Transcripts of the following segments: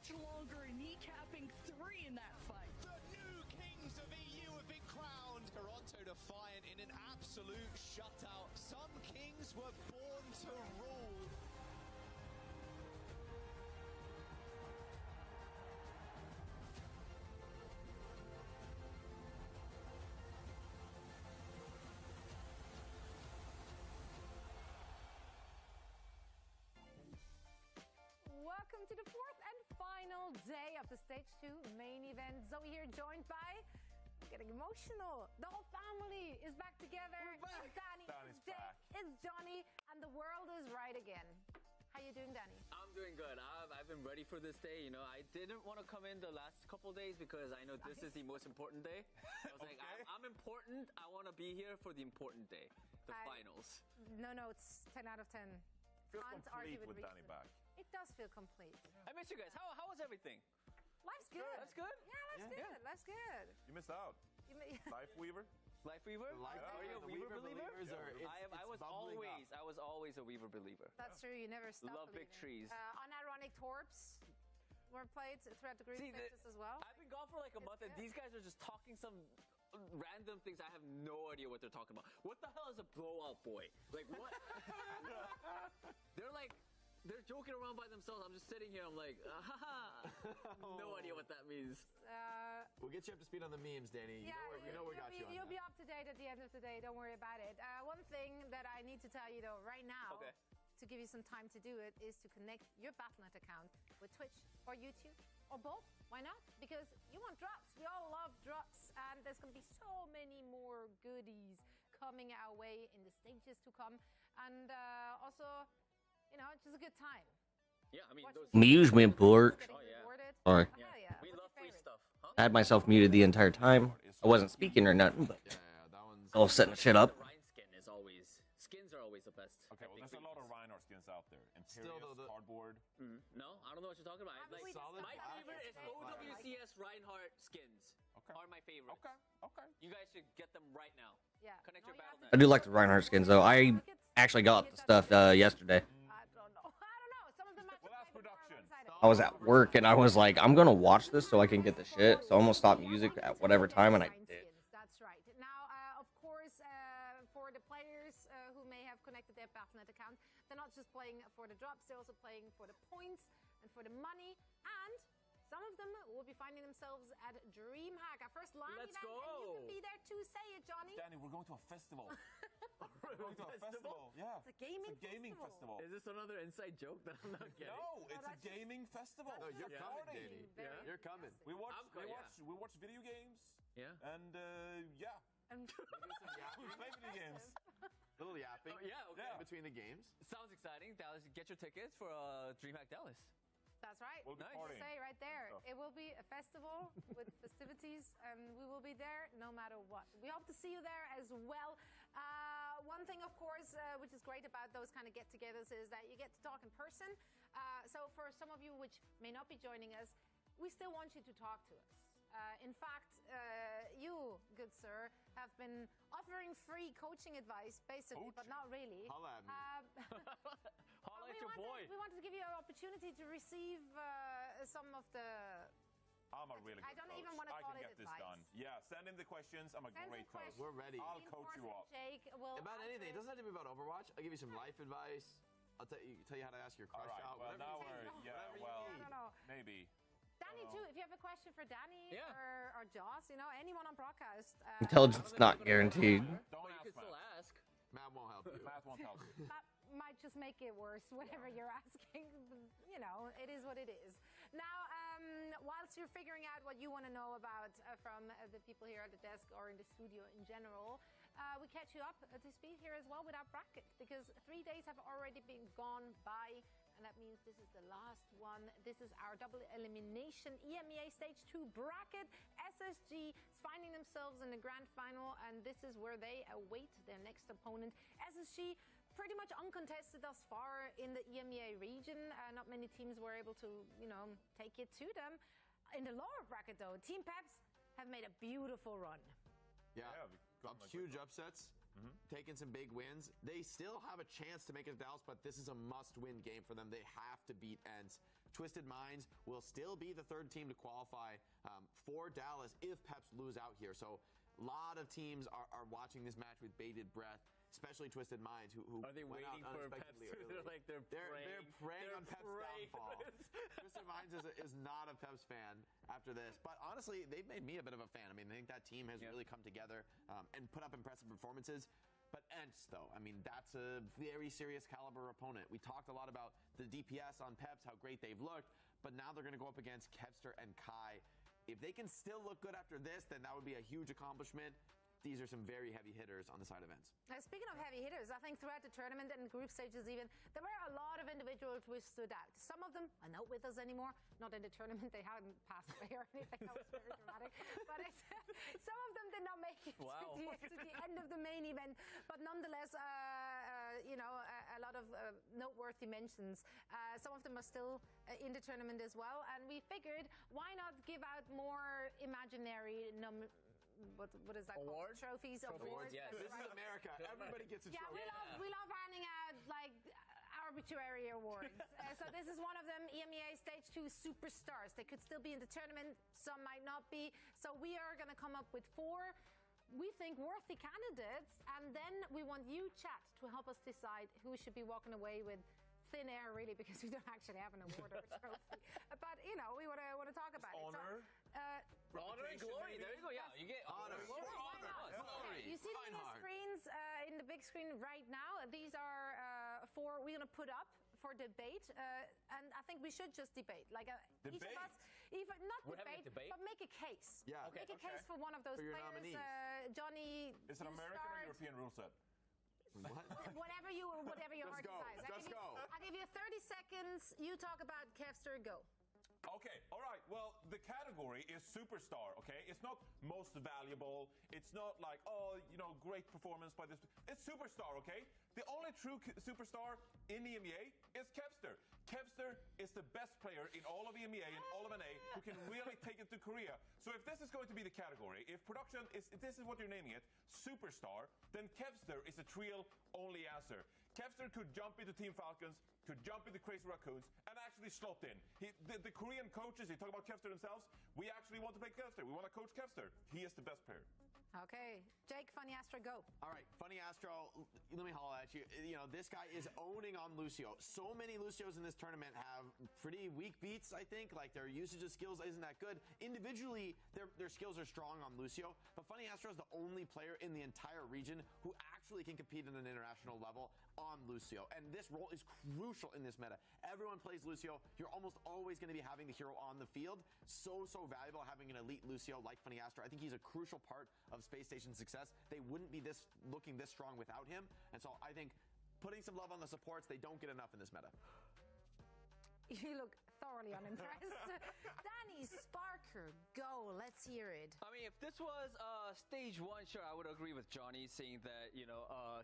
much longer, kneecapping 3 in that fight. The new kings of EU have been crowned. Toronto defiant in an absolute shutout. Some kings were born to rule. Welcome to the 4th and final day of the Stage 2 main event. Zoe here, joined by, getting emotional, the whole family is back together. It's Danny, Danny's it's Jake, back. it's Johnny, and the world is right again. How you doing, Danny? I'm doing good. I've been ready for this day. You know, I didn't want to come in the last couple days because I know this is the most important day. I was like, I'm important. I want to be here for the important day, the finals. No, it's 10 out of 10. Feels Can't argue complete with reason. Danny back. It does feel complete. I miss you guys. How was everything? Life's good. That's good? Yeah, life's good. You missed out. Life Weaver? Life Weaver? Are you a Weaver believer? I was always a Weaver believer. That's true. You never stop. Love big trees. Unironic Torps were played throughout the group stages as well. I've been gone for like a month, and these guys are just talking some random things. I have no idea what they're talking about. What the hell is a blowout boy? Like what? They're joking around by themselves. I'm just sitting here. I'm like, no idea what that means. We'll get you up to speed on the memes, Danny. Yeah, you know we got you on You'll be that. up to date at the end of the day. Don't worry about it. One thing that I need to tell you though, right now, to give you some time to do it, is to connect your Battle.net account with Twitch or YouTube or both. Why not? Because you want drops. We all love drops, and there's going to be so many more goodies coming our way in the stages to come, and also, you know, just a good time. Yeah, I mean, Amusement park. Oh, yeah. Sorry. Yeah. Yeah. We love free stuff. Huh? I had myself muted the entire time. I wasn't speaking or nothing, but Yeah, that one's... all setting shit up. The Rhine skin is always... Skins are always the best. Okay, well, there's a lot of Reinhardt skins out there. Still, Imperious, though, cardboard. No, I don't know what you're talking about. We solid My black favorite is is fire. OWCS Reinhardt skins. Okay. Are my favorite. Okay. You guys should get them right now. Yeah. Connect your you have Battle.net. I do like the Reinhardt skins though. I actually got the stuff yesterday. I don't know. Some of them might Well, that's production. I was at work and I was like, I'm gonna watch this so I can get the shit. So I'm gonna stop music at whatever time, and I did. That's right. Now, of course, for the players who may have connected their Battle.net account, they're not just playing for the drops, they're also playing for the points and for the money. And some of them will be finding themselves at DreamHack, our first live Let's event. go. And you can be there to say it, Johnny. Danny, we're going to a festival. We're going to a festival. Yeah. It's a gaming, festival. Is this another inside joke that I'm not getting? No, it's a that's just- gaming festival. No, you're Yeah. coming, Party. Danny. Very You're coming. We watch, I'm good, we watch video games, Yeah. and yeah, And we play video games. Little yapping. Oh, yeah, okay. Yeah. Between the games. Sounds exciting. Dallas, get your tickets for DreamHack Dallas. that's right. We'll be Nice. partying. Say right there, So. it will be a festival with festivities, and we will be there no matter what. We hope to see you there as well. One thing, of course, which is great about those kind of get-togethers is that you get to talk in person. So for some of you which may not be joining us, we still want you to talk to us. In fact, you, good sir, have been offering free coaching advice, basically, but not really. Holla at me. Holla at your boy. We wanted to give you an opportunity to receive some of the... I'm a really good I don't coach. even wanna call I can it get this advice. done. Yeah, send in the questions. I'm a Send great some coach. questions. We're ready. I'll coach you up. Jake will About anything. It answer- doesn't have to be about Overwatch. I'll give you some life advice. I'll tell you how to ask your All crush right. out. Well, whatever now you we're need. Whatever you well, need. No. maybe. Danny, too, if you have a question for Danny Yeah. or Joss, you know, anyone on broadcast. Intelligence not guaranteed. Don't But you ask can still Matt. ask. Matt won't help you. Matt won't help you. That might just make it worse, whatever you're asking. You know, it is what it is. Now, whilst you're figuring out what you want to know about from the people here at the desk or in the studio in general, we catch you up to speed here as well with our bracket, because 3 days have already been gone by, and that means this is the last one. This is our double elimination EMEA Stage 2 bracket. SSG is finding themselves in the grand final, and this is where they await their next opponent. SSG pretty much uncontested thus far in the EMEA region. Not many teams were able to, you know, take it to them. In the lower bracket, though, Team Peps have made a beautiful run. Yeah, Yeah, we got huge upsets. taking some big wins. They still have a chance to make it to Dallas, but this is a must-win game for them. They have to beat Ents. Twisted Minds will still be the third team to qualify for Dallas if Peps lose out here. So a lot of teams are watching this match with bated breath, especially Twisted Minds, who are they went waiting out for Peps? unexpectedly early. They're preying on Pep's downfall. Twisted Minds is not a Peps fan after this, but honestly, they've made me a bit of a fan. I mean, I think that team has really come together and put up impressive performances. But Ents, though, I mean, that's a very serious caliber opponent. We talked a lot about the DPS on Peps, how great they've looked, but now they're going to go up against Kevster and Kai. If they can still look good after this, then that would be a huge accomplishment. These are some very heavy hitters on the side of Ents. Speaking of heavy hitters, I think throughout the tournament and group stages even, there were a lot of individuals which stood out. Some of them are not with us anymore. Not in the tournament. They hadn't passed away or anything. That was very dramatic. But some of them did not make it to the end of the main event. But nonetheless, a lot of noteworthy mentions. Some of them are still in the tournament as well. And we figured, why not give out more imaginary what is that Award? called? Trophies, awards. Yes. This is America. Everybody gets a trophy. We love handing out like arbitrary awards. So this is one of them, EMEA Stage 2 Superstars. They could still be in the tournament. Some might not be. So we are going to come up with 4 we think worthy candidates, and then we want you, chat, to help us decide who should be walking away with thin air, really, because we don't actually have an award or a trophy. But we want to talk about honor. Honor and glory. There you go. Yeah, you get honor. Glory. You see them in the screens, in the big screen right now. These are 4 we're going to put up for debate, and I think we should just debate. Like each of us, even not debate, but make a case. Yeah. Make a case for one of those for your players. Nominees. Johnny, Is it American or European rule set? What? whatever your heart decides. Just go. I'll give you 30 seconds. You talk about Kevster. Go. Okay, all right. Well, the category is superstar, okay? It's not most valuable. It's not like, great performance by this. It's superstar, okay? The only true superstar in EMEA is Kevster. Kevster is the best player in all of EMEA and all of NA who can really take it to Korea. So if this is going to be the category, if this is what you're naming it, superstar, then Kevster is a trio-only answer. Kevster could jump into Team Falcons, could jump into Crazy Raccoons, and actually slot in. The Korean coaches, they talk about Kevster themselves. We actually want to play Kevster. We want to coach Kevster. He is the best player. Okay. Jake, Funny Astro, go. All right, Funny Astro, let me holler at you. This guy is owning on Lucio. So many Lucios in this tournament have pretty weak beats, I think. Like, their usage of skills isn't that good. Individually, their skills are strong on Lucio, but Funny Astro is the only player in the entire region who actually can compete at an international level on Lucio. And this role is crucial in this meta. Everyone plays Lucio. You're almost always going to be having the hero on the field. So valuable having an elite Lucio like Funny Astro. I think he's a crucial part of Space Station's success. They wouldn't be looking this strong without him. And so I think putting some love on the supports, they don't get enough in this meta. You look thoroughly unimpressed. Danny Sparker, go. Let's hear it. I mean, if this was stage 1, sure, I would agree with Johnny saying that,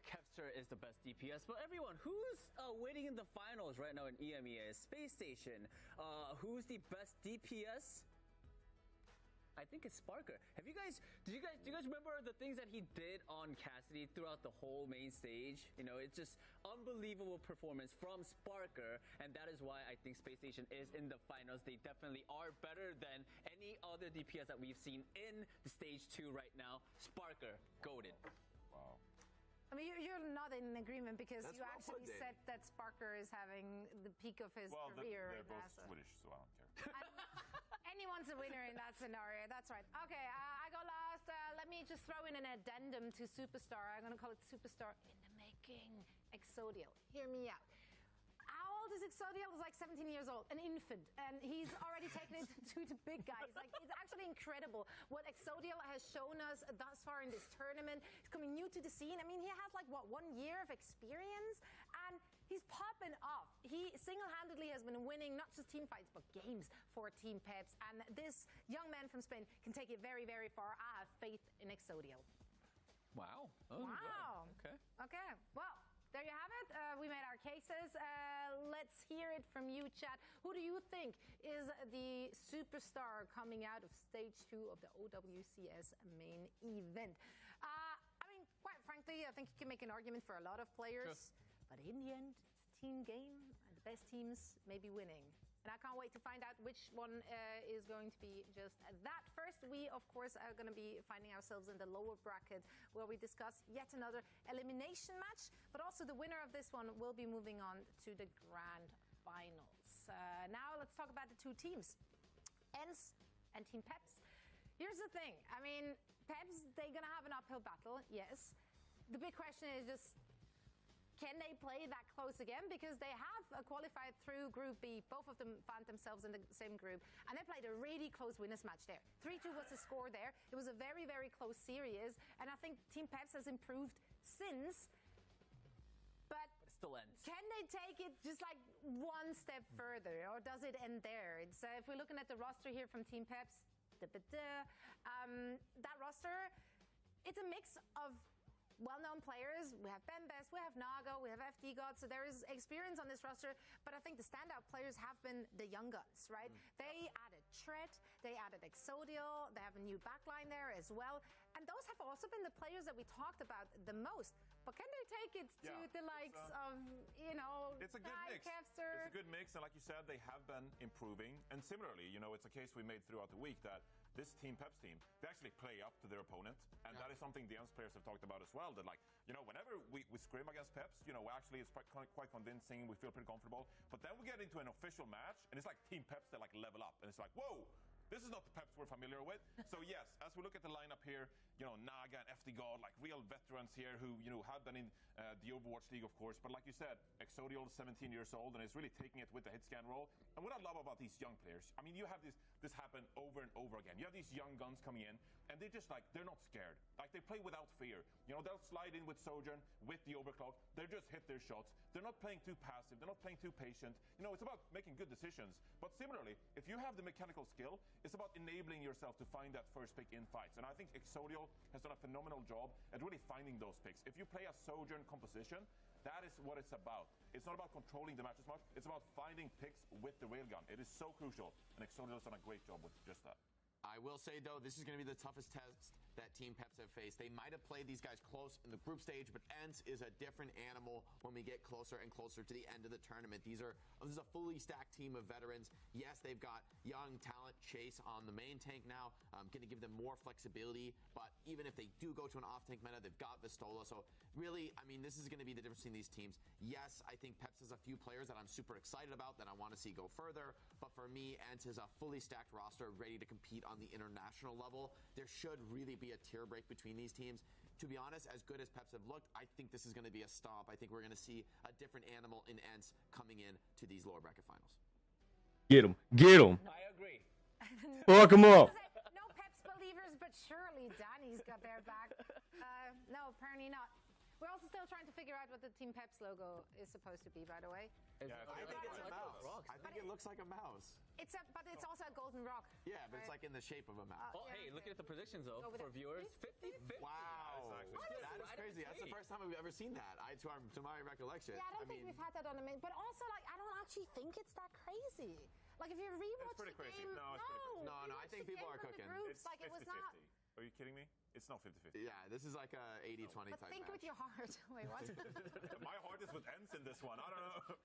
Kevster is the best DPS. But everyone, who's waiting in the finals right now in EMEA? Space Station. Who's the best DPS? I think it's Sparker. Do you guys remember the things that he did on Cassidy throughout the whole main stage? It's just unbelievable performance from Sparker, and that is why I think Space Station is in the finals. They definitely are better than any other DPS that we've seen in the stage 2 right now. Sparker, goated. Wow. I mean, you're not in agreement because That's you well actually put, said that Sparker is having the peak of his career. They're both NASA. Swedish, so I don't care. Anyone's a winner in that scenario. That's right. Okay, I go last. Let me just throw in an addendum to Superstar. I'm going to call it Superstar in the making. Exodial. Hear me out. How old is Exodial? He's like 17 years old, an infant, and he's already taken it to the big guys. Like, it's actually incredible what Exodial has shown us thus far in this tournament. He's coming new to the scene. I mean, he has like 1 year of experience, and he's popping off. He single-handedly has been winning not just team fights, but games for Team Peps. And this young man from Spain can take it very, very far. I have faith in Exodial. Wow. Oh, wow. Good. Okay. Well, there you have it. We made our cases. Let's hear it from you, chat. Who do you think is the superstar coming out of stage 2 of the OWCS main event? I mean, quite frankly, Timothy. I think you can make an argument for a lot of players. But in the end, it's a team game, and the best teams may be winning. And I can't wait to find out which one is going to be just that. First, we, of course, are going to be finding ourselves in the lower bracket where we discuss yet another elimination match. But also the winner of this one will be moving on to the grand finals. Now let's talk about the two teams, ENCE and Team Peps. Here's the thing. I mean, Peps, they're going to have an uphill battle, yes. The big question is just, can they play that close again? Because they have qualified through Group B. Both of them found themselves in the same group. And they played a really close winners match there. 3-2 was the score there. It was a very, very close series. And I think Team Peps has improved since. But it still ends. Can they take it just like one step further? Or does it end there? It's, if we're looking at the roster here from Team Peps, that roster, it's a mix of well-known players. We have Bembes, we have Nago, we have FD God, so there is experience on this roster, but I think the standout players have been the young guns, right? They added Tread, they added Exodial, they have a new backline there as well, and those have also been the players that we talked about the most. But can they take it to the likes of, you know, it's a good mix. Kevster? It's a good mix, and like you said, they have been improving. And similarly, you know, it's a case we made throughout the week that this Team Peps team, they actually play up to their opponent, and that is something the ENCE players have talked about as well. That, like, you know, whenever we scrim against Peps, you know, actually it's quite convincing. We feel pretty comfortable. But then we get into an official match, and it's like Team Peps that like level up, and it's like, whoa. This is not the Peps we're familiar with. So yes, as we look at the lineup here, you know, Naga and FD God, like real veterans here who, you know, have been in the Overwatch League, of course. But like you said, Exodial is 17 years old and is really taking it with the hit scan role. And what I love about these young players, I mean, you have this happen over and over again. You have these young guns coming in, and they just like, they're not scared. Like, they play without fear. You know, they'll slide in with Sojourn, with the overclock. They just hit their shots. They're not playing too passive. They're not playing too patient. You know, it's about making good decisions. But similarly, if you have the mechanical skill, it's about enabling yourself to find that first pick in fights. And I think Exodial has done a phenomenal job at really finding those picks. If you play a Sojourn composition, that is what it's about. It's not about controlling the match as much. It's about finding picks with the railgun. It is so crucial, and Exodial has done a great job with just that. I will say, though, this is going to be the toughest test that Team Peps have faced. They might have played these guys close in the group stage, but ENCE is a different animal when we get closer and closer to the end of the tournament. This is a fully stacked team of veterans. Yes, they've got young talent Chase on the main tank now, going to give them more flexibility, but even if they do go to an off-tank meta, they've got Vistola. So really, I mean, this is going to be the difference between these teams. Yes, I think Peps has a few players that I'm super excited about that I want to see go further, but for me, ENCE is a fully stacked roster ready to compete on the international level. There should really be a tier break between these teams. To be honest, as good as Peps have looked, I think this is going to be a stomp. I think we're going to see a different animal in ENCE coming in to these lower bracket finals. Get him. Get him. I agree. Fuck him up. No Peps believers, but surely Danny's got their back. No, apparently not. We're also still trying to figure out what the Team Peps logo is supposed to be, by the way. Yeah, I think it's a mouse. I think it looks like a mouse. But it's also a golden rock. Yeah, but it's like in the shape of a mouse. Oh, hey, looking at the predictions, though, for viewers, 50-50. Wow. That is crazy. That's the first time we've ever seen that, to my recollection. Yeah, I don't think we've had that on the main. But also, like, I don't actually think it's that crazy. Like, if you rewatch It's pretty the crazy. game, No, it's pretty crazy. No, I think people are cooking. Groups, It's like, it was 50-50. not. Are you kidding me? It's not 50-50. Yeah, this is like a 80-20 But type think match. with your heart. Wait, what? My heart is with ENCE in this one. I don't know.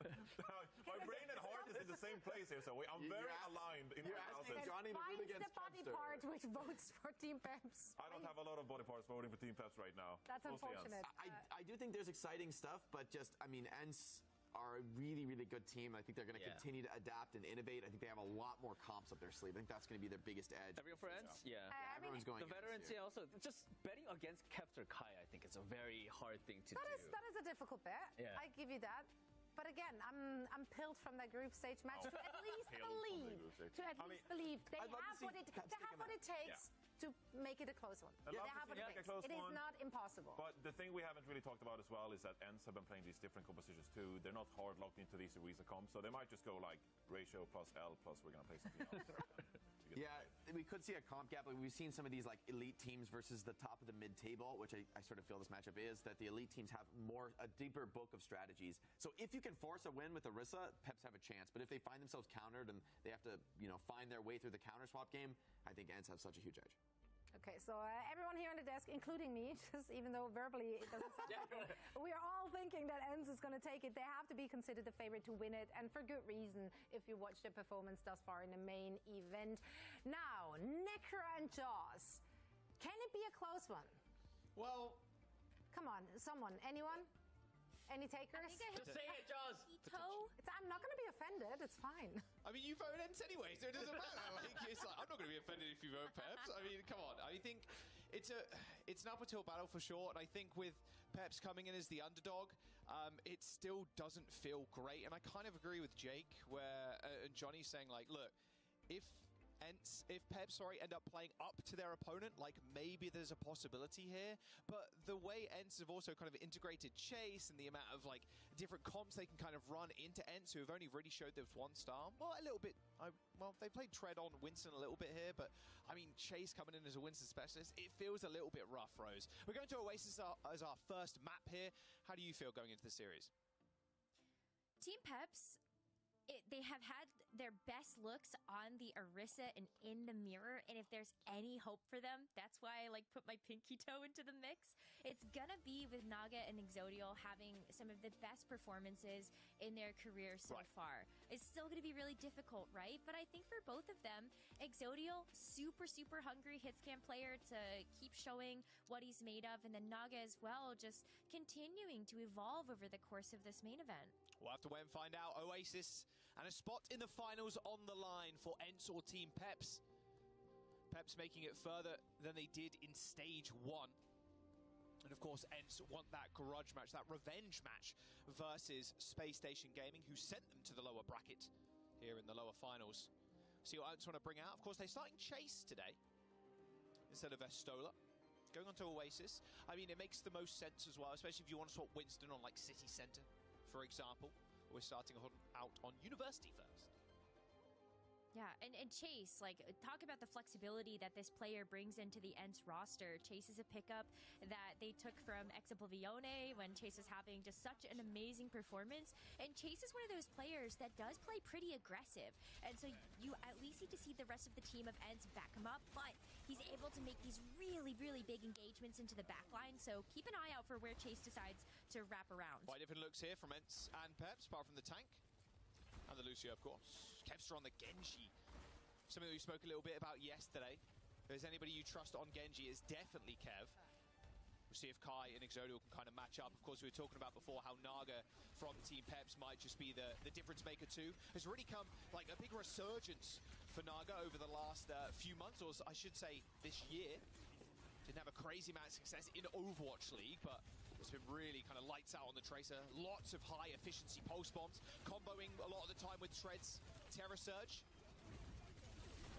My brain and heart is in the same place here, so I'm very aligned in You're my asking analysis. Johnny to root Find against the body Kevster. part which votes for Team Peps. I don't have a lot of body parts voting for Team Peps right now. That's Mostly unfortunate. ENCE. I do think there's exciting stuff, but just, I mean, ENCE are a really, really good team. I think they're going to continue to adapt and innovate. I think they have a lot more comps up their sleeve. I think that's going to be their biggest edge. Everyone for ENCE? Yeah. Everyone's going The veterans, yeah, also, just betting against Kevster Kai, I think it's a very hard thing to do. That is a difficult bet. Yeah. I give you that. But again, I'm pilled from that group stage match to at least believe. They I'd love to have see what it Peps take a what it takes to make it a close one. I'd They love to have what see it it like a takes. close It is one. not impossible. But the thing we haven't really talked about as well is that ENCE have been playing these different compositions too. They're not hard locked into these Ariza comps, so they might just go like ratio plus L plus we're going to play something else. Yeah, we could see a comp gap. Like, we've seen some of these like elite teams versus the top of the mid-table, which I sort of feel this matchup is, that the elite teams have a deeper book of strategies. So if you can force a win with Orisa, Peps have a chance. But if they find themselves countered and they have to, find their way through the counter swap game, I think ENCE have such a huge edge. Okay, so everyone here on the desk, including me, just even though verbally it doesn't sound like it, we are all thinking that ENCE is going to take it. They have to be considered the favorite to win it, and for good reason if you watch their performance thus far in the main event. Now, Necro and Jaws. Can it be a close one? Well, come on, someone, anyone? Any takers? Just say it, Jaws. I'm not going to be offended. It's fine. I mean, you vote ENCE anyway, so it doesn't matter. I'm not going to be offended if you vote Peps. I mean, come on. I think it's an up until battle for sure, and I think with Peps coming in as the underdog, it still doesn't feel great. And I kind of agree with Jake, where and Johnny saying like, look, if Peps, end up playing up to their opponent, like maybe there's a possibility here. But the way ENCE have also kind of integrated Chase and the amount of like different comps they can kind of run into ENCE, who have only really showed there's one star. Well, a little bit. They played Tread on Winston a little bit here, but I mean, Chase coming in as a Winston specialist, it feels a little bit rough, Rose. We're going to Oasis as our first map here. How do you feel going into the series? Team Peps, they have had their best looks on the Orisa and in the mirror, and if there's any hope for them, that's why I like put my pinky toe into the mix. It's gonna be with Naga and Exodial having some of the best performances in their career so far. It's still gonna be really difficult, right? But I think for both of them, Exodial, super hungry hitscam player to keep showing what he's made of, and then Naga as well, just continuing to evolve over the course of this main event. We'll have to wait and find out. Oasis and a spot in the finals on the line for ENCE or Team Peps. Peps making it further than they did in stage 1. And of course, ENCE want that grudge match, that revenge match versus Space Station Gaming, who sent them to the lower bracket here in the lower finals. See what ENCE want to bring out. Of course, they're starting Chase today instead of Estola. Going on to Oasis. I mean, it makes the most sense as well, especially if you want to swap Winston on like City Center, for example. We're starting out on University first. Yeah, and Chase, like, talk about the flexibility that this player brings into the ENCE roster. Chase is a pickup that they took from Exoblivione when Chase was having just such an amazing performance. And Chase is one of those players that does play pretty aggressive. And so you at least need to see the rest of the team of ENCE back him up. But he's able to make these really big engagements into the backline. So keep an eye out for where Chase decides to wrap around. Quite different looks here from ENCE and Peps, apart from the tank. And the Lucio, of course. Kevster on the Genji. Something that we spoke a little bit about yesterday. If there's anybody you trust on Genji, it's definitely Kev. We'll see if Kai and Exodial can kind of match up. Of course, we were talking about before how Naga from Team Peps might just be the difference maker too. Has really come like a big resurgence for Naga over the last few months, or I should say this year. Didn't have a crazy amount of success in Overwatch League, but it's been really kind of lights out on the Tracer. Lots of high efficiency pulse bombs, comboing a lot of the time with Tread's Terror Surge.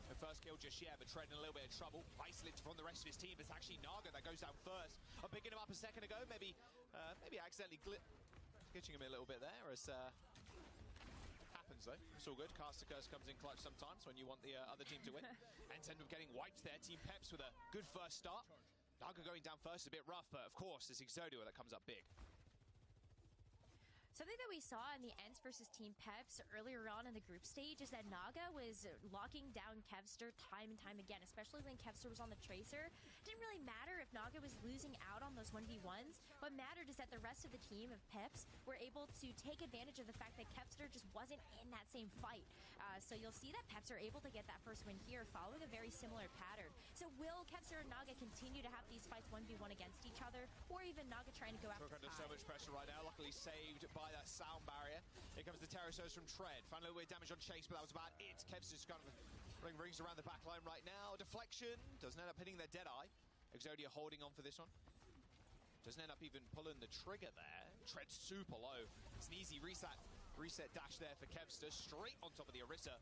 The first kill just yet, but Tread in a little bit of trouble. Isolated from the rest of his team. It's actually Naga that goes down first. I'm picking him up a second ago. Maybe accidentally glitching him a little bit there. As happens though. It's all good. Caster Curse comes in clutch sometimes when you want the other team to win. And end up getting wiped there. Team Peps with a good first start. Naga going down first is a bit rough, but of course it's Exodial that comes up big. Something that we saw in the ENCE versus Team Peps earlier on in the group stage is that Naga was locking down Kevster time and time again, especially when Kevster was on the Tracer. It didn't really matter if Naga was losing out on those 1v1s. What mattered is that the rest of the team of Peps were able to take advantage of the fact that Kevster just wasn't in that same fight. So you'll see that Peps are able to get that first win here, following a very similar pattern. So will Kevster and Naga continue to have these fights 1v1 against each other, or even Naga trying to go after Under so much pressure right now, luckily saved by that sound barrier. Here comes the Terror Surge from Tread. Found a little bit of damage on Chase, but that was about it. Kev's just kind of rings around the back line right now. Deflection. Doesn't end up hitting their Deadeye. Exodia holding on for this one. Doesn't end up even pulling the trigger there. Tread super low. It's an easy reset dash there for Kevster. Straight on top of the Orisa.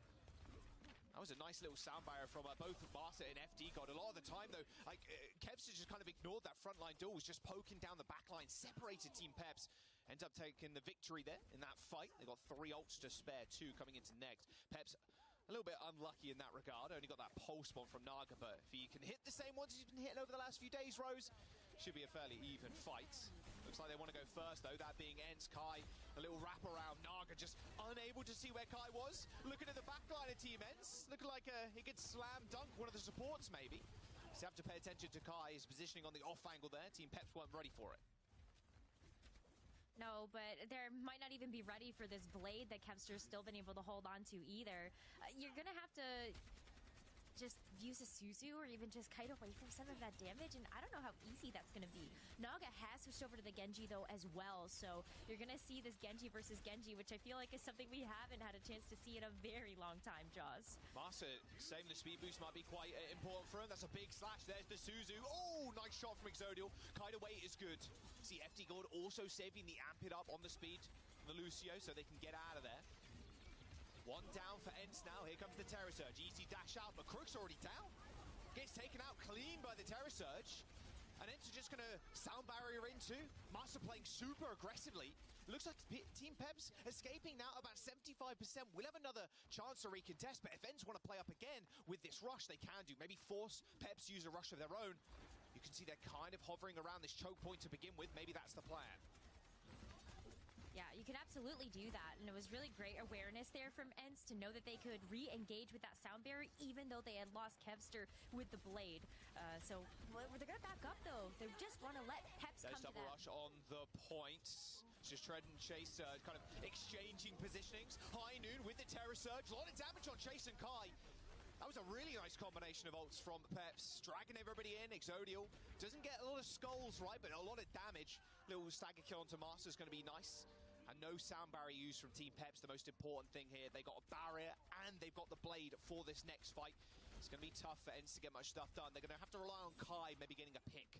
That was a nice little sound barrier from both Marta and FD God. A lot of the time, though, like Kevster just kind of ignored that frontline duel, was just poking down the backline, separated Team Peps. Ends up taking the victory there in that fight. They got 3 ults to spare, 2 coming into next. Peps a little bit unlucky in that regard. Only got that pulse bomb from Naga, but if he can hit the same ones he's been hitting over the last few days, Rose, should be a fairly even fight. Looks like they want to go first, though, that being ENCE. Kai, a little wrap around. Naga just unable to see where Kai was. Looking at the backline of Team ENCE, looking like he could slam dunk one of the supports, maybe. So you have to pay attention to Kai. His positioning on the off angle there. Team Peps weren't ready for it. No, but they might not even be ready for this blade that Kevster's still been able to hold on to either. You're going to have to just use a Suzu or even just kite away from some of that damage, and I don't know how easy that's going to be. Naga has switched over to the Genji, though, as well, so you're going to see this Genji versus Genji, which I feel like is something we haven't had a chance to see in a very long time, Jaws. Masa saving the speed boost might be quite important for him. That's a big slash. There's the Suzu. Oh, nice shot from Exodial. Kite away is good. See, FD Gold also saving the amp it up on the speed from the Lucio so they can get out of there. One down for Ents now. Here comes the Terror Surge. Easy dash out, but Crook's already down. Gets taken out clean by the Terror Surge. And Ents are just going to sound barrier into. Master playing super aggressively. Looks like Team Peps escaping now about 75%. We'll have another chance to recontest, but if Ents want to play up again with this rush, they can do. Maybe force Peps use a rush of their own. You can see they're kind of hovering around this choke point to begin with. Maybe that's the plan. Yeah, you can absolutely do that, and it was really great awareness there from Ents to know that they could re-engage with that sound barrier even though they had lost Kevster with the blade. So they're going to back up, though. They just want to let Peps come to double them. rush on the point. Just Tread and Chase kind of exchanging positionings. High Noon with the Terror Surge. A lot of damage on Chase and Kai. That was a really nice combination of ults from Peps. Dragging everybody in. Exodial doesn't get a lot of skulls, right, but a lot of damage. Little stagger kill onto Master is going to be nice. And no sound barrier used from Team Peps, the most important thing here. They got a barrier and they've got the blade for this next fight. It's going to be tough for Ents to get much stuff done. They're going to have to rely on Kai maybe getting a pick.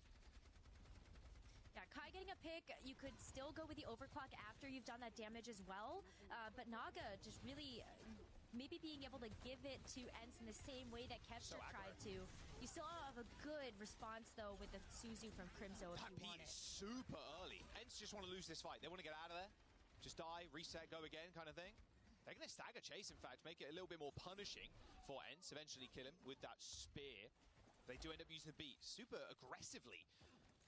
Yeah, Kai getting a pick, you could still go with the overclock after you've done that damage as well. But Naga just really maybe being able to give it to Ents in the same way that Kevster tried to. You still have a good response, though, with the Suzu from Crimzo if you want it. Super early. Ents just want to lose this fight. They want to get out of there. Just die, reset, go again kind of thing. They're going to stagger Chase, in fact, make it a little bit more punishing for Ents. Eventually kill him with that spear. They do end up using the beat super aggressively.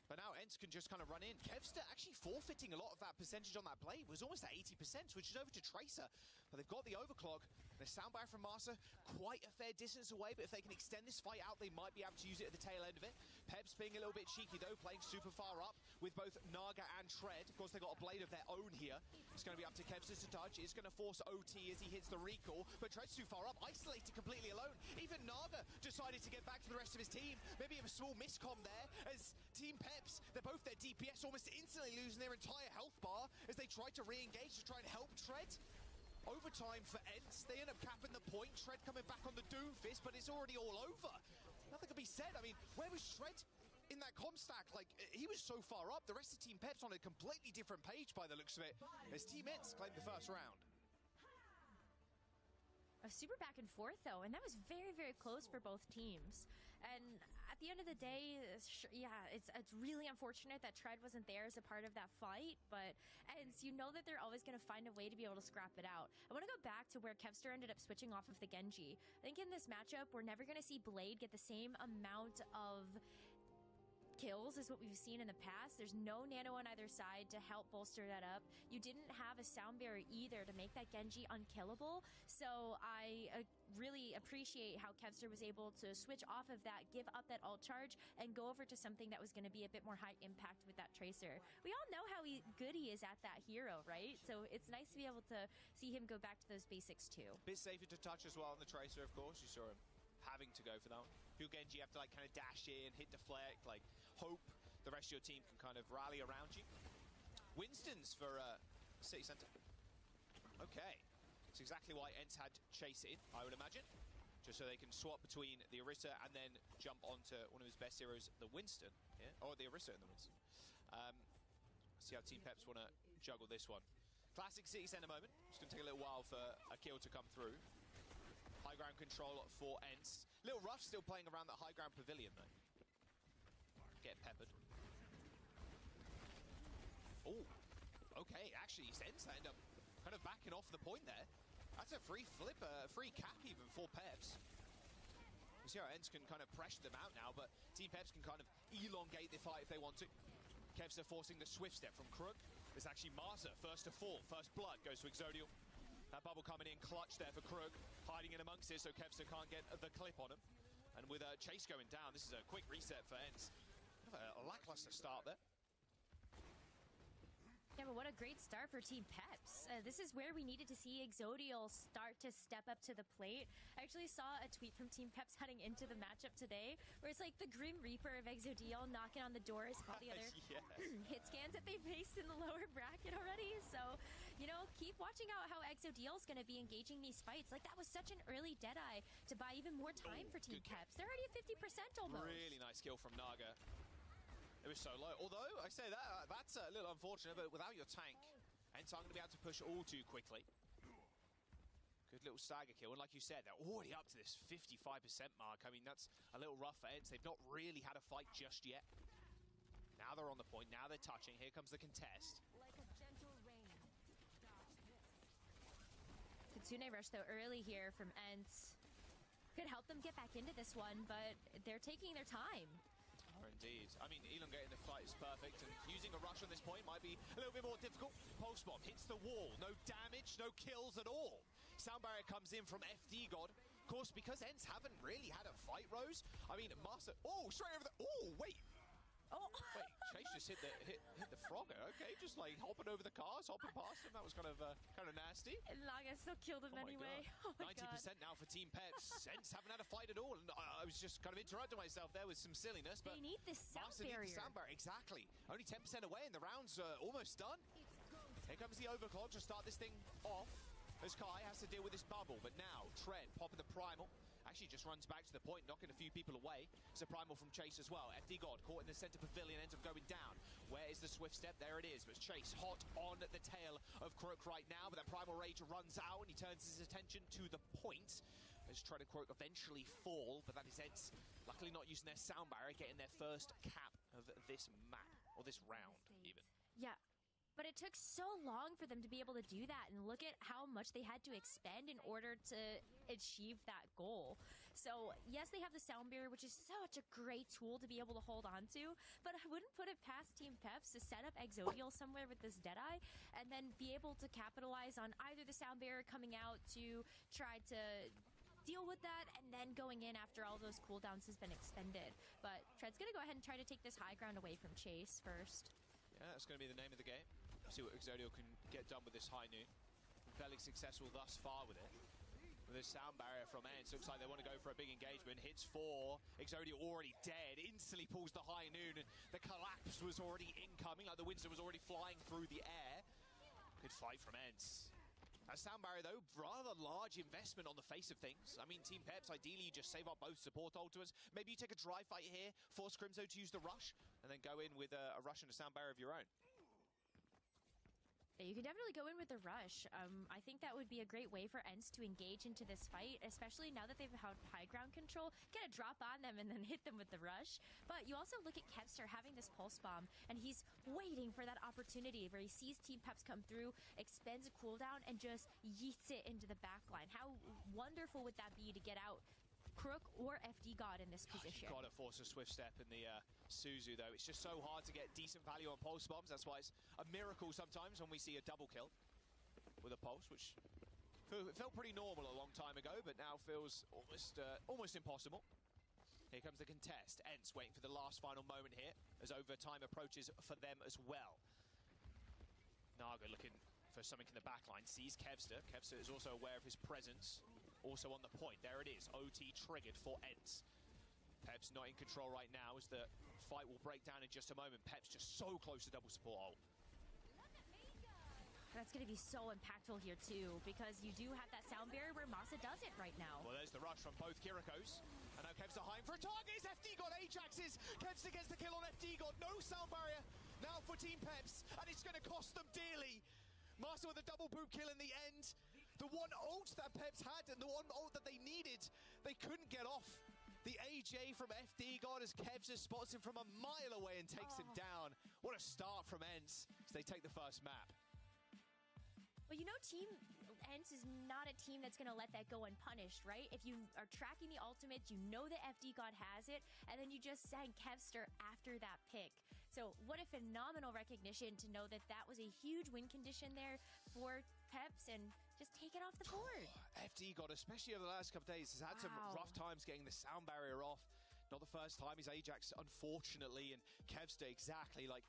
But now Ents can just kind of run in. Kevster actually forfeiting a lot of that percentage on that blade. Was almost at 80%, switches over to Tracer. But they've got the overclock. The sound barrier from Master, quite a fair distance away, but if they can extend this fight out, they might be able to use it at the tail end of it. Peps being a little bit cheeky, though, playing super far up with both Naga and Tread. Of course, they got a blade of their own here. It's going to be up to Kevster to touch. It's going to force OT as he hits the recall, but Tread's too far up, isolated completely alone. Even Naga decided to get back to the rest of his team. Maybe a small miscom there, as Team Peps, they're both their DPS almost instantly losing their entire health bar as they try to re-engage to try and help Tread. Overtime for Ents. They end up capping the point. Tread coming back on the Doomfist, but it's already all over. Nothing can be said. I mean, where was Tread in that comm stack? Like, he was so far up. The rest of Team Peps on a completely different page by the looks of it, as Team Ents claimed the first round. A super back and forth, though, and that was very, very close for both teams. And at the end of the day, yeah, it's really unfortunate that Tread wasn't there as a part of that fight, but Ents, you know that they're always going to find a way to be able to scrap it out. I want to go back to where Kevster ended up switching off of the Genji. I think in this matchup, we're never going to see Blade get the same amount of kills as what we've seen in the past. There's no nano on either side to help bolster that up. You didn't have a sound barrier either to make that Genji unkillable. So I really appreciate how Kevster was able to switch off of that, give up that ult charge, and go over to something that was going to be a bit more high impact with that Tracer. We all know how good he is at that hero, right? So it's nice to be able to see him go back to those basics too. Bit safer to touch as well on the Tracer, of course. You saw him having to go for that one. Few Genji have to like kind of dash in, hit deflect, like hope the rest of your team can kind of rally around you. Winston's for City Center. Okay. It's exactly why Ents had Chase in, I would imagine. Just so they can swap between the Orisa and then jump onto one of his best heroes, the Winston. Yeah? Or the Orisa and the Winston. See how Team Peps want to juggle this one. Classic City Center moment. It's going to take a little while for a kill to come through. High ground control for Ents. Little rough still playing around that high ground pavilion, though. Get peppered. Oh, okay. Actually, Ents end up kind of backing off the point there. That's a free flip, a free cap even for Peps. You see how Ents can kind of pressure them out now, but Team Peps can kind of elongate the fight if they want to. Kevster forcing the swift step from Crook. It's actually Marta, first to fall. First blood goes to Exodial. That bubble coming in clutch there for Krug, hiding in amongst it so Kevster can't get the clip on him. And with Chase going down, this is a quick reset for Ents. A lackluster start there. Yeah, but what a great start for Team Peps. This is where we needed to see Exodial start to step up to the plate. I actually saw a tweet from Team Peps heading into the matchup today, where it's like the Grim Reaper of Exodial knocking on the doors of all the other Yes. hit scans that they faced in the lower bracket already. So, you know, keep watching out how Exodial's going to be engaging these fights. Like, that was such an early Deadeye to buy even more time for Team Peps. They're already at 50% almost. Really nice kill from Naga. It was so low. Although, I say that's a little unfortunate, but without your tank, Ents aren't going to be able to push all too quickly. Good little stagger kill. And like you said, they're already up to this 55% mark. I mean, that's a little rough for Ents. They've not really had a fight just yet. Now they're on the point. Now they're touching. Here comes the contest. Kitsune rush, though, early here from Ents. Could help them get back into this one, but they're taking their time. Indeed. I mean, elongating the fight is perfect, and using a rush on this point might be a little bit more difficult. Pulse bomb hits the wall. No damage, no kills at all. Sound barrier comes in from FD God. Of course, because Ents haven't really had a fight, Rose. I mean, Master... Oh, straight over the... Oh, wait. Oh. Wait, Chase just hit the Frogger. Okay, just like hopping over the cars, hopping past him. That was kind of nasty. And Naga still killed him anyway. God. Oh my 90% now for Team Peps. Ents haven't had a fight at all. And I was just kind of interrupting myself there with some silliness. But they need this sound barrier. Need the sound barrier. Exactly. Only 10% away and the round's almost done. Here comes the overclock to start this thing off. As Kai has to deal with this bubble. But now, Tread popping the primal. Actually just runs back to the point, knocking a few people away. It's a primal from Chase as well. FD God caught in the center pavilion, ends up going down. Where is the swift step? There it is. But Chase hot on the tail of Croak right now. But that primal rage runs out and he turns his attention to the point. As Tread and Croak eventually fall. But that is Ents luckily not using their sound barrier, getting their first cap of this map. Or this round, even. Yeah. But it took so long for them to be able to do that, and look at how much they had to expend in order to achieve that goal. So, yes, they have the sound barrier, which is such a great tool to be able to hold on to, but I wouldn't put it past Team Peps to set up Exodial somewhere with this Deadeye, and then be able to capitalize on either the sound barrier coming out to try to deal with that, and then going in after all those cooldowns has been expended. But Tread's going to go ahead and try to take this high ground away from Chase first. Yeah, that's going to be the name of the game. See what Exodial can get done with this high noon. Fairly successful thus far with it. With this sound barrier from Ents, looks like they want to go for a big engagement. Hits 4. Exodial already dead. Instantly pulls the high noon. And the collapse was already incoming. Like the Winston was already flying through the air. Good fight from Ents. That sound barrier, though, rather large investment on the face of things. I mean, Team Peps, ideally, you just save up both support ultimates. Maybe you take a dry fight here, force Crimzo to use the rush, and then go in with a rush and a sound barrier of your own. You can definitely go in with the rush. I think that would be a great way for Ents to engage into this fight, especially now that they've had high ground control. Get a drop on them and then hit them with the rush. But you also look at Kevster having this pulse bomb, and he's waiting for that opportunity where he sees Team Peps come through, expends a cooldown, and just yeets it into the back line. How wonderful would that be to get out Crook or FD God in this position? You've got to force a swift step in the Suzu, though. It's just so hard to get decent value on pulse bombs. That's why it's a miracle sometimes when we see a double kill with a pulse, which felt pretty normal a long time ago, but now feels almost impossible. Here comes the contest. Ents waiting for the last final moment here as overtime approaches for them as well. Naga looking for something in the backline. Sees Kevster. Kevster is also aware of his presence. Also on the point. There it is. OT triggered for Ents. Peps not in control right now as the fight will break down in just a moment. Peps just so close to double support ult. That's going to be so impactful here, too, because you do have that sound barrier where Masa does it right now. Well, there's the rush from both Kirikos. And now Kevster hiding for a target. It's FD God Ajaxes. Kevster gets the kill on FD God. No sound barrier now for Team Peps. And it's going to cost them dearly. Masa with a double boot kill in the end. The one ult that Peps had and the one ult that they needed, they couldn't get off. The AJ from FD God as Kevster spots him from a mile away and takes him down. What a start from Ents as they take the first map. Well, you know, Team Ents is not a team that's going to let that go unpunished, right? If you are tracking the ultimates, you know that FD God has it, and then you just sang Kevster after that pick. So what a phenomenal recognition to know that that was a huge win condition there for Peps and just take it off the board. FD God, especially over the last couple of days, has had some rough times getting the sound barrier off. Not the first time. He's Ajax, unfortunately, and Kevster exactly like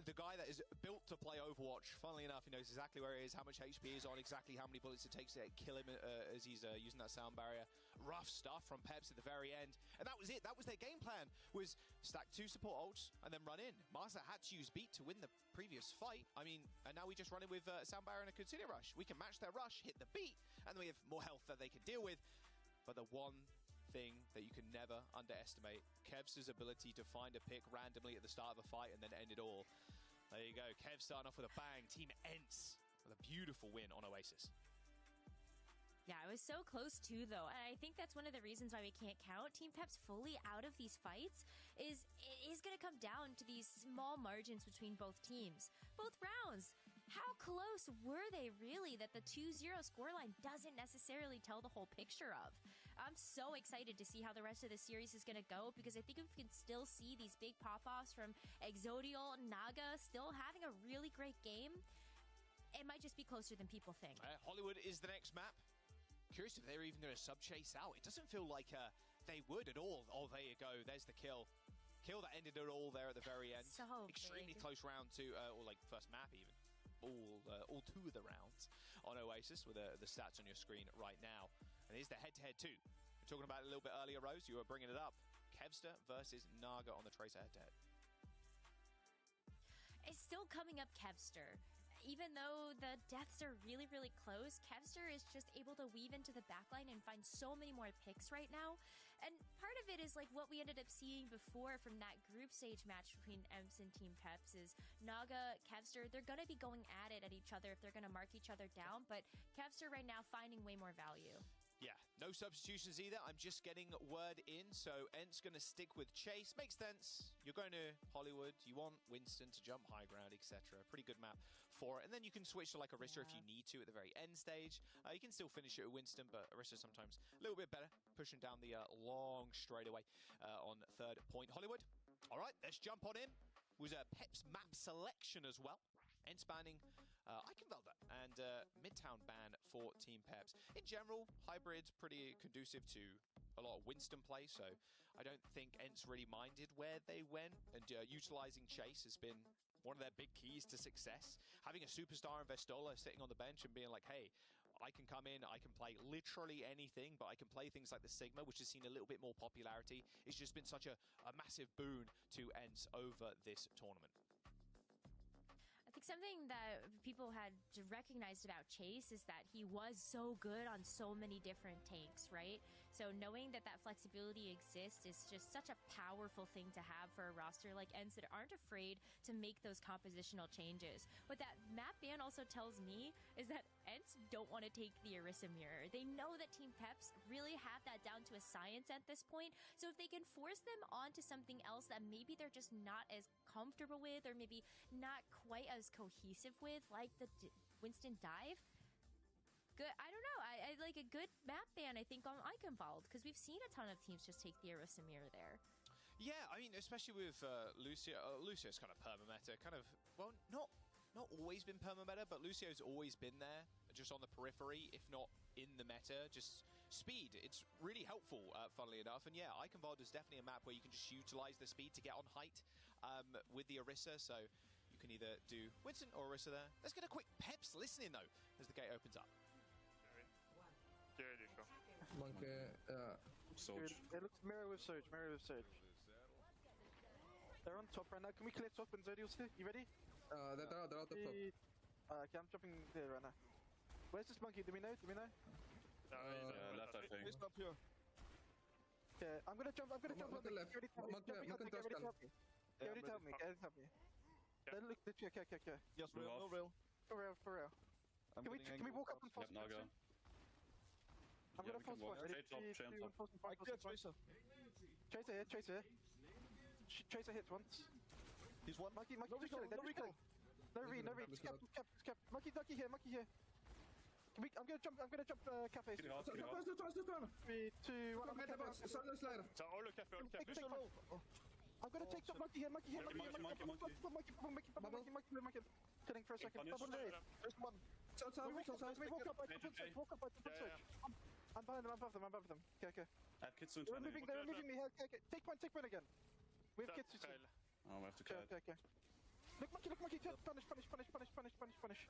the guy that is built to play Overwatch. Funnily enough, he knows exactly where he is, how much HP he is on, exactly how many bullets it takes to kill him as he's using that sound barrier. Rough stuff from Peps at the very end. And that was it. That was their game plan, was stack 2 support ults and then run in. Marza had to use beat to win the previous fight. I mean, and now we just run in with sound barrier and a Consider rush. We can match their rush, hit the beat, and then we have more health that they can deal with. But the one thing that you can never underestimate, Kev's ability to find a pick randomly at the start of a fight and then end it all. There you go, Kev starting off with a bang. Team Ents with a beautiful win on Oasis. Yeah, it was so close too, though. And I think that's one of the reasons why we can't count Team Peps fully out of these fights, is it is going to come down to these small margins between both teams. Both rounds. How close were they really that the 2-0 scoreline doesn't necessarily tell the whole picture of? I'm so excited to see how the rest of the series is going to go, because I think if we can still see these big pop-offs from Exodial, Naga still having a really great game, it might just be closer than people think. Hollywood is the next map. Curious if they're even going to sub-chase out. It doesn't feel like they would at all. Oh, there you go. There's the kill. Kill that ended it all there at the very end. So extremely big. close round 2, or like first map even. All 2 of the rounds on Oasis with the stats on your screen right now. And here's the head-to-head 2. We're talking about it a little bit earlier, Rose. You were bringing it up. Kevster versus Naga on the Tracer head-to-head. It's still coming up Kevster. Even though the deaths are really, really close, Kevster is just able to weave into the backline and find so many more picks right now. And part of it is like what we ended up seeing before from that group stage match between Emps and Team Peps is Naga, Kevster, they're going to be going at it at each other if they're going to mark each other down, but Kevster right now finding way more value. Yeah, no substitutions either. I'm just getting word in, so Ent's going to stick with Chase. Makes sense. You're going to Hollywood. You want Winston to jump high ground, etc. Pretty good map for it. And then you can switch to like Orisa if you need to at the very end stage. You can still finish it with Winston, but Orisa sometimes a little bit better, pushing down the long straightaway on 3rd point. Hollywood, all right, let's jump on in. Was a Pep's map selection as well. Ent banning Eichenwalder and Midtown ban for Team Peps. In general, Hybrid's pretty conducive to a lot of Winston play, so I don't think Ent's really minded where they went, and utilizing Chase has been one of their big keys to success. Having a superstar in Vestola sitting on the bench and being like, hey, I can come in, I can play literally anything, but I can play things like the Sigma, which has seen a little bit more popularity. It's just been such a massive boon to Ents over this tournament. I think something that people had recognized about Chase is that he was so good on so many different tanks, right? So knowing that that flexibility exists is just such a powerful thing to have for a roster like Ents that aren't afraid to make those compositional changes. What that map ban also tells me is that Ents don't want to take the Orisa mirror. They know that Team Peps really have that down to a science at this point. So if they can force them onto something else that maybe they're just not as comfortable with, or maybe not quite as cohesive with, like the Winston dive, good. I don't know. I like a good map ban, I think, on Eichenwald, because we've seen a ton of teams just take the Orisa mirror there. Yeah, I mean, especially with Lucio. Lucio's kind of perma-meta, kind of, well, not always been perma-meta, but Lucio's always been there, just on the periphery, if not in the meta. Just speed, it's really helpful, funnily enough. And yeah, Eichenwald is definitely a map where you can just utilize the speed to get on height with the Orisa, so you can either do Winston or Orisa there. Let's get a quick Peps listening, though, as the gate opens up. Monkey, Surge. It looks mirror with Surge, mirror with Surge. They're on top right now. Can we clear top and Zodial still? You ready? they're out of top. Okay, I'm jumping there right now. Where's this monkey? Do we know? Left, I think. He's up here. Okay, I'm gonna jump. Monkey left. Get ready to help me. Get ready to help me. Then look, okay. Yes, real, no real. For real. Can we walk up and force Naga. I'm gonna force one. Ready? 3, 2, 1, force one. Tracer. Tracer. Tracer hits once. He's one. Monkey, No recall. No re. Cap. Monkey here. I'm gonna jump cafe. 3, 2, 1. I'm gonna take top monkey here. Monkey. Killing for a second. Bubble there. There's one. Walk up, I'm behind them, I'm above them. Okay. They're moving me here. Okay. Take point again. We have Kitsu too. Oh, we have to cut. Okay. Look, monkey. Punish.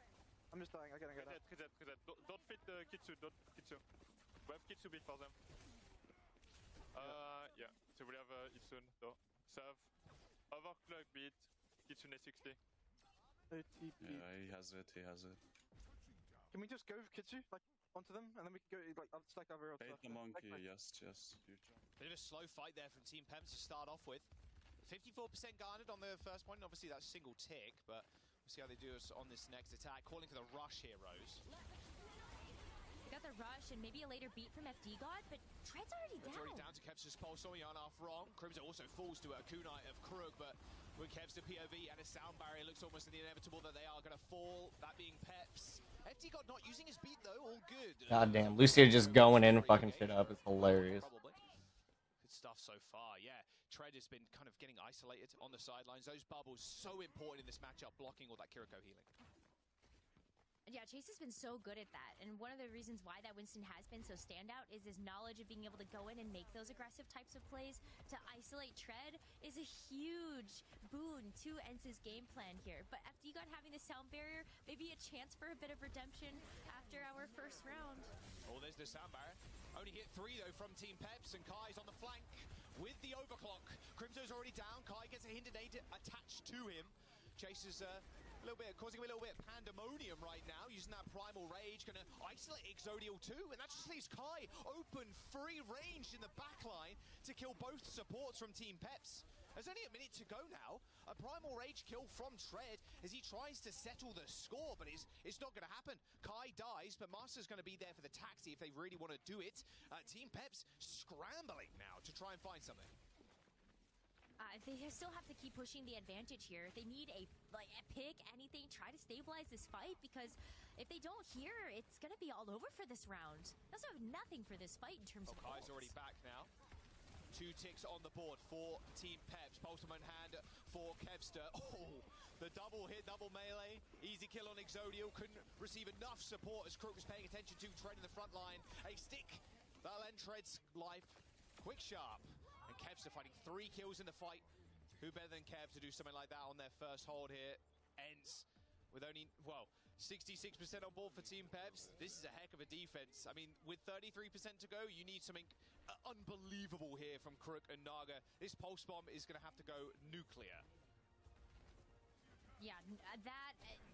I'm just dying. I get that. Don't fit Kitsu. We have Kitsu beat for them. Yeah. So we have Itsun, though. Serve. Overclock beat. Kitsune 60. OTP. Yeah, he has it. Can we just go Kitsu, like, onto them? And then we can go, like, stack over Bait the monkey, yes. Bit of a slow fight there from Team Peps to start off with. 54% garnered on the first point. Obviously, that's single tick, but we'll see how they do us on this next attack. Calling for the rush here, Rose. They got the rush and maybe a later beat from FD God, but Tread's already down. It's already down to Kev's pulse. Yarn off wrong. Crimson also falls to a kunai of Krug, but with Kev's to POV and a sound barrier, looks almost inevitable that they are going to fall. That being Peps. FD God not using his beat though. All good. God damn, Lucia just going in and fucking shit up. It's hilarious. Probably. Good stuff so far. Yeah, Tread has been kind of getting isolated on the sidelines. Those bubbles so important in this matchup, blocking all that Kiriko healing. Yeah, Chase has been so good at that, and one of the reasons why that Winston has been so standout is his knowledge of being able to go in and make those aggressive types of plays. To isolate Tread is a huge boon to Ence's game plan here, but FD God having the sound barrier, maybe a chance for a bit of redemption after our first round. Oh, there's the sound barrier. Only hit 3 though from Team Peps, and Kai's on the flank with the overclock. Crimso's already down. Kai gets a hindered aid attached to him. Chase is causing a little bit of pandemonium right now, using that primal rage, gonna isolate Exodial too, and that just leaves Kai open, free range in the backline to kill both supports from Team Peps. There's only a minute to go now. A primal rage kill from Tread as he tries to settle the score, but it's not gonna happen. Kai dies, but Master's gonna be there for the taxi if they really want to do it. Team Peps scrambling now to try and find something. They still have to keep pushing the advantage here. They need a pick, anything, try to stabilize this fight, because if they don't here, it's going to be all over for this round. They also have nothing for this fight in terms of Kai's goals. already back now. 2 ticks on the board for Team Peps. Ultimate hand for Kevster. Oh, the double hit, double melee. Easy kill on Exodial. Couldn't receive enough support as Crook was paying attention to Tread in the front line. A stick. That'll end Tread's life. Quick sharp. And Kevster fighting 3 kills in the fight. Who better than Kev to do something like that on their first hold here? Ends with only, 66% on board for Team Peps. This is a heck of a defense. I mean, with 33% to go, you need something unbelievable here from Crook and Naga. This pulse bomb is going to have to go nuclear. Yeah,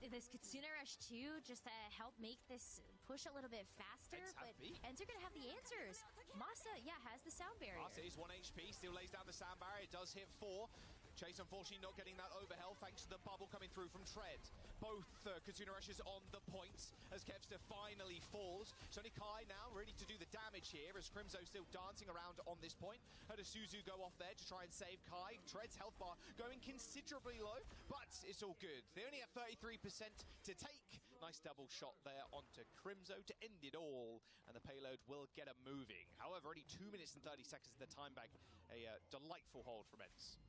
this Kitsune Rush 2 just to help make this push a little bit faster, but Ents are going to have the answers. Masa, has the sound barrier. Masa is 1 HP, still lays down the sound barrier, it does hit 4. Chase, unfortunately, not getting that overhealth thanks to the bubble coming through from Tread. Both Kitsune Rushes on the points as Kevster finally falls. It's only Kai now ready to do the damage here as Crimzo still dancing around on this point. Heard a Suzu go off there to try and save Kai. Tread's health bar going considerably low, but it's all good. They only have 33% to take. Nice double shot there onto Crimzo to end it all, and the payload will get them moving. However, only 2 minutes and 30 seconds of the time back. A delightful hold from Ents.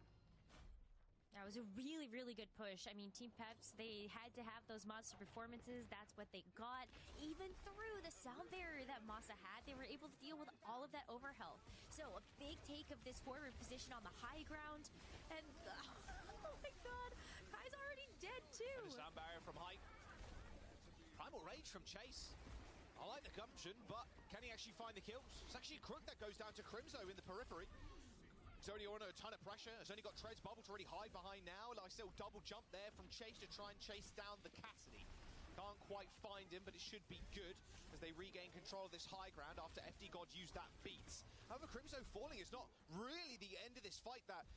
That was a really, really good push. I mean, Team Peps, they had to have those monster performances. That's what they got. Even through the sound barrier that Masa had, they were able to deal with all of that overhealth. So a big take of this forward position on the high ground. And, oh my god, Kai's already dead too. And a sound barrier from height. Primal Rage from Chase. I like the gumption, but can he actually find the kills? It's actually Crook that goes down to Crimzo in the periphery. Exodial under a ton of pressure, has only got Tread's bubble to already hide behind now. Like still double jump there from Chase to try and chase down the Cassidy. Can't quite find him, but it should be good as they regain control of this high ground after FD God used that beat. However, Crimzo falling is not really the end of this fight that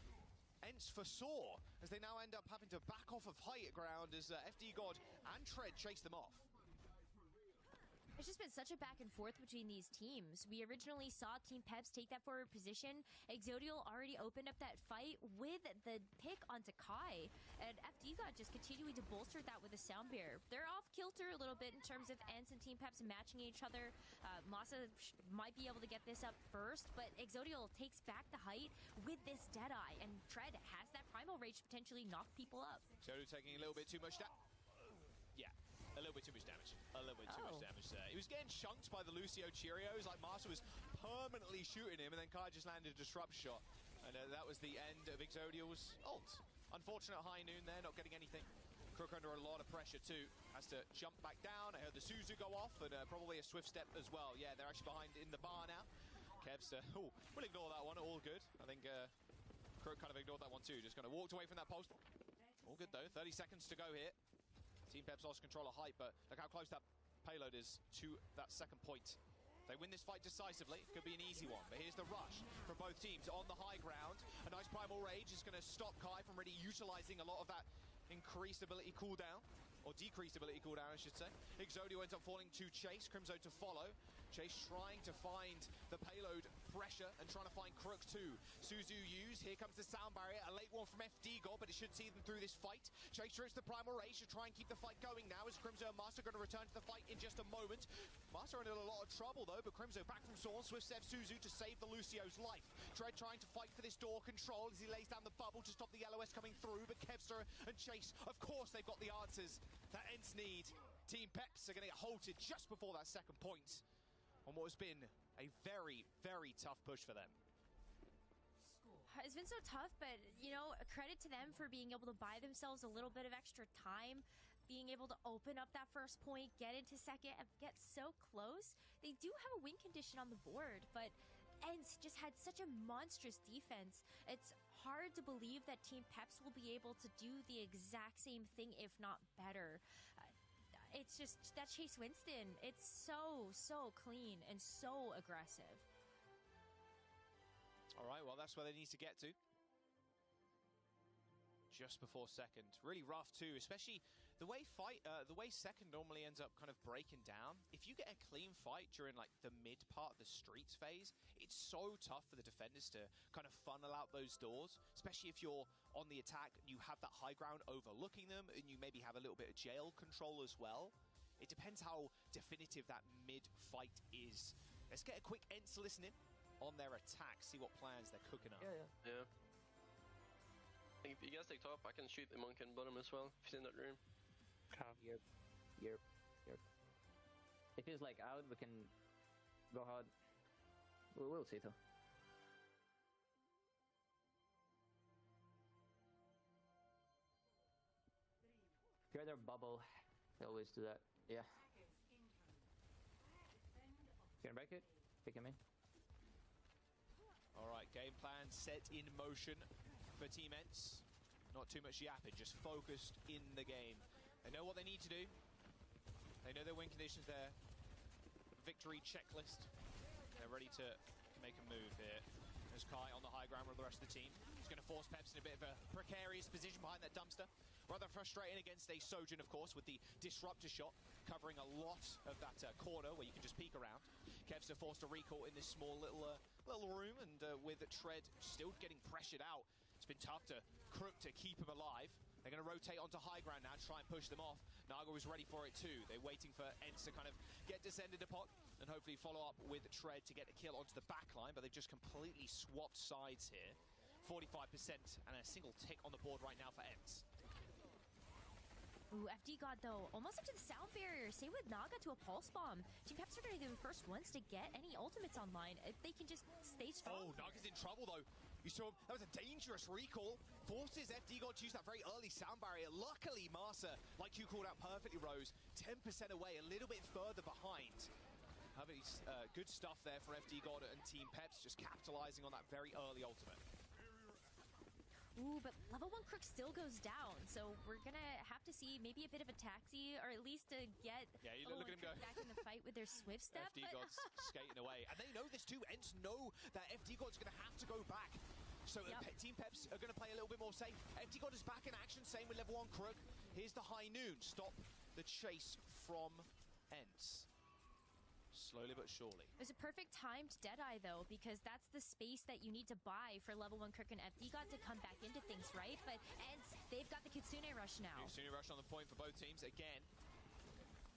Ents foresaw, as they now end up having to back off of high ground as FD God and Tread chase them off. It's just been such a back and forth between these teams. We originally saw Team Peps take that forward position. Exodial already opened up that fight with the pick onto Kai. And FD God just continuing to bolster that with a sound barrier. They're off kilter a little bit in terms of Ents and Team Peps matching each other. Masa might be able to get this up first, but Exodial takes back the height with this Deadeye. And Tread has that Primal Rage to potentially knock people up. Exodial taking a little bit too much down. Yeah. A little bit too much damage. A little bit too much damage there. He was getting chunked by the Lucio Cheerios. Like, Master was permanently shooting him, and then Kai just landed a disrupt shot. And that was the end of Exodial's ult. Unfortunate high noon there, not getting anything. Crook under a lot of pressure too. Has to jump back down. I heard the Suzu go off, and probably a swift step as well. Yeah, they're actually behind in the bar now. Kev's, we'll ignore that one. All good. I think Crook kind of ignored that one too. Just kind of walked away from that post. All good though. 30 seconds to go here. Team Peps lost control of height, but look how close that payload is to that second point. They win this fight decisively. Could be an easy one, but here's the rush from both teams on the high ground. A nice Primal Rage is going to stop Kai from really utilizing a lot of that increased ability cooldown, or decreased ability cooldown, I should say. Exodio ends up falling to Chase, Crimzo to follow. Chase trying to find the payload pressure and trying to find Crook too. Suzu used, here comes the sound barrier, a late one from FD God, but it should see them through this fight. Chase throws the Primal Rage to try and keep the fight going now, as Crimzo and Master going to return to the fight in just a moment. Master in a lot of trouble though, but Crimzo back from Sawn, Swift Step Suzu to save the Lucio's life. Dread trying to fight for this door control as he lays down the bubble to stop the LOS coming through, but Kevster and Chase, of course they've got the answers that Ents need. Team Peps are going to get halted just before that second point on what has been a very, very tough push for them. It's been so tough, but, you know, credit to them for being able to buy themselves a little bit of extra time, being able to open up that first point, get into second, and get so close. They do have a win condition on the board, but Ents just had such a monstrous defense. It's hard to believe that Team Peps will be able to do the exact same thing, if not better. It's just that Chase Winston, it's so clean and so aggressive. All right, well, that's where they need to get to. Just before second. Really rough too, especially the way second normally ends up kind of breaking down. If you get a clean fight during like the mid part of the streets phase, it's so tough for the defenders to kind of funnel out those doors, especially if you're on the attack and you have that high ground overlooking them and you maybe have a little bit of jail control as well. It depends how definitive that mid fight is. Let's get a quick Ents listening on their attack, see what plans they're cooking up. Yeah. I think if you guys take top, I can shoot the monk in bottom as well, if he's in that room. Yep. If he's like out, we can go hard. We'll see though. If you're their bubble, they always do that. Yeah. Gonna break it? Pick him in. Alright, game plan set in motion for Team Ents. Not too much yapping, just focused in the game. They know what they need to do. They know their win conditions there. Victory checklist. They're ready to make a move here. There's Kai on the high ground with the rest of the team. He's going to force Peps in a bit of a precarious position behind that dumpster. Rather frustrating against a Sojin, of course, with the disruptor shot covering a lot of that corner where you can just peek around. Kev's forced to recall in this small little room, and with Tread still getting pressured out. It's been tough to Crook to keep him alive. They're going to rotate onto high ground now to try and push them off. Naga was ready for it too. They're waiting for Ents to kind of get descended upon and hopefully follow up with Tread to get a kill onto the back line, but they've just completely swapped sides here. 45% and a single tick on the board right now for Ents. Ooh, FD God though, almost up to the sound barrier. Same with Naga to a pulse bomb. Team Peps are going to be the first ones to get any ultimates online if they can just stay strong. Oh, Naga's in trouble though. You saw him, that was a dangerous recall. Forces FD God to use that very early sound barrier. Luckily, Marsa, like you called out perfectly, Rose, 10% away, a little bit further behind. Good stuff there for FD God and Team Peps, just capitalizing on that very early ultimate. Ooh, but level 1 Crook still goes down, so we're gonna have to see maybe a bit of a taxi, or at least to get look at him go back in the fight with their swift step. FD God's skating away, and they know this too. Ents know that FD God's gonna have to go back. So Team Peps are going to play a little bit more safe. FD God is back in action, same with level 1 Crook. Here's the high noon, stop the chase from Ents. Slowly but surely. It was a perfect timed Deadeye though, because that's the space that you need to buy for level 1 Crook and FD God to come back into things, right? But Ents, they've got the Kitsune Rush now. Kitsune Rush on the point for both teams again.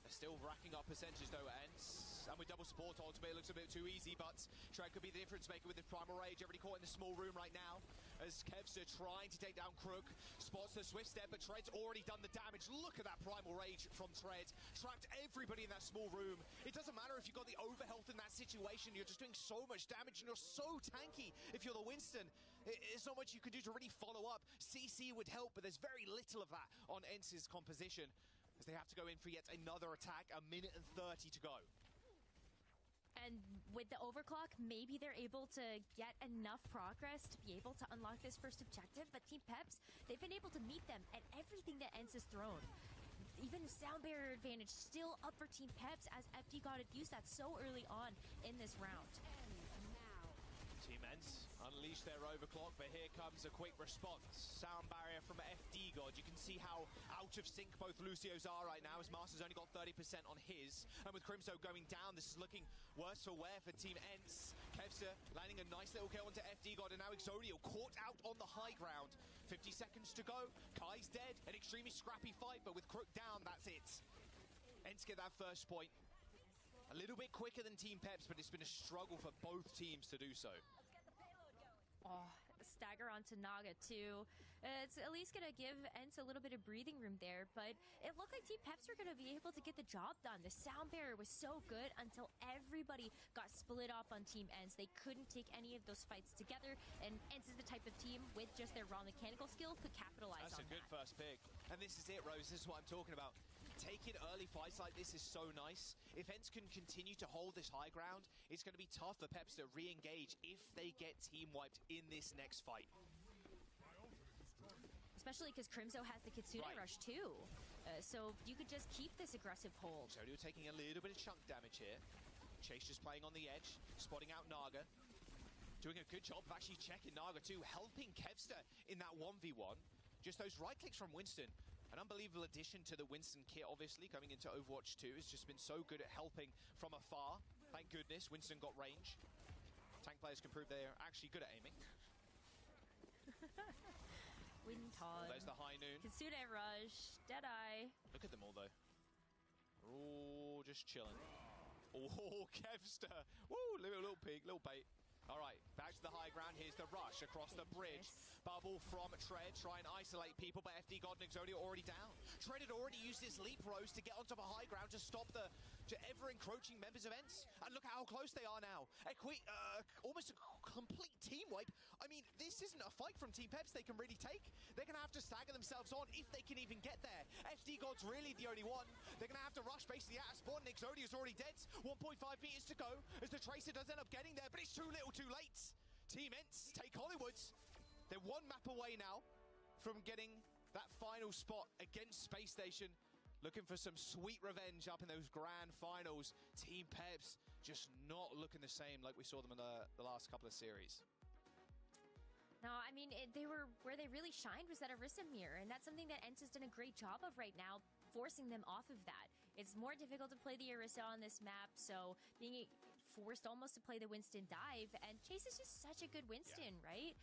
They're still racking up percentages though at Ents. And with double support ultimate, it looks a bit too easy, but Tread could be the difference maker with the Primal Rage. Everybody caught in the small room right now. as Kevster trying to take down Crook. Spots the Swift Step, but Tread's already done the damage. Look at that Primal Rage from Tread. Trapped everybody in that small room. It doesn't matter if you've got the overhealth in that situation. You're just doing so much damage, and you're so tanky if you're the Winston. There's not much you can do to really follow up. CC would help, but there's very little of that on Ence's composition, as they have to go in for yet another attack. 1 minute and 30 to go. And with the overclock, maybe they're able to get enough progress to be able to unlock this first objective. But Team Peps, they've been able to meet them at everything that Ence has thrown. Even the sound barrier advantage still up for Team Peps, as FD God had used that so early on in this round. Team Ence unleash their overclock, but here comes a quick response. Sound barrier from FD God. You can see how out of sync both Lucio's are right now, as Master's only got 30% on his. And with Crimso going down, this is looking worse for wear for Team Ence. Kevster landing a nice little kill onto FD God, and now Exodio caught out on the high ground. 50 seconds to go. Kai's dead. An extremely scrappy fight, but with Crook down, that's it. Ence get that first point. A little bit quicker than Team Peps, but it's been a struggle for both teams to do so. Oh, stagger onto Naga too. It's at least going to give Ence a little bit of breathing room there, but it looked like Team Peps were going to be able to get the job done. The sound barrier was so good until everybody got split up on Team Ence. They couldn't take any of those fights together, and Ence is the type of team with just their raw mechanical skill could capitalize on that. That's a good first pick. And this is it, Rose. This is what I'm talking about. Taking early fights like this is so nice. If Ence can continue to hold this high ground, it's going to be tough for Peps to re-engage if they get team wiped in this next fight. Especially because Crimso has the Kitsune Rush too. So you could just keep this aggressive hold. Exodio taking a little bit of chunk damage here. Chase just playing on the edge, spotting out Naga. Doing a good job of actually checking Naga too, helping Kevster in that 1v1. Just those right clicks from Winston. An unbelievable addition to the Winston kit, obviously, coming into Overwatch 2. Has just been so good at helping from afar. Thank goodness Winston got range. Tank players can prove they're actually good at aiming. Winton. There's the high noon. Kitsune Rush. Deadeye. Look at them all, though. They're all just chilling. Oh, Kevster. Woo, little peek, little bait. All right, back to the high ground. Here's the rush across the bridge. Bubble from Tread, try and isolate people, but FD God and Exodio already down. Tread had already used his leap rose to get onto the high ground to stop the ever-encroaching members of Ence. And look at how close they are now. Almost a complete team wipe. I mean, this isn't a fight from Team Peps they can really take. They're going to have to stagger themselves on if they can even get there. FD God's really the only one. They're going to have to rush basically out of spawn, and Exodio's already dead. 1.5 meters to go as the Tracer does end up getting there, but it's too little too late. Team Ence take Hollywoods. They're one map away now from getting that final spot against Space Station. Looking for some sweet revenge up in those grand finals. Team Peps just not looking the same like we saw them in the last couple of series. No, I mean, where they really shined was that Orisa mirror, and that's something that Ence has done a great job of right now, forcing them off of that. It's more difficult to play the Orisa on this map, so being forced almost to play the Winston dive, and Chase is just such a good Winston, right?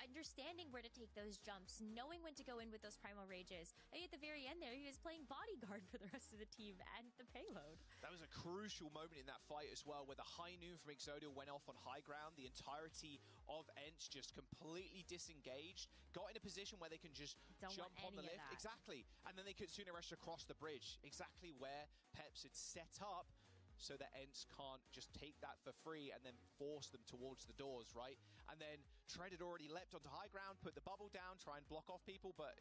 Understanding where to take those jumps, knowing when to go in with those primal rages. And at the very end there, he was playing bodyguard for the rest of the team and the payload. That was a crucial moment in that fight as well, where the high noon from Exodio went off on high ground. The entirety of Ence just completely disengaged, got in a position where they can just jump on the lift. Exactly. And then they could sooner rush across the bridge, exactly where Peps had set up, so that Ence can't just take that for free and then force them towards the doors, right? And then Tread had already leapt onto high ground, put the bubble down, try and block off people, but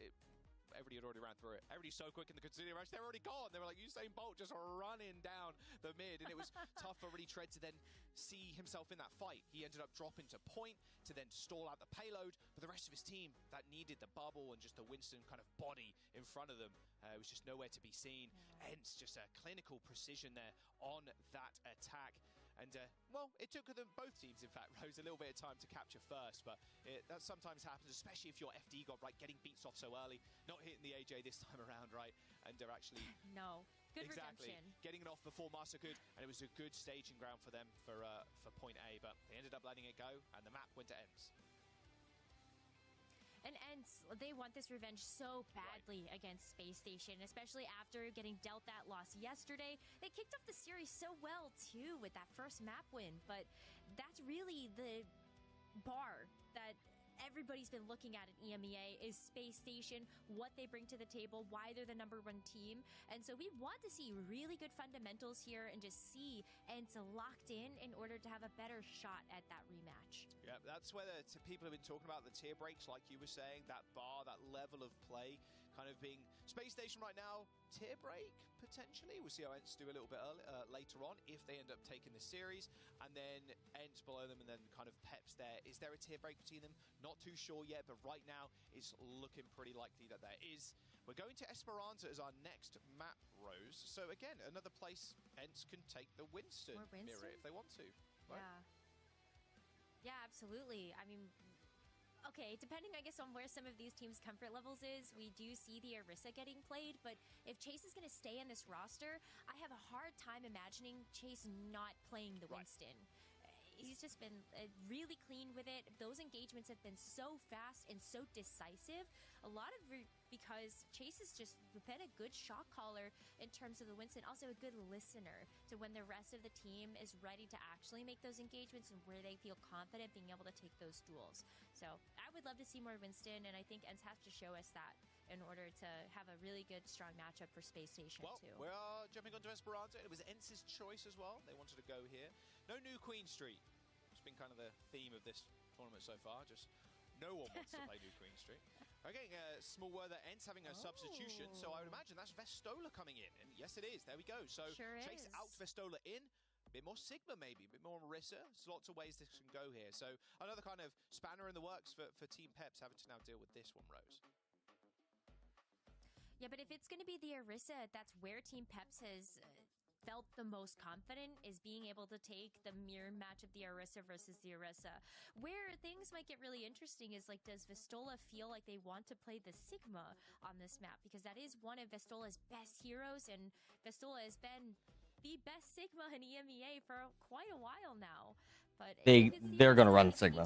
everybody had already ran through it. Everybody's so quick in the Kitsune rush, they're already gone. They were like Usain Bolt just running down the mid, and it was tough for really Tread to then see himself in that fight. He ended up dropping to point to then stall out the payload, but the rest of his team that needed the bubble and just the Winston kind of body in front of them was just nowhere to be seen. Ence just a clinical precision there on that attack. And, well, it took them, both teams, in fact, Rose, a little bit of time to capture first, but that sometimes happens, especially if you're FD God, right, getting beats off so early, not hitting the AJ this time around, right, and they're actually... No, good exactly, redemption. Getting it off before Master could, and it was a good staging ground for them for point A, but they ended up letting it go, and the map went to Ence. And Ence, they want this revenge so badly against Space Station, especially after getting dealt that loss yesterday. They kicked off the series so well, too, with that first map win. But that's really the bar that everybody's been looking at in EMEA is Space Station, what they bring to the table, why they're the #1 team. And so we want to see really good fundamentals here and just see ENCE locked in order to have a better shot at that rematch. Yeah, that's where people have been talking about the tier breaks, like you were saying, that bar, that level of play kind of being Space Station right now, tier break potentially. We'll see how ENCE do a little bit later on if they end up taking the series, and then ENCE below them, and then kind of Peps there. Is there a tier break between them? Not too sure yet, but right now it's looking pretty likely that there is. We're going to Esperanza as our next map, Rose. So again, another place ENCE can take the Winston mirror if they want to. Right? Yeah, absolutely. I mean, okay, depending, I guess, on where some of these teams' comfort levels is, we do see the Orisa getting played, but if Chase is going to stay in this roster, I have a hard time imagining Chase not playing the Winston. He's just been really clean with it. Those engagements have been so fast and so decisive. A lot of because Chase has just been a good shot caller in terms of the Winston, also a good listener to when the rest of the team is ready to actually make those engagements and where they feel confident being able to take those duels. So I would love to see more Winston, and I think ENCE has to show us that in order to have a really good, strong matchup for Space Station, too. Well, we are jumping onto Esperanza. It was ENCE's choice as well. They wanted to go here. No new Queen Street. It's been kind of the theme of this tournament so far. Just no one wants to play new Queen Street. I'm getting a small word that ENCE having a substitution, so I would imagine that's Vestola coming in. And yes, it is. There we go. So Chase out, Vestola in. A bit more Sigma, maybe. A bit more Orisa. There's lots of ways this can go here. So another kind of spanner in the works for Team Peps having to now deal with this one, Rose. Yeah, but if it's going to be the Orisa, that's where Team Peps has felt the most confident, is being able to take the mirror match of the Orisa versus the Orisa. Where things might get really interesting is, like, does Vestola feel like they want to play the Sigma on this map? Because that is one of Vestola's best heroes, and Vestola has been the best Sigma in EMEA for quite a while now. But they're going to run Sigma.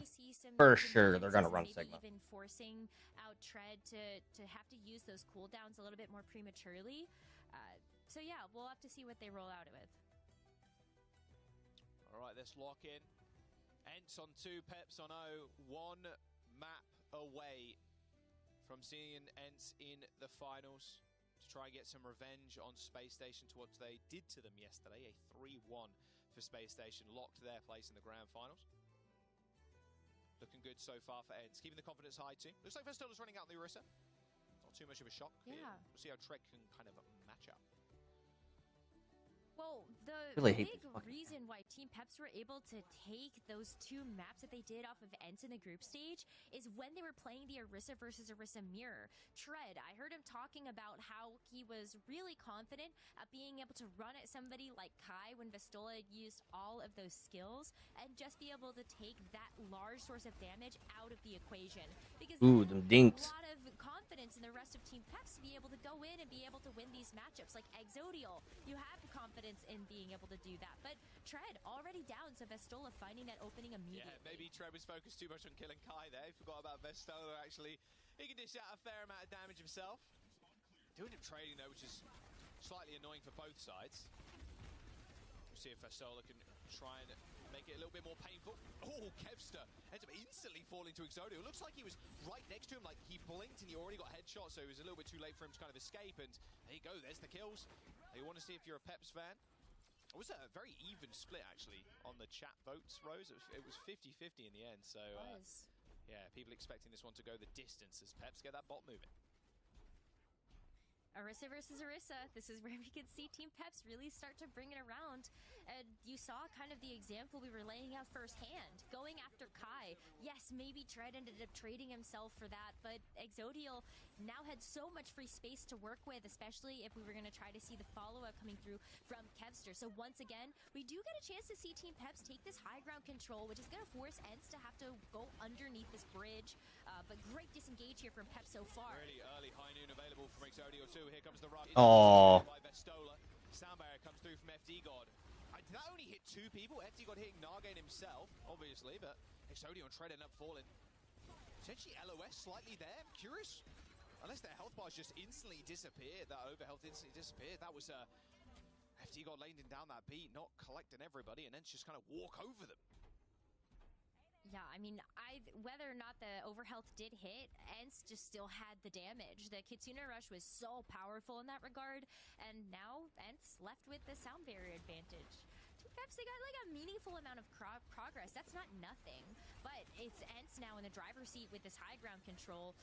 For sure, they're going to run Sigma. Even forcing out Tread to have to use those cooldowns a little bit more prematurely. So yeah, we'll have to see what they roll out with. All right, let's lock in. ENCE on 2, Peps on 0. 1 map away from seeing ENCE in the finals to try and get some revenge on Space Station to what they did to them yesterday. A 3-1 for Space Station, locked their place in the grand finals. Looking good so far for ENCE. Keeping the confidence high too. Looks like Vestola's running out in the Orisa. Not too much of a shock. Yeah. We'll see how Trek can kind of match up. Well, the really big reason why Team Peps were able to take those 2 maps that they did off of ENCE in the group stage is when they were playing the Orisa versus Orisa mirror. Tread, I heard him talking about how he was really confident at being able to run at somebody like Kai when Vestola used all of those skills and just be able to take that large source of damage out of the equation. Because them dinks. A lot of confidence in the rest of Team Peps to be able to go in and be able to win these matchups. Like Exodial, you have confidence in being able to do that. But Tread already down, so Vestola finding that opening immediately. Yeah, maybe Tread was focused too much on killing Kai there. He forgot about Vestola, actually. He can dish out a fair amount of damage himself. Doing him trading, though, which is slightly annoying for both sides. We'll see if Vestola can try and make it a little bit more painful. Oh, Kevster ends up instantly falling to Exodio. It looks like he was right next to him, like he blinked and he already got headshot, so it was a little bit too late for him to kind of escape, and there you go, there's the kills. You want to see if you're a Peps fan. It was a very even split, actually, on the chat votes, Rose. It was 50-50 in the end, so yeah, people expecting this one to go the distance as Peps get that bot moving. Orisa versus Orisa. This is where we could see Team Peps really start to bring it around. And you saw kind of the example we were laying out firsthand. Going after Kai. Yes, maybe Tread ended up trading himself for that, but Exodial now had so much free space to work with, especially if we were going to try to see the follow-up coming through from Kevster. So once again, we do get a chance to see Team Peps take this high ground control, which is going to force ENCE to have to go underneath this bridge. But great disengage here from Peps so far. Really early high noon available from Exodio too. Here comes the rush. Oh. By Vestola. Sound barrier comes through from FD God. That only hit 2 people. FD God hitting Nargane himself, obviously, but Exodio and Tread end up falling. Potentially LOS slightly there. I'm curious. Unless their health bars just instantly disappeared, that overhealth instantly disappeared. That was FD God laying down that beat, not collecting everybody, and then just kind of walk over them. Yeah, I mean, whether or not the overhealth did hit, Ents just still had the damage. The Kitsune Rush was so powerful in that regard, and now Ents left with the sound barrier advantage. Team Peps, they got like a meaningful amount of progress. That's not nothing, but it's Ents now in the driver's seat with this high ground control.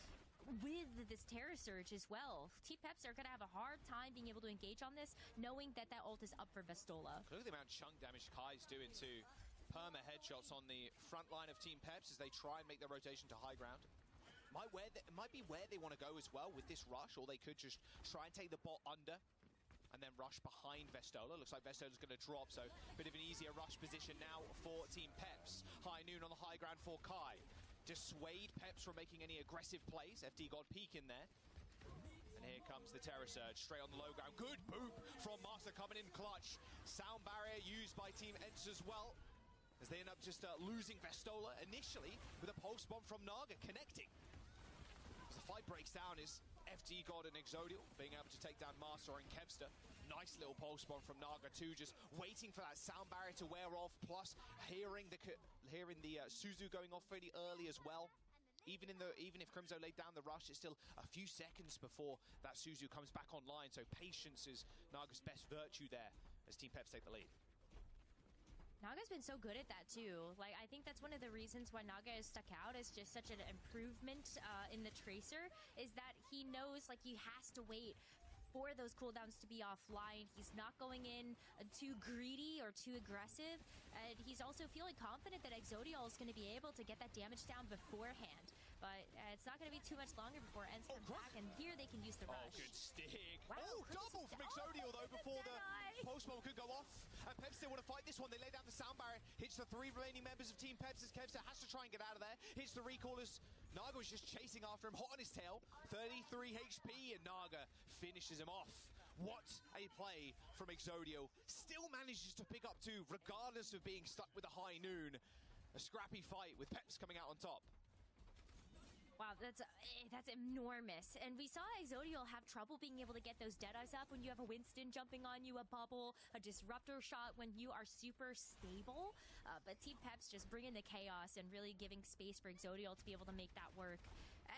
With this Terra Surge as well. Team Peps are going to have a hard time being able to engage on this, knowing that that ult is up for Vestola. Look at the amount of chunk damage Kai's doing to perma headshots on the front line of Team Peps as they try and make their rotation to high ground. Might be where they want to go as well with this rush, or they could just try and take the bot under and then rush behind Vestola. Looks like Vestola's going to drop, so a bit of an easier rush position now for Team Peps. High noon on the high ground for Kai. Dissuade Peps from making any aggressive plays. FD God peek in there. And here comes the Terror Surge, straight on the low ground. Good boop from Master coming in clutch. Sound barrier used by Team Ents as well, as they end up just losing Vestola initially with a pulse bomb from Naga connecting. As the fight breaks down is FD God and Exodial being able to take down Master and Kevster. Nice little pulse bomb from Naga too, just waiting for that sound barrier to wear off, plus hearing the Suzu going off pretty early as well. Even if Crimzo laid down the rush, it's still a few seconds before that Suzu comes back online, so patience is Naga's best virtue there as Team Peps take the lead. Naga's been so good at that too. Like, I think that's one of the reasons why Naga is stuck out as just such an improvement in the Tracer, is that he knows like he has to wait for those cooldowns to be offline. He's not going in too greedy or too aggressive, and he's also feeling confident that Exodial is going to be able to get that damage down beforehand. But it's not going to be too much longer before Ents come back, and here they can use the rush. Oh, good stick. Wow, double from Exodial though before the post bomb could go off. And Peps still want to fight this one. They lay down the sound barrier, hits the 3 remaining members of Team Peps as Kevster has to try and get out of there. Hits the recall as Naga was just chasing after him, hot on his tail. 33 HP, and Naga finishes him off. What a play from Exodial. Still manages to pick up 2, regardless of being stuck with a high noon. A scrappy fight with Peps coming out on top. Wow, that's enormous. And we saw Exodial have trouble being able to get those Deadeyes up when you have a Winston jumping on you, a bubble, a disruptor shot when you are super stable. But Team Peps just bringing the chaos and really giving space for Exodial to be able to make that work.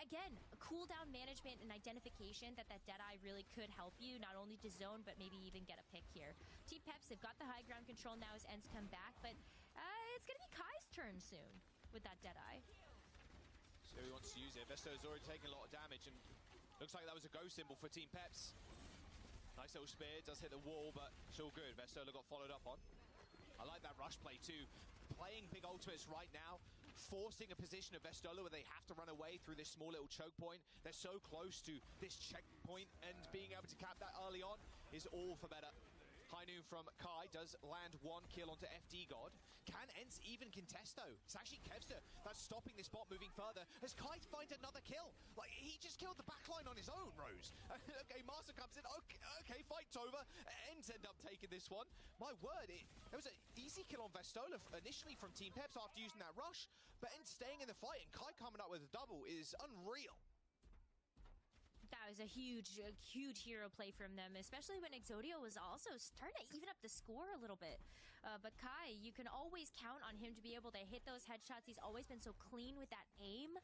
Again, cooldown management and identification that Deadeye really could help you, not only to zone, but maybe even get a pick here. Team Peps, they've got the high ground control now as Ents come back, but it's going to be Kai's turn soon with that Deadeye. So he wants to use it. Vesto's already taking a lot of damage, and looks like that was a go symbol for Team Peps. Nice little spear, does hit the wall, but it's all good. Vestola got followed up on. I like that rush play too. Playing big ultimates right now, forcing a position of Vestola where they have to run away through this small little choke point. They're so close to this checkpoint, and being able to cap that early on is all for better. High noon from Kai does land 1 kill onto FD God. Can Ents even contest though? It's actually Kevster that's stopping this bot moving further as Kai finds another kill. Like, he just killed the backline on his own, Rose. Okay, Master comes in. Okay, fight's over. Ents end up taking this one. My word, it was an easy kill on Vestola initially from Team Peps after using that rush, but Ents staying in the fight and Kai coming up with a double is unreal. That was a huge hero play from them, especially when Exodial was also starting to even up the score a little bit. But Kai, you can always count on him to be able to hit those headshots. He's always been so clean with that aim,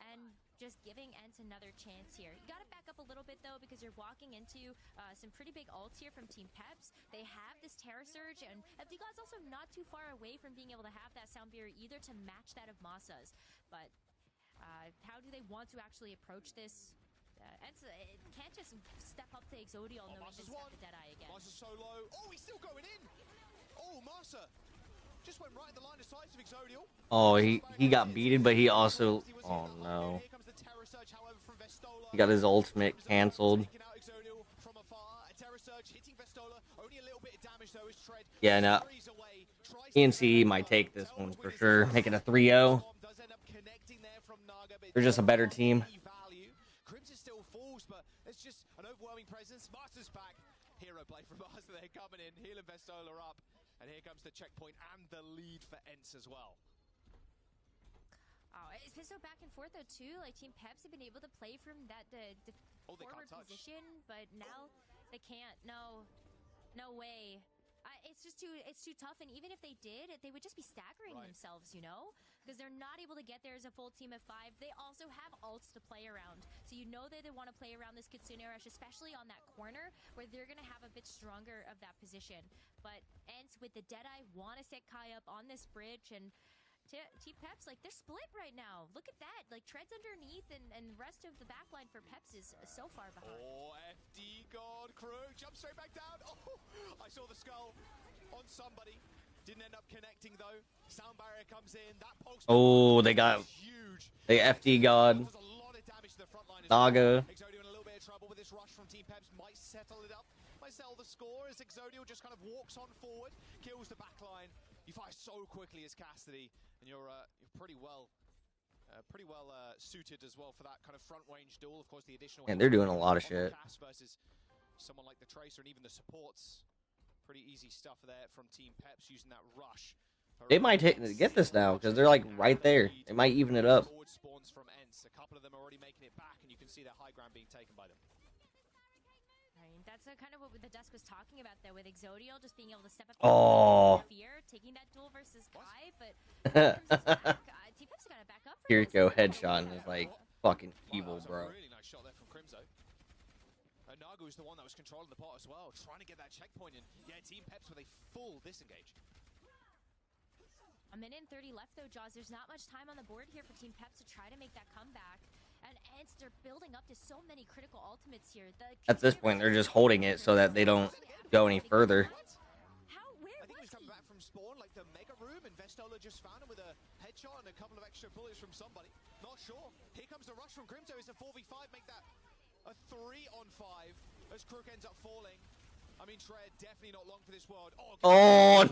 and just giving Ents another chance here. You got to back up a little bit though, because you're walking into some pretty big ults here from Team Peps. They have this Terror Surge, and FD God's also not too far away from being able to have that sound barrier either to match that of Masa's. But how do they want to actually approach this? Ents can't just step up to Exodial knowing he's got the Deadeye again. Master's so low. Oh, he's still going in. Oh, Master just went right in the line of sight of Exodial. Oh, he got beaten, but he also... Oh, no. He got his ultimate canceled. Yeah, no. ENC might take this one for sure. Make it a 3-0. They're just a better team. Crimson still falls, but it's just an overwhelming presence. Master's back. Hero play from Master there coming in, healing Vestola up. And here comes the checkpoint and the lead for Ents as well. Oh, it's been so back and forth though too. Like Team Peps have been able to play from that forward position, but now they can't. No way. it's too tough. And even if they did, they would just be staggering themselves, you know, because they're not able to get there as a full team of 5. They also have ults to play around, so you know that they want to play around this Kitsune Rush, especially on that corner where they're gonna have a bit stronger of that position. But ENCE with the Deadeye want to set Kai up on this bridge, and Team Peps, like, they're split right now. Look at that. Like, Tread's underneath, and the rest of the backline for Peps is so far behind. Oh, FD God, Crew jumps straight back down. Oh, I saw the skull on somebody. Didn't end up connecting, though. Sound barrier comes in. That pulse. Oh, they got huge. They FD God. Does a lot of damage to the front line as Naga. well. Exodio in a little bit of trouble with this rush from Team Peps. Might settle it up. Might settle the score as Exodio just kind of walks on forward, kills the backline. You fire so quickly as Cassidy, and you're pretty well suited as well for that kind of front range duel. Of course, the additional. And they're doing a lot of shit. Versus someone like the Tracer and even the supports. Pretty easy stuff there from Team Peps using that rush. They might get this now because they're like right there. They might even it up. Forward spawns from ENCE. A couple of them are already making it back, and you can see that high ground being taken by them. That's kind of what the Dusk was talking about there, with Exodio just being able to step up fear, taking that duel versus Kai, but Team Peps got to back up. Kiriko headshot and is like fucking evil, bro. Really nice shot there from Crimzo. Nagu is the one that was controlling the pot as well, trying to get that checkpoint in. Yeah, Team Peps with a full disengage. A minute and 30 left though, Jaws. There's not much time on the board here for Team Peps to try to make that comeback. And ENCE, they're building up to so many critical ultimates here. At this point, they're just holding it so that they don't go any further. I think he was coming back from spawn, like the mega room, and Vestola just found him with a headshot and a couple of extra bullets from somebody. Not sure. Here comes the rush from Crimzo. It's a 4v5, make that a 3-on-5 as Crook ends up falling. I mean, Tread, definitely not long for this world. Oh!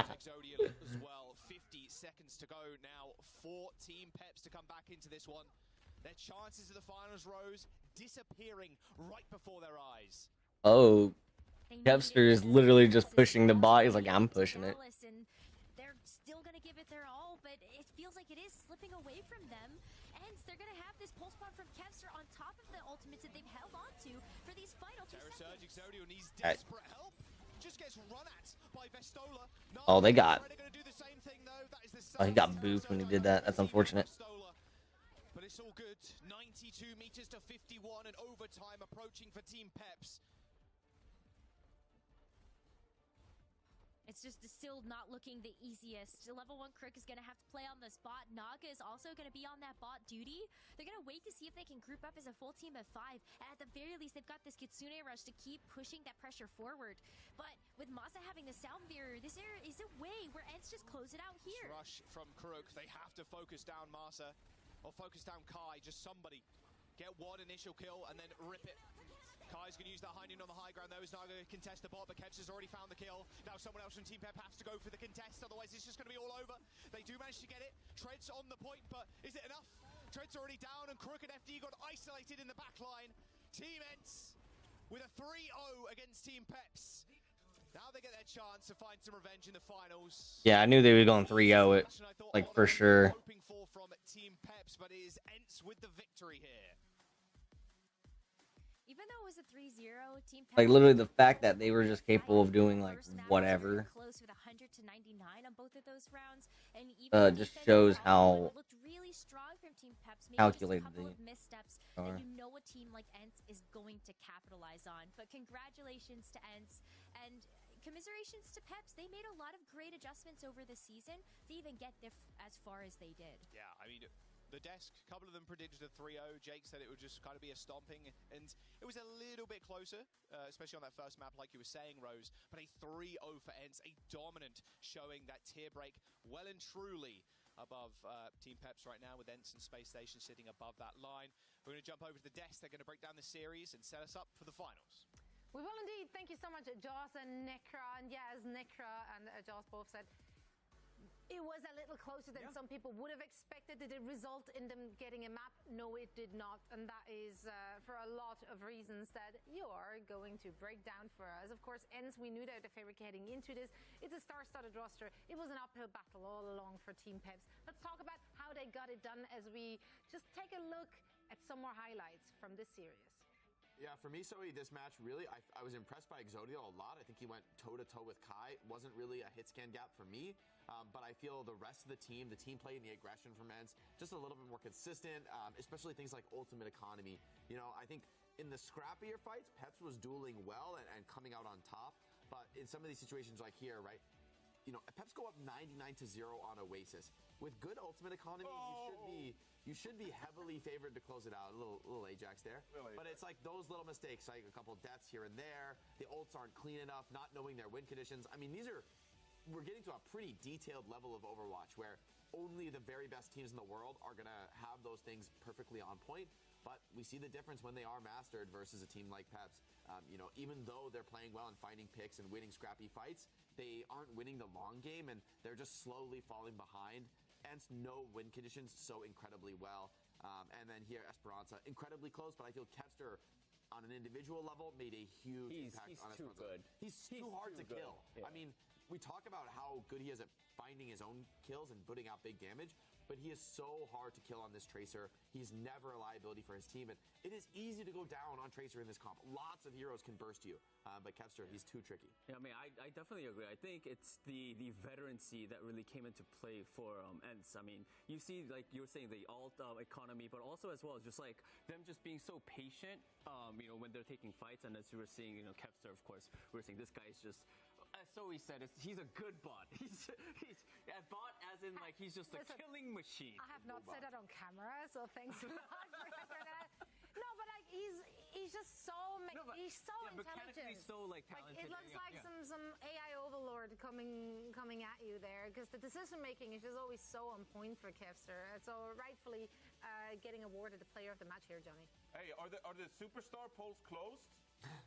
Exodia as well. 50 seconds to go now for Team Peps to come back into this one. Their chances of the finals rose disappearing right before their eyes. Oh, Kevster is literally just pushing the bot. He's like, I'm pushing it. They're still going to give it their all, but it feels like it is slipping away from them. And they're going to have this pulse bomb from Kevster on top of the ultimates that they've held on to for these final 2 seconds. Surge, Exodio needs desperate help. Just gets run at by Vestola. Oh, they got. Oh, he got booped when he did that. That's unfortunate. But it's all good. 92 meters to 51 and overtime approaching for Team Peps. It's just still not looking the easiest. Level 1 Crook is going to have to play on the spot. Naga is also going to be on that bot duty. They're going to wait to see if they can group up as a full team of 5. And at the very least, they've got this Kitsune Rush to keep pushing that pressure forward. But with Masa having the sound barrier, this is a way where ENCE just close it out here. Rush from Crook. They have to focus down Masa or focus down Kai. Just somebody get one initial kill and then rip it. Kai's going to use that high noon on the high ground though as Naga contest the bot, but Kevs has already found the kill. Now someone else from Team Pep has to go for the contest, otherwise it's just going to be all over. They do manage to get it. Tread's on the point, but is it enough? Tread's already down and Crook and FD got isolated in the back line. Team ENCE with a 3-0 against Team Peps. Now they get their chance to find some revenge in the finals. Yeah, I knew they were going 3-0 it, like for sure. Hoping for from Team Peps, but it is ENCE with the victory here. Even though it was a 3-0, Team Peps, Like literally the fact that they were just capable of doing like whatever. Close with 100 to 99 on both of those rounds, and even just shows how looked really strong from Team Peps. Maybe calculated just a couple they of missteps are. that you know a team like ENCE is going to capitalize on. But congratulations to ENCE and commiserations to Peps. They made a lot of great adjustments over the season to even get as far as they did. Yeah, I mean, the desk, a couple of them predicted a 3-0. Jake said it would just kind of be a stomping, and it was a little bit closer, especially on that first map, like you were saying, Rose. But a 3-0 for ENCE, a dominant showing that tier break well and truly above Team Peps right now, with ENCE and Space Station sitting above that line. We're going to jump over to the desk. They're going to break down the series and set us up for the finals. We will indeed. Thank you so much, Jaws and Nekra. And yeah, as Nekra and Jaws both said, it was a little closer than some people would have expected. Did it result in them getting a map? No, it did not. And that is for a lot of reasons that you are going to break down for us. Of course, ENCE, we knew they're the favorite heading into this. It's a star-studded roster. It was an uphill battle all along for Team Peps. Let's talk about how they got it done as we just take a look at some more highlights from this series. Yeah, for me, Zoe, this match really, I was impressed by Exodio a lot. I think he went toe-to-toe with Kai. Wasn't really a hit scan gap for me, but I feel the rest of the team play and the aggression from Ents, just a little bit more consistent, especially things like ultimate economy. You know, I think in the scrappier fights, Peps was dueling well and coming out on top, but in some of these situations like here, right, you know, Peps go up 99-0 on Oasis. With good ultimate economy, you should be heavily favored to close it out. A little Ajax there. But it's like those little mistakes, like a couple deaths here and there. The ults aren't clean enough, not knowing their win conditions. I mean, we're getting to a pretty detailed level of Overwatch where only the very best teams in the world are going to have those things perfectly on point. But we see the difference when they are mastered versus a team like Peps. You know, even though they're playing well and finding picks and winning scrappy fights, they aren't winning the long game and they're just slowly falling behind. Ents know win conditions so incredibly well. And then here, Esperanza, incredibly close, but I feel Kevster, on an individual level, made a huge impact on Esperanza. Good. He's too hard to kill. Yeah. I mean, we talk about how good he is at finding his own kills and putting out big damage, but he is so hard to kill on this Tracer. He's never a liability for his team, and it is easy to go down on Tracer in this comp. Lots of heroes can burst you, but Kevster, he's too tricky. Yeah, I mean, I definitely agree. I think it's the veterancy that really came into play for Ents. I mean, you see, like you were saying, the alt economy, but also as well, just like them just being so patient, you know, when they're taking fights, and as you were seeing, you know, Kevster, of course, we were saying this guy is just, as Zoe said, he's a good bot. He's a bot as in like he's just a killing machine. I have not said that on camera, so thanks a lot for that. No, but like he's just so he's so intelligent. So like talented. It looks like some AI overlord coming at you there, because the decision making is just always so on point for Kevster. So rightfully getting awarded the player of the match here, Johnny. Hey, are the superstar polls closed?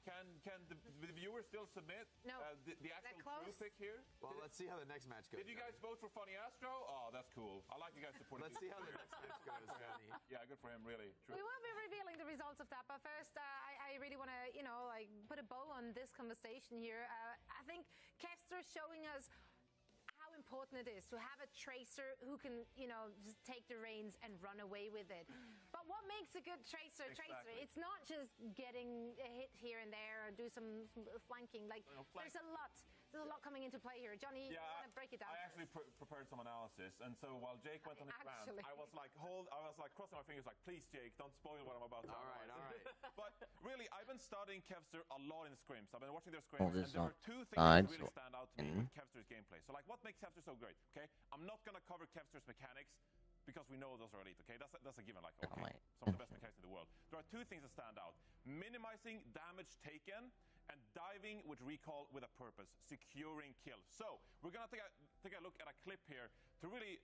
Can the viewers still submit the actual true pick here? Well, let's see how the next match goes. Did you guys vote for Funny Astro? Oh, that's cool. I like you guys supporting. Let's see how the next match goes, Johnny. Yeah, good for him, really. True. We will be revealing the results of that, but first, I really want to, you know, like put a bow on this conversation here. I think Kevster showing us how important it is to have a Tracer who can, you know, just take the reins and run away with it. But what makes a good Tracer? It's not just getting a hit here and there or do some flanking. Like, there's a lot coming into play here. Johnny, you want to break it down? I actually prepared some analysis, and so while Jake went on his rant, I was like crossing my fingers, like, please, Jake, don't spoil what I'm about to All right. But really, I've been studying Kevster a lot in scrims. I've been watching their scrims, and there are two things that really stand out to me with Kevster's gameplay. So, like, what makes Kevster so great? Okay, I'm not gonna cover Kevster's mechanics, because we know those are elite, okay? That's a given, like, okay, some of the best mechanics in the world. There are two things that stand out. Minimizing damage taken and diving with recall with a purpose, securing kill. So, we're gonna take a look at a clip here to really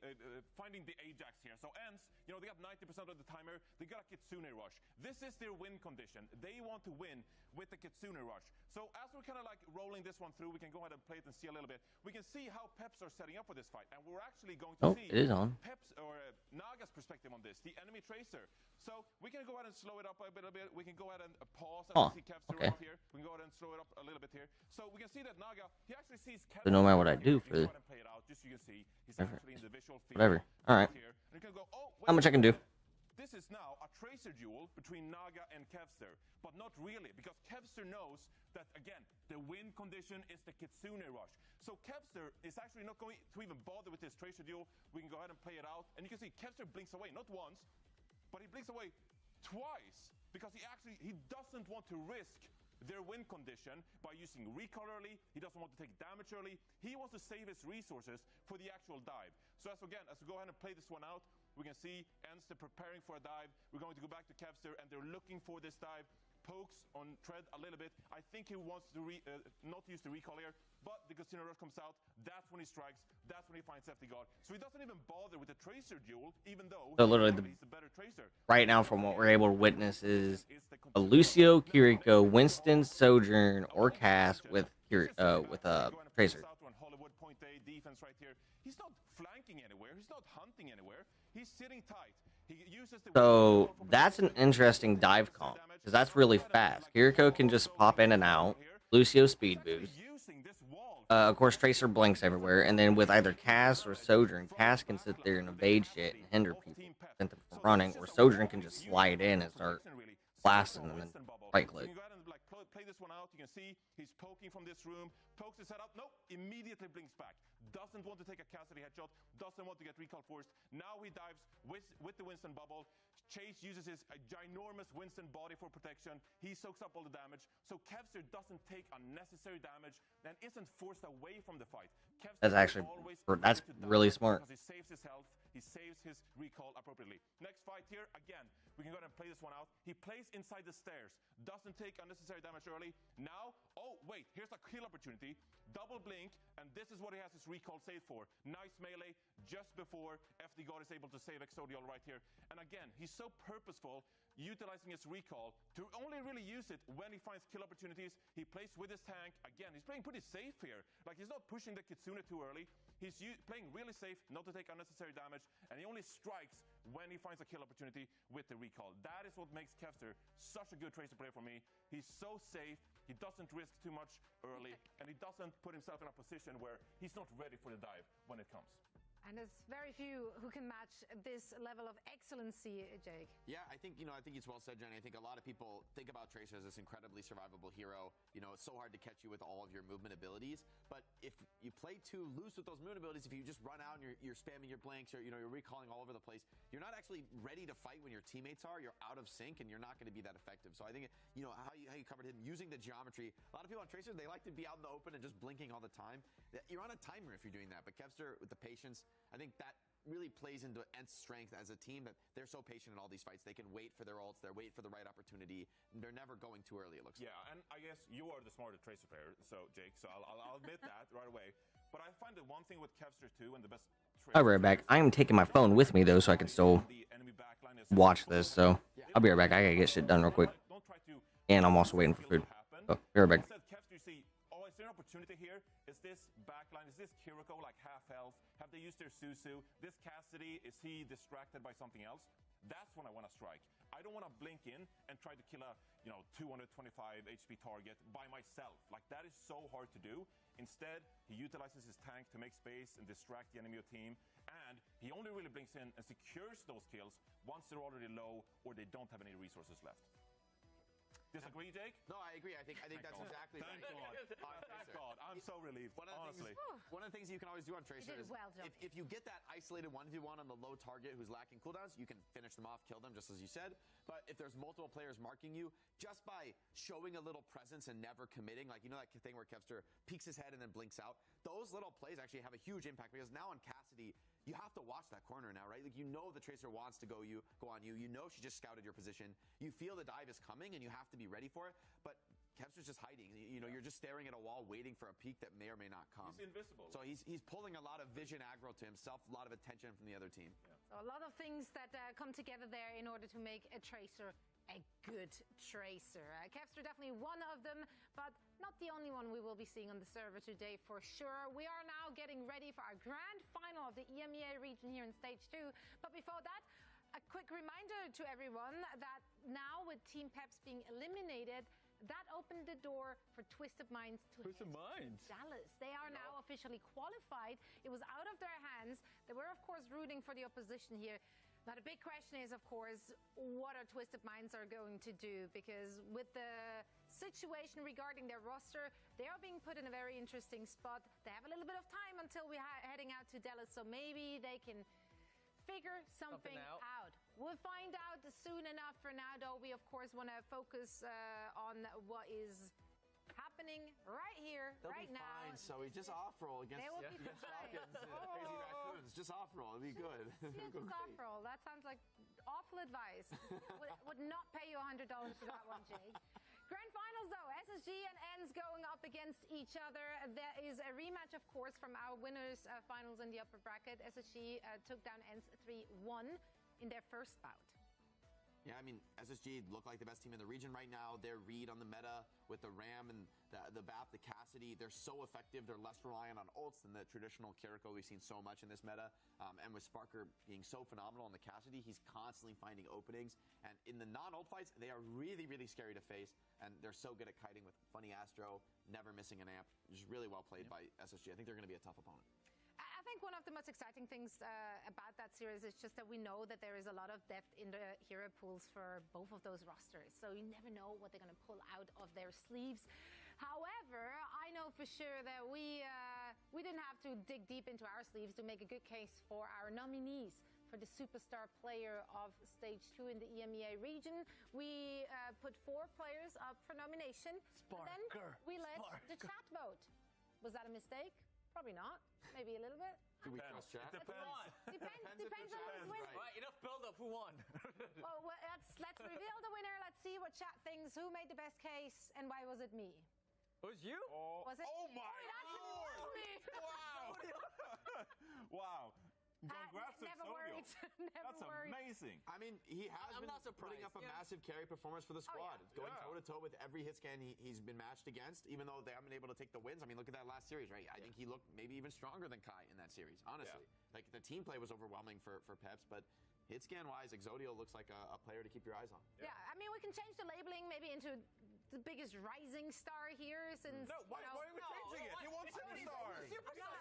finding the Ajax here. So Ents, you know, they got 90% of the timer. They got a Kitsune rush. This is their win condition. They want to win with the Kitsune rush. So as we're kind of like rolling this one through, we can go ahead and play it and see a little bit. We can see how Peps are setting up for this fight. And we're actually going to see Peps or Naga's perspective on this, the enemy Tracer. So we can go ahead and slow it up a little bit. We can go ahead and pause and see Kevster right here. We can go ahead and slow it up a little bit here. So we can see that Naga, he actually sees Kevster. So no matter what I do for this. Play it out just so you can see. He's actually in the visual field. Whatever. All right. Here. And you can go, how much I can do? This is now a Tracer duel between Naga and Kevster, but not really, because Kevster knows that, again, the win condition is the Kitsune rush. So Kevster is actually not going to even bother with this Tracer duel. We can go ahead and play it out, and you can see Kevster blinks away, not once, but he blinks away twice, because he doesn't want to risk their win condition by using recall early. He doesn't want to take damage early. He wants to save his resources for the actual dive. So as we go ahead and play this one out, we can see Ents, they're preparing for a dive. We're going to go back to Kevster, and they're looking for this dive. Pokes on Tread a little bit. I think he wants to not use the recall here, but the Kitsune rush comes out. That's when he strikes. That's when he finds Safety Guard. So he doesn't even bother with the Tracer duel, even though literally he's the better Tracer. Right now, from what we're able to witness, is a Lucio, Kiriko, Winston, Sojourn, or Cass with Tracer. Hollywood point A defense right here. He's not flanking anywhere. He's not hunting anywhere. He's sitting tight. He uses the So that's an interesting dive comp, because that's really fast. Kiriko can just pop in and out. Lucio speed boost. Of course, Tracer blinks everywhere, and then with either Cass or Sojourn, Cass can sit there and evade shit and hinder people, prevent them from running, or Sojourn can just slide in and start blasting them and Right So click. you can go ahead and like play this one out. You can see he's poking from this room, pokes his head up. Nope, immediately blinks back. Doesn't want to take a Cassidy headshot. Doesn't want to get recall forced. Now he dives with the Winston bubble. Chase uses his ginormous Winston body for protection. He soaks up all the damage. So Kevster doesn't take unnecessary damage and isn't forced away from the fight. Kevster That's actually that's really smart. because he saves his health, he saves his recall appropriately. Next fight here, again, we can go ahead and play this one out. He plays inside the stairs, doesn't take unnecessary damage early. Now, oh wait, here's a kill opportunity. Double blink, and this is what he has his recall saved for. Nice melee just before FD God is able to save Exodial right here. And again, he's so purposeful, utilizing his recall to only really use it when he finds kill opportunities. He plays with his tank. Again, he's playing pretty safe here. Like, he's not pushing the Kitsune too early. He's playing really safe, not to take unnecessary damage, and he only strikes when he finds a kill opportunity with the recall. That is what makes Kevster such a good Tracer player for me. He's so safe, he doesn't risk too much early, and he doesn't put himself in a position where he's not ready for the dive when it comes. And there's very few who can match this level of excellency, Jake. Yeah, I think it's well said, Jenny. I think a lot of people think about Tracer as this incredibly survivable hero. It's so hard to catch you with all of your movement abilities. But if you play too loose with those movement abilities, if you just run out and you're spamming your blanks, or you're recalling all over the place, you're not actually ready to fight when your teammates are. You're out of sync, and you're not going to be that effective. So I think how you covered him using the geometry. A lot of people on Tracer, they like to be out in the open and just blinking all the time. You're on a timer if you're doing that. But Kevster, with the patience, I think that really plays into Ent's strength as a team, that they're so patient in all these fights. They can wait for their ults, they wait for the right opportunity, and they're never going too early, it looks like. Yeah, and I guess you are the smarter Tracer player, so Jake, so I'll admit that right away. But I find that one thing with Kevster too, and the best I'll be right back. I am taking my phone with me though, so I can still watch this. So I'll be right back. I gotta get shit done real quick. And I'm also waiting for food. So be right back. Kevster, you see, is there an opportunity here? Is this backline, is this Kiriko like half health? Have they used their Susu? This Cassidy, is he distracted by something else? That's when I want to strike. I don't want to blink in and try to kill a 225 HP target by myself. Like, that is so hard to do. Instead, he utilizes his tank to make space and distract the enemy team, and he only really blinks in and secures those kills once they're already low or they don't have any resources left. Disagree, Jake? No, I agree. I think that's exactly right. Thank God. I'm so relieved, honestly. One of the things you can always do on Tracer is if you get that isolated 1v1 on the low target who's lacking cooldowns, you can finish them off, kill them, just as you said. But if there's multiple players marking you, just by showing a little presence and never committing, like that thing where Kevster peeks his head and then blinks out, those little plays actually have a huge impact, because now on Cassidy, you have to watch that corner now, right? Like, the Tracer wants to go on you. She just scouted your position. You feel the dive is coming, and you have to be ready for it. But Kevster's just hiding. You're just staring at a wall, waiting for a peek that may or may not come. He's invisible. So he's pulling a lot of vision aggro to himself, a lot of attention from the other team. Yeah. So a lot of things that come together there in order to make a Tracer a good Tracer. Kevster definitely one of them, but not the only one we will be seeing on the server today for sure. We are now getting ready for our grand final of the EMEA region here in Stage 2. But before that, a quick reminder to everyone that now with Team Peps being eliminated, that opened the door for Twisted Minds to Dallas. They are now officially qualified. It was out of their hands. They were, of course, rooting for the opposition here. Now, the big question is, of course, what are Twisted Minds are going to do? Because with the situation regarding their roster, they are being put in a very interesting spot. They have a little bit of time until we're heading out to Dallas, so maybe they can figure something out. We'll find out soon enough. For now, though, we, of course, want to focus on what is happening right here, right now. Fine, so we just off-roll against Falcons and Crazy Raccoons. Just off-roll, it'd be good. Yeah, just off-roll. That sounds like awful advice. would not pay you $100 for that one, Jake. Grand finals, though. SSG and ENS going up against each other. There is a rematch, of course, from our winners' finals in the upper bracket. SSG took down ENS 3-1 in their first bout. Yeah, I mean, SSG look like the best team in the region right now. Their read on the meta with the Ram and the BAP, the Cassidy, they're so effective. They're less reliant on ults than the traditional Kiriko we've seen so much in this meta. And with Sparker being so phenomenal on the Cassidy, he's constantly finding openings. And in the non-ult fights, they are really, really scary to face. And they're so good at kiting with Funny Astro, never missing an amp. Just really well played by SSG. I think they're going to be a tough opponent. A think one of the most exciting things about that series is just that we know that there is a lot of depth in the hero pools for both of those rosters. So you never know what they're going to pull out of their sleeves. However, I know for sure that we didn't have to dig deep into our sleeves to make a good case for our nominees for the Superstar Player of Stage 2 in the EMEA region. We put 4 players up for nomination. And then we let the chat vote. Was that a mistake? Probably not. Maybe a little bit. Do we trust chat? It depends. Depends on who's winning. All right, enough build up. Who won? Well, let's reveal the winner. Let's see what chat thinks. Who made the best case and why was it me? It was you? Was it? Oh my it actually lord! was me. Wow! Wow! Congrats to never Exodio. worried. Never That's worried. amazing. I mean, he has I'm been not surprised, putting up a yeah. massive carry performance for the squad. Going Yeah. toe-to-toe with every hit scan he's been matched against, even though they haven't been able to take the wins. I mean, look at that last series, right? I think he looked maybe even stronger than Kai in that series, honestly. Like, the team play was overwhelming for Peps, but hit scan-wise, Exodio looks like a player to keep your eyes on. Yeah, I mean, we can change the labeling maybe into the biggest rising star here since... No, why are we changing it? He wants Superstar. Superstar.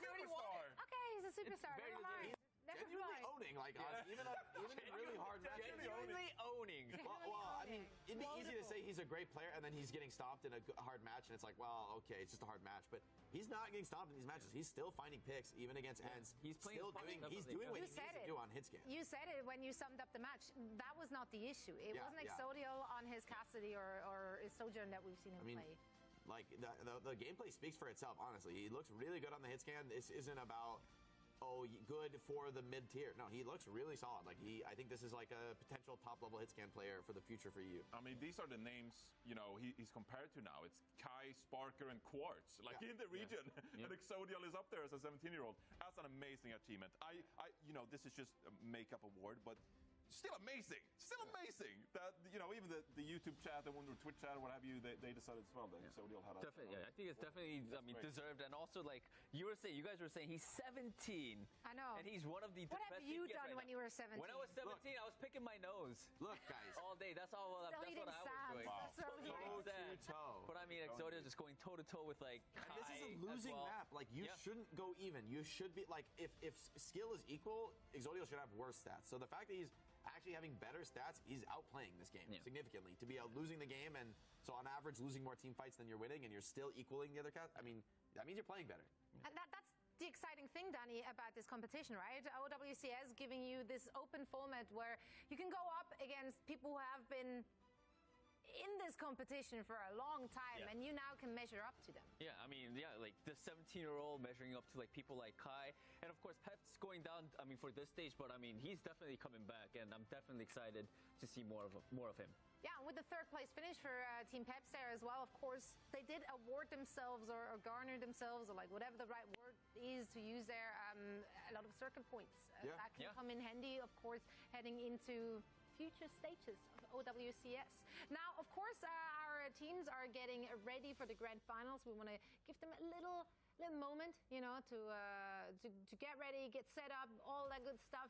Okay, he's a superstar. Never mind. Never Genuinely mind. owning, like, even in really hard matches. Genuinely owning. Well, I mean, it'd be easy to say he's a great player and then he's getting stomped in a hard match, and it's like, well, okay, it's just a hard match. But he's not getting stomped in these matches. He's still finding picks, even against ends. He's playing still his part, he's doing what he You said needs to it. do on hit scan. You said it when you summed up the match. That was not the issue. It wasn't Exodio on his Cassidy or his Sojourn that we've seen him play. Like, the gameplay speaks for itself, honestly. He looks really good on the hit scan. This isn't about, good for the mid-tier. No, he looks really solid. Like, I think this is like a potential top-level hit scan player for the future for you. I mean, these are the names, he's compared to now. It's Kai, Sparker, and Quartz. Like, in the region. And Exodial is up there as a 17-year-old. That's an amazing achievement. This is just a makeup award, but still amazing. Still amazing. That, even the YouTube chat and the Twitch chat or what have you, they decided as well that Exodial had a... Definitely, I think it's definitely, deserved. And also, like, you guys were saying he's 17. I know. And he's one of the What best have you DPS done right when now. you were 17? When I was 17, I was picking my nose. Look, guys. All day. That's all. Still That's eating what I was Sam. doing. That's what I was doing. Toe-to-toe. But I mean, Exodio just going toe-to-toe with, like, Kai This is a as losing well. map. Like, you shouldn't go even. You should be, like, if skill is equal, Exodio should have worse stats. So the fact that he's actually having better stats, he's outplaying this game significantly. To be out losing the game, and so on average losing more team fights than you're winning, and you're still equaling the other cats, I mean, that means you're playing better. And that's the exciting thing, Danny, about this competition, right? OWCS giving you this open format where you can go up against people who have been in this competition for a long time, and you now can measure up to them. Yeah, I mean, like the 17-year-old measuring up to like people like Kai, and of course Pep's going down. I mean, for this stage, but I mean, he's definitely coming back, and I'm definitely excited to see more of him. Yeah, and with the third place finish for Team Peps there as well, of course, they did award themselves or garner themselves, or like whatever the right word is to use there, a lot of circuit points. That can come in handy, of course, heading into future stages of OWCS. Now, of course, our teams are getting ready for the grand finals. We want to give them a little moment, to get ready, get set up, all that good stuff.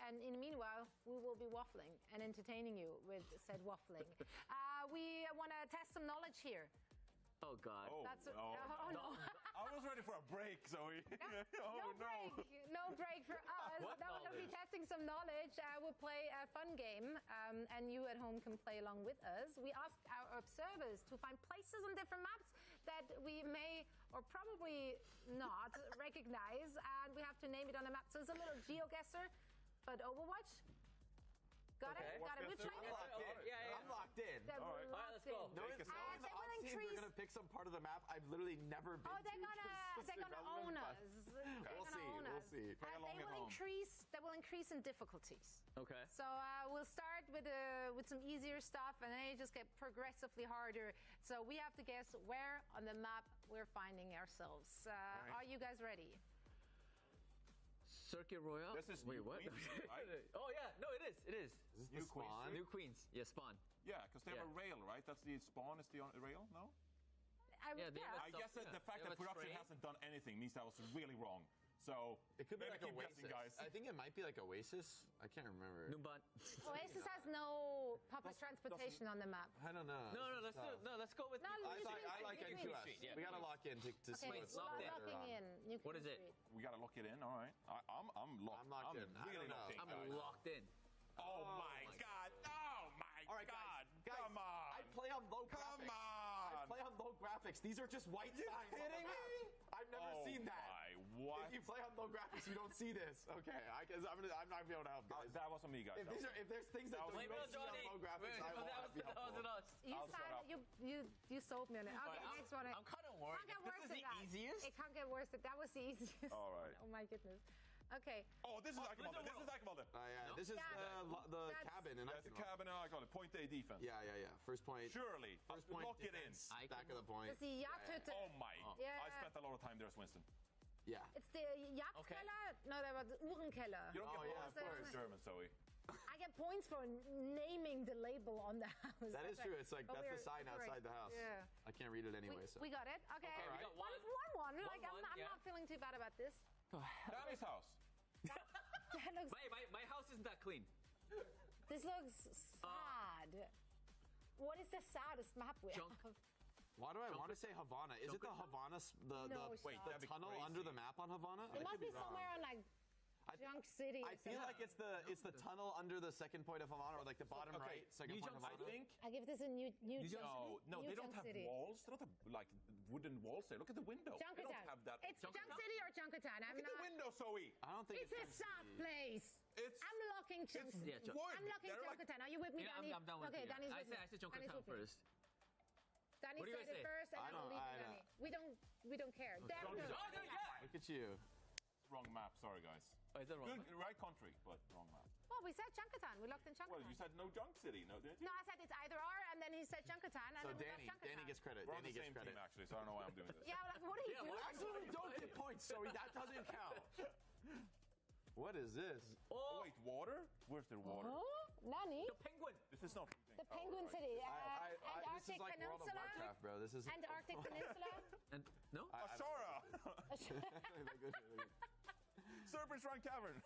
And in the meanwhile, we will be waffling and entertaining you with said waffling. We want to test some knowledge here. Oh God! No. I was ready for a break, Zoe. No break for us. Now we'll be testing some knowledge. We'll play a fun game, and you at home can play along with us. We asked our observers to find places on different maps that we may or probably not recognize, and we have to name it on a map. So it's a little GeoGuessr, but Overwatch. Got it? We're trying to... I'm locked in. All right, let's go. Knowing the odds teams are going to pick some part of the map I've literally never been to. They're gonna own us. We'll see. They will increase in difficulties. Okay. So we'll start with some easier stuff, and then it just get progressively harder. So we have to guess where on the map we're finding ourselves. Are you guys ready? Circuit Royale. This is Wait, what? right? Oh yeah, no, it is. Is this New the spawn? New Queens. Yeah, spawn. Yeah, because they have a rail, right? That's the spawn is the rail, no? Yeah, they have I guess that the fact that production hasn't done anything means that was really wrong. So it could be maybe like keep Oasis. guessing, guys. I think it might be like Oasis. I can't remember. Oasis has no public transportation on the map. I don't know. Let's go with. No, I like New N2S. Street. We gotta lock in to see Okay, what's locking in. New What is it? Street. We gotta lock it in. All right. I'm locked. I'm locked in. Really locked in. I'm guys. locked in. Oh my God! Oh my All right, God! guys, Come on! I play on low graphics. Come on! I play on low graphics. These are just white signs. kidding me? I've never seen that. What? If you play on low graphics, you don't see this. Okay, I'm not gonna be able to help guys. That wasn't me, guys. If there's things that you don't see on low graphics, I won't be helpful. You sold me on it. Okay, I'm- next one. I'm kind of worried. Can't get This worse is than the that. easiest? It can't get worse. That was the easiest. All right. Oh my goodness. Okay. Oh, this is Akivalde. This is Akivalde. Yeah, this is the cabin, and That's the cabin in Akivalde. Point A defense. Yeah. First point. Surely. First point. Lock it in. Back of the point. Das ist die Jagdhütte. Oh my. Yeah. I spent a lot of time there as Winston. Yeah. It's the Jagdkeller. No, that was Uhrenkeller. You don't get yeah, points for German, Zoe. I get points for naming the label on the house. That is true. It's like But that's the we're sign outside the house. Yeah. I can't read it anyway. So We got it. Okay. we got one. One. Like I'm yeah. not feeling too bad about this. Danny's house. That looks. My house isn't that clean. This looks sad. What is the saddest map we Junk. have? why do I want to say Havana? Is it the Havana? No, Wait, stop. the tunnel under the map on Havana? It I must could be wrong. somewhere on like Junk City. I feel like it's the tunnel under the second point of Havana, or like the bottom Okay, right second point of I Havana. think. I give this a new Junk No, New they don't Junk have City. walls. They don't have like wooden walls there. Look at the window. They don't Junkertown. have that. It's Junk City or Junkertown. I'm Look at the not. window, Zoe. I don't think It's a sad place. It's. I'm locking Junk. It's Yeah, wood. I'm locking They're like- Junkertown. Are you with me, Yeah, Danny? I'm down with Okay, you. Danny's I with me. said Danny's Junkertown with me. first. Danny What do you said guys it say? first, and I then I'll don't- leave I you, Danny. We don't care. Damn Don't good. do Look at you. Wrong map. Sorry, guys. Oh, is that wrong? Good, right country, but wrong map. Well, we said Junkertown. We locked in Well, Junkertown. you said no junk city, no, didn't you? No, I said it's either or, and then he said Junkertown, and So then we locked Junkertown. Danny gets credit. We're on Danny the gets same credit. team, actually, so I don't know why I'm doing this. Yeah, like, what are you doing? Actually, we don't get points, so that doesn't count. What is this? Oh, wait, water? Where's the water? Oh, Nani? The penguin. This is not. The Penguin City. This Antarctic is like World of Peninsula. Warcraft, bro. This is Antarctic Peninsula. And no. Ashara! Serpent's Run Cavern.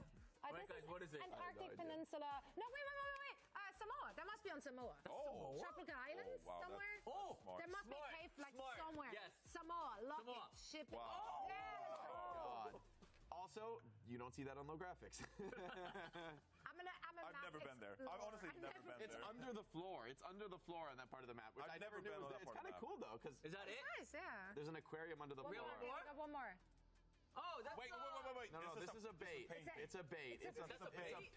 Right, This guys, what is it? Antarctic Peninsula. No, wait. Samoa. That must be on Samoa. Oh. Tropical Islands wow, somewhere. Oh, Smart. There must Smart, be cave like smart. somewhere. Yes. Samoa. Lock Samoa. it. Ship it. Wow. Yeah, let's go. God. Also, you don't see that on low graphics. I'm a I've never been there. I've honestly never been It's there. under the floor. It's under the floor on that part of the map, which I've I never never knew been was on there. that It's part of kind of the cool though, because Is that it? Nice, yeah. there's an aquarium under the One floor. more. We got one more. Oh, that's Wait. No, this is a bait. It's a bait. It's a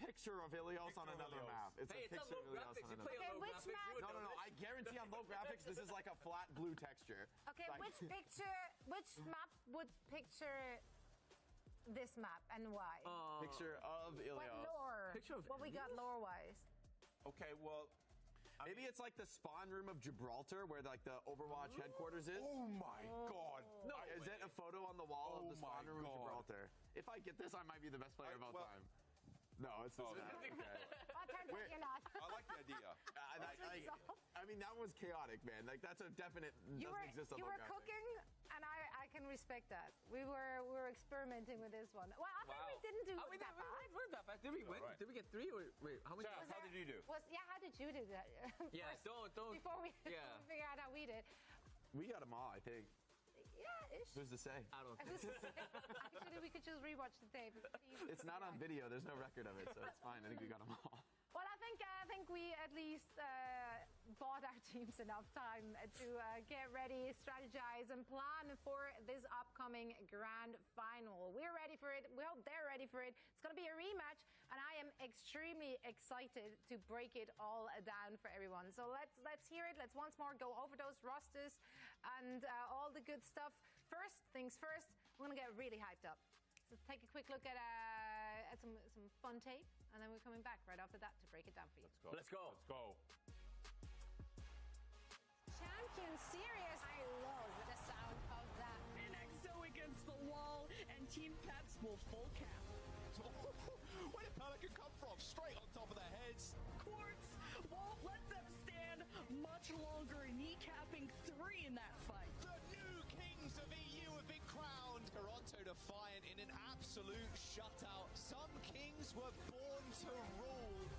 picture of Ilios on another map. It's a Hey, it's on picture low of Ilios graphics. on You another play map. on low which graphics. map? You would No. know I guarantee on low graphics, this is like a flat blue texture. Okay, Like- which map would picture this map and why? Picture of What Ilios. lore? Picture of what we got Ilios? lore-wise? Okay, well. Maybe it's like the spawn room of Gibraltar, where like the Overwatch headquarters is. Oh my God. No, is it a photo on the wall of the spawn my room of God. Gibraltar? If I get this, I might be the best player of all time. No, it's this. this Okay. Oh, turns out you're not. I like the idea. I mean, that was chaotic, man. Like that's a definite doesn't exist on You low were graphics. cooking, and I can respect that. We were experimenting with this one. Well, I think we didn't do we that bad. weren't that bad. Did we win? Alright. Did we get 3 or wait? How many? Chaz, how did you do? How did you do that? Yeah, First, don't. Before we Yeah. figure out how we did. We got them all, I think. Yeah, ish. Who's to say? I don't. Actually, we could just rewatch the tape. It's not on video. There's no record of it, so it's fine. I think we got them all. Well, I think we at least bought our teams enough time to get ready, strategize, and plan for this upcoming grand final. We're ready for it. We hope they're ready for it. It's going to be a rematch, and I am extremely excited to break it all down for everyone. So let's hear it. Let's once more go over those rosters and all the good stuff. First things first, we're going to get really hyped up. Let's take a quick look at some fun tape, and then we're coming back right after that to break it down for you. Let's go. Let's go. Champion Series. I love the sound of that. And XO against the wall, and Team Peps will full cap. Where did Pelican come from? Straight on top of their heads. Quartz won't let them stand much longer, kneecapping 3 in that fight. The new kings of EU have been crowned. Toronto to defiant in an absolute shutout. Some kings were born to rule.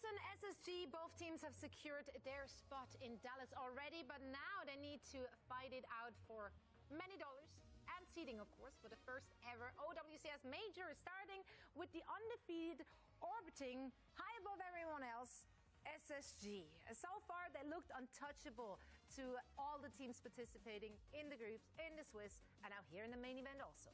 And SSG, both teams have secured their spot in Dallas already, but now they need to fight it out for many dollars and seeding, of course, for the first ever OWCS major, starting with the undefeated, orbiting high above everyone else, SSG. So far, they looked untouchable to all the teams participating in the groups, in the Swiss, and now here in the main event also.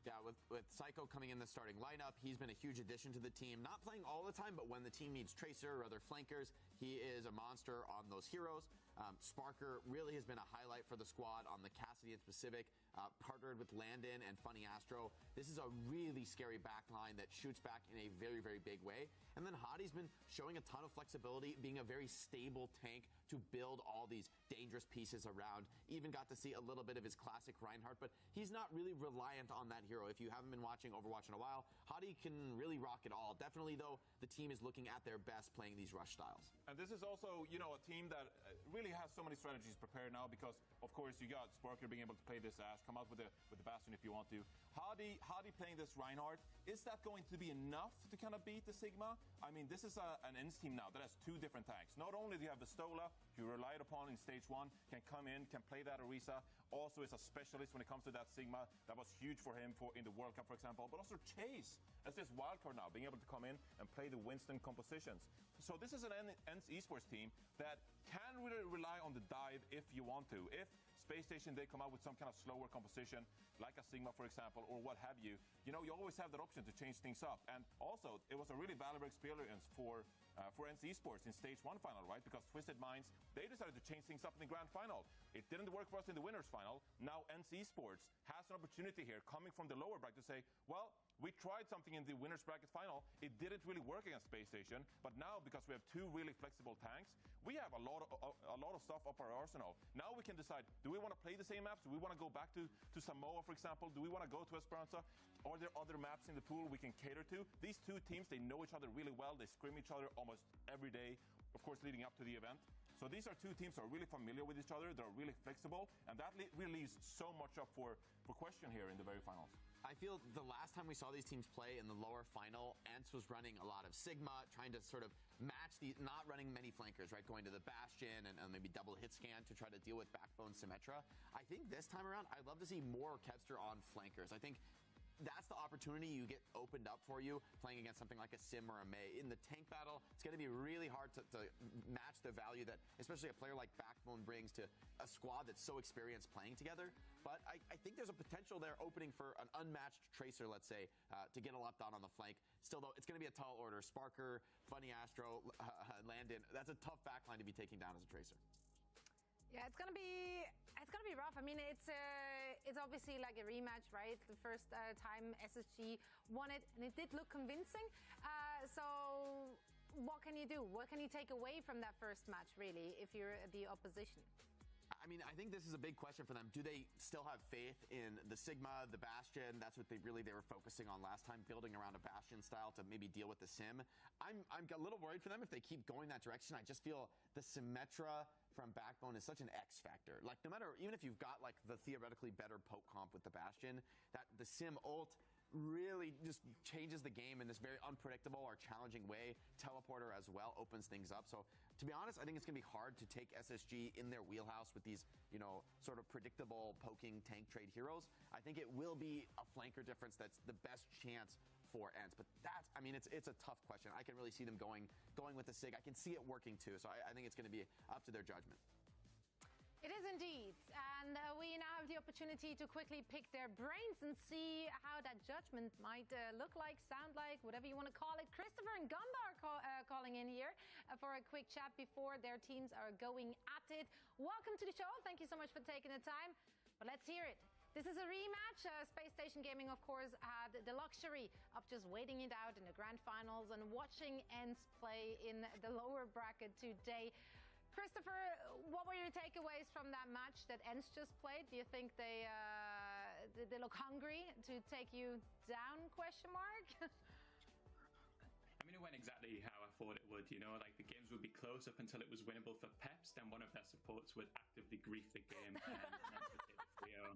Yeah, with Psycho coming in the starting lineup, he's been a huge addition to the team. Not playing all the time, but when the team needs Tracer or other flankers, he is a monster on those heroes. Sparker really has been a highlight for the squad on the Cassidy in specific, partnered with Landon and Funny Astro. This is a really scary backline that shoots back in a very, very big way. And then Hadi's been showing a ton of flexibility, being a very stable tank to build all these dangerous pieces around. Even got to see a little bit of his classic Reinhardt, but he's not really reliant on that hero. If you haven't been watching Overwatch in a while, Hadi can really rock it all. Definitely, though, the team is looking at their best playing these rush styles. And this is also, you know, a team that really has so many strategies prepared now because, of course, you got Sparker being able to play this Ash, come out with the Bastion if you want to. Hadi playing this Reinhardt, is that going to be enough to kind of beat the Sigma? I mean, this is an ENCE team now that has two different tanks. Not only do you have the Stola, who you relied upon in stage 1, can come in, can play that Orisa, also is a specialist when it comes to that Sigma. That was huge for him in the World Cup, for example, but also Chase as this wildcard now, being able to come in and play the Winston compositions. So this is an ENCE esports team that can really rely on the dive if you want to. If Space Station, they come out with some kind of slower composition, like a Sigma, for example, or what have you, you know, you always have that option to change things up. And also, it was a really valuable experience for ENCE esports in stage 1 final, right? Because Twisted Minds, they decided to change things up in the grand final. It didn't work for us in the winners final. Now ENCE esports has an opportunity here coming from the lower bracket to say, well, we tried something in the winners bracket final. It didn't really work against Space Station, but now because we have two really flexible tanks, we have a lot of stuff up our arsenal. Now we can decide, do we want to play the same maps? Do we want to go back to Samoa, for example? Do we want to go to Esperanza? Are there other maps in the pool we can cater to? These two teams, they know each other really well. They scrim each other almost every day, of course, leading up to the event. So these are two teams that are really familiar with each other. They're really flexible, and that really leaves so much up for question here in the very finals. I feel the last time we saw these teams play in the lower final, ENCE was running a lot of Sigma, trying to sort of match not running many flankers, right? Going to the Bastion and maybe double hit scan to try to deal with Backbone Symmetra. I think this time around, I'd love to see more Kevster on flankers. I think that's the opportunity you get opened up for you playing against something like a Sim or a Mei. In the tank battle, it's going to be really hard to match the value that especially a player like Backbone brings to a squad that's so experienced playing together. But I think there's a potential there opening for an unmatched Tracer, let's say, to get a lot done on the flank. Still, though, it's going to be a tall order. Sparker, Funny Astro, Landon, that's a tough backline to be taking down as a Tracer. Yeah, it's gonna be rough. I mean, it's obviously like a rematch, right? The first time SSG won it, and it did look convincing. So what can you do? What can you take away from that first match, really, if you're the opposition? I mean, I think this is a big question for them. Do they still have faith in the Sigma, the Bastion? That's what they were focusing on last time, building around a Bastion style to maybe deal with the Sim. I'm a little worried for them if they keep going that direction. I just feel the Symmetra from Backbone is such an X factor. Like, no matter, even if you've got like the theoretically better poke comp with the Bastion, that the Sim ult really just changes the game in this very unpredictable or challenging way. Teleporter as well opens things up. So to be honest, I think it's going to be hard to take SSG in their wheelhouse with these, you know, sort of predictable poking tank trade heroes. I think it will be a flanker difference that's the best chance for ENCE. But that's, I mean, it's a tough question. I can really see them going with the Sig. I can see it working too. So I think it's going to be up to their judgment. It is indeed, and we now have the opportunity to quickly pick their brains and see how that judgment might look like, sound like, whatever you want to call it. Christopher and Gamba are calling in here for a quick chat before their teams are going at it. Welcome to the show. Thank you so much for taking the time, but let's hear it. This is a rematch. Space Station Gaming, of course, had the luxury of just waiting it out in the grand finals and watching ENCE play in the lower bracket today. Christopher, what were your takeaways from that match that Ents just played? Do you think they look hungry to take you down? Question mark. I mean, it went exactly how I thought it would. You know, like the games would be close up until it was winnable for Peps. Then one of their supports would actively grief the game and then would take the 3-0.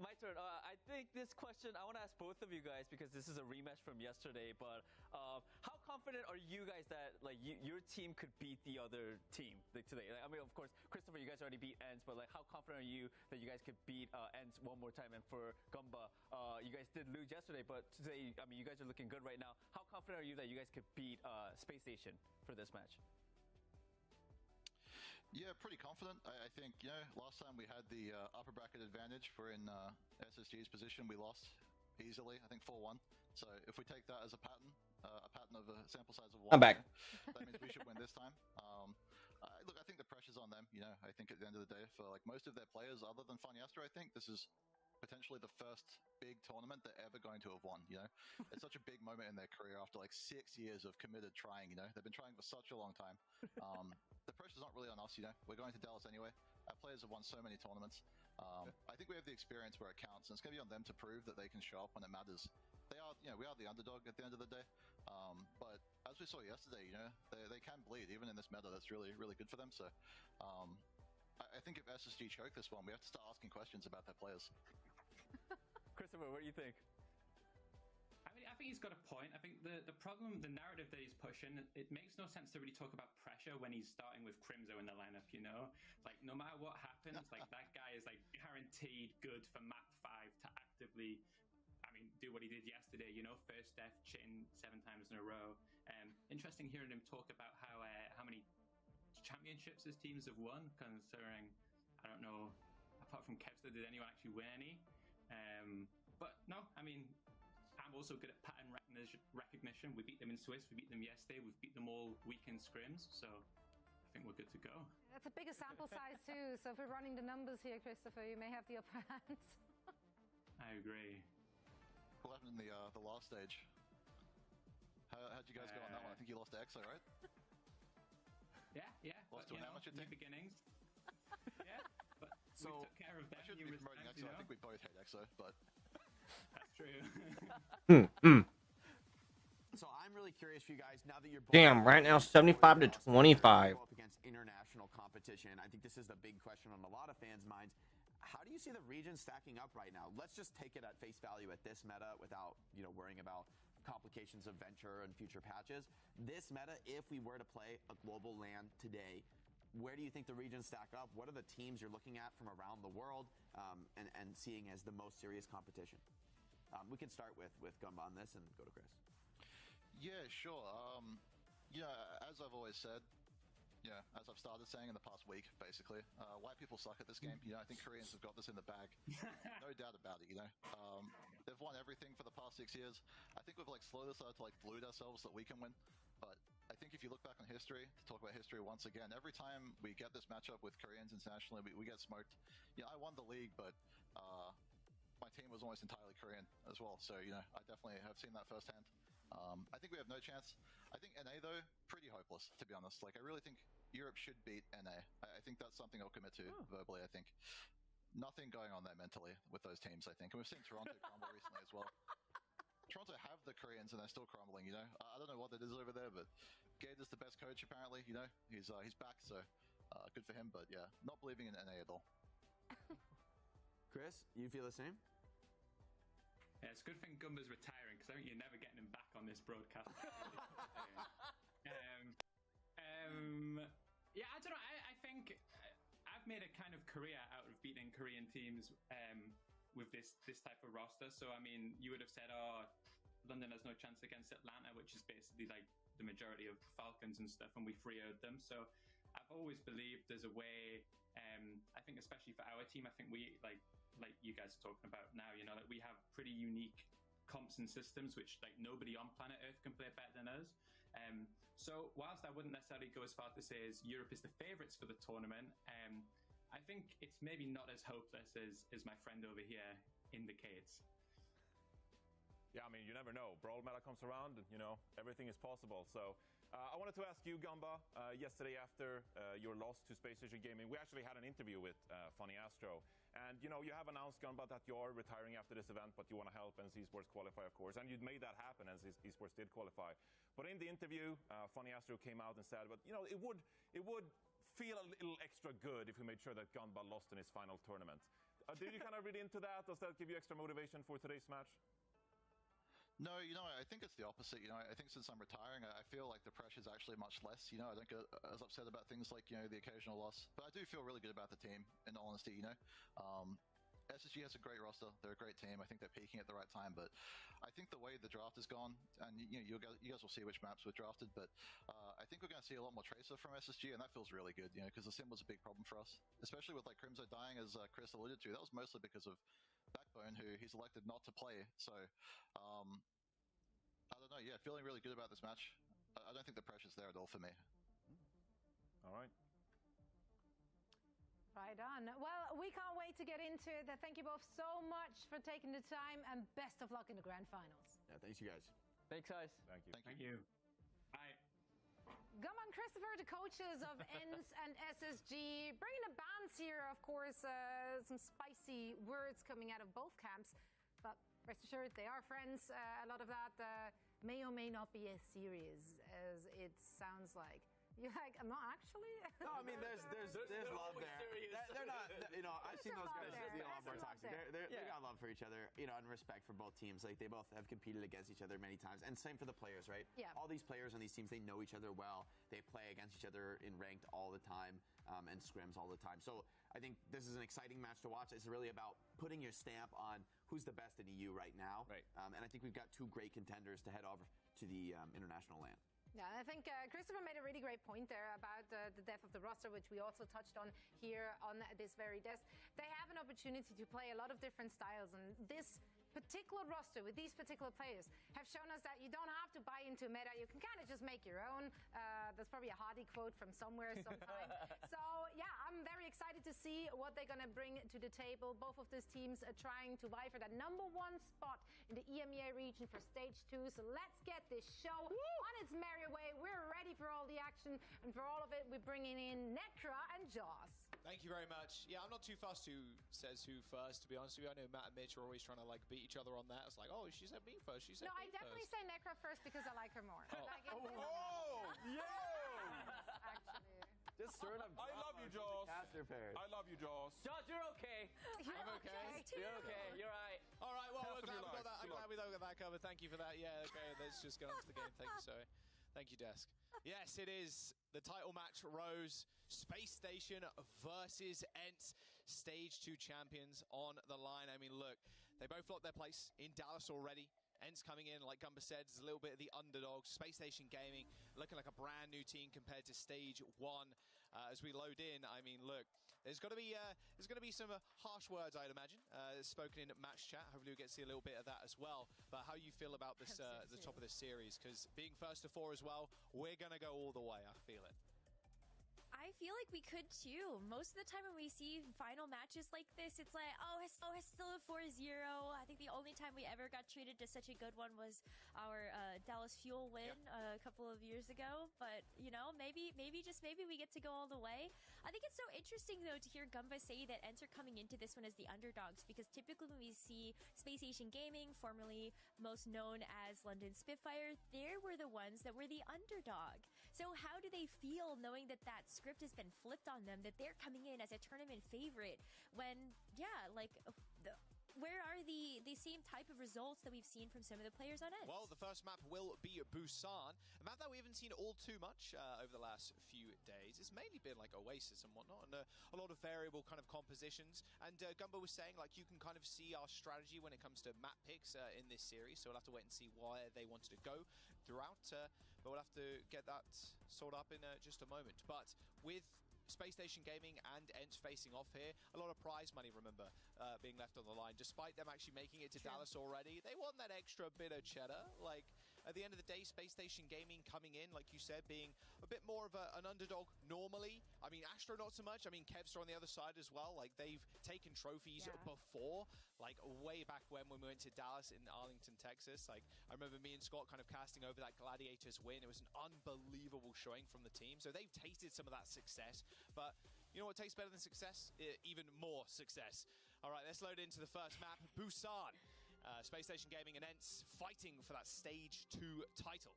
My turn. I think this question, I want to ask both of you guys because this is a rematch from yesterday. But how confident are you guys that like your team could beat the other team like, today? Like, I mean, of course, Christopher, you guys already beat Ents, but like, how confident are you that you guys could beat Ents one more time? And for Gumba, you guys did lose yesterday, but today, I mean, you guys are looking good right now. How confident are you that you guys could beat Space Station for this match? Yeah, pretty confident. I think, you know, last time we had the upper bracket advantage. We're in SSG's position. We lost easily, I think 4-1. So if we take that as a pattern of a sample size of 1, I'm back. That means we should win this time. Look, I think the pressure's on them. You know, I think at the end of the day, for like most of their players, other than Fanyastra, I think this is potentially the first big tournament they're ever going to have won. You know, it's such a big moment in their career after like 6 years of committed trying. You know, they've been trying for such a long time. The pressure's not really on us. You know, we're going to Dallas anyway. Our players have won so many tournaments. I think we have the experience where it counts, and it's going to be on them to prove that they can show up when it matters. They are, you know, we are the underdog at the end of the day. But as we saw yesterday, you know, they can bleed even in this meta. That's really, really good for them. So I think if SSG choke this one, we have to start asking questions about their players. Christopher, what do you think? I think he's got a point. I think the problem, the narrative that he's pushing, it makes no sense to really talk about pressure when he's starting with Crimzo in the lineup, you know? Like, no matter what happens, like, that guy is, like, guaranteed good for map 5 to actively, I mean, do what he did yesterday, you know? First death, chin 7 times in a row. Interesting hearing him talk about how many championships his teams have won, considering, I don't know, apart from Kevster, did anyone actually win any? But no, I mean, I'm also good at pattern recognition. We beat them in Swiss, we beat them yesterday, we've beat them all weekend scrims, so I think we're good to go. That's a bigger sample size too, so if we're running the numbers here, Christopher, you may have the upper hand. I agree. What happened in the last stage? How'd you guys go on that one? I think you lost to EXO, right? Yeah. Lost to an amateur team? Beginnings. Yeah, but so, we took care of them. I shouldn't be promoting EXO. I think we both hate EXO, but... That's true. So I'm really curious for you guys now that you're both Damn, right now 75 to 25. up against international competition. I think this is the big question on a lot of fans' minds. How do you see the region stacking up right now? Let's just take it at face value at this meta without, you know, worrying about complications of Venture and future patches. This meta, if we were to play a global LAN today, where do you think the regions stack up? What are the teams you're looking at from around the world and seeing as the most serious competition? We can start with Gumba on this and go to Chris. Yeah, sure. You know, as I've always said, yeah, as I've started saying in the past week, basically, white people suck at this game. You know, I think Koreans have got this in the bag. No doubt about it, you know. They've won everything for the past 6 years. I think we've like slowly started to like delude ourselves that we can win. But I think if you look back on history, to talk about history once again, every time we get this matchup with Koreans internationally, we get smoked. Yeah, I won the league, but my team was almost entirely Korean as well. So, you know, I definitely have seen that firsthand. I think we have no chance. I think NA, though, pretty hopeless, to be honest. Like, I really think Europe should beat NA. I think that's something I'll commit to verbally, I think. Nothing going on there mentally with those teams, I think. And we've seen Toronto crumble recently as well. Toronto have the Koreans and they're still crumbling, you know? I don't know what it is over there, but Gade is the best coach, apparently, you know? He's back, so good for him. But, yeah, not believing in NA at all. Chris, you feel the same? Yeah, it's a good thing Gumba's retiring because I think you're never getting him back on this broadcast. Yeah, I don't know. I think I've made a kind of career out of beating Korean teams with this type of roster. So, I mean, you would have said, oh, London has no chance against Atlanta, which is basically like the majority of Falcons and stuff, and we 3-0'd them. So I've always believed there's a way, I think especially for our team, I think we, like you guys are talking about now, you know, that we have pretty unique comps and systems which like nobody on planet Earth can play better than us. So whilst I wouldn't necessarily go as far to say as Europe is the favourites for the tournament, I think it's maybe not as hopeless as my friend over here indicates. Yeah, I mean, you never know. Brawl meta comes around, and, you know, everything is possible. So I wanted to ask you, Gamba, yesterday after your loss to Space Station Gaming, we actually had an interview with Funny Astro. And, you have announced, Gamba, that you're retiring after this event, but you want to help NC Esports qualify, of course. And you'd made that happen, as Esports did qualify. But in the interview, Funny Astro came out and said, but, it would feel a little extra good if we made sure that Gamba lost in his final tournament. Did you kind of read into that? Does that give you extra motivation for today's match? No, I think it's the opposite. I think since I'm retiring, I feel like the pressure's actually much less. I don't get as upset about things like, the occasional loss. But I do feel really good about the team, in all honesty, SSG has a great roster. They're a great team. I think they're peaking at the right time. But I think the way the draft has gone, and you guys will see which maps were drafted, but I think we're going to see a lot more Tracer from SSG, and that feels really good, because the sim was a big problem for us, especially with Crimzo dying, as Chris alluded to. That was mostly because of Backbone, who he's elected not to play. So, I don't know. Yeah, feeling really good about this match. I don't think the pressure's there at all for me. All right. Right on. Well, we can't wait to get into it. Thank you both so much for taking the time, and best of luck in the grand finals. Yeah, thanks, you guys. Thanks, guys. Thank you. Thank you. Bye. Gumma and Christopher, the coaches of ENCE and SSG, bringing the bands here, of course, some spicy words coming out of both camps, but rest assured, they are friends. A lot of that may or may not be as serious as it sounds like. You're like, I'm not actually. No, I mean, there's love there. They're not, I've seen those guys be a lot more toxic. They got love for each other, and respect for both teams. Like, they both have competed against each other many times. And same for the players, right? Yeah. All these players on these teams, they know each other well. They play against each other in ranked all the time, and scrims all the time. So I think this is an exciting match to watch. It's really about putting your stamp on who's the best in EU right now. Right. And I think we've got two great contenders to head over to the international land. Yeah, I think Christopher made a really great point there about the depth of the roster, which we also touched on here on this very desk. They have an opportunity to play a lot of different styles, and this particular roster with these particular players have shown us that you don't have to buy into a meta. You can kind of just make your own. That's probably a Hardy quote from somewhere sometime. So yeah, I'm very excited to see what they're going to bring to the table. Both of these teams are trying to vie for that #1 spot in the EMEA region for stage 2. So let's get this show on its merry way. We're ready for all the action, and for all of it, we're bringing in Necra and Joss. Thank you very much. Yeah, I'm not too fussed who says who first, to be honest with you. I know Matt and Mitch are always trying to beat each other on that. It's like, oh, she said me first. She said No, me I definitely first. say Necra first because I like her more. Oh. Like, Yo! actually. Just stirring up. I love you, Joss. Caster pairs. I love you, Joss. Josh, you're okay. I'm okay. You're okay. You're all right. All right, well, Half we're of glad your we got life. that. I'm Good glad we got that covered. Thank you for that. Yeah, okay, let's just go on to the game. Thank you, sorry. Thank you, Desk. Yes, it is the title match, Rose, Space Station versus ENCE, Stage 2 champions on the line. I mean, look, they both locked their place in Dallas already. ENCE coming in, like Gumba said, is a little bit of the underdog. Space Station Gaming looking like a brand new team compared to Stage 1. As we load in, I mean, look, there's going to be some harsh words, I'd imagine, spoken in match chat. Hopefully we get to see a little bit of that as well. But how you feel about this, the top of this series? Because being first to 4 as well, we're going to go all the way. I feel it. I feel like we could too. Most of the time when we see final matches like this, it's like, oh, it's still a 4-0. I think the only time we ever got treated to such a good one was our Dallas Fuel win a couple of years ago. But, maybe we get to go all the way. I think it's so interesting, though, to hear Gumba say that ENCE are coming into this one as the underdogs, because typically when we see Space Station Gaming, formerly most known as London Spitfire, they were the ones that were the underdog. So how do they feel knowing that script has been flipped on them, that they're coming in as a tournament favorite when, where are the same type of results that we've seen from some of the players on ENCE? Well, the first map will be Busan, a map that we haven't seen all too much over the last few days. It's mainly been like Oasis and whatnot, and a lot of variable kind of compositions. And Gumbo was saying, like, you can kind of see our strategy when it comes to map picks in this series, so we'll have to wait and see where they wanted to go throughout, but we'll have to get that sorted up in just a moment. But with Space Station Gaming and ENCE facing off here, a lot of prize money, remember, being left on the line. Despite them actually making it to Dallas already, they want that extra bit of cheddar. Like, at the end of the day, Space Station Gaming coming in, like you said, being a bit more of an underdog normally. I mean, Astro not so much. I mean, Kevster on the other side as well. Like, they've taken trophies before, like way back when we went to Dallas in Arlington, Texas. Like, I remember me and Scott kind of casting over that Gladiators win. It was an unbelievable showing from the team. So they've tasted some of that success. But you know what tastes better than success? Even more success. All right, let's load into the first map. Busan. Space Station Gaming and ENCE fighting for that Stage 2 title.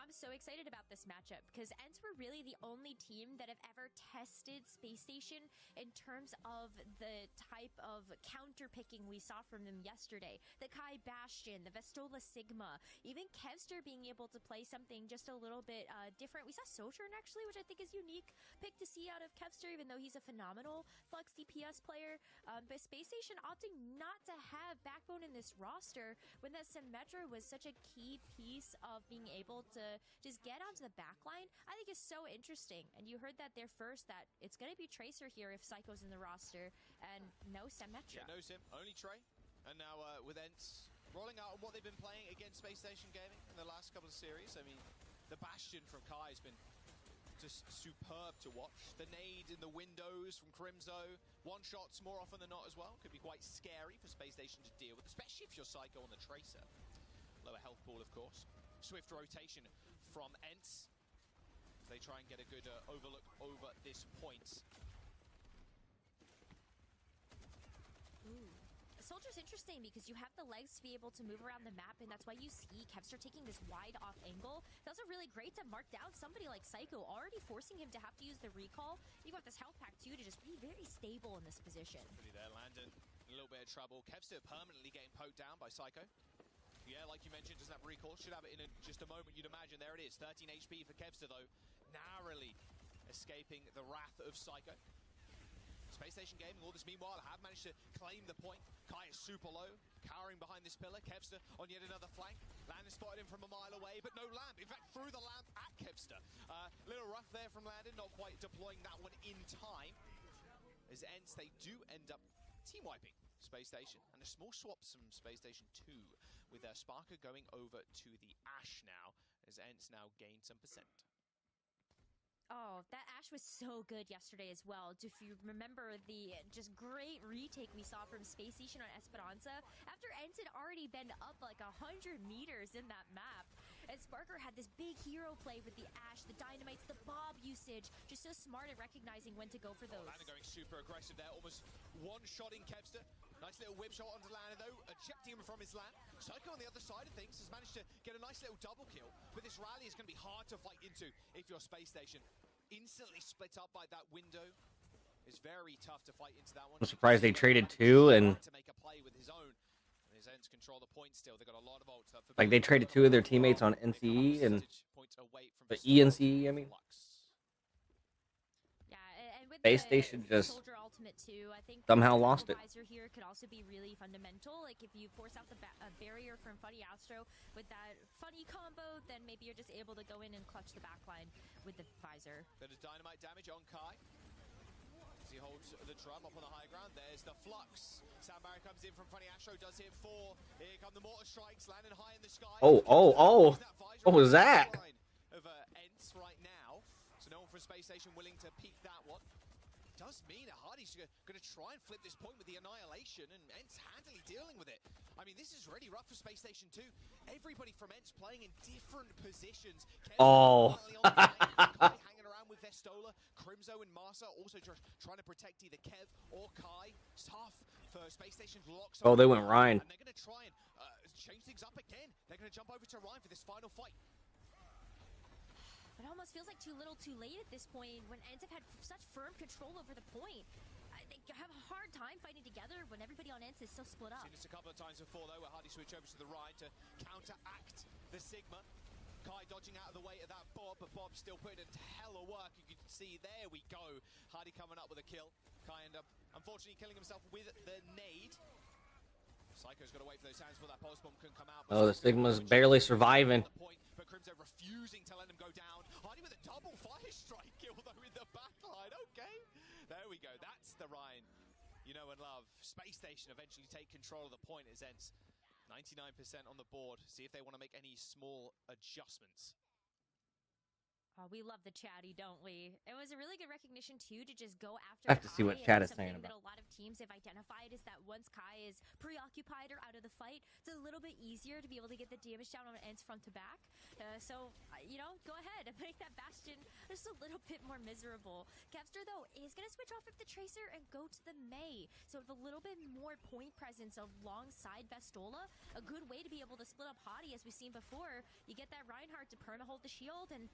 I'm so excited about this matchup because ENCE were really the only team that have ever tested Space Station in terms of the type of counter picking we saw from them yesterday. The Kai Bastion, the Vestola Sigma, even Kevster being able to play something just a little bit different. We saw Sojourn actually, which I think is unique pick to see out of Kevster, even though he's a phenomenal Flux DPS player. But Space Station opting not to have Backbone in this roster when that Symmetra was such a key piece of being able to just get onto the back line, I think is so interesting. And you heard that there first, that it's going to be Tracer here if Psycho's in the roster, and no Symmetra. Yeah, no Sim, only Trey. And now with ENCE rolling out on what they've been playing against Space Station Gaming in the last couple of series. I mean, the Bastion from Kai has been just superb to watch. The nade in the windows from Crimzo. One-shots more often than not as well. Could be quite scary for Space Station to deal with, especially if you're Psycho on the Tracer. Lower health pool, of course. Swift rotation from ENCE. They try and get a good overlook over this point. Ooh. Soldier's interesting because you have the legs to be able to move around the map, and that's why you see Kevster taking this wide off angle. That's also really great to mark down somebody like Psycho, already forcing him to have to use the recall. You got this health pack too to just be very stable in this position. Pretty there, Landon. A little bit of trouble. Kevster permanently getting poked down by Psycho. Yeah, like you mentioned, doesn't have recall. Should have it in just a moment, you'd imagine. There it is. 13 HP for Kevster, though. Narrowly escaping the wrath of Psycho. Space Station Gaming, all this meanwhile, have managed to claim the point. Kai is super low, cowering behind this pillar. Kevster on yet another flank. Landon spotted him from a mile away, but no lamp. In fact, threw the lamp at Kevster. Little rough there from Landon, not quite deploying that one in time. As ENCE, they do end up team wiping Space Station. And a small swap from Space Station 2 with Sparker going over to the Ashe now, as ENCE now gain some percent. Oh, that Ashe was so good yesterday as well. If you remember the just great retake we saw from Space Station on Esperanza, after ENCE had already been up like 100 meters in that map. And Sparker had this big hero play with the Ashe, the dynamites, the Bob usage. Just so smart at recognizing when to go for those. Landon going super aggressive there, almost one-shotting Kevster. Nice little whip shot onto Landon though, ejecting him from his land. Psycho on the other side of things has managed to get a nice little double kill, but this rally is going to be hard to fight into if you're Space Station. Instantly split up by that window. It's very tough to fight into that one. I'm surprised they traded two and to make a play with his own. And his ends control the point still. They got a lot of ults up for like they traded two of their teammates on NCE and the ENCE, I mean. Space Station just somehow lost it. Visor here could also be really fundamental. Like if you force out the barrier from Funny Astro with that funny combo, then maybe you're just able to go in and clutch the backline with the visor. Bit of dynamite damage on Kai. As he holds the drum up on the high ground, there's the Flux. Sound barrier comes in from Funny Astro, does hit 4. Here come the mortar strikes, landing high in the sky. Oh. What was that? Of ENCE right now. So no one from Space Station willing to peek that one. Does mean that Hardy's going to try and flip this point with the Annihilation, and ENCE handily dealing with it. I mean, this is really rough for Space Station 2. Everybody from ENCE playing in different positions. Oh. Hanging around with Vestola, Crimzo and Marsa also just trying to protect either Kev or Kai. It's tough for Space Station's locks. Oh, they went Ryan. And they're going to try and change things up again. They're going to jump over to Ryan for this final fight. It almost feels like too little too late at this point when ENCE have had such firm control over the point. They have a hard time fighting together when everybody on ENCE is so split up. Seen this a couple of times before though, where Hardy switch over to the Ryan to counteract the Sigma. Kai dodging out of the way of that Bob, but Bob still putting in hell of work. You can see, there we go. Hardy coming up with a kill. Kai end up, unfortunately, killing himself with the nade. Psycho's got to wait for those hands before that pulse bomb can come out. Oh, the Sigma's barely surviving. But Crimzo refusing to let him go down. Hardy with a double fire strike kill though in the backline. Okay, there we go. That's the Ryan you know and love. Space Station eventually take control of the point as ENCE 99% on the board. See if they want to make any small adjustments. Oh, we love the chatty, don't we? It was a really good recognition, too, to just go after I have to see what Kai, chat and is saying something about that a lot of teams have identified is that once Kai is preoccupied or out of the fight, it's a little bit easier to be able to get the damage down on ends front to back. You know, go ahead and make that Bastion just a little bit more miserable. Kevster, though, is going to switch off of the Tracer and go to the Mei. So with a little bit more point presence alongside Vestola, a good way to be able to split up Hottie, as we've seen before. You get that Reinhardt to perma hold the shield, and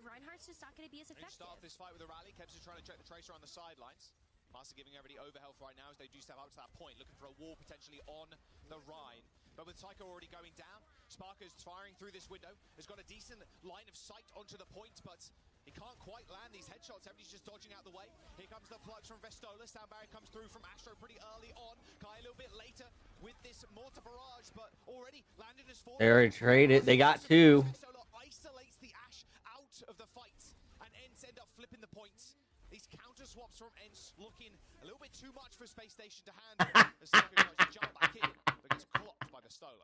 Reinhardt's just not going to be as effective. Start this fight with a rally. Kevster trying to check the Tracer on the sidelines. Master giving everybody overhealth right now as they do step up to that point, looking for a wall potentially on the Rhine. But with Psycho already going down, Sparker's firing through this window, has got a decent line of sight onto the point, but he can't quite land these headshots. Everybody's just dodging out the way. Here comes the flux from Vestola. Sound barrier comes through from Astro pretty early on. Kai a little bit later with this mortar barrage, but already landed his forward. They already traded. They got two. Vestola isolates the Ash out of the fight, and Ents end up flipping the points. These counter swaps from Ents looking a little bit too much for Space Station to handle. As Psycho tries to jump back in, but gets clocked by Vestola.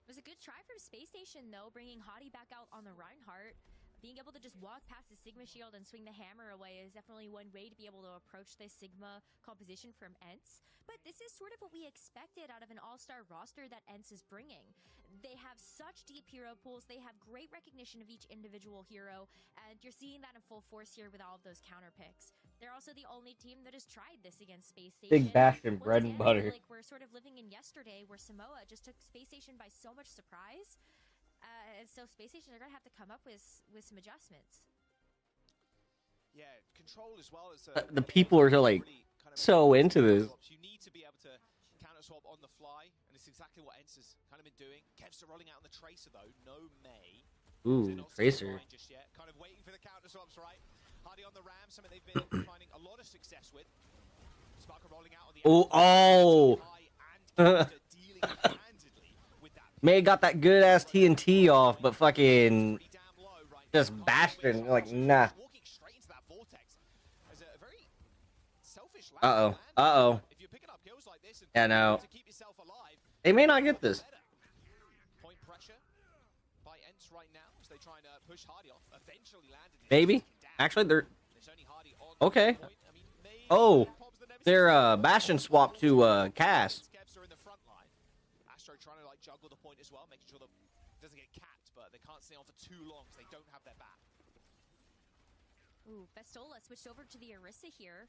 It was a good try from Space Station, though, bringing Hottie back out on the Reinhardt. Being able to just walk past the Sigma shield and swing the hammer away is definitely one way to be able to approach this Sigma composition from Ents. But this is sort of what we expected out of an all-star roster that Ents is bringing. They have such deep hero pools, they have great recognition of each individual hero, and you're seeing that in full force here with all of those counter picks. They're also the only team that has tried this against Space Station. Big Bastion, bread and butter. Like we're sort of living in yesterday where Samoa just took Space Station by so much surprise. And so Space Station are going to have to come up with some adjustments. Yeah, control as well as The people are like so into this. You need to be able to counter swap on the fly, and it's exactly what Ents has kind of been doing. Kevster rolling out on the Tracer though, no Mei. Ooh, Tracer. Just yet. Kind of waiting for the counter swaps, right? Hardy on the Ram, something they've been finding a lot of success with. Sparker rolling out on the May got that good ass TNT off, but fucking just Bastion, like nah. Yeah, no. They may not get this. Point pressure by Ents right now as they try and push Hardy off. Eventually landed. Maybe. Actually, they're okay. Oh, their Bastion swapped to Cass. Astro trying to like juggle the point as well, making sure that it doesn't get capped, but they can't stay on for too long because they don't have their back. Ooh, Vestola switched over to the Orisa here.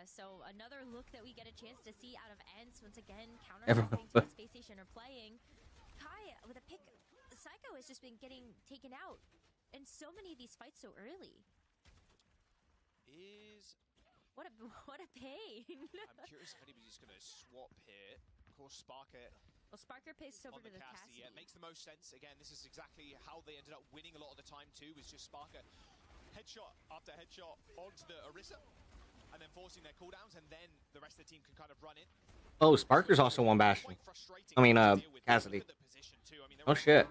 So another look that we get a chance to see out of Ents. Once again, counter-swapping to what Space Station are playing. Kai with a pick. Psycho has just been getting taken out in so many of these fights so early. What a pain. I'm curious if anybody's going to swap here. Of course, Sparker. Well, Sparker pays over to the Cassidy. Yeah, it makes the most sense. Again, this is exactly how they ended up winning a lot of the time too. Was just Sparker headshot after headshot onto the Orisa, and then forcing their cooldowns, and then the rest of the team can kind of run in. Oh, Sparker's also one Bastion. I mean, Cassidy. Oh shit.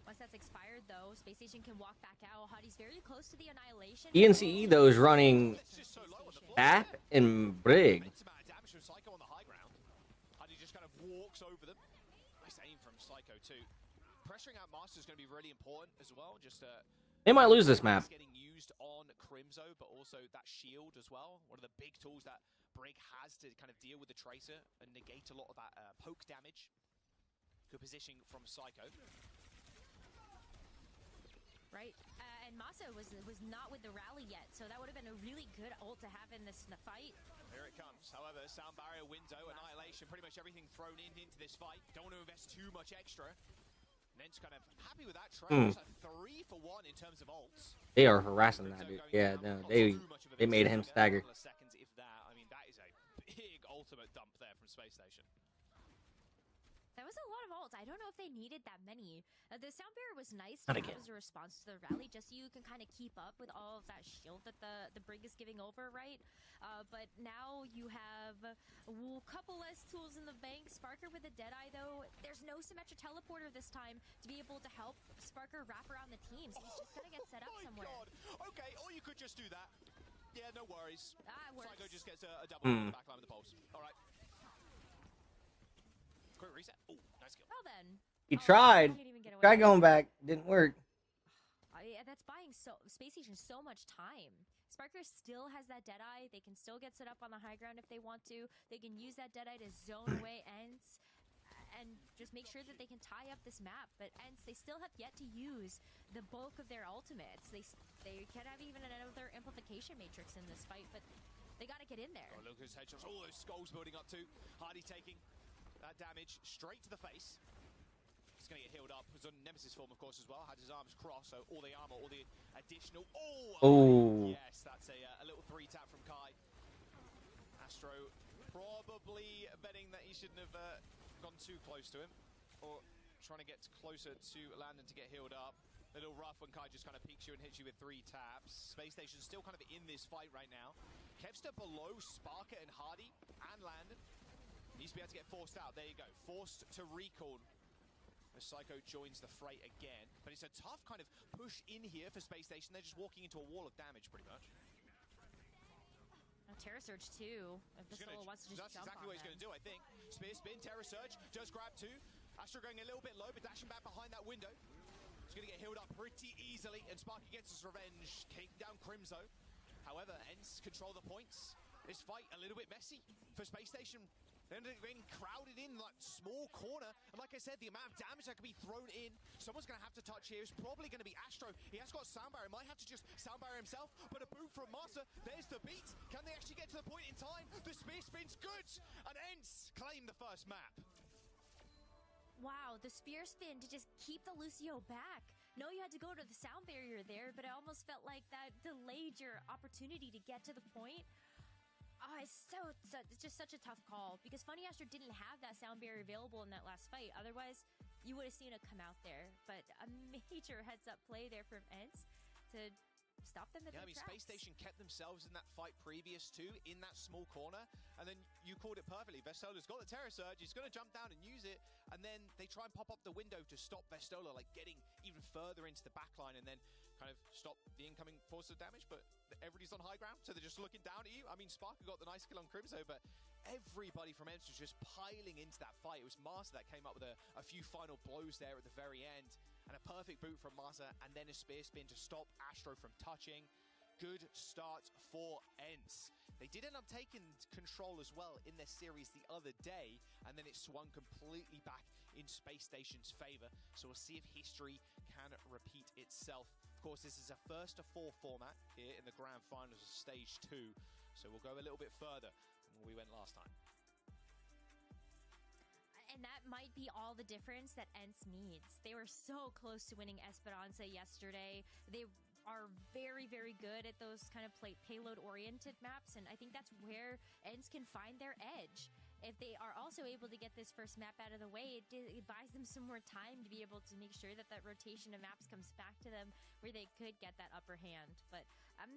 Once that's expired, though, Space Station can walk back out. Hottie's very close to the Annihilation. ENCE, though, is running Tap and Brig. Psycho on the high ground. Hottie just kind of walks over them. Nice aim from Psycho, too. Pressuring out Master is going to be really important as well. Just they might lose this map. Getting used on Crimzo, but also that shield as well. One of the big tools that Brig has to kind of deal with the Tracer and negate a lot of that poke damage. Good positioning from Psycho. Right, and Masa was not with the rally yet, so that would have been a really good ult to have in this fight. Here it comes. However, sound barrier, window, annihilation, pretty much everything thrown into this fight. Don't want to invest too much extra. Nent's kind of happy with that trade. 3 for 1 in terms of ults. They are harassing that dude. Yeah, no, they made him stagger. Seconds, if that. I mean, that is a big ultimate dump there from Space Station. That was a lot of ults. I don't know if they needed that many. The sound barrier was nice Not to again. have as a response to the rally, just so you can kind of keep up with all of that shield that the Brig is giving over, right? But now you have a couple less tools in the bank. Sparker with a Deadeye, though. There's no symmetric teleporter this time to be able to help Sparker wrap around the team, so he's just going to get set up somewhere. God. Okay, or you could just do that. Yeah, no worries. Works. Psycho just gets a double on the backline with the pulse. All right. Quick reset. Oh, nice kill. Well then. He tried. Tried going back. Didn't work. That's buying Space Station so much time. Sparkler still has that Deadeye. They can still get set up on the high ground if they want to. They can use that Deadeye to zone away Ents and just make sure that they can tie up this map. But Ents, they still have yet to use the bulk of their ultimates. They could have even another amplification matrix in this fight, but they got to get in there. Oh, look at those headshots. All those skulls building up too. Hardy taking that damage straight to the face. He's going to get healed up. He was on Nemesis form, of course, as well. Had his arms crossed, so all the armor, all the additional... Oh! Yes, that's a little 3-tap from Kai. Astro probably betting that he shouldn't have gone too close to him, or trying to get closer to Landon to get healed up. A little rough when Kai just kind of peeks you and hits you with 3 taps. Space Station's still kind of in this fight right now. Kevster below Sparker and Hardy and Landon. Needs to be able to get forced out. There you go. Forced to recall. As Psycho joins the fray again. But it's a tough kind of push in here for Space Station. They're just walking into a wall of damage, pretty much. Terra Surge too. If the solo wants to just that's exactly what he's going to do, I think. Spear spin, Terra Surge, does grab 2. Astro going a little bit low, but dashing back behind that window. He's going to get healed up pretty easily, and Sparky gets his revenge, taking down Crimzo. However, Ents control the points. This fight a little bit messy for Space Station. They ended up getting crowded in that small corner. And like I said, the amount of damage that can be thrown in, someone's going to have to touch here. It's probably going to be Astro. He has got sound barrier. Might have to just sound barrier himself. But a boot from Master. There's the beat. Can they actually get to the point in time? The spear spin's good. And Ents claim the first map. Wow, the spear spin to just keep the Lucio back. No, you had to go to the sound barrier there, but it almost felt like that delayed your opportunity to get to the point. Oh, it's just such a tough call because Funny Astro didn't have that sound barrier available in that last fight. Otherwise, you would have seen it come out there. But a major heads-up play there from Ents to stop them in their tracks. Space Station kept themselves in that fight previous to, in that small corner, and then you called it perfectly. Vestola's got the Terror Surge, he's going to jump down and use it, and then they try and pop up the window to stop Vestola, like getting even further into the backline, and then kind of stop the incoming force of damage, but everybody's on high ground, so they're just looking down at you. I mean, Sparker got the nice kill on Crimzo, but everybody from Ents was just piling into that fight. It was Master that came up with a few final blows there at the very end, and a perfect boot from Master, and then a spear spin to stop Astro from touching. Good start for Ents. They did end up taking control as well in their series the other day, and then it swung completely back in Space Station's favor. So we'll see if history can repeat itself. Of course, this is a 1-4 format here in the grand finals of stage 2. So we'll go a little bit further than we went last time. And that might be all the difference that Ents needs. They were so close to winning Esperanza yesterday. They are very, very good at those kind of payload-oriented maps, and I think that's where Ents can find their edge. If they are also able to get this first map out of the way, it buys them some more time to be able to make sure that that rotation of maps comes back to them where they could get that upper hand. But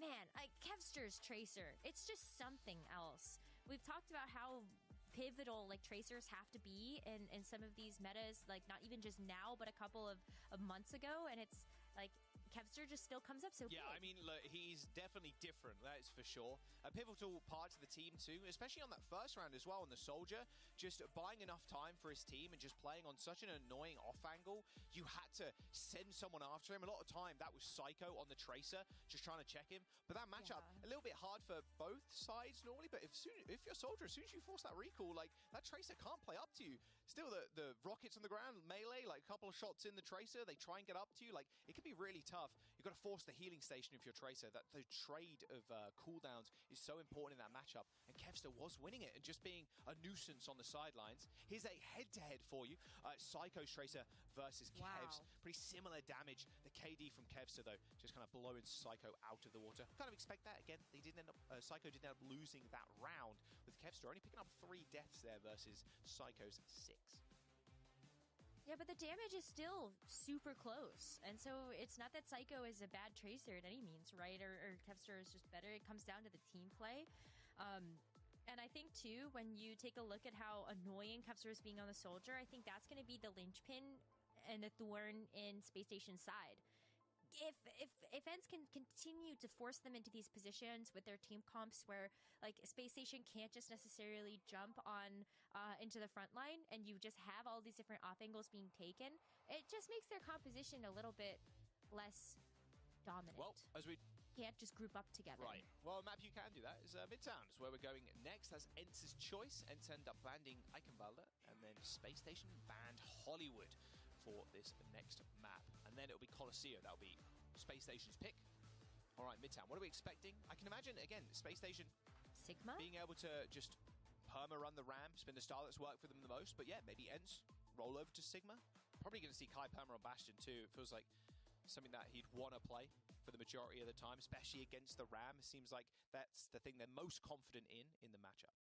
man, Kevster's Tracer, it's just something else. We've talked about how pivotal like Tracers have to be in some of these metas, like not even just now, but a couple of months ago, and it's like Kevster just still comes up so yeah, big. I mean, look, he's definitely different, that is for sure. A pivotal part to the team too, especially on that first round as well on the Soldier, just buying enough time for his team and just playing on such an annoying off angle. You had to send someone after him. A lot of time that was Psycho on the Tracer, just trying to check him. But that matchup, a little bit hard for both sides normally, but if you're Soldier, as soon as you force that recall, like that Tracer can't play up to you. Still, the rockets on the ground, melee, like a couple of shots in the Tracer, they try and get up to you. Like, it can be really tough. You've got to force the healing station if you're Tracer. That the trade of cooldowns is so important in that matchup. And Kevster was winning it and just being a nuisance on the sidelines. Here's a head-to-head for you. Psycho's Tracer versus Kevs. Pretty similar damage. The KD from Kevster, though, just kind of blowing Psycho out of the water. Kind of expect that. Again, they didn't end up, Psycho didn't end up losing that round with Kevster only picking up 3 deaths there versus Psycho's 6. Yeah, but the damage is still super close. And so it's not that Psycho is a bad Tracer at any means, right? Or Kevster is just better. It comes down to the team play. And I think, too, when you take a look at how annoying Kevster is being on the Soldier, I think that's going to be the linchpin and the thorn in Space Station's side. if ENCE can continue to force them into these positions with their team comps where like Space Station can't just necessarily jump on into the front line and you just have all these different off angles being taken, it just makes their composition a little bit less dominant. Well, as we can't just group up together. Right. Well, a map you can do that is Midtown. It's where we're going next. That's ENCE's choice. ENCE end up landing Eichenwalde, and then Space Station banned Hollywood for this next map. And then it'll be Colosseo. That'll be Space Station's pick. All right, Midtown. What are we expecting? I can imagine, again, Space Station Sigma being able to just perma-run the ramp. It's been the style that's worked for them the most. But yeah, maybe ENCE roll over to Sigma. Probably going to see Kai perma on Bastion too. It feels like something that he'd want to play for the majority of the time, especially against the Ram. It seems like that's the thing they're most confident in the matchup.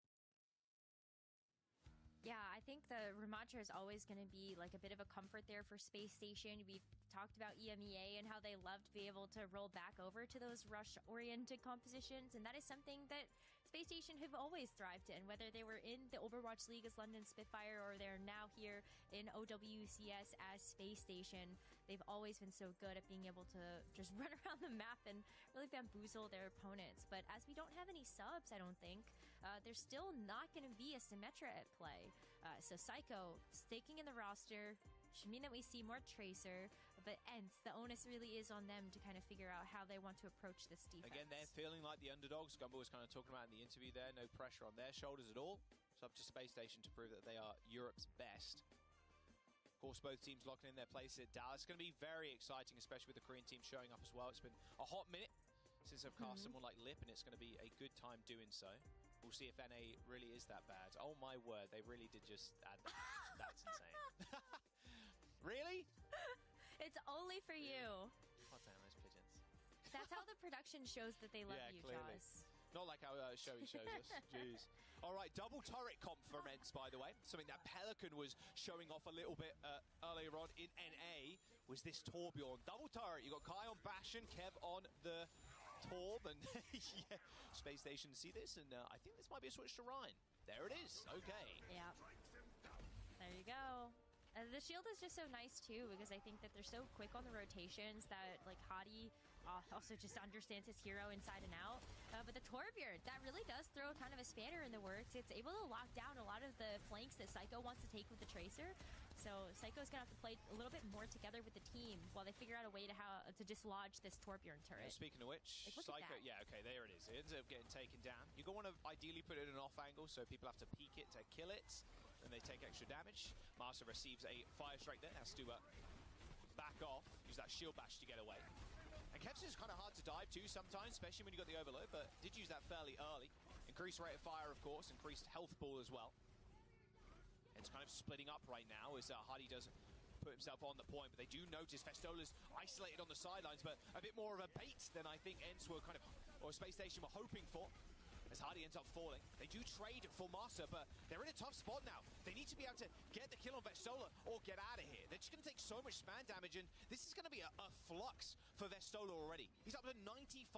Yeah, I think the Ramattra is always going to be like a bit of a comfort there for Space Station. We've talked about EMEA and how they love to be able to roll back over to those rush-oriented compositions, and that is something that Space Station have always thrived in, whether they were in the Overwatch League as London Spitfire or they're now here in OWCS as Space Station. They've always been so good at being able to just run around the map and really bamboozle their opponents. But as we don't have any subs, I don't think, there's still not going to be a Symmetra at play. So Psycho staking in the roster should mean that we see more Tracer, but ENCE, the onus really is on them to kind of figure out how they want to approach this defense. Again, they're feeling like the underdogs. Gumball was kind of talking about in the interview there, no pressure on their shoulders at all. It's up to Space Station to prove that they are Europe's best. Of course, both teams locking in their place at Dallas. It's going to be very exciting, especially with the Korean team showing up as well. It's been a hot minute since I've cast someone like Lip, and it's going to be a good time doing so. We'll see if NA really is that bad. Oh my word, they really did just add that. That's insane. Really? It's only for you. God damn those pigeons. That's how the production shows that they love you, clearly. Jaws. Not like how Shoei shows us. Jeez. All right, double turret comp for ENCE, by the way. Something that Pelican was showing off a little bit earlier on in NA was this Torbjorn. Double turret. You got Kai on Bastion, Kev on the Torb, and yeah, Space Station see this, and I think this might be a switch to Ryan. There it is. Okay. Yeah. There you go. The shield is just so nice too, because I think that they're so quick on the rotations that like Hadi also just understands his hero inside and out. But the Torbjorn, that really does throw kind of a spanner in the works. It's able to lock down a lot of the flanks that Psycho wants to take with the Tracer. So Psycho's gonna have to play a little bit more together with the team while they figure out a way to dislodge this Torbjorn turret. Speaking of which, like, Psycho, yeah, okay, there it is. It ends up getting taken down. You're going to want to ideally put it in an off angle so people have to peek it to kill it. And they take extra damage. Master receives a fire strike there, has to back off, use that shield bash to get away. And Kev's is kind of hard to dive to sometimes, especially when you got the overload, but did use that fairly early. Increased rate of fire, of course, increased health pool as well. It's kind of splitting up right now as Hadi does put himself on the point, but they do notice Festola's isolated on the sidelines, but a bit more of a bait than I think ENCE were kind of, or Space Station were hoping for. As Hadi ends up falling. They do trade for Master, but they're in a tough spot now. They need to be able to get the kill on Vestola or get out of here. They're just going to take so much span damage, and this is going to be a flux for Vestola already. He's up to 95%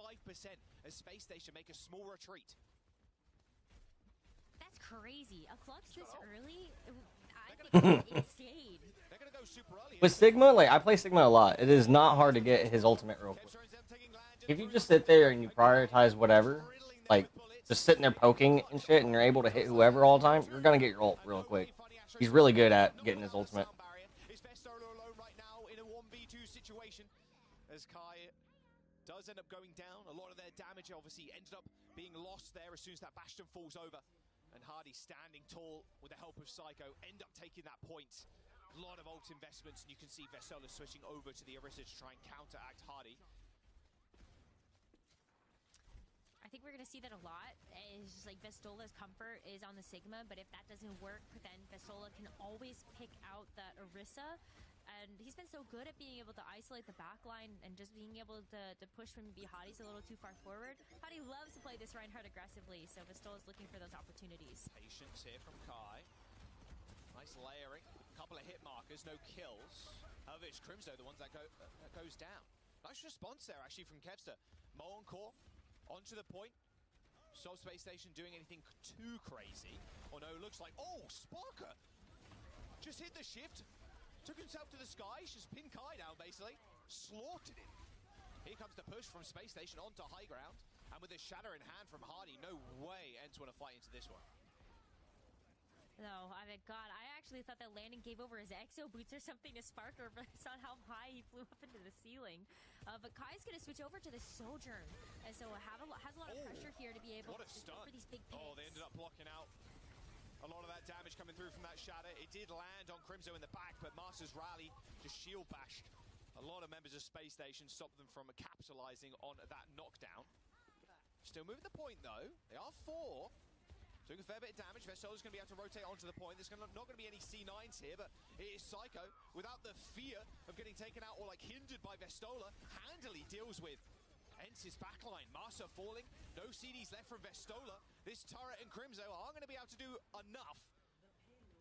as Space Station make a small retreat. That's crazy. A flux this early? I think it's insane. They're going to go super early. With Sigma, like, I play Sigma a lot. It is not hard to get his ultimate real quick. If you just sit there and you prioritize whatever, like, just sitting there poking and shit, and you're able to hit whoever all the time, you're going to get your ult real quick. He's really good at getting his ultimate. Is Vestola alone right now in a 1v2 situation as Kai does end up going down. A lot of their damage obviously ended up being lost there as soon as that Bastion falls over. And Hadi standing tall with the help of Psycho end up taking that point. A lot of ult investments, and you can see Vestola switching over to the Orisa to try and counteract Hadi. I think we're going to see that a lot. It's just like Vestola's comfort is on the Sigma, but if that doesn't work, then Vestola can always pick out that Orisa. And he's been so good at being able to isolate the backline and just being able to push when maybe Hadi's a little too far forward. Hadi loves to play this Reinhardt aggressively, so Vestola's looking for those opportunities. Patience here from Kai. Nice layering. A couple of hit markers, no kills. However, it's Crimso, the ones that goes down. Nice response there, actually, from Kevster. Mo on core. Onto the point. So Space Station doing anything too crazy. Oh no, looks like, oh, Sparker just hit the shift, took himself to the skies, just pinned Kai down basically, slaughtered him. Here comes the push from Space Station onto high ground. And with a shatter in hand from Hardy, no way Ents want to fight into this one. No, I mean, God, I actually thought that landing gave over his exo boots or something to Sparker based on how high he flew up into the ceiling. But Kai's going to switch over to the Sojourn. And so has a lot of pressure here to be able to go for these big picks. Oh, they ended up blocking out a lot of that damage coming through from that shatter. It did land on Crimzo in the back, but Masters Rally just shield bashed a lot of members of Space Station, stopped them from capitalizing on that knockdown. Still moving the point, though. They are 4. Doing a fair bit of damage. Vestola's going to be able to rotate onto the point. There's not going to be any C9s here, but it is Psycho, without the fear of getting taken out or like hindered by Vestola, handily deals with Ents' backline. Massa falling. No CDs left from Vestola. This turret and Crimzo are going to be able to do enough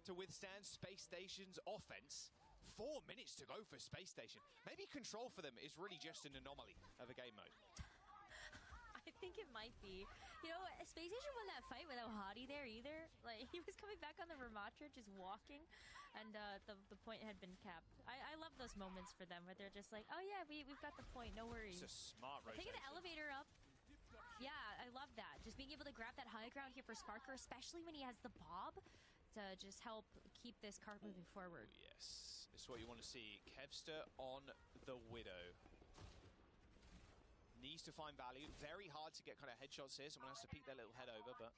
to withstand Space Station's offense. 4 minutes to go for Space Station. Maybe control for them is really just an anomaly of a game mode. I think it might be. You know, Space Station won that fight without Hadi there either. Like, he was coming back on the Ramatra, just walking, and the point had been capped. I love those moments for them where they're just like, oh yeah, we've got the point, no worries. It's a smart rotation. Taking the elevator up. Yeah, I love that. Just being able to grab that high ground here for Sparker, especially when he has the Bob, to just help keep this cart moving forward. Oh, yes, it's what you want to see. Kevster on the Widow. Needs to find value. Very hard to get kind of headshots here. Someone has to peek their little head over, but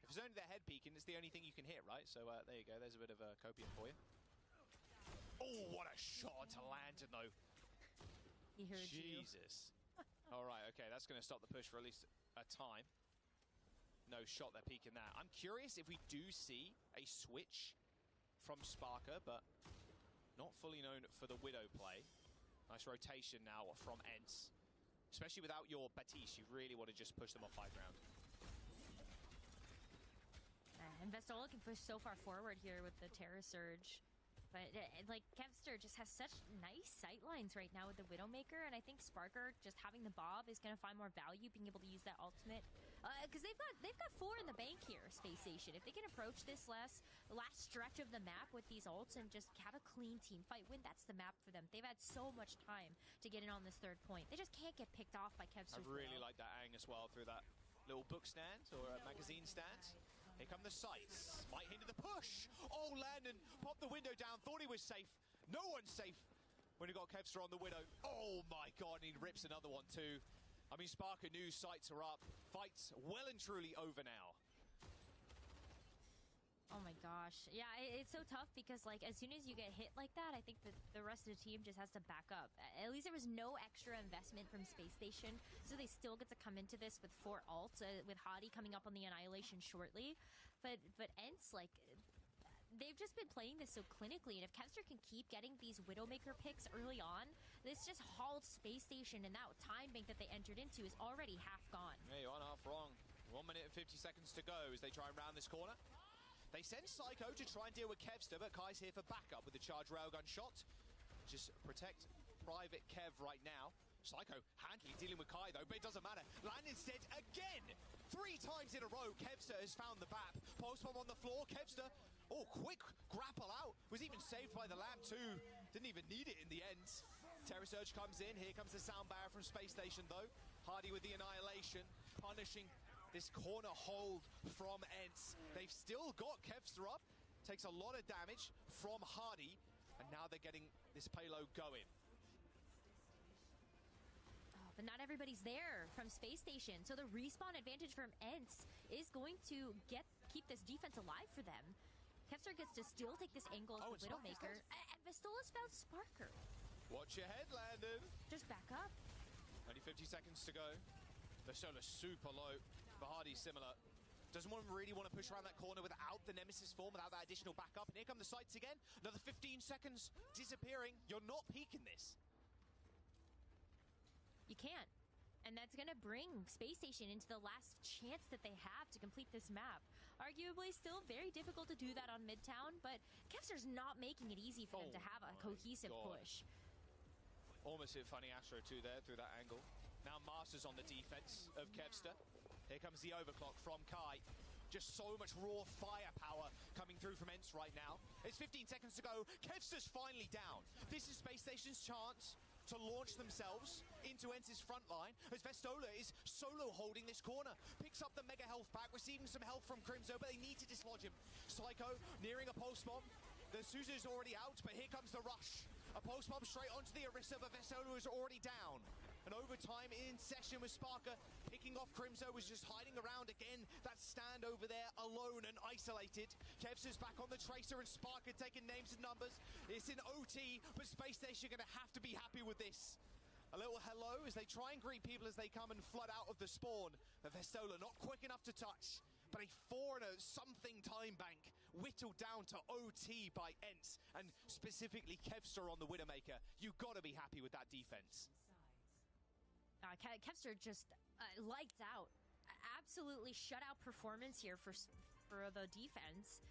if it's only their head peeking, it's the only thing you can hit, right? So there you go. There's a bit of a copium for you. Oh, what a shot to Landon, though. He heard Jesus. All right, okay, that's going to stop the push for at least a time. No shot, they're peeking that. I'm curious if we do see a switch from Sparker, but not fully known for the Widow play. Nice rotation now from Ents. Especially without your Batiste, you really want to just push them off high ground. And Vestola can push so far forward here with the Terra Surge. But, like, Kevster just has such nice sight lines right now with the Widowmaker, and I think Sparker, just having the Bob, is going to find more value being able to use that ultimate. Because they've got 4 in the bank here, Space Station. If they can approach this last stretch of the map with these ults and just have a clean team fight win, that's the map for them. They've had so much time to get in on this 3rd point. They just can't get picked off by Kevster. I really like that Aang as well through that little book stand or magazine stand. Here come the sights. Might hinder the push. Oh, Landon popped the window down. Thought he was safe. No one's safe when he got Kevster on the Widow. Oh, my God. And he rips another one, too. I mean, Sparker knew sights are up. Fight's well and truly over now. Oh my gosh. Yeah, it's so tough because, like, as soon as you get hit like that, I think that the rest of the team just has to back up. At least there was no extra investment from Space Station, so they still get to come into this with 4 ults, with Hadi coming up on the Annihilation shortly. But Ents, like, they've just been playing this so clinically, and if Kevster can keep getting these Widowmaker picks early on, this just halts Space Station, and that time bank that they entered into is already half gone. Yeah, you aren't half wrong. 1 minute and 50 seconds to go as they try and round this corner. They send Psycho to try and deal with Kevster, but Kai's here for backup with the charge railgun shot. Just protect Private Kev right now. Psycho handily dealing with Kai, though, but it doesn't matter. Landon instead again! 3 times in a row, Kevster has found the BAP. Pulse bomb on the floor, Kevster, oh, quick grapple out. Was even saved by the Lamb, too. Didn't even need it in the end. Terra Surge comes in. Here comes the sound barrier from Space Station, though. Hardy with the Annihilation, punishing this corner hold from Ents. They've still got Kevster up. Takes a lot of damage from Hardy. And now they're getting this payload going. Oh, but not everybody's there from Space Station. So the respawn advantage from Ents is going to keep this defense alive for them. Kevster gets to still take this angle as the Widowmaker. And Vestola's found Sparker. Watch your head, Landon. Just back up. Only 50 seconds to go. Vestola's super low. Hardy similar. Doesn't really want to push around that corner without the Nemesis form, without that additional backup. And here come the sights again. Another 15 seconds disappearing. You're not peeking this. You can't. And that's going to bring Space Station into the last chance that they have to complete this map. Arguably still very difficult to do that on Midtown, but Kevster's not making it easy for them to have a cohesive push. Almost hit Funny Astro too there through that angle. Now Masters on the defense of Kevster. Here comes the overclock from Kai. Just so much raw firepower coming through from Ents right now. It's 15 seconds to go. Kevster's finally down. This is Space Station's chance to launch themselves into Enz's front line as Vestola is solo holding this corner. Picks up the mega health pack, receiving some help from Crimzo, but they need to dislodge him. Psycho nearing a pulse bomb. The Suzu's already out, but here comes the rush. A pulse bomb straight onto the Orisa, but Vestola is already down. And overtime in session with Sparker, picking off Crimzo, was just hiding around again. That stand over there alone and isolated. Kevster's back on the Tracer and Sparker taking names and numbers. It's in OT, but Space Station going to have to be happy with this. A little hello as they try and greet people as they come and flood out of the spawn. Vestola not quick enough to touch, but a 4 and a something time bank whittled down to OT by Ents, and specifically Kevster on the Widowmaker. You've got to be happy with that defense. Kevster just lights out. Absolutely shutout performance here for the defense.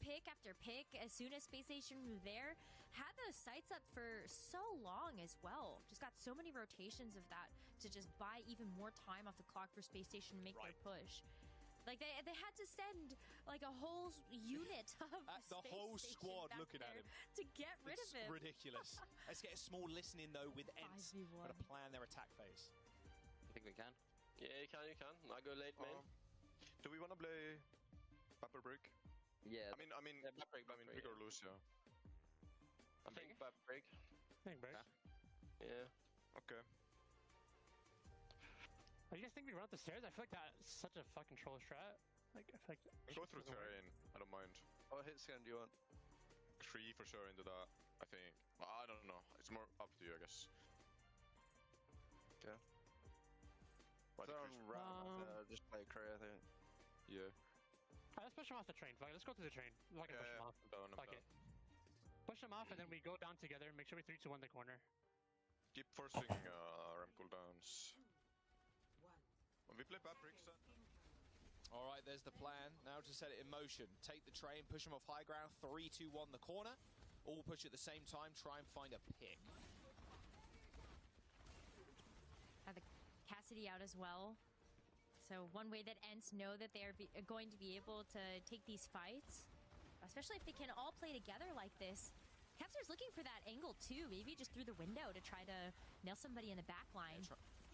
Pick after pick, as soon as Space Station moved there, had those sights up for so long as well. Just got so many rotations of that to just buy even more time off the clock for Space Station to make their push. Like they had to send like a whole unit of the whole squad looking at him to get rid of him. Ridiculous. Let's get a small listen in though with Ents. Got to plan their attack phase. You think we can? Yeah, you can. I go late, man. Do we want to play Pepper Break? Yeah. I mean, Break, Pick or Lucio. I think Pepper Break. Break. Yeah. Okay. Oh, you guys think we run up the stairs? I feel like that's such a fucking troll strat. Like, I feel like Go through terrain. I don't mind. What hit scan do you want? 3 for sure into that. I think. I don't know. It's more up to you, I guess. Okay. Why Throw on Ram, just play Cray, I think. Yeah. Let's push him off the train. Fuck it, let's go through the train. Fuck it, push him off. I'm Fuck it. Push him off, and then we go down together. Make sure we 3, 2, 1 the corner. Keep forcing RAM cooldowns. We play Paprix. All right, there's the plan. Now to set it in motion. Take the train, push them off high ground. 3, 2, 1 the corner. All push at the same time. Try and find a pick. Have the Cassidy out as well. So one way that Ents know that they're going to be able to take these fights, especially if they can all play together like this. Kevster's looking for that angle too, maybe just through the window to try to nail somebody in the back line.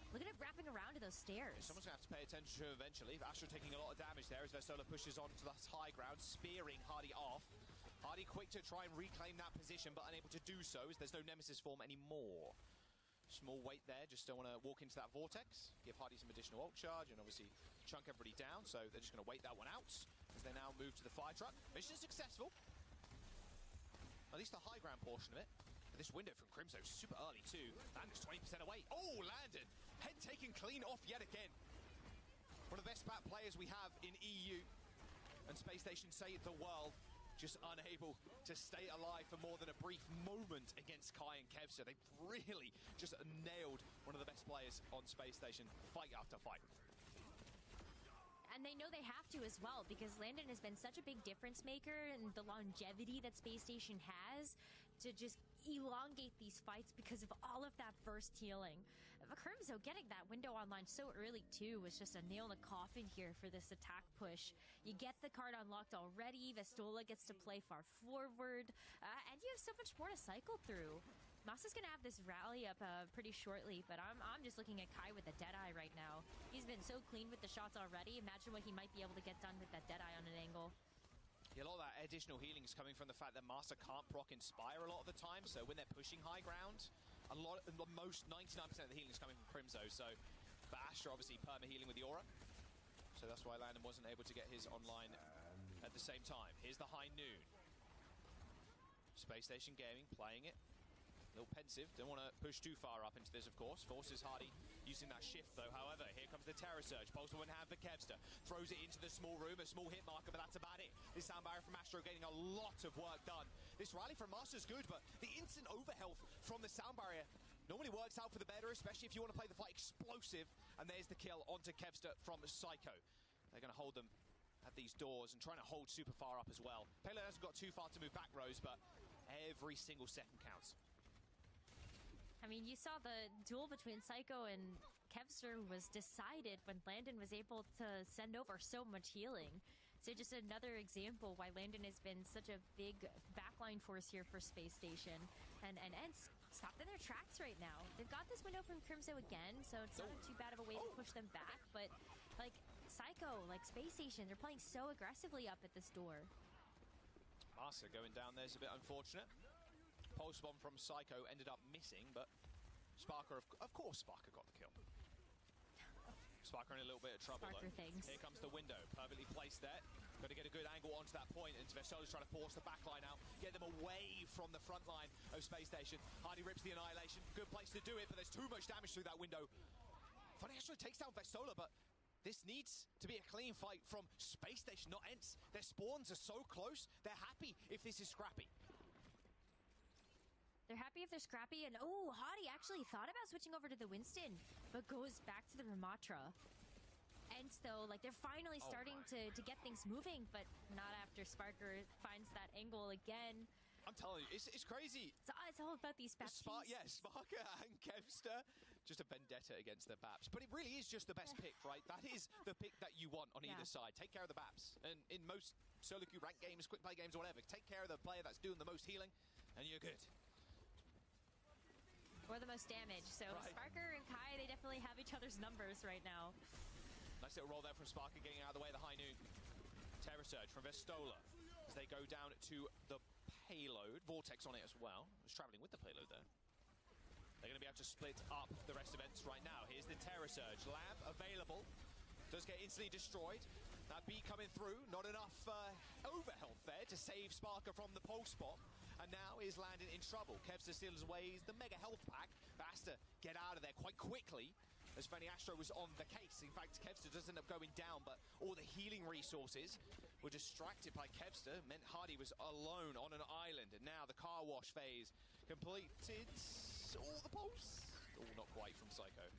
Look at it wrapping around to those stairs. Someone's going to have to pay attention to eventually. Astra taking a lot of damage there as Vestola pushes on to the high ground, spearing Hardy off. Hardy quick to try and reclaim that position, but unable to do so as there's no Nemesis form anymore. Small weight there, just don't want to walk into that vortex. Give Hardy some additional ult charge and obviously chunk everybody down, so they're just going to wait that one out as they now move to the fire truck. Mission successful. At least the high ground portion of it. But this window from Crimzo super early too. Landon's 20% away. Oh, Landon! Head taken clean off yet again. One of the best bat players we have in EU. And Space Station saved the world. Just unable to stay alive for more than a brief moment against Kai and Kevster. They really just nailed one of the best players on Space Station, fight after fight. And they know they have to as well, because Landon has been such a big difference maker, and the longevity that Space Station has to just elongate these fights because of all of that burst healing. Crimzo getting that window online so early too was just a nail in the coffin here for this attack push. You get the card unlocked already, Vestola gets to play far forward, and you have so much more to cycle through. Masa's gonna have this rally up pretty shortly, but I'm just looking at Kai with a Deadeye right now. He's been so clean with the shots already. Imagine what he might be able to get done with that Deadeye on an angle. Yeah, a lot of that additional healing is coming from the fact that Master can't proc Inspire a lot of the time, so when they're pushing high ground, most 99% of the healing is coming from Crimzo, so but Astra obviously perma-healing with the aura, so that's why Landon wasn't able to get his online at the same time. Here's the high noon. Space Station Gaming playing it. A little pensive, don't want to push too far up into this, of course. Forces Hardy using that shift, though. However, here comes the Terror Surge. Pulse in hand for Kevster. Throws it into the small room, a small hit marker, but that's about it. This sound barrier from Astro getting a lot of work done. This rally from Master's good, but the instant overhealth from the sound barrier normally works out for the better, especially if you want to play the fight explosive. And there's the kill onto Kevster from Psycho. They're going to hold them at these doors and trying to hold super far up as well. Payload hasn't got too far to move back, Rose, but every single second counts. I mean, you saw the duel between Psycho and Kevster was decided when Landon was able to send over so much healing. So just another example why Landon has been such a big backline force here for Space Station. And Ents stopped in their tracks right now. They've got this window from Crimzo again, so it's not too bad of a way to push them back. But like Psycho, like Space Station, they're playing so aggressively up at this door. Massa going down there is a bit unfortunate. Pulse bomb from Psycho ended up missing, but Sparker, of course, Sparker got the kill. Sparker in a little bit of trouble, though. Things. Here comes the window, perfectly placed there. Got to get a good angle onto that point, and Vestola's trying to force the back line out, get them away from the front line of Space Station. Hardy rips the Annihilation, good place to do it, but there's too much damage through that window. Funny actually takes down Vestola, but this needs to be a clean fight from Space Station, not Ents. Their spawns are so close, they're happy if this is scrappy. They're happy if they're scrappy, and oh, Hottie actually thought about switching over to the Winston, but goes back to the Ramatra. And so, like, they're finally starting to get things moving, but not after Sparker finds that angle again. I'm telling you, it's crazy. It's all about these Baps. Sparker and Kevster, just a vendetta against the Baps. But it really is just the best pick, right? That is the pick that you want on either side. Take care of the Baps. And in most solo queue rank games, quick play games, or whatever, take care of the player that's doing the most healing, and you're good. Or the most damage. So Sparker and Kai, they definitely have each other's numbers right now. Nice little roll there from Sparker, getting out of the way of the high noon. Terror Surge from Vestola as they go down to the payload. Vortex on it as well. Was traveling with the payload there. They're going to be able to split up the rest of Ents right now. Here's the Terror Surge. Lamb available. Does get instantly destroyed. That beat coming through. Not enough overhealth there to save Sparker from the pulse bomb. And now is landing in trouble. Kevster steals away the mega health pack, but has to get out of there quite quickly as Fanny Astro was on the case. In fact, Kevster does end up going down, but all the healing resources were distracted by Kevster. Meant Hardy was alone on an island. And now the car wash phase completed. All the pulse. Oh, not quite from Psycho.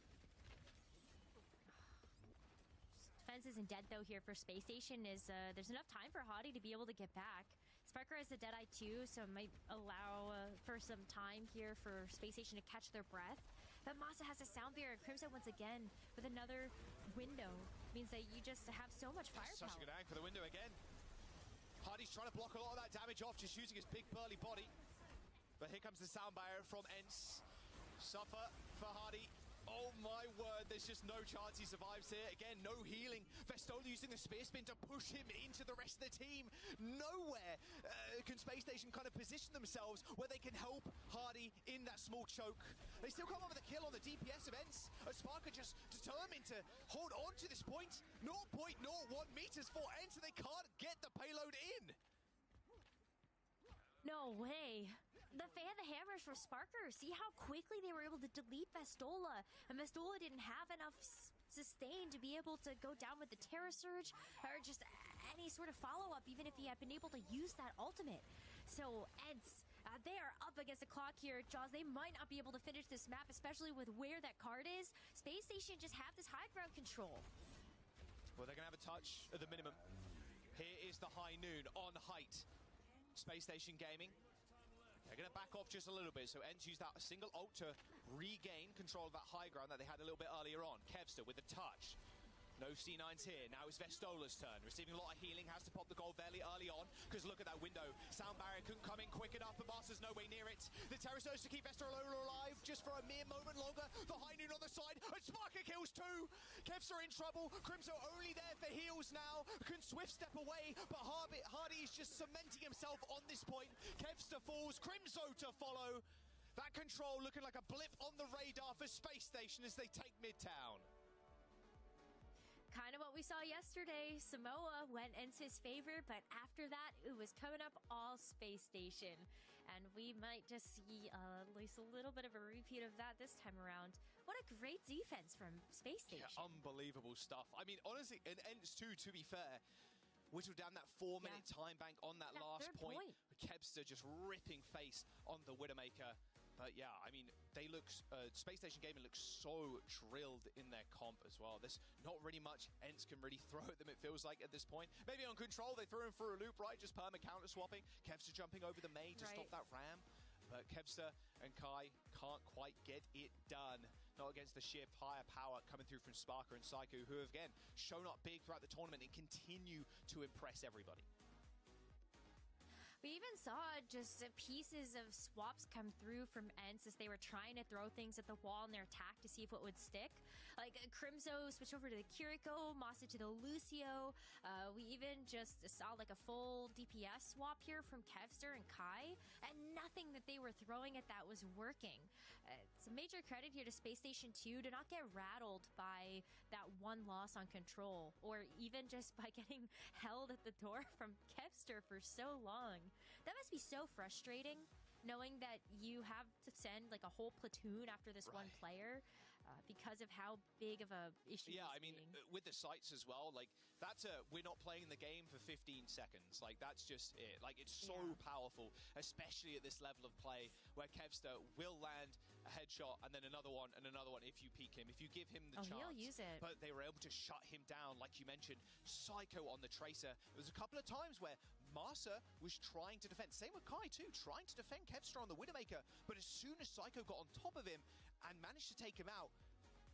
Defense isn't dead though here for Space Station. There's enough time for Hottie to be able to get back. Sparker has a Deadeye too, so it might allow for some time here for Space Station to catch their breath. But Massa has a Sound Barrier. Crimson once again with another window. Means that you just have so much firepower. Such a good angle for the window again. Hardy's trying to block a lot of that damage off, just using his big burly body. But here comes the Sound Barrier from Ents. Suffer for Hardy. Oh my word, there's just no chance he survives here. Again, no healing. Vestola using the spear spin to push him into the rest of the team. Nowhere can Space Station kind of position themselves where they can help Hardy in that small choke. They still come up with a kill on the DPS of Ents. Sparker just determined to hold on to this point. 0.01 meters for Ents, and they can't get the payload in. No way. The fan the hammers for Sparker. See how quickly they were able to delete Vestola. And Vestola didn't have enough sustain to be able to go down with the Terror Surge or just any sort of follow-up, even if he had been able to use that ultimate. So, Ents, they are up against the clock here. Jaws, they might not be able to finish this map, especially with where that card is. Space Station just have this high ground control. Well, they're going to have a touch at the minimum. Here is the high noon on height. Space Station Gaming. They're going to back off just a little bit, so Ents use that single ult to regain control of that high ground that they had a little bit earlier on. Kevster with the touch. No C9s here. Now it's Vestola's turn. Receiving a lot of healing. Has to pop the gold fairly early on. Because look at that window. Sound Barrier couldn't come in quick enough. The Master's no way near it. The Terror Surge to keep Vestola alive just for a mere moment longer. The high noon on the side. And Sparker kills two. Kevster in trouble. Crimson only there for heals now. Can Swift step away. But Hardy is just cementing himself on this point. Kevster falls. Crimson to follow. That control looking like a blip on the radar for Space Station as they take Midtown. Kind of what we saw yesterday. Samoa went into his favor, but after that, it was coming up all Space Station. And we might just see at least a little bit of a repeat of that this time around. What a great defense from Space Station. Yeah, unbelievable stuff. I mean, honestly, and Ents too, to be fair, whittled down that 4-minute time bank on that last point. Kevster just ripping face on the Widowmaker. But yeah, I mean, they look, Space Station Gaming looks so drilled in their comp as well. There's not really much Ents can really throw at them, it feels like, at this point. Maybe on control, they threw him through a loop, right? Just perma counter swapping. Kevster jumping over the main to stop that ram. But Kevster and Kai can't quite get it done. Not against the sheer firepower coming through from Sparker and Psycho, who have, again, shown up big throughout the tournament and continue to impress everybody. We even saw just pieces of swaps come through from Ents as they were trying to throw things at the wall in their attack to see if it would stick. Like Crimzo switched over to the Kiriko, Masa to the Lucio. We even just saw like a full DPS swap here from Kevster and Kai, and nothing that they were throwing at that was working. It's a major credit here to Space Station 2 to not get rattled by that one loss on control, or even just by getting held at the door from Kevster for so long. That must be so frustrating, knowing that you have to send like a whole platoon after this one player because of how big of a issue. Yeah, I mean, with the sights as well, like that's we're not playing the game for 15 seconds. Like that's just it. Like it's so powerful, especially at this level of play where Kevster will land a headshot and then another one and another one if you peek him, if you give him the chance. He'll use it. But they were able to shut him down, like you mentioned. Psycho on the Tracer. There was a couple of times where Masa was trying to defend. Same with Kai too, trying to defend Kevster on the Widowmaker. But as soon as Psycho got on top of him and managed to take him out,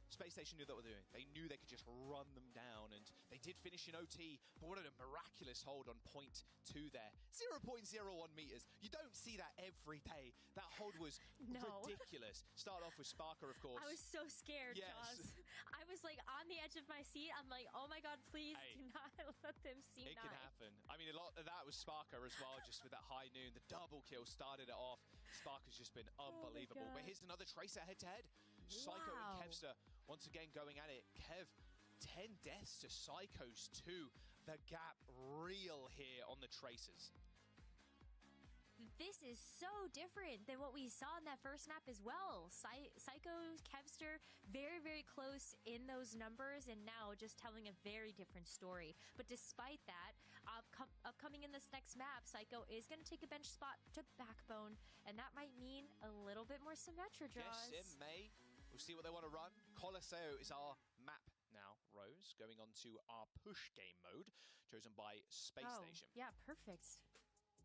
Space Station knew what they were doing. They knew they could just run them down, and they did finish in OT, but what a miraculous hold on point 2 there. 0.01 meters. You don't see that every day. That hold was ridiculous. Start off with Sparker, of course. I was so scared, Jaws. I was like on the edge of my seat. I'm like, oh my god, please do not let them see It can happen. I mean, a lot of that was Sparker as well, just with that high noon. The double kill started it off. Sparker's just been unbelievable. But here's another Tracer head-to-head. Psycho and Kevster once again going at it. Kev, 10 deaths to Psycho's 2. The gap real here on the Tracers. This is so different than what we saw in that first map as well. Psycho, Kevster, very, very close in those numbers, and now just telling a very different story. But despite that, upcoming in this next map, Psycho is going to take a bench spot to Backbone, and that might mean a little bit more Symmetra draws. Yes, it may. We'll see what they want to run. Colosseo is our map now, Rose, going on to our push game mode, chosen by Space Station. Yeah, perfect.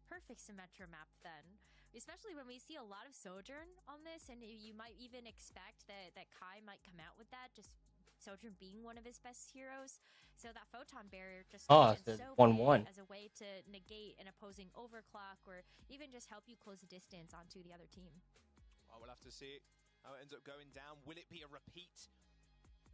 Perfect Symmetra map then. Especially when we see a lot of Sojourn on this, and you might even expect that Kai might come out with that, just Sojourn being one of his best heroes. So that Photon Barrier just so 1-1 as a way to negate an opposing overclock, or even just help you close the distance onto the other team. Well, we'll have to see how it ends up going down. Will it be a repeat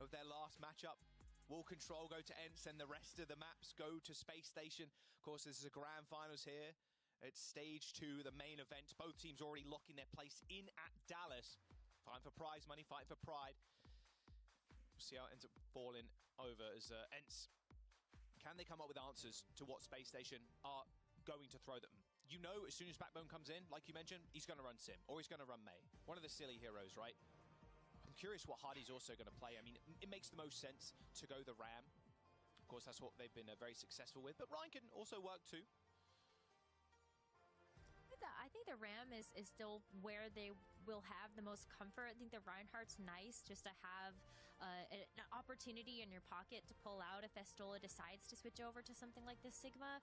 of their last matchup? Will Control go to Ents and the rest of the maps go to Space Station? Of course, this is a grand finals here. It's stage 2, the main event. Both teams already locking their place in at Dallas. Fighting for prize money, fighting for pride. We'll see how it ends up falling over as Ents. Can they come up with answers to what Space Station are going to throw them? You know, as soon as Backbone comes in, like you mentioned, he's going to run Sim, or he's going to run Mei. One of the silly heroes, right? I'm curious what Hardy's also going to play. I mean, it makes the most sense to go the Ram. Of course, that's what they've been very successful with, but Ryan can also work too. I think the Ram is still where they will have the most comfort. I think the Reinhardt's nice just to have an opportunity in your pocket to pull out if Estola decides to switch over to something like this Sigma.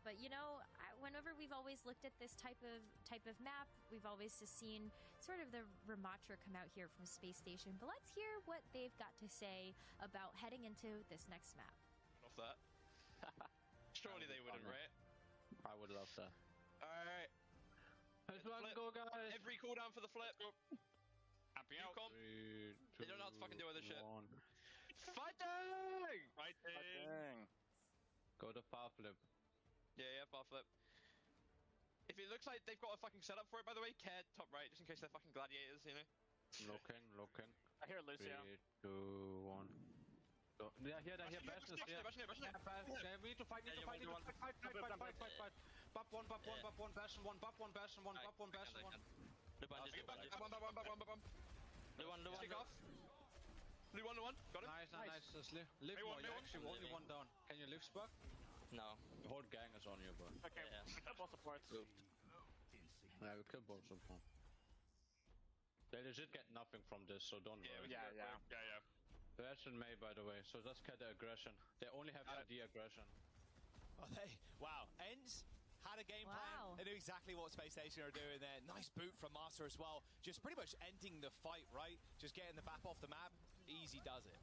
But you know, whenever we've always looked at this type of map, we've always just seen sort of the Ramatra come out here from Space Station. But let's hear what they've got to say about heading into this next map. Off that. Surely they wouldn't, right? I would love that. Alright. Let's go, guys. Every cooldown for the flip. Camping out. 3, 2, They don't know how to fucking deal with this shit. Fighting! Fighting! Go to far flip. Yeah, far flip. If it looks like they've got a fucking setup for it, by the way, care top right, just in case they're fucking gladiators, you know? Looking. I hear Lucio. 3, 2, 1. Go. Yeah, here, Bash is here. We need to fight, fight. Bop one, bash one, bop one, bash one, bop one, bash one. Blue one. Stick off. Blue one. Got it. Nice. Live more, you're actually only one down. Can you live Spark? No. The whole gang is on you, bro. Okay, we kill both supports. Yeah, we kill both support. They legit get nothing from this, so don't worry. Yeah. Aggression May, by the way, so just get the aggression. They only have ID aggression. Oh, wow. Ents had a game plan. They knew exactly what Space Station are doing there. Nice boot from Master as well. Just pretty much ending the fight, right? Just getting the BAP off the map. Easy does it.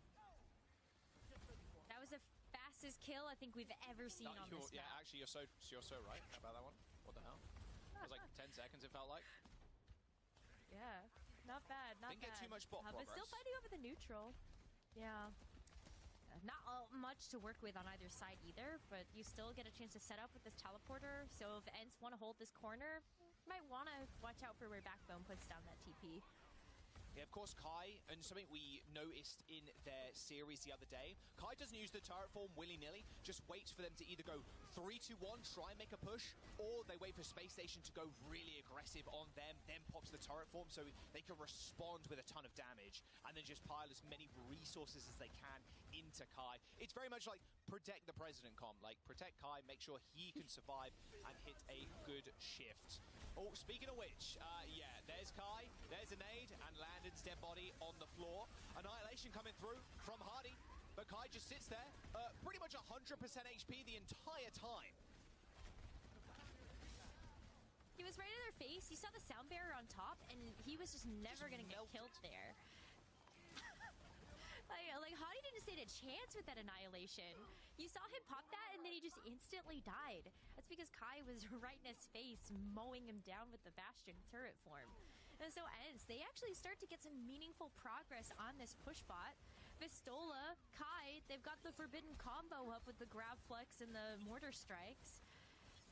That was the fastest kill I think we've ever seen on this map. Yeah, actually, you're so right about that one. What the hell? It was like 10 seconds, it felt like. Yeah, not bad, not Didn't bad. get too much bot But still progress. fighting over the neutral. Yeah. Not much to work with on either side either, but you still get a chance to set up with this teleporter. So if Ents want to hold this corner, might want to watch out for where Backbone puts down that TP. Yeah, of course, Kai, and something we noticed in their series the other day, Kai doesn't use the turret form willy-nilly, just waits for them to either go 3-2-1, try and make a push, or they wait for Space Station to go really aggressive on them, then pops the turret form so they can respond with a ton of damage, and then just pile as many resources as they can into Kai. It's very much like protect the President comp, like protect Kai, make sure he can survive and hit a good shift. Oh, speaking of which, yeah, there's Kai, there's a nade, and Landon's dead body on the floor. Annihilation coming through from Hardy, but Kai just sits there, pretty much 100% HP the entire time. He was right in their face, you saw the sound barrier on top, and he was just never going to get killed there. Like Hottie didn't stand a chance with that annihilation. You saw him pop that, and then he just instantly died. That's because Kai was right in his face, mowing him down with the Bastion turret form. And so Ents, they actually start to get some meaningful progress on this push bot. Vistola, Kai, they've got the forbidden combo up with the grab flex and the mortar strikes.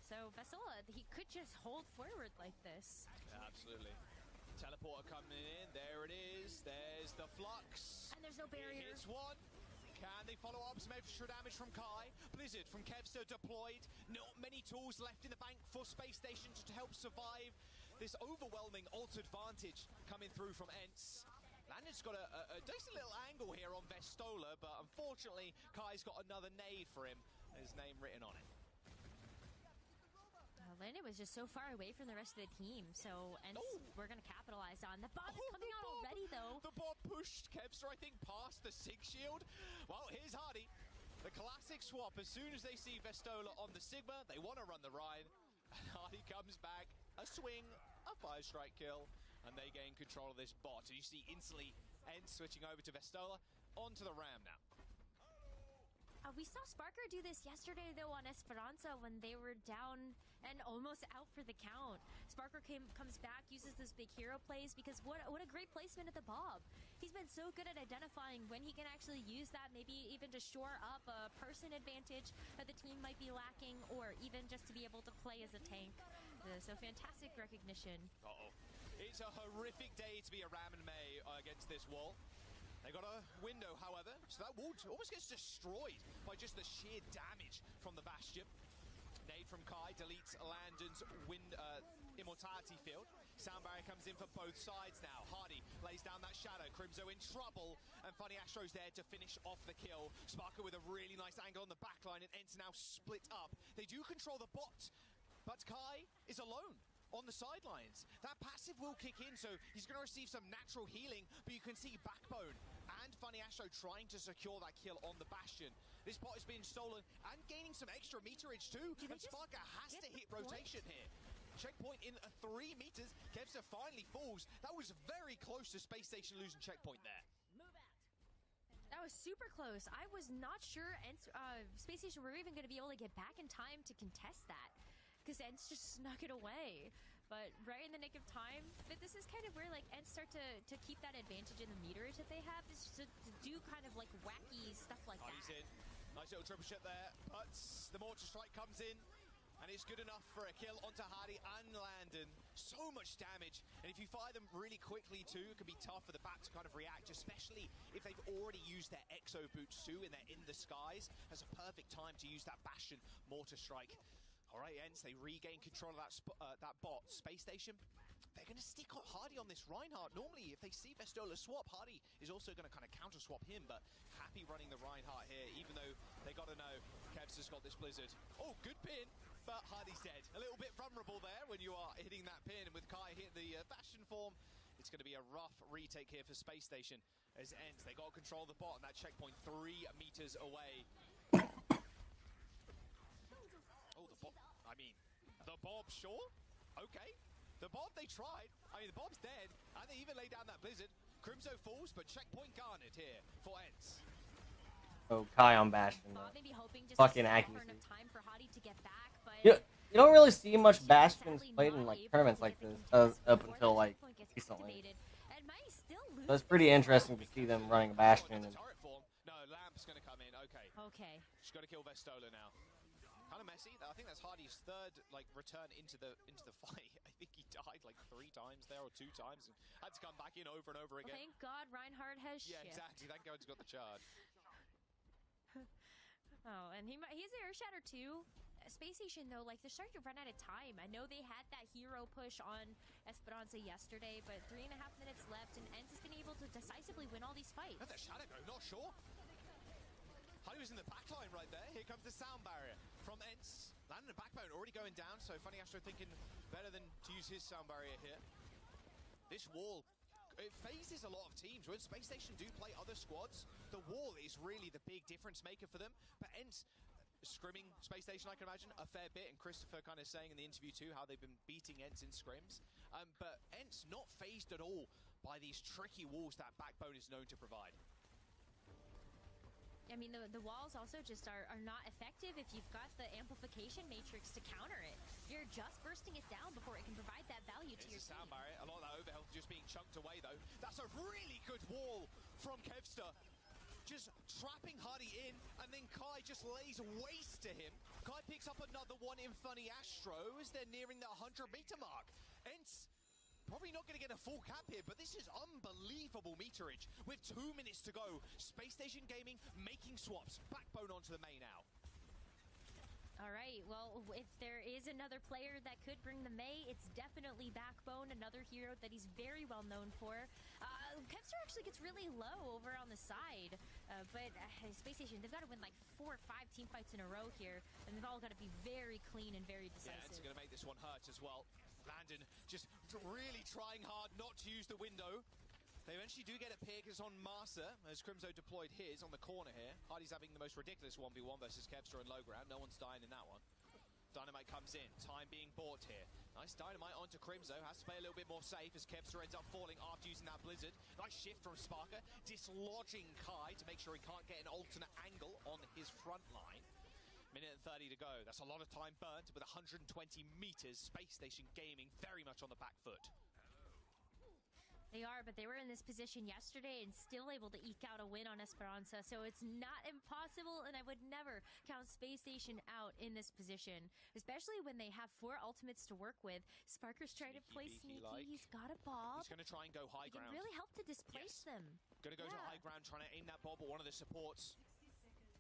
So Vistola, he could just hold forward like this. Yeah, absolutely. Teleporter coming in, there it is, there's the flux. And there's no barrier. It's one. Can they follow up some extra damage from Kai? Blizzard from Kevster deployed. Not many tools left in the bank for Space Station to help survive this overwhelming ult advantage coming through from Ents. Landon's got a decent little angle here on Vistola, but unfortunately, Kai's got another nade for him. His name written on it. Landon was just so far away from the rest of the team, so Ents we're going to capitalize on. The bomb is coming out already, though. The bomb pushed Kevster, I think, past the 6 shield. Well, here's Hardy. The classic swap. As soon as they see Vistola on the Sigma, they want to run the Rhine. And Hardy comes back. A swing, a 5-strike kill, and they gain control of this bot. So you see instantly Ents switching over to Vistola, onto the Ram now. We saw Sparker do this yesterday, though, on Esperanza when they were down and almost out for the count. Sparker comes back, uses those big hero plays, because what a great placement at the Bob. He's been so good at identifying when he can actually use that, maybe even to shore up a person advantage that the team might be lacking, or even just to be able to play as a tank. So fantastic recognition. Uh-oh. It's a horrific day to be a Ram and May against this wall. They got a window, however, so that wall almost gets destroyed by just the sheer damage from the Bastion. Nade from Kai deletes Landon's immortality field. Sound barrier comes in for both sides now. Hardy lays down that shadow. Crimzo in trouble, and Funny Astro's there to finish off the kill. Sparker with a really nice angle on the backline, and Ents now split up. They do control the bot, but Kai is alone on the sidelines. That passive will kick in, so he's going to receive some natural healing, but you can see Backbone and Funny Astro trying to secure that kill on the Bastion. This bot is being stolen and gaining some extra meterage too, and Sparker has to hit rotation here. Checkpoint in 3 meters. Kevster finally falls. That was very close to Space Station losing checkpoint there. That was super close. I was not sure Space Station were even going to be able to get back in time to contest that, because Ents just snuck it away. But right in the nick of time, but this is kind of where like Ents start to keep that advantage in the meterage that they have, is to do kind of like wacky stuff like that. He's in. Nice little triple shot there, but the mortar strike comes in, and it's good enough for a kill onto Hardy and Landon. So much damage, and if you fire them really quickly too, it can be tough for the bat to kind of react, especially if they've already used their exo boots too, and they're in the skies. That's a perfect time to use that Bastion mortar strike. All right, Ents, they regain control of that bot. Space Station, they're going to stick Hardy on this Reinhardt. Normally, if they see Vistola swap, Hardy is also going to kind of counter-swap him, but happy running the Reinhardt here, even though they got to know Kevster's got this Blizzard. Oh, good pin, but Hardy's dead. A little bit vulnerable there when you are hitting that pin, and with Kai hitting the Bastion form, it's going to be a rough retake here for Space Station as Ents. They got control of the bot, and that checkpoint 3 meters away. I mean, the Bob, sure. Okay. The Bob, they tried. I mean, the Bob's dead, and they even laid down that Blizzard. Crimzo falls, but checkpoint garnered here for Ents. Oh, Kai on Bastion. Bob may be hoping just fucking for accuracy. enough time for Hottie to get back, but Yeah. You don't really see much Bastions played in like tournaments like this up until like recently. So it's pretty interesting to see them running a Bastion. And... No, Lamp's going to come in. Okay. Okay. She's got to kill Vestola now. Kind of messy. I think that's Hardy's third like return into the fight. I think he died like 3 times there or 2 times and had to come back in over and over again. Well, thank God Reinhardt has Yeah, shift. exactly. Thank God he's got the charge. Oh, and he has Air Shatter too. Space Station though, like they're starting to run out of time. I know they had that hero push on Esperanza yesterday, but 3.5 minutes left, and Ents has been able to decisively win all these fights. That's a Shadow go, not sure. Hardy was in the backline right there. Here comes the sound barrier from Ents. Landing the backbone already going down, so Funny Astro thinking better than to use his sound barrier here. This wall, it phases a lot of teams. When Space Station do play other squads, the wall is really the big difference maker for them. But Ents scrimming Space Station, I can imagine, a fair bit. And Christopher kind of saying in the interview too how they've been beating Ents in scrims. But Ents not phased at all by these tricky walls that backbone is known to provide. I mean, the walls also just are not effective if you've got the amplification matrix to counter it. You're just bursting it down before it can provide that value to your sound barrier. A lot of that overhealth just being chunked away, though. That's a really good wall from Kevster. Just trapping Hardy in, and then Kai just lays waste to him. Kai picks up another one in Funny Astro as they're nearing the 100-meter mark. Ents probably not going to get a full cap here, but this is unbelievable meterage. With 2 minutes to go, Space Station Gaming making swaps. Backbone onto the main now. All right, well, if there is another player that could bring the May, it's definitely Backbone, another hero that he's very well known for. Kevster actually gets really low over on the side, but Space Station, they've got to win like 4 or 5 team fights in a row here, and they've all got to be very clean and very decisive. Yeah, it's going to make this one hurt as well. Landon just really trying hard not to use the window. They eventually do get a pick as on Marsa as Crimzo deployed his on the corner here. Hardy's having the most ridiculous 1v1 versus Kevster and low ground. No one's dying in that one. Dynamite comes in, time being bought here. Nice Dynamite onto Crimzo, has to play a little bit more safe as Kevster ends up falling after using that Blizzard. Nice shift from Sparker, dislodging Kai to make sure he can't get an alternate angle on his front line. Minute and 30 to go. That's a lot of time burnt with 120 meters. Space Station Gaming very much on the back foot. They are, but they were in this position yesterday and still able to eke out a win on Esperanza, so it's not impossible, and I would never count Space Station out in this position, especially when they have 4 ultimates to work with. Sparker's trying to play sneaky. He's got a bob. He's going to try and go high ground. He can really help to displace them. Going to go to high ground, trying to aim that bob at one of the supports.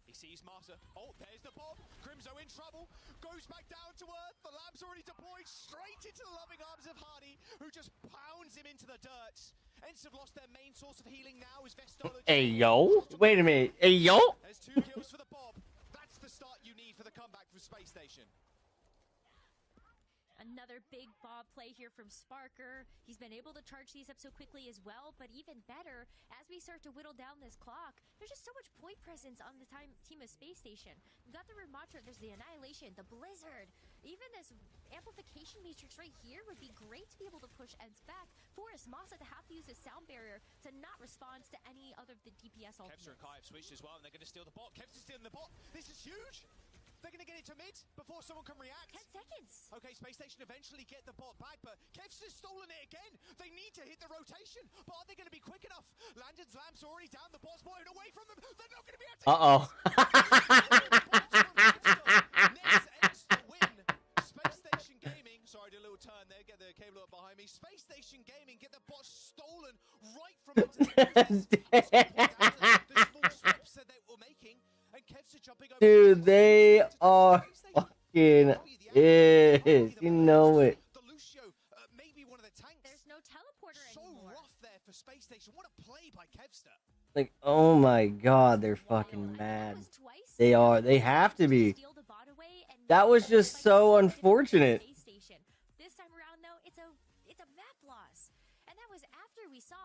He sees Marta. Oh, there's the bomb. Crimzo in trouble. Goes back down to earth. The Lamb's already deployed straight into the loving arms of Hardy, who just pounds him into the dirt. Ents have lost their main source of healing now as Vestola. Hey, yo. Wait a minute. Hey, yo. There's 2 kills for the Bob. That's the start you need for the comeback from Space Station. Another big bob play here from Sparker. He's been able to charge these up so quickly as well, but even better, as we start to whittle down this clock, there's just so much point presence on the team of Space Station. We've got the Remacher, there's the Annihilation, the Blizzard. Even this amplification matrix right here would be great to be able to push Ents back. Force Masa to have to use his sound barrier to not respond to any other of the DPS ultimates. Kevster and Kai have switched as well, and they're going to steal the bot. Kevster's stealing the bot. This is huge. They're going to get it to mid before someone can react. 10 seconds. Okay, Space Station eventually get the bot back, but Kevster's stolen it again. They need to hit the rotation, but are they going to be quick enough? Landon's Lamb's already down. The bot's blowing away from them. They're not going to be able to... Uh-oh. Next ends the win. Space Station Gaming, sorry, I did a little turn there, get the cable up behind me. Space Station Gaming get the bot stolen right from the small swaps that they were making. Dude, they are fucking it. You know it. There's no teleporter anymore. So rough there for Space Station. What a play by Kevster. Like, oh my god, they're fucking mad. They are. They have to be. That was just so unfortunate. This time around, though, it's a map loss. And that was after we saw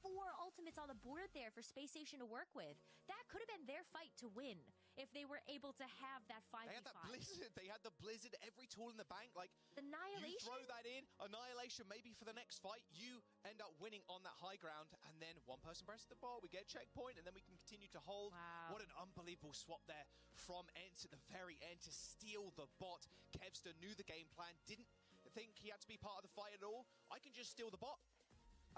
4 ultimates on the board there for for Space Station to work with. That could have been their fight to win if they were able to have that 5v5. They had that blizzard. They had the blizzard. Every tool in the bank. Like Annihilation. You throw that in, Annihilation. Maybe for the next fight, you end up winning on that high ground, and then one person presses the ball. We get a checkpoint, and then we can continue to hold. Wow. What an unbelievable swap there from Ents at the very end to steal the bot. Kevster knew the game plan. Didn't think he had to be part of the fight at all. I can just steal the bot,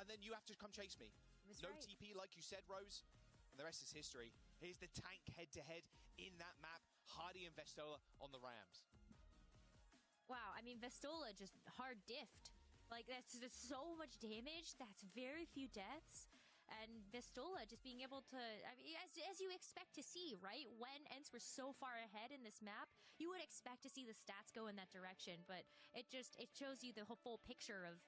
and then you have to come chase me. No right. TP, like you said, Rose. And the rest is history. Here's the tank head-to-head in that map. Hardy and Vestola on the Rams. Wow, I mean, Vestola just hard diffed. Like, that's so much damage. That's very few deaths. And Vestola just being able to, I mean, as you expect to see, right? When Ents were so far ahead in this map, you would expect to see the stats go in that direction. But it shows you the whole full picture of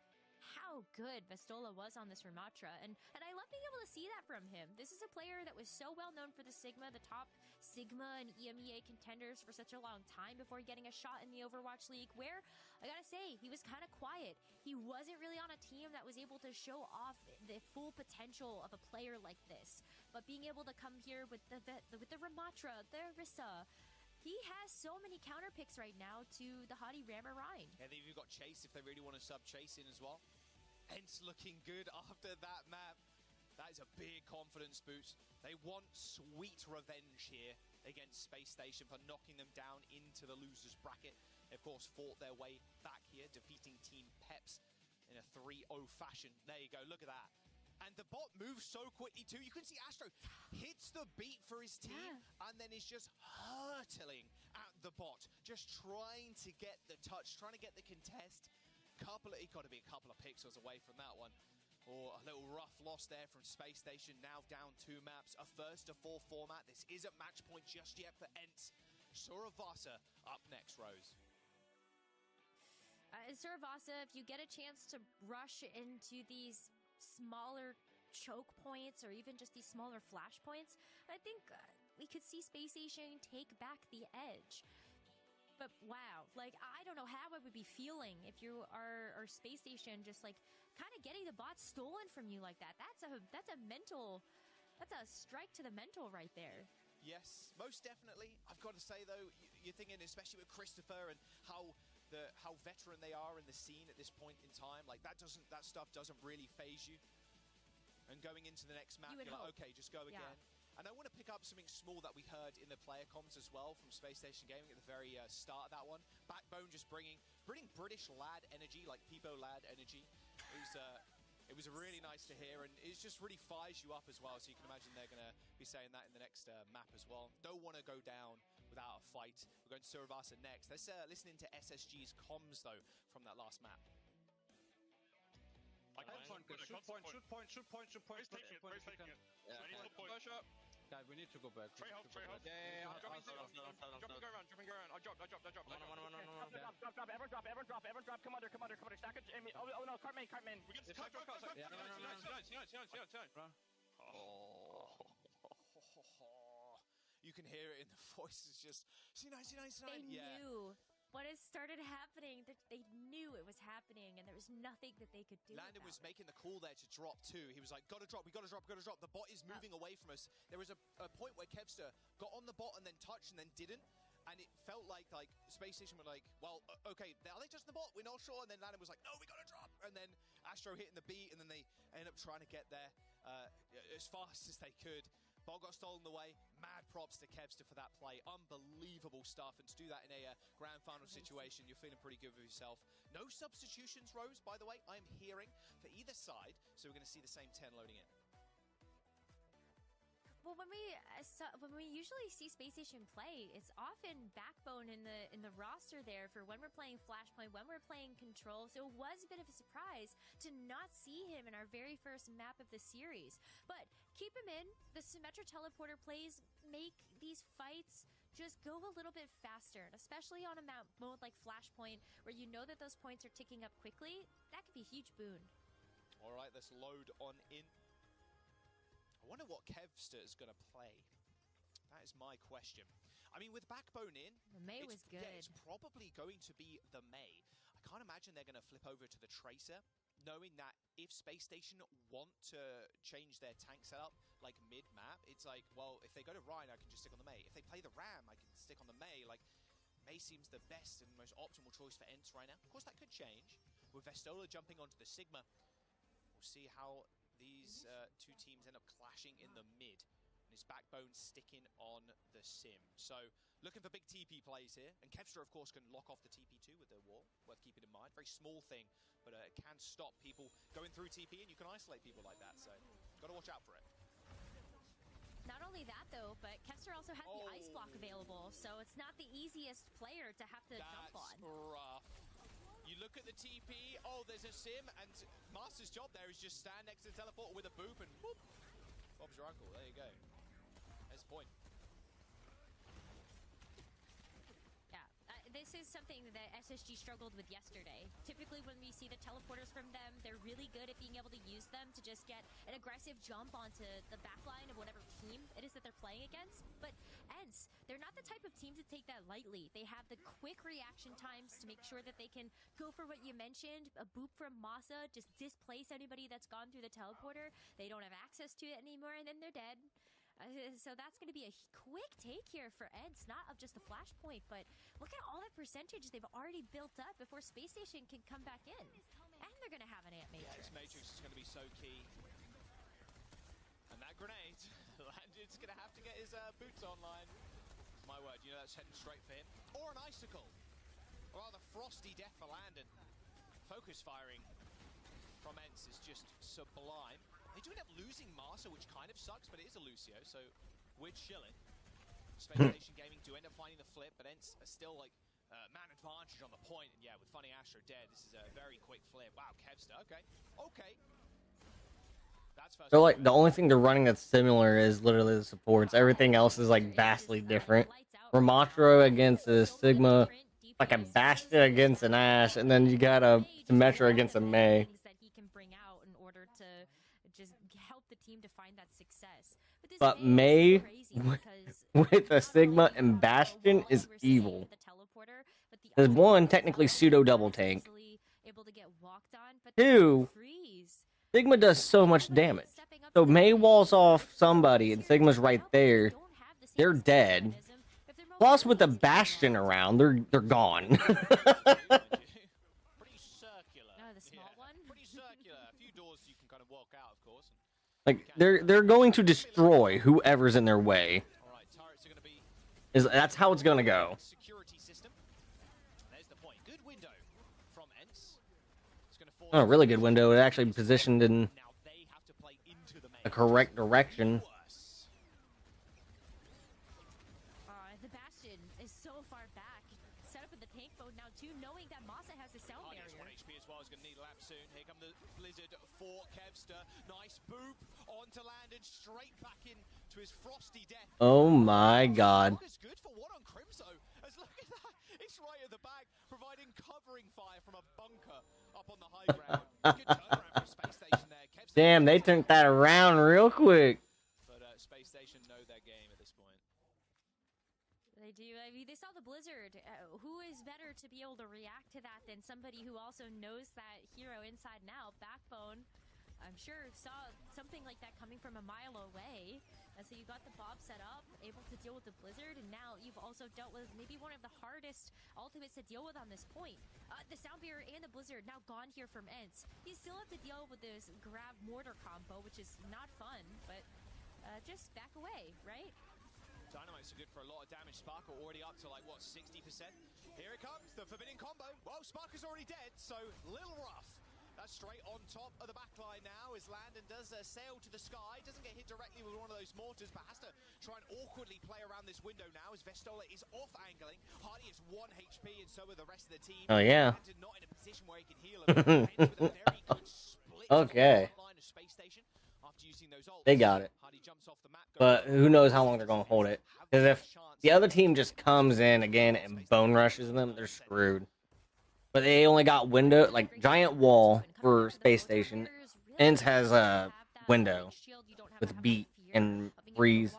how good Vestola was on this Ramatra. And I love being able to see that from him. This is a player that was so well known for the Sigma, the top Sigma and EMEA contenders for such a long time before getting a shot in the Overwatch League, where, I gotta say, he was kind of quiet. He wasn't really on a team that was able to show off the full potential of a player like this. But being able to come here with the Ramatra, the Orisa, he has so many counter picks right now to the Hadi Rammer Rhine. Yeah, they've even got Chase if they really want to sub Chase in as well. Ents looking good after that map. That is a big confidence boost. They want sweet revenge here against Space Station for knocking them down into the losers bracket. They, of course, fought their way back here, defeating Team Peps in a 3-0 fashion. There you go, look at that. And the bot moves so quickly too. You can see Astro hits the beat for his team and then is just hurtling at the bot, just trying to get the touch, trying to get the contest. He got to be a couple of pixels away from that one. Or a little rough loss there from Space Station. Now down 2 maps, a first to 4 format. This isn't match point just yet for Ents. Suravasa up next, Rose. Suravasa, if you get a chance to rush into these smaller choke points or even just these smaller flash points, I think we could see Space Station take back the edge. But wow, like, I don't know how I would be feeling if you are Space Station just like kind of getting the bot stolen from you like that. That's a strike to the mental right there. Yes, most definitely. I've got to say though, you're thinking, especially with Christopher and how veteran they are in the scene at this point in time, like that stuff doesn't really phase you. And going into the next map, you're like, okay, just go again. And I want to pick up something small that we heard in the player comms as well from Space Station Gaming at the very start of that one. Backbone just bringing British lad energy, like Peebo lad energy. It was really nice to hear, and it just really fires you up as well. So you can imagine they're going to be saying that in the next map as well. Don't want to go down without a fight. We're going to Suravasa next. Let's listen into SSG's comms though from that last map. Shoot point. Where's taking it? Yeah, I need to push. Guys, we need to go back. Trey Hope. Yeah. Drop and go around. I dropped. Everyone drop. Come under. Stack it. Oh no, cart main. We get cut. You can hear it in the voices, just C9. They knew what has started happening. They knew it was happening, and there was nothing that they could do. Landon was making the call there to drop too. He was like, gotta drop. The bot is moving away from us. There was a point where Kevster got on the bot and then touched and then didn't. And it felt like Space Station were like, well, okay, are they touching the bot? We're not sure. And then Landon was like, no, we gotta drop. And then Astro hitting the beat, and then they ended up trying to get there as fast as they could. Ball got stolen away. Mad props to Kevster for that play. Unbelievable stuff. And to do that in a grand final situation, you're feeling pretty good with yourself. No substitutions, Rose, by the way, I'm hearing for either side. So we're going to see the same 10 loading in. Well, when we usually see Space Station play, it's often Backbone in the roster there for when we're playing Flashpoint, when we're playing Control. So it was a bit of a surprise to not see him in our very first map of the series. But keep him in. The Symmetra Teleporter plays make these fights just go a little bit faster, and especially on a mode like Flashpoint, where you know that those points are ticking up quickly. That could be a huge boon. All right, let's load on in. I wonder what Kevster is going to play. That is my question. I mean, with Backbone in... The Mei was good. Yeah, it's probably going to be the Mei. I can't imagine they're going to flip over to the Tracer knowing that if Space Station want to change their tank setup, like mid-map, it's like, well, if they go to Rhine, I can just stick on the Mei. If they play the Ram, I can stick on the Mei. Like, Mei seems the best and most optimal choice for ENCE right now. Of course, that could change. With Vestola jumping onto the Sigma, we'll see how these two teams end up clashing in the mid. And his backbone sticking on the Sim. So, looking for big TP plays here. And Kevster, of course, can lock off the TP2 with the wall. Worth keeping in mind. Very small thing, but it can stop people going through TP, and you can isolate people like that. So, got to watch out for it. Not only that, though, but Kevster also has the ice block available, so it's not the easiest player to have to jump on. That's rough. You look at the TP, there's a Sim, and Master's job there is just stand next to the teleporter with a boop, and whoop, Bob's your uncle. There you go. There's the point. This is something that SSG struggled with yesterday. Typically when we see the teleporters from them, they're really good at being able to use them to just get an aggressive jump onto the backline of whatever team it is that they're playing against. But ENCE, they're not the type of team to take that lightly. They have the quick reaction times to make sure that they can go for what you mentioned, a boop from Masa, just displace anybody that's gone through the teleporter. They don't have access to it anymore, and then they're dead. So that's going to be a quick take here for ENCE, not of just the flashpoint, but look at all that percentage they've already built up before Space Station can come back in. And they're going to have an Ant Matrix. Yeah, this Matrix is going to be so key. And that grenade, Landon's going to have to get his boots online. My word, you know that's heading straight for him. Or an Icicle. Or rather, Frosty Death for Landon. Focus firing from ENCE is just sublime. They do end up losing Marsa, which kind of sucks, but it is a Lucio, so we're chilling. Space Station Gaming do end up finding the flip, but ENCE are still like man advantage on the point. And yeah, with Funny Astro dead, this is a very quick flip. Wow, Kevster, okay. That's first. So like the only thing they're running that's similar is literally the supports. Everything else is like vastly different. Ramatro against a Sigma, like a Bastion against an Ashe, and then you got a Symmetra against a Mei. To find that success. But Mei with a Sigma and Bastion is evil. Because one, technically pseudo double tank. Two, Sigma does so much damage. So Mei walls off somebody and Sigma's right there. They're dead. Plus with the Bastion around, they're gone. Pretty circular. The small one? Pretty circular. A few doors you can kind of walk out, of course. Like they're going to destroy whoever's in their way. Alright, turrets are gonna be That's how it's gonna go. security system. There's the point. Good window from ENCE. It's gonna fall. Oh, really good window. It actually positioned in the correct direction. The Bastion is so far back. Set up in the tank mode now too, knowing that Masa has the sound barrier. 1 HP as well. Is gonna need a lap soon. Here come the Blizzard for Kevster. Nice boop onto Landon, straight back into his Frosty Death. Oh my god. It's good for one on Crimso. As look at that, it's right at the back, providing covering fire from a bunker up on the high ground. Good turnaround for Space Station there. Kevster, Damn, they turned that around real quick. but Space Station know their game at this point. They do. I mean, they saw the Blizzard. Who is better to be able to react to that than somebody who also knows that hero inside and out? Backbone, I'm sure, saw something like that coming from a mile away. And so you got the Bob set up, able to deal with the Blizzard, and now you've also dealt with maybe one of the hardest ultimates to deal with on this point. The Sound Barrier and the Blizzard now gone here from ENCE. You still have to deal with this grab mortar combo, which is not fun, but just back away, right? Dynamites are good for a lot of damage. Sparkle already up to like, what, 60%? Here it comes, the forbidden combo. Well, Sparkle's already dead, so little rough. That's straight on top of the backline now as Landon does sail to the sky. Doesn't get hit directly with one of those mortars, but has to try and awkwardly play around this window now as Vestola is off angling. Hardy is 1 HP and so are the rest of the team. Oh, yeah. Landon not in a position where he can heal him. With a very good split Okay. line of Space Station after using those ults. They got it. Hardy jumps off the map. But who knows how long they're going to hold it. Because if the other team just comes in again and bone rushes them, they're screwed. But they only got window, like giant wall for Space Station. ENCE has a window with beat and freeze.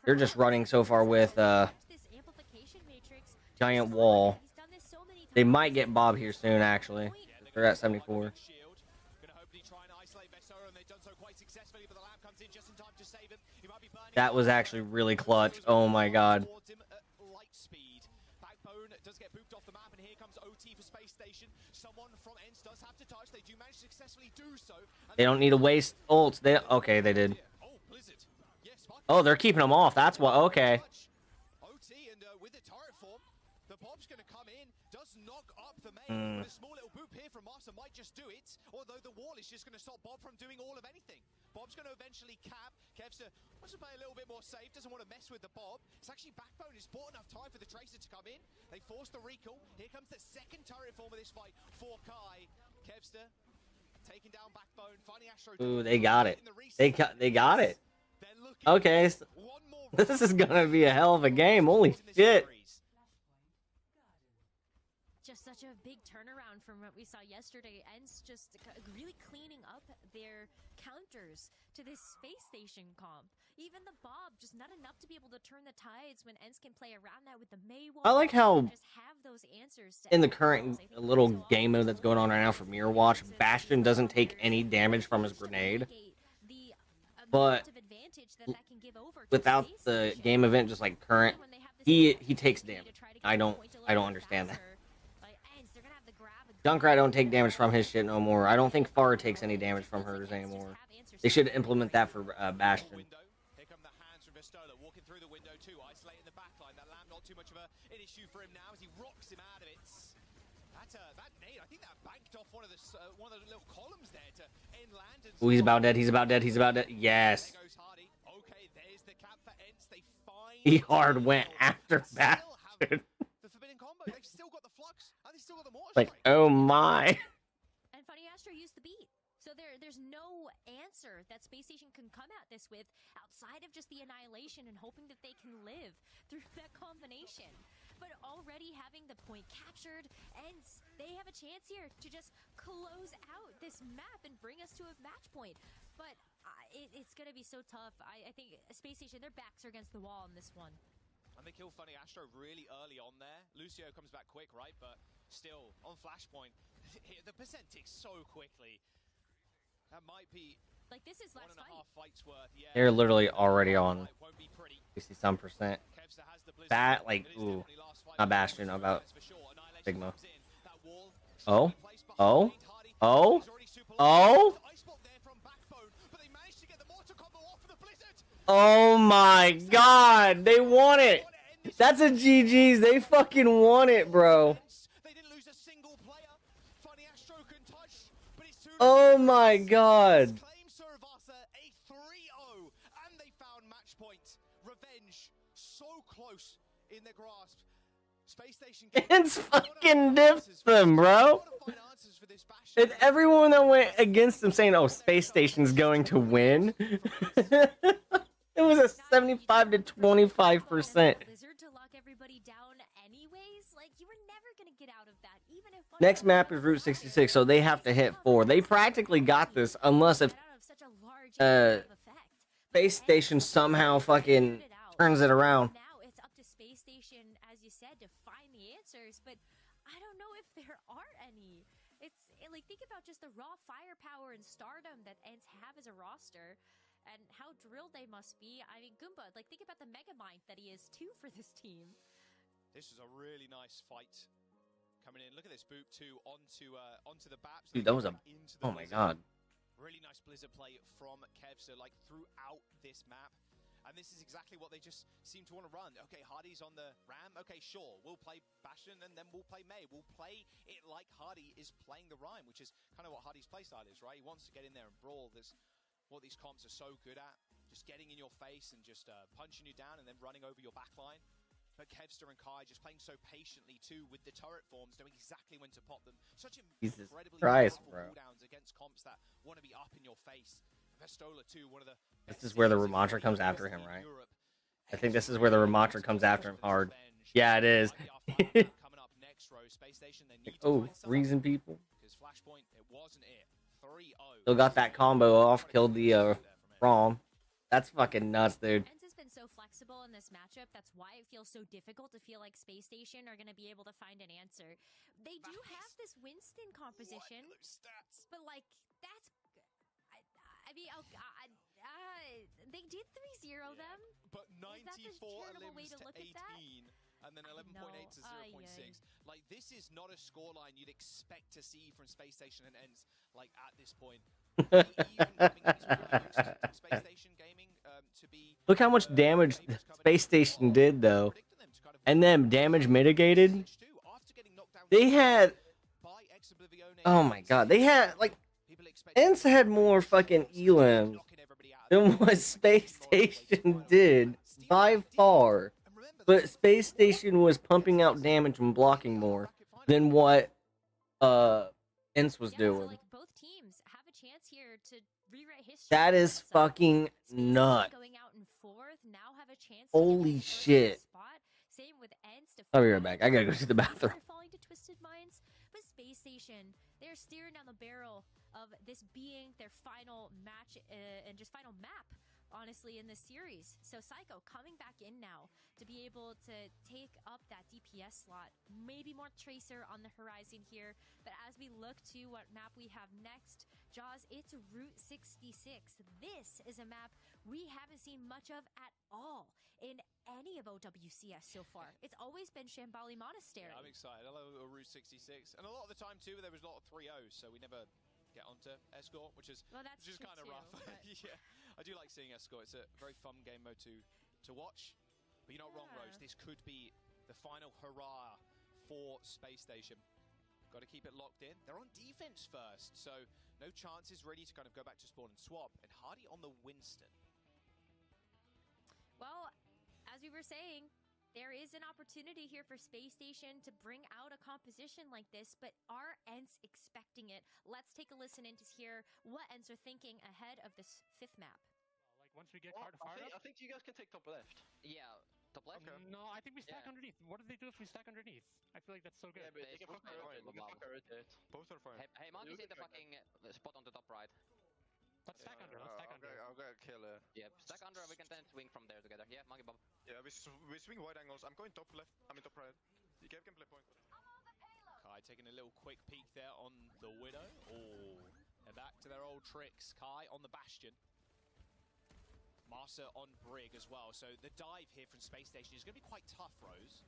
They're just running so far with giant wall. They might get Bob here soon, actually. They're at 74. That was actually really clutch. Oh my god. Does get booped off the map, and here comes OT for Space Station. Someone from ENCE does have to touch. They do manage to successfully do so. They don't need to waste ults. Okay, they did. Oh, they're keeping them off. That's why. Okay. OT and with the turret form, the Bob's going to come in, does knock up the main. A small little boop here from Master might just do it, although the wall is just going to stop Bob from doing all of anything. Bob's going to eventually cap. Kevster wants to play a little bit more safe, doesn't want to mess with the Bob. It's actually Backbone has bought enough time for the Tracer to come in. They force the recall. Here comes the second turret form of this fight for Kai. Kevster taking down Backbone, finding Astro. Ooh, they got it. They got it. Okay. So this is going to be a hell of a game. Holy shit. Just such a big turnaround from what we saw yesterday. ENCE just really cleaning up their counters to this space station comp. Even the Bob, just not enough to be able to turn the tides when ENCE can play around that with the May wall. I like how just have those answers in the current little game mode that's going on right now for Mirror Watch, Bastion doesn't take any damage from his grenade. But without the game event, just like current, he takes damage. I don't understand that. Junkrat don't take damage from his shit no more. I don't think Farah takes any damage from hers anymore. They should implement that for Bastion. Here come the hands from Vestola, walking through the window too, isolating the backline. That lamb not too much of an issue for him now as he rocks him out of it. That nade, I think that banked off one of the little columns there to end land. Ooh, he's about dead. He's about dead. He's about dead. Yes. Okay, there's the cap for ENCE. They find He hard went after Bastion. the forbidden combo. They've still got the flux, and they still got the mortar Like, strike. oh my. And Funny Astro used the beat. So there's no answer that Space Station can come at this with outside of just the annihilation and hoping that they can live through that combination. But already having the point captured, ENCE, they have a chance here to just close out this map and bring us to a match point. But it's going to be so tough. I think Space Station, their backs are against the wall in this one. And they kill Funny Astro really early on there. Lucio comes back quick, right? But still, on Flashpoint, the percent ticks so quickly. That might be like this is last 1.5 fights worth. Yeah. They're literally already on 60-some%. That, like, ooh. Not Bastion, about Sigma. Oh? Oh? Oh? Oh? Oh my god! They won it! That's a GG's. They fucking won it, bro. Oh my god. In their grasp. Space Station It's fucking dipped them, bro. And everyone that went against them saying, oh, Space Station's going to win. It was a 75 to 25%. Blizzard to lock everybody down anyways. Like you were never gonna get out of that, even if Next map is Route 66, so they have to hit 4. They practically got this, unless if Space Station somehow fucking turns it around. Now it's up to Space Station, as you said, to find the answers, but I don't know if there are any. It's like, think about just the raw firepower and stardom that ENCE have as a roster and how drilled they must be. I mean, Goomba, like, think about the Megamind that he is too for this team. This was a really nice fight coming in. Look at this boop too onto the Baps. Dude, that was a... Oh my god. Really nice Blizzard play from Kevster, like throughout this map. And this is exactly what they just seem to want to run. Okay, Hardy's on the Ram. Okay, sure. We'll play Bastion and then we'll play May. We'll play it like Hardy is playing the Rhyme, which is kind of what Hardy's playstyle is, right? He wants to get in there and brawl. That's what these comps are so good at. Just getting in your face and just punching you down and then running over your backline. But Kevster and Kai just playing so patiently too with the turret forms, knowing exactly when to pop them. Such incredibly powerful cooldowns against comps that want to be up in your face. Vestola too, one of the... This is where the Ramontra comes after him, right? I think this is where the Ramontra comes after him hard. Yeah, it is. Oh, reason people. Still got that combo off, killed the ROM. That's fucking nuts, dude. ENCE has been so flexible flexible in this matchup. That's why it feels so difficult to feel like Space Station are going to be able to find an answer. They do have this Winston composition, but like that's. I mean, they did 3-0 them. But Is that the 94 charitable way elims to to look at 18, that? and then 11.8 to 0.6. Like, this is not a scoreline you'd expect to see from Space Station and ends like at this point. Space Station Gaming to be. Look how much damage Space Station did, though. And then damage mitigated. They had. Oh my god. They had, like. ENCE had more fucking elims than what Space Station did. By far. But Space Station was pumping out damage and blocking more than what ENCE was doing. So, like, both teams have a chance here to rewrite history. That is fucking nuts. Going out in fourth, now have a chance Holy shit. Same with ENCE. I'll be right back. I gotta go to the bathroom. Falling to Twisted Minds, but Space Station, they're steering down the barrel of this being their final match and just final map, honestly, in this series. So Psycho coming back in now to be able to take up that DPS slot. Maybe more Tracer on the horizon here. But as we look to what map we have next, Jaws, it's Route 66. This is a map we haven't seen much of at all in any of OWCS so far. It's always been Shambali Monastery. Yeah, I'm excited. I love Route 66. And a lot of the time, too, there was a lot of 3-0s, so we never get onto Escort, which is kind of rough. Yeah, I do like seeing Escort. It's a very fun game mode to watch. But you're not wrong, Rose. This could be the final hurrah for Space Station. Got to keep it locked in. They're on defense first, so no chances really to kind of go back to spawn and swap. And Hardy on the Winston. Well, as we were saying, there is an opportunity here for Space Station to bring out a composition like this, but are ENCE expecting it? Let's take a listen in to hear what ENCE are thinking ahead of this fifth map. Like, once we get hard to fire I think you guys can take top left. Yeah, top left? No, I think we stack underneath. What do they do if we stack underneath? I feel like that's so good. Yeah, but they can fucking rotate. Both are fine. Hey, Monkey's in the fucking spot on the top right. Let's stack under, let's stack under. I'll get a kill here. Yeah, stack under, we can then swing from there together. Yeah, Monkey Bob. Yeah, we swing wide angles. I'm going top left. I mean top right. You can play point. Kai taking a little quick peek there on the Widow. Oh, they're back to their old tricks. Kai on the Bastion. Marsa on Brig as well. So the dive here from Space Station is going to be quite tough, Rose.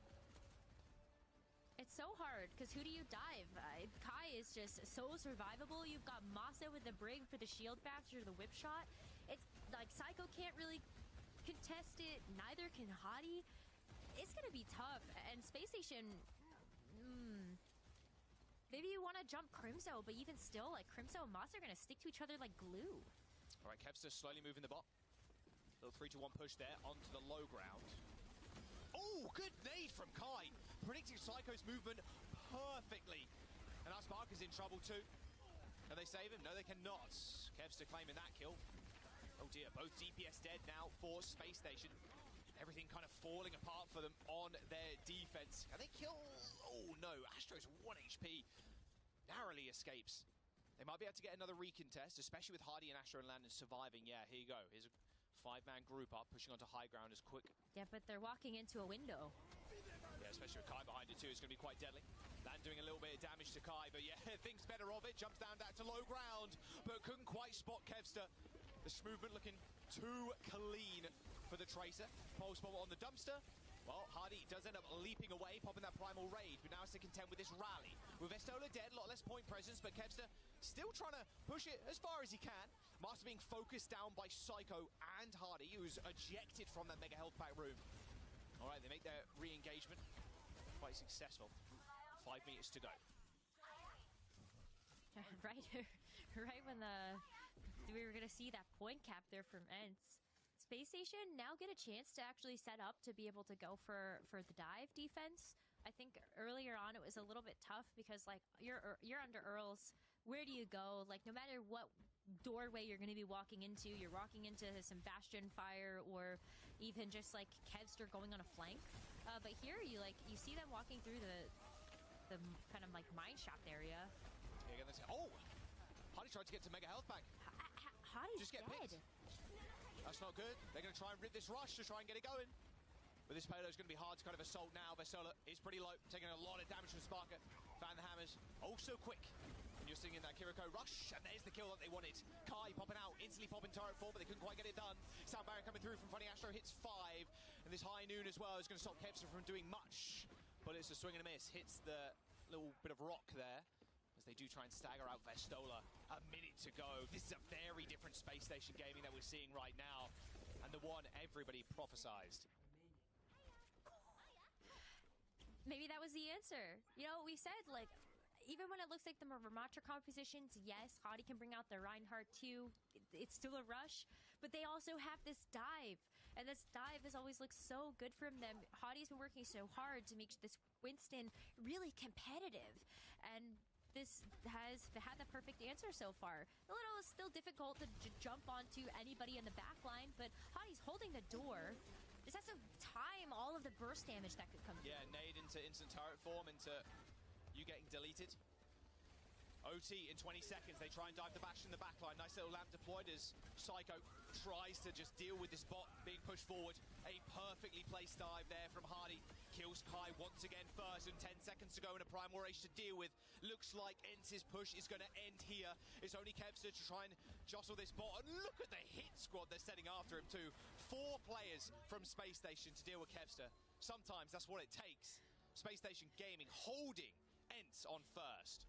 It's so hard, because who do you dive? Kai is just so survivable. You've got Masa with the Brig for the shield basher, the whip shot. It's like Psycho can't really contest it, neither can Hadi. It's going to be tough, and Space Station, maybe you want to jump Crimso, but even still, like, Crimso and Masa are going to stick to each other like glue. All right, Kevster slowly moving the bot. Little 3-2-1 push there onto the low ground. Oh, good nade from Kai. Predicting Psycho's movement perfectly. And Asmark is in trouble too. Can they save him? No, they cannot. Kevster claiming that kill. Oh dear, both DPS dead now for Space Station. Everything kind of falling apart for them on their defense. Can they kill? Oh no, Astro's 1 HP. Narrowly escapes. They might be able to get another recontest, especially with Hardy and Astro and Landon surviving. Yeah, here you go. Here's a 5-man group up, pushing onto high ground as quick. Yeah, but they're walking into a window. Yeah, especially with Kai behind it too, it's going to be quite deadly. Land doing a little bit of damage to Kai, but yeah, thinks better of it. Jumps down to low ground, but couldn't quite spot Kevster. The movement looking too clean for the Tracer. Pulse bomb on the dumpster. Well, Hardy does end up leaping away, popping that primal raid, but now has to contend with this rally. With Estola dead, a lot less point presence, but Kevster still trying to push it as far as he can. Master being focused down by Psycho and Hardy, who's ejected from that mega health pack room. All right, they make their re-engagement. Quite successful. 5 meters to go. right when we were going to see that point cap there from ENCE. Space Station now get a chance to actually set up to be able to go for the dive defense. I think earlier on it was a little bit tough because, like, you're under Earls. Where do you go? Like, no matter what doorway you're going to be walking into, you're walking into some Bastion fire or even just like Kevster going on a flank. But here you see them walking through the kind of like mine shaft area. Yeah, oh, Hardy tried to get to mega health pack. Hardy's just get dead. picked. That's not good. covered. They're going to try and rip this rush to try and get it going. But this payload is going to be hard to kind of assault now. Vestola is pretty low, taking a lot of damage from Sparker. Fan the hammers, also quick. And you're seeing in that Kiriko rush, and there's the kill that they wanted. Kai popping out, instantly popping turret 4, but they couldn't quite get it done. Sound barrier coming through from Funny Astro, hits 5. And this high noon as well is going to stop Kevster from doing much. But it's a swing and a miss, hits the little bit of rock there. As they do try and stagger out Vestola. A minute to go. This is a very different Space Station gaming that we're seeing right now. And the one everybody prophesized. Maybe that was the answer. You know, we said, like, even when it looks like the Ramatra compositions, yes, Hadi can bring out the Reinhardt too. It's still a rush, but they also have this dive. And this dive has always looked so good from them. Hadi's been working so hard to make this Winston really competitive. And this has had the perfect answer so far. A little still difficult to jump onto anybody in the back line, but Hadi's holding the door. Just has to time all of the burst damage that could come through. Yeah, nade into instant turret form, into you getting deleted. OT in 20 seconds, they try and dive the bash in the backline. Nice little lamp deployed as Psycho tries to just deal with this bot being pushed forward. A perfectly placed dive there from Hardy. Kills Kai once again first, and 10 seconds to go in a Primal Rage to deal with. Looks like Ence's push is going to end here. It's only Kevster to try and jostle this bot, and look at the hit squad they're setting after him too. 4 players from Space Station to deal with Kevster. Sometimes that's what it takes. Space Station Gaming holding Ence on first.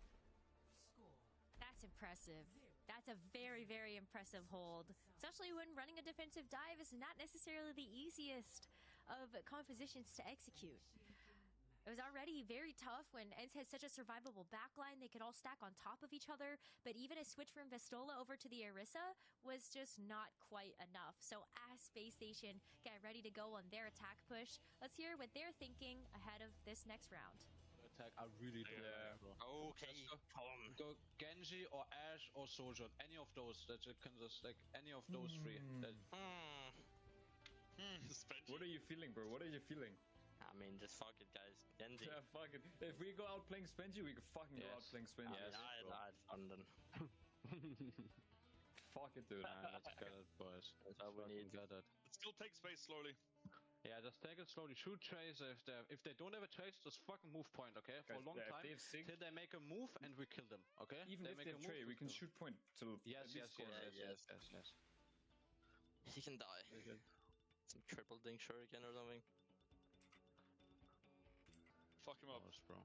That's impressive. That's a very, very impressive hold. Especially when running a defensive dive is not necessarily the easiest of compositions to execute. It was already very tough when Ence had such a survivable backline. They could all stack on top of each other, but even a switch from Vestola over to the Orisa was just not quite enough. So as Space Station get ready to go on their attack push, let's hear what they're thinking ahead of this next round. Attack, I really don't know. Okay, come. Go Genji or Ashe or Sojourn, any of those that you can just like any of those 3. That... What are you feeling, bro? What are you feeling? I mean, just fuck it, guys. Genji. Yeah, fuck it. If we go out playing Spenji, we can fucking go out playing Spenji. Yes, I had fun then. Fuck it, dude. Let's get it, boys. That's all we need. Get it. Still take space slowly. Yeah, just take it slowly. Shoot Tracer. If they don't have a Tracer, just fucking move point, okay? For a long time, till they make a move and we kill them, okay? Even if they have Trey, we can shoot point till yes. Yes. He can die. Some triple ding shuriken or something. Fuck him up. Bro.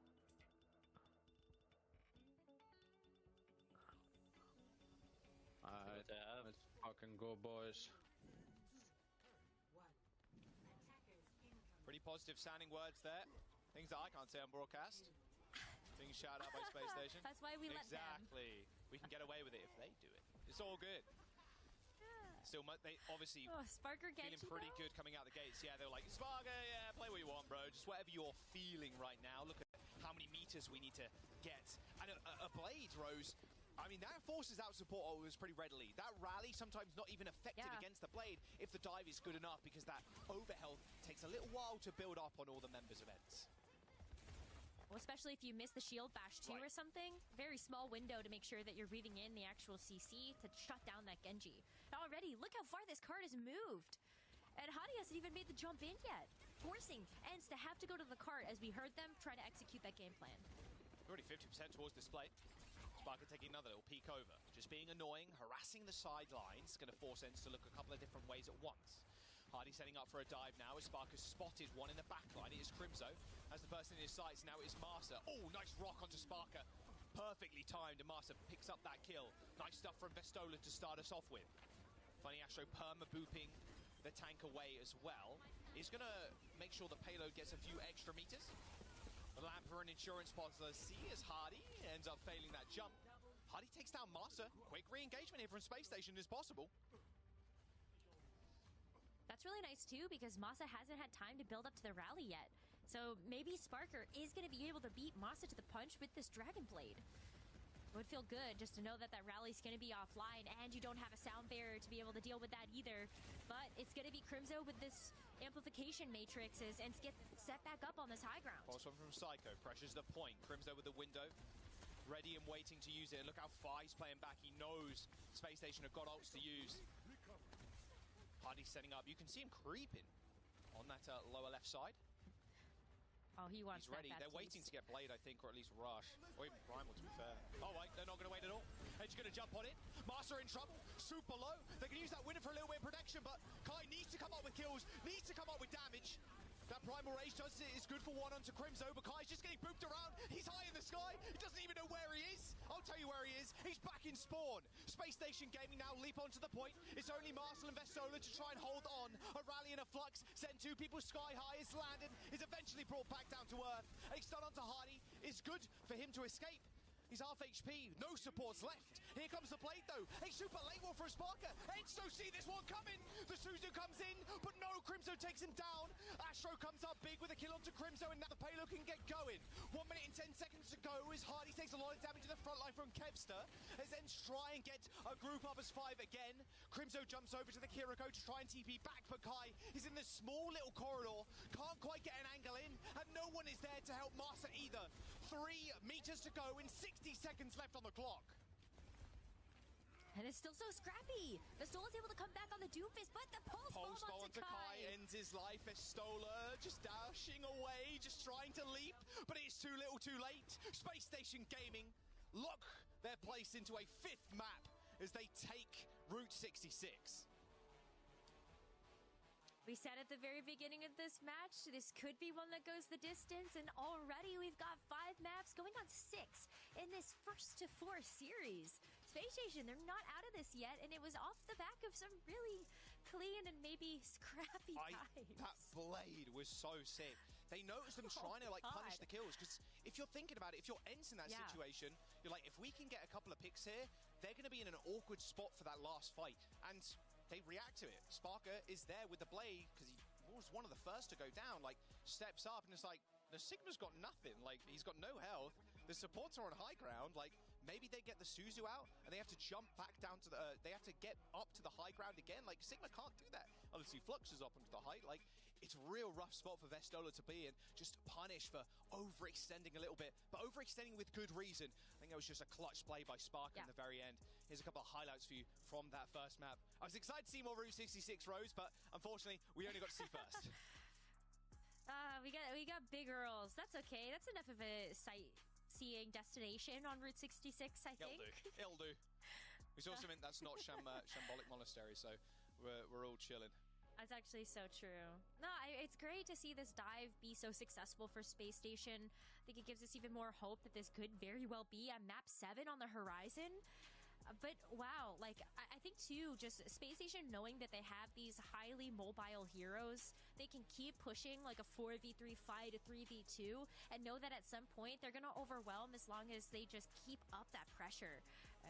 Alright, let's fucking go, boys. Pretty positive sounding words there. Things that I can't say on broadcast. Being shouted out by Space Station. That's why we let them. Exactly. We can get away with it if they do it. It's all good. Still, they obviously Sparker feeling pretty good coming out the gates. Yeah, they're like, Sparker, yeah, play what you want, bro. Just whatever you're feeling right now. Look at how many meters we need to get. And a Blade, Rose, I mean, that forces out support always pretty readily. That rally sometimes not even effective against the Blade if the dive is good enough, because that overhealth takes a little while to build up on all the members of Ents. Well, especially if you miss the shield bash too or something. Very small window to make sure that you're reading in the actual CC to shut down that Genji. Already, look how far this card has moved. And Hadi hasn't even made the jump in yet. Forcing Ents to have to go to the cart as we heard them try to execute that game plan. Already 50% towards this plate. Sparker taking another little peek over. Just being annoying, harassing the sidelines. Going to force Ents to look a couple of different ways at once. Hardy setting up for a dive now as Sparker's spotted one in the backline. It is Crimzo as the person in his sights. Now it is Master. Oh, nice rock onto Sparker. Perfectly timed, and Master picks up that kill. Nice stuff from Vestola to start us off with. Funny Astro perma-booping the tank away as well. He's going to make sure the payload gets a few extra meters. The lamp for an insurance policy as Hardy ends up failing that jump. Hardy takes down Master. Quick re-engagement here from Space Station is possible. That's really nice too, because Masa hasn't had time to build up to the rally yet. So maybe Sparker is going to be able to beat Masa to the punch with this Dragon Blade. It would feel good just to know that that rally's going to be offline and you don't have a sound barrier to be able to deal with that either. But it's going to be Crimzo with this amplification matrixes and get set back up on this high ground. False one from Psycho, pressures the point. Crimzo with the window, ready and waiting to use it. Look how far he's playing back. He knows Space Station have got ults to use. Hardy he's setting up. You can see him creeping on that lower left side. Oh, he wants He's ready. They're waiting to get Blade, I think, or at least Rush. Or even Primal, to be fair. Oh, wait, they're not going to wait at all. Edge going to jump on it. Master in trouble. Super low. They can use that winner for a little bit of protection, but Kai needs to come up with kills, needs to come up with damage. That Primal Rage does it. It's good for one onto Crimzo, but Kai's just getting booped around. He's high in the sky. He doesn't even know where he is. I'll tell you where he is. He's back in spawn. Space Station Gaming now leap onto the point. It's only Marcel and Vestola to try and hold on. A rally and a flux. Send two people sky high. Is landed. Is eventually brought back down to earth. A stun onto Hardy is good for him to escape. He's half HP. No supports left. Here comes the Blade, though. A super late one for a Sparker. Enzo see this one coming. The Suzu comes in, but no, Crimzo takes him down. Astro comes up big with a kill onto Crimzo, and now the payload can get going. 1 minute and 10 seconds to go as Hardy takes a lot of damage in the front line from Kevster. As Ents try and get a group up as 5 again. Crimzo jumps over to the Kiriko to try and TP back, but Kai is in this small little corridor. Can't quite get an angle in, and no one is there to help Master either. 3 meters to go and 60 seconds left on the clock. And it's still so scrappy. Vestola's able to come back on the Doomfist, but the pulse bomb onto Kai ends his life. Vestola just dashing away, just trying to leap, but it's too little too late. Space Station Gaming lock their place into a 5th map as they take Route 66. We said at the very beginning of this match, this could be one that goes the distance, and already we've got 5 maps going on 6 in this 1st to 4 series. Space Station, they're not out of this yet, and it was off the back of some really clean and maybe scrappy dives. That Blade was so sick. They noticed them trying to punish the kills, because if you're thinking about it, if you're Ents in that situation, you're like, if we can get a couple of picks here, they're going to be in an awkward spot for that last fight. And they react to it. Sparker is there with the Blade because he was one of the first to go down, steps up, and it's like, the Sigma's got nothing. He's got no health. The supports are on high ground. Maybe they get the Suzu out and they have to jump back down to the, they have to get up to the high ground again. Sigma can't do that. Obviously, Flux is up onto the height. It's a real rough spot for Vestola to be in. Just punished for overextending a little bit, but overextending with good reason. I think that was just a clutch play by Sparker in the very end. Here's a couple of highlights for you from that first map. I was excited to see more Route 66 Rose, but unfortunately, we only got to see first. We got Big Earls. That's okay. That's enough of a sightseeing destination on Route 66, I think. It'll do. We saw something that's not Shambolic Monastery, so we're all chilling. That's actually so true. No, it's great to see this dive be so successful for Space Station. I think it gives us even more hope that this could very well be a map 7 on the horizon. But wow, I think too, just Space Station knowing that they have these highly mobile heroes, they can keep pushing a 4v3 fight, a 3v2, and know that at some point they're gonna overwhelm as long as they just keep up that pressure.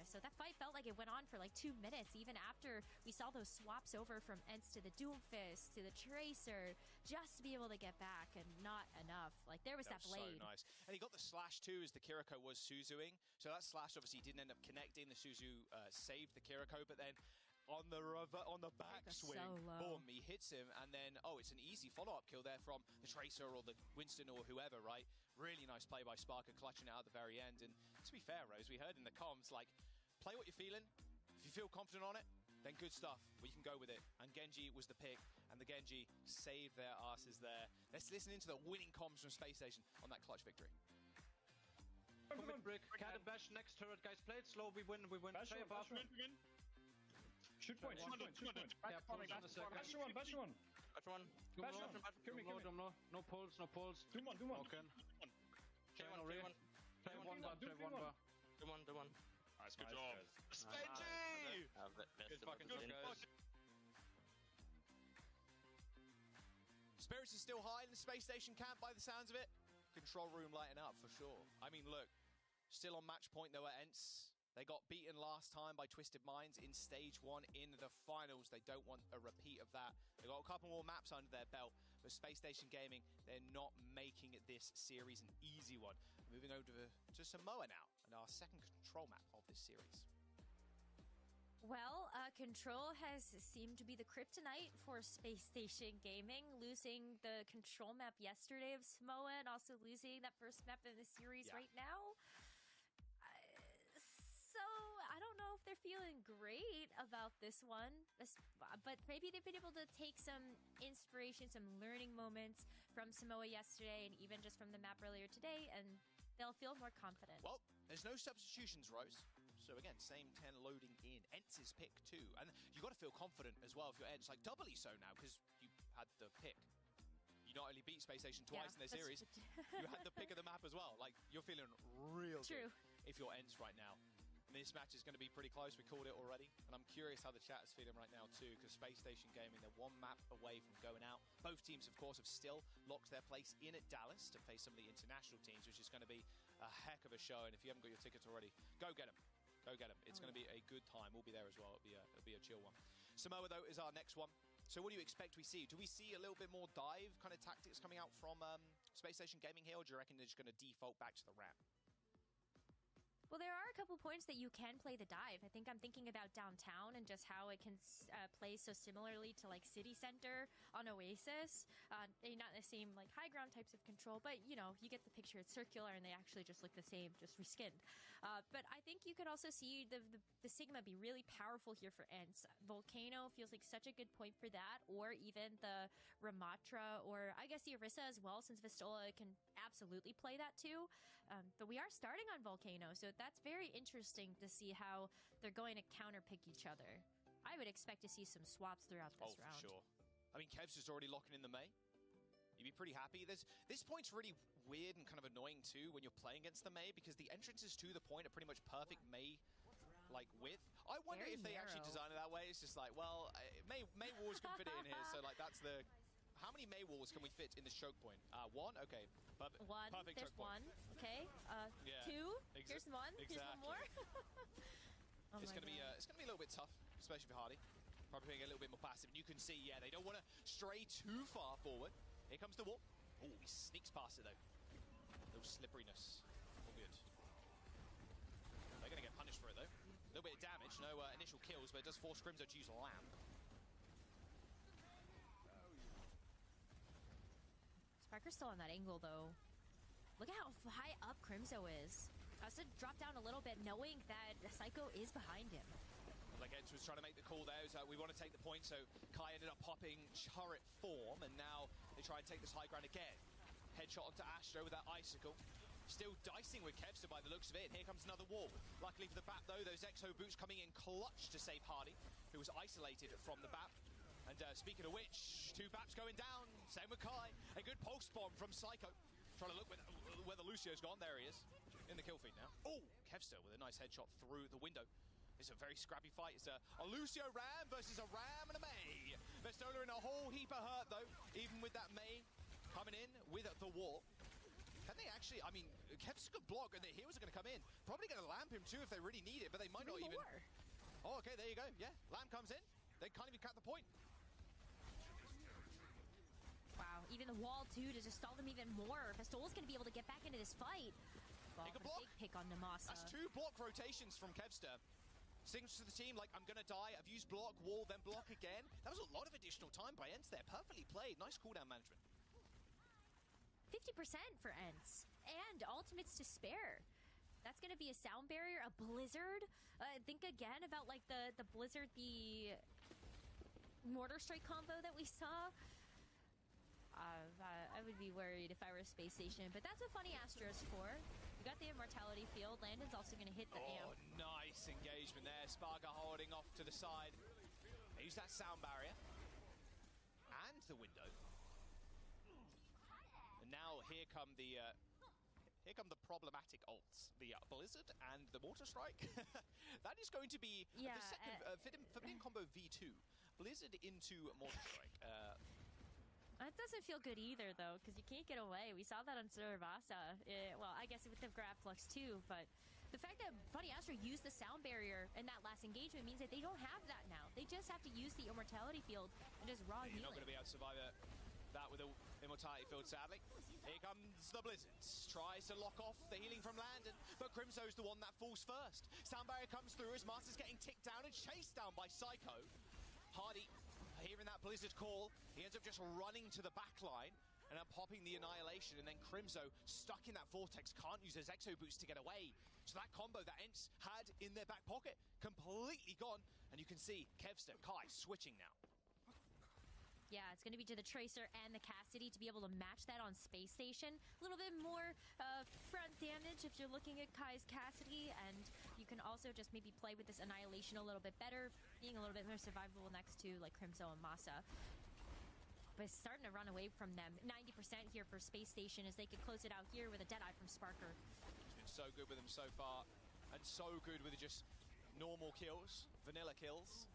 So that fight felt like it went on for 2 minutes, even after we saw those swaps over from Ents to the Doomfist, to the Tracer, just to be able to get back, and not enough. There was that Blade. So nice. And he got the slash too as the Kiriko was Suzuing. So that slash obviously didn't end up connecting. The Suzu saved the Kiriko, but then on the backswing, boom, he hits him, and then, it's an easy follow-up kill there from the Tracer or the Winston or whoever, right? Really nice play by Sparker, clutching it out at the very end. And to be fair, Rose, we heard in the comms, play what you're feeling. If you feel confident on it, then good stuff. We can go with it. And Genji was the pick, and the Genji saved their asses there. Let's listen into the winning comms from Space Station on that clutch victory. Commit brick, cat and bash, next turret, guys. Play it slow, we win. Play above. Shoot point. Yeah, pulse on the second. Bash one. Bash one. Kill me. No pulse. Do one. Okay. Play one bar. Do one. Nice, good job. Spengy! Good fucking job, guys. Spirits is still high in the Space Station camp by the sounds of it. Control room lighting up for sure. I mean, look, still on match point though at Ents. They got beaten last time by Twisted Minds in stage 1 in the finals. They don't want a repeat of that. They've got a couple more maps under their belt, but Space Station Gaming, they're not making this series an easy one. Moving over to Samoa now, and our second control map of this series. Well, Control has seemed to be the kryptonite for Space Station Gaming, losing the control map yesterday of Samoa and also losing that first map in the series right now. So I don't know if they're feeling great about this one, but maybe they've been able to take some inspiration, some learning moments from Samoa yesterday, and even just from the map earlier today, and they'll feel more confident. Well, there's no substitutions, Rose. So again, same 10 loading in. Entz's pick too. And you've got to feel confident as well if you're Entz, like doubly so now, because you had the pick. You not only beat Space Station twice in their series, you had the pick of the map as well. Like, you're feeling real good if you're Entz right now. I mean, this match is going to be pretty close. We called it already. And I'm curious how the chat is feeling right now too, because Space Station Gaming, they're one map away from going out. Both teams, of course, have still locked their place in at Dallas to face some of the international teams, which is going to be a heck of a show. And if you haven't got your tickets already, go get them. Go get them. It's going to be a good time. We'll be there as well. It'll be a chill one. Samoa, though, is our next one. So what do you expect we see? Do we see a little bit more dive kind of tactics coming out from Space Station Gaming here, or do you reckon they're just going to default back to the ramp? Well, there are a couple points that you can play the dive. I think I'm thinking about downtown and just how it can play so similarly to like City Center on Oasis. Not the same like high ground types of control, but you know, you get the picture. It's circular and they actually just look the same, just reskinned. But I think you could also see the Sigma be really powerful here for Entz. Volcano feels like such a good point for that, or even the Ramatra, or I guess the Orisa as well, since Vistola can absolutely play that too. But we are starting on Volcano, so that's very interesting to see how they're going to counterpick each other. I would expect to see some swaps throughout this round. For sure. I mean, Kev's just already locking in the Mei. You'd be pretty happy. This point's really weird and kind of annoying too when you're playing against the Mei, because the entrances to the point are pretty much perfect Mei like width. I wonder if they actually design it that way. It's just like, well, Mei walls can fit it in here, so like that's the... How many Mei walls can we fit in this choke point? One? Okay. Perfect. One. Perfect There's choke point. one. Okay. Yeah. Two. Here's one. Exactly. Here's one more. It's gonna be a little bit tough, especially for Hardy. Probably being a little bit more passive. And you can see, yeah, they don't want to stray too far forward. Here comes the wall. Oh, he sneaks past it though. A little slipperiness. All good. They're gonna get punished for it though. A little bit of damage. No initial kills, but it does force Crimzo to use Lamp. Sparker's still on that angle, though. Look at how high up Crimzo is. Has to drop down a little bit, knowing that Psycho is behind him. Like Entz was trying to make the call there. So we want to take the point, so Kai ended up popping turret form, and now they try and take this high ground again. Headshot onto Astro with that Icicle. Still dicing with Kevster by the looks of it, and here comes another wall. Luckily for the BAP, though, those Exo boots coming in clutch to save Hardy, who was isolated from the BAP. And speaking of which, two BAPs going down. Same with Kai. A good pulse bomb from Psycho. Trying to look where the Lucio's gone. There he is. In the kill feed now. Oh, Kevster with a nice headshot through the window. It's a very scrappy fight. It's a Lucio Ram versus a Ram and a Mei. Vestola in a whole heap of hurt, though. Even with that Mei coming in with the wall. Can they actually... I mean, Kevster's a good block, and the heroes are going to come in. Probably going to lamp him, too, if they really need it, but they might not even... Oh, okay, there you go. Yeah, lamp comes in. They can't even cut the point. Wow, even the wall, too, to just stall them even more. Vestola's going to be able to get back into this fight. Well, Take a block. Big pick on Namasa. That's two block rotations from Kevster. Signals to the team, like, I'm going to die. I've used block, wall, then block again. That was a lot of additional time by Entz there. Perfectly played. Nice cooldown management. 50% for Entz. And ultimates to spare. That's going to be a sound barrier, a blizzard. Think again about, like, the blizzard, the mortar strike combo that we saw. I would be worried if I were a Space Station, but that's a funny Astros score. We got the Immortality Field. Landon's also going to hit the amp. Nice engagement there. Sparga holding off to the side. They use that sound barrier. And the window. And now here come the problematic ults. The Blizzard and the Mortar Strike. That is going to be the second Forbidden Combo V2. Blizzard into Mortar Strike. That doesn't feel good either, though, because you can't get away. We saw that on Survasa. Well, I guess with the grab flux, too, but the fact that Funny Astro used the sound barrier in that last engagement means that they don't have that now. They just have to use the Immortality Field and just raw healing. You're not going to be able to survive that with the Immortality Field, sadly. Here comes the Blizzard. Tries to lock off the healing from Landon, but Crimzo's the one that falls first. Sound barrier comes through as Master's getting ticked down and chased down by Psycho. Hardy, hearing that Blizzard call, he ends up just running to the back line. and now popping the Annihilation, and then Crimzo stuck in that Vortex, can't use his Exo Boost to get away. So that combo that Ents had in their back pocket, completely gone. And you can see Kevster, Kai switching now. Yeah, it's going to be to the Tracer and the Cassidy to be able to match that on Space Station. A little bit more front damage if you're looking at Kai's Cassidy, and you can also just maybe play with this Annihilation a little bit better, being a little bit more survivable next to like Crimzo and Masa. But it's starting to run away from them. 90% here for Space Station as they could close it out here with a Deadeye from Sparker. He's been so good with them so far, and so good with just normal kills, vanilla kills.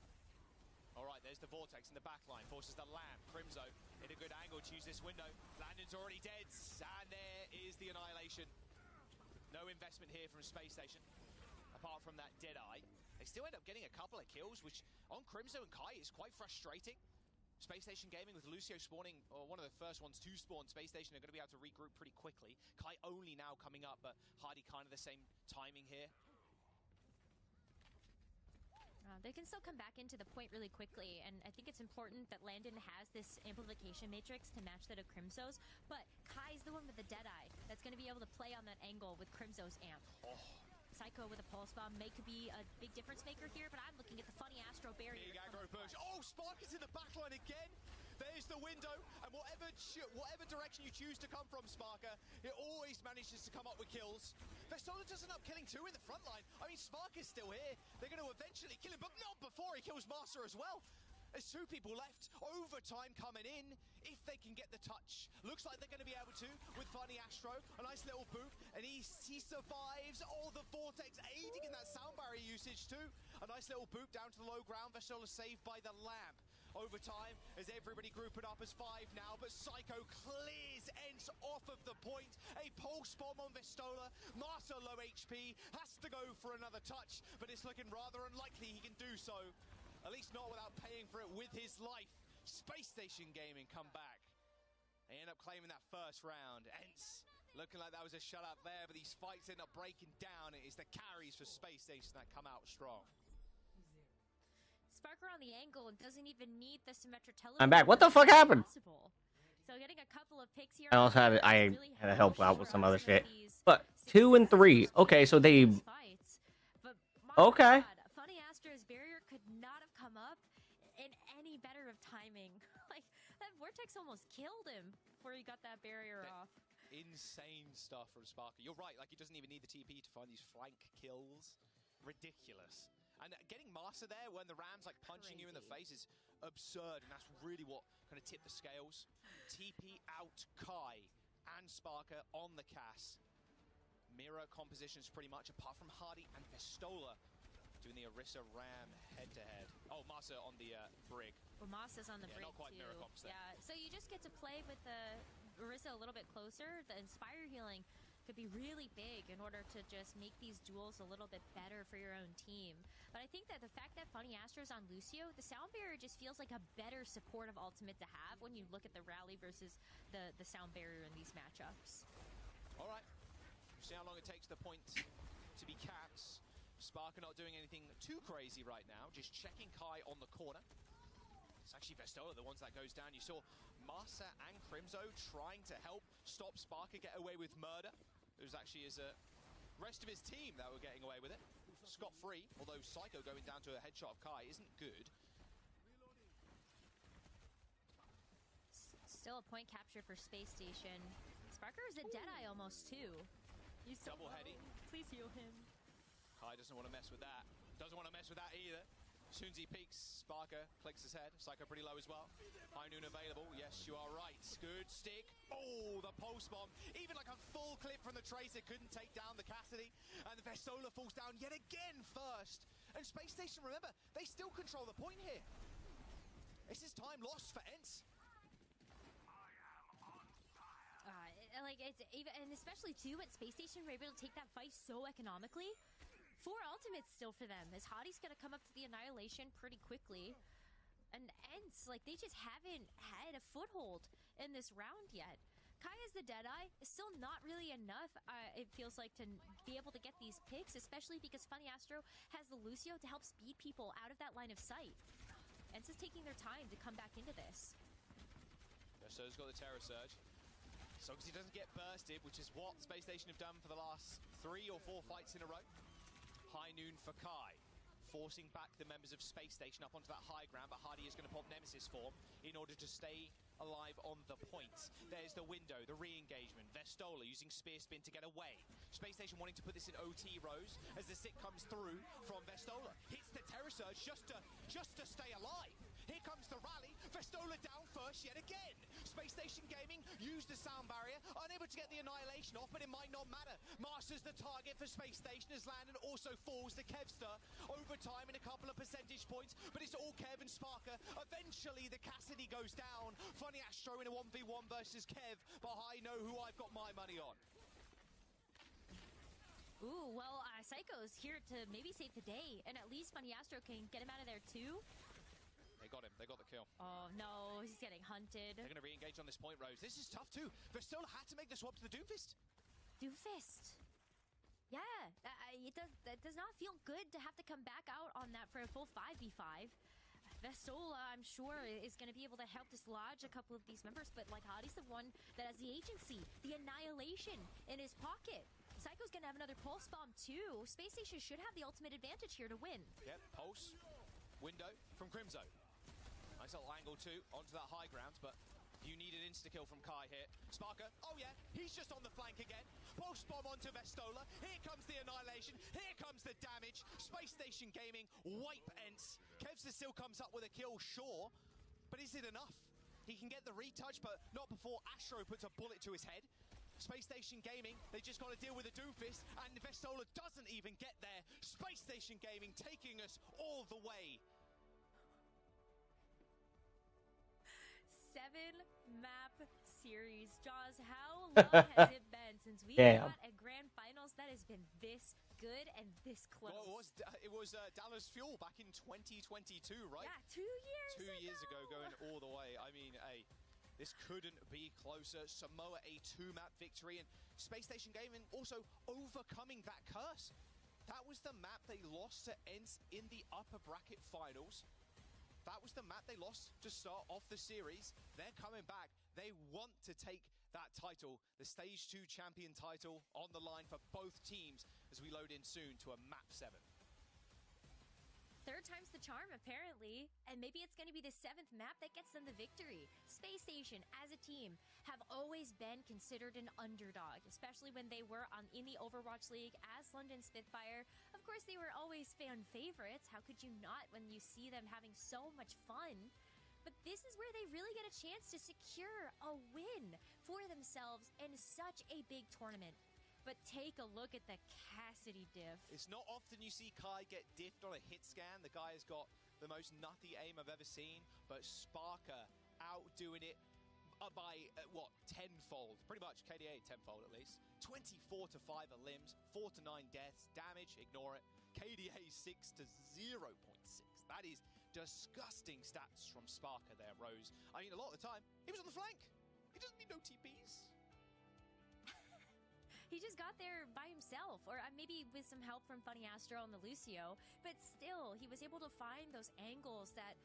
All right, there's the Vortex in the back line, forces the Lamb. Crimzo in a good angle to use this window. Landon's already dead, and there is the Annihilation. No investment here from Space Station, apart from that Deadeye. They still end up getting a couple of kills, which on Crimzo and Kai is quite frustrating. Space Station Gaming with Lucio spawning, or one of the first ones to spawn Space Station, are going to be able to regroup pretty quickly. Kai only now coming up, but Hardy kind of the same timing here. They can still come back into the point really quickly, and I think it's important that Landon has this amplification matrix to match that of Crimzo's, but Kai's the one with the Deadeye that's going to be able to play on that angle with Crimzo's amp. Psycho with a Pulse Bomb could be a big difference maker here, but I'm looking at the funny Astro Barrier. Big aggro push. Oh, Spark is in the backline again. There's the window, and whatever direction you choose to come from, Sparker, it always manages to come up with kills. Vestola doesn't end up killing two in the front line. I mean, Spark is still here. They're going to eventually kill him, but not before he kills Master as well. There's two people left. Overtime coming in if they can get the touch. Looks like they're going to be able to with Funny Astro. A nice little boot, and he survives. Oh, the Vortex aiding in that sound barrier usage too. A nice little boot down to the low ground. Vestola saved by the Lamp. Overtime as everybody grouping up as 5 now, but Psycho clears Ents off of the point. A pulse bomb on Vestola. Master low HP, has to go for another touch, but it's looking rather unlikely he can do so. At least not without paying for it with his life. Space Station Gaming come back. They end up claiming that first round. Ents looking like that was a shutout there, but these fights end up breaking down. It is the carries for Space Station that come out strong. Sparker on the angle and doesn't even need the symmetric television. I'm back. What the fuck happened? So getting a couple of picks here. I also had to help out with some other shit. But 2 and 3. Okay, so they. Okay. Funny Astro's barrier could not have come up in any better of timing. Like that Vortex almost killed him before he got that barrier off. Insane stuff from Sparker. You're right. Like he doesn't even need the TP to find these flank kills. Ridiculous. And getting Master there when the Ram's like punching you in the face is absurd, and that's really what kind of tipped the scales. TP out Kai and Sparker on the Cass. Mirror compositions pretty much, apart from Hardy and Vestola doing the Orisa Ram head-to-head. Oh, Master on the Brig. Well, Master's on the Brig not quite too. mirror comps there. Yeah, so you just get to play with the Orisa a little bit closer. The Inspire healing could be really big in order to just make these duels a little bit better for your own team. But I think that the fact that Funny Astro's on Lucio, the sound barrier just feels like a better supportive ultimate to have when you look at the rally versus the sound barrier in these matchups. All right, see how long it takes the point to be capped. Sparker not doing anything too crazy right now, just checking Kai on the corner. It's actually Vestola, the ones that goes down. You saw Masa and Crimzo trying to help stop Sparker get away with murder. It was actually his rest of his team that were getting away with it. Scot-free, although Psycho going down to a headshot of Kai isn't good. Still a point capture for Space Station. Sparker is a Deadeye almost too. He's so double heady. Please heal him. Kai doesn't want to mess with that. Doesn't want to mess with that either. As soon as he peeks, Sparker clicks his head. Psycho pretty low as well. High noon available. Yes, you are right. Good stick. Oh, the pulse bomb. Even like a full clip from the Tracer couldn't take down the Cassidy. And the Vestola falls down yet again first. And Space Station, remember, they still control the point here. This is time lost for Ents. Like it's even, and especially too at Space Station, we're able to take that fight so economically. 4 ultimates still for them, as Hadi's gonna come up to the Annihilation pretty quickly. And Ents, like, they just haven't had a foothold in this round yet. Kai as the Deadeye is still not really enough, it feels like, to be able to get these picks, especially because Funny Astro has the Lucio to help speed people out of that line of sight. Ents is taking their time to come back into this. Vesto's got the Terror Surge. So because he doesn't get bursted, which is what Space Station have done for the last 3 or 4 fights in a row. High noon for Kai, forcing back the members of Space Station up onto that high ground, but Hardy is going to pop Nemesis form in order to stay alive on the point. There's the window, the re-engagement. Vestola using Spear Spin to get away. Space Station wanting to put this in OT rows as the stick comes through from Vestola. Hits the Terror Surge just to stay alive. Here comes the rally. Vestola down first yet again. Space Station Gaming used the sound barrier, unable to get the annihilation off, but it might not matter. Masters the target for Space Station as Landon also falls to Kevster. Overtime in a couple of percentage points, but it's all Kev and Sparker. Eventually the Cassidy goes down. Funny Astro in a 1v1 versus Kev, but I know who I've got my money on. Ooh, well, Psycho's here to maybe save the day, and at least Funny Astro can get him out of there too. They got him. They got the kill. Oh, no. He's getting hunted. They're going to re-engage on this point, Rose. This is tough, too. Vestola had to make the swap to the Doomfist. Doomfist. Yeah. It does not feel good to have to come back out on that for a full 5v5. Vestola, I'm sure, is going to be able to help dislodge a couple of these members, but like Hadi's the one that has the agency, the annihilation in his pocket. Psycho's going to have another pulse bomb, too. Space Station should have the ultimate advantage here to win. Yep, pulse. Window from Crimzo. Nice little angle too, onto that high ground, but you need an insta-kill from Kai here. Sparker, oh yeah, he's just on the flank again. Pulse bomb onto Vestola. Here comes the annihilation. Here comes the damage. Space Station Gaming, wipe Ents. Kevster still comes up with a kill, sure, but is it enough? He can get the retouch, but not before Astro puts a bullet to his head. Space Station Gaming, they just got to deal with a Doomfist, and Vestola doesn't even get there. Space Station Gaming taking us all the way. 7-map series. Jaws, how long has it been since we got a grand finals that has been this good and this close? Well, it was Dallas Fuel back in 2022, right? Yeah, 2 years 2 years ago, going all the way. I mean, hey, this couldn't be closer. Samoa a 2-map victory, and Space Station Gaming also overcoming that curse. That was the map they lost to Ents in the upper bracket finals. That was the map they lost to start off the series. They're coming back. They want to take that title, the Stage 2 champion title, on the line for both teams as we load in soon to a map 7. Third time's the charm, apparently, and maybe it's going to be the 7th map that gets them the victory. Space Station, as a team, have always been considered an underdog, especially when they were in the Overwatch League as London Spitfire. Of course, they were always fan favorites. How could you not when you see them having so much fun? But this is where they really get a chance to secure a win for themselves in such a big tournament. But take a look at the Cassidy diff. It's not often you see Kai get diffed on a hit scan. The guy has got the most nutty aim I've ever seen. But Sparker outdoing it by, what, tenfold. Pretty much KDA tenfold at least. 24 to 5 are limbs, 4 to 9 deaths. Damage, ignore it. KDA 6 to 0.6. That is disgusting stats from Sparker there, Rose. I mean, a lot of the time, he was on the flank. He doesn't need no TPs. He just got there by himself, or maybe with some help from Funny Astro and the Lucio, but still, he was able to find those angles that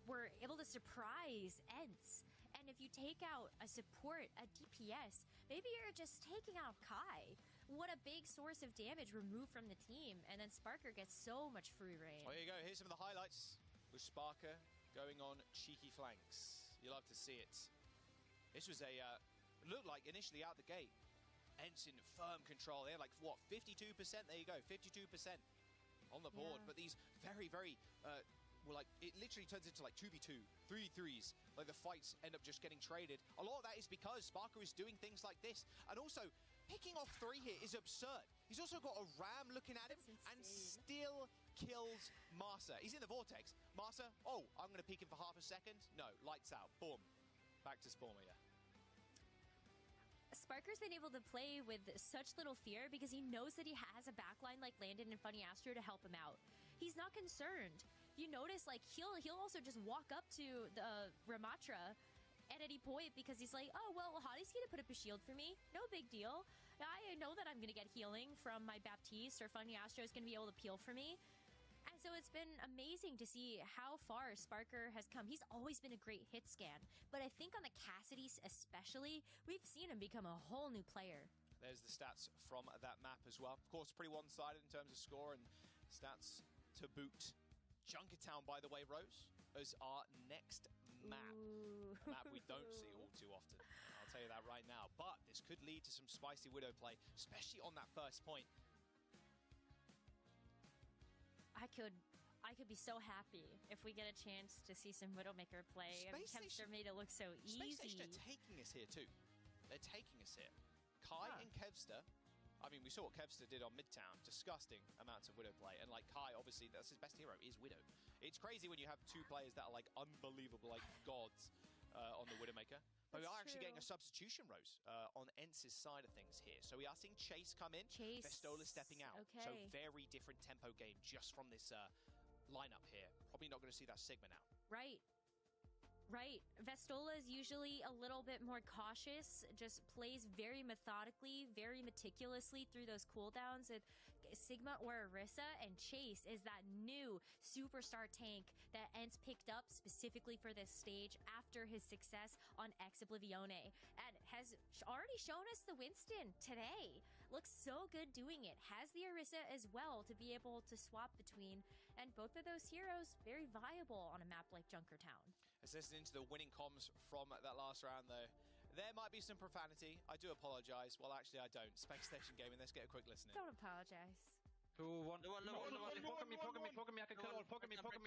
were able to surprise Ents. And if you take out a support, a DPS, maybe you're just taking out Kai. What a big source of damage removed from the team, and then Sparker gets so much free reign. Well, here you go, here's some of the highlights with Sparker going on cheeky flanks. You love to see it. This was a, looked like initially out the gate, Ents in firm control. They had like, what, 52%? There you go, 52% on the board. Yeah. But these very, very, well, like, it literally turns into like 2v2, 3v3s. Like the fights end up just getting traded. A lot of that is because Sparker is doing things like this. And also, picking off 3 here is absurd. He's also got a ram looking at him and still kills Marsa. He's in the vortex. Marsa, oh, I'm going to peek him for half a second. No, lights out. Boom. Back to Spawner, yeah. Sparker's been able to play with such little fear because he knows that he has a backline like Landon and Funny Astro to help him out. He's not concerned. You notice, like, he'll also just walk up to the Ramatra at any point because he's like, oh, well, Hadi's gonna put up a shield for me. No big deal. I know that I'm gonna get healing from my Baptiste, or Funny Astro is gonna be able to peel for me. And And so it's been amazing to see how far Sparker has come. He's always been a great hit scan, but I think on the Cassidy's especially, we've seen him become a whole new player. There's the stats from that map as well. Of course, pretty one-sided in terms of score and stats to boot. Junkertown, by the way, Rose, is our next map. A map we don't see all too often. I'll tell you that right now. But this could lead to some spicy Widow play, especially on that first point. I could be so happy if we get a chance to see some Widowmaker play. Kempster made it look so easy. Space Station are taking us here too. They're taking us here. Kai and Kevster, I mean, we saw what Kevster did on Midtown. Disgusting amounts of Widow play. And like Kai, obviously, that's his best hero, is Widow. It's crazy when you have two players that are like unbelievable, like gods on the Widowmaker. But we are actually getting a substitution, Rose, on Ence's side of things here. So we are seeing Chase come in. Vestola stepping out. Okay. So very different tempo game just from this lineup here. Probably not going to see that Sigma now. Right. Right. Vestola is usually a little bit more cautious, just plays very methodically, very meticulously through those cooldowns. Sigma or Orisa, and Chase is that new superstar tank that Ents picked up specifically for this stage after his success on Ex Oblivione, and has already shown us the Winston today. Looks so good doing it. Has the Orisa as well to be able to swap between, and both of those heroes very viable on a map like Junkertown. Let's listen into the winning comms from that last round, though. There might be some profanity. I do apologize. Well, actually, I don't. Space Station Gaming, let's get a quick listen in. Don't apologize. 2, 1. No, poke me. I can kill all. Poke me. Tracer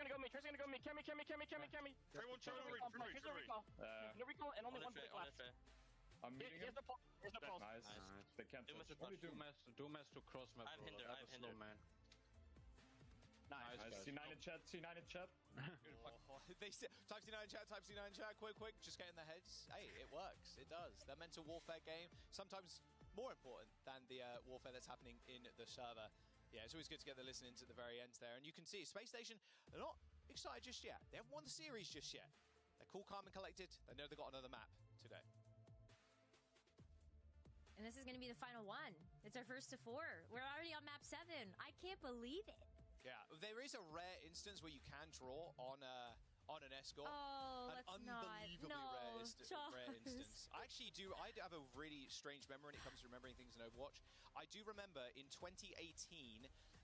gonna go me. Tracer gonna go me. Cammy. 3-1, No recall and only one pick left. I'm meeting him. Here's the pulse. Nice. They can't touch. Only Do mess to cross map. I'm hinder. That was slow, man. Nice. C9 in chat. They type C9 in chat, quick, just get in their heads. Hey, it works, it does. The mental warfare game, sometimes more important than the warfare that's happening in the server. Yeah, it's always good to get the listening to the very ends there. And you can see Space Station, they're not excited just yet. They haven't won the series just yet. They're cool, calm, and collected. They know they've got another map today. And this is going to be the final one. It's our first to 4. We're already on map 7. I can't believe it. Yeah, there is a rare instance where you can draw on an escort. Oh, an let's unbelievably not. rare instance. I have a really strange memory when it comes to remembering things in Overwatch. I do remember in 2018,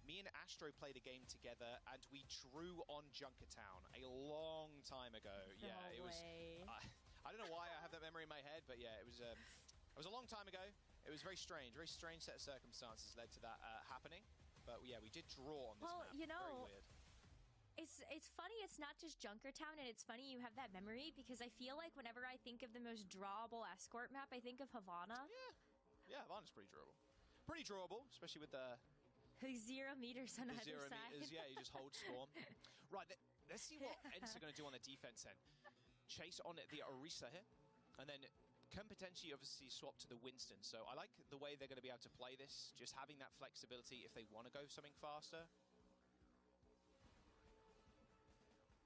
me and Astro played a game together and we drew on Junkertown a long time ago. Yeah, it was. I don't know why I have that memory in my head, but yeah, it was a long time ago. It was very strange set of circumstances led to that happening. But yeah, we did draw on this map. You know, very weird. It's funny it's not just Junkertown, and it's funny you have that memory, because I feel like whenever I think of the most drawable escort map, I think of Havana. Yeah, Havana's pretty drawable. Pretty drawable, especially with the 0 meters on either 0 side. meters, yeah, you just hold spawn. Right, let's see what Ents are going to do on the defense end. Chase on the Orisa here, and then can potentially obviously swap to the Winston. So I like the way they're going to be able to play this, just having that flexibility if they want to go something faster.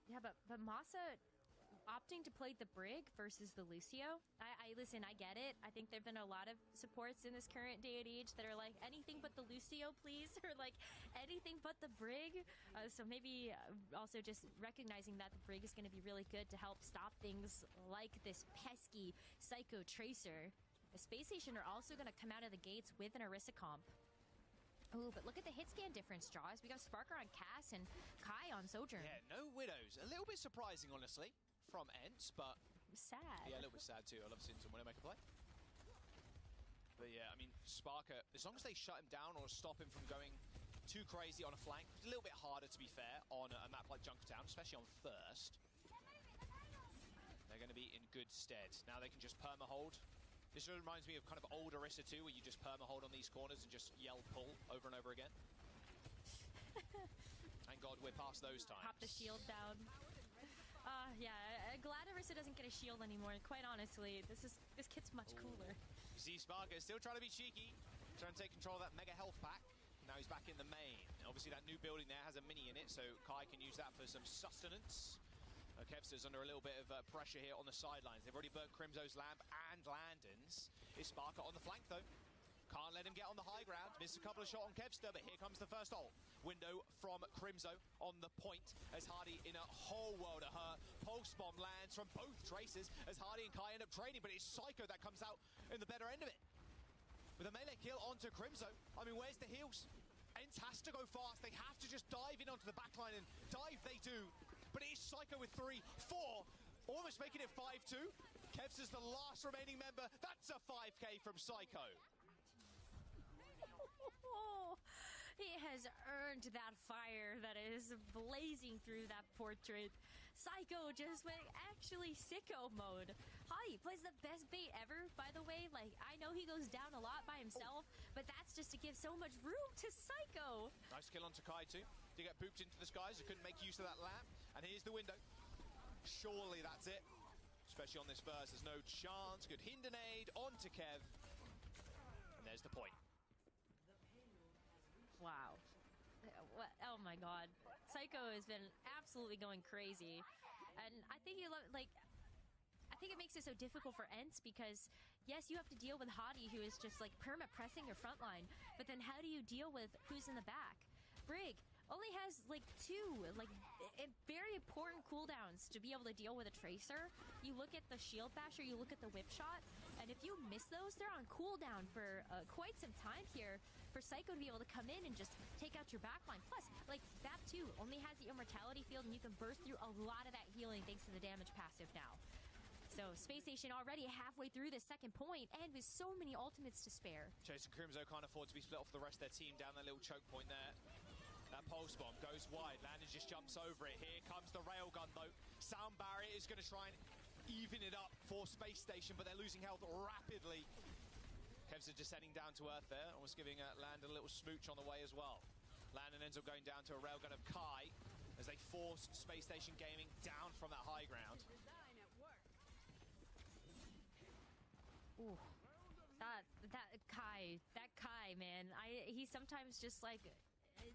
Yeah, but Masa opting to play the Brig versus the Lucio. Listen, I get it. I think there've been a lot of supports in this current day and age that are like, anything but the Lucio, please, or like anything but the Brig. So maybe also just recognizing that the Brig is going to be really good to help stop things like this pesky Psycho Tracer. The Space Station are also going to come out of the gates with an Orisa comp. Ooh, but look at the hit scan difference, Jaws. We got Sparker on Cass and Kai on Sojourn. Yeah, no Widows. A little bit surprising, honestly, from Ents, but sad. Yeah, a little bit sad too. I'd love to see some Widowmaker play. But yeah, I mean, Sparker, as long as they shut him down or stop him from going too crazy on a flank, it's a little bit harder, to be fair, on a map like Junkertown, especially on first. They're going to be in good stead. Now they can just perma-hold. This really reminds me of kind of old Orisa 2, where you just perma-hold on these corners and just yell pull over and over again. Thank God we're past those times. Pop the shield down. Yeah, glad Orisa doesn't get a shield anymore. Quite honestly, this kit's much cooler. You see Sparker still trying to be cheeky, trying to take control of that mega health pack. Now he's back in the main. Obviously that new building there has a mini in it, so Kai can use that for some sustenance. Kevster's under a little bit of pressure here on the sidelines. They've already burnt Crimzo's lamp and Landon's. Is Sparker on the flank though? Can't let him get on the high ground. Missed a couple of shots on Kevster, but here comes the first ult. Window from Crimzo on the point as Hardy in a whole world of hurt. Pulse bomb lands from both Tracers as Hardy and Kai end up trading, but it's Psycho that comes out in the better end of it. With a melee kill onto Crimzo. I mean, where's the heals? Ents has to go fast. They have to just dive in onto the backline, and dive they do. But it is Psycho with 3, 4, almost making it 5-2. Kevs is the last remaining member. That's a 5k from Psycho. He has earned that fire that is blazing through that portrait. Psycho just went actually sicko mode. Hottie plays the best bait ever, by the way. Like, I know he goes down a lot by himself, but that's just to give so much room to Psycho. Nice kill onto Kai too. Did get booped into the skies. He couldn't make use of that lamp. And here's the window. Surely that's it. Especially on this verse, there's no chance. Good Hindenade onto Kev. And there's the point. Wow. Oh my god. Psycho has been absolutely going crazy. And I think I think it makes it so difficult for Ents because, yes, you have to deal with Hottie, who is just like perma-pressing your front line, but then how do you deal with who's in the back? Brig only has like 2 very important cooldowns to be able to deal with a Tracer. You look at the Shield Basher, you look at the Whip Shot, and if you miss those, they're on cooldown for quite some time here for Psycho to be able to come in and just take out your backline. Plus, like, that too only has the Immortality Field, and you can burst through a lot of that healing thanks to the damage passive now. So, Space Station already halfway through the second point, and with so many ultimates to spare. Chase and Crimzo can't afford to be split off the rest of their team down that little choke point there. That pulse bomb goes wide. Landon just jumps over it. Here comes the railgun, though. Sound Barrier is going to try and even it up for Space Station, but they're losing health rapidly. Kevs are descending down to earth there, almost giving Landon a little smooch on the way as well. Landon ends up going down to a railgun of Kai as they force Space Station Gaming down from that high ground. Ooh, that Kai, man. He sometimes just like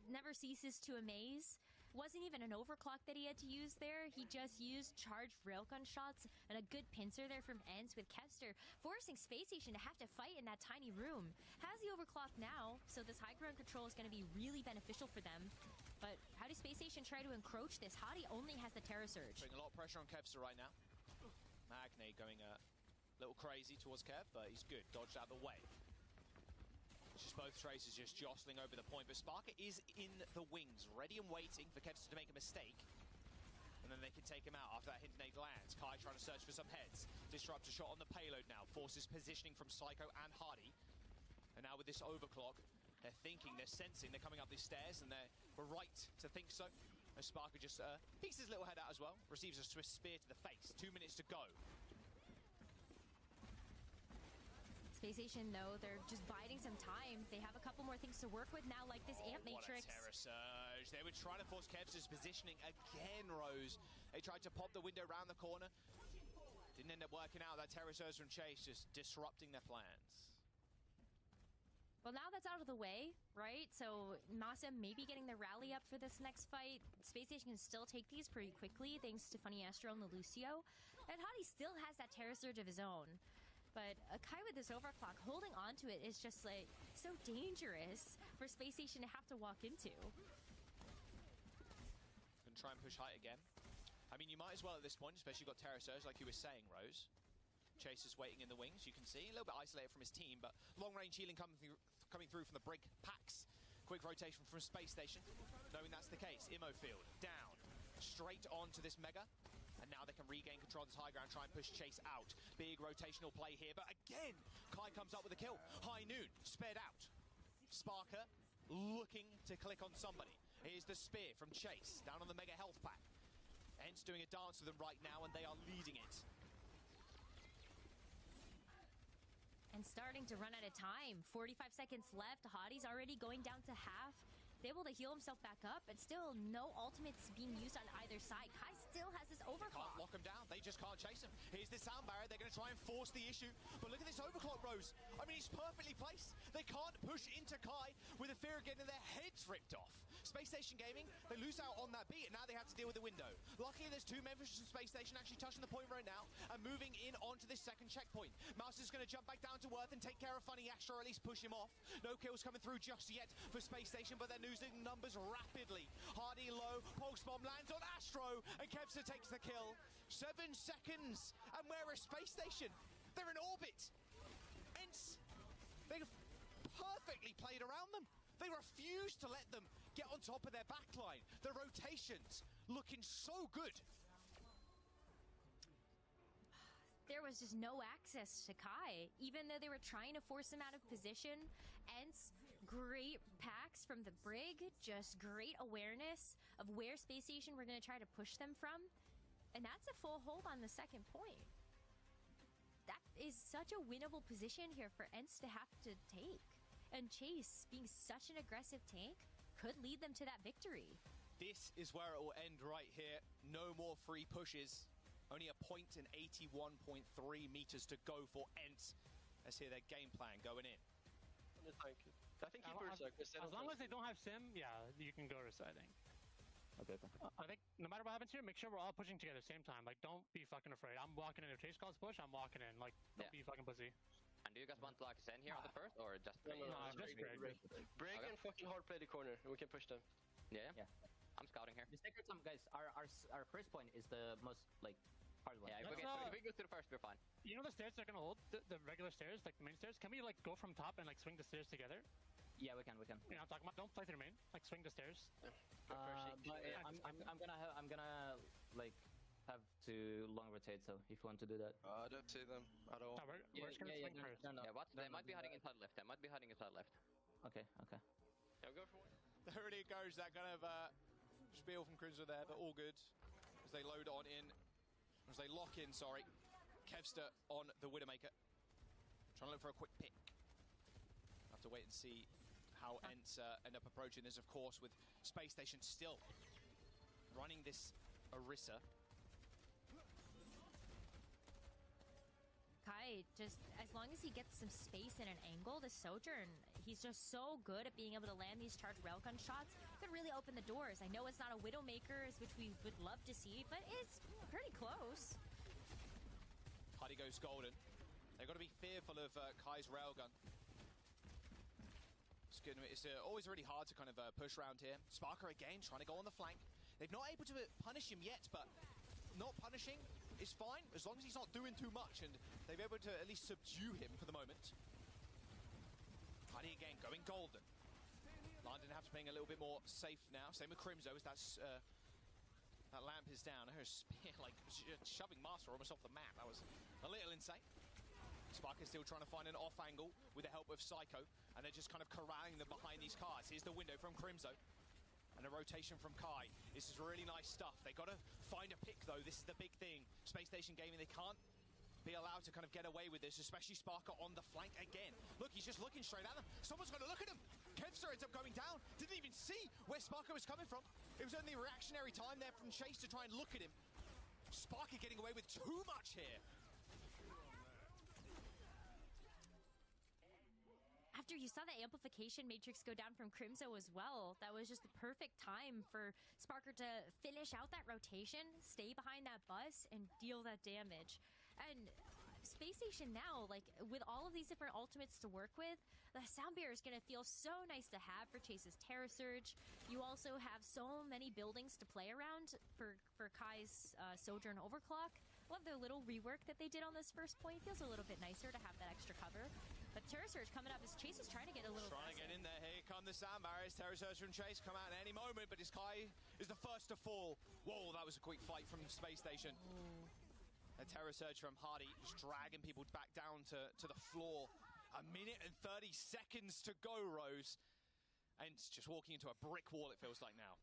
never ceases to amaze. Wasn't even an overclock that he had to use there. He just used charged railgun shots and a good pincer there from Ents with Kevster, forcing Space Station to have to fight in that tiny room. Has the overclock now, so this high ground control is going to be really beneficial for them. But how does Space Station try to encroach this? Hottie only has the Terror Surge. Putting a lot of pressure on Kevster right now. Magne going a little crazy towards Kev, but he's good. Dodged out of the way. It's just both Tracers just jostling over the point, but Sparker is in the wings, ready and waiting for Kevster to make a mistake. And then they can take him out after that Hindenade lands. Kai trying to search for some heads. Disrupt a shot on the payload now. Forces positioning from Psycho and Hardy. And now with this overclock, they're thinking, they're sensing, they're coming up these stairs, and we're right to think so. As Sparker just peeks his little head out as well. Receives a Swiss spear to the face. 2 minutes to go. Space Station, though, they're just biding some time. They have a couple more things to work with now, like this Amp Matrix. What a Terror Surge. They were trying to force Kevster's positioning again, Rose. They tried to pop the window around the corner. Didn't end up working out. That Terror Surge from Chase just disrupting their plans. Well, now that's out of the way, right? So Masa maybe getting the rally up for this next fight. Space Station can still take these pretty quickly, thanks to Funny Astro and the Lucio. And Hottie still has that Terror Surge of his own. But Kai with this overclock, holding on to it is just like so dangerous for Space Station to have to walk into. Gonna try and push height again. I mean, you might as well at this point, especially you've got Terror Surge, like you were saying, Rose. Chase is waiting in the wings, you can see. A little bit isolated from his team, but long-range healing coming through from the Brig packs. Quick rotation from Space Station, knowing that's the case. Immo field, down. Straight onto this Mega. And now they can regain control of this high ground, try and push Chase out. Big rotational play here, but again, Kai comes up with a kill. High Noon, spared out. Sparker looking to click on somebody. Here's the spear from Chase, down on the Mega Health Pack. Ents doing a dance with them right now, and they are leading it. And starting to run out of time. 45 seconds left. Hottie's already going down to half. able to heal himself back up, but still no ultimates being used on either side. Kai still has this overclock. Can't lock him down. They just can't chase him. Here's the sound barrier. They're going to try and force the issue. But look at this overclock, Rose. I mean, he's perfectly placed. They can't push into Kai with a fear of getting their heads ripped off. Space Station Gaming, they lose out on that beat, and now they have to deal with the window. Luckily, there's 2 members from Space Station actually touching the point right now and moving in onto this second checkpoint. Mouse is going to jump back down to earth and take care of Funny Astro, or at least push him off. No kills coming through just yet for Space Station, but they're losing numbers rapidly. Hardy low, pulse bomb lands on Astro, and Kevster takes the kill. 7 seconds, and where is Space Station? They're in orbit. Ents, they've perfectly played around them. They refuse to let them get on top of their backline. The rotations looking so good. There was just no access to Kai, even though they were trying to force him out of position. Ents, great packs from the Brig, just great awareness of where Space Station were going to try to push them from. And that's a full hold on the second point. That is such a winnable position here for Ents to have to take. And Chase, being such an aggressive tank, could lead them to that victory. This is where it will end right here. No more free pushes. Only a point and 81.3 meters to go for Ents. Let's hear their game plan going in. I think keepers as long as they don't have sim, yeah, you can go reciting. Okay. I think no matter what happens here, make sure we're all pushing together at the same time. Like, don't be fucking afraid. I'm walking in. If Chase calls push, I'm walking in. Like, don't be fucking pussy. And do you guys want to like send here on the first, or just No, just Brig and fucking hard play the corner, and we can push them. Yeah. I'm scouting here. Just take your time, guys. Our first point is the most like hard one. Yeah, if we go to the first, we're fine. You know the stairs they're gonna hold, the regular stairs, like the main stairs. Can we like go from top and like swing the stairs together? Yeah, we can. You know, I'm talking about. Don't play through main. Like swing the stairs. But I'm gonna like have to long rotate. So if you want to do that, I don't see them at all. No, we're just gonna swing first. No. They might be hiding inside left. Okay. Yeah, go for it. There it goes. That kind of spiel from Crimson there, but all good as they load on in. As they lock in, sorry. Kevster on the Widowmaker. Trying to look for a quick pick. Have to wait and see how Ents end up approaching this, of course, with Space Station still running this Orisa. Kai, just as long as he gets some space and an angle, the Sojourn, he's just so good at being able to land these charged railgun shots. Could really open the doors. I know it's not a Widowmaker, which we would love to see, but it's pretty close. Hardy goes golden. They've got to be fearful of Kai's railgun. It's always really hard to kind of push around here. Sparker again trying to go on the flank. They're not able to punish him yet, but not punishing is fine as long as he's not doing too much, and they've been able to at least subdue him for the moment. Hardy again going golden. London have to be a little bit more safe now. Same with Crimzo as that lamp is down. Her spear like shoving Master almost off the map. That was a little insane. Sparker's still trying to find an off angle with the help of Psycho, and they're just kind of corralling them behind these cars. Here's the window from Crimzo, and a rotation from Kai. This is really nice stuff. They got to find a pick, though. This is the big thing. Space Station Gaming, they can't be allowed to kind of get away with this, especially Sparker on the flank again. Look, he's just looking straight at them. Someone's got to look at him. Kevster ends up going down. Didn't even see where Sparker was coming from. It was only a reactionary time there from Chase to try and look at him. Sparker getting away with too much here. After you saw the amplification matrix go down from Crimzo as well, that was just the perfect time for Sparker to finish out that rotation, stay behind that bus, and deal that damage. And Space Station now, like, with all of these different ultimates to work with, the sound barrier is going to feel so nice to have for Chase's Terra Surge. You also have so many buildings to play around for Kai's Sojourn Overclock. Love the little rework that they did on this first point. Feels a little bit nicer to have that extra cover. But Terra Surge coming up as Chase is trying to get a little Trying to get in there. Here come the sound barriers. Terra Surge from Chase come out at any moment, but his Kai is the first to fall. Whoa, that was a quick fight from Space Station. A Terra Surge from Hardy, just dragging people back down to the floor. A minute and 30 seconds to go, Rose. And it's just walking into a brick wall, it feels like now.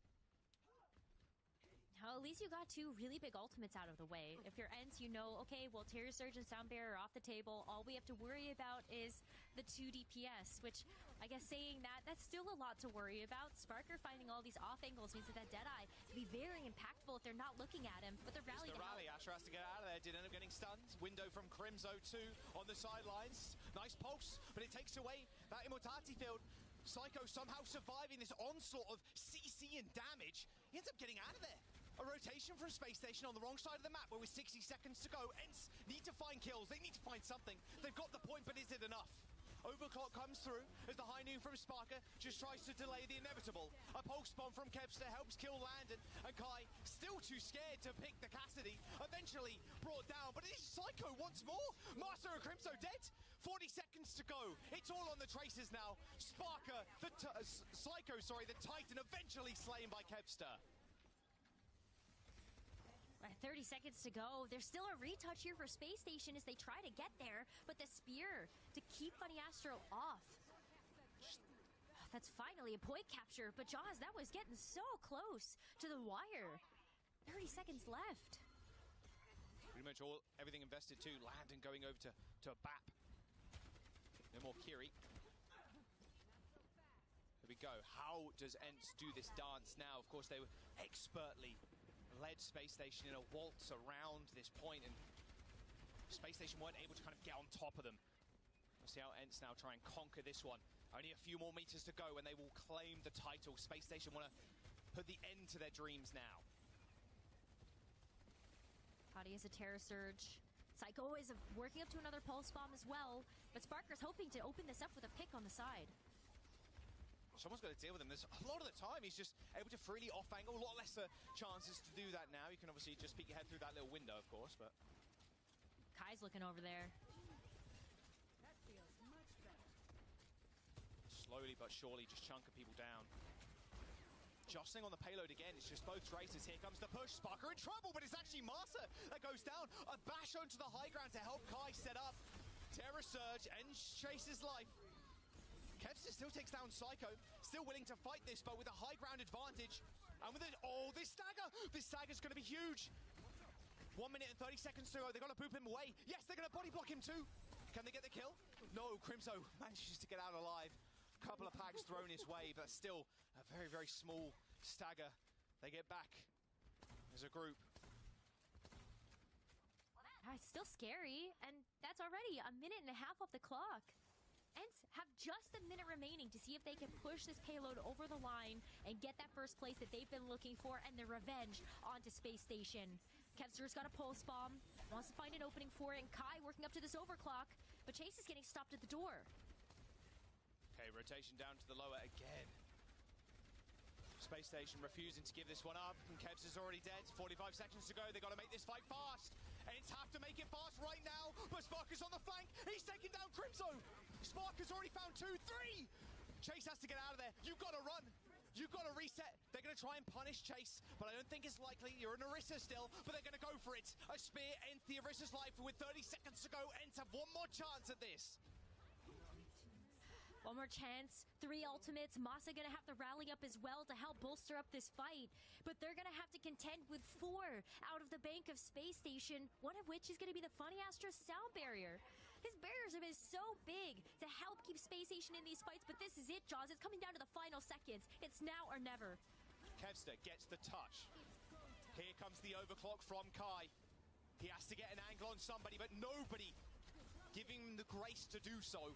Well, at least you got two really big ultimates out of the way. If you're Ents, you know, okay, well, Terror Surge and Sound Barrier are off the table. All we have to worry about is the 2 DPS, which, I guess saying that, that's still a lot to worry about. Sparker finding all these off angles means that Deadeye can be very impactful if they're not looking at him, but the rally It's the rally. Asher has to get out of there. Did end up getting stunned. Window from Crimzo 2 on the sidelines. Nice pulse, but it takes away that immortality field. Psycho somehow surviving this onslaught of CC and damage. He ends up getting out of there. A rotation from Space Station on the wrong side of the map where with 60 seconds to go. Ents need to find kills. They need to find something. They've got the point, but is it enough? Overclock comes through as the high noon from Sparker just tries to delay the inevitable. A pulse bomb from Kevster helps kill Landon, and Kai, still too scared to pick the Cassidy, eventually brought down. But it is Psycho once more. Master and Crimso dead. 40 seconds to go. It's all on the traces now. Sparker, Psycho, the Titan, eventually slain by Kevster. 30 seconds to go. There's still a retouch here for Space Station as they try to get there, but the spear to keep Funny Astro off. That's finally a point capture, but Jaws, that was getting so close to the wire. 30 seconds left. Pretty much everything invested to Landon going over to BAP. No more Kiri. Here we go. How does Ents do this dance now? Of course, they were expertly led Space Station in a waltz around this point, and Space Station weren't able to kind of get on top of them. We'll see how Ents now try and conquer this one. Only a few more meters to go and they will claim the title. Space Station want to put the end to their dreams now. Hadi is a Terror Surge. Psycho is working up to another pulse bomb as well, but Sparker's hoping to open this up with a pick on the side. Someone's got to deal with him. There's a lot of the time he's just able to freely off-angle. A lot less chances to do that now. You can obviously just peek your head through that little window, of course, but... Kai's looking over there. Slowly but surely just chunking people down. Jostling on the payload again. It's just both traces. Here comes the push. Sparker in trouble, but it's actually Masa that goes down. A bash onto the high ground to help Kai set up. Terror Surge ends Chase's life. Kevster still takes down Psycho, still willing to fight this, but with a high ground advantage. And with it, this stagger! This stagger's going to be huge. 1 minute and 30 seconds to go. They've got to boop him away. Yes, they're going to body block him too. Can they get the kill? No, Crimzo manages to get out alive. Couple of packs thrown his way, but still a very, very small stagger. They get back as a group. It's still scary, and that's already a minute and a half off the clock. Ents have just a minute remaining to see if they can push this payload over the line and get that first place that they've been looking for and their revenge onto Space Station. Kevster's got a pulse bomb, wants to find an opening for it, and Kai working up to this overclock, but Chase is getting stopped at the door. Okay, rotation down to the lower again. Space Station refusing to give this one up, and Kevs is already dead. 45 seconds to go. They've got to make this fight fast. Ents have to make it fast right now, but Sparker's on the flank. He's taking down Crimzo. Sparker's already found 2, 3. Chase has to get out of there. You've got to run. You've got to reset. They're going to try and punish Chase, but I don't think it's likely. You're an Orisa still, but they're going to go for it. A spear ends the Orisa's life with 30 seconds to go. Ents have one more chance at this. One more chance, 3 ultimates. Masa gonna have to rally up as well to help bolster up this fight. But they're gonna have to contend with 4 out of the bank of Space Station, one of which is gonna be the Funny Astro sound barrier. His barriers have been so big to help keep Space Station in these fights, but this is it, Jaws. It's coming down to the final seconds. It's now or never. Kevster gets the touch. Here comes the overclock from Kai. He has to get an angle on somebody, but nobody giving him the grace to do so.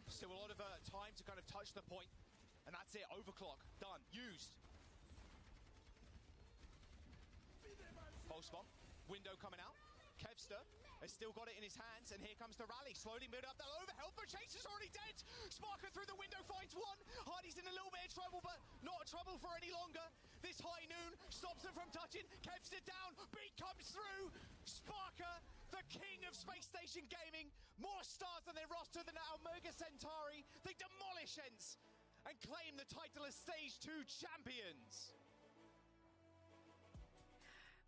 Still a lot of time to kind of touch the point, and that's it. Overclock done, used. Pulse bomb, window coming out. Kevster has still got it in his hands, and here comes the rally. Slowly build up that overhelp, but Chase is already dead. Sparker through the window finds one. Hardy's in a little bit of trouble, but not trouble for any longer. This high noon stops him from touching. Kevster down, beat comes through. Sparker, the king of Space Station Gaming, more stars on their roster than Omega Centauri. They demolish Ents and claim the title as Stage 2 champions.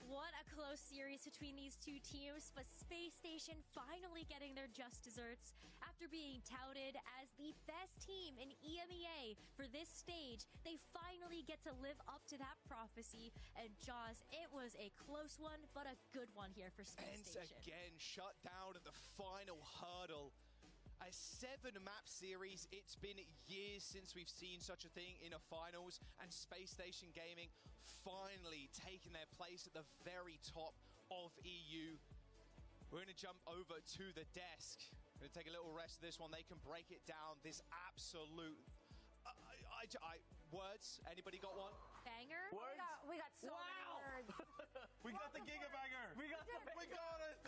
What a close series between these two teams, but Space Station finally getting their just desserts. After being touted as the best team in EMEA for this stage, they finally get to live up to that prophecy. And Jaws, it was a close one, but a good one here for Space Station. Again, shut down at the final hurdle. A 7-map series. It's been years since we've seen such a thing in a finals, and Space Station Gaming finally taking their place at the very top of EU. We're going to jump over to the desk. Going to take a little rest of this one. They can break it down. This absolute... words? Anybody got one? Banger? We got so many words. We got the gigabanger. We got it.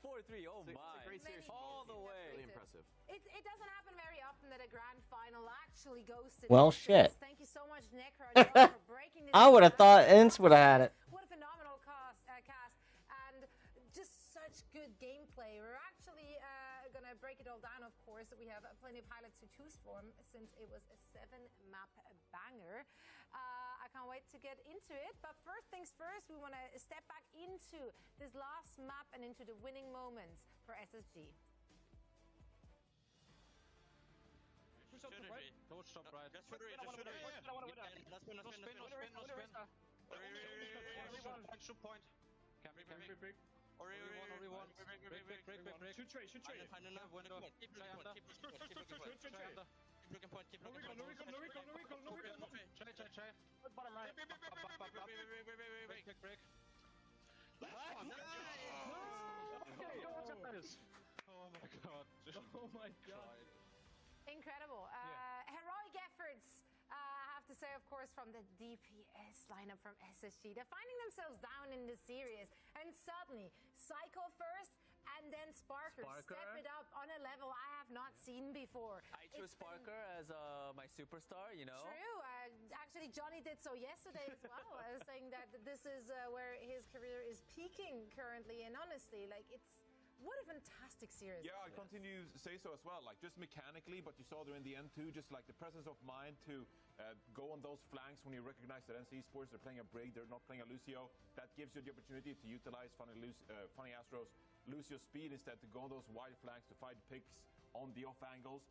4-3. Oh It's my! a great series all the way. Really impressive. It doesn't happen very often that a grand final actually goes to Well, distance. shit. Thank you so much, Necro, for breaking this I would have down. thought Ince would have had it. What a phenomenal cast, and just such good gameplay. We're actually going to break it all down, of course. We have plenty of highlights to choose from since it was a 7-map banger. I can't wait to get into it. But first things first, we want to step back into this last map and into the winning moments for SSG. Push up the right. Don't stop right. Just shoot it. No spin. Shoot point. Break. Ori one. Break. Shoot trade. Find enough window. Try under. Try under. Keep looking point. No recall. Try. Bottom right. Break. Oh my god. Incredible. Heroic efforts, I have to say, of course, from the DPS lineup from SSG. They're finding themselves down in the series. And suddenly, Psycho first and then Sparker step it up on a level I have not seen before. I chose Sparker as my superstar, you know. True. Actually, Johnny did so yesterday as well, saying that this is where his career is peaking currently. And honestly, like, what a fantastic series. Yeah, I continue to say so as well. Like, just mechanically, but you saw there in the end too, just like the presence of mind to go on those flanks when you recognize that NC Sports, they're playing a Brig, they're not playing a Lucio. That gives you the opportunity to utilize Funny Astro's Lucio speed instead to go on those wide flanks to fight picks on the off angles.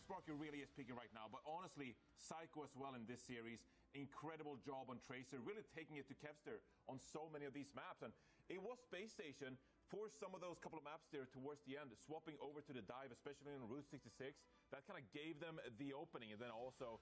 Sparky really is peaking right now, but honestly, Psycho as well in this series, incredible job on Tracer, really taking it to Kevster on so many of these maps. And it was Space Station for some of those couple of maps there towards the end, swapping over to the dive, especially on Route 66. That kind of gave them the opening, and then also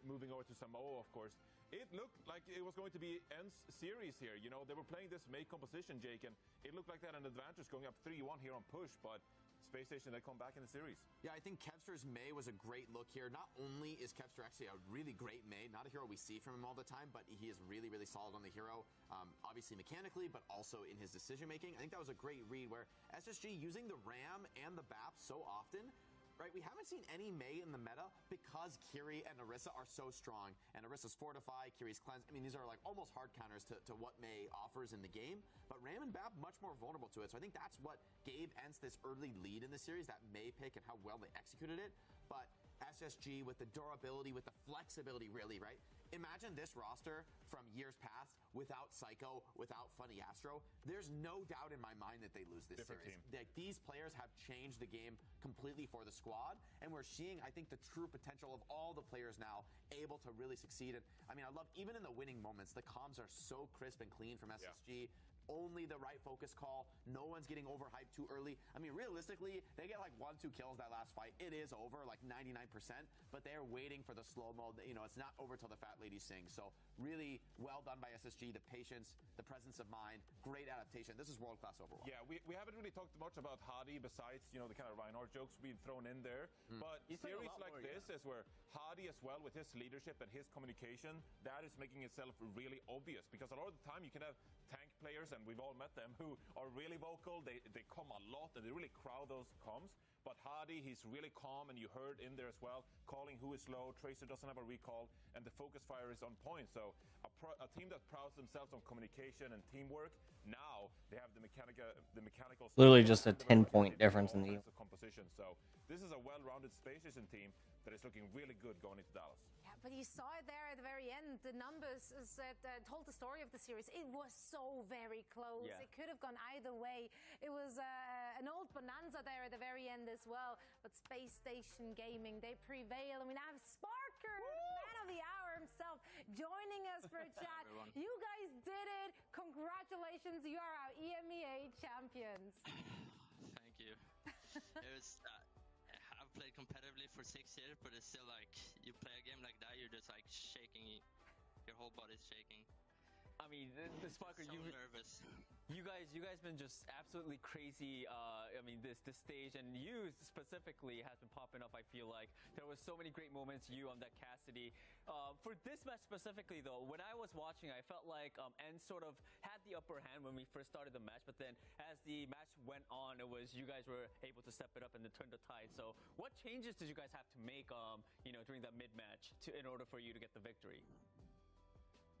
moving over to Samoa, of course. It looked like it was going to be N's series here. You know, they were playing this May composition, Jake, and it looked like they had an advantage going up 3-1 here on push, but Space Station, they come back in the series. Yeah, I think Kevster's May was a great look here. Not only is Kevster actually a really great May, not a hero we see from him all the time, but he is really, really solid on the hero, obviously mechanically, but also in his decision-making. I think that was a great read where SSG using the Ram and the BAP so often, right? We haven't seen any May in the meta because Kiri and Orisa are so strong. And Orisa's Fortify, Kiri's Cleanse. I mean, these are like almost hard counters to what May offers in the game. But Ram and Bab much more vulnerable to it. So I think that's what gave Ents this early lead in the series, that May pick and how well they executed it. But SSG with the durability, with the flexibility, really, right? Imagine this roster from years past without Psycho, without Funny Astro. There's no doubt in my mind that they lose this series. Like, these players have changed the game completely for the squad, and we're seeing, I think, the true potential of all the players now able to really succeed. And I mean, I love, even in the winning moments, the comms are so crisp and clean from SSG. Yeah. Only the right focus call. No one's getting overhyped too early. I mean, realistically, they get like 1-2 kills that last fight. It is over, like 99%, but they're waiting for the slow mode. You know, it's not over till the fat lady sings. So really well done by SSG. The patience, the presence of mind, great adaptation. This is world-class overall. Yeah, we haven't really talked much about Hadi besides, you know, the kind of Reinhardt jokes being thrown in there. But series like this is where Hadi as well, with his leadership and his communication, that is making itself really obvious, because a lot of the time you can have tank players, and we've all met them, who are really vocal. They come a lot and they really crowd those comms. But Hadi, he's really calm, and you heard in there as well, calling who is low. Tracer doesn't have a recall, and the focus fire is on point. So a team that prouds themselves on communication and teamwork, now they have the mechanical. Literally just a 10-point difference in the composition. So this is a well-rounded Space Station team that is looking really good going into Dallas. Yeah, but you saw it there at the very end. The numbers told the story of the series. It was so very close. Yeah. It could have gone either way. It was an old bonanza there at the very end as well. But Space Station Gaming, they prevail. And we now have Sparker, man of the hour himself, joining us for a chat. You guys did it. Congratulations. You are our EMEA champions. Thank you. It was... I've played competitively for 6 years, but it's still like you play a game like that, you're just like shaking, your whole body's shaking. I mean, the Sparker, so nervous. You guys been just absolutely crazy. I mean, this stage, and you specifically has been popping up. I feel like there was so many great moments. You on that Cassidy. For this match specifically, though, when I was watching, I felt like N sort of had the upper hand when we first started the match. But then, as the match went on, it was you guys were able to step it up and turn the tide. So, what changes did you guys have to make, during that mid match in order for you to get the victory?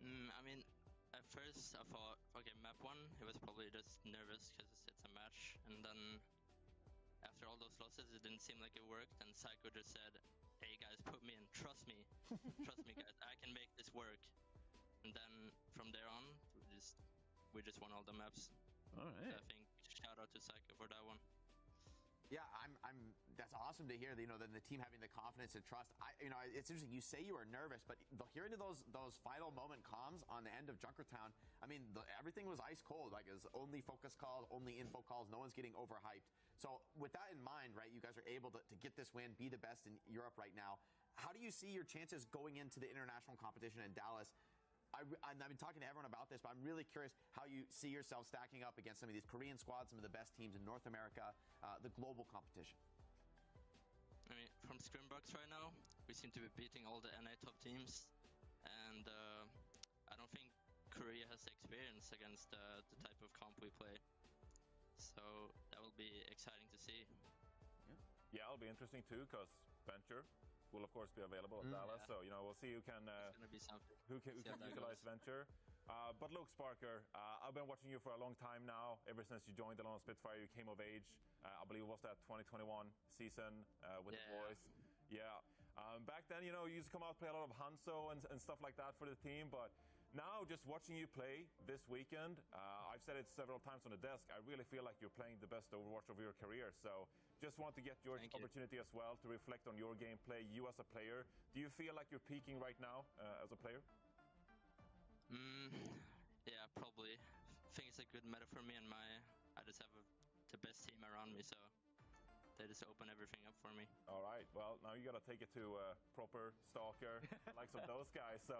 I mean. At first, I thought, okay, map 1, it was probably just nervous because it's a match. And then, after all those losses, it didn't seem like it worked. And Psycho just said, hey guys, put me in, trust me. Trust me guys, I can make this work. And then, from there on, we just won all the maps. Alright. So I think, shout out to Psycho for that one. Yeah, that's awesome to hear. The team having the confidence and trust. It's interesting. You say you were nervous, but hearing those final moment comms on the end of Junkertown, I mean, everything was ice cold. Like, it was only focus calls, only info calls. No one's getting overhyped. So with that in mind, right, you guys are able to get this win, be the best in Europe right now. How do you see your chances going into the international competition in Dallas? I've been talking to everyone about this, but I'm really curious how you see yourself stacking up against some of these Korean squads, some of the best teams in North America, the global competition. I mean, from Scrimbox right now, we seem to be beating all the NA top teams, and I don't think Korea has experience against the type of comp we play. So that will be exciting to see. Yeah, it'll be interesting too, because Venture will of course be available in Dallas, so we'll see who can utilize Venture. But look, Sparker, I've been watching you for a long time now. Ever since you joined the Lone Spitfire, you came of age. I believe it was that 2021 season with the boys. Yeah. Back then, you used to come out, play a lot of Hanzo and stuff like that for the team. But now, just watching you play this weekend, I've said it several times on the desk. I really feel like you're playing the best Overwatch of your career. So. Just want to get your opportunity as well to reflect on your gameplay, you as a player. Do you feel like you're peaking right now as a player? Yeah, probably. I think it's a good meta for me, and I just have the best team around me, so they just open everything up for me. All right. Well, now you got to take it to proper Stalker, likes of those guys. So,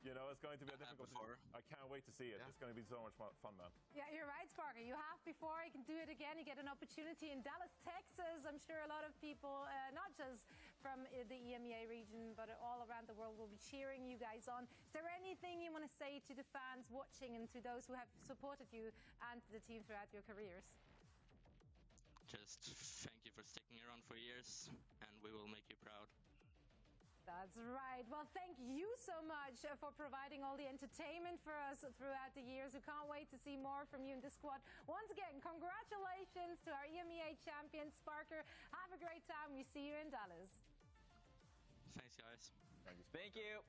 it's going to be a difficult season. I can't wait to see it. Yeah. It's going to be so much fun, man. Yeah, you're right, Sparker. You have before. You can do it again. You get an opportunity in Dallas, Texas. I'm sure a lot of people, not just from the EMEA region, but all around the world will be cheering you guys on. Is there anything you want to say to the fans watching and to those who have supported you and the team throughout your careers? Just thank you for sticking around for years, and we will make you proud. That's right. Well, thank you so much for providing all the entertainment for us throughout the years. We can't wait to see more from you in the squad. Once again, congratulations to our EMEA champion, Sparker. Have a great time. We see you in Dallas. Thanks, guys. Thank you.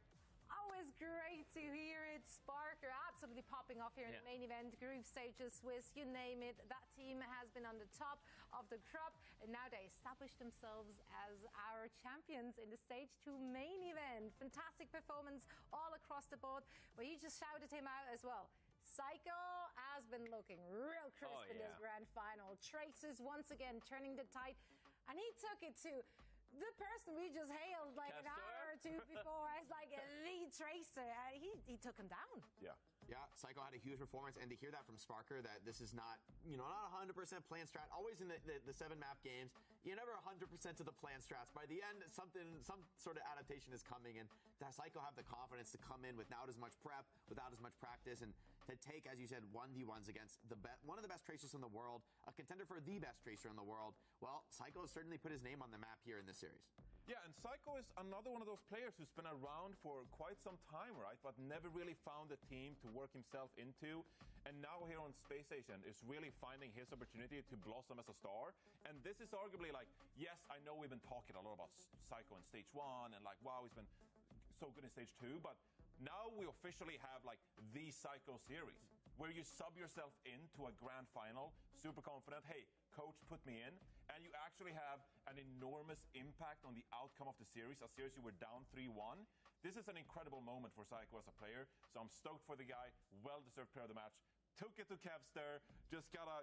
Always great to hear it. Sparker absolutely popping off here in the main event. Group stages, Swiss, you name it. That team has been on the top of the crop, and now they established themselves as our champions in the stage 2 main event. Fantastic performance all across the board. But you just shouted him out as well. Psycho has been looking real crisp in this grand final. Tracers once again turning the tide, and he took it to the person we just hailed like an hour or two before as like the Tracer. He took him down. Yeah, Psycho had a huge performance, and to hear that from Sparker, that this is not, not 100% plan strat. Always in the 7-map games, you're never 100% to the plan strats. By the end, some sort of adaptation is coming, and that Psycho have the confidence to come in without as much prep, without as much practice, and to take, as you said, 1v1s against one of the best Tracers in the world, a contender for the best Tracer in the world. Well, Psycho has certainly put his name on the map here in this series. Yeah, and Psycho is another one of those players who's been around for quite some time, right? But never really found a team to work himself into. And now here on Space Station is really finding his opportunity to blossom as a star. And this is arguably like, yes, I know we've been talking a lot about Psycho in stage 1 and like, wow, he's been so good in stage 2, but now we officially have like the Psycho series where you sub yourself into a grand final, super confident, hey, coach put me in, and you actually have an enormous impact on the outcome of the series, a series you were down 3-1. This is an incredible moment for Psycho as a player, so I'm stoked for the guy, well-deserved player of the match. Took it to Kevster. Just gotta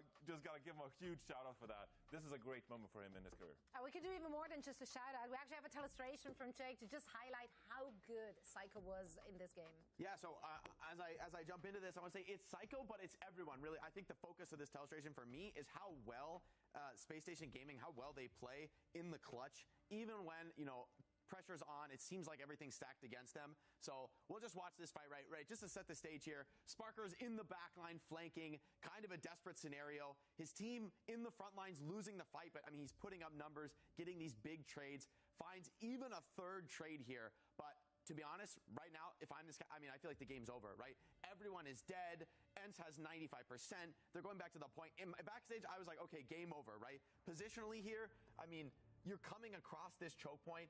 give him a huge shout out for that. This is a great moment for him in his career. We could do even more than just a shout out. We actually have a illustration from Jake to just highlight how good Psycho was in this game. Yeah, so as I jump into this, I want to say it's Psycho, but it's everyone, really. I think the focus of this illustration for me is how well Space Station Gaming, how well they play in the clutch, even when, you know, pressure's on. It seems like everything's stacked against them. So we'll just watch this fight right. Just to set the stage here, Sparker's in the back line flanking, kind of a desperate scenario. His team in the front lines losing the fight, but I mean, he's putting up numbers, getting these big trades, finds even a third trade here. But to be honest, right now, if I'm this guy, I mean, I feel like the game's over, right? Everyone is dead. Ents has 95%. They're going back to the point. In my backstage, I was like, okay, game over, right? Positionally here, I mean, you're coming across this choke point.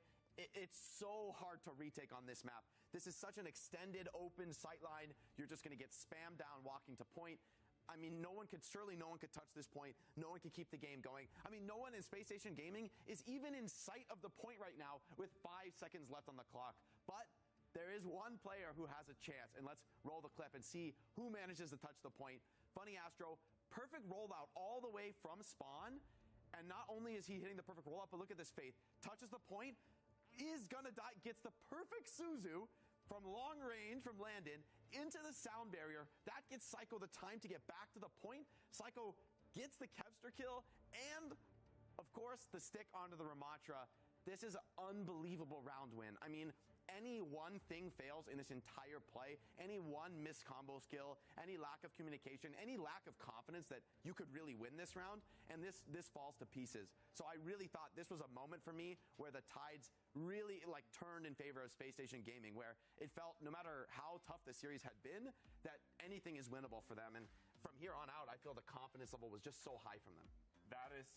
It's so hard to retake on this map. This is such an extended, open sight line. You're just going to get spammed down walking to point. I mean, no one could touch this point. No one could keep the game going. I mean, no one in Space Station Gaming is even in sight of the point right now with 5 seconds left on the clock. But there is one player who has a chance, and let's roll the clip and see who manages to touch the point. Funny Astro, perfect rollout all the way from spawn, and not only is he hitting the perfect rollout, but look at this Faith. Touches the point, is gonna die, gets the perfect Suzu from long range from Landon into the sound barrier. That gives Psycho the time to get back to the point. Psycho gets the Kevster kill and, of course, the stick onto the Ramatra. This is an unbelievable round win. I mean, any one thing fails in this entire play, any one missed combo skill, any lack of communication, any lack of confidence that you could really win this round, and this falls to pieces. So I really thought this was a moment for me where the tides really like turned in favor of Space Station Gaming, where it felt no matter how tough the series had been, that anything is winnable for them. And from here on out, I feel the confidence level was just so high from them. That is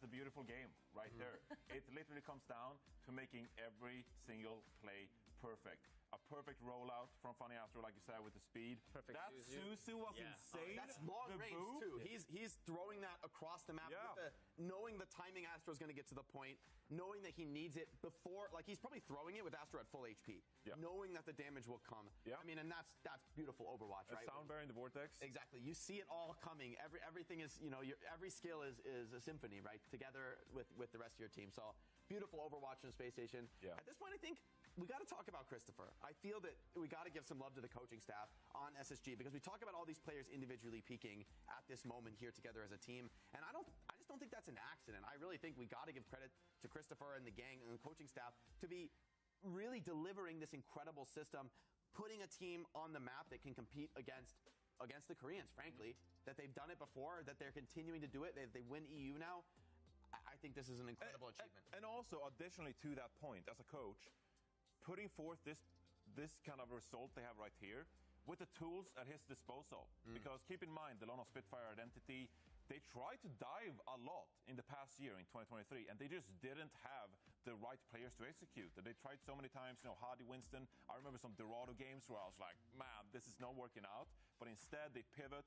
the beautiful game right there. It literally comes down to making every single play perfect. A perfect rollout from Funny Astro, like you said, with the speed. Perfect. That Suzu was insane. That's long range too. He's throwing that across the map, with knowing the timing Astro's going to get to the point, knowing that he needs it before, like he's probably throwing it with Astro at full HP, knowing that the damage will come. I mean, and that's beautiful Overwatch, right? Sound barrier in the vortex. Exactly. You see it all coming. Everything is, you know, every skill is a symphony, right? Together with the rest of your team. So beautiful Overwatch in Space Station. At this point, I think we got to talk about Christopher. I feel that we got to give some love to the coaching staff on SSG, because we talk about all these players individually peaking at this moment here together as a team, and I just don't think that's an accident. I really think we got to give credit to Christopher and the gang and the coaching staff to be really delivering this incredible system, putting a team on the map that can compete against the Koreans, frankly, that they've done it before, that they're continuing to do it, they win EU now. I think this is an incredible achievement. And also, additionally to that point, as a coach, putting forth this kind of result they have right here with the tools at his disposal. Because keep in mind, the Lono Spitfire identity, they tried to dive a lot in the past year in 2023, and they just didn't have the right players to execute. They tried so many times, you know, Hardy, Winston. I remember some Dorado games where I was like, man, this is not working out. But instead, they pivot.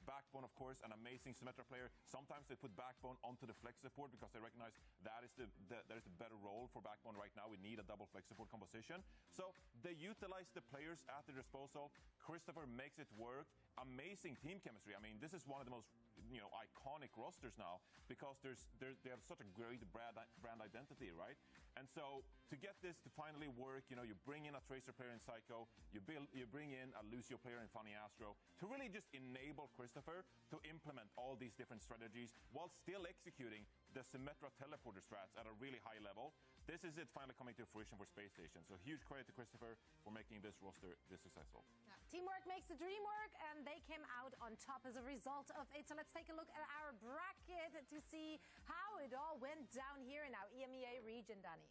Backbone, of course, an amazing Symmetra player. Sometimes they put Backbone onto the flex support because they recognize that is the better role for Backbone right now. We need a double flex support composition. So they utilize the players at their disposal. Christopher makes it work. Amazing team chemistry. I mean, this is one of the most, you know, iconic rosters now because they have such a great brand identity, right? And so to get this to finally work, you know, you bring in a Tracer player in Psycho, you bring in a Lucio player in Funny Astro to really just enable Christopher to implement all these different strategies while still executing the Symmetra teleporter strats at a really high level. This is it finally coming to fruition for Space Station. So huge credit to Christopher for making this roster this successful. Teamwork makes the dream work, and they came out on top as a result of it. So let's take a look at our bracket to see how it all went down here in our EMEA region, Danny.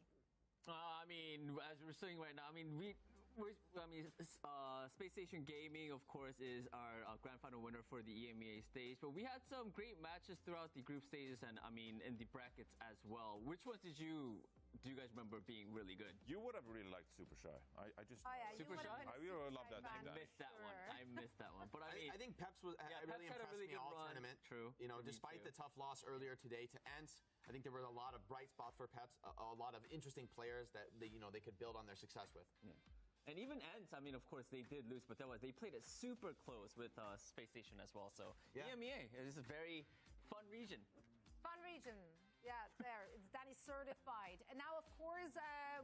I mean, as we're saying right now, I mean, Space Station Gaming, of course, is our grand final winner for the EMEA stage. But we had some great matches throughout the group stages and, in the brackets as well. Which ones do you guys remember being really good? You would have really liked Super Shy. I just... Oh, yeah. Super Shy? I really love that name. I missed that one. But I think Peps really Peps impressed me all tournament. True. You know, despite the tough loss earlier today to Ents, I think there were a lot of bright spots for Peps, a lot of interesting players that they could build on their success with. Yeah. And even Ents, of course, they did lose, but they played it super close with Space Station as well. So EMEA is a very fun region. Fun region. Yeah, there. It's Danny certified. And now, of course,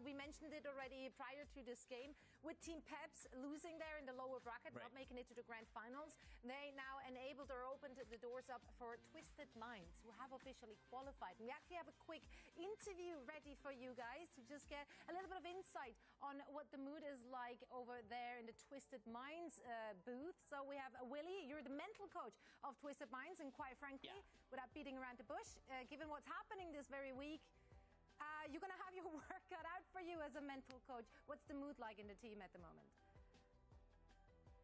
we mentioned it already prior to this game, with Team Peps losing there in the lower bracket, not making it to the grand finals. They now enabled or opened the doors up for Twisted Minds, who have officially qualified. And we actually have a quick interview ready for you guys to just get a little bit of insight on what the mood is like over there in the Twisted Minds booth. So we have Willie, you're the mental coach of Twisted Minds, and quite frankly, without beating around the bush, given what's happening this very week, you're going to have your work cut out for you as a mental coach. What's the mood like in the team at the moment?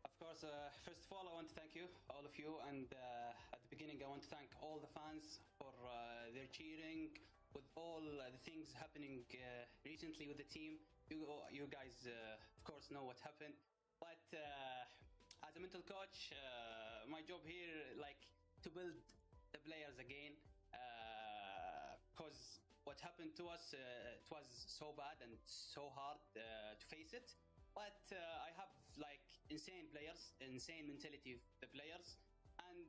Of course, first of all, I want to thank you, all of you, and at the beginning, I want to thank all the fans for their cheering, with all the things happening recently with the team. You guys, of course, know what happened. But as a mental coach, my job here, to build the players again, because what happened to us, it was so bad and so hard to face it. But I have insane players, insane mentality of the players, and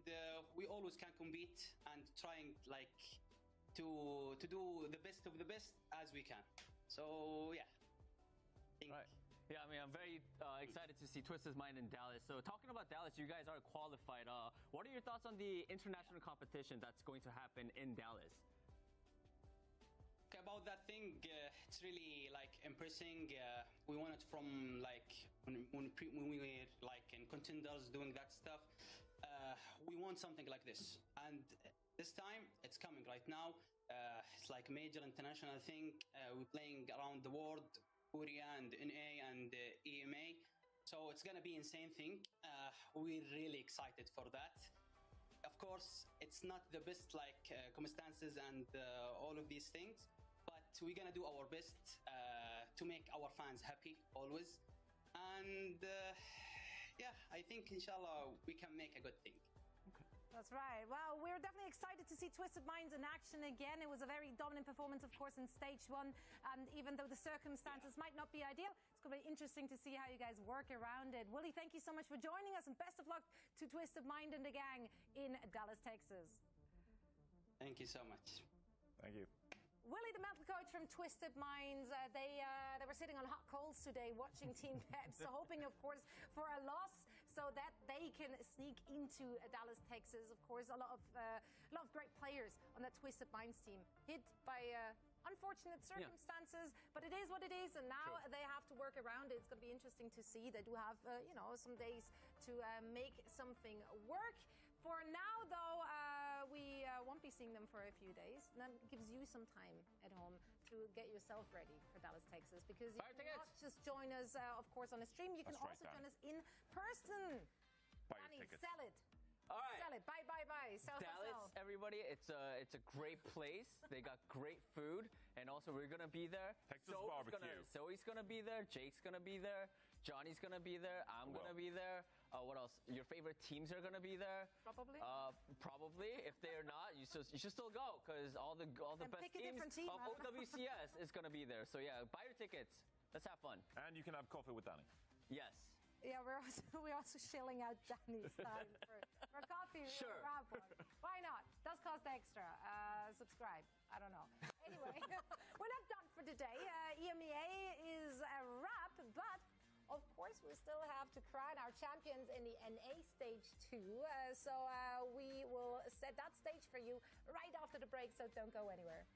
we always can compete and trying to do the best of the best as we can. So yeah. Right. Yeah, I'm very excited to see Twisted Mind in Dallas. So talking about Dallas, you guys are qualified. What are your thoughts on the international competition that's going to happen in Dallas? About that thing, it's really impressing. We want it from when we were in contenders doing that stuff. We want something like this, and this time it's coming right now. It's like major international thing. We're playing around the world, Korea and NA and EMA. So it's gonna be insane thing. We're really excited for that. Of course, it's not the best circumstances and all of these things, but we're gonna do our best to make our fans happy always. And yeah, I think inshallah we can make a good thing. That's right. Well, we're definitely excited to see Twisted Minds in action again. It was a very dominant performance, of course, in stage one. And even though the circumstances might not be ideal, it's going to be interesting to see how you guys work around it. Willie, thank you so much for joining us, and best of luck to Twisted Mind and the gang in Dallas, Texas. Thank you so much. Thank you. Willie, the mental coach from Twisted Minds, they were sitting on hot coals today watching Team Peps, so hoping, of course, for a loss so that they can sneak into Dallas, Texas. Of course, a lot of great players on that Twisted Minds team, hit by unfortunate circumstances, but it is what it is, and now they have to work around it. It's going to be interesting to see. They do have, some days to make something work. For now, though, we won't be seeing them for a few days. And that gives you some time at home to get yourself ready for Dallas, Texas, because you can not just join us, of course, on a stream. You can also join us in person. Danny, sell it. All right. Sell it. Buy. Sell. Dallas, everybody, it's a great place. They got great food, and also we're gonna be there. Texas barbecue. Zoe's gonna be there. Jake's gonna be there. Johnny's gonna be there. I'm gonna be there. What else? Your favorite teams are gonna be there. Probably. Probably. If they're not, you should still go, because all the best teams of OWCS is gonna be there. So yeah, buy your tickets. Let's have fun. And you can have coffee with Danny. Yes. Yeah, we're also shilling out Danny's time for coffee. Sure. Grab one. Why not? Does cost extra. Subscribe. I don't know. Anyway, we're not done for today. EMEA is a wrap, but of course we still have to crown our champions in the NA stage 2. So we will set that stage for you right after the break. So don't go anywhere.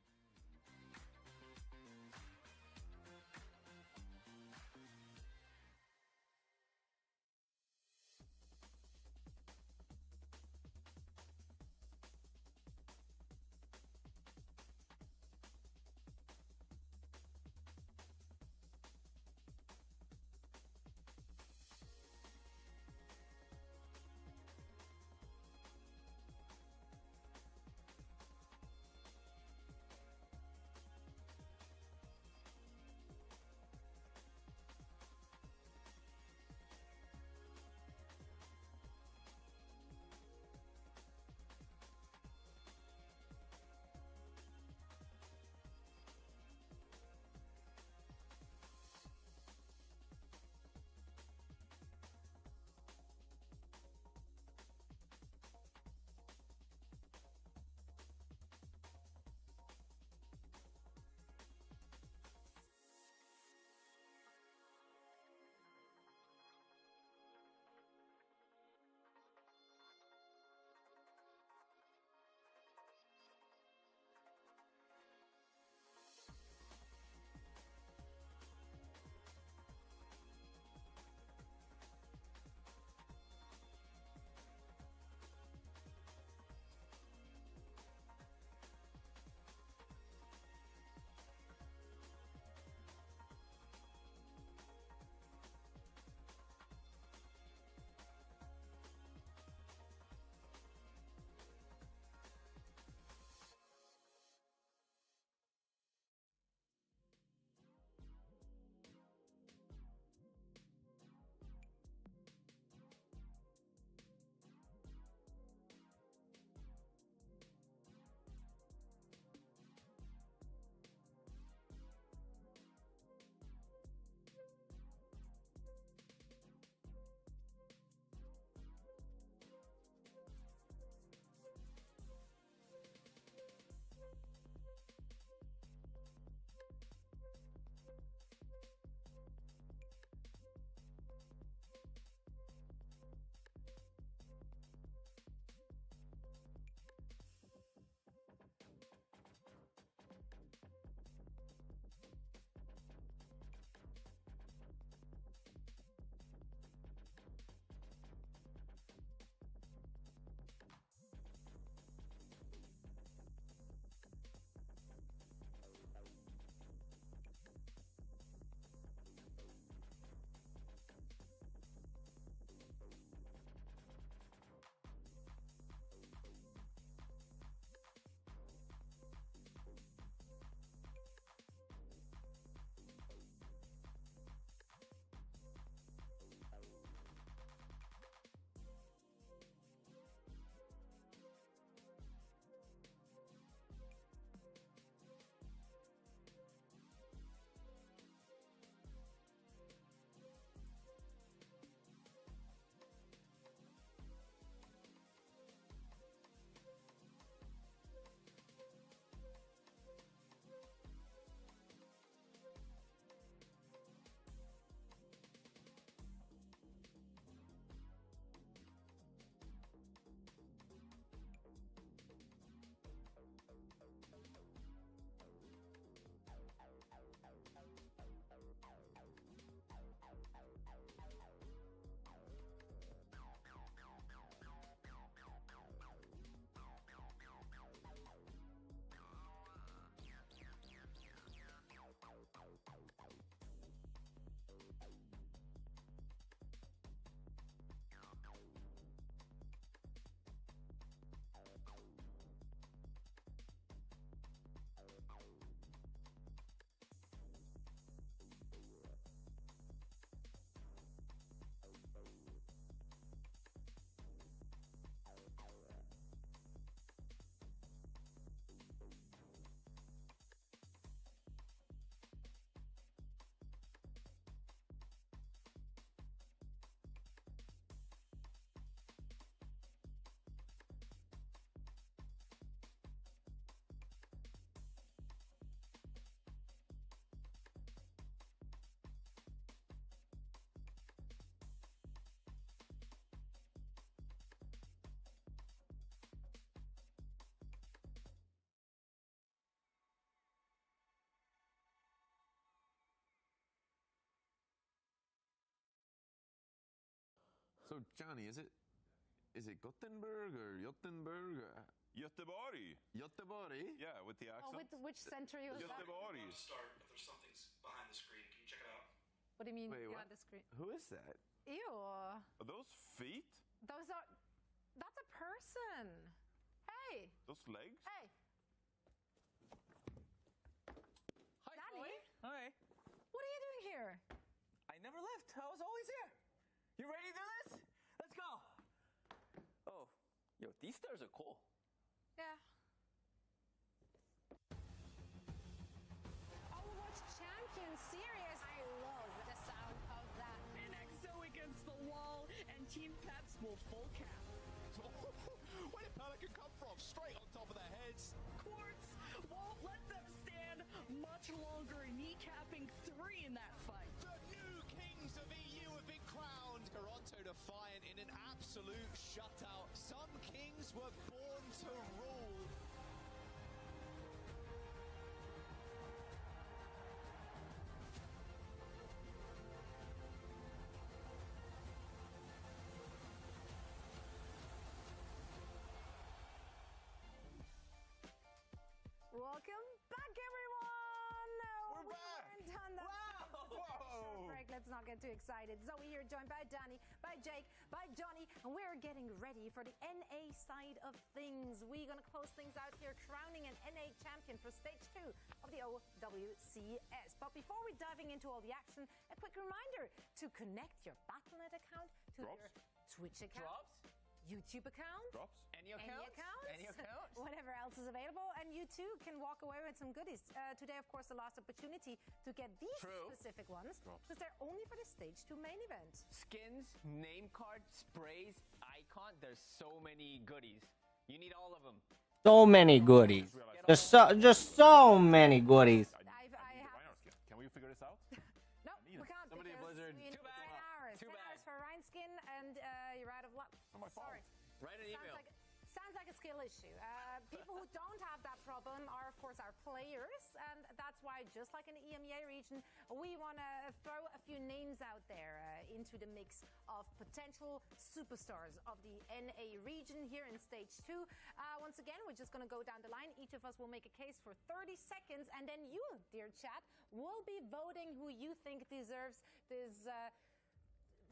So Johnny, is it Gothenburg or Gothenburg? Göteborg. Göteborg? Yeah, with the accent. Oh, which century was that? Göteborg. Start, but there's something's behind the screen. Can you check it out? What do you mean Wait, behind what? the screen? Who is that? Ew. Are those feet? Those are. That's a person. Hey. Those legs? Hey. Hi, Danny? Chloe. Hi. What are you doing here? I never left. I was always here. You ready to do this? Let's go. Oh, yo, these stairs are cool. Yeah. OWC Champion Series. I love the sound of that. An EXO against the wall, and Team Peps will full cap. Where did Pelican come from? Straight on top of their heads. Quartz won't let them stand much longer, kneecapping 3 in that fight. The new kings of EU have been crowned. Toronto defiant in an absolute shutout. Some kings were born to rule. Welcome back, everyone. We're back. Weren't done that. Whoa. Break. Let's not get too excited. Zoe here, joined by Danny, by Jake, by Johnny, and we're getting ready for the NA side of things. We're gonna close things out here, crowning an NA champion for stage 2 of the OWCS. But before we're diving into all the action, a quick reminder to connect your Battle.net account to your Twitch account. Drops? YouTube account. Drops? Any accounts? Any accounts? Whatever else is available. And you too can walk away with some goodies. Today, of course, the last opportunity to get these specific ones. Because they're only for the stage 2 main event. Skins, name cards, sprays, icon. There's so many goodies. You need all of them. So many goodies. Just so many goodies. Can we figure this out? No, we can't. Somebody at Blizzard. We need 10 hours. 10 hours for Ryan skin, and you're out of luck. Sorry. Write an email. Sounds like a skill issue. People who don't have that problem are, of course, our players, and that's why, just like in the EMEA region, we want to throw a few names out there into the mix of potential superstars of the NA region here in stage 2. Once again, we're just going to go down the line. Each of us will make a case for 30 seconds, and then you, dear chat, will be voting who you think deserves this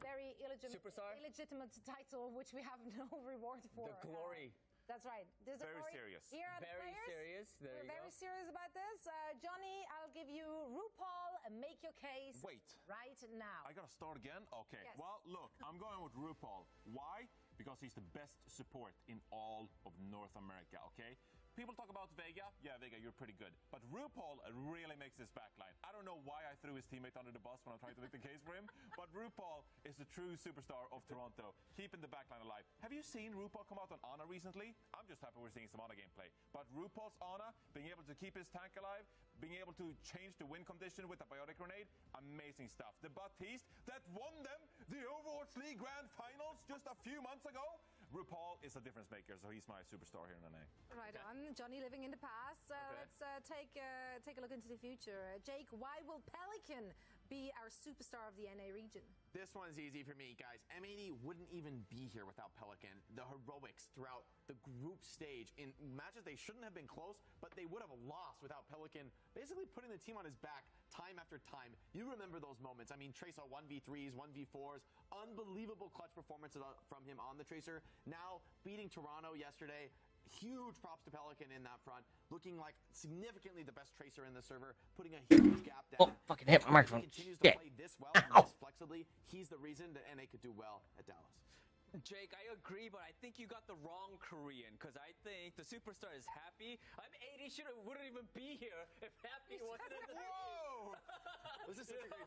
very illegitimate title, which we have no reward for. The glory. That's right. There's Very a glory. serious. Here are the Very players. serious. There We're you very go. serious about this. Johnny, I'll give you RuPaul and make your case Wait. right now. I gotta start again? Okay. Yes. Well, look, I'm going with RuPaul. Why? Because he's the best support in all of North America, okay? People talk about Vega. Yeah, Vega, you're pretty good. But RuPaul really makes this backline. I don't know why I threw his teammate under the bus when I'm trying to make the case for him, but RuPaul is the true superstar of Toronto, keeping the backline alive. Have you seen RuPaul come out on Ana recently? I'm just happy we're seeing some Ana gameplay. But RuPaul's Ana, being able to keep his tank alive, being able to change the win condition with a biotic grenade, amazing stuff. The Batiste that won them the Overwatch League Grand Finals just a few months ago, RuPaul is a difference maker, so he's my superstar here in NA. Right on. Johnny living in the past. Let's take a look into the future. Jake, why will Pelican be our superstar of the NA region? This one's easy for me, guys. M80 wouldn't even be here without Pelican. The heroics throughout the group stage in matches they shouldn't have been close, but they would have lost without Pelican basically putting the team on his back time after time. You remember those moments. I mean, Tracer 1v3s, 1v4s, unbelievable clutch performances from him on the Tracer. Now beating Toronto yesterday. Huge props to Pelican in that front, looking like significantly the best Tracer in the server, putting a huge gap down. Oh, fucking hit my microphone. If he continues to play this well and this flexibly, he's the reason that NA could do well at Dallas. Jake, I agree, but I think you got the wrong Korean, because I think the superstar is Happy. I'm 80 wouldn't even be here if Happy wasn't in the Whoa!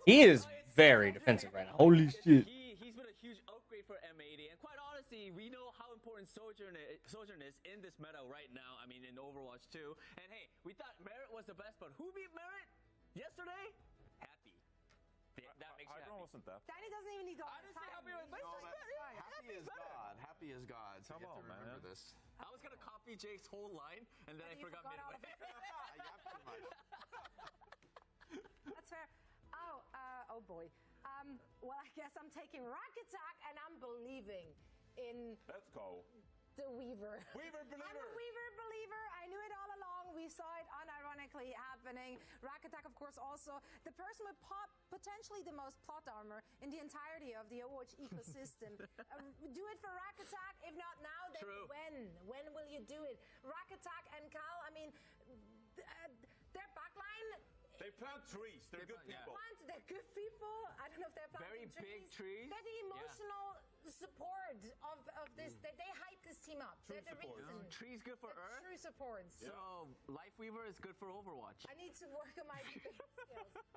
He is very defensive right now. Holy shit. He's been a huge upgrade for M80, and quite honestly, we know how important Sojourn is in this meta right now. I mean, in Overwatch 2. And hey, we thought Merit was the best, but who beat Merit yesterday? Happy. That makes you happy. Wasn't that? Danny doesn't even need to. I didn't say Happy was Happy is God. Happy is God. So Come on, man. Remember this. I was gonna copy Jake's whole line, and then I forgot midway. I got too much. That's fair. Oh boy. Well, I guess I'm taking Rack Attack, and I'm believing in Let's go. the Weaver. Weaver believer. I'm a Weaver believer. I knew it all along. We saw it unironically happening. Rack Attack, of course, also the person with potentially the most plot armor in the entirety of the Overwatch ecosystem. Do it for Rack Attack. If not now, then True. when? When will you do it? Rack Attack and Cal, I mean, their backline. They plant trees. They're good people. They're good people. I don't know if they're planting Very big trees. They're the emotional support of this. They hype this team up. True They're the support. reason. Trees good for Earth. True supports. So Life Weaver is good for Overwatch. I need to work on my skills.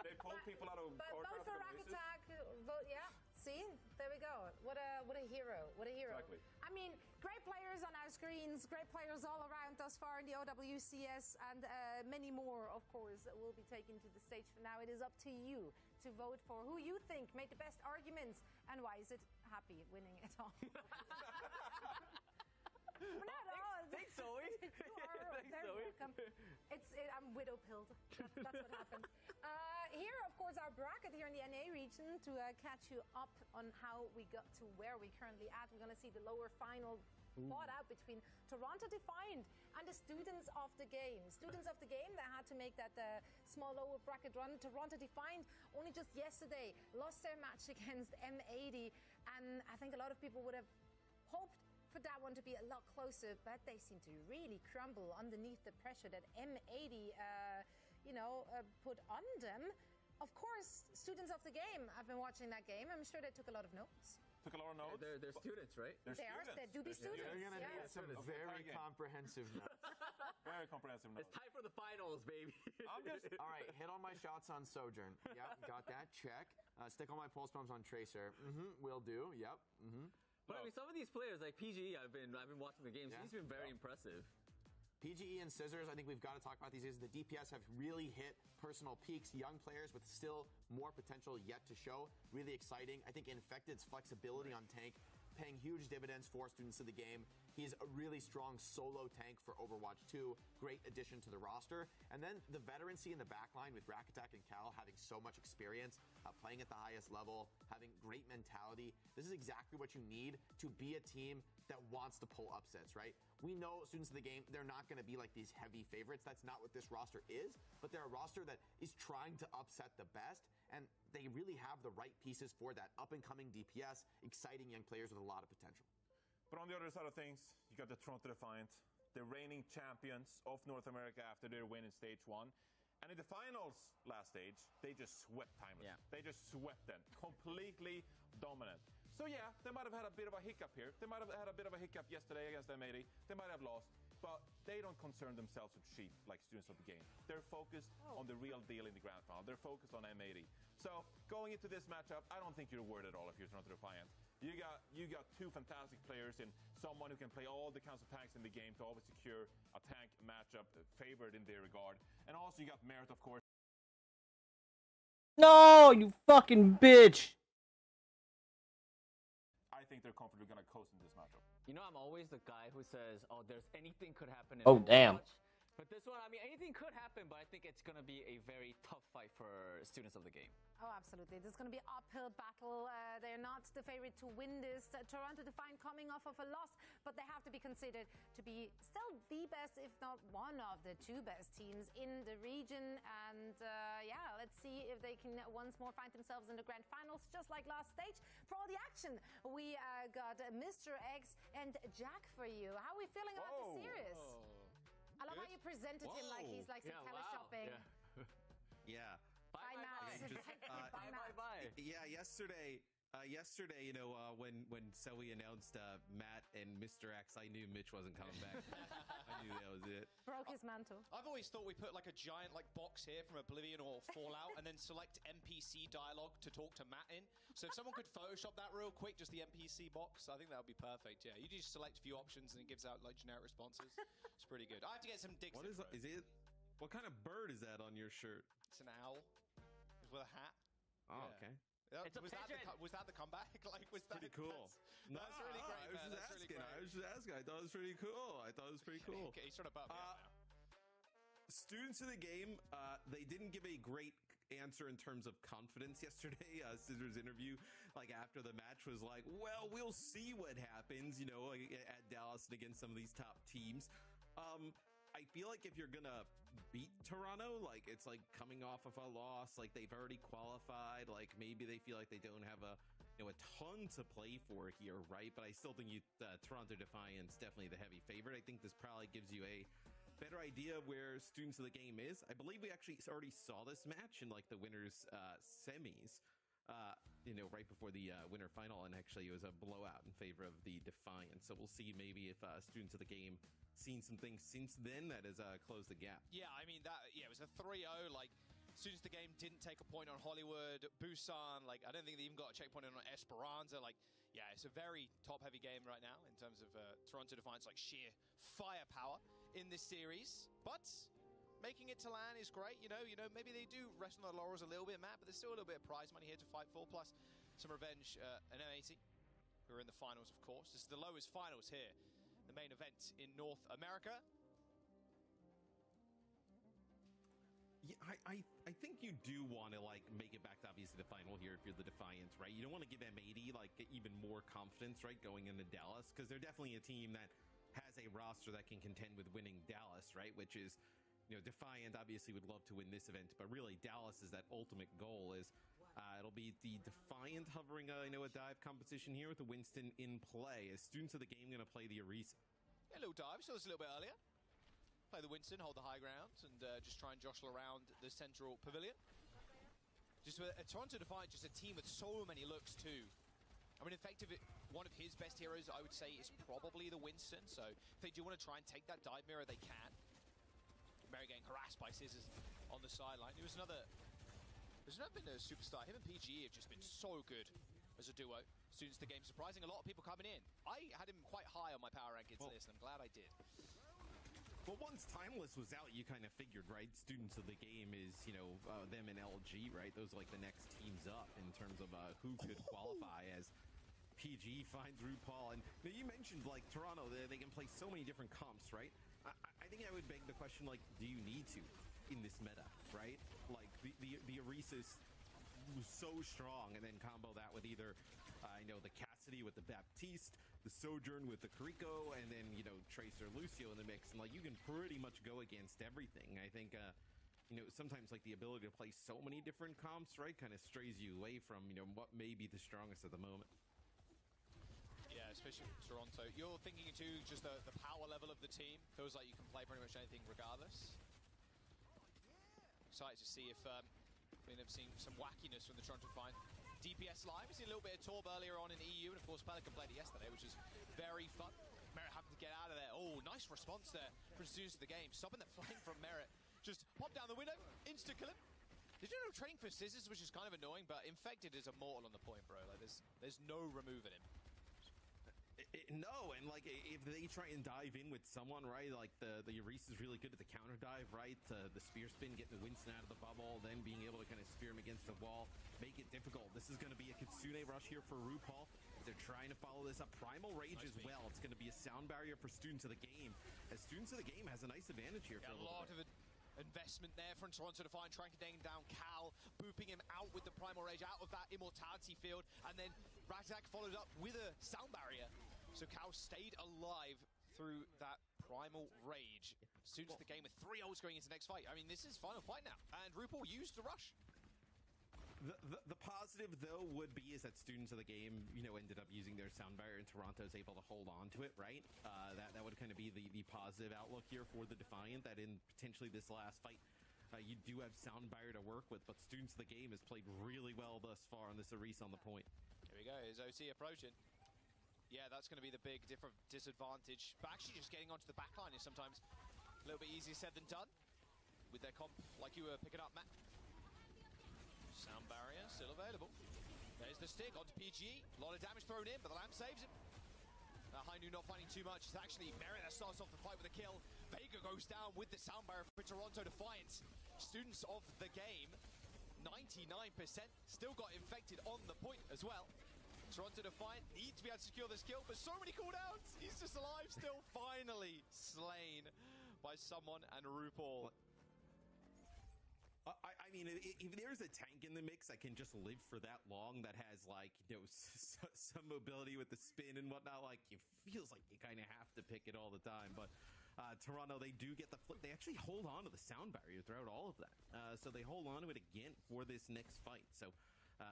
They pull people out of But vote for Rack Attack. Vote, yeah. See, there we go. What a hero. What a hero. Exactly. I mean, great players on our screens, great players all around thus far in the OWCS, and many more, of course, that will be taken to the stage. For now, it is up to you to vote for who you think made the best arguments, and why is it Happy winning it all. We're not all. Thanks, Zoe. You are very welcome. I'm widow pilled. That's what happened. Here, of course, our bracket here in the NA region to catch you up on how we got to where we currently at. We're going to see the lower final fought out between Toronto Defiant and the Students of the Game. Students of the Game, they had to make that small lower bracket run. Toronto Defiant only just yesterday lost their match against M80, and I think a lot of people would have hoped for that one to be a lot closer, but they seem to really crumble underneath the pressure that M80 put on them. Of course, Students of the Game, I've been watching that game. I'm sure they took a lot of notes. Took a lot of notes. They're students, right? They're do be students. They're going to yeah. need some very comprehensive notes. Very comprehensive notes. It's time for the finals, baby. All right, hit all my shots on Sojourn. Yep, got that. Check. Stick all my pulse bombs on Tracer. Will do. Yep. But I mean, some of these players, like PGE, I've been watching the games. Yeah. He's been very impressive. PGE and Scissors, I think we've got to talk about these days. The DPS have really hit personal peaks. Young players with still more potential yet to show. Really exciting. I think Infected's flexibility on tank paying huge dividends for Students of the Game. He's a really strong solo tank for Overwatch 2. Great addition to the roster. And then the veterancy in the backline with Rack Attack and Cal having so much experience, playing at the highest level, having great mentality. This is exactly what you need to be a team that wants to pull upsets, right? We know Students of the Game, they're not going to be like these heavy favorites. That's not what this roster is, but they're a roster that is trying to upset the best, and they really have the right pieces for that. Up-and-coming DPS, exciting young players with a lot of potential. But on the other side of things, you got the Toronto Defiant, the reigning champions of North America after their win in stage 1. And in the finals last stage, they just swept Timeless. Yeah. They just swept them. Completely dominant. So yeah, they might have had a bit of a hiccup here. They might have had a bit of a hiccup yesterday against M80. They might have lost. But they don't concern themselves with sheep like Students of the Game. They're focused on the real deal in the grand final. They're focused on M80. So going into this matchup, I don't think you're worried at all if you're Toronto Defiant. You got two fantastic players in someone who can play all the kinds of tanks in the game to always secure a tank matchup favored in their regard. And also you got Merit, of course. No, you fucking bitch. I think they're comfortably going to coast in this matchup. You know, I'm always the guy who says, "Oh, there's anything could happen." In Oh, damn. Overwatch. But this one, I mean, anything could happen, but I think it's going to be a very tough fight for Students of the Game. Oh, absolutely. This is going to be an uphill battle. They're not the favorite to win this. Toronto Defiant coming off of a loss, but they have to be considered to be still the best, if not one of the two best teams in the region. And yeah, let's see if they can once more find themselves in the grand finals, just like last stage. For all the action, we got Mr. X and Jack for you. How are we feeling about the series? I love how you presented him like he's like some teleshopping. Yeah. Bye, Matt. Bye. Yeah, yesterday, you know, when Zoe announced Matt and Mr. X, I knew Mitch wasn't coming back. I knew that was it. Broke his mantle. I've always thought we put like a giant box here from Oblivion or Fallout and then select NPC dialogue to talk to Matt in. So if someone could Photoshop that real quick, just the NPC box, I think that would be perfect. Yeah, you just select a few options and it gives out like generic responses. It's pretty good. I have to get some digs. What is it? What kind of bird is that on your shirt? It's an owl. It's with a hat. Oh, Yeah. okay. It's a pigeon. Was that the comeback? Like, was that Pretty cool. That's really great, man. That's really great. I was just asking. I thought it was pretty cool. Okay, he's sort of bumped me out now. Students of the Game, they didn't give a great answer in terms of confidence yesterday. Scissor's interview, like after the match, was like, "Well, we'll see what happens." You know, like, at Dallas and against some of these top teams. I feel like if you're gonna beat Toronto, like it's like coming off of a loss, like they've already qualified, like maybe they feel like they don't have a ton to play for here, right? But I still think Toronto Defiance definitely the heavy favorite. I think this probably gives you a better idea of where Students of the Game is. I believe we actually already saw this match in like the winners semis, right before the winner final, and actually it was a blowout in favor of the Defiance. So we'll see maybe if Students of the Game seen some things since then that has closed the gap. Yeah, I mean it was a 3-0. Like, Students of the Game didn't take a point on Hollywood, Busan. Like, I don't think they even got a checkpoint on Esperanza. Like, yeah, it's a very top-heavy game right now in terms of Toronto Defiance, like sheer firepower in this series. But making it to LAN is great. You know, maybe they do rest on their laurels a little bit, Matt, but there's still a little bit of prize money here to fight for, plus some revenge. An M80, who are in the finals, of course. This is the lowest finals here, the main event in North America. Yeah, I think you do want to like make it back to obviously the final here if you're the Defiance, right? You don't want to give M80 like even more confidence, right, going into Dallas, because they're definitely a team that has a roster that can contend with winning Dallas, right? Which is, Defiant obviously would love to win this event, but really Dallas is that ultimate goal. Is it'll be the Defiant hovering a dive competition here with the Winston in play. As Students of the Game going to play the Orisa. Yeah, a little dive. Saw this a little bit earlier. Play the Winston, hold the high ground, and just try and jostle around the central pavilion. Just a Toronto Defiant, just a team with so many looks too. I mean, effective, one of his best heroes, I would say, is probably the Winston. So if they do want to try and take that dive mirror, they can. Mary getting harassed by Scissors on the sideline. There's never been a superstar. Him and PGE have just been so good as a duo. Students of the Game surprising a lot of people coming in. I had him quite high on my power rankings list, and I'm glad I did. Well, once Timeless was out, you kind of figured, right? Students of the Game is, them and LG, right? Those are like the next teams up in terms of who could qualify as PG finds RuPaul. And you mentioned, like, Toronto, they can play so many different comps, right? I think I would beg the question, like, do you need to in this meta, right? Like, the Orisa's so strong, and then combo that with either, the Cassidy with the Baptiste, the Sojourn with the Kariko, and then, Tracer Lucio in the mix. And, like, you can pretty much go against everything. I think, sometimes, like, the ability to play so many different comps, right, kind of strays you away from, what may be the strongest at the moment. Yeah, especially Toronto. You're thinking, too, just the power level of the team. Feels like you can play pretty much anything regardless. Excited to see if we end up seeing some wackiness from the Toronto Defiant. DPS live. We see a little bit of Torb earlier on in EU, and of course Pelican played it yesterday, which is very fun. Merit having to get out of there. Oh, nice response there from Students of the Game. Stopping the flame from Merit. Just pop down the window, insta-kill him. Did you know trading for Scissors, which is kind of annoying, but Infected is immortal on the point, bro. Like, there's no removing him. No, and like if they try and dive in with someone, right, like the Orisa is really good at the counter dive, right? The spear spin, getting the Winston out of the bubble, then being able to kind of spear him against the wall, make it difficult. This is going to be a Kitsune rush here for RuPaul. They're trying to follow this up. Primal Rage as well. It's going to be a sound barrier for Students of the Game, as Students of the Game has a nice advantage here. Yeah, for a lot of investment there from Toronto Defiant, trying to dang down Cal, booping him out with the Primal Rage, out of that Immortality field, and then Razak followed up with a sound barrier. So Cal stayed alive through that Primal Rage. Students of the Game with 3 ults going into the next fight. I mean, this is final fight now, and RuPaul used the rush. The positive, though, would be is that Students of the Game, ended up using their sound barrier, and Toronto is able to hold on to it, right? That would kind of be the positive outlook here for the Defiant, that in potentially this last fight, you do have sound barrier to work with, but Students of the Game has played really well thus far on this Orisa on the point. Here we go, is OC approaching. Yeah, that's going to be the big disadvantage. But actually just getting onto the back line is sometimes a little bit easier said than done with their comp, like you were picking up, Matt. Sound barrier still available. There's the stick onto PGE. A lot of damage thrown in, but the lamp saves him. High Noon not finding too much. It's actually Merit that starts off the fight with a kill. Vega goes down with the sound barrier for Toronto Defiant. Students of the Game, 99%. Still got Infected on the point as well. Toronto Defiant need to be able to secure this kill, but so many cooldowns. He's just alive still, finally slain by someone, and RuPaul. I mean, if there's a tank in the mix that can just live for that long, that has like some mobility with the spin and whatnot, like it feels like you kind of have to pick it all the time. But Toronto, they do get the flip. They actually hold on to the sound barrier throughout all of that, so they hold on to it again for this next fight. So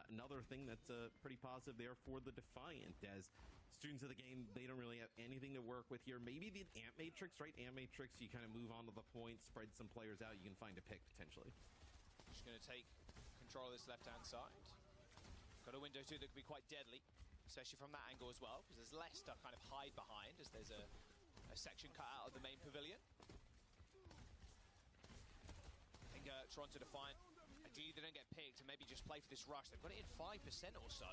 another thing that's pretty positive there for the Defiant, as students of the game, they don't really have anything to work with here. Maybe the Amp Matrix, right? Amp Matrix, you kind of move on to the point, spread some players out, you can find a pick potentially. Just going to take control of this left-hand side. Got a window too that could be quite deadly, especially from that angle as well, because there's less to kind of hide behind, as there's a section cut out of the main pavilion. I think Toronto Defiant, ideally they don't get picked and maybe just play for this rush. They've got it in 5% or so.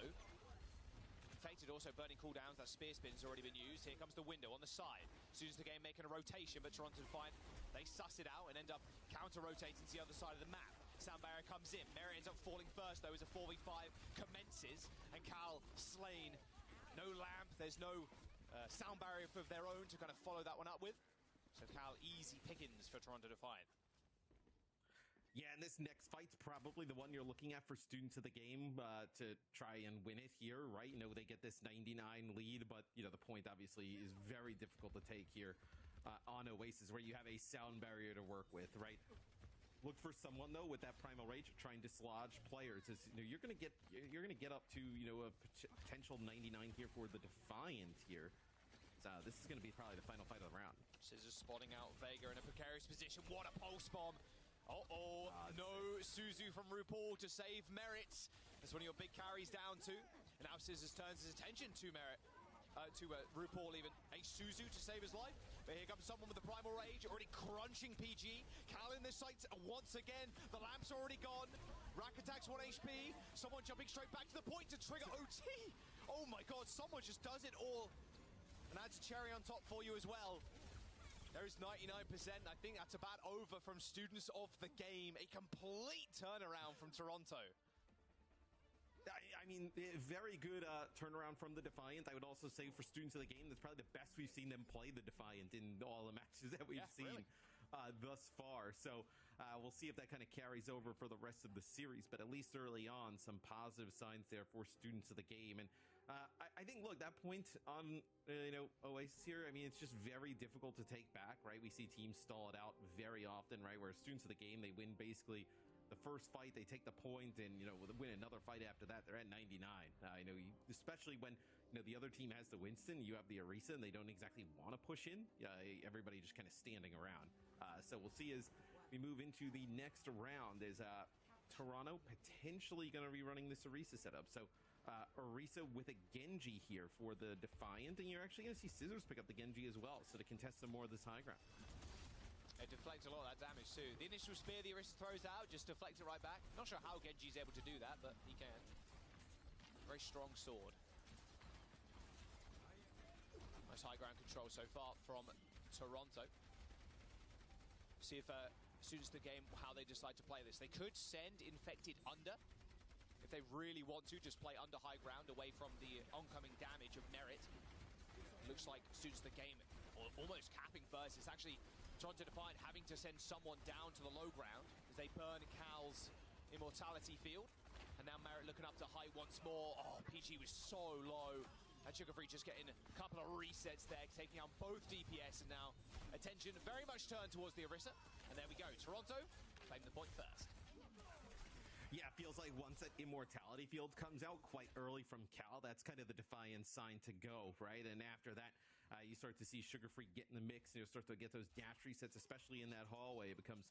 Fated also burning cooldowns. That spear spin's already been used. Here comes the window on the side. As soon as the game making a rotation, but Toronto Defiant, they suss it out and end up counter-rotating to the other side of the map. Sound barrier comes in. Mary ends up falling first, though, as a 4v5 commences. And Cal slain. No lamp. There's no sound barrier of their own to kind of follow that one up with. So Cal, easy pickings for Toronto Defiant. Yeah, and this next fight's probably the one you're looking at for students of the game to try and win it here, right? You know, they get this 99 lead, but, you know, the point obviously is very difficult to take here on Oasis, where you have a sound barrier to work with, right? Look for someone, though, with that Primal Rage to try and dislodge players. As, you know, you're gonna get up to, you know, a potential 99 here for the Defiant here. So this is gonna be probably the final fight of the round. Scissors spotting out Vega in a precarious position. What a pulse bomb! No Suzu from RuPaul to save Merit. That's one of your big carries down to. And now Scissors turns his attention to Merit. To RuPaul even. A Suzu to save his life. But here comes someone with the Primal Rage, already crunching PG. Cal in this site once again. The lamp's already gone. Rack attacks 1 HP. Someone jumping straight back to the point to trigger OT. Oh my god, someone just does it all. And adds a cherry on top for you as well. There is 99%. I think that's about over from students of the game. A complete turnaround from Toronto. I mean, very good turnaround from the Defiant. I would also say for students of the game, that's probably the best we've seen them play the Defiant in all the matches that we've seen thus far. So we'll see if that kind of carries over for the rest of the series. But at least early on, some positive signs there for students of the game. And I think, look, that point on Oasis here, I mean, it's just very difficult to take back, right? We see teams stall it out very often, right? Where students of the game, they win basically the first fight, they take the point, and win another fight after that. They're at 99. Especially when the other team has the Winston, you have the Orisa, and they don't exactly want to push in. Everybody just kind of standing around. So we'll see as we move into the next round. Is Toronto potentially going to be running this Orisa setup? So Orisa with a Genji here for the Defiant, and you're actually going to see Scissors pick up the Genji as well, so to contest some more of this high ground. It deflects a lot of that damage too. The initial spear the Orisa throws out just deflects it right back. Not sure how Genji's able to do that, but he can. Very strong sword. Nice high ground control so far from Toronto. See if students of the game, how they decide to play this. They could send Infected under. If they really want to, just play under high ground away from the oncoming damage of Merit. Looks like students of the game almost capping first. It's actually Toronto Defiant having to send someone down to the low ground as they burn Cal's Immortality field. And now Merit looking up to height once more. Oh, PG was so low. And Sugarfree just getting a couple of resets there, taking out both DPS. And now attention very much turned towards the Orisa. And there we go. Toronto claim the point first. Yeah, it feels like once that Immortality field comes out quite early from Cal, that's kind of the Defiant sign to go, right? And after that, you start to see Sugarfree get in the mix, and you'll start to get those dash resets, especially in that hallway. It becomes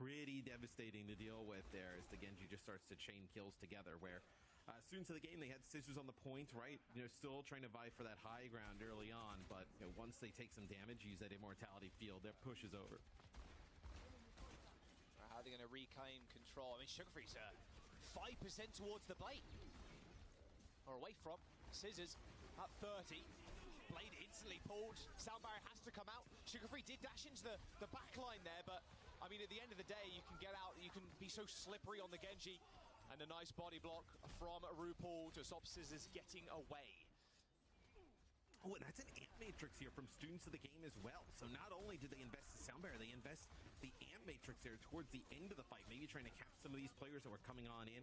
pretty devastating to deal with there as the Genji just starts to chain kills together, where students of the game, they had Scissors on the point, right? Still trying to vie for that high ground early on, but once they take some damage, use that Immortality field, their push is over. How are they going to reclaim control? I mean, Sugarfree's 5% towards the blade. Or away from. Scissors at 30. Blade instantly pulled. Sound barrier has to come out. Sugarfree did dash into the back line there, but I mean, at the end of the day, you can get out. You can be so slippery on the Genji. And a nice body block from RuPaul to stop Scissors getting away. Oh, and that's an Amp Matrix here from students of the game as well. So not only did they invest the sound barrier, they invest the Amp matrix there towards the end of the fight, maybe trying to cap some of these players that were coming on in.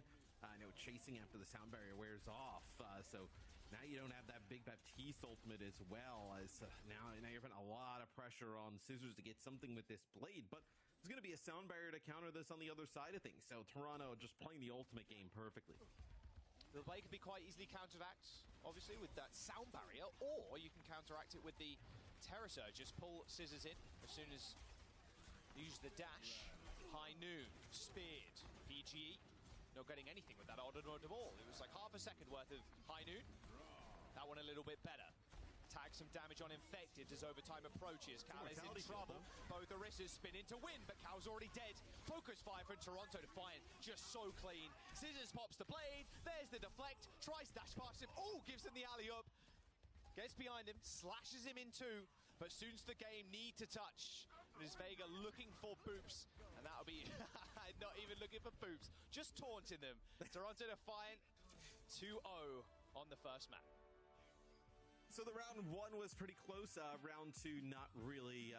Chasing after the sound barrier wears off. So now you don't have that Big Baptiste ultimate as well. As now you're putting a lot of pressure on Scissors to get something with this blade. But there's going to be a sound barrier to counter this on the other side of things. So Toronto just playing the ultimate game perfectly. The blade can be quite easily counteract, obviously, with that sound barrier, or you can counteract it with the Terror Surge. Just pull Scissors in as soon as you use the dash. High Noon, speared, PGE. Not getting anything with that audible. It was like half a second worth of High Noon. That one a little bit better. Tag some damage on Infected as overtime approaches. Cal is in trouble. Both Orissas spin in to win, but Cal's already dead. Focus fire from Toronto Defiant. Just so clean. Scissors pops the blade. There's the deflect. Tries dash past him. Oh, gives him the alley-up. Gets behind him. Slashes him in two. But soon's the game need to touch. It is Vega looking for boops. And that'll be not even looking for boops. Just taunting them. Toronto Defiant 2-0 on the first map. So the round one was pretty close. Round two, not really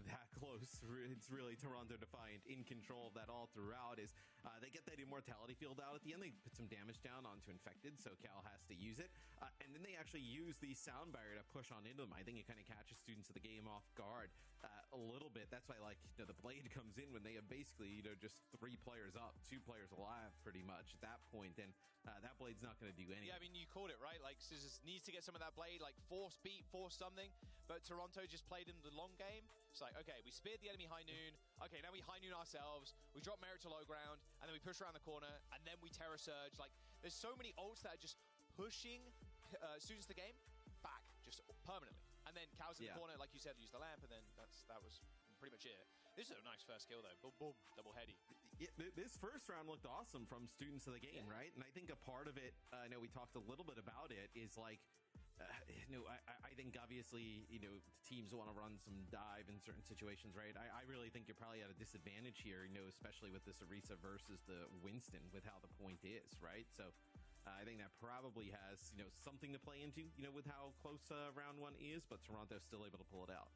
that close. It's really Toronto Defiant in control of that all throughout. They get that immortality field out at the end. They put some damage down onto Infected, so Cal has to use it. And then they actually use the sound barrier to push on into them. I think it kind of catches students of the game off guard a little bit. That's why, the blade comes in when they have basically, just 3 players up, 2 players alive, pretty much at that point. And that blade's not going to do anything. Yeah, I mean, you called it, right? Like, Scissors needs to get some of that blade, force beat, force something. But Toronto just played in the long game. It's like, okay, we speared the enemy High Noon. Okay, now we High Noon ourselves. We drop Merit to low ground. And then we push around the corner. And then we Terror Surge. There's so many ults that are just pushing students of the game back, just permanently. And then Cal's in the corner, like you said, use the lamp. And then that was pretty much it. This is a nice first kill, though. Boom, boom, double heady. Yeah, this first round looked awesome from students of the game, right? And I think a part of it, I know we talked a little bit about it, is I think obviously, teams want to run some dive in certain situations, right? I really think you're probably at a disadvantage here, especially with this Orisa versus the Winston with how the point is, right? So I think that probably has, something to play into, with how close round one is, but Toronto's still able to pull it out.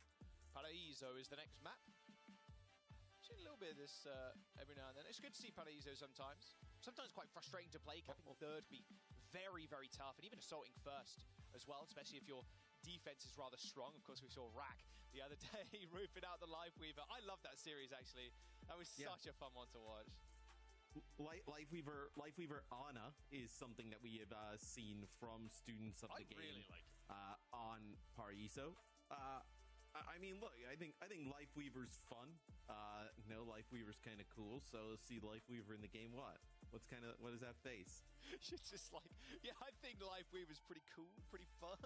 Paraíso is the next map. Seen a little bit of this every now and then. It's good to see Paraíso sometimes. Sometimes quite frustrating to play. Capping third can be very, very tough. And even assaulting first as well, especially if your defense is rather strong. Of course, we saw Rack the other day roofing out the Lifeweaver. I love that series, actually. That was such a fun one to watch. Lifeweaver Ana is something that we have seen from students of the game. I really like it. On Paraíso. I mean, look, I think Lifeweaver's fun. Lifeweaver's kind of cool. So see Lifeweaver in the game. What is that face? She's just like, yeah, I think Lifeweaver's pretty cool, pretty fun.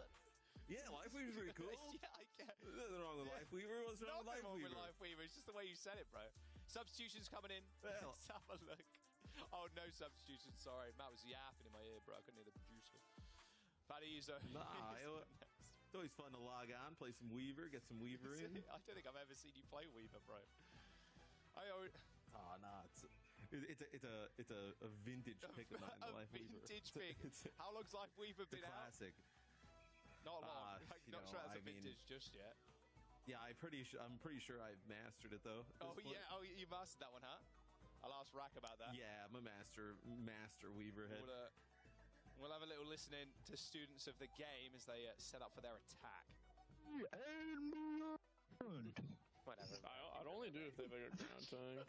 Yeah, Lifeweaver's pretty cool. Yeah, I get. There's nothing wrong with Lifeweaver. What's wrong with Lifeweaver? Nothing wrong with Lifeweaver. It's just the way you said it, bro. Substitutions coming in. Well. Let's have a look. Oh, no substitutions. Sorry, Matt was yapping in my ear, bro. I couldn't hear the producer. Paraíso. Nah, it's always fun to log on, play some Weaver, get some Weaver in. I don't think I've ever seen you play Weaver, bro. It's a vintage pick of mine. Lifeweaver. Vintage pick. How long's Lifeweaver been out? Classic. Not long. Not sure that's a vintage just yet. Yeah, I'm pretty sure I've mastered it though. Yeah. Oh, you mastered that one, huh? I'll ask Rack about that. Yeah, I'm a master Weaver head. We'll have a little listening to students of the game as they set up for their attack. Whatever. I'd only do if they have a good content.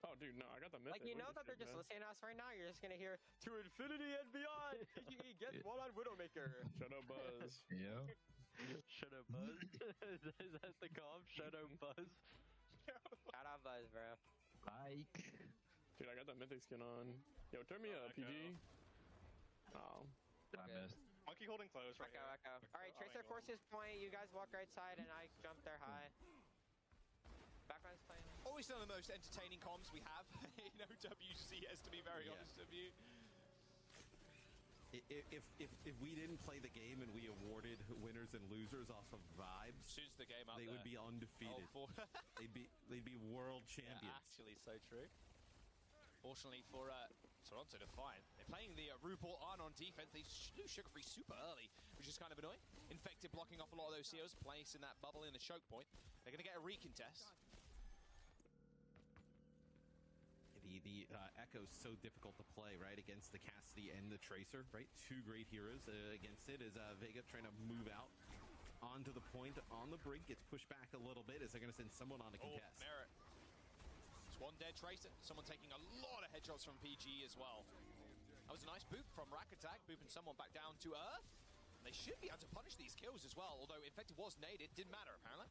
Oh, dude, no, I got the mythic. That they're just listening to us right now. You're just gonna hear to infinity and beyond. Get one on Widowmaker. Shut up, Buzz. Yeah. Shut up, Buzz. Is that the comp? Shut up, Buzz. Shout out, Buzz, bro. Mike. Dude, I got that mythic skin on. Yo, turn me up, PG. Oh. I missed. Monkey holding close right here. Alright, Tracer forces point. You guys walk right side, and I jump there high. Background's playing. Always one of the most entertaining comms we have in OWCS, to be very honest with you. If we didn't play the game and we awarded winners and losers off of vibes, shoots the game out they would be undefeated. they'd be world champions. Yeah, actually, so true. Fortunately for Toronto Defiant, they're playing the RuPaul on defense. They lose Sugar-Free super early, which is kind of annoying. Infected blocking off a lot of those COs, placing that bubble in the choke point. They're going to get a recontest. the Echo's so difficult to play, right, against the Cassidy and the Tracer, right? Two great heroes against it. Is Vega trying to move out onto the point on the brink, gets pushed back a little bit as they're going to send someone on a contest. Merit. It's one dead Tracer. Someone taking a lot of headshots from PG as well. That was a nice boop from Rack Attack, booping someone back down to Earth. And they should be able to punish these kills as well, although Infected was naded, didn't matter apparently.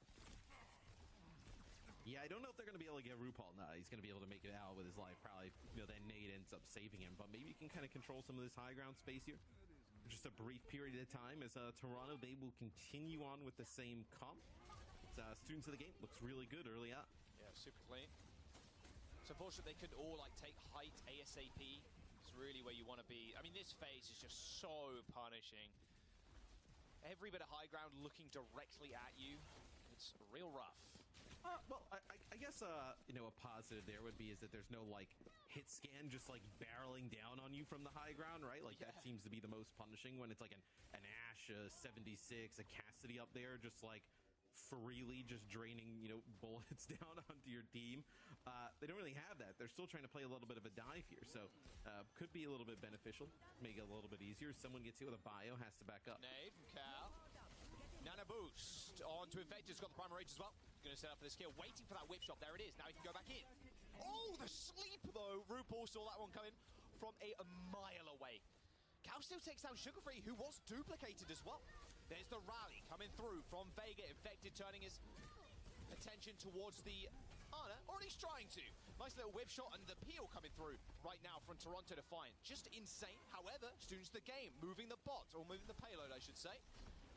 Yeah, I don't know if they're going to be able to get RuPaul. No, he's going to be able to make it out with his life. Probably, that nade ends up saving him. But maybe you can kind of control some of this high ground space here. Just a brief period of time as Toronto, they will continue on with the same comp. Students of the game looks really good early up. Yeah, super clean. It's unfortunate they couldn't all take height ASAP. It's really where you want to be. I mean, this phase is just so punishing. Every bit of high ground looking directly at you. It's real rough. Well, I guess a positive there would be is that there's no hit scan just barreling down on you from the high ground, right? That seems to be the most punishing when it's an Ash, a 76, a Cassidy up there just freely just draining bullets down onto your team. They don't really have that. They're still trying to play a little bit of a dive here, so could be a little bit beneficial, make it a little bit easier. Someone gets hit with a bio, has to back up. Nade from Cal. Nano boost on to Infected. Got the Primal Rage as well. Going to set up for this kill. Waiting for that whip shot. There it is. Now he can go back in. Oh, the sleep though. RuPaul saw that one coming from a mile away. Cal still takes down Sugar Free, who was duplicated as well. There's the rally coming through from Vega. Infected turning his attention towards the Ana, or at least trying to. Nice little whip shot and the peel coming through right now from Toronto Defiant. Just insane. However, students of the game moving the bot, or moving the payload, I should say.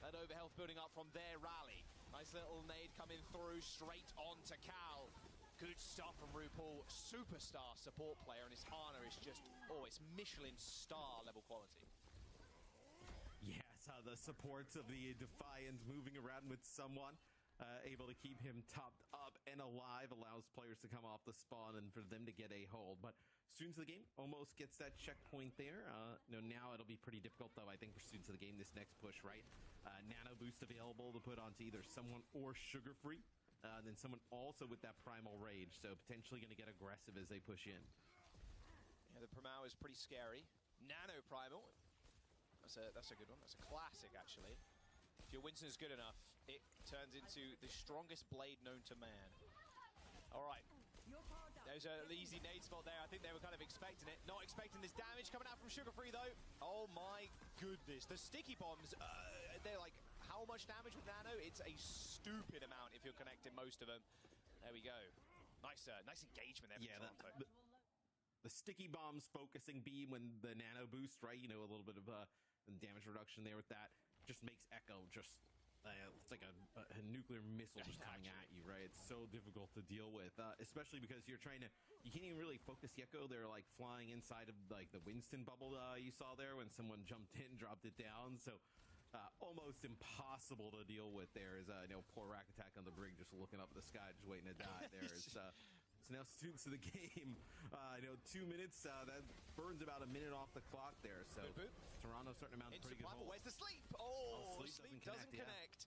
That overhealth building up from their rally. Nice little nade coming through straight on to Cal. Good stuff from RuPaul. Superstar support player, and his Ana is just, it's Michelin star level quality. Yes, the supports of the Defiant moving around with someone. Able to keep him topped up and alive, allows players to come off the spawn and for them to get a hold. But Students of the Game almost gets that checkpoint there. Now it'll be pretty difficult, though, I think, for Students of the Game this next push, right? Nano boost available to put onto either someone or Sugar Free. Then someone also with that Primal Rage, so potentially going to get aggressive as they push in. Yeah, the Primao is pretty scary. Nano Primal. That's a good one. That's a classic, actually. If your Winston is good enough, it turns into the strongest blade known to man. All right. There's an easy nade spot there. I think they were kind of expecting it. Not expecting this damage coming out from Sugar Free, though. Oh, my goodness. The sticky bombs, they're how much damage with Nano? It's a stupid amount if you're connecting most of them. There we go. Nice engagement there from Toronto. The sticky bombs focusing beam when the Nano boost, right? A little bit of damage reduction there with that. Just makes Echo just... it's like a nuclear missile just coming at you, right? It's so difficult to deal with, especially because you can't even really focus the Echo. They're flying inside of the Winston bubble you saw there when someone jumped in, dropped it down. So almost impossible to deal with there. Is poor Rack Attack on the brig just looking up at the sky, just waiting to die. So now Students of the Game, 2 minutes, that burns about a minute off the clock there. So Toronto starting to mount a pretty good hold. Where's the sleep? Oh, sleep doesn't connect.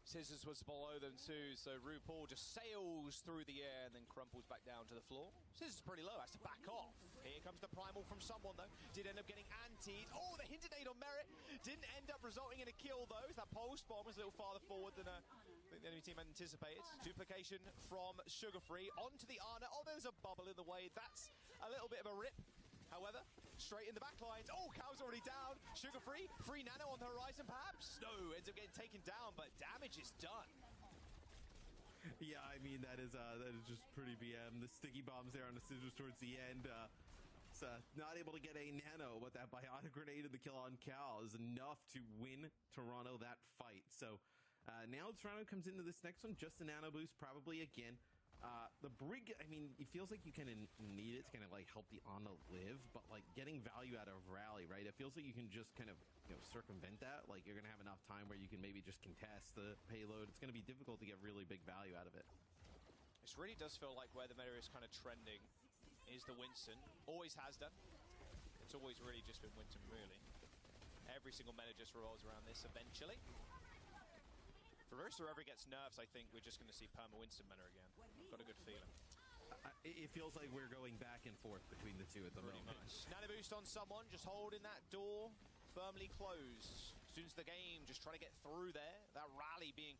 Scissors was below them too, so RuPaul just sails through the air and then crumples back down to the floor. Scissors is pretty low, has to back off. Here comes the Primal from someone though. Did end up getting antied. Oh, the hinted aid on Merit. Didn't end up resulting in a kill though. That post bomb was a little farther forward than I think the enemy team had anticipated. Duplication from Sugar Free onto the Ana. Oh, there's a bubble in the way. That's a little bit of a rip. However, straight in the back lines. Oh, Cal's already down. Sugar Free. Free Nano on the horizon, perhaps? No, ends up getting taken down, but damage is done. Yeah, I mean, that is just pretty BM. The sticky bombs there on the scissors towards the end. Not able to get a Nano, but that Bionic Grenade and the kill on Cal is enough to win Toronto that fight. So now Toronto comes into this next one, just a Nano boost, probably again. The brig, I mean, it feels like you kind of need it to kind of help the Ana live, but getting value out of rally, right? It feels like you can just kind of circumvent that. You're gonna have enough time where you can maybe just contest the payload. It's gonna be difficult to get really big value out of it. This really does feel like where the meta is kind of trending is the Winston. Always has done. It's always really just been Winston, really. Every single meta just revolves around this eventually. If Orisa ever gets nerfs, I think we're just going to see Perma Winston meta again. Got a good feeling. It feels like we're going back and forth between the two at the moment. Nano boost on someone, just holding that door firmly closed. Students of the game just trying to get through there. That rally being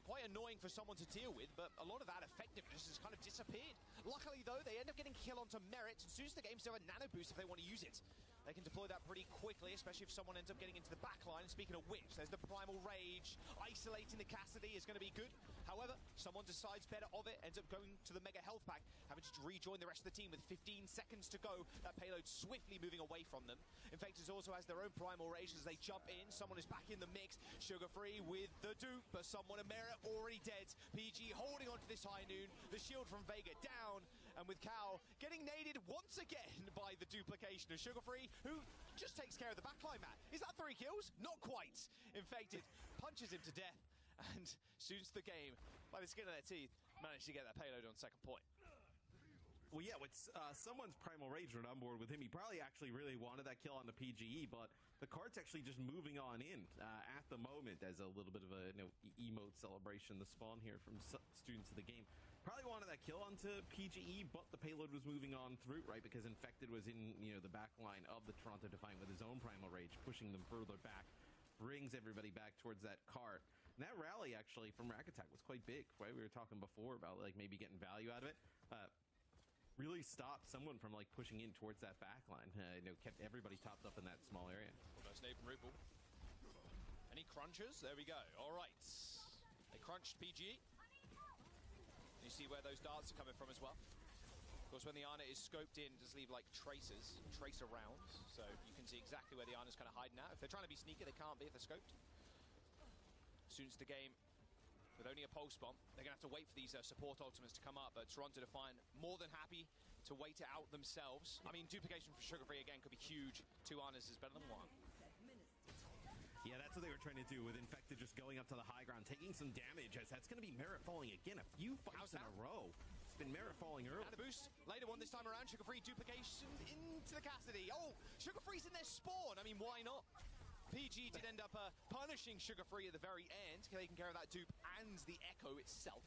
quite annoying for someone to deal with, but a lot of that effectiveness has kind of disappeared. Luckily, though, they end up getting kill onto Merit, and Students of the game still have a nano boost if they want to use it. They can deploy that pretty quickly, especially if someone ends up getting into the back line. And speaking of which, there's the Primal Rage. Isolating the Cassidy is going to be good. However, someone decides better of it, ends up going to the Mega Health Pack, having to rejoin the rest of the team with 15 seconds to go. That payload swiftly moving away from them. Infectors also has their own Primal Rage as they jump in. Someone is back in the mix. Sugar Free with the dupe, but someone, a Merit, already dead. PG holding on to this high noon. The shield from Vega down. And with Cal getting naded once again by the duplication of Sugar Free, who just takes care of the backline, Matt. Is that 3 kills? Not quite. Infected punches him to death, and Students of the game, by the skin of their teeth, managed to get that payload on second point. Well, yeah, with someone's Primal Rage on board with him, he probably actually really wanted that kill on the PGE, but the card's actually just moving on in at the moment as a little bit of a emote celebration. The spawn here from Students of the game. Probably wanted that kill onto PGE, but the payload was moving on through, right? Because Infected was in, the back line of the Toronto Defiant with his own Primal Rage, pushing them further back, brings everybody back towards that cart. And that rally, actually, from Rack Attack was quite big, right? We were talking before about, like, maybe getting value out of it. Really stopped someone from, like, pushing in towards that back line. Kept everybody topped up in that small area. Well, nice nade from Rupal. Any crunchers? There we go. All right. They crunched PGE. You see where those darts are coming from as well. Of course, when the Ana is scoped in, it does leave like tracer rounds, so you can see exactly where the Ana's kind of hiding out. If they're trying to be sneaky, they can't be if they're scoped. Students of the game, with only a pulse bomb, they're going to have to wait for these support ultimates to come up, but Toronto Defiant more than happy to wait it out themselves. I mean, duplication for Sugar Free again could be huge. 2 Anas is better than 1. Yeah, that's what they were trying to do with Infected just going up to the high ground, taking some damage as that's going to be Merit falling again. A few fights in a row. It's been Merit falling early. And a boost. Later one this time around. Sugar Free duplication into the Cassidy. Oh, Sugar Free's in their spawn. I mean, why not? PG did end up punishing Sugar Free at the very end, taking care of that dupe and the Echo itself.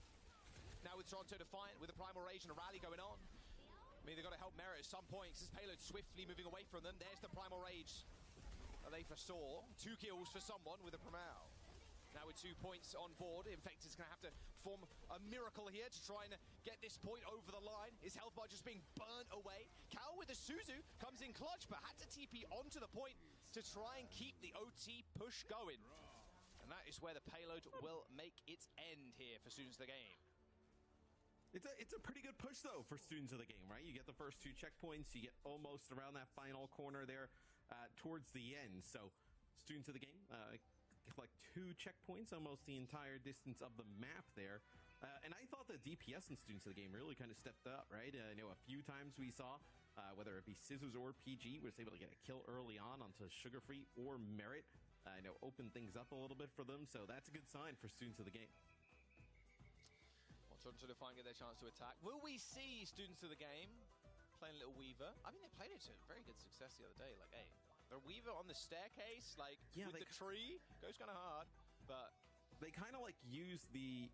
Now with Toronto Defiant, with a Primal Rage and a rally going on. I mean, they've got to help Merit at some point, because this payload swiftly moving away from them. There's the Primal Rage they foresaw. 2 kills for someone with a Primal. Now with 2 points on board, Infected's going to have to perform a miracle here to try and get this point over the line. His health bar just being burnt away. Cal with a Suzu comes in clutch, but had to TP onto the point to try and keep the OT push going. And that is where the payload will make its end here for Students of the game. It's a pretty good push, though, for Students of the game, right? You get the first 2 checkpoints, you get almost around that final corner there towards the end. So Students of the game collect 2 checkpoints, almost the entire distance of the map there. And I thought the DPS in Students of the game really kind of stepped up, right? I know a few times we saw, whether it be Scissors or PG, was able to get a kill early on onto Sugar Free or Merit. Open things up a little bit for them, so that's a good sign for Students of the game. Well, Toronto Defiant get their chance to attack. Will we see Students of the game playing a little Weaver? I mean, they played it to very good success the other day. Like, hey, the Weaver on the staircase, like, with the tree, goes kind of hard, but they kind of like use the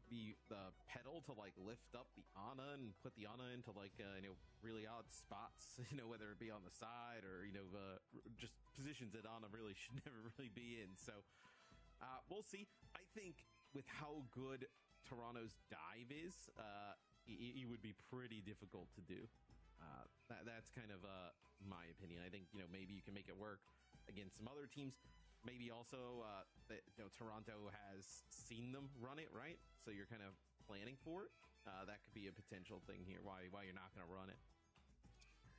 pedal to like lift up the Ana and put the Ana into like really odd spots, whether it be on the side or just positions that Ana really should never really be in. So we'll see. I think with how good Toronto's dive is, it would be pretty difficult to do. That's kind of my opinion. I think maybe you can make it work against some other teams. Maybe also that Toronto has seen them run it, right? So you're kind of planning for it. That could be a potential thing here. Why you're not going to run it?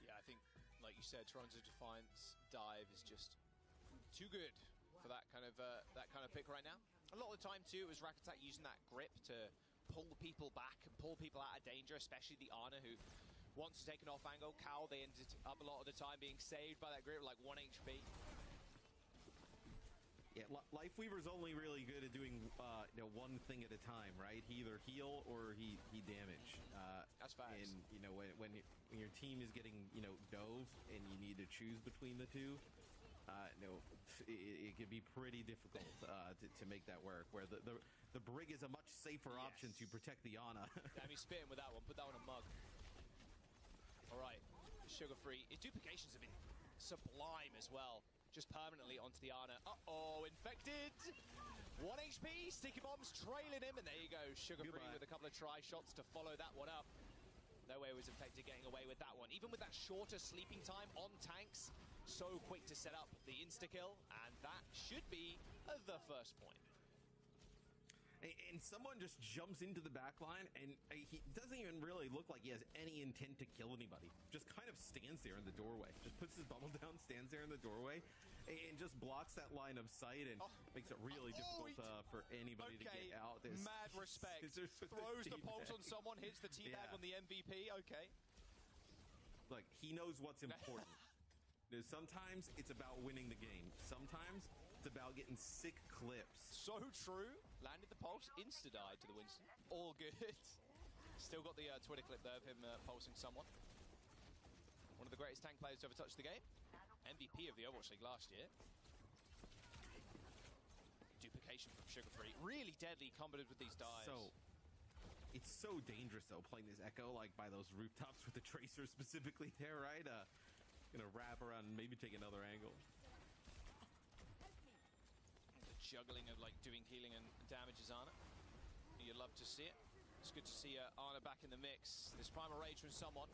Yeah, I think, like you said, Toronto Defiant's dive is just too good for that kind of pick right now. A lot of the time too, it was Rack Attack using that grip to pull people back and pull people out of danger, especially the Ana who wants to take an off angle. Cal, they ended up a lot of the time being saved by that grip, like 1 HP. Yeah, Lifeweaver's only really good at doing one thing at a time, right? He either heal or he damage. That's facts. And when your team is getting dove and you need to choose between the two, it can be pretty difficult to make that work. Where the Brig is a much safer option to protect the Ana. Damn, he's spitting with that one. Put that on a mug. All right, sugar-free. His duplications have been sublime as well. Just permanently onto the Ana. Uh-oh, infected. 1 HP, sticky bombs trailing him, and there you go. Sugar-free with a couple of try shots to follow that one up. No way was infected getting away with that one. Even with that shorter sleeping time on tanks, so quick to set up the insta-kill, and that should be the first point. And someone just jumps into the back line, and he doesn't even really look like he has any intent to kill anybody. Just kind of stands there in the doorway. Just puts his bubble down, stands there in the doorway, and just blocks that line of sight and makes it really difficult for anybody to get out. Mad respect. Throws the pulse on someone, hits the teabag on the MVP. Okay. Look, he knows what's important. Sometimes it's about winning the game. Sometimes it's about getting sick clips. So true. Landed the pulse, insta-died to the Winston. All good. Still got the Twitter clip there of him pulsing someone. One of the greatest tank players to ever touch the game. MVP of the Overwatch League last year. Duplication from Sugar-Free. Really deadly combined with these dives. It's so dangerous, though, playing this Echo, like, by those rooftops with the Tracer specifically there, right? Gonna wrap around and maybe take another angle. Juggling of like doing healing and damages Ana. You'd love to see it. It's good to see Ana back in the mix. This Primal Rage from someone.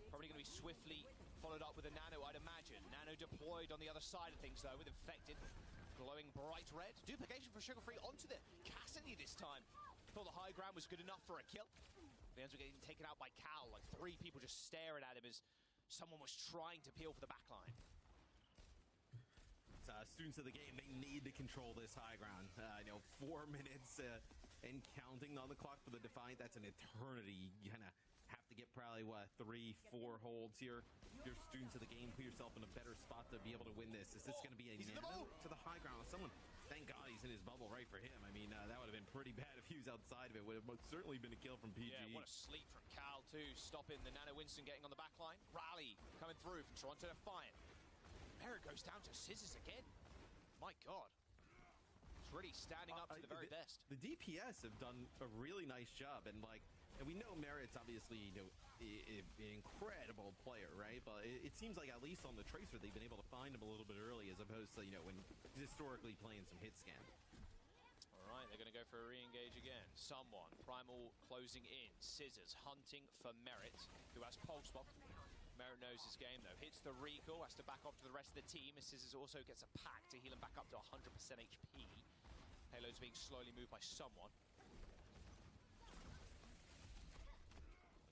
Probably going to be swiftly followed up with a Nano, I'd imagine. Nano deployed on the other side of things, though, with Infected. Glowing bright red. Duplication for Sugar-Free onto the Cassidy this time. Thought the high ground was good enough for a kill. The ends were getting taken out by Cal. Like 3 people just staring at him as someone was trying to peel for the backline. Students of the game, they need to control this high ground. 4 minutes and counting on the clock for the Defiant. That's an eternity. You kind of have to get probably, 3-4 holds here. If you're students of the game, put yourself in a better spot to be able to win this. Is this going to be a nano to the high ground? Someone, thank God he's in his bubble right for him. I mean, that would have been pretty bad if he was outside of it. Would have most certainly been a kill from PG. Yeah, what a sleep from Cal, too. Stopping the Nano Winston getting on the back line. Rally coming through from Toronto Defiant. Merritt goes down to Scissors again. My God. It's really standing up to the very best. The DPS have done a really nice job. And we know Merritt's obviously, an incredible player, right? But it seems like at least on the Tracer, they've been able to find him a little bit early as opposed to, when historically playing some hit scan. All right, they're going to go for a re-engage again. Someone, Primal closing in. Scissors hunting for Merritt, who has Pulse Bomb. Merritt knows his game, though. Hits the recall, has to back off to the rest of the team. As Scissors also gets a pack to heal him back up to 100% HP. Halo's being slowly moved by someone.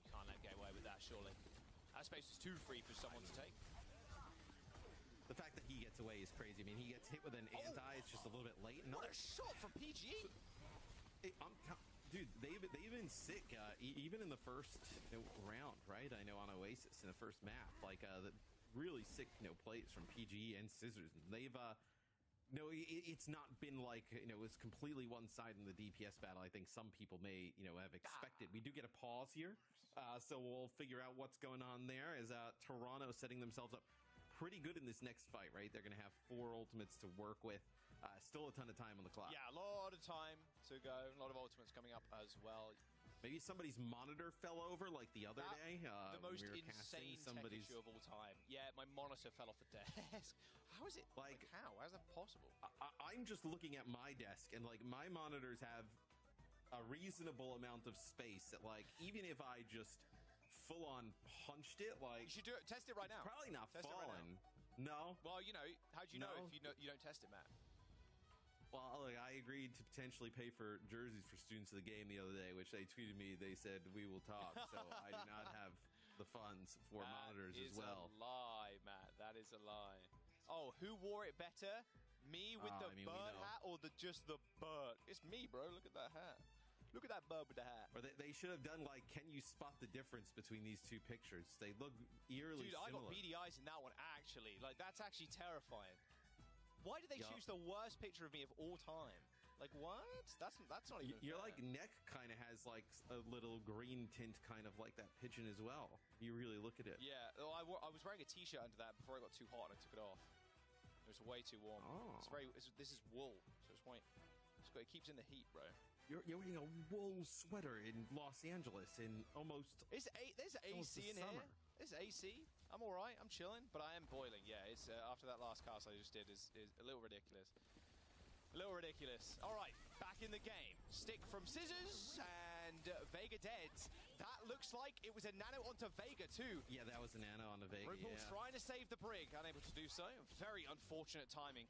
You can't let him get away with that, surely. That space is too free for someone to take. The fact that he gets away is crazy. I mean, he gets hit with an anti, it's just a little bit late. What a shot from PG! Dude, they've been sick, even in the first round, right? I know on Oasis in the first map, the really sick, plays from PG and Scissors. And they've, it's not been it was completely one-sided in the DPS battle. I think some people may, have expected. We do get a pause here, so we'll figure out what's going on there. As Toronto setting themselves up pretty good in this next fight, right? They're going to have 4 ultimates to work with. Still a ton of time on the clock. Yeah, a lot of time to go. A lot of ultimates coming up as well. Maybe somebody's monitor fell over like the other day. The most insane tech issue of all time. Yeah, my monitor fell off the desk. How is it? How? How is that possible? I'm just looking at my desk, and my monitors have a reasonable amount of space that even if I just full-on punched it, you should do it. Test it right now. Probably not test falling. Right no. Well, how do you know if you don't test it, Matt? Well, I agreed to potentially pay for jerseys for students of the game the other day, which they tweeted me. They said, we will talk. So I do not have the funds for monitors as well. That is a lie, Matt. That is a lie. Oh, who wore it better? Me with the bird hat or just the bird? It's me, bro. Look at that hat. Look at that bird with the hat. Or they should have done can you spot the difference between these two pictures? They look eerily similar. Dude, I got beady eyes in that one, actually. That's actually terrifying. Why did they choose the worst picture of me of all time? What? That's not even Your fair. neck kind of has a little green tint, kind of like that pigeon as well. You really look at it. Yeah, I was wearing a t-shirt under that before I got too hot and I took it off. It was way too warm. Oh. This is wool, so it's white. It keeps in the heat, bro. you're wearing a wool sweater in Los Angeles in almost. There's AC in here. There's AC. I'm all right. I'm chilling, but I am boiling. Yeah, it's after that last cast I just did is a little ridiculous. A little ridiculous. All right, back in the game. Stick from Scissors and Vega dead. That looks like it was a nano onto Vega too. Yeah, that was a nano on the Vega. RuPaul's trying to save the brig, unable to do so. Very unfortunate timing.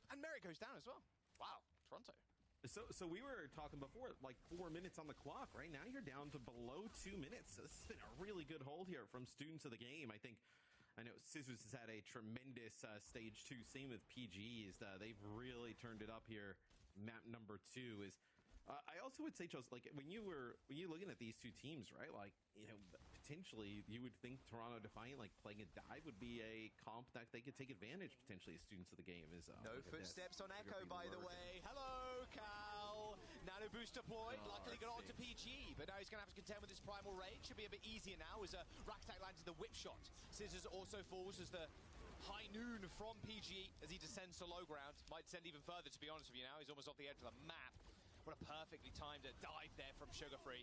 And Merritt goes down as well. Wow, Toronto. So we were talking before, like 4 minutes on the clock. Right now, you're down to below 2 minutes. So this has been a really good hold here from students of the game. I know Scissors has had a tremendous stage 2. Same with PGs. They've really turned it up here. Map number 2 is. I also would say, Charles, like when you looking at these two teams, right? Like, you know, potentially you would think Toronto Defiant, like playing a dive, would be a comp that they could take advantage potentially as students of the game. Is no footsteps on Echo, by the way. Hello, Cal. Nano boost deployed. Luckily got onto PG, but now he's going to have to contend with his primal rage. Should be a bit easier now as Rack Attack lands the whip shot. Scissors also falls as the high noon from PG as he descends to low ground. Might descend even further, to be honest with you now. He's almost off the edge of the map. What a perfectly timed dive there from Sugar Free.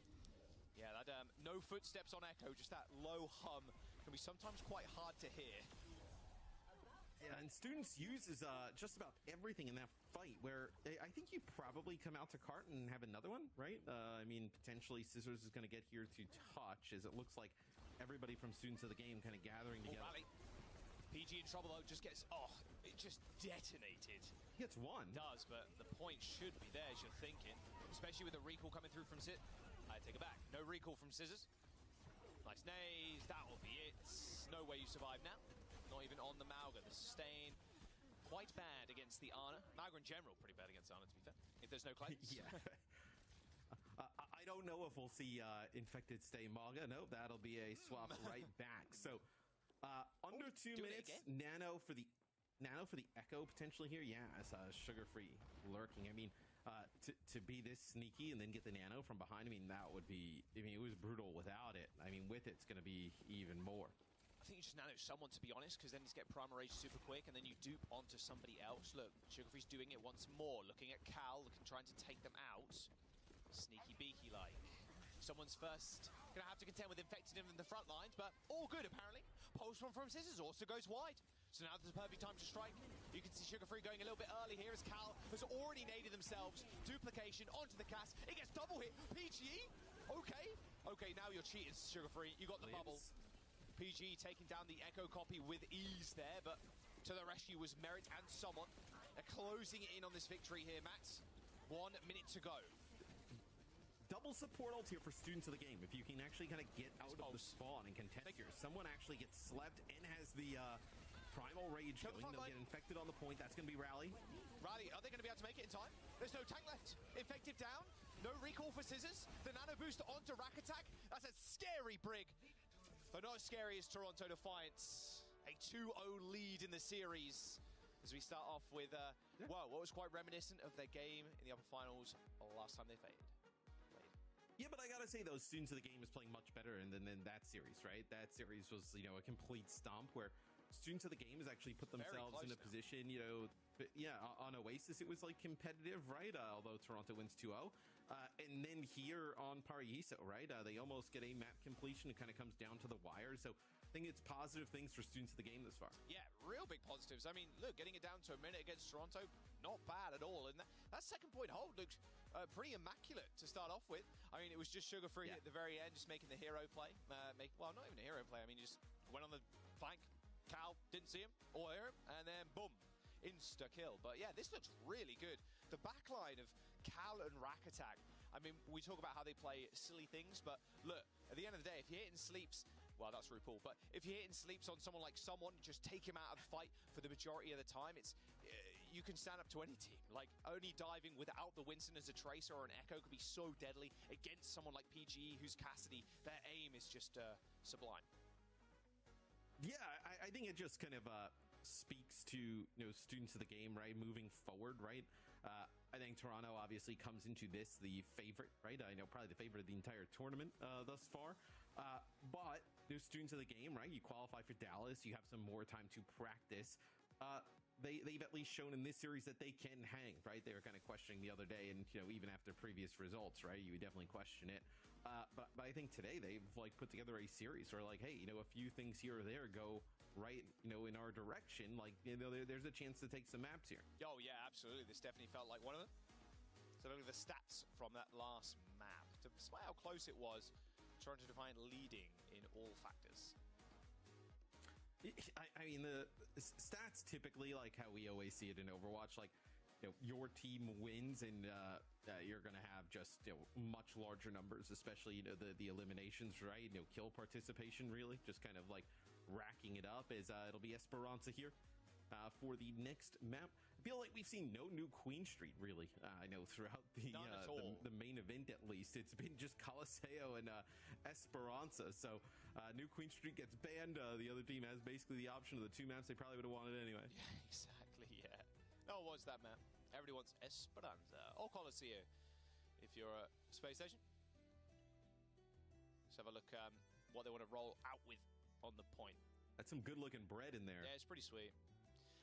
Yeah, that no footsteps on Echo, just that low hum can be sometimes quite hard to hear. Yeah, and Students uses just about everything in that fight, where I think you probably come out to cart and have another one, right? I mean, potentially Scissors is going to get here to touch, as it looks like everybody from Students of the game kind of gathering together. Rally. PG in trouble though, just gets, it just detonated. He gets one. It does, but the point should be there as you're thinking, especially with the recall coming through from I take it back. No recall from Scissors. Nice nays, that will be it. No way you survive now. Not even on the Mauga. The sustain, quite bad against the Ana. Mauga in general, pretty bad against Ana, to be fair. If there's no claims. Yeah. I don't know if we'll see Infected stay Mauga. No, that'll be a swap right back. So, under 2 minutes, Nano for the Echo potentially here. Yeah, as Sugar-Free Lurking. I mean, to be this sneaky and then get the Nano from behind, I mean, that would be, I mean, it was brutal without it. I mean, with it's going to be even more. I think you just nano someone, to be honest, because then you get Primal Rage super quick, and then you dupe onto somebody else. Look, Sugarfree's doing it once more, looking at Cal, trying to take them out. Sneaky beaky like. Someone's first gonna have to contend with Infected in the front lines, but all good apparently. Pulse one from Scissors also goes wide. So now there's a perfect time to strike. You can see Sugar-Free going a little bit early here as Cal has already naded themselves. Duplication onto the cast. It gets double hit. PGE? Okay, now you're cheating, Sugar-Free. You got the bubble. PG taking down the Echo copy with ease there, but to the rescue was Merritt and someone. They're closing in on this victory here, Matt. 1 minute to go. Double support ult here for Students of the game. If you can actually kind of get out of the spawn and contest here. Someone actually gets slept and has the Primal Rage going. They'll get infected on the point. That's going to be Rally. Rally, are they going to be able to make it in time? There's no tank left. Infected down. No recall for Scissors. The nano boost onto Rack Attack. That's a scary brig. But not as scary as Toronto Defiance. A 2-0 lead in the series. As we start off with, what was quite reminiscent of their game in the upper finals last time they played. Yeah, but I gotta say, those Students of the game is playing much better than that series, right? That series was, you know, a complete stomp where Students of the game has actually put themselves in a position, you know, on Oasis it was like competitive, right? Although Toronto wins 2-0. And then here on Paraiso, right? They almost get a map completion. It kind of comes down to the wire. So I think it's positive things for Students of the game this far. Yeah, real big positives. I mean, look, getting it down to a minute against Toronto, not bad at all. And that second point hold looks pretty immaculate to start off with. I mean, it was just Sugar-Free at the very end, just making the hero play. Well, not even a hero play. I mean, he just went on the flank. Cal didn't see him or hear him, and then boom, insta kill. But yeah, this looks really good. The backline of Cal and Rack Attack. I mean, we talk about how they play silly things, but look, at the end of the day, if you're hitting sleeps, well, that's RuPaul, but if you're hitting sleeps on someone like someone, just take him out of the fight for the majority of the time. It's you can stand up to any team. Like, only diving without the Winston as a tracer or an Echo could be so deadly against someone like PGE, who's Cassidy. Their aim is just sublime. Yeah, I think it just kind of speaks to, you know, Students of the game, right? Moving forward, right? I think Toronto obviously comes into this the favorite, right? I know probably the favorite of the entire tournament thus far. But there's Students of the game, right? You qualify for Dallas. You have some more time to practice. they've at least shown in this series that they can hang, right? They were kind of questioning the other day, and even after previous results, right, you would definitely question it. But I think today they've like put together a series where like, hey, a few things here or there go right, in our direction. Like, there's a chance to take some maps here. Oh yeah, absolutely. This definitely felt like one of them. So look at the stats from that last map. Despite how close it was, Toronto Defiant leading in all factors. I mean, the stats typically, like how we always see it in Overwatch, like, your team wins and you're going to have just, much larger numbers, especially, the eliminations, right? Kill participation, really, just kind of like racking it up as it'll be Esperanza here for the next map. I feel like we've seen no new Queen Street, really. I know throughout the main event, at least, it's been just Coliseo and Esperanza. So new Queen Street gets banned. The other team has basically the option of the two maps they probably would have wanted anyway. Yeah, exactly. Yeah. No, what's that map? Everybody wants Esperanza or Coliseo. If you're a space station, let's have a look. What they want to roll out with on the point. That's some good-looking bread in there. Yeah, it's pretty sweet.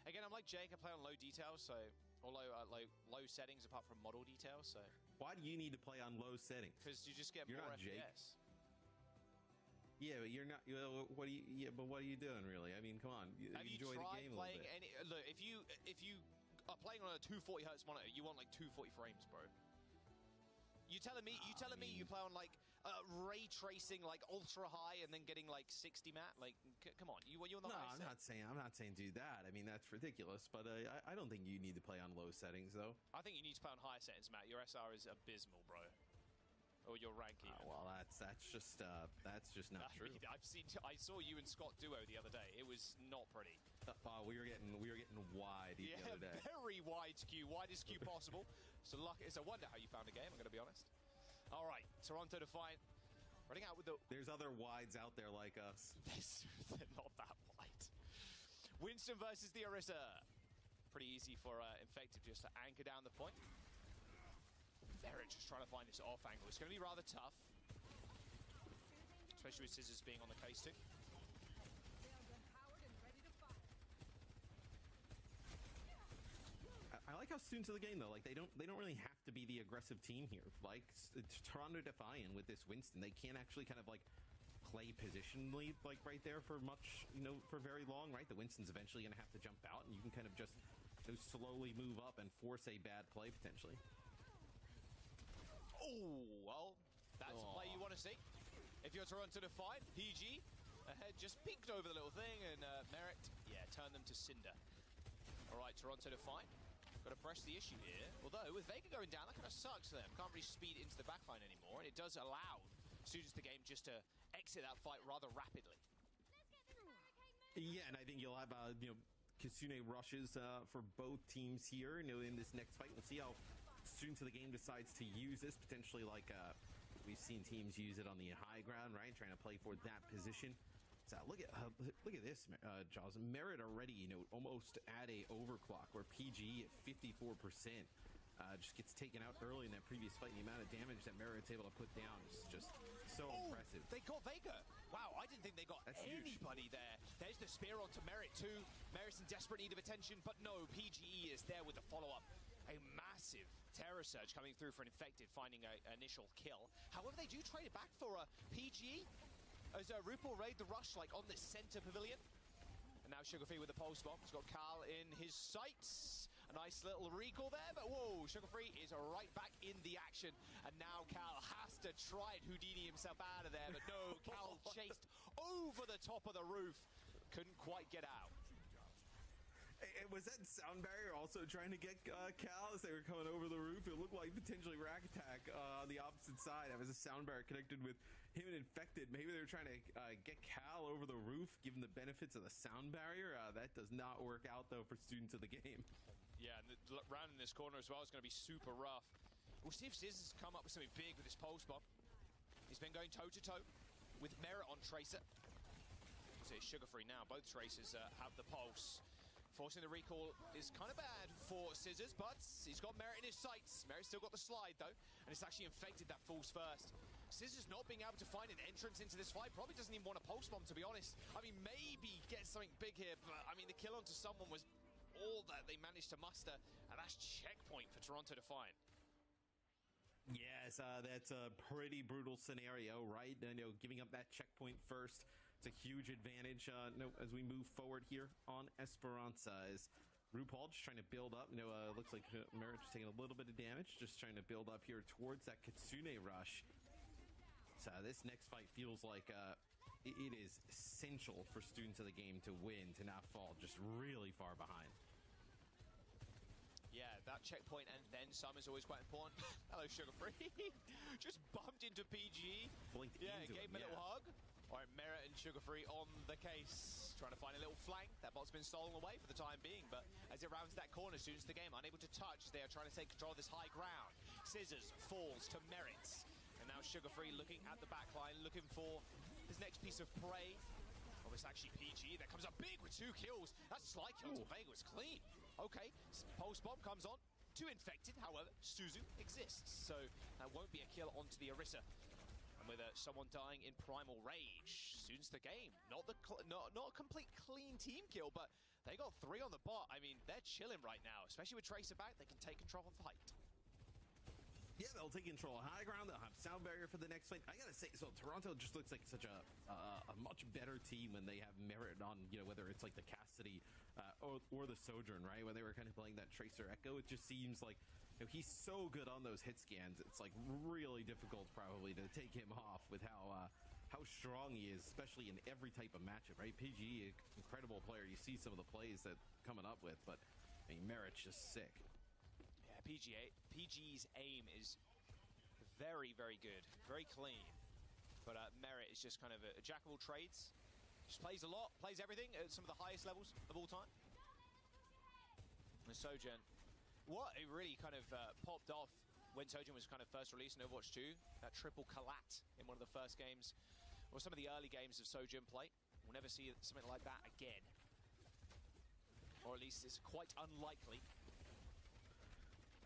Again, I'm like Jake. I play on low details, so or low settings apart from model details. So why do you need to play on low settings? Because you just get you're more not FPS. Jake. Yeah, but you're not. What are you? Yeah, but what are you doing, really? I mean, come on. Have you enjoy tried the game playing a little bit. Look, if you are playing on a 240 hertz monitor, you want like 240 frames, bro. You telling me you play on like ray tracing like ultra high and then getting like 60 mat? Like, come on, you're on the high I'm not saying do that. I mean, that's ridiculous. But I don't think you need to play on low settings, though. I think you need to play on higher settings, Matt. Your SR is abysmal, bro. Or your rank even. Well, that's just not true. I saw you and Scott duo the other day. It was not pretty. We were getting wide the other day. Very wide skew, widest skew possible. So it's a wonder how you found a game. I'm going to be honest. All right, Toronto Defiant running out with the. There's other wides out there like us. They're not that wide. Winston versus the Orisa. Pretty easy for Infected just to anchor down the point. Merritt just trying to find this off angle. It's going to be rather tough, especially with Scissors being on the case too. I like how soon to the game though. Like they don't really have to be the aggressive team here. Like Toronto Defiant with this Winston, they can't actually kind of like play positionally like right there for much, for very long, right? The Winston's eventually going to have to jump out, and you can kind of just slowly move up and force a bad play potentially. Oh, well, that's a play you want to see. If you're Toronto Defiant, PG ahead just peeked over the little thing, and Merritt, turned them to cinder. All right, Toronto Defiant. Got to press the issue here. Although, with Vega going down, that kind of sucks for them. Can't really speed into the backline anymore, and it does allow students of the game just to exit that fight rather rapidly. Yeah, and I think you'll have, Kitsune rushes for both teams here, in this next fight. We'll see how students of the game decides to use this, potentially like we've seen teams use it on the high ground, right? Trying to play for that position. So look at this, Jaws. Merritt already, almost at a overclock, where PG at 54% just gets taken out early in that previous fight. And the amount of damage that Merritt's able to put down is just so impressive. They got Vega. Wow, I didn't think they got anybody there. There's the spear onto Merritt too. Merritt's in desperate need of attention, but no, PGE is there with the follow-up. A massive terror surge coming through for an Infected, finding an initial kill. However, they do trade it back for PGE. As RuPaul raid the rush like on the center pavilion. And now Sugarfree with the pulse bomb. He's got Carl in his sights. A nice little recall there, but whoa, Sugarfree is right back in the action. And now Cal has to try and Houdini himself out of there, but no, Cal chased over the top of the roof. Couldn't quite get out. Hey, was that sound barrier also trying to get Cal as they were coming over the roof? It looked like potentially Rack Attack on the opposite side. That was a sound barrier connected with him and Infected. Maybe they were trying to get Cal over the roof, given the benefits of the sound barrier. That does not work out, though, for students of the game. Yeah, and the round in this corner as well is going to be super rough. We'll see if Scissors come up with something big with this pulse bomb. He's been going toe-to-toe with Merritt on Tracer. So it's Sugarfree now. Both Tracers have the pulse. Forcing the recall is kind of bad for Scissors, but he's got Merritt in his sights. Merritt's still got the slide, though, and it's actually Infected that falls first. Scissors not being able to find an entrance into this fight, probably doesn't even want a pulse bomb, to be honest. I mean, maybe get something big here, but I mean, the kill onto someone was all that they managed to muster, and that's checkpoint for Toronto to find. Yes, that's a pretty brutal scenario, right? Giving up that checkpoint first, it's a huge advantage. As we move forward here on Esperanza, is RuPaul just trying to build up. Looks like Merit just taking a little bit of damage, just trying to build up here towards that Kitsune rush. So this next fight feels like it is essential for students of the game to win, to not fall just really far behind. Yeah, that checkpoint and then some is always quite important. Hello, Sugar Free. Just bumped into PG. Blinked yeah, into gave him a little hug. All right, Merit and Sugar Free on the case. Trying to find a little flank. That bot's been stolen away for the time being, but as it rounds that corner, students of the game unable to touch. They are trying to take control of this high ground. Scissors falls to Merit. And now Sugar Free looking at the back line, looking for his next piece of prey. Oh, it's actually PG that comes up big with 2 kills. That slide kill to Vega was clean. Okay, pulse bomb comes on. 2 infected, however, Suzu exists, so that won't be a kill onto the Orisa. And with someone dying in primal rage, students the game. Not a complete clean team kill, but they got 3 on the bot. I mean, they're chilling right now, especially with Tracer back. They can take control of the fight. Yeah, they'll take control of high ground. They'll have sound barrier for the next fight. I gotta say, so Toronto just looks like such a much better team when they have Merit on, whether it's like the Cassidy or the Sojourn, right? When they were kind of playing that Tracer Echo, it just seems like he's so good on those hit scans. It's like really difficult probably to take him off with how strong he is, especially in every type of matchup, right? PG, incredible player. You see some of the plays that coming up with, but I mean, Merit's just sick. PG's aim is very, very good, very clean. But Merit is just kind of a jack of all trades. Just plays a lot, plays everything at some of the highest levels of all time. And Sojourn, what it really kind of popped off when Sojourn was kind of first released in Overwatch 2, that triple collat in one of the first games, or some of the early games of Sojourn play. We'll never see something like that again. Or at least it's quite unlikely.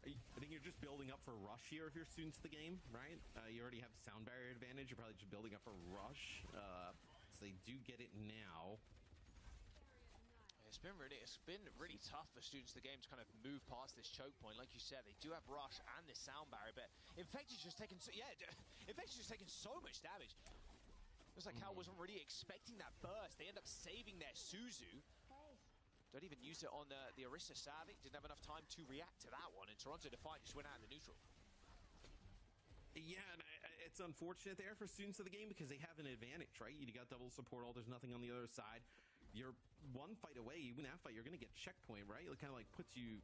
I think you're just building up for rush here if you're students of the game, right? You already have sound barrier advantage. You're probably just building up for rush. So they do get it now. It's been really tough for students of the game to kind of move past this choke point. Like you said, they do have rush and this sound barrier, but Infected's just taking Infected's just taking so much damage. Looks like Cal wasn't really expecting that burst. They end up saving their Suzu. Don't even use it on the Orisa Savvy. Didn't have enough time to react to that one. And Toronto Defiant just went out in the neutral. Yeah, and it's unfortunate there for students of the game because they have an advantage, right? You got double support all. There's nothing on the other side. You're one fight away. You win that fight, you're going to get checkpoint, right? It kind of like puts you,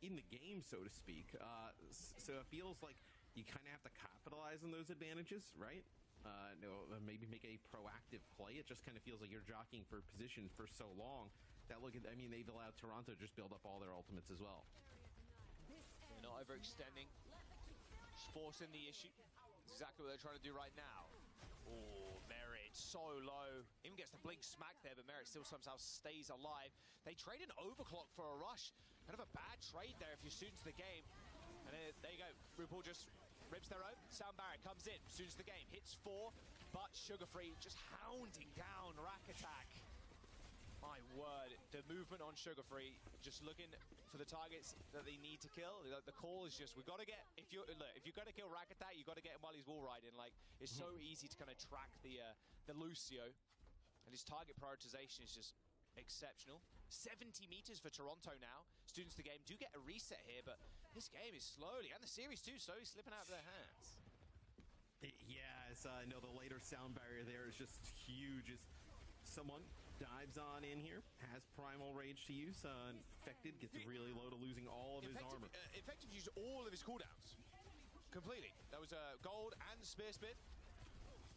in the game, so to speak. So it feels like you kind of have to capitalize on those advantages, right? Maybe make a proactive play. It just kind of feels like you're jockeying for position for so long. They've allowed Toronto to just build up all their ultimates as well. They're not overextending. Just forcing the issue. That's exactly what they're trying to do right now. Oh, Merit so low. Even gets the blink smack there, but Merit still somehow stays alive. They trade an overclock for a rush. Kind of a bad trade there if you're students of the game. And there you go. RuPaul just rips their own. Sound barrier comes in. Students of the game hits 4, but Sugar Free just hounding down Rack Attack. My word, the movement on Sugar Free, just looking for the targets that they need to kill. The call is just, we got to get, if you're going to kill Rack Attack, you got to get him while he's wall riding. Like, it's so easy to kind of track the Lucio, and his target prioritization is just exceptional. 70 meters for Toronto now. Students of the game do get a reset here, but this game is slowly, and the series too, slowly slipping out of their hands. Yeah, I know the later sound barrier there is just huge. As someone dives on in here, has primal rage to use. Infected gets really low to losing all of his armor. Infected used all of his cooldowns. Completely. That was a gold and spear spin.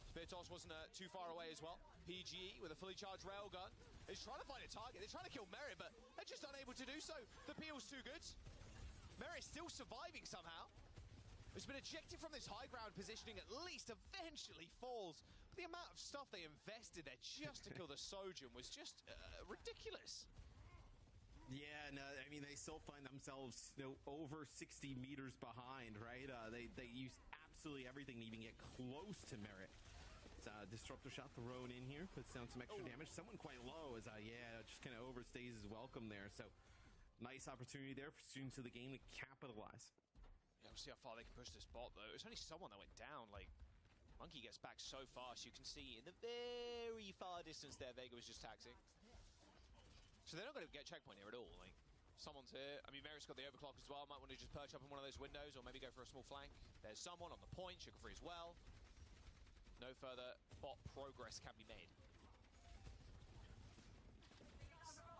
Spear toss wasn't too far away as well. PGE with a fully charged railgun is trying to find a target. They're trying to kill Merit, but they're just unable to do so. The peel's too good. Merit's still surviving somehow. Has been ejected from this high ground positioning, at least eventually falls. But the amount of stuff they invested there just to kill the Sojourn was just ridiculous. Yeah, no, they still find themselves over 60 meters behind, right? They used absolutely everything to even get close to Merit. Disruptor shot thrown in here, puts down some extra damage. Someone quite low is, just kind of overstays his welcome there. So nice opportunity there for students of the game to capitalize. Yeah, we'll see how far they can push this bot, though. It's only someone that went down. Like, Monkey gets back so fast. You can see in the very far distance there, Vega was just taxing. So they're not going to get checkpoint here at all. Like, someone's here. I mean, Merritt's got the overclock as well. Might want to just perch up in one of those windows or maybe go for a small flank. There's someone on the point. Sugar Free as well. No further bot progress can be made.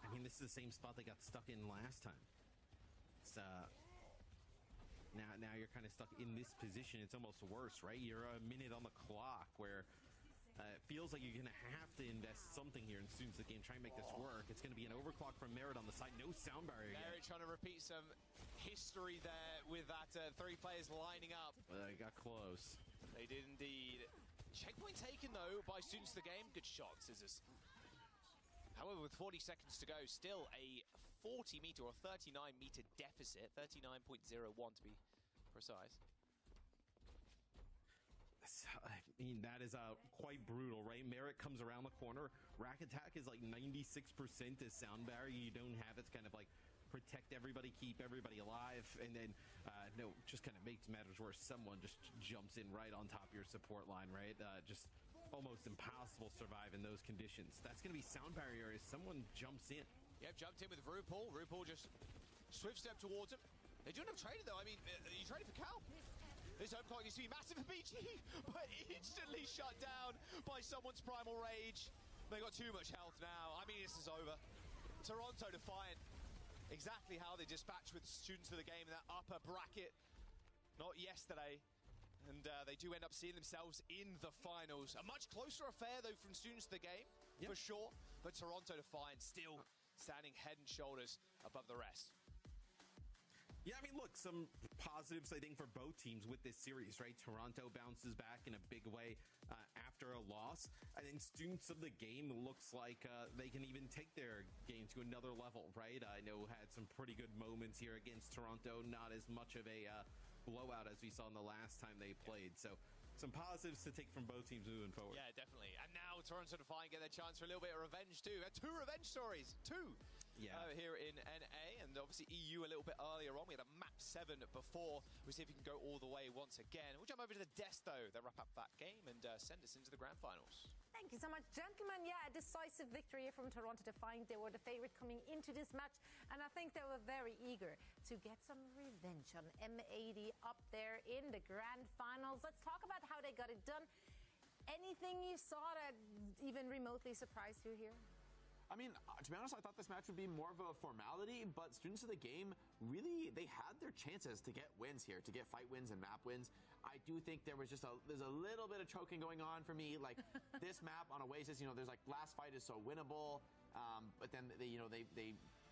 I mean, this is the same spot they got stuck in last time. It's, now you're kind of stuck in this position. It's almost worse, right? You're a minute on the clock where it feels like you're going to have to invest something here in students of the game, try and make this work. It's going to be an overclock from Merritt on the side. No sound barrier again. Merritt trying to repeat some history there with that 3 players lining up. They got close. They did indeed. Checkpoint taken, though, by students of the game. Good shot, Scissors. However, with 40 seconds to go, still a 40-meter or 39-meter deficit. 39.01 to be precise. I mean, that is quite brutal, right? Merritt comes around the corner. Rack attack is like 96% as sound barrier. You don't have it to kind of like protect everybody, keep everybody alive, and then no, just kind of makes matters worse. Someone just jumps in right on top of your support line, right? Just almost impossible to survive in those conditions. That's going to be sound barrier as someone jumps in. Yep, jumped in with RuPaul. RuPaul just swift step towards him. They do end up trading, though. I mean, you traded for Cal. This home clock needs to be massive for BG, but instantly shut down by someone's primal rage. They got too much health now. I mean, this is over. Toronto defiant. Exactly how they dispatched with students of the game in that upper bracket. Not yesterday. And they do end up seeing themselves in the finals. A much closer affair, though, from students of the game, for sure. But Toronto defiant, still standing head and shoulders above the rest. Yeah, I mean, look, some positives, I think, for both teams with this series, right? Toronto bounces back in a big way after a loss. I think students of the game looks like they can even take their game to another level, right? I know had some pretty good moments here against Toronto, not as much of a blowout as we saw in the last time they played. So some positives to take from both teams moving forward. Yeah, definitely. And now Toronto Defiant get their chance for a little bit of revenge too. 2 revenge stories. 2. Here in NA, and obviously EU a little bit earlier on. We had a map 7 before. We'll see if we can go all the way once again. We'll jump over to the desk, though. They'll wrap up that game and send us into the grand finals. Thank you so much, gentlemen. Yeah, a decisive victory from Toronto Defiant. They were the favorite coming into this match, and I think they were very eager to get some revenge on M80 up there in the grand finals. Let's talk about how they got it done. Anything you saw that even remotely surprised you here? I mean, to be honest, I thought this match would be more of a formality, but students of the game, really, they had their chances to get wins here, to get fight wins and map wins. I do think there's a little bit of choking going on for me. Like, this map on Oasis, there's like, last fight is so winnable, but then they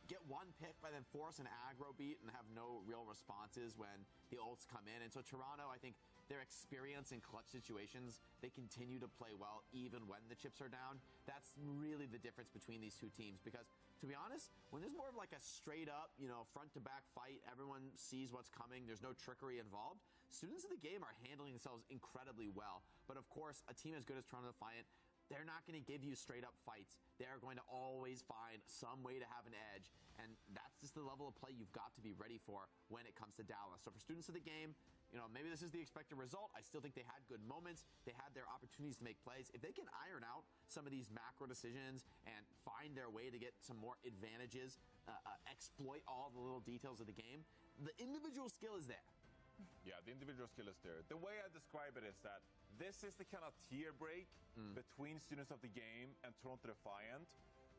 get one pick, but then force an aggro beat and have no real responses when the ults come in. And so Toronto, I think, their experience in clutch situations, they continue to play well even when the chips are down. That's really the difference between these two teams, because to be honest, when there's more of like a straight up, front to back fight, everyone sees what's coming, there's no trickery involved, students of the game are handling themselves incredibly well. But of course, a team as good as Toronto Defiant, they're not going to give you straight up fights. They're going to always find some way to have an edge. And that's just the level of play you've got to be ready for when it comes to Dallas. So for students of the game, maybe this is the expected result. I still think they had good moments. They had their opportunities to make plays. If they can iron out some of these macro decisions and find their way to get some more advantages, exploit all the little details of the game, the individual skill is there. Yeah, the individual skill is there. The way I describe it is that this is the kind of tier break between students of the game and Toronto Defiant,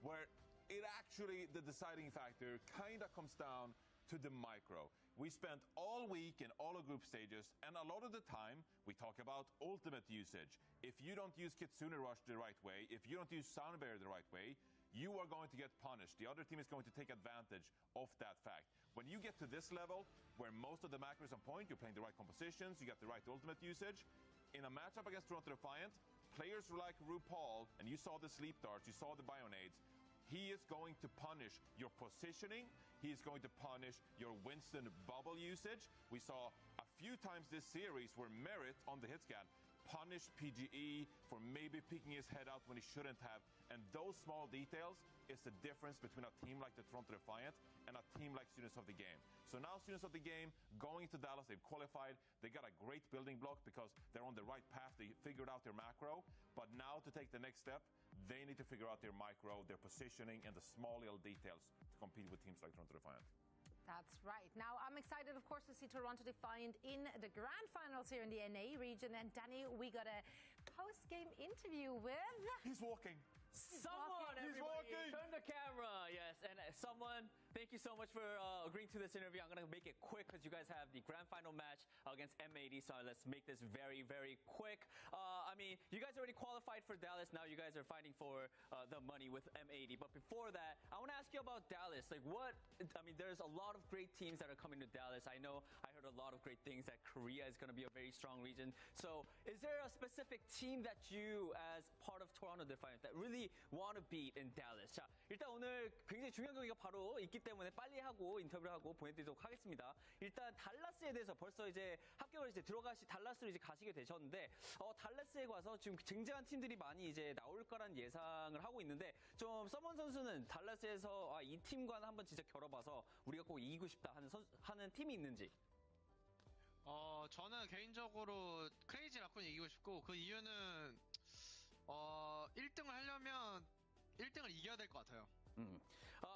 where it actually, the deciding factor kind of comes down to the micro. We spent all week in all the group stages, and a lot of the time, we talk about ultimate usage. If you don't use Kitsune Rush the right way, if you don't use Sound Barrier the right way, you are going to get punished. The other team is going to take advantage of that fact. When you get to this level, where most of the macros on point, you're playing the right compositions, you got the right ultimate usage, in a matchup against Toronto Defiant, players like RuPaul, and you saw the sleep darts, you saw the bionades, he is going to punish your positioning. He is going to punish your Winston bubble usage. We saw a few times this series where Merritt on the hit scan punish PGE for maybe peeking his head out when he shouldn't have. And those small details is the difference between a team like the Toronto Defiant and a team like Students of the Game. So now Students of the Game going to Dallas, they've qualified. They got a great building block because they're on the right path. They figured out their macro. But now to take the next step, they need to figure out their micro, their positioning, and the small little details to compete with teams like Toronto Defiant. That's right. Now, I'm excited, of course, to see Toronto Defiant in the grand finals here in the NA region. And Danny, we got a post-game interview with... He's walking. Someone, everybody, turn the camera. Yes, and someone, thank you so much for agreeing to this interview. I'm going to make it quick because you guys have the grand final match against M80, so let's make this very, very quick. I mean, you guys already qualified for Dallas. Now you guys are fighting for the money with M80. But before that, I want to ask you about Dallas. Like, there's a lot of great teams that are coming to Dallas. I know I heard a lot of great things that Korea is going to be a very strong region. So is there a specific team that you, as part of Toronto Defiant, that really want to beat in Dallas? 자, 일단 오늘 굉장히 중요한 경기가 바로 있기 때문에 빨리 하고 인터뷰를 하고 보내드리도록 하겠습니다. 일단 달라스에 대해서 벌써 이제 합격을 이제 달라스로 이제 가시게 되셨는데, 달라스에 가서 지금 굉장한 팀들이 많이 이제 나올 거란 예상을 하고 있는데, 좀 서먼 선수는 달라스에서 이 팀과는 한번 진짜 겨뤄봐서 우리가 꼭 이기고 싶다 하는 팀이 있는지. 저는 개인적으로 크레이지 라쿤이 이기고 싶고, 그 이유는 1등을 하려면 1등을 이겨야 될 것 같아요.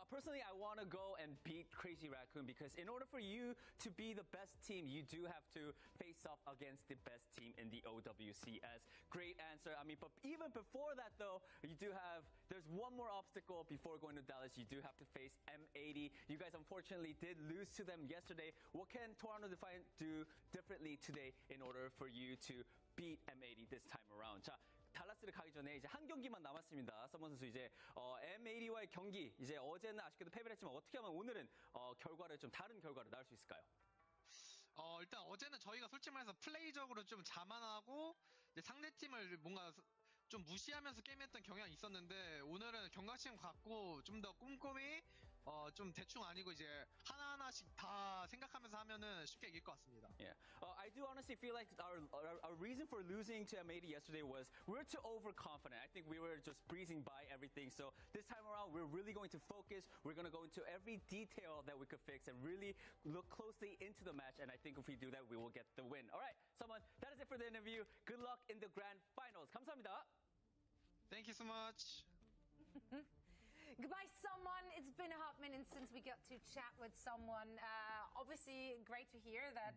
Personally, I want to go and beat Crazy Raccoon because in order for you to be the best team, you do have to face off against the best team in the OWCS. Great answer. I mean, but even before that, though, there's one more obstacle before going to Dallas. You do have to face M80. You guys unfortunately did lose to them yesterday. What can Toronto Defiant do differently today in order for you to beat M80 this time around? 자, 달라스를 가기 전에 이제 한 경기만 남았습니다. 서먼 선수 이제 M80와의 경기, 이제 어제는 아쉽게도 패배를 했지만 어떻게 하면 오늘은 결과를 좀 다른 결과를 낳을 수 있을까요? 일단 어제는 저희가 솔직히 말해서 플레이적으로 좀 자만하고 상대 팀을 뭔가 좀 무시하면서 게임했던 경향이 있었는데, 오늘은 경각심 갖고 좀 더 꼼꼼히 좀 대충 아니고 이제 하나하나씩 다 생각하면서 하면은 쉽게 이길 것 같습니다. Yeah. I do honestly feel like our reason for losing to M80 yesterday was we're too overconfident. I think we were just breezing by everything. So this time around, we're really going to focus. We're going to go into every detail that we could fix and really look closely into the match. And I think if we do that, we will get the win. All right, someone, that is it for the interview. Good luck in the grand finals. 감사합니다. Thank you so much. Goodbye, someone. It's been a hot minute since we got to chat with someone. Obviously, great to hear that,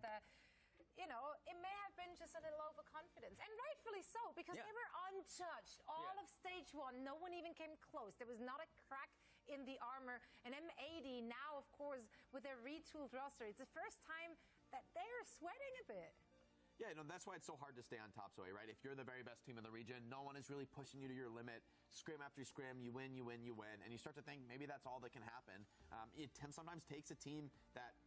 it may have been just a little overconfidence. And rightfully so, because they were untouched. All of stage one, no one even came close. There was not a crack in the armor. And M80 now, of course, with their retooled roster, it's the first time that they're sweating a bit. Yeah, that's why it's so hard to stay on top, Zoe, right? If you're the very best team in the region, no one is really pushing you to your limit. Scrim after scrim, you win, and you start to think maybe that's all that can happen. It sometimes takes a team that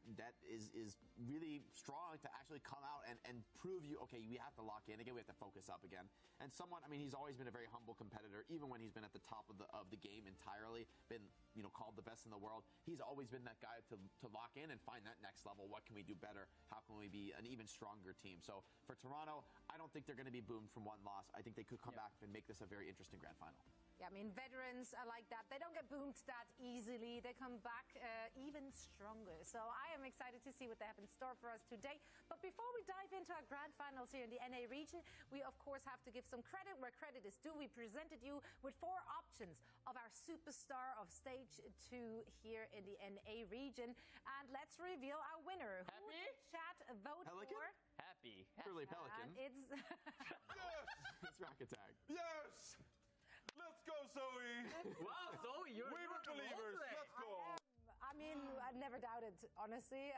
is really strong to actually come out and prove you, okay, we have to lock in again, we have to focus up again. And he's always been a very humble competitor, even when he's been at the top of the game entirely, been called the best in the world. He's always been that guy to lock in and find that next level. What can we do better? How can we be an even stronger team? So for Toronto, I don't think they're going to be boomed from one loss. I think they could come back and make this a very interesting grand final. Yeah, I mean, veterans are like that. They don't get boomed that easily. They come back even stronger. So I am excited to see what they have in store for us today. But before we dive into our grand finals here in the NA region, we of course have to give some credit where credit is due. We presented you with 4 options of our superstar of stage 2 here in the NA region. And let's reveal our winner. Happy? Who did chat vote Pelican? for? Happy. Surely Pelican. It's It's Rack Attack. Yes! Let's go, Zoe! Wow, Zoe, you're believers. Let's go. I mean, I never doubted, honestly.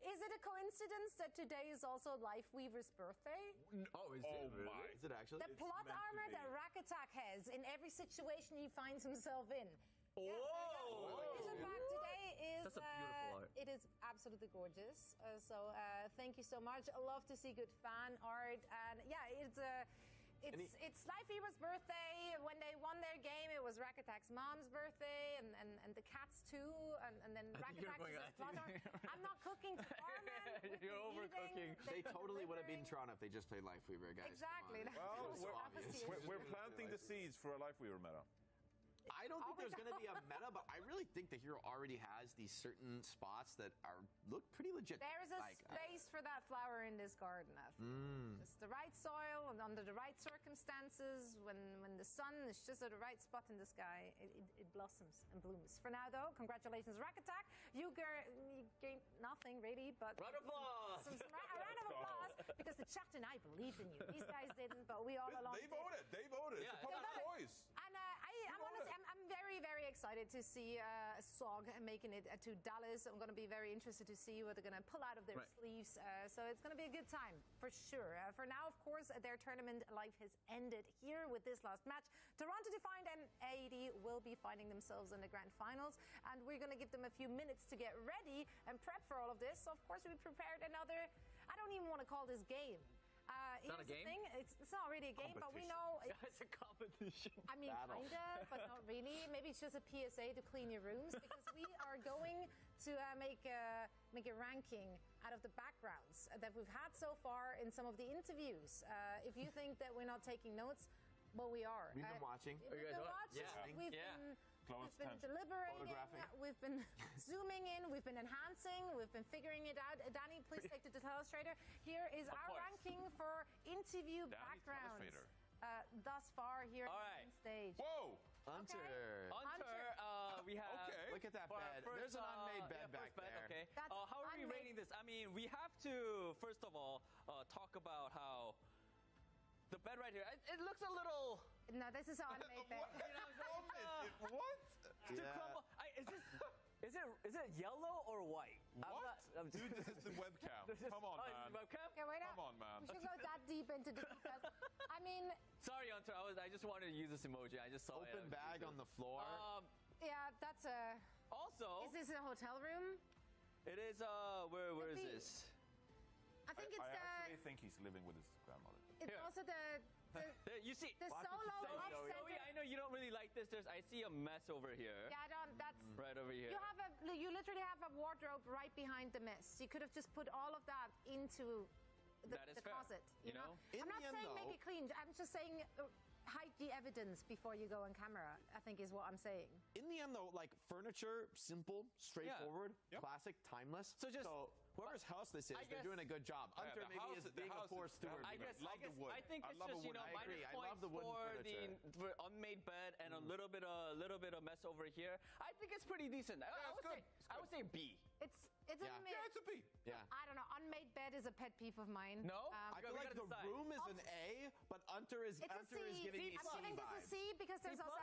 Is it a coincidence that today is also Life Weaver's birthday? Oh, is it really? Is it actually? The plot armor that Rack Attack has in every situation he finds himself in. Oh! In fact, today is... That's a beautiful art. It is absolutely gorgeous. So thank you so much. I love to see good fan art. And yeah, It's Lifeweaver's birthday. When they won their game, it was Rack Attack's mom's birthday, and the cats too, and then Rack Attack is a sponsor. I'm not cooking to Farman. You're overcooking. They totally would have beaten Toronto if they just played Lifeweaver, guys. Exactly. Well, So obvious. we're planting the seeds for a Lifeweaver meta. I don't think there's going to be a meta, but I really think the hero already has these certain spots that look pretty legit. There's a space for that flower in this garden. It's the right soil and under the right circumstances. When the sun is just at the right spot in the sky, it blossoms and blooms. For now, though, congratulations, Rack Attack. You gained nothing really, but round of applause. A round of applause because the chat and I believed in you. These guys didn't, but we all along They voted. They voted. Yeah, it's a public voice. And I'm honestly, I'm very, very excited to see SOG making it to Dallas. I'm going to be very interested to see what they're going to pull out of their sleeves. So it's going to be a good time, for sure. For now, of course, their tournament life has ended here with this last match. Toronto Defiant and AD will be finding themselves in the grand finals. And we're going to give them a few minutes to get ready and prep for all of this. So, of course, we prepared another, I don't even want to call this game. It's not a game? It's not really a game, but we know it's a competition. I mean, kinda, but not really. Maybe it's just a PSA to clean your rooms because we are going to make a ranking out of the backgrounds that we've had so far in some of the interviews. If you think that we're not taking notes, well, we are. We've been watching. We've been watching. We've been deliberating. We've been zooming in. We've been enhancing. We've been figuring it out. Danny, please take the illustrator. Here is our ranking for interview backgrounds thus far here on stage. Whoa! Hunter. We have. Okay. Look at that bed. There's an unmade bed back there. Okay. How are we rating this? I mean, we have to first of all talk about how the bed right here. It looks a little. No, this is an unmade bed. What? Is it yellow or white? What? Dude, this is the webcam. Come on, man. Webcam? Okay, wait up. Come on, man. We should go that deep into the details. I mean, sorry, Hunter. I just wanted to use this emoji. I just saw open bag on the floor. yeah, that's a. Also, is this a hotel room? It is. Where is this? I think it's I actually think he's living with his grandmother. It's also you see the solo off-center. I know you don't really like this. I see a mess over here. Yeah, I don't. That's right over here. You literally have a wardrobe right behind the mess. You could have just put all of that into the closet. You know. I'm not saying make it clean. I'm just saying. Hide the evidence before you go on camera, I think is what I'm saying. In the end, though, like furniture, simple, straightforward, classic, timeless. So whoever's house this is, they're doing a good job. Hunter maybe is being a poor steward. I think it's just, you know, minus points for the unmade bed and a little bit of mess over here. I think it's pretty decent. I would say B. It's a B. Yeah. I don't know. Unmade bed is a pet peeve of mine. No, I feel like the room is an A, but Hunter is giving me C. I think it's a C because there's also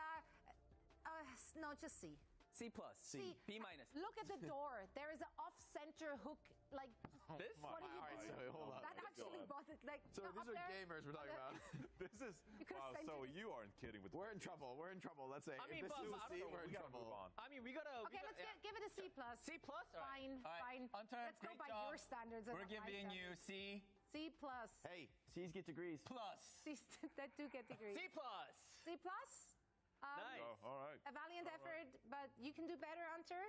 no, just C. C plus. C. B minus. Look at the door. There is an off-center hook, like this. What are you doing? So hold on. That actually bothered. Like, so these are gamers we're talking about. This is wow. So you aren't kidding with. We're in trouble. We're in trouble. Let's say. I mean, if this is a C, we're in trouble. I mean, we gotta. Okay, let's give it a C plus. C plus. Fine. Fine. Hunter, let's go by your standards. We're giving you C. C plus. Hey, C's get degrees. Plus. C's that do get degrees. C plus. C plus. Nice. All right. A valiant effort, but you can do better, Hunter.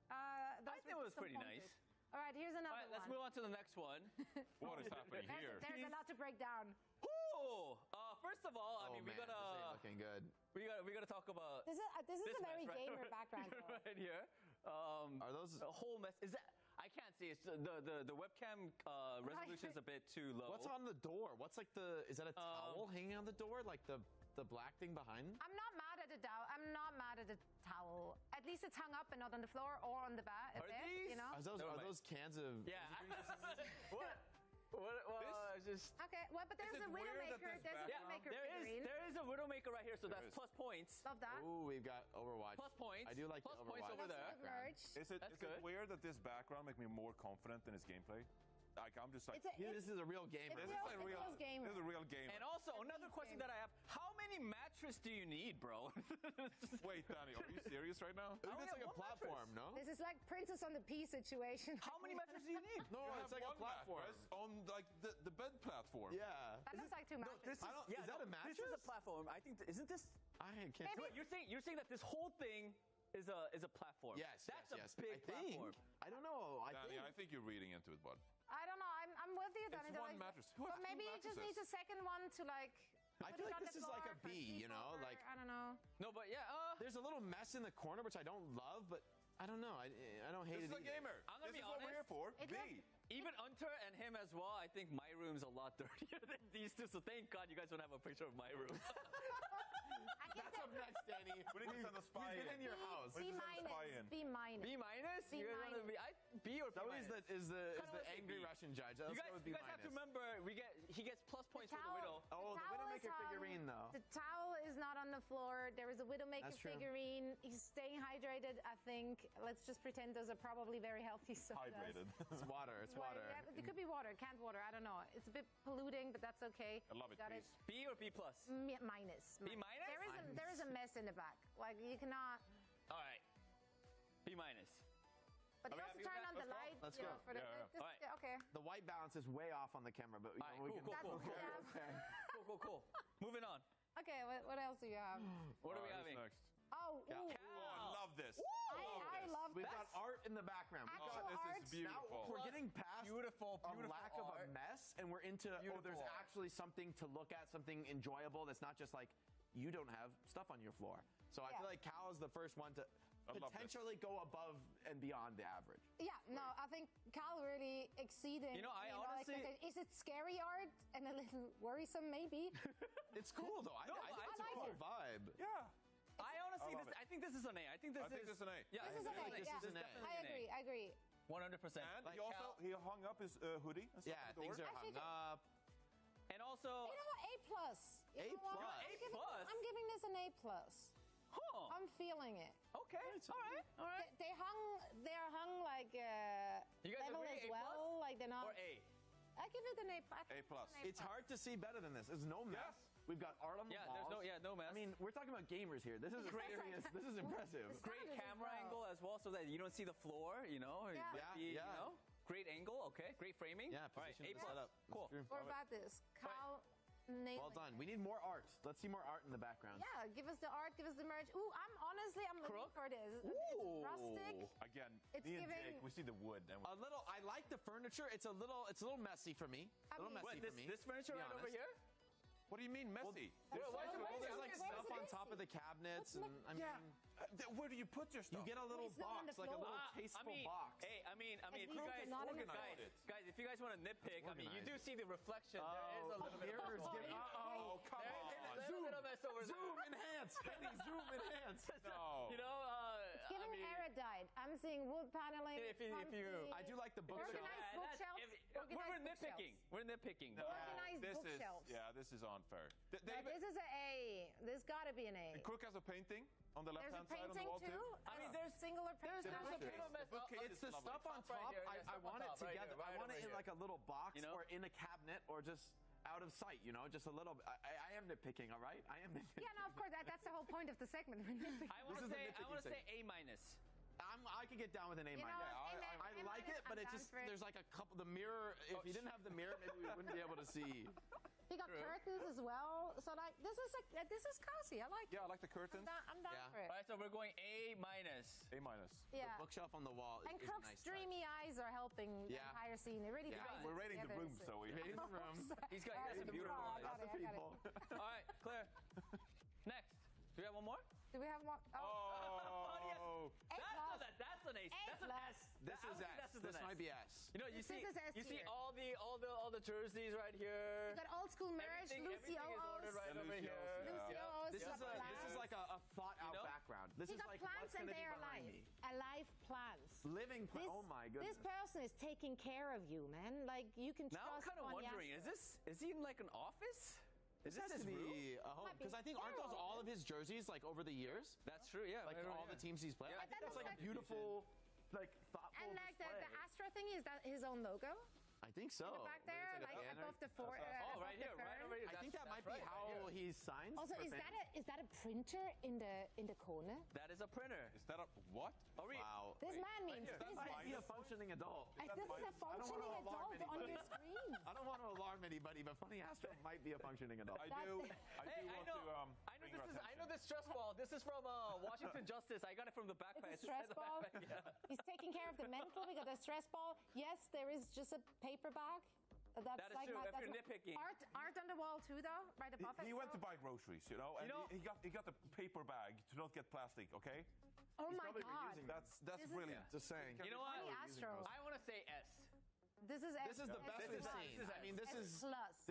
I think it was pretty nice. All right, here's another one. Let's move on to the next one. What is happening here? There's a lot to break down. Ooh! First of all, I mean, we gotta. This ain't looking good. We gotta talk about. This is a very gamer background. Right here. Are those a whole mess? Is that? I can't see. It's the webcam resolution is a bit too low. What's on the door? What's like the? Is that a towel hanging on the door? Like the black thing behind? I'm not mad at the towel. I'm not mad at the towel. At least it's hung up and not on the floor or on the bed. You know. Are those cans of? Yeah. What? Just okay. Well, but there's a Widowmaker. There's a Widowmaker figurine. There is a Widowmaker right here, so that's plus points. Love that. Ooh, we've got Overwatch. Plus points. I do like plus the Overwatch. Points over there. Is it weird that this background makes me more confident in his gameplay? Like I'm just like, this is a real gamer. This is a real gamer. This is a real game. And also another question that I have: how many many mattress do you need, bro? Wait, Danny, are you serious right now? Maybe it's like a platform, no? This is like Princess on the Pea situation. How many mattresses do you need? No, it's like a platform. On like the bed platform. Yeah. That looks like two mattresses. Is that a mattress? This is a platform. I think. Isn't this? I can't. Wait, you're saying that this whole thing is a platform? Yes. That's yes, a big platform. I don't know. Danny, I think you're reading into it, bud. I don't know. I'm with you, Danny. It's one mattress. Who has But maybe two it just mattresses? needs a second one to like. I put feel it like on this the is like a floor for B, you know, sleepover. like I don't know. No, but yeah. There's a little mess in the corner which I don't love, but I don't know. I don't hate This it. is a gamer. I'm gonna This be is what we're here for. It B. Even Unter and him as well, I think my room's a lot dirtier than these two, so thank God you guys don't have a picture of my room. That's up next, Danny. We need to send a spy We've been in your house. B minus. B minus. B minus? B You guys want to be B or B Zoe minus? is the Kinda angry B. Russian judge. Let's You guys, go with you B guys have to minus. remember, he gets plus points for the widow. Oh, the towel Widowmaker is figurine, though. The towel is not on the floor. There is a Widowmaker That's true. figurine. He's staying hydrated, I think. Let's just pretend those are probably very healthy sodas. Hydrated. It's water. It's Well, water. yeah, but it could be water, canned water. I don't know. It's a bit polluting, but that's okay. I love it, Got please. B or B plus? Minus. B minus? There is a mess in the back. Like you cannot. All right. B minus. But you Are we also happy with turn that? on the Let's go. light. Let's you go. know, for the, Yeah. just- All right. yeah, okay. The white balance is way off on the camera, but we All right, can. cool. Okay. Cool. Moving on. Okay. What else do you have? What are we Who's having? next? Oh, Yeah. ooh. Oh, I love this. I love We've that. got art in the background. We've Actual got, art. This is beautiful. Now we're getting past Beautiful a lack of a art. mess, and we're into there's Beautiful art. actually something to look at, something enjoyable. That's not just like you don't have stuff on your floor. So I Yeah. feel like Cal is the first one to I love this. potentially go above and beyond the average. Yeah, no, I think Cal really exceeding. You know, I honestly- is it scary art and a little worrisome maybe? It's cool though. I think I it's a like cool it. vibe. Yeah. I honestly, I love it. I think this is an A. I think this I think this is an A. Yeah, This is an A. this Yeah, is an A. I agree. 100%. And Like he also Cal- he hung up his hoodie. And stuff Yeah, at the things door. are hung Actually, up. And also, You know what? A plus. You A know what? plus. I'm giving- A+? I'm giving this an A plus. huh? I'm feeling it. Okay, all right. They're hung like You guys level agree, as A+? well. Like they're not. Or A? I give it an A. A plus. It's hard to see better than this. There's no mess. We've got art on the Yeah, walls. there's no mess. I mean, we're talking about gamers here. This is Great. serious. This is impressive. Great Sounded as camera well. angle as well, so that you don't see the floor. You know, It Yeah. might Yeah, be, yeah. You know, great angle. Okay, great framing. Yeah, all right, position A of the plus. setup. Cool. That's true. What about this? Cal nailing. Well done. We need more art. Let's see more art in the background. Yeah, give us the art, give us the merch. Ooh, I'm looking Crook? for this. Ooh. It's rustic. Again, It's me and giving- Jake, we see the wood. And A little. I like the furniture. It's a little messy for me. A little mean- messy What, for me. this furniture to be right over honest. here? what do you mean messy? Well, why is it Well, messy? there's like Where's stuff it on messy? top of the cabinets, and I mean, Where do you put your stuff? you get a little It's not on box, the like a floor. little tasteful box. Hey, I mean, At if least you it's guys not on the organize floor. guys, if you guys want to nitpick, I mean, you do Organized. see the reflection. There is a little bit of Mirrors mess over give- here. Oh, come There is on. a little bit of mess over Zoom there. enhance. Penny, zoom enhance. No. You know, It's giving I mean, erudite. I'm seeing wood paneling. If you- comfy. I do like the bookshelf. Organized that's- bookshelves. we're Organized nitpicking. bookshelves. We're nitpicking. Organized this bookshelves. this is unfair. Yeah, this is an A. This gotta be an A. And Crook has a painting on the There's a left-hand side on the painting wall too. I mean, there's singular there's painting. a bit of mess. It's the stuff on Right top. here, yeah, I stuff on want it top, right together. here, right I want over it in here. like a little box You know? or in a cabinet or just out of sight. You know, just a little. I am nitpicking. All right, I am nitpicking. Yeah, no, of course. That's the whole point of the segment. I want This is to a say nitpicking say segment. A minus. I could get down with an A You know, minus. A I like minus, it, but I'm it down just for it. there's like a couple. The mirror. If you didn't have the mirror, maybe we wouldn't be able to see. We got curtains as well. So like this is cozy. I like it. Yeah, I like the curtains. I'm down for it. All right, so we're going A minus. A minus. Yeah. The bookshelf on the wall And is a Crook's nice touch. dreamy eyes are helping the Yeah. entire scene. It really ties We're it rating the together. room, so we Rating the room. He's got some beautiful Oh, I eyes. got it, I got it. All right, Claire. Next. Do we have one more? Do we have one? Oh. That's an A. That's an S. This is S. This might be S. You know, you This see, is S you see tier. all the jerseys right here. We got old school merch, Everything is ordered right over here. Lucios, This is like a thought out know? background. This He is got like plants what's and gonna they be are behind alive. me. Alive plants. Living plants. Oh my goodness. This person is taking care of you, man. Like you can Now I'm trust. kind of on wondering, Yasser. is he in like an office? This Is has this to his room? be a home because I think aren't those all of his jerseys like over the years? That's true, yeah. Like right over all here. the teams he's played. Yeah, I think that's like a beautiful, like thoughtful And like the display. Astra thing is that his own logo. I think so. Back there, Maybe it's like a banner. above the fort. Oh, right here, right over here. I think that might be how he signs. Also, for is that a printer in the corner? That is a printer. Is that a what? Wow. This man means That business. might be a functioning adult. This is a functioning adult on your screen. I don't want to alarm anybody, but Funny Astro might be a functioning adult. I do want to. I know this stress ball. This is from Washington Justice. I got it from the backpack. It's a stress ball. Yeah. He's taking care of the mental. We got a stress ball. Yes, there is just a paper bag. That's That is like true, my, if that's you're my- nitpicking. Art on the wall too, though, right above it. He went so- to buy groceries, you know, and he got the paper bag to not get plastic. Okay. Oh He's my probably God. reusing That's This is- brilliant. Just saying. You know what? Funny Astro. I want to say S. This is This is the best we've seen. I mean, this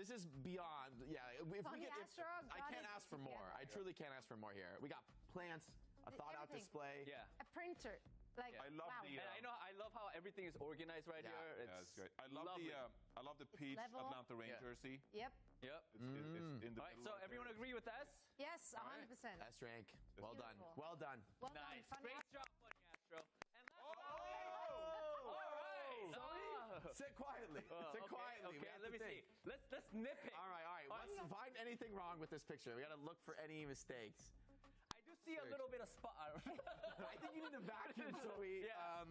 is beyond. Yeah, if we Funny get, Astro I got can't it ask for more. together. I truly can't ask for more here. We got plants, a thought-out Everything. display. Yeah. A printer. Like, I love wow. the. And I love how everything is organized right here. Yeah, it's great. I love lovely. I love the peach level. Atlanta Rain jersey. Yep. Yep. It's in the All right, middle so right everyone there. agree with S? Yes, All right. 100%. S rank. Well done. Beautiful. Well done. Well Nice. done, Funny Great Astro. job, Funny Astro. And Oh! all right. Oh. Sit quietly. Sit quietly. We Okay, have let to me see. think. Let's nitpick. All right. Let's find anything wrong with this picture. We got to look for any mistakes. I do see a little bit of spot. I think you need to vacuum, Zoe. Yeah.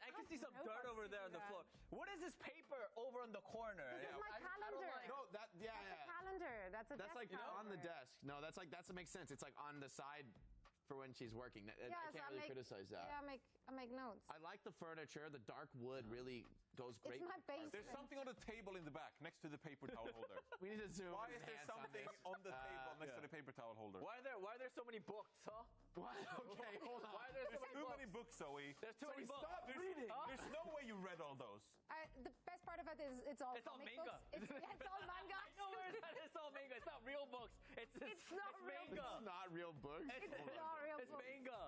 I can see some dirt over there on the floor. What is this paper over in the corner? This is my calendar. No, that That's a calendar. That's a That's like desk on the calendar. desk. No, that makes sense. It's like on the side for when she's working. I Yeah, can't so really make, criticize that. Yeah, I make notes. I like the furniture. The dark wood really goes great. It's my with the carpet. There's something on the table in the back next to the paper towel holder. We need to zoom. Why and is there enhance on something this. on the table next to the paper towel holder? Why are there so many books, huh? What? Okay, hold on. Why are there so There's many too books? many books, Zoe. There's too many books. Stop reading. There's no way you read all those. The best part about it is it's all It's all comic manga. books. It's all manga. I know where that is all manga. It's not real books. It's not real manga. It's not real books. It's Hold on. not real It's books. manga.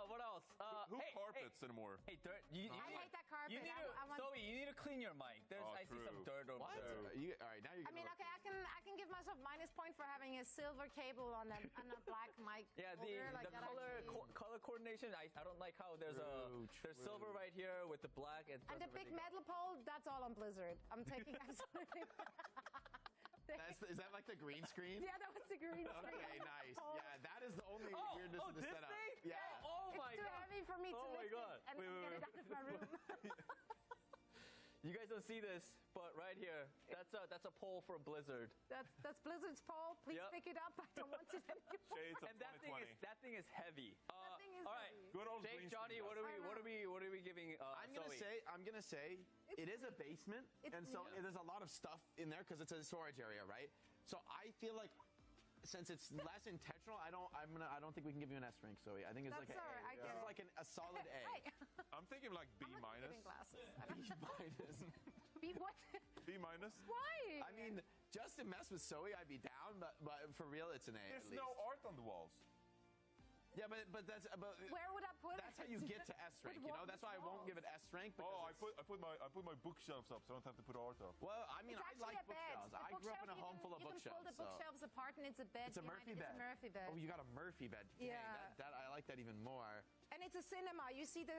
What else? Who carpets anymore? Hey, dirt. You I hate that carpet. You need I want- Zoe, you need to clean your mic. I see some dirt over What? there. All right, now you're I mean, okay, I can give myself minus point for having a silver cable on a black mic. Yeah, holder, like the that actually- color coordination. I don't like how there's there's silver right here with the black. It And the doesn't big really go. metal pole, that's all on Blizzard. I'm taking absolutely. Is that like the green screen? Yeah, that was the green screen. Okay, nice. Yeah, that is the only weirdness of the this setup. thing? Yeah. Oh my It's too god. heavy for me to Oh my lift God. it and Wait, get wait, it out of my room. You guys don't see this, but right here, that's a pole for Blizzard. That's Blizzard's pole. Please Yep. pick it up. I don't want it anymore. Shades of And that thing 2020. is heavy. That thing is all right, heavy. Good old Jake, green Johnny, screen what are we giving? I'm gonna say it is a basement, and so there's a lot of stuff in there because it's a storage area, right? So I feel like since it's less intentional, I don't think we can give you an S rank, Zoe. I think it's That's like all right, I this get is it. like a solid A. Hey, I'm thinking like B I'm not minus. giving glasses. B minus. B what? B minus. Why? I mean, just to mess with Zoe, I'd be down, but for real, it's an A. There's at least. no art on the walls. Yeah, but Where would I put that's it? how you get to S rank. You know, that's why I won't give it S rank. Oh, I because put my bookshelves up, so I don't have to put art up. Well, I mean, It's I actually like a bed. bookshelves. The I grew up in a bookshelf, home full of you bookshelves. can pull the so- bookshelves apart, and it's a bed. It's a behind Murphy it. bed. It's a Murphy bed. Oh, you got a Murphy bed. Dang, Yeah. that I like that even more. And it's a cinema. You see the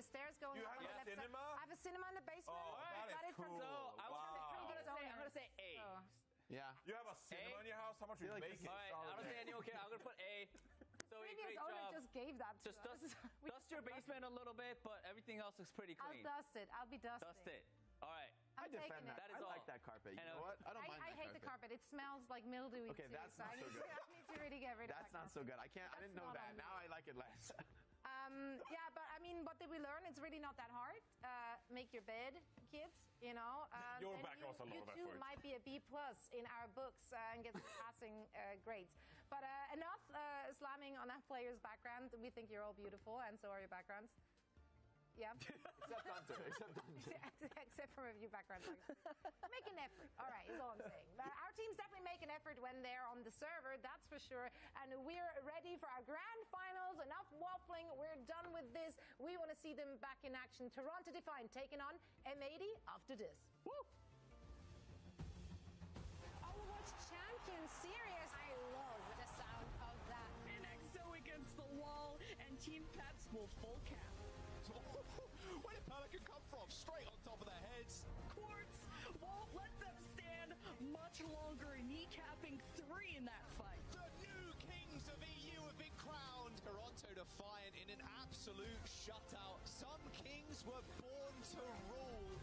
stairs going You up have on the a left side. cinema? I have a cinema in the basement. Oh, that Got is it from cool. the- I'm gonna say A. So, Yeah. You have a cinema in your house? How much are you feel like making? All right, I don't say any. Okay, I'm gonna put A. Zoe, previous great owner job. just gave that to Just us. dust your basement a little bit, but everything else looks pretty I'll clean. dust it. I'll be dusting. Dust it. All right. I'm I defend taking that. it. That is I all. like that carpet. You And, know what? I don't mind I that hate the carpet. It smells like mildewy Okay, too. that's so not I so need good. To, I need to really get rid of That's that not so carpet. good. I can't. I didn't know not that. on me. Now I like it less. Yeah, but I mean, what did we learn? It's really not that hard. Make your bed, kids. You know. Your and back was a lot you of too effort. might be a B+ in our books and get some passing grades. But enough slamming on that player's background. We think you're all beautiful, and so are your backgrounds. Yeah. Except Hunter. Except for a few backgrounds. Make an effort. All right, is all I'm saying. Our teams definitely make an effort when they're on the server, that's for sure. And we're ready for our grand finals. Enough waffling. We're done with this. We want to see them back in action. Toronto Defiant taking on M80 after this. Woo! Overwatch Champion Series. I love the sound of that. And EXO against the wall, and Team Peps will full cap. Where did Pelican come from? Straight on top of their heads. much longer, kneecapping 3 in that fight. The new kings of EU have been crowned. Toronto defiant in an absolute shutout. Some kings were born to rule.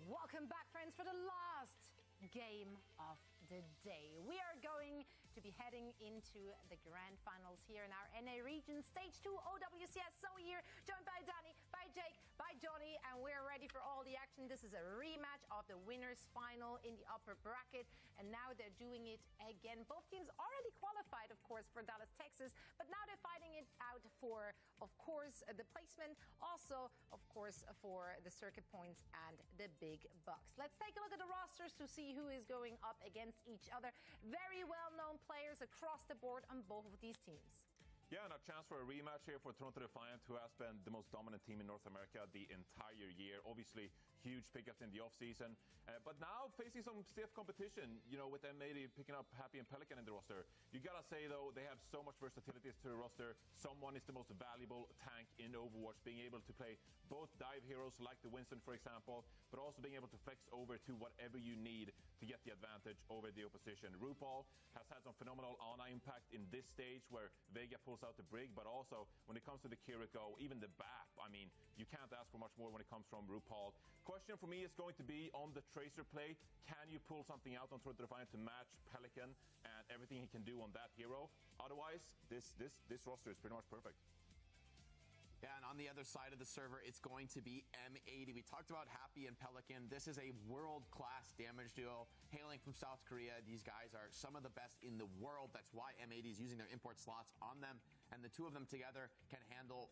Welcome back, friends, for the last game of the day. We are going to be heading into the grand finals here in our NA region, stage 2 OWCS. So here, joined by Danny, by Jake, by Johnny, and we're ready for all the action. This is a rematch of the winners final in the upper bracket, and now they're doing it again. Both teams already qualified, of course, for Dallas, Texas, but now they're fighting it out for, of course, the placement, also, of course, for the circuit points and the big bucks. Let's take a look at the rosters to see who is going up against each other. Very well-known players across the board on both of these teams. Yeah, and a chance for a rematch here for Toronto Defiant, who has been the most dominant team in North America the entire year. Obviously, huge pickups in the offseason, but now facing some stiff competition, you know, with M80 picking up Happy and Pelican in the roster. You gotta say, though, they have so much versatility to the roster. Someone is the most valuable tank in Overwatch, being able to play both dive heroes like the Winston, for example, but also being able to flex over to whatever you need to get the advantage over the opposition. RuPaul has had some phenomenal Ana impact in this stage where Vega pulls out the Brig, but also when it comes to the Kiriko, even the BAP, I mean, you can't ask for much more when it comes from RuPaul. Question for me is going to be on the Tracer play. Can you pull something out on Toronto Defiant to match Pelican and everything he can do on that hero? Otherwise, this roster is pretty much perfect. Yeah, and on the other side of the server, it's going to be M80. We talked about Happy and Pelican. This is a world-class damage duo hailing from South Korea. These guys are some of the best in the world. That's why M80 is using their import slots on them, and the two of them together can handle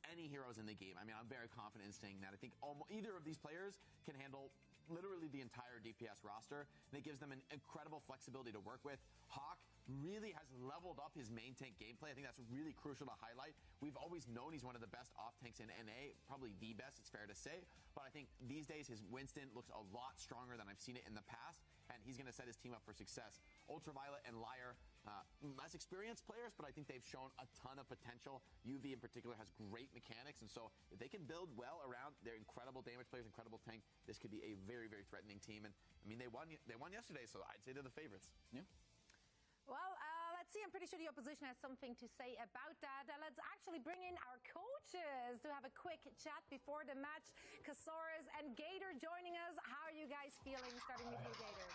any heroes in the game. I mean, I'm very confident in saying that. I think either of these players can handle literally the entire DPS roster, and it gives them an incredible flexibility to work with. Hawk really has leveled up his main tank gameplay. I think that's really crucial to highlight. We've always known he's one of the best off tanks in NA, probably the best, it's fair to say, but I think these days his Winston looks a lot stronger than I've seen it in the past, and he's going to set his team up for success. Ultraviolet and Liar, less experienced players, but I think they've shown a ton of potential. UV in particular has great mechanics, and so if they can build well around their incredible damage players, incredible tank, this could be a very, very threatening team. And I mean, they won yesterday, so I'd say they're the favorites. Yeah. Well, let's see. I'm pretty sure the opposition has something to say about that. Let's actually bring in our coaches to have a quick chat before the match. Casaurus and Gator joining us. How are you guys feeling? Starting with you, Gator.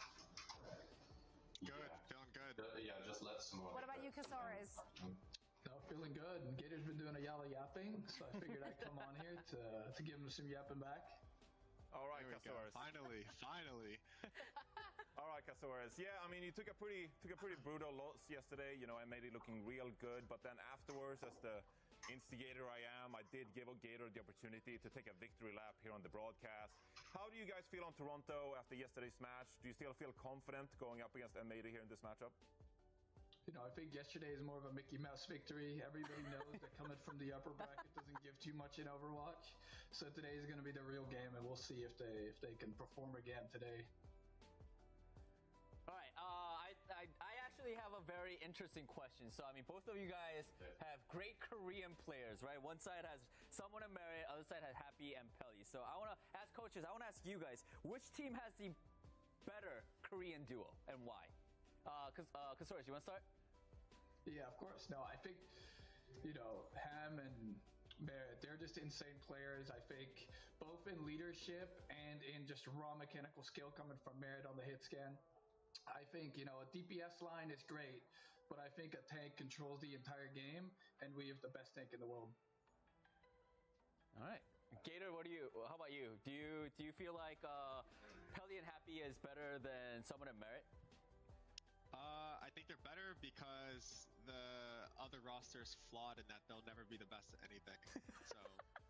Good, feeling good. Yeah, just let some more. What about you, Casaurus? No, feeling good. Gator's been doing a yalla yapping, so I figured I'd come on here to give him some yapping back. All right, Casaurus. Finally. All right, Casaurus. Yeah, I mean, you took a pretty brutal loss yesterday. You know, I made it looking real good, but then afterwards, as the instigator I am, I did give Gator the opportunity to take a victory lap here on the broadcast. How do you guys feel on Toronto after yesterday's match? Do you still feel confident going up against M80 here in this matchup? You know, I think yesterday is more of a Mickey Mouse victory. Everybody knows that coming from the upper bracket doesn't give too much in Overwatch. So today is going to be the real game, and we'll see if they can perform again today. All right, I actually have a very interesting question. So, I mean, both of you guys have great Korean players, right? One side has someone in Merit, other side has Happy and Pelly. So I want to ask coaches, I want to ask you guys, which team has the better Korean duo and why? Casaurus, you want to start? Yeah, of course. No, I think, you know, Ham and Merit, they're just insane players. I think both in leadership and in just raw mechanical skill coming from Merit on the hit scan. I think, you know, a DPS line is great, but I think a tank controls the entire game, and we have the best tank in the world. All right. Gator, how about you? Do you feel like Pelly and Happy is better than someone at Merit? I think they're better because the other roster is flawed in that they'll never be the best at anything. So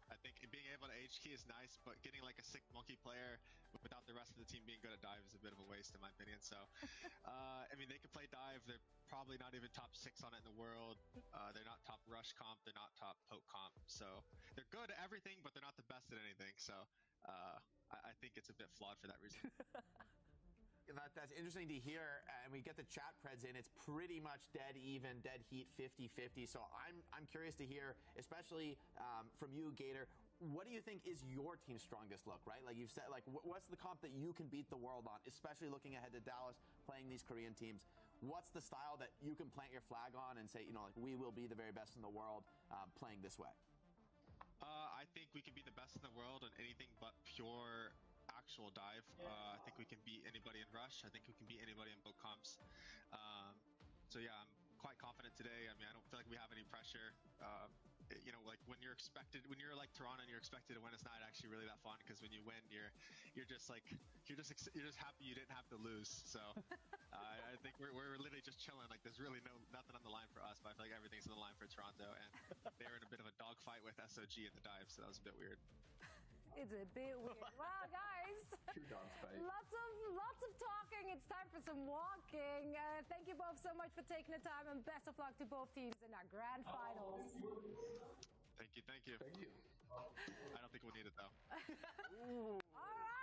I think being able to H-key is nice, but getting like a sick monkey player without the rest of the team being good at dive is a bit of a waste in my opinion. So, I mean, they can play dive. They're probably not even top 6 on it in the world. They're not top rush comp. They're not top poke comp. So they're good at everything, but they're not the best at anything. So I think it's a bit flawed for that reason. that's interesting to hear, and we get the chat preds in. It's pretty much dead even, dead heat, 50-50. So I'm curious to hear, especially from you, Gator. What do you think is your team's strongest look, right? Like you've said, like what's the comp that you can beat the world on, especially looking ahead to Dallas, playing these Korean teams? What's the style that you can plant your flag on and say, like we will be the very best in the world playing this way? I think we can be the best in the world on anything but pure actual dive. I think we can beat anybody in rush. I think we can beat anybody in book comps. So yeah, I'm quite confident today. I mean, I don't feel like we have any pressure. Like when you're like Toronto and you're expected to win, it's not actually really that fun because when you win, you're just happy you didn't have to lose. So I think we're literally just chilling. Like there's really nothing on the line for us, but I feel like everything's on the line for Toronto, and they're in a bit of a dogfight with SOG in the dive, so that was a bit weird. It's a bit weird. Wow, guys. Lots of talking. It's time for some walking. Thank you both so much for taking the time, and best of luck to both teams in our grand finals. Thank you. Thank you. I don't think we'll need it though. All right.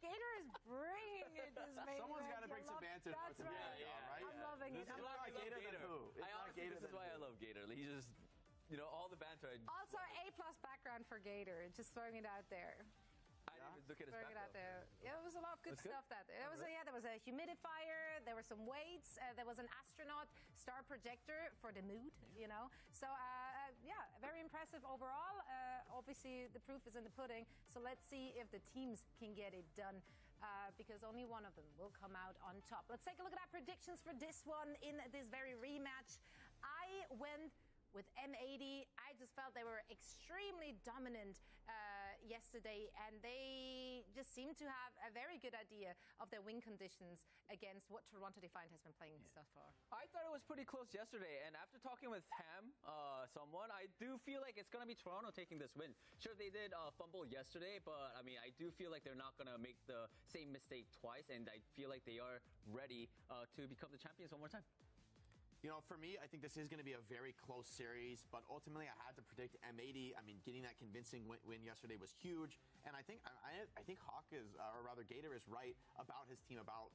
Gator is bringing it this Mania. Someone's got to bring some banter. That's right. Right? I'm loving it. It's not Gator than who? This is why I love Gator. He's just, all the banter. Also, A+ background for Gator. Just throwing it out there. I didn't even look at his Throwing it out there. Yeah, it was a lot of good stuff. There was a humidifier. There were some weights. There was an astronaut star projector for the mood. So very impressive overall. Obviously, the proof is in the pudding. So let's see if the teams can get it done. Because only one of them will come out on top. Let's take a look at our predictions for this one in this very rematch. I went with M80. I just felt they were extremely dominant yesterday, and they just seemed to have a very good idea of their win conditions against what Toronto Defiant has been playing so far. I thought it was pretty close yesterday, and after talking with Ham, I do feel like it's going to be Toronto taking this win. Sure, they did fumble yesterday, but I mean, I do feel like they're not going to make the same mistake twice, and I feel like they are ready to become the champions one more time. For me, I think this is going to be a very close series, but ultimately I had to predict M80. I mean, getting that convincing win yesterday was huge, and I think Hawk is, or rather Gator is right about his team, about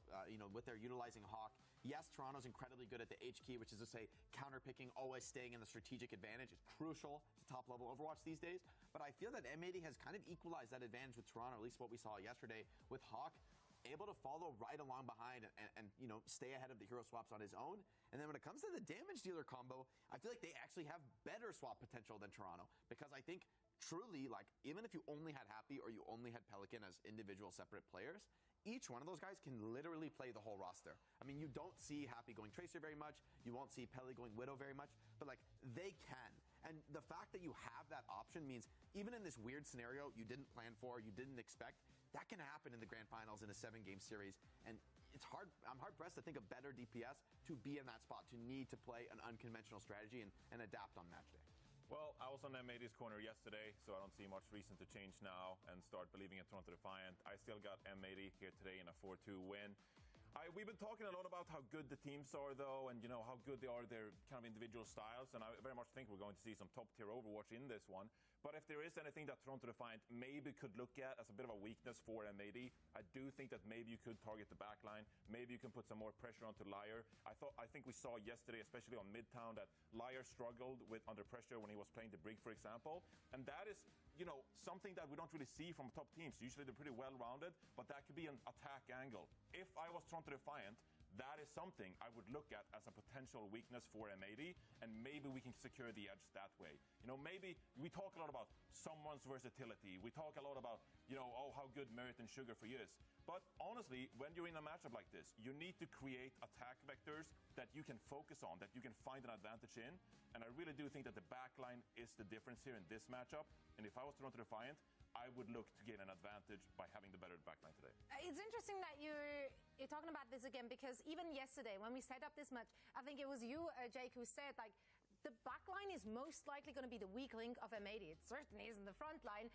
with their utilizing Hawk. Yes, Toronto's incredibly good at the H key, which is to say counter-picking, always staying in the strategic advantage is crucial to top-level Overwatch these days, but I feel that M80 has kind of equalized that advantage with Toronto, at least what we saw yesterday, with Hawk able to follow right along behind and stay ahead of the hero swaps on his own. And then when it comes to the damage dealer combo, I feel like they actually have better swap potential than Toronto, because I think truly, like, even if you only had Happy or you only had Pelican as individual separate players, each one of those guys can literally play the whole roster. I mean, you don't see Happy going Tracer very much, you won't see Peli going Widow very much, but like, they can. And the fact that you have that option means even in this weird scenario you didn't plan for, you didn't expect, that can happen in the grand finals in a 7-game series. And it's hard. I'm hard-pressed to think of better DPS to be in that spot, to need to play an unconventional strategy and adapt on match day. Well, I was on M80's corner yesterday, so I don't see much reason to change now and start believing in Toronto Defiant. I still got M80 here today in a 4-2 win. We've been talking a lot about how good the teams are, though, and how good they are, their kind of individual styles, and I very much think we're going to see some top-tier Overwatch in this one. But if there is anything that Toronto Defiant maybe could look at as a bit of a weakness for M80, I do think that maybe you could target the backline. Maybe you can put some more pressure onto Liar. I think we saw yesterday, especially on Midtown, that Liar struggled under pressure when he was playing the Brig, for example. And that is, something that we don't really see from top teams. Usually they're pretty well-rounded, but that could be an attack angle. If I was Toronto Defiant, that is something I would look at as a potential weakness for M80, and maybe we can secure the edge that way. Maybe we talk a lot about someone's versatility. We talk a lot about, how good Merit and Sugar for you is. But honestly, when you're in a matchup like this, you need to create attack vectors that you can focus on, that you can find an advantage in. And I really do think that the backline is the difference here in this matchup. And if I was Toronto Defiant, I would look to gain an advantage by having the better backline today. It's interesting that you're talking about this again, because even yesterday when we set up this match, I think it was you, Jake, who said, like, the backline is most likely going to be the weak link of M80. It certainly isn't the front line.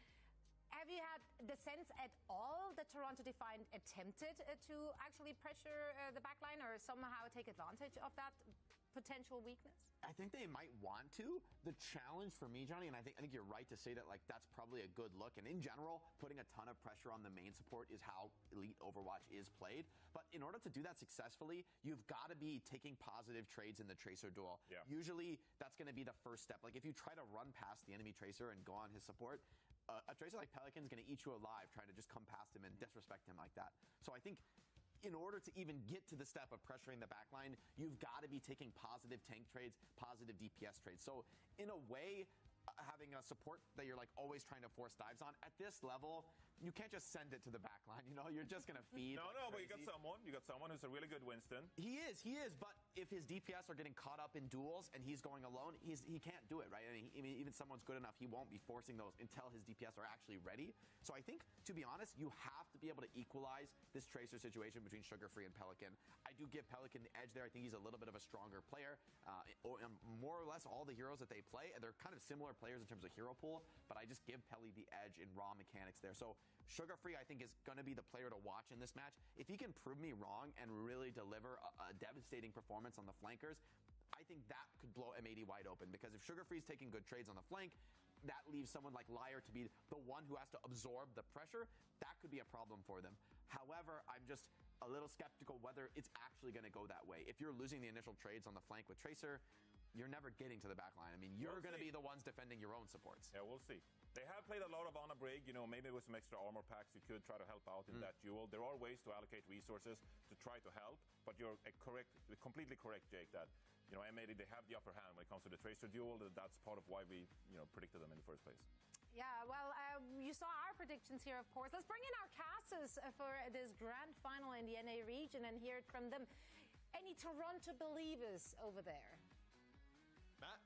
Have Have you had the sense at all that Toronto Defiant attempted to actually pressure the backline or somehow take advantage of that potential weakness? I think they might want to. The challenge for me, Johnny, and I think you're right to say that, like, that's probably a good look. And in general, putting a ton of pressure on the main support is how Elite Overwatch is played. But in order to do that successfully, you've got to be taking positive trades in the Tracer duel. Yeah. Usually, that's going to be the first step. Like, if you try to run past the enemy Tracer and go on his support, a Tracer like Pelican is going to eat you alive trying to just come past him and disrespect him like that. So I think in order to even get to the step of pressuring the backline, you've got to be taking positive tank trades, positive DPS trades. So in a way, having a support that you're like always trying to force dives on, at this level, you can't just send it to the backline, you know? You're just going to feed. No, but you got someone who's a really good Winston. He is, but if his DPS are getting caught up in duels and he's going alone, he can't do it, right? I mean, even someone's good enough, he won't be forcing those until his DPS are actually ready. So I think, to be honest, you have to be able to equalize this Tracer situation between Sugar Free and Pelican. I do give Pelican the edge there. I think he's a little bit of a stronger player. More or less all the heroes that they play, they're kind of similar players in terms of hero pool, but I just give Peli the edge in raw mechanics there. So Sugar Free, I think, is going to be the player to watch in this match. If he can prove me wrong and really deliver a devastating performance on the flankers, I think that could blow M80 wide open, because if Sugar Free's taking good trades on the flank, that leaves someone like Liar to be the one who has to absorb the pressure. That could be a problem for them. However, I'm just a little skeptical whether it's actually going to go that way. If you're losing the initial trades on the flank with Tracer, you're never getting to the backline. I mean, you're going to be the ones defending your own supports. Yeah, we'll see. They have played a lot of on a break. You know, maybe with some extra armor packs, you could try to help out in that duel. There are ways to allocate resources to try to help, but you're completely correct, Jake, that, you know, M80, they have the upper hand when it comes to the Tracer duel. That's part of why we, you know, predicted them in the first place. Yeah, well, you saw our predictions here, of course. Let's bring in our casters for this grand final in the NA region and hear it from them. Any Toronto believers over there? Matt?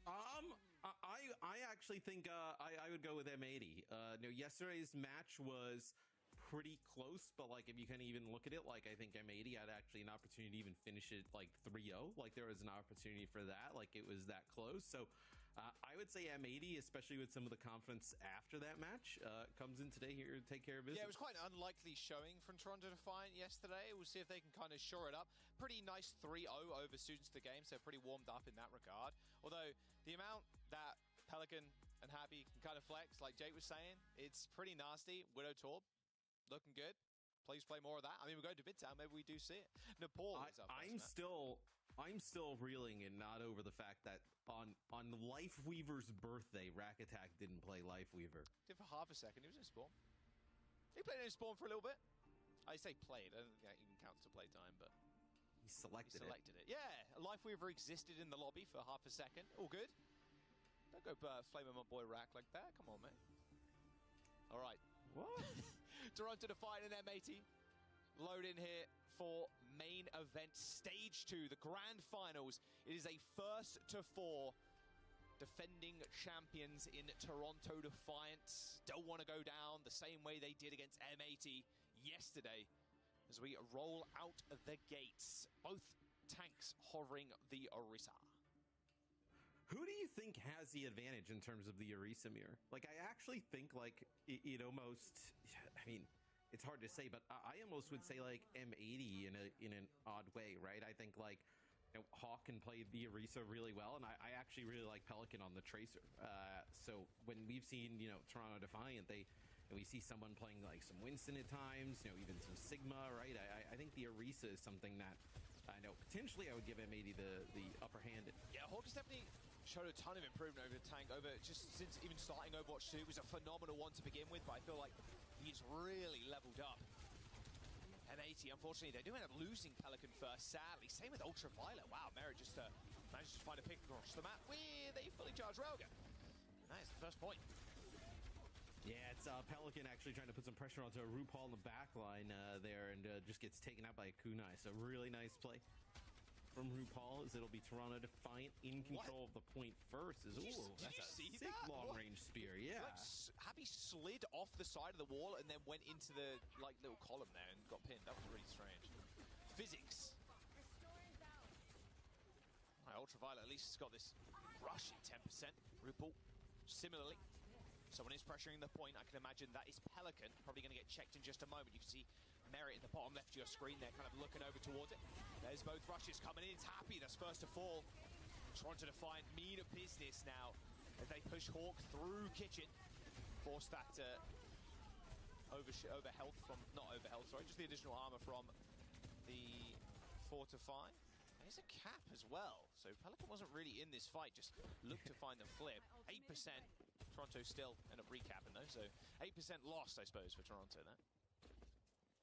I actually think I would go with M80. Yesterday's match was pretty close, but like if you can even look at it, like I think M80 had actually an opportunity to even finish it like 3-0. Like there was an opportunity for that. Like it was that close. So I would say M80, especially with some of the confidence after that match, comes in today here to take care of business. Yeah, it was quite an unlikely showing from Toronto Defiant yesterday. We'll see if they can kind of shore it up. Pretty nice 3-0 over Students of the Game, so pretty warmed up in that regard. Although the amount that Pelican and Happy can kind of flex, like Jake was saying, it's pretty nasty. Widow Torb, looking good. Please play more of that. I mean, we're going to Midtown. Maybe we do see it. Nepal is up. I'm still reeling and not over the fact that on Lifeweaver's birthday, Rack Attack didn't play Lifeweaver. Did for half a second. He was in Spawn. He played in Spawn for a little bit. I say played. I don't think that even counts to play time, but he selected it. Yeah, Lifeweaver existed in the lobby for half a second. All good. Don't go flaming my boy Rack like that. Come on, man. All right. What? Toronto Defiant and M80 load in here for main event stage 2, the grand finals. It is a 1st to 4 defending champions in Toronto Defiant. Don't want to go down the same way they did against M80 yesterday as we roll out the gates. Both tanks hovering the Orisa. Who do you think has the advantage in terms of the Orisa mirror? Like, I actually think, like, it almost, I mean, it's hard to say, but I almost would say, like, M80 in an odd way, right? I think, like, you know, Hawk can play the Orisa really well, and I actually really like Pelican on the Tracer. So when we've seen, you know, Toronto Defiant, we see someone playing, like, some Winston at times, you know, even some Sigma, right? I think the Orisa is something that, I know, potentially I would give M80 the upper hand. Yeah, Hawk is definitely showed a ton of improvement over the tank, just since even starting Overwatch 2. It was a phenomenal one to begin with, but I feel like he's really leveled up. M80, unfortunately, they do end up losing Pelican first, sadly. Same with Ultraviolet. Wow, Merit just managed to find a pick across the map with a fully charged Railgun. And that is the first point. Yeah, it's Pelican actually trying to put some pressure onto RuPaul in the back line there, and just gets taken out by Kunai. So really nice play from RuPaul, as it'll be Toronto Defiant in control of the point first. Did you see that? Long-range spear, yeah. Like, Happy slid off the side of the wall and then went into the like little column there and got pinned. That was really strange. Physics. Right, Ultraviolet at least has got this rushing 10%. RuPaul, similarly, Someone is pressuring the point. I can imagine that is Pelican. Probably going to get checked in just a moment. You can see Merit in the bottom left of your screen there, kind of looking over towards it. There's both rushes coming in. It's Happy that's first to fall. Toronto Defiant mean a business now as they push Hawk through Kitchen. Force that over health from, not over health, sorry, just the additional armor from the Fortify. There's a cap as well. So Pelican wasn't really in this fight, just looked to find the flip. 8%. Toronto still end up recapping though, so 8% lost, I suppose, for Toronto there.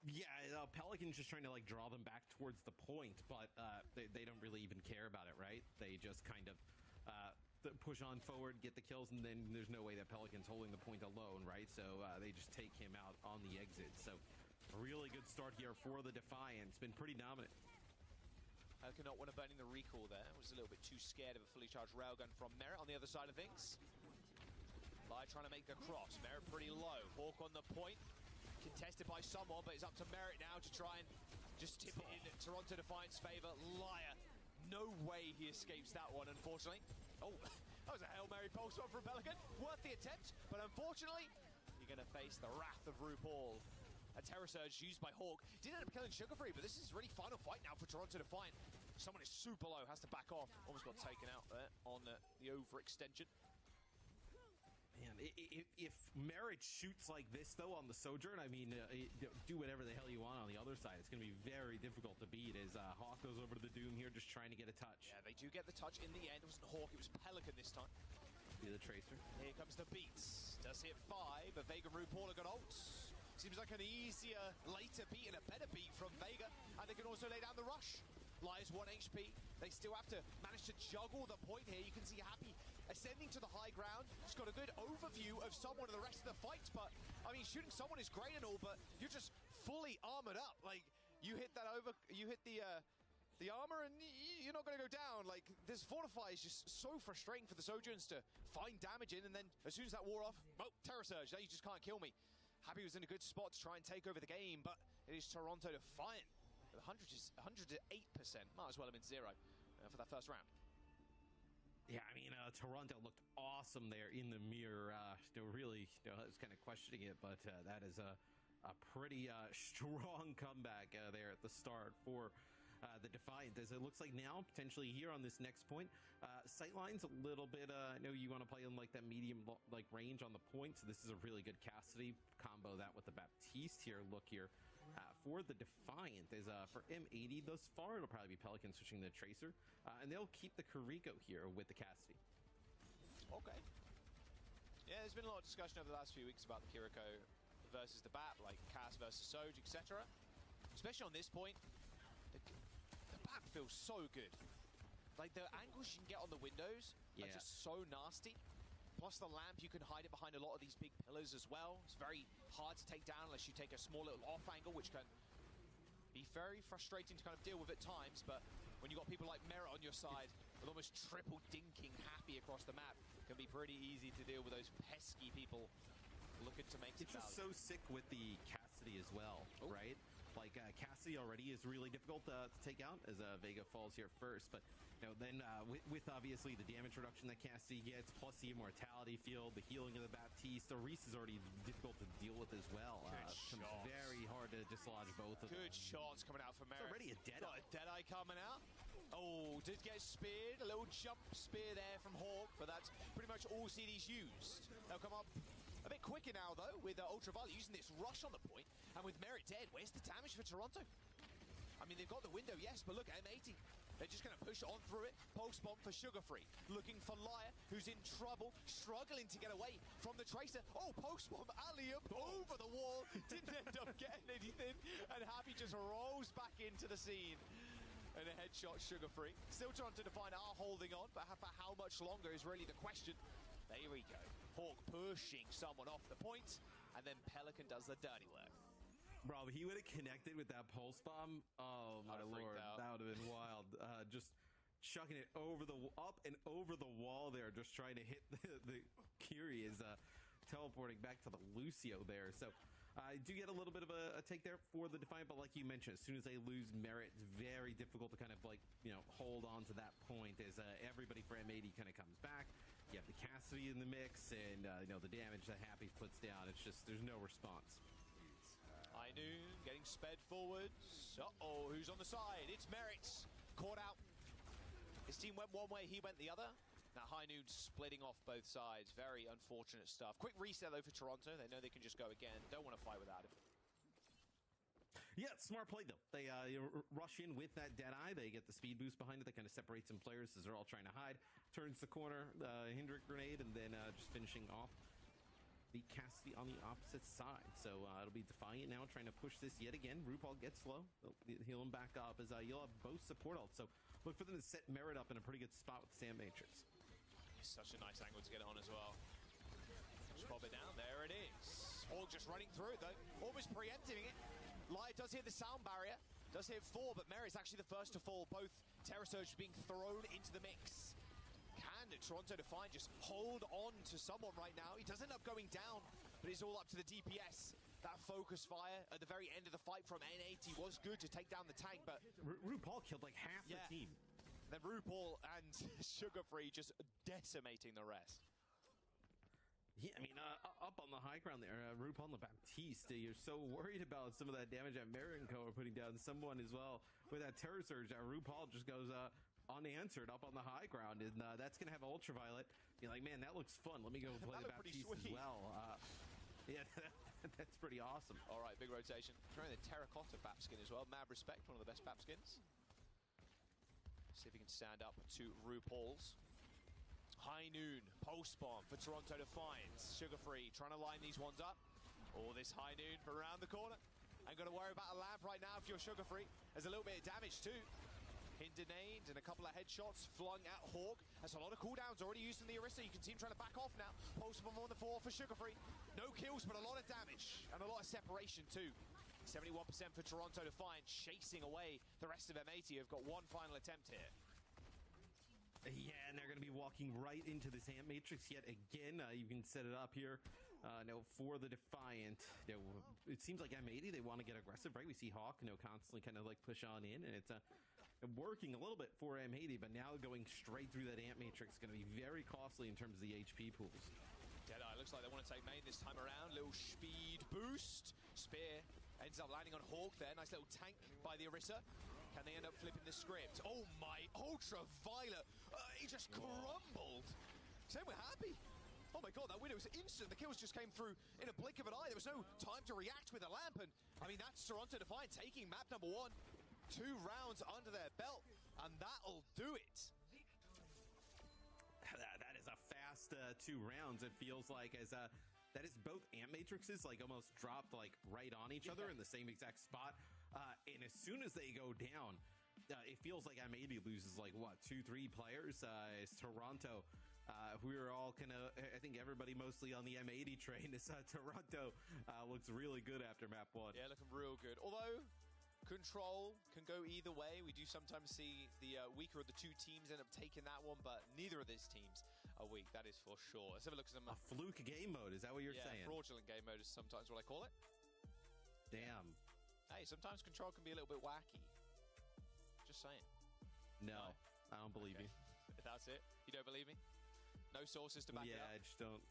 Yeah, Pelican's just trying to like draw them back towards the point, but they don't really even care about it, right? They just kind of push on forward, get the kills, and then there's no way that Pelican's holding the point alone, right? So they just take him out on the exit. So really good start here for the Defiance. Been pretty dominant. Pelican not want to burning the recall there. Was a little bit too scared of a fully charged railgun from Merit on the other side of things. Lai trying to make the cross. Merit pretty low. Hawk on the point. Contested by someone, but it's up to Merit now to try and just tip it in Toronto Defiant's favor. Liar. No way he escapes that one, unfortunately. Oh, that was a Hail Mary pulse one from Pelican. Worth the attempt, but unfortunately, you're going to face the wrath of RuPaul. A Terror Surge used by Hawk. Did end up killing Sugarfree, but this is really final fight now for Toronto Defiant. Someone is super low, has to back off. Almost got taken out there on the overextension. Man, if Merit shoots like this, though, on the Sojourn, I mean, do whatever the hell you want on the other side. It's going to be very difficult to beat as Hawk goes over to the Doom here, just trying to get a touch. Yeah, they do get the touch in the end. It wasn't Hawk, it was Pelican this time. See the Tracer. Here comes the beats. Does hit 5, but Vega and RuPaul have got ults. Seems like an easier, later beat and a better beat from Vega. And they can also lay down the rush. Lies 1 HP. They still have to manage to juggle the point here. You can see Happy ascending to the high ground. He's got a good overview of someone in the rest of the fight, but I mean, shooting someone is great and all, but you're just fully armored up. Like, you hit that you hit the armor and you're not going to go down. Like, this Fortify is just so frustrating for the Sojourns to find damage in, and then as soon as that wore off, oh, Terror Surge, now you just can't kill me. Happy was in a good spot to try and take over the game, but it is Toronto Defiant. 108%, might as well have been 0 for that first round. Yeah, I mean, Toronto looked awesome there in the mirror. Really, I was kind of questioning it, but that is a pretty strong comeback there at the start for the Defiant. As it looks like now, potentially here on this next point, Sightline's a little bit, I know you want to play in like that medium like range on the point, so this is a really good Cassidy combo that with the Baptiste here. Look here. For the Defiant, is for M80 thus far, it'll probably be Pelican switching the Tracer, and they'll keep the Kiriko here with the Cassidy. Okay. Yeah, there's been a lot of discussion over the last few weeks about the Kiriko versus the Bat, like Cass versus Soj, etc. Especially on this point, the Bat feels so good. Like, the angles you can get on the windows are just so nasty. Plus the lamp, you can hide it behind a lot of these big pillars as well. It's very hard to take down unless you take a small little off angle, which can be very frustrating to kind of deal with at times. But when you've got people like Merit on your side with almost triple dinking Happy across the map, it can be pretty easy to deal with those pesky people looking to make some It's just so sick with the Cassidy as well, right? Like, Cassidy already is really difficult to take out as Vega falls here first, but then with obviously the damage reduction that Cassidy gets, plus the immortality field, the healing of the Baptiste, the Reese is already difficult to deal with as well. Comes very hard to dislodge both of them. Good shots coming out from Merit. It's already a Deadeye. Got a Deadeye coming out. Oh, did get speared. A little jump spear there from Hawk, but that's pretty much all CD's used. They'll come up a bit quicker now, though, with Ultraviolet using this rush on the point, and with Merit dead, where's the damage for Toronto? I mean, they've got the window, yes, but look, M80. They're just going to push on through it. Pulse bomb for Sugarfree. Looking for Liar, who's in trouble, struggling to get away from the Tracer. Oh, Pulse bomb, alley-up over the wall. Didn't end up getting anything, and Happy just rolls back into the scene. And a headshot, Sugarfree. Still Toronto Defiant are holding on, but for how much longer is really the question. There we go. Hawk pushing someone off the point, and then Pelican does the dirty work. Bro, he would have connected with that pulse bomb. Oh my lord, that would have been wild. Just chucking it over up and over the wall there, just trying to hit the Curie is teleporting back to the Lucio there. So I do get a little bit of a take there for the Defiant, but like you mentioned, as soon as they lose Merit, it's very difficult to kind of like hold on to that point as everybody for M80 kind of comes back. you have the Cassidy in the mix, and the damage that Happy puts down. It's just there's no response. High Noon getting sped forwards. Uh-oh, who's on the side? It's Merit. Caught out. His team went one way, he went the other. Now High Noon splitting off both sides. Very unfortunate stuff. Quick reset though for Toronto. They know they can just go again. Don't want to fight without him. Yeah, smart play though. They rush in with that Deadeye. They get the speed boost behind it. That kind of separates some players as they're all trying to hide. Turns the corner, Hendrick grenade, and then just finishing off the Cassidy on the opposite side. So it'll be Defiant now trying to push this yet again. RuPaul gets slow. They'll heal him back up as you'll have both support ults. So look for them to set Merit up in a pretty good spot with the Sand Matrix. Such a nice angle to get it on as well. Just pop it down. There it is. Hawk just running through it though. Almost preempting it. Light does hit the sound barrier. Does hit 4, but Merit's actually the first to fall. Both Terror Surge being thrown into the mix. Can Toronto Defiant just hold on to someone right now? He does end up going down, but it's all up to the DPS. That focus fire at the very end of the fight from N80 was good to take down the tank, but RuPaul killed like half the team. Then RuPaul and Sugar Free just decimating the rest. Yeah, I mean, up on the high ground there, RuPaul and the Baptiste, you're so worried about some of that damage that Merit and Co are putting down. Someone as well with that Terror Surge, RuPaul just goes unanswered up on the high ground, and that's going to have Ultraviolet. You're like, man, that looks fun. Let me go play the Baptiste as well. Yeah, that's pretty awesome. All right, big rotation. Throwing the Terracotta Bap skin as well. Mad Respect, one of the best Bap skins. See if he can stand up to RuPaul's. High Noon, post bomb for Toronto Defiant. Sugar Free trying to line these ones up. Oh, this High Noon for around the corner. Ain't got to worry about a lamp right now if you're Sugar Free. There's a little bit of damage too. Hindenade and a couple of headshots flung at Hawk. That's a lot of cooldowns already used in the Orisa. You can see him trying to back off now. Post bomb on the 4 for Sugar Free. No kills, but a lot of damage and a lot of separation too. 71% for Toronto Defiant, chasing away the rest of M80 who've got one final attempt here. Yeah, and they're going to be walking right into this Ant Matrix yet again. You can set it up here. For the Defiant, it seems like M80, they want to get aggressive, right? We see Hawk, constantly kind of like push on in, and it's working a little bit for M80, but now going straight through that Ant Matrix is going to be very costly in terms of the HP pools. Deadeye looks like they want to take main this time around. Little speed boost. Spear ends up landing on Hawk there. Nice little tank by the Orisa. Can they end up flipping the script? Oh my, Ultraviolet. He just crumbled. Same with Happy. Oh my god, that window was instant. The kills just came through in a blink of an eye. There was no time to react with a lamp. And I mean, that's Toronto Defiant taking map number 1. 2 rounds under their belt. And that'll do it. That is a fast 2 rounds. It feels like as that is both Ant Matrixes like almost dropped like right on each other in the same exact spot. And as soon as they go down, it feels like M80 loses like what 2-3 players. As Toronto, we were all kind of, I think everybody mostly on the M80 train. Is Toronto looks really good after map 1. Yeah, looking real good. Although Control can go either way. We do sometimes see the weaker of the 2 teams end up taking that one, but neither of these teams are weak. That is for sure. Let's have a look at some. A fluke game mode. Is that what you're saying? Fraudulent game mode is sometimes what I call it. Damn. Hey, sometimes Control can be a little bit wacky. Just saying. No, I don't believe you. That's it? You don't believe me? No sources to back it up? Yeah, I just don't.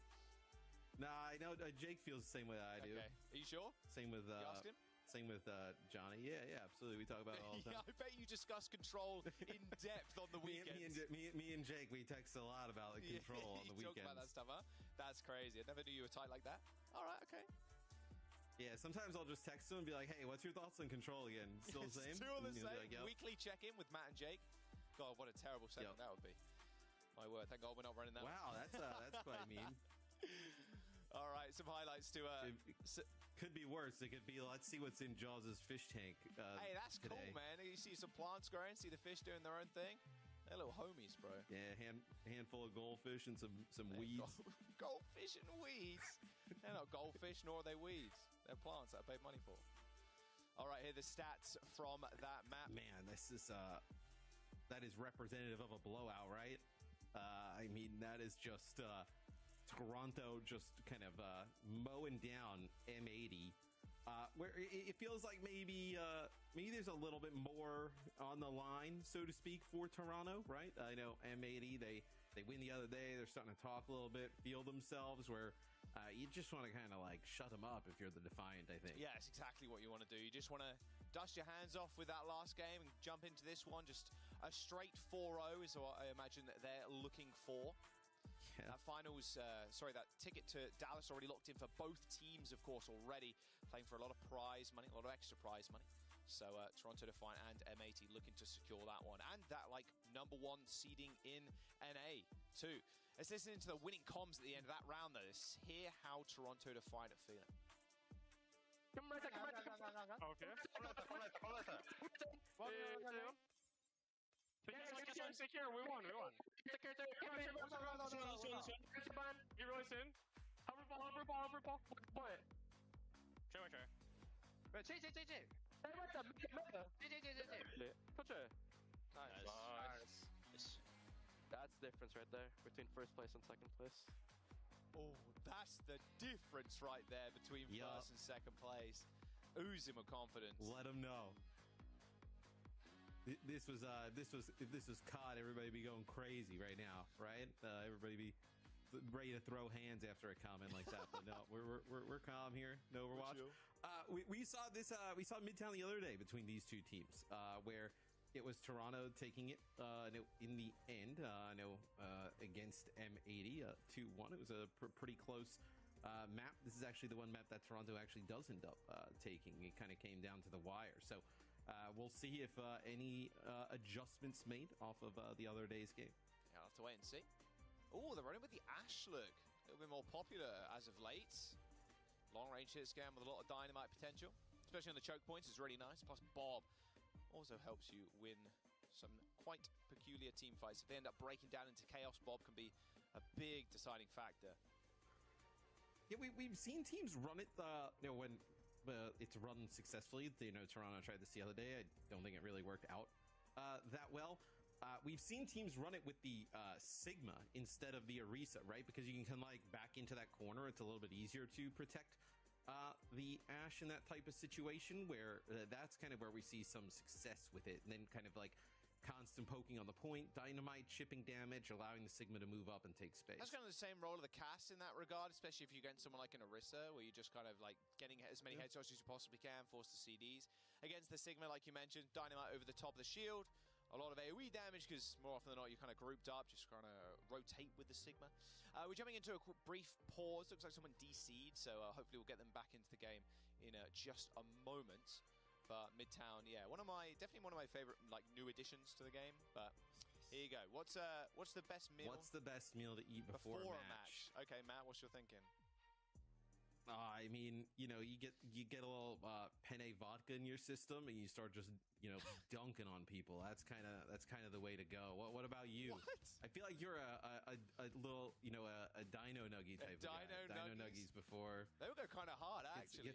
Nah, I know Jake feels the same way I do. Okay. Are you sure? Same with you asked him? Same with Johnny. Yeah, absolutely. We talk about it all the time. Yeah, I bet you discuss Control in depth on the weekends. Me and Jake, we text a lot about like, Control on the weekends. You talk about that stuff, huh? That's crazy. I never knew you were tight like that. All right, okay. Yeah, sometimes I'll just text him and be like, hey, what's your thoughts on Control again? Still the same? Still the same. Like, yep. Weekly check-in with Matt and Jake. God, what a terrible segment that would be. My word, thank God we're not running that. Wow, that's quite mean. All right, some highlights to... could be worse. It could be, let's see what's in Jaws' fish tank hey, that's today. Cool, man. You see some plants growing, see the fish doing their own thing. They're little homies, bro. Yeah, handful of goldfish and some weeds. Goldfish and weeds? They're not goldfish, nor are they weeds. They're plants that I paid money for. All right, here are the stats from that map. Man, this is that is representative of a blowout, right? I mean, that is just Toronto just kind of mowing down M80. Where it feels like maybe there's a little bit more on the line, so to speak, for Toronto, right? I know M80, they they win the other day. They're starting to talk a little bit, feel themselves. Where you just want to kind of like shut them up if you're the Defiant. I think. Yeah, it's exactly what you want to do. You just want to dust your hands off with that last game and jump into this one. Just a straight 4-0 is what I imagine that they're looking for. Yeah. That ticket to Dallas already locked in for both teams, of course, already. Playing for a lot of prize money, a lot of extra prize money. So Toronto Defiant and M80 looking to secure that one. And that, #1 seeding in NA, too. Let's listen to the winning comms at the end of that round, though. Let's hear how Toronto Defiant are feeling. Secure, we won. Secure. You really soon? Hover ball. Play it. Sure. J. Hey, what's up? J. Touch it. Nice. That's the difference right there between first place and second place. Oh, that's the difference right there between first and second place. Oozing with confidence. Let them know. This was COD. Everybody be going crazy right now, right? Everybody be ready to throw hands after a comment like that. But no, we're calm here. No Overwatch. We saw this. We saw Midtown the other day between these two teams, where it was Toronto taking it in the end. Against M80 2-1. It was a pretty close map. This is actually the one map that Toronto actually does end up taking. It kind of came down to the wire. So. We'll see if any adjustments made off of the other day's game. Yeah, I'll have to wait and see. Oh, they're running with the Ashlook. A little bit more popular as of late. Long-range hit scan with a lot of dynamite potential. Especially on the choke points, is really nice. Plus, Bob also helps you win some quite peculiar team fights. If they end up breaking down into chaos, Bob can be a big deciding factor. Yeah, we've seen teams run it, when... it's run successfully. Toronto tried this the other day. I don't think it really worked out that well. We've seen teams run it with the Sigma instead of the Orisa, right? Because you can kind of back into that corner. It's a little bit easier to protect the Ashe in that type of situation where that's kind of where we see some success with it. And then kind of constant poking on the point, dynamite, chipping damage, allowing the Sigma to move up and take space. That's kind of the same role of the Cass in that regard, especially if you get someone like an Orisa, where you're just kind of getting as many headshots as you possibly can, force the CDs. Against the Sigma, like you mentioned, dynamite over the top of the shield. A lot of AoE damage, because more often than not, you're kind of grouped up, just kind of rotate with the Sigma. We're jumping into a brief pause. Looks like someone DC'd, so hopefully we'll get them back into the game in just a moment. But Midtown, yeah, definitely one of my favorite new additions to the game. But here you go. What's the best meal? What's the best meal to eat before a match? Okay, Matt, what's your thinking? I mean, you get a little penne vodka in your system, and you start just dunking on people. That's kind of the way to go. What about you? What? I feel like you're a little a dino nuggy type of guy. Dino nuggies before. They would go kind of hard, actually.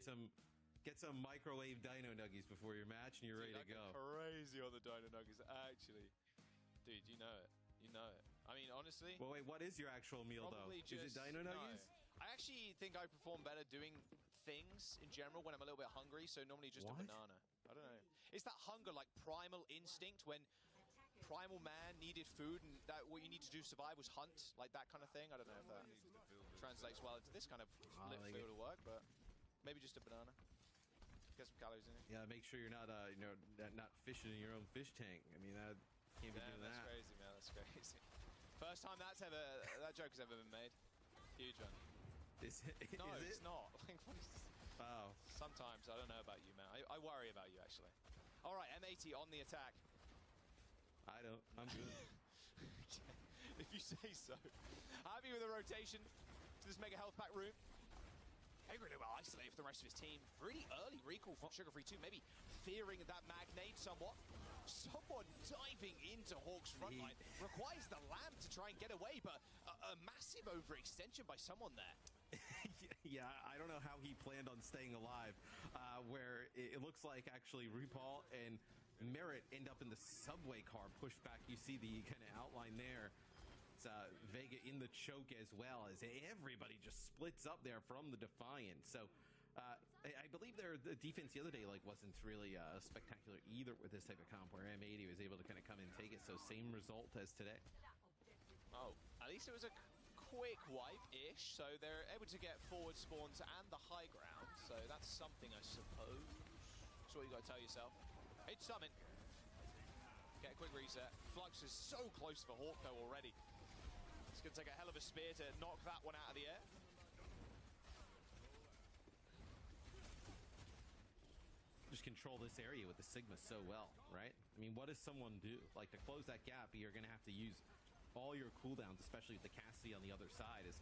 Get some microwave dino nuggies before your match, and you're ready to go. Crazy on the dino nuggies, actually. Dude, you know it. I mean, honestly. Well, wait, what is your actual meal though? Is it dino nuggies? No. I actually think I perform better doing things in general when I'm a little bit hungry. So normally just a banana. I don't know. It's that hunger, primal instinct when primal man needed food, and that what you need to do to survive was hunt, that kind of thing. I don't know if that translates well into this kind of lit field of work, but maybe just a banana. Get some calories in it. Yeah, make sure you're not not fishing in your own fish tank. I mean, that can't be doing that. That's crazy, man. That's crazy. First time that joke has ever been made. Huge one. Is it? No, it's not. What is this? Wow. Sometimes I don't know about you, man. I worry about you actually. All right, M80 on the attack. I don't. I'm good. If you say so. Happy with the rotation to this mega health pack room. Really well isolated for the rest of his team. Really early recall from Sugar Free 2, maybe fearing that magnate somewhat. Someone diving into Hawk's front line requires the lamp to try and get away, but a massive overextension by someone there. Yeah, I don't know how he planned on staying alive, where it looks like actually RuPaul and Merritt end up in the subway car pushed back. You see the kind of outline there. It's Vega in the choke as well, as everybody just splits up there from the Defiant. So I believe the defense the other day wasn't really spectacular either with this type of comp, where M80 was able to kind of come and take it. So same result as today. Oh, at least it was a quick wipe-ish, so they're able to get forward spawns and the high ground, so that's something, I suppose. That's what you got to tell yourself. It's summon. Get a quick reset. Flux is so close for Hawk, though, already. It's going to take a hell of a spear to knock that one out of the air. Just control this area with the Sigma so well, right? I mean, what does someone do? Like, to close that gap, you're going to have to use all your cooldowns, especially with the Cassidy on the other side. Is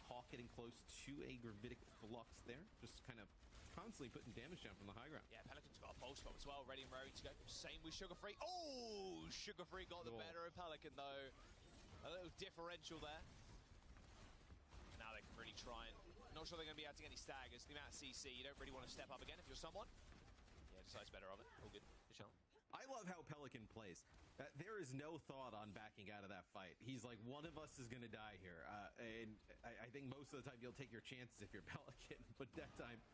Hawk getting close to a Gravitic Flux there? Just kind of constantly putting damage down from the high ground. Yeah, Pelican's got a pulse bomb as well, ready and raring to go. Same with Sugar Free. Oh, Sugar Free got the better of Pelican, though. A little differential there. Now they can really try and... Not sure they're going to be able to get any staggers. The amount of CC, you don't really want to step up again if you're someone. Yeah, decides better of it. All good. Michelle. I love how Pelican plays. There is no thought on backing out of that fight. He's like, one of us is going to die here. And I think most of the time you'll take your chances if you're Pelican. But that time,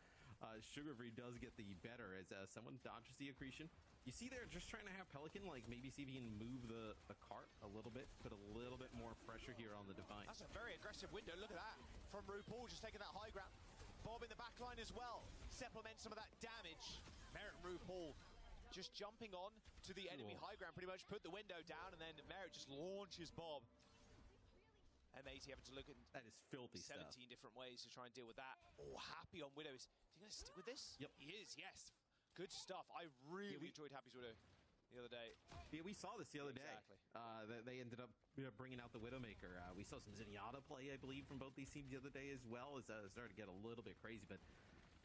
Sugar Free does get the better as someone dodges the accretion. You see they're just trying to have Pelican, like, maybe see if he can move the cart a little bit, put a little bit more pressure here on the Divine. That's a very aggressive window. Look at that. From RuPaul, just taking that high ground. Bob in the back line as well. Supplement some of that damage. Merit and RuPaul just jumping on to the enemy high ground, pretty much put the window down, and then Merit just launches Bob. M80 having to look at that is filthy 17 stuff. Different ways to try and deal with that. Oh, Happy on Widow. Is he going to stick with this? Yep. He is, yes. Good stuff. I really enjoyed Happy's Widow the other day. Yeah, we saw this the other day. Exactly. They ended up bringing out the Widowmaker. We saw some Zenyatta play, I believe, from both these teams the other day as well. As it started to get a little bit crazy, but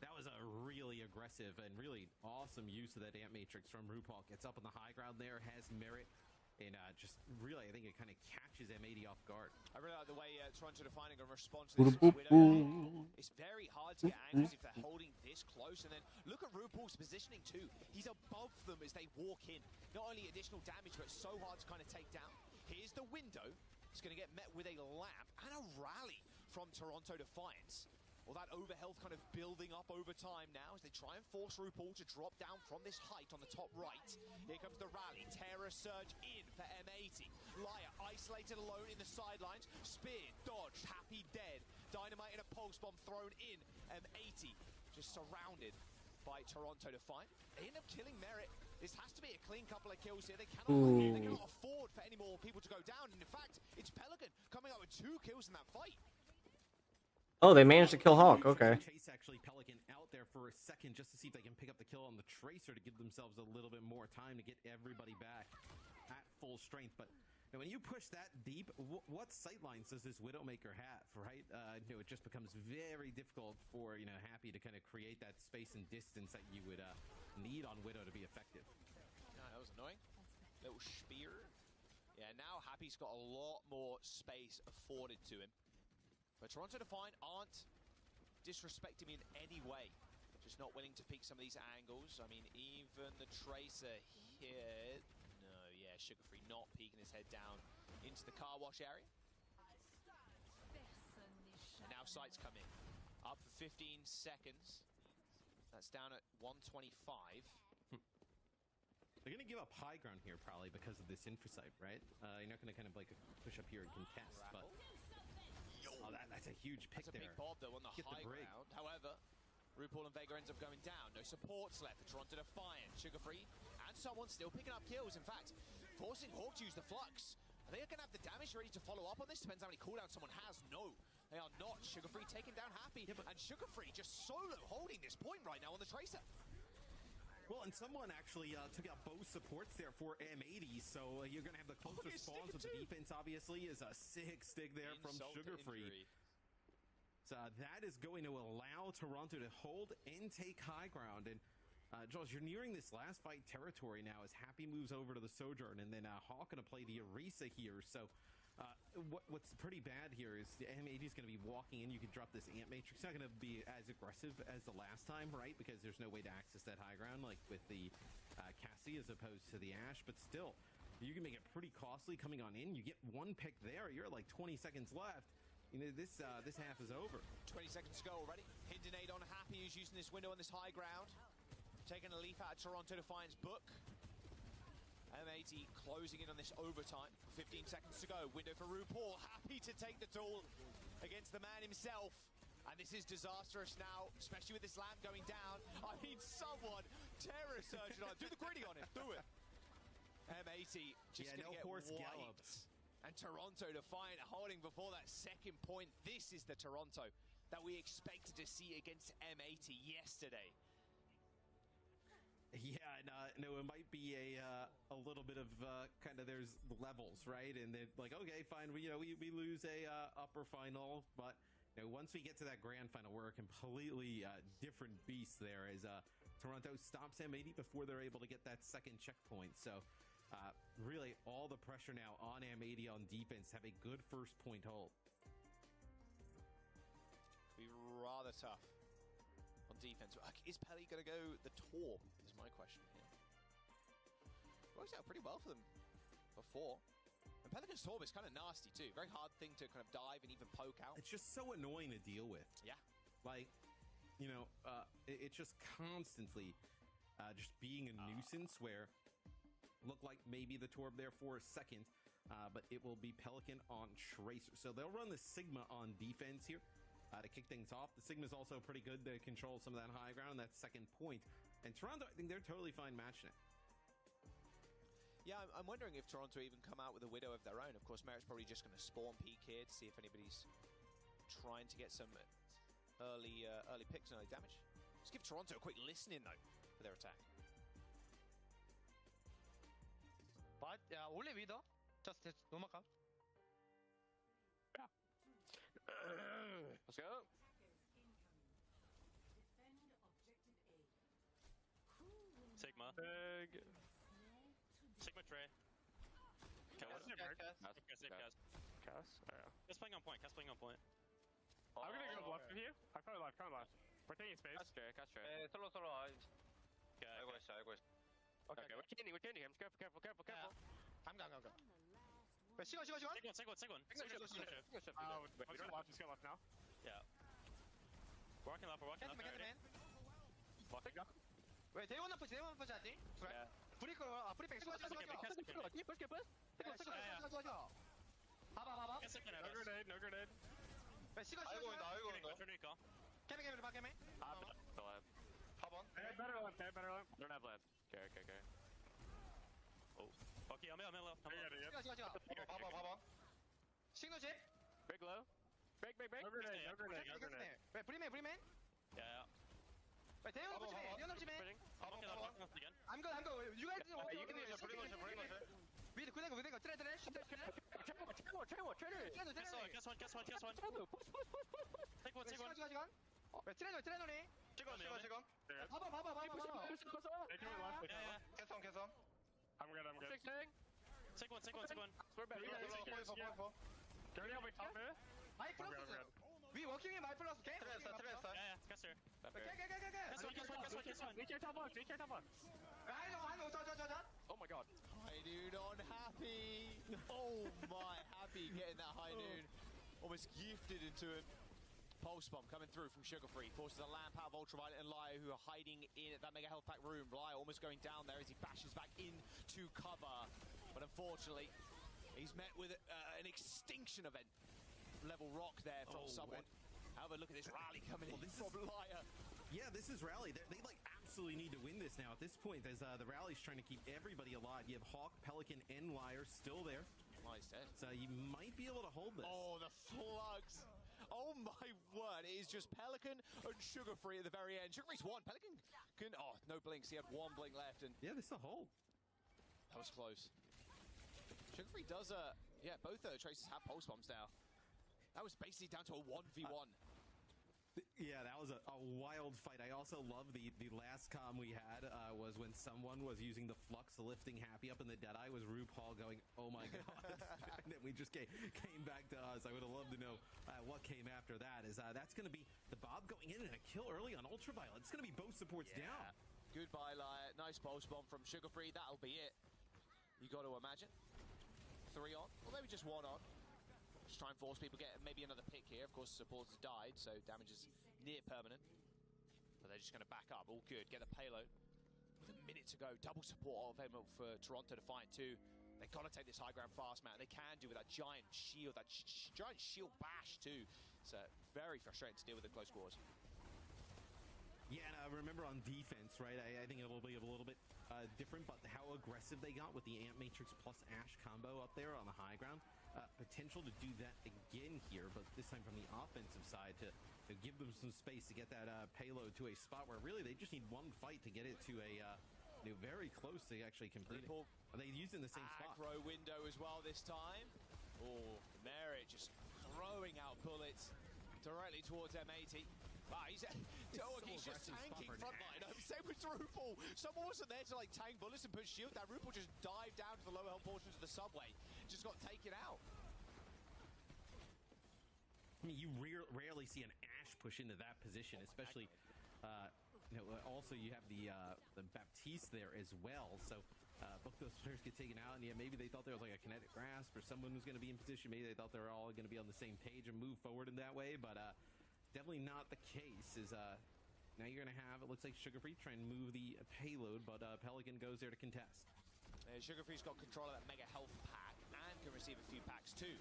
that was a really aggressive and really awesome use of that Amp Matrix from RuPaul. Gets up on the high ground there, has Merit, and just really, I think it kind of catches M80 off guard. I really like the way Toronto Defining a response to this Widow. It's very hard to get angles if they're holding this close. And then look at RuPaul's positioning too. He's above them as they walk in. Not only additional damage, but so hard to kind of take down. Here's the window. It's going to get met with a lamp and a rally from Toronto Defiance. All that overhealth kind of building up over time now as they try and force RuPaul to drop down from this height on the top right. Here comes the rally. Terror Surge in for M80. Liar isolated alone in the sidelines. Spear dodged. Happy dead. Dynamite and a pulse bomb thrown in. M80 just surrounded by Toronto Defiant. They end up killing Merit. This has to be a clean couple of kills here. They cannot afford for any more people to go down. And in fact, it's Pelican coming out with 2 kills in that fight. Oh, they managed to kill Hawk. Okay. Chase actually Pelican out there for a second just to see if they can pick up the kill on the Tracer to give themselves a little bit more time to get everybody back at full strength. But you know, when you push that deep, what sightlines does this Widowmaker have, right? You know, it just becomes very difficult for, you know, Happy to kind of create that space and distance that you would need on Widow to be effective. No, that was annoying. Little spear. Yeah, now Happy's got a lot more space afforded to him. But Toronto Defiant aren't disrespecting me in any way. Just not willing to peek some of these angles. I mean, even the Tracer here... No, yeah, Sugar Free not peeking his head down into the car wash area. And now sights come in. Up for 15 seconds. That's down at 125. They're going to give up high ground here probably because of this infrasight, right? You're not going to kind of like push up here and contest, but... Oh, that's a huge pick there. That's a big bob, though, on the high ground. However, RuPaul and Vega ends up going down. No supports left for Toronto Defiant. Sugar Free and someone still picking up kills. In fact, forcing Hawk to use the Flux. Are they going to have the damage ready to follow up on this? Depends how many cooldowns someone has. No, they are not. Sugar Free taking down Happy. And Sugar Free just solo holding this point right now on the Tracer. Well, and someone actually took out both supports there for M80, so you're going to have the closer spawns with the defense, obviously, is a sick stick there from Sugar Free. So that is going to allow Toronto to hold and take high ground. And, Jules, you're nearing this last fight territory now as Happy moves over to the Sojourn, and then Hawk going to play the Orisa here. So what's pretty bad here is the M80 is going to be walking in. You can drop this Amp Matrix. It's not going to be as aggressive as the last time, right? Because there's no way to access that high ground like with the Cassie as opposed to the Ashe. But still, you can make it pretty costly coming on in. You get one pick there. You're at like 20 seconds left. You know, this half is over. 20 seconds to go already. Hindinade on Happy, who's using this window on this high ground. Taking a leaf out of Toronto Defiant's book. M80 closing in on this overtime. 15 seconds to go. Window for RuPaul. Happy to take the duel against the man himself. And this is disastrous now, especially with this lamp going down. I mean, someone terror surgeon on. Do the gritty on him. Do it. M80 just going to get wiped. And Toronto defiant, holding before that second point. This is the Toronto that we expected to see against M80 yesterday. Yeah, no, it might be a little bit of kind of there's levels, right? And they're like, okay, fine, we lose a upper final, but once we get to that grand final, we're a completely different beast there. As Toronto stops M80 before they're able to get that second checkpoint. So really, all the pressure now on M80 on defense. Have a good first point hold. Be rather tough on defense. Is Pelly going to go the Torm? Is my question here. Works out pretty well for them before. And Pelican's Torm is kind of nasty too. Very hard thing to kind of dive and even poke out. It's just so annoying to deal with. Yeah. Like, it's just constantly just being a nuisance where look like maybe the Torb there for a second, but it will be Pelican on Tracer. So they'll run the Sigma on defense here to kick things off. The Sigma's also pretty good to control some of that high ground, that second point. And Toronto, I think they're totally fine matching it. Yeah, I'm wondering if Toronto even come out with a Widow of their own. Of course, Merit's probably just going to spawn peek here to see if anybody's trying to get some early picks and early damage. Let's give Toronto a quick listen in, though, for their attack. But, only Widow. Just no markup. Yeah. Let's go. Sigma. Big. Sigma tray. Cast. Cast playing on point. Cast playing on point. I'm gonna go left with you. I'm coming left. We're taking space. Cast tray. Solo. Okay. 알고 있어. Okay. We're changing him. Careful. I'm gone. Wait, 시간. Second. We don't watch. Just go left now. Yeah. We're walking left. Get the man. Wait, they want to push I think. Yeah. 브릭 백. Push. No grenade. wait, 시간. 알고 있는데. Cammy. Better lamp. I don't have lamp. Okay. Oh. Okay, I'm in. 시간. 봐봐. 시그널 집. Big low. Big. No grenade. Wait, 브리맨. Yeah. Wait, 대원 pushing. Again. I'm good. You guys do it. You can do it. With the trade. Guess one. Push. Take one. 왜 트레너니? 지금. 봐봐. 개선. I'm good. Take one. We're better. Dirty over top mid. 마이 플러스. We working in my plus. 트레스. Yeah, caster. Guess one. Be top one. I know. Oh my god. High Noon on Happy. Oh my, Happy getting that High Noon. Almost gifted into him. Pulse bomb coming through from Sugar Free. Forces a lamp out of Ultraviolet and Laya, who are hiding in that mega health pack room. Laya almost going down there as he bashes back into cover. But unfortunately, he's met with an extinction event level rock there from someone. However, look at this rally coming in from Laya. Yeah, this is Rally. They absolutely need to win this now. At this point, as the Rally's trying to keep everybody alive. You have Hawk, Pelican, and Liar still there. Nice dead. So you might be able to hold this. Oh, the slugs. Oh my word, it is just Pelican and Sugar Free at the very end. Sugar Free's one. Pelican couldn't. Oh, no blinks. He had one blink left. And yeah, this is a hold. That was close. Sugar Free does, both Tracers have pulse bombs now. That was basically down to a 1v1. Yeah, that was a wild fight. I also love the last comm we had was when someone was using the Flux lifting Happy up in the Deadeye was RuPaul going, oh my god. And then we just came back to us. I would have loved to know what came after that. That's going to be the Bob going in and a kill early on Ultraviolet. It's going to be both supports down. Goodbye, Liar. Nice pulse bomb from Sugar Free. That'll be it. You got to imagine. 3 on, or maybe just 1 on. Just try and force people to get maybe another pick here. Of course, supporters died, so damage is near permanent. But they're just going to back up. All good. Get the payload. with a minute to go. Double support of him for Toronto Defiant too. They got to take this high ground fast, man. They can do with that giant shield, that giant shield bash too. It's very frustrating to deal with at close quarters. Yeah, and remember on defense, right? I think it'll be a little bit different, but how aggressive they got with the Amp Matrix plus Ashe combo up there on the high ground. Potential to do that again here, but this time from the offensive side to give them some space to get that payload to a spot where really they just need one fight to get it to a very close to actually completing. Are they using the same spot? Aggro window as well this time. Oh, Merit just throwing out bullets directly towards M80. Wow, he's just tanking frontline. Same with RuPaul. Someone wasn't there to like tank bullets and put shield down. RuPaul just dived down to the lower health portions of the subway. Just got taken out. I mean, you rarely see an Ashe push into that position, especially. Also, you have the Baptiste there as well. So both those players get taken out, and yeah, maybe they thought there was like a kinetic grasp or someone was going to be in position. Maybe they thought they were all going to be on the same page and move forward in that way, but definitely not the case. Now you're going to have, it looks like Sugar Free trying to move the payload, but Pelican goes there to contest. Sugar Free's got control of that mega health pack and can receive a few packs too.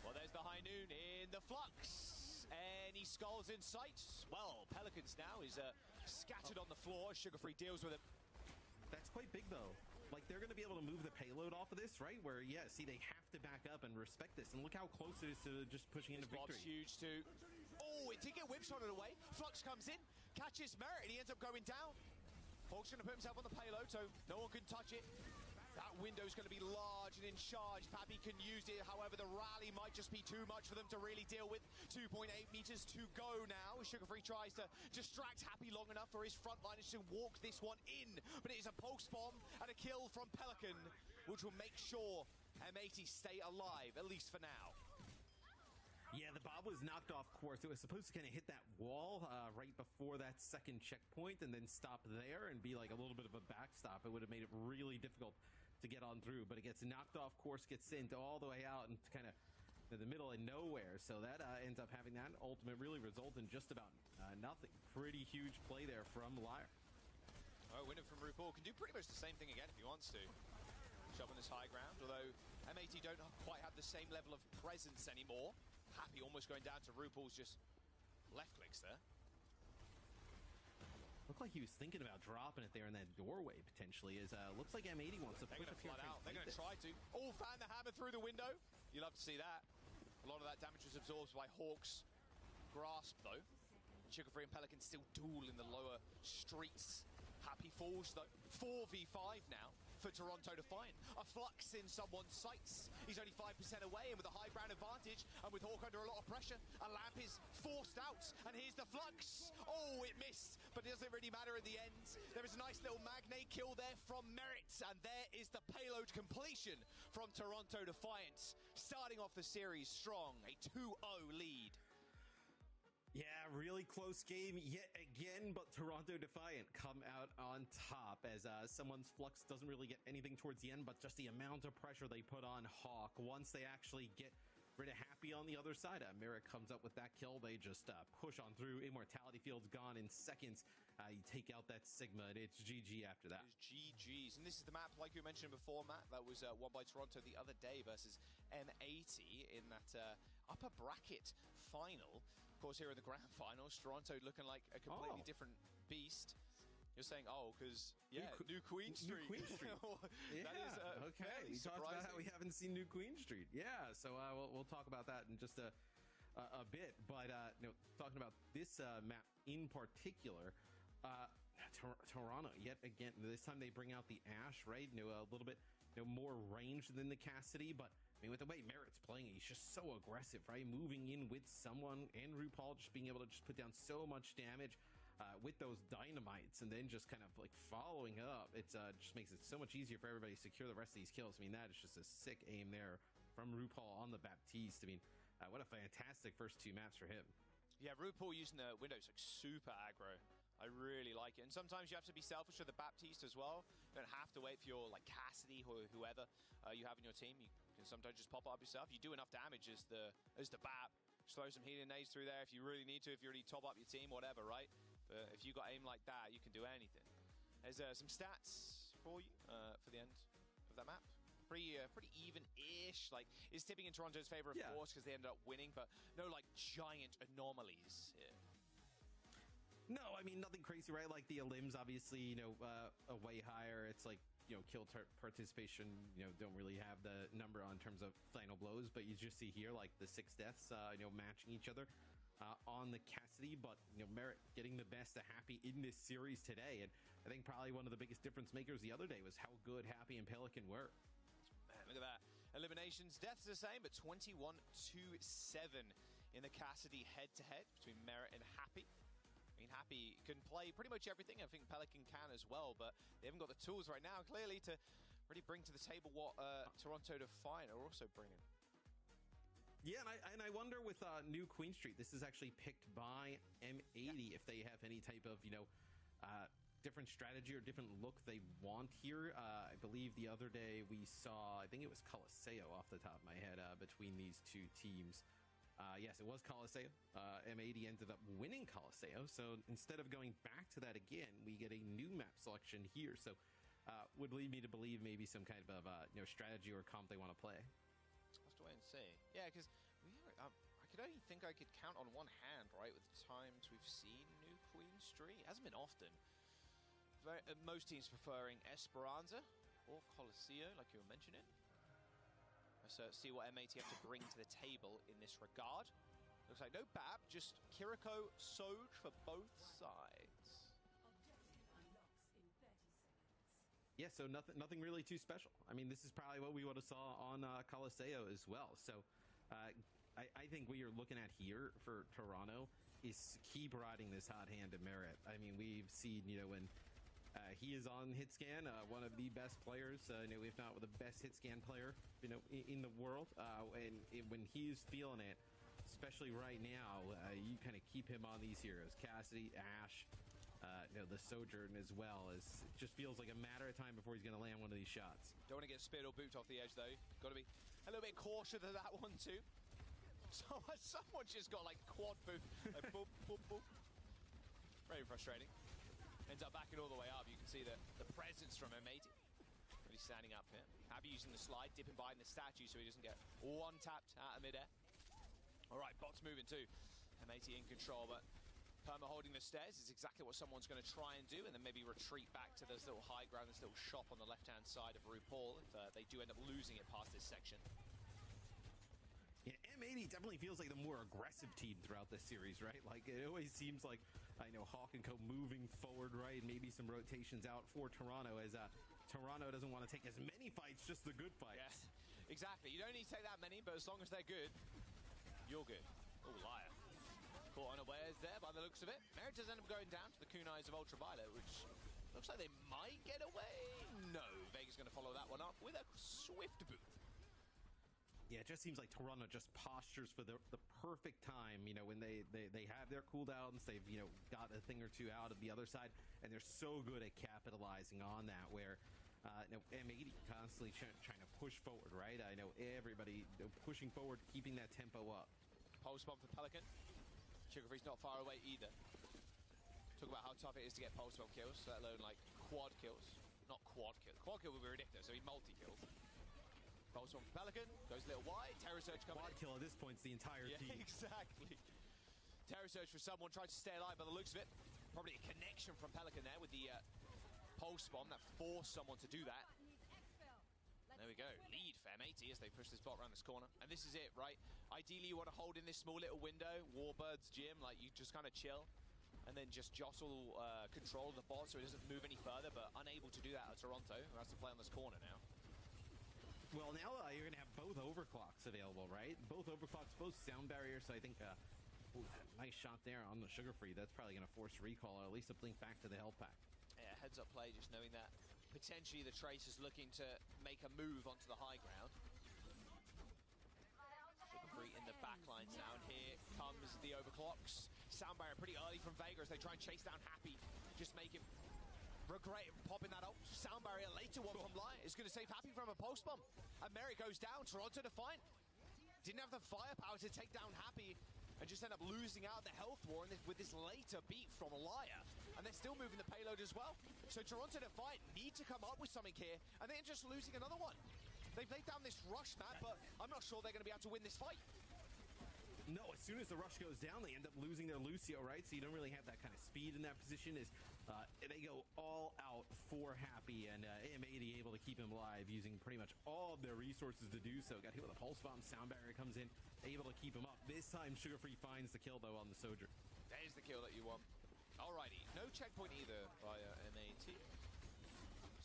Well, there's the High Noon in the flux. Any skulls in sight? Well, Pelicans now is scattered on the floor. Sugar Free deals with it. That's quite big though. Like, they're going to be able to move the payload off of this, right? Where, yeah, see, they have to back up and respect this. And look how close it is to just pushing into victory. Bob's huge too. Oh, it did get whip-shotted away. Flux comes in, catches Merit, and he ends up going down. Hawk's going to put himself on the payload, so no one can touch it. That window's going to be large and in charge. Pappy can use it, however, the rally might just be too much for them to really deal with. 2.8 meters to go now. Sugar Free tries to distract Happy long enough for his frontliners to walk this one in. But it is a pulse bomb and a kill from Pelican, which will make sure M80 stay alive, at least for now. Yeah, the Bob was knocked off course. It was supposed to kind of hit that wall right before that second checkpoint and then stop there and be like a little bit of a backstop. It would have made it really difficult to get on through, but it gets knocked off course, gets sent all the way out and kind of in the middle of nowhere. So that ends up having that ultimate really result in just about nothing. Pretty huge play there from Liar. Oh, winner from RuPaul can do pretty much the same thing again if he wants to. Shove on this high ground, although M80 don't quite have the same level of presence anymore. Happy almost going down to RuPaul's just left clicks there. Looked like he was thinking about dropping it there in that doorway potentially. Looks like M80 wants to push up here. They're going to try to. Oh, fan the hammer through the window. You love to see that. A lot of that damage was absorbed by Hawk's grasp though. Sugar Free and Pelican still duel in the lower streets. Happy falls though. 4v5 now for Toronto Defiant. A flux in someone's sights. He's only 5% away, and with a high ground advantage, and with Hawk under a lot of pressure, a lamp is forced out, and here's the flux. Oh, it missed, but it doesn't really matter in the end. There is a nice little Magnate kill there from Merit, and there is the payload completion from Toronto Defiant, starting off the series strong, a 2-0 lead. Yeah, really close game yet again, but Toronto Defiant come out on top as someone's flux doesn't really get anything towards the end, but just the amount of pressure they put on Hawk. Once they actually get rid of Happy on the other side, Merrick comes up with that kill. They just push on through. Immortality Field's gone in seconds. You take out that Sigma, and it's GG after that. It's GG's, and this is the map, like you mentioned before, Matt, that was won by Toronto the other day versus M80 in that upper bracket final. Of course, here in the grand finals, Toronto looking like a completely different beast. You're saying, oh, because, yeah, New Queen Street. New Queen Street. Yeah, that is okay. We talked about how we haven't seen New Queen Street. Yeah, so we'll talk about that in just a bit. But talking about this map in particular, Toronto, yet again, this time they bring out the Ashe, right? A little bit more range than the Cassidy, but I mean, with the way Merit's playing, he's just so aggressive, right? Moving in with someone, and RuPaul just being able to just put down so much damage with those dynamites, and then just kind of like following up. It just makes it so much easier for everybody to secure the rest of these kills. I mean, that is just a sick aim there from RuPaul on the Baptiste. I mean, what a fantastic first two maps for him. Yeah, RuPaul using the windows like super aggro. I really like it. And sometimes you have to be selfish with the Baptiste as well. You don't have to wait for your like Cassidy or whoever you have in your team. You can sometimes just pop it up yourself. You do enough damage as the Bap. Just throw some healing nades through there if you really need to, if you already top up your team, whatever, right? But if you got aim like that, you can do anything. There's some stats for you for the end of that map. Pretty even-ish. Like, it's tipping in Toronto's favor, of course, because they ended up winning, but no, like, giant anomalies here. No, I mean, nothing crazy, right? Like, the elims, obviously, you know, way higher. It's like, you know, kill participation, you know, don't really have the number on terms of final blows, but you just see here, like, the 6 deaths, you know, matching each other on the Cassidy, but, you know, Merit getting the best of Happy in this series today, and I think probably one of the biggest difference makers the other day was how good Happy and Pelican were. Man, look at that. Eliminations, deaths the same, but 21-7 in the Cassidy head-to-head between Merit and Happy. I mean, Happy can play pretty much everything. I think Pelican can as well, but they haven't got the tools right now, clearly, to really bring to the table what Toronto Defiant are also bringing. Yeah, and I wonder with new Queen Street, this is actually picked by M80 if they have any type of, you know, different strategy or different look they want here. I believe the other day we saw, I think it was Coliseo off the top of my head, between these two teams. Yes, it was Coliseo. M80 ended up winning Coliseo, so instead of going back to that again, we get a new map selection here. So would lead me to believe maybe some kind of you know, strategy or comp they want to play. Let's wait and see. Yeah, because I could only think I could count on one hand, right, with the times we've seen new Queen Street. It hasn't been often. Most teams preferring Esperanza or Coliseo, like you were mentioning. Let's see what M80 have to bring to the table in this regard. Looks like no BAP, just Kiriko, Soj for both sides. Yeah, so nothing really too special. I mean, this is probably what we would have saw on Coliseo as well. So I think what you're looking at here for Toronto is keep riding this hot hand to Merit. I mean, we've seen, you know, when he is on Hitscan, one of the best players, you know, if not the best Hitscan player, you know, in the world. And when he's feeling it, especially right now, you kind of keep him on these heroes. Cassidy, Ash, you know, the Sojourn as well. It just feels like a matter of time before he's going to land one of these shots. Don't want to get speared or booped off the edge, though. Got to be a little bit cautious of that one, too. So someone just got, like, quad boop. Like, boop, boop, boop. Very frustrating. Ends up backing all the way up. You can see the presence from M80. Really standing up here. Happy using the slide, dipping behind the statue so he doesn't get one-tapped out of midair. All right, bots moving too. M80 in control, but Perma holding the stairs is exactly what someone's going to try and do, and then maybe retreat back to this little high ground, this little shop on the left-hand side of RuPaul if they do end up losing it past this section. Yeah, M80 definitely feels like the more aggressive team throughout this series, right? Like, it always seems like, I know, Hawk and Co. moving forward, right? Maybe some rotations out for Toronto as Toronto doesn't want to take as many fights, just the good fights. Yeah, exactly. You don't need to take that many, but as long as they're good, you're good. Oh, liar. Caught unawares there by the looks of it. Merit does end up going down to the kunais of Ultraviolet, which looks like they might get away. No, Vega's going to follow that one up with a swift boot. Yeah, it just seems like Toronto just postures for the perfect time, you know, when they have their cooldowns, they've, you know, got a thing or two out of the other side, and they're so good at capitalizing on that, where, you know, M80 constantly trying to push forward, right? I know everybody, you know, pushing forward, keeping that tempo up. Pulse bomb for Pelican. Sugarfree's not far away either. Talk about how tough it is to get pulse bomb kills, let alone, like, quad kills. Not quad kill. Quad kill would be ridiculous, so he multi-kills. Pulse bomb for Pelican, goes a little wide, Terror Surge coming in. Quad kill at this point is the entire team. Exactly. Terror Surge for someone, tried to stay alive by the looks of it. Probably a connection from Pelican there with the pulse bomb that forced someone to do that. There we go, lead for M80 as they push this bot around this corner. And this is it, right? Ideally you want to hold in this small little window, Warbird's gym, like you just kind of chill. And then just jostle control of the bot so it doesn't move any further, but unable to do that at Toronto, who has to play on this corner now. Well, now you're going to have both overclocks available, right? Both overclocks, both sound barriers, so I think, nice shot there on the Sugar-Free. That's probably going to force recall, or at least a blink back to the health pack. Yeah, heads up play, just knowing that potentially the Trace is looking to make a move onto the high ground. Sugar-Free in the backlines now, and here comes the overclocks. Sound barrier pretty early from Vega as they try and chase down Happy. Just make him regret popping that up. Sound barrier later one from Light is going to save Happy from a post bomb. And Merit goes down. Toronto Defiant didn't have the firepower to take down Happy. and just end up losing out the health war with this later beat from Liar. And they're still moving the payload as well. So Toronto Defiant need to come up with something here, and they're just losing another one. They've laid down this rush map, but I'm not sure they're going to be able to win this fight. No, as soon as the rush goes down, they end up losing their Lucio, right? So you don't really have that kind of speed in that position. They go all out for Happy, and M80 able to keep him alive using pretty much all of their resources to do so. Got hit with a pulse bomb, sound barrier comes in, able to keep him up. This time, Sugar Free finds the kill, though, on the Soldier. There's the kill that you want. Alrighty, no checkpoint either by M80.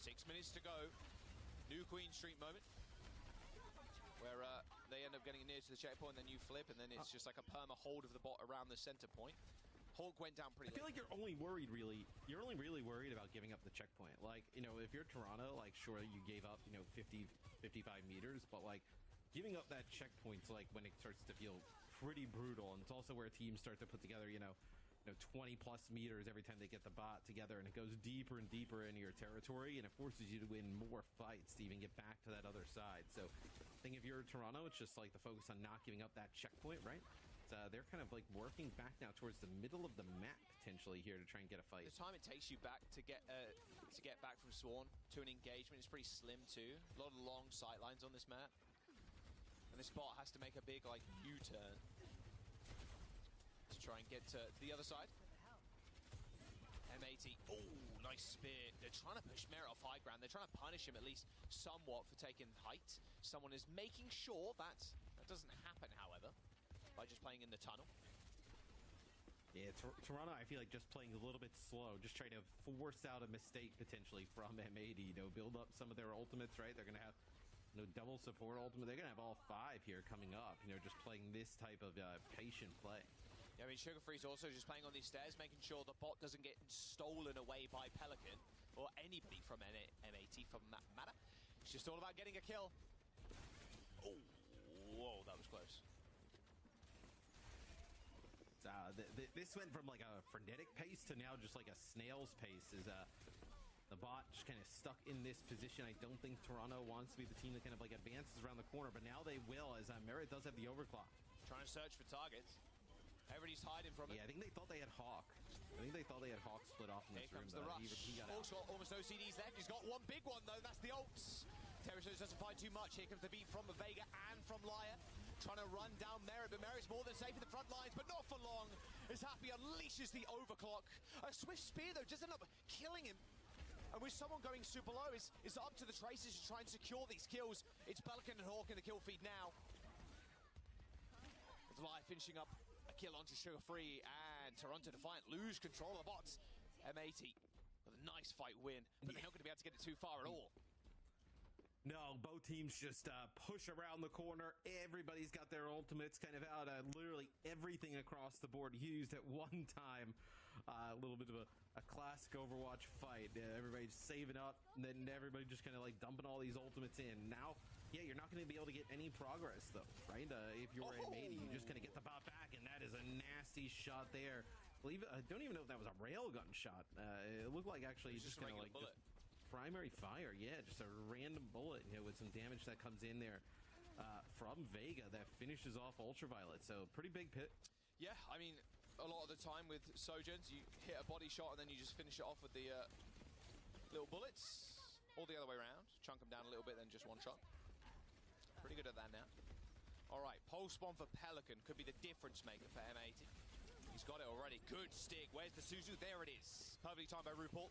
6 minutes to go. New Queen Street moment, where they end up getting near to the checkpoint, then you flip, and then it's just like a perma hold of the bot around the center point. Hawk went down pretty I feel like you're only really worried about giving up the checkpoint. Like, you know, if you're Toronto, like, sure, you gave up, 50, 55 meters, but, like, giving up that checkpoint's, like, when it starts to feel pretty brutal, and it's also where teams start to put together, 20-plus meters every time they get the bot together, and it goes deeper and deeper into your territory, and it forces you to win more fights to even get back to that other side. So I think if you're Toronto, it's just like the focus on not giving up that checkpoint, right? They're kind of like working back now towards the middle of the map potentially here to try and get a fight. The time it takes you back to get back from Swarm to an engagement is pretty slim too. A lot of long sight lines on this map, and this bot has to make a big like U-turn to try and get to the other side. M80, oh, nice spear. They're trying to push Merit off high ground. They're trying to punish him at least somewhat for taking height. Someone is making sure that doesn't happen, however, by just playing in the tunnel. Yeah, Toronto, I feel like just playing a little bit slow, just trying to force out a mistake potentially from M80, build up some of their ultimates, right? They're going to have double support ultimate. They're going to have all 5 here coming up, just playing this type of patient play. Yeah, I mean, Sugar Free's also just playing on these stairs, making sure the bot doesn't get stolen away by Pelican, or anybody from M80 for that matter. It's just all about getting a kill. Oh, whoa, that was close. This went from like a frenetic pace to now just like a snail's pace. Is the bot just kind of stuck in this position? I don't think Toronto wants to be the team that kind of like advances around the corner, but now they will, as Merit does have the overclock. Trying to search for targets. Everybody's hiding from it. Yeah, I think they thought they had Hawk. Hawk split off in this room. Here comes the rush. He got also, almost no CDs left. He's got one big one, though. That's the ults. Terrace doesn't find too much. Here comes the beat from Vega and from Liar. Trying to run down Merit, but Merit's more than safe in the front lines, but not for long. As Happy unleashes the overclock. A swift spear, though, does end up killing him. And with someone going super low, it's up to the Tracers to try and secure these kills. It's Pelican and Hawk in the kill feed now. It's Liar finishing up a kill onto Sugar Free, and Toronto Defiant lose control of the bots. M80 with a nice fight win, but they're not going to be able to get it too far at all. No, both teams just push around the corner. Everybody's got their ultimates kind of out. Literally everything across the board used at one time. A little bit of a classic Overwatch fight. Everybody's saving up, and then everybody just kind of like dumping all these ultimates in. Now, yeah, you're not going to be able to get any progress, though, right? If you're M80, you just going to get the bot back, and that is a nasty shot there. I don't even know if that was a railgun shot. It looked like actually just kind of like just primary fire. Yeah, just a random bullet with some damage that comes in there from Vega that finishes off Ultraviolet. So pretty big pit. Yeah, I mean, a lot of the time with Sojourns, you hit a body shot and then you just finish it off with the little bullets. Or the other way around. Chunk them down a little bit, then just one shot. Pretty good at that now. All right, pulse bomb for Pelican could be the difference maker for M80. He's got it already. Good stick. Where's the Suzu? There it is. Perfectly timed by RuPaul.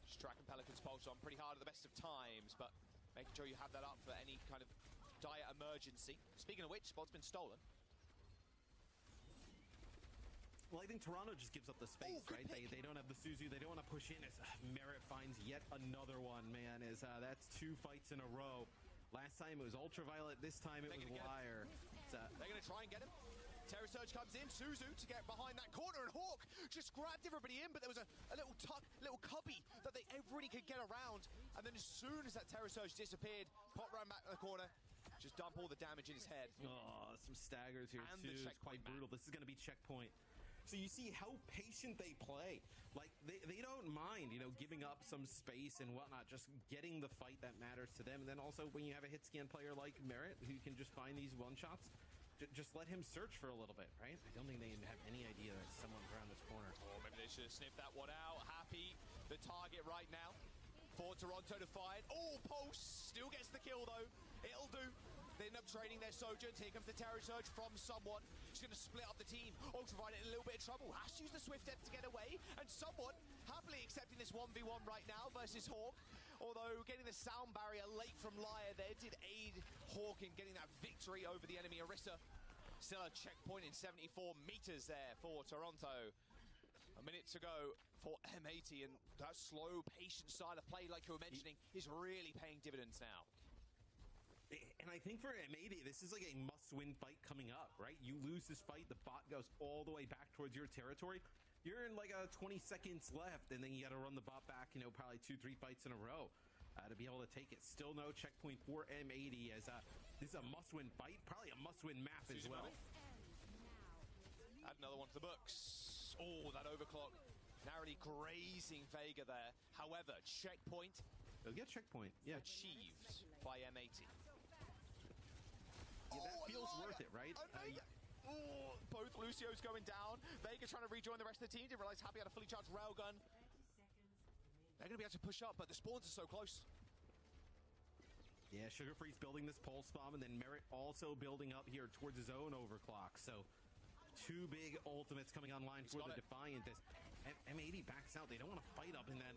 Just tracking Pelican's pulse on pretty hard at the best of times, but making sure you have that up for any kind of dire emergency. Speaking of which, spot's been stolen. Well, I think Toronto just gives up the space, right? They don't have the Suzu. They don't want to push in as Merit finds yet another one, man. That's 2 fights in a row. Last time it was Ultraviolet. This time it was Liar. They're going to try and get him. Terror Surge comes in, Suzu to get behind that corner, and Hawk just grabbed everybody in, but there was a little cubby that everybody could get around, and then as soon as that Terror Surge disappeared, pop right back in the corner, just dump all the damage in his head. Oh, some staggers here and too. It's quite brutal. This is going to be checkpoint. So you see how patient they play. Like, they don't mind, giving up some space and whatnot, just getting the fight that matters to them. And then also when you have a hit scan player like Merit, who can just find these one-shots, just let him search for a little bit, right? I don't think they have any idea that someone's around this corner. Or maybe they should have sniffed that one out. Happy, the target right now for Toronto to find. Oh, Pulse still gets the kill though. It'll do. They end up trading their Sojourns. Here comes the Terror Surge from someone. He's going to split up the team. Ultraviolet in a little bit of trouble. Has to use the Swift Depth to get away. And someone happily accepting this 1v1 right now versus Hawk. Although getting the sound barrier late from Lyre there did aid Hawk in getting that victory over the enemy Orisa. Still a checkpoint in 74 meters there for Toronto. A minute to go for M80, and that slow, patient style of play, like you were mentioning, is really paying dividends now. And I think for M80, this is like a must-win fight coming up, right? You lose this fight, the bot goes all the way back towards your territory. You're in like 20 seconds left, and then you got to run the bot back, probably 2-3 fights in a row to be able to take it. Still no checkpoint for M80 as this is a must-win fight, probably a must-win map as well. Add another one to the books. Oh, that overclock narrowly grazing Vega there. However, checkpoint. They'll get checkpoint, yeah. Achieved by M80. Yeah, that feels worth it, right? Both Lucio's going down. Vega trying to rejoin the rest of the team. Didn't realize Happy had a fully charged railgun. They're going to be able to push up, but the spawns are so close. Yeah, Sugar Free's building this pulse bomb, and then Merit also building up here towards his own overclock. So, two big ultimates coming online for the Defiant. This M80 backs out. They don't want to fight up in that,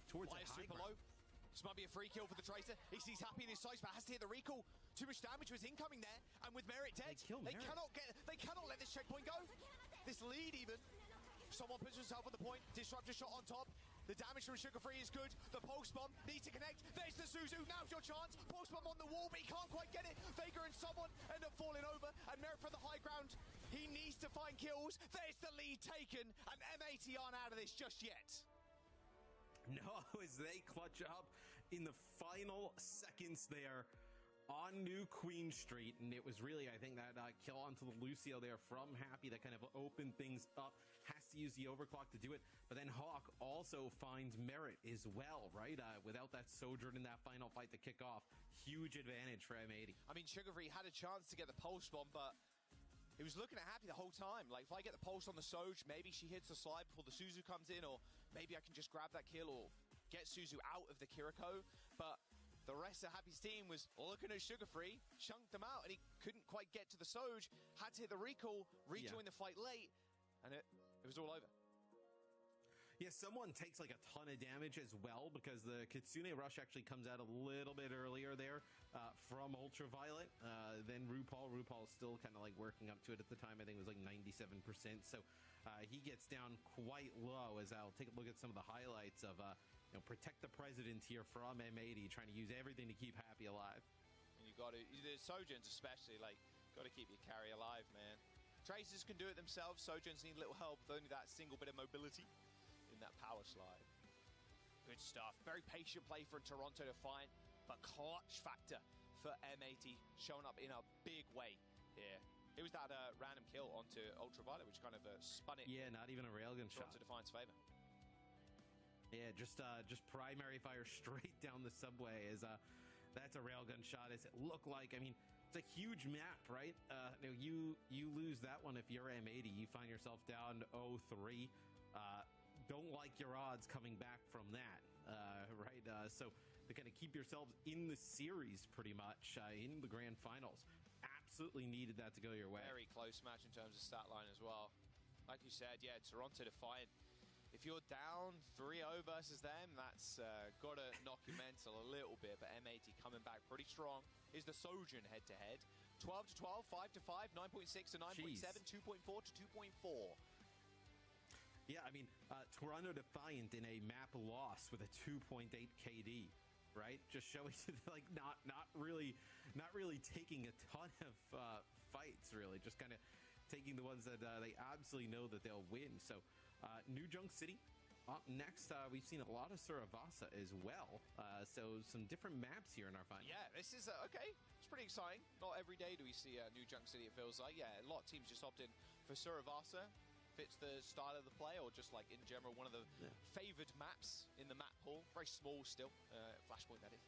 towards the high ground. This might be a free kill for the Tracer. He sees Happy in his sights, but has to hit the recall. Too much damage was incoming there, and with Merit dead, they cannot let this checkpoint go. This lead even. Someone puts himself on the point. Disruptor shot on top. The damage from Sugar Free is good. The pulse bomb needs to connect. There's the Suzu. Now's your chance. Pulse bomb on the wall, but he can't quite get it. Vega and someone end up falling over, and Merit for the high ground. He needs to find kills. There's the lead taken, and M80 aren't out of this just yet. No, as they clutch up in the final seconds there on New Queen Street. And it was really, I think, that kill onto the Lucio there from Happy that kind of opened things up. Has to use the overclock to do it. But then Hawk also finds Merit as well, right? Without that Sojourn in that final fight to kick off. Huge advantage for M80. I mean, Sugar Free had a chance to get the pulse bomb, but he was looking at Happy the whole time. Like, if I get the pulse on the Soj, maybe she hits the slide before the Suzu comes in, or maybe I can just grab that kill or get Suzu out of the Kiriko. But the rest of Happy's team was looking at Sugar Free, chunked them out, and he couldn't quite get to the Soj. Had to hit the recall, rejoin the fight late, and it was all over. Yeah, someone takes like a ton of damage as well because the Kitsune Rush actually comes out a little bit earlier there from Ultraviolet. Then RuPaul's still kind of like working up to it at the time. I think it was like 97%. So he gets down quite low as I'll take a look at some of the highlights of Protect the President here from M80, trying to use everything to keep Happy alive. And you got to, the Sojourns especially, like, got to keep your carry alive, man. Tracers can do it themselves. Sojourns need a little help with only that single bit of mobility in that power slide. Good stuff. Very patient play for Toronto to find, but clutch factor for M80 showing up in a big way here. It was that random kill onto Ultraviolet, which kind of spun it. Yeah, not even a railgun shot. To Defiant's favor. Yeah, just primary fire straight down the subway. That's a railgun shot. As it looked like. I mean, it's a huge map, right? You lose that one if you're M80. You find yourself down 0-3. Don't like your odds coming back from that, right? So to kind of keep yourselves in the series pretty much in the grand finals. Absolutely needed that to go your way. Very close match in terms of stat line as well. Like you said, yeah, Toronto Defiant. If you're down 3-0 versus them, that's got to knock your mental a little bit. But M80 coming back pretty strong. Is the Sojourn head-to-head. 12-12, 5-5, 9.6 to 9.7, 2.4 to 2.4. Yeah, I mean, Toronto Defiant in a map loss with a 2.8 KD, right? Just showing like not really taking a ton of fights, really. Just kind of taking the ones that they absolutely know that they'll win. So, New Junk City. Up next, we've seen a lot of Suravasa as well. So some different maps here in our final. Yeah, this is okay. It's pretty exciting. Not every day do we see New Junk City, it feels like. Yeah, a lot of teams just opt in for Suravasa. Fits the style of the play, or just like in general one of the favored maps in the map pool. Very small still. Flashpoint, that is.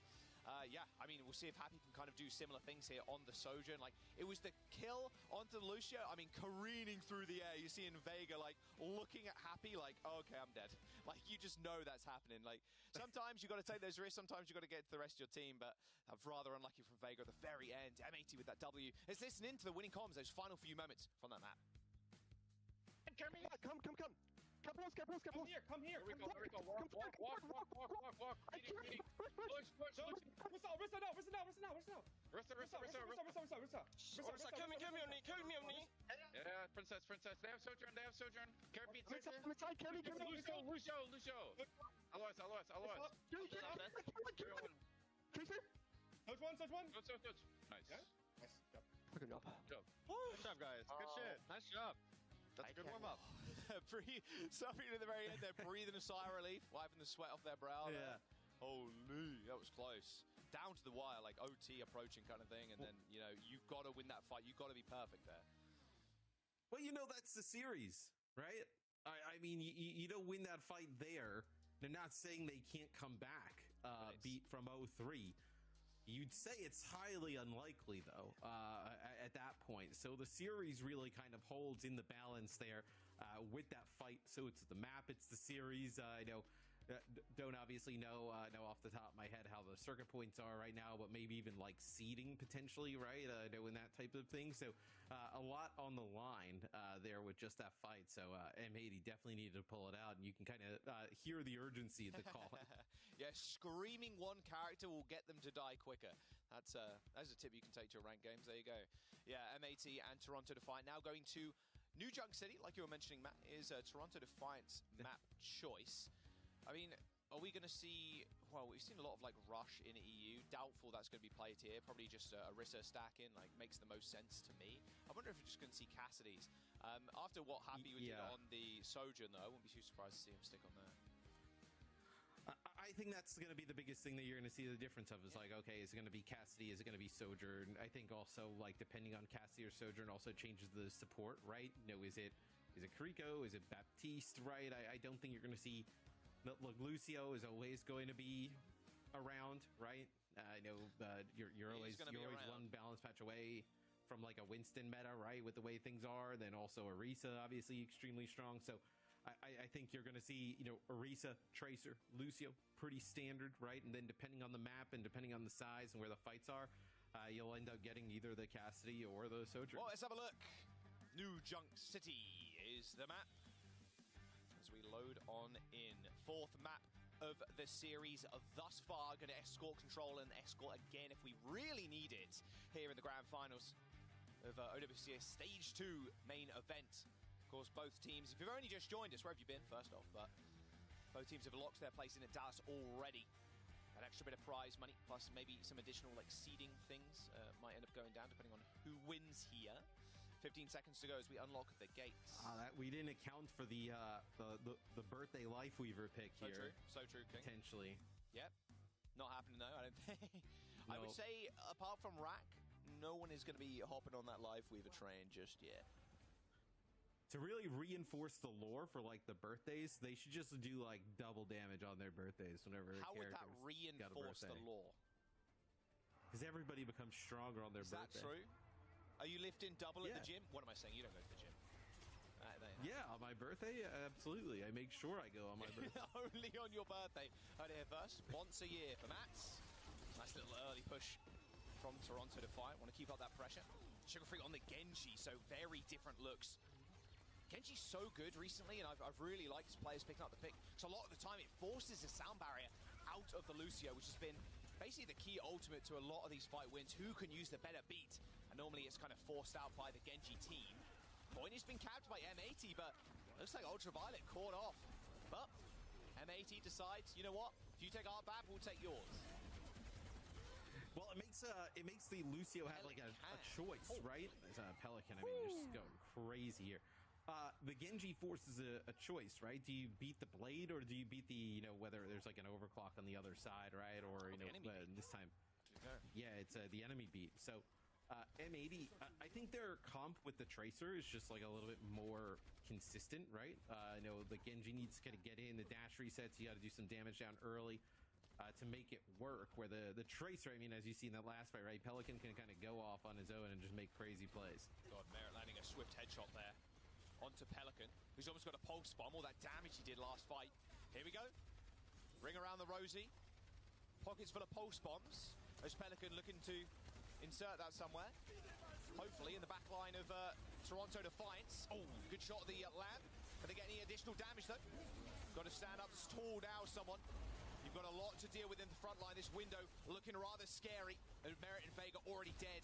yeah, I mean, we'll see if Happy can kind of do similar things here on the Sojourn. Like, it was the kill onto the Lucio. I mean, careening through the air. You see in Vega, like, looking at Happy, like, oh, okay, I'm dead. Like, you just know that's happening. Like, sometimes you got to take those risks. Sometimes you got to get to the rest of your team. But rather unlucky from Vega at the very end. M80 with that W. Let's listen into the winning comms, those final few moments from that map. Jeremy, come. Come here. Here we go. Walk. Push. Rissa now. Kill me on me. Yeah, princess. They have Sojourn. Carry beat. Lucio. Alois. Tracer. Touch one. Nice. Yeah? Good job. Good job, guys. Good shit. Nice job. That's a good warm up. Something at the very end, they're breathing a sigh of relief, wiping the sweat off their brow. Yeah. Holy, that was close. Down to the wire, like OT approaching kind of thing, and then, you know, you've got to win that fight. You've got to be perfect there. Well, you know, that's the series, right? I mean, you don't win that fight there. They're not saying they can't come back, beat from 0-3. You'd say it's highly unlikely, though, at that point. So the series really kind of holds in the balance there with that fight. So it's the map, it's the series. I know, don't obviously know off the top of my head how the circuit points are right now, but maybe even like seeding potentially, right? Doing that type of thing. So a lot on the line there with just that fight. So M80 definitely needed to pull it out, and you can kind of hear the urgency of the call. Yeah, screaming one character will get them to die quicker. That's a tip you can take to your ranked games. There you go. Yeah, M80 and Toronto Defiant now going to New Junk City, like you were mentioning, Matt, is Toronto Defiant's map choice. I mean, are we going to see... Well, we've seen a lot of, like, Rush in EU. Doubtful that's going to be played here. Probably just Orisa stacking, like, makes the most sense to me. I wonder if we're just going to see Cassidy's. After what Happy did on the Sojourn, though, I wouldn't be too surprised to see him stick on there. I think that's going to be the biggest thing that you're going to see the difference of is like, okay, is it going to be Cassidy? Is it going to be Sojourn? I think also, like, depending on Cassidy or Sojourn also changes the support, right? You know, is it Kariko? Is it Baptiste, right? I don't think you're going to see... Look, Lucio is always going to be around, right? I know you're always one balance patch away from like a Winston meta, right? With the way things are. Then also Orisa, obviously extremely strong. So I think you're going to see, you know, Orisa, Tracer, Lucio, pretty standard, right? And then depending on the map and depending on the size and where the fights are, you'll end up getting either the Cassidy or the Sojourn. Well, let's have a look. New Junk City is the map. As we load on in. Fourth map of the series thus far. Going to escort control and escort again if we really need it here in the grand finals of OWCS Stage 2 main event. Of course, both teams, if you've only just joined us, where have you been, first off? But both teams have locked their place in at Dallas already. An extra bit of prize money, plus maybe some additional like seeding things might end up going down depending on who wins here. 15 seconds to go as we unlock the gates. We didn't account for the birthday Lifeweaver pick here. So true, King. Potentially. Yep. Not happening though, I don't think. No. I would say, apart from Rack, no one is going to be hopping on that Lifeweaver train just yet. To really reinforce the lore for like the birthdays, they should just do like double damage on their birthdays whenever. How would that reinforce the lore? Because everybody becomes stronger on their birthday. Is that true? Are you lifting double at the gym? What am I saying? You don't go to the gym. Yeah, on my birthday, absolutely. I make sure I go on my birthday. Only on your birthday. Heard it here first. Once a year for Mats. Nice little early push from Toronto Defiant. Want to keep up that pressure. Sugar Free on the Genji, so very different looks. Genji's so good recently, and I've really liked his players picking up the pick. So a lot of the time, it forces a sound barrier out of the Lucio, which has been basically the key ultimate to a lot of these fight wins. Who can use the better beat? And normally it's kind of forced out by the Genji team. Point has been capped by M80, but looks like Ultraviolet caught off. But M80 decides, you know what? If you take our map, we'll take yours. Well, it makes the Lucio have like a choice, right? As a Pelican, I mean, you're just going crazy here. The Genji forces a choice, right? Do you beat the blade or do you beat the, you know, whether there's like an overclock on the other side, right? Or, you know, this time, yeah, it's the enemy beat. So M80, I think their comp with the Tracer is just like a little bit more consistent, right? You know, the Genji needs to kind of get in, the dash resets, you got to do some damage down early. to make it work. Where the Tracer, I mean, as you see in that last fight, right? Pelican can kind of go off on his own and just make crazy plays. God, Merit landing a swift headshot there onto Pelican, who's almost got a pulse bomb. All that damage he did last fight. Here we go. Ring around the rosy. Pockets full of pulse bombs. As Pelican looking to insert that somewhere. Hopefully in the back line of Toronto Defiance. Oh, good shot of the lamp. Can they get any additional damage though? Got to stand up, stall down someone. You've got a lot to deal with in the front line. This window looking rather scary. And Merit and Vega already dead.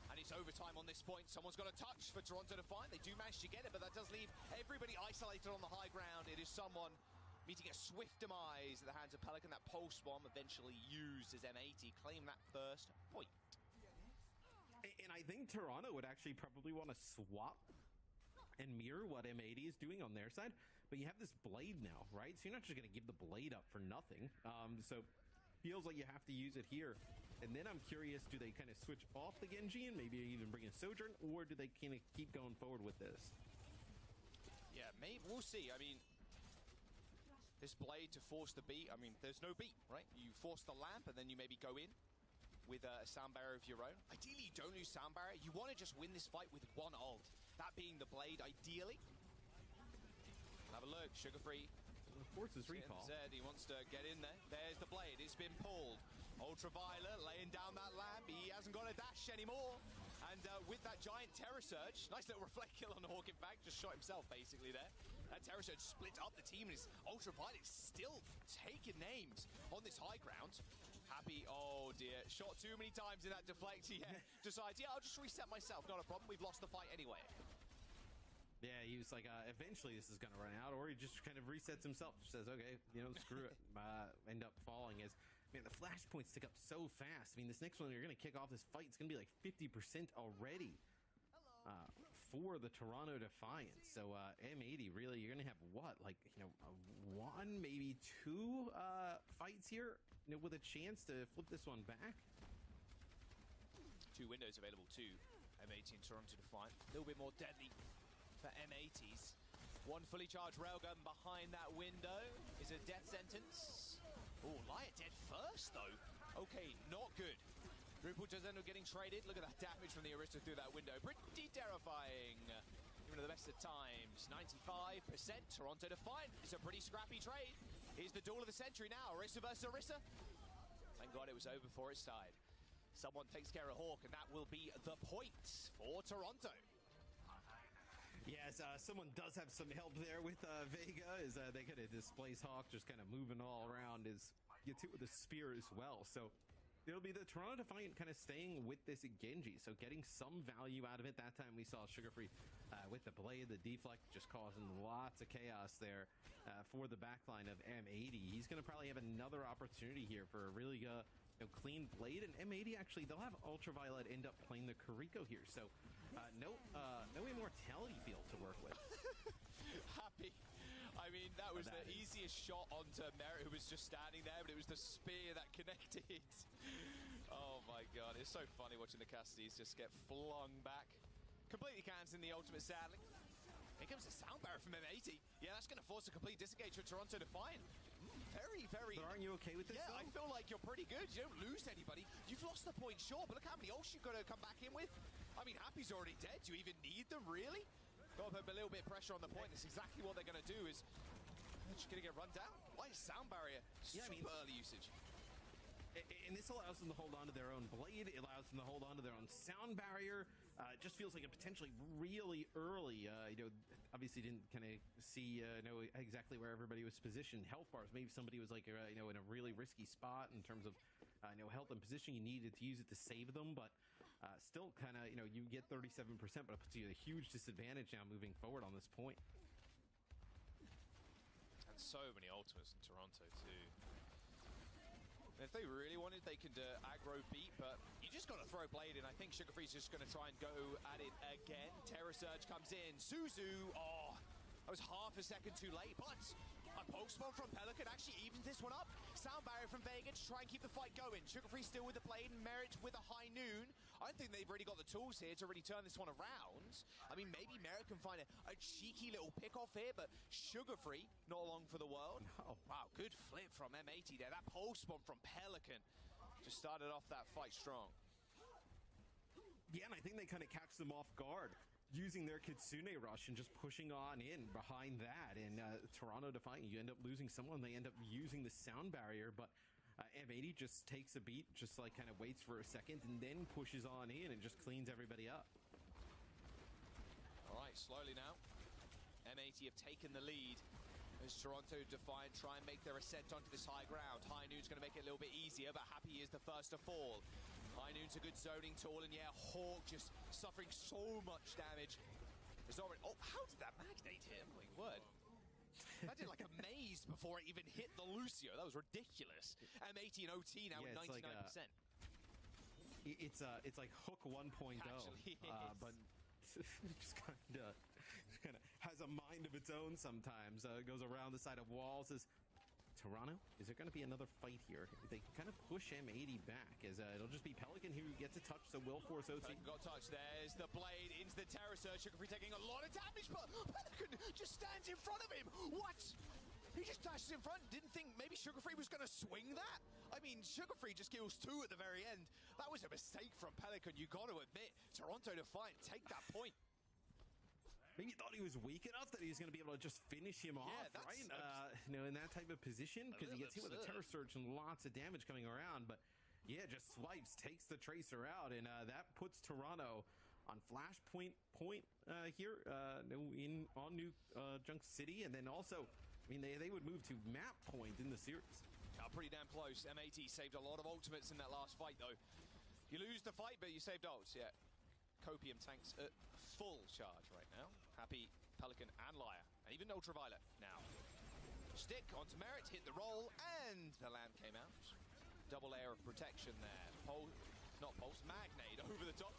And it's overtime on this point. Someone's got a touch for Toronto Defiant. They do manage to get it, but that does leave everybody isolated on the high ground. It is someone meeting a swift demise at the hands of Pelican. That pulse bomb eventually used as M80 claim that first point. And I think Toronto would actually probably want to swap and mirror what M80 is doing on their side. But you have this blade now, right? So you're not just going to give the blade up for nothing. So feels like you have to use it here. And then I'm curious, do they kind of switch off the Genji and maybe even bring in Sojourn? Or do they kind of keep going forward with this? Yeah, maybe we'll see. I mean, this blade to force the beat. I mean, there's no beat, right? You force the lamp and then you maybe go in with a sound barrier of your own. Ideally, you don't lose sound barrier. You want to just win this fight with one ult. That being the blade, ideally. Have a look, Sugar Free. Forces recall. Zed, he wants to get in there. There's the blade. It's been pulled. Ultraviolet laying down that lamp. He hasn't got a dash anymore. And with that giant Terror Surge, nice little reflect kill on the Hawk, in fact, just shot himself basically there. That Terror Surge split up the team, and his Ultraviolet still taking names on this high ground. Happy, oh dear, shot too many times in that deflect. Yeah, decides, yeah, I'll just reset myself, not a problem. We've lost the fight anyway. Yeah, he was like, eventually this is going to run out, or he just kind of resets himself. Just says, okay, you know, screw it. End up falling as, man, the flashpoints tick up so fast. I mean, this next one, you're going to kick off this fight. It's going to be like 50% already for the Toronto Defiance. So M80, really, you're going to have what? Like, you know, one, maybe two fights here, you know, with a chance to flip this one back. Two windows available to M80 and Toronto Defiant. A little bit more deadly for M80s. One fully charged railgun behind that window is a death sentence. Oh, Liar dead first though. Okay, not good. Rupal does end up getting traded. Look at that damage from the Arista through that window. Pretty terrifying. Even at the best of times. 95% Toronto Defiant. It's a pretty scrappy trade. Here's the duel of the century now. Arista versus Arista. Thank God it was over for its side. Someone takes care of Hawk, and that will be the point for Toronto. Yes, someone does have some help there with Vega, as they kind of displace Hawk, just kind of moving all around, as gets hit with a spear as well. So it'll be the Toronto Defiant kind of staying with this Genji, so getting some value out of it. That time we saw Sugar Free with the blade, the deflect, just causing lots of chaos there for the backline of M80. He's going to probably have another opportunity here for a really clean blade, and M80 actually, they'll have Ultraviolet end up playing the Kuriko here, so no immortality field to work with. Happy. I mean, that was the easiest shot onto Merit, who was just standing there, but it was the spear that connected. Oh my god, it's so funny watching the Cassidy's just get flung back. Completely cancels the ultimate, sadly. Here comes the sound barrier from M80. Yeah, that's going to force a complete disengage for Toronto Defiant. Very, very... But aren't you okay with this, Yeah, though? I feel like you're pretty good. You don't lose anybody. You've lost the point, sure, but look how many ults you've got to come back in with. I mean, Happy's already dead. Do you even need them, really? Got to put a little bit of pressure on the point. That's exactly what they're going to do, is... They're just going to get run down. Why is sound barrier? Yeah, Super early usage. And this allows them to hold on to their own blade. It allows them to hold on to their own sound barrier. It just feels like a potentially really early, obviously didn't kind of see, know exactly where everybody was positioned. Health bars, maybe somebody was like, in a really risky spot in terms of, health and position. You needed to use it to save them, but still kind of, you get 37%, but it puts you at a huge disadvantage now moving forward on this point. And so many ultimates in Toronto, too. And if they really wanted, they could aggro beat, but you just got to throw blade in. I think Sugar Free's just going to try and go at it again. Terror Surge comes in. Suzu, oh, that was half a second too late, but a pulse bomb from Pelican actually evens this one up. Sound barrier from Vega to try and keep the fight going. Sugar Free still with the blade, and Merit with a high noon. I don't think they've really got the tools here to really turn this one around. I mean, maybe Merit can find a cheeky little pick-off here, but Sugar-Free, not long for the world. Oh, wow, good flip from M80 there. That pulse bomb from Pelican just started off that fight strong. Yeah, and I think they kind of catch them off guard, using their Kitsune rush and just pushing on in behind that. And Toronto Defiant, you end up losing someone. They end up using the sound barrier, but M80 just takes a beat, just like kind of waits for a second, and then pushes on in and just cleans everybody up. All right, slowly now. M80 have taken the lead as Toronto Defiant try and make their ascent onto this high ground. High Noon's going to make it a little bit easier, but Happy is the first to fall. High Noon's a good zoning tool, and yeah, Hawk just suffering so much damage. Oh, how did that magnate him? My word. That did like a maze before it even hit the Lucio. That was ridiculous. M80 and OT now with 99%. It's like Hook 1.0, but just kind of has a mind of its own sometimes. Goes around the side of walls. Toronto, is there going to be another fight here? They can kind of push M80 back, as it'll just be Pelican who gets a touch, so will force OT. Pelican got touched. There's the blade into the Terror Surge. Sugar-Free taking a lot of damage, but Pelican just stands in front of him. What? He just dashes in front. Didn't think maybe Sugar-Free was going to swing that? I mean, Sugar-Free just kills 2 at the very end. That was a mistake from Pelican, you got to admit. Toronto Defiant take that point. Maybe he thought he was weak enough that he was going to be able to just finish him off, right? In that type of position, because he gets hit with a Terror Surge and lots of damage coming around. But yeah, just swipes, takes the Tracer out, and that puts Toronto on Flashpoint point here on New Junk City, and then also, I mean, they would move to map point in the series. Pretty damn close. M80 saved a lot of ultimates in that last fight, though. You lose the fight, but you saved ults, yeah. Copium tanks at full charge right now. Happy, Pelican, and Liar. And even Ultraviolet now. Stick onto Merit, hit the roll, and the land came out. Double layer of protection there. Magnate over the top.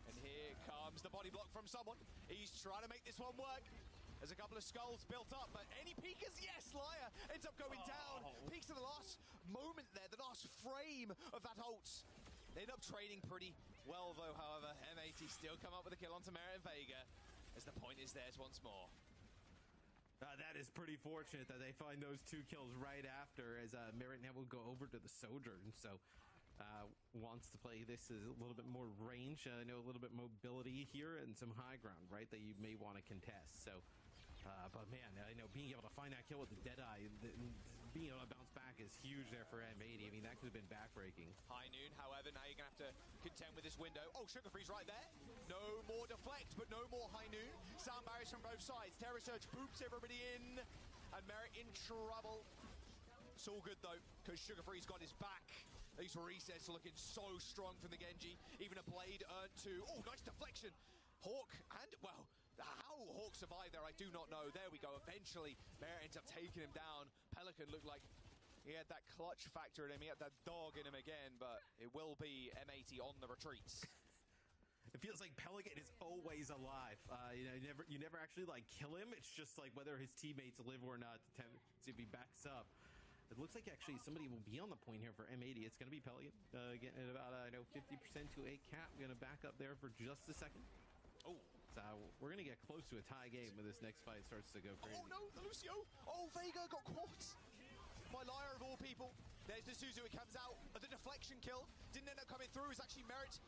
And here comes the body block from someone. He's trying to make this one work. There's a couple of skulls built up, but any peekers? Yes, Liar ends up going down. Peeks at the last moment there, the last frame of that ult. They end up trading pretty well, though, however. M80 still come up with a kill onto Merit and Vega, as the point is theirs once more. That is pretty fortunate that they find those 2 kills right after, as Merit now will go over to the Sojourn, so wants to play this as a little bit more range, a little bit mobility here, and some high ground, right, that you may want to contest. So, but man, being able to find that kill with the Deadeye, being able to bounce back is huge there for M80. I mean, that could have been backbreaking. High Noon, however, now you're going to have to contend with this window. Oh, Sugar-Free's right there. No more deflect, but no more High Noon. Sound barriers from both sides. Terror Surge boops everybody in. And Merit in trouble. It's all good, though, because Sugar-Free's got his back. These resets looking so strong from the Genji. Even a blade earned 2. Oh, nice deflection. Hawk, and, well, how Hawk survived there, I do not know. There we go. Eventually, Merit ends up taking him down. Pelican looked like he had that clutch factor in him. He had that dog in him again, but it will be M80 on the retreats. It feels like Pelican is always alive. You never actually kill him. It's just like whether his teammates live or not to if he backs up. It looks like actually somebody will be on the point here for M80. It's going to be Pelican. Getting at about 50% to a cap. We're going to back up there for just a second. Oh. So we're going to get close to a tie game when this next fight starts to go crazy. Oh no, the Lucio. Oh, Vega got caught by Liar of all people. There's the Suzu. It comes out. The deflection kill didn't end up coming through. It's actually Merit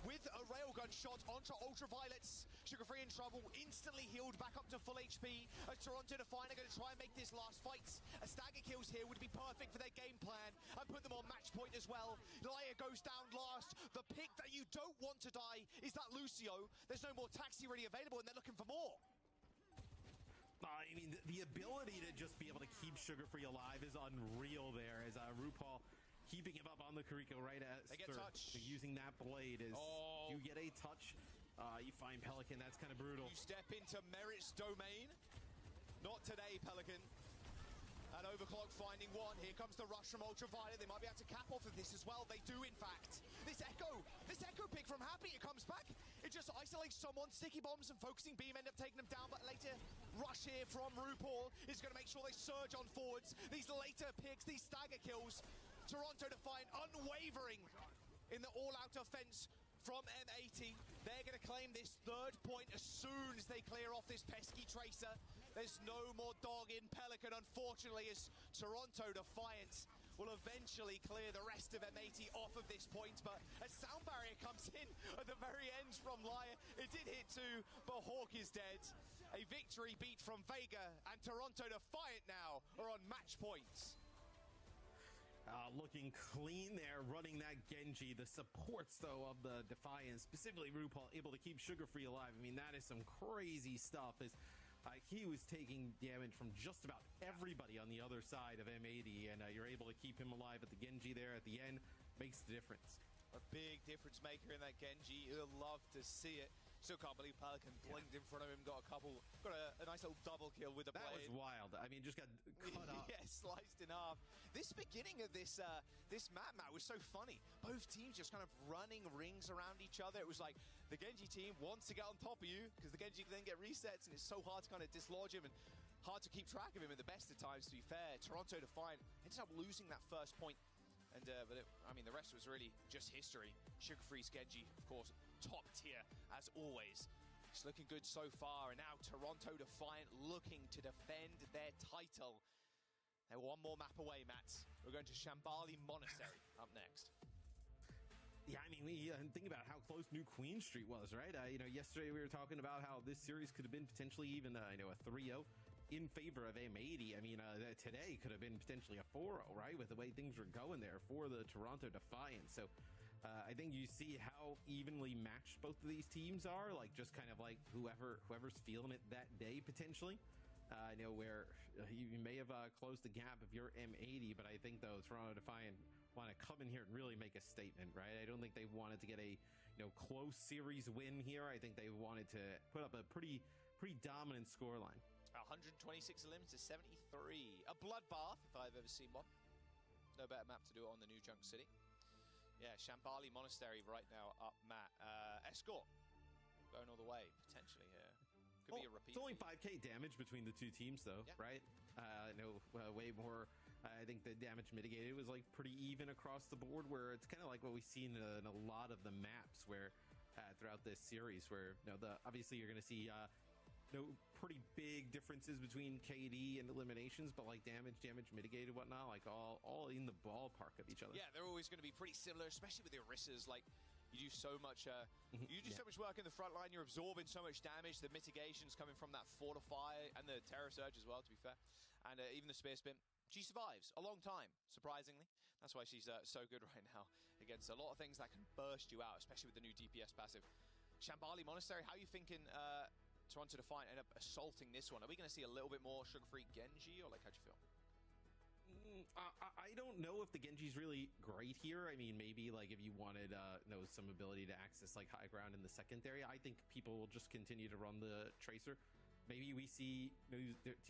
with a railgun shot onto Ultraviolets. Sugar-Free in trouble, instantly healed back up to full HP. As Toronto Defiant are going to try and make this last fight. A stagger kills here would be perfect for their game plan and put them on match point as well. Liar goes down last. The pick that you don't want to die is that Lucio. There's no more taxi really available and they're looking for more. I mean, the ability to just be able to keep Sugar-Free alive is unreal there, as RuPaul keeping him up on the Kariko right as they get touch. Using that blade is you get a touch. You find Pelican, that's kind of brutal. You step into Merit's domain. Not today, Pelican. And Overclock finding one. Here comes the rush from Ultraviolet. They might be able to cap off of this as well. They do, in fact. This Echo pick from Happy, it comes back. It just isolates someone. Sticky bombs and focusing beam end up taking them down. But later, rush here from RuPaul is going to make sure they surge on forwards. These later picks, these stagger kills. Toronto Defiant unwavering in the all-out offense from M80. They're going to claim this third point as soon as they clear off this pesky Tracer. There's no more dog in Pelican, unfortunately, as Toronto Defiance will eventually clear the rest of M80 off of this point, but a sound barrier comes in at the very end from Liar. It did hit too, but Hawk is dead. A victory beat from Vega, and Toronto Defiant now are on match points. Looking clean there, running that Genji. The supports, though, of the Defiance, specifically RuPaul, able to keep Sugar Free alive. I mean, that is some crazy stuff. As he was taking damage from just about everybody on the other side of M80, and you're able to keep him alive at the Genji there at the end. Makes the difference. A big difference maker in that Genji. You'll love to see it. Still can't believe Pelican blinked in front of him, got a nice little double kill with the blade. That was wild. I mean, just got cut up. Yeah, sliced in half. This beginning of this map was so funny. Both teams just kind of running rings around each other. It was like the Genji team wants to get on top of you because the Genji then get resets, and it's so hard to kind of dislodge him and hard to keep track of him at the best of times, to be fair. Toronto Defiant ended up losing that first point. And I mean, the rest was really just history. Sugar Free's Genji, of course, top tier as always. It's looking good so far, and now Toronto Defiant looking to defend their title. They're one more map away, Matt. We're going to Shambali Monastery up next. Yeah, I mean, we think about how close New Queen Street was, right? Yesterday we were talking about how this series could have been potentially even a 3-0. In favor of M80. I mean, today could have been potentially a 4-0, right? With the way things were going there for the Toronto Defiant. So I think you see how evenly matched both of these teams are. Like, just kind of like whoever's feeling it that day, potentially. Where you may have closed the gap if you're M80, but I think, though, Toronto Defiant want to come in here and really make a statement, right? I don't think they wanted to get a close series win here. I think they wanted to put up a pretty dominant scoreline. 126 elims to 73. A bloodbath, if I've ever seen one. No better map to do it on the new Junk City. Yeah, Shambali Monastery right now up, Matt. Escort going all the way, potentially here. Could be a repeat. It's only 5k damage between the two teams, though, yeah. Right? Way more. I think the damage mitigated was like pretty even across the board, where it's kind of like what we've seen in a lot of the maps where throughout this series, where obviously you're going to see pretty big differences between KD and eliminations, but like damage mitigated, whatnot, like all in the ballpark of each other. Yeah, they're always going to be pretty similar, especially with the Orissas. Like, you do so much, so much work in the front line. You're absorbing so much damage. The mitigations coming from that Fortify and the Terror Surge as well, to be fair, and even the Spear Spin. She survives a long time, surprisingly. That's why she's so good right now against a lot of things that can burst you out, especially with the new DPS passive. Shambali Monastery, how are you thinking? Toronto Defiant end up assaulting this one. Are we going to see a little bit more sugar-free Genji, or like, how'd you feel? I don't know if the Genji's really great here. I mean, maybe like if you wanted some ability to access like high ground in the secondary, I think people will just continue to run the Tracer. Maybe we see. Do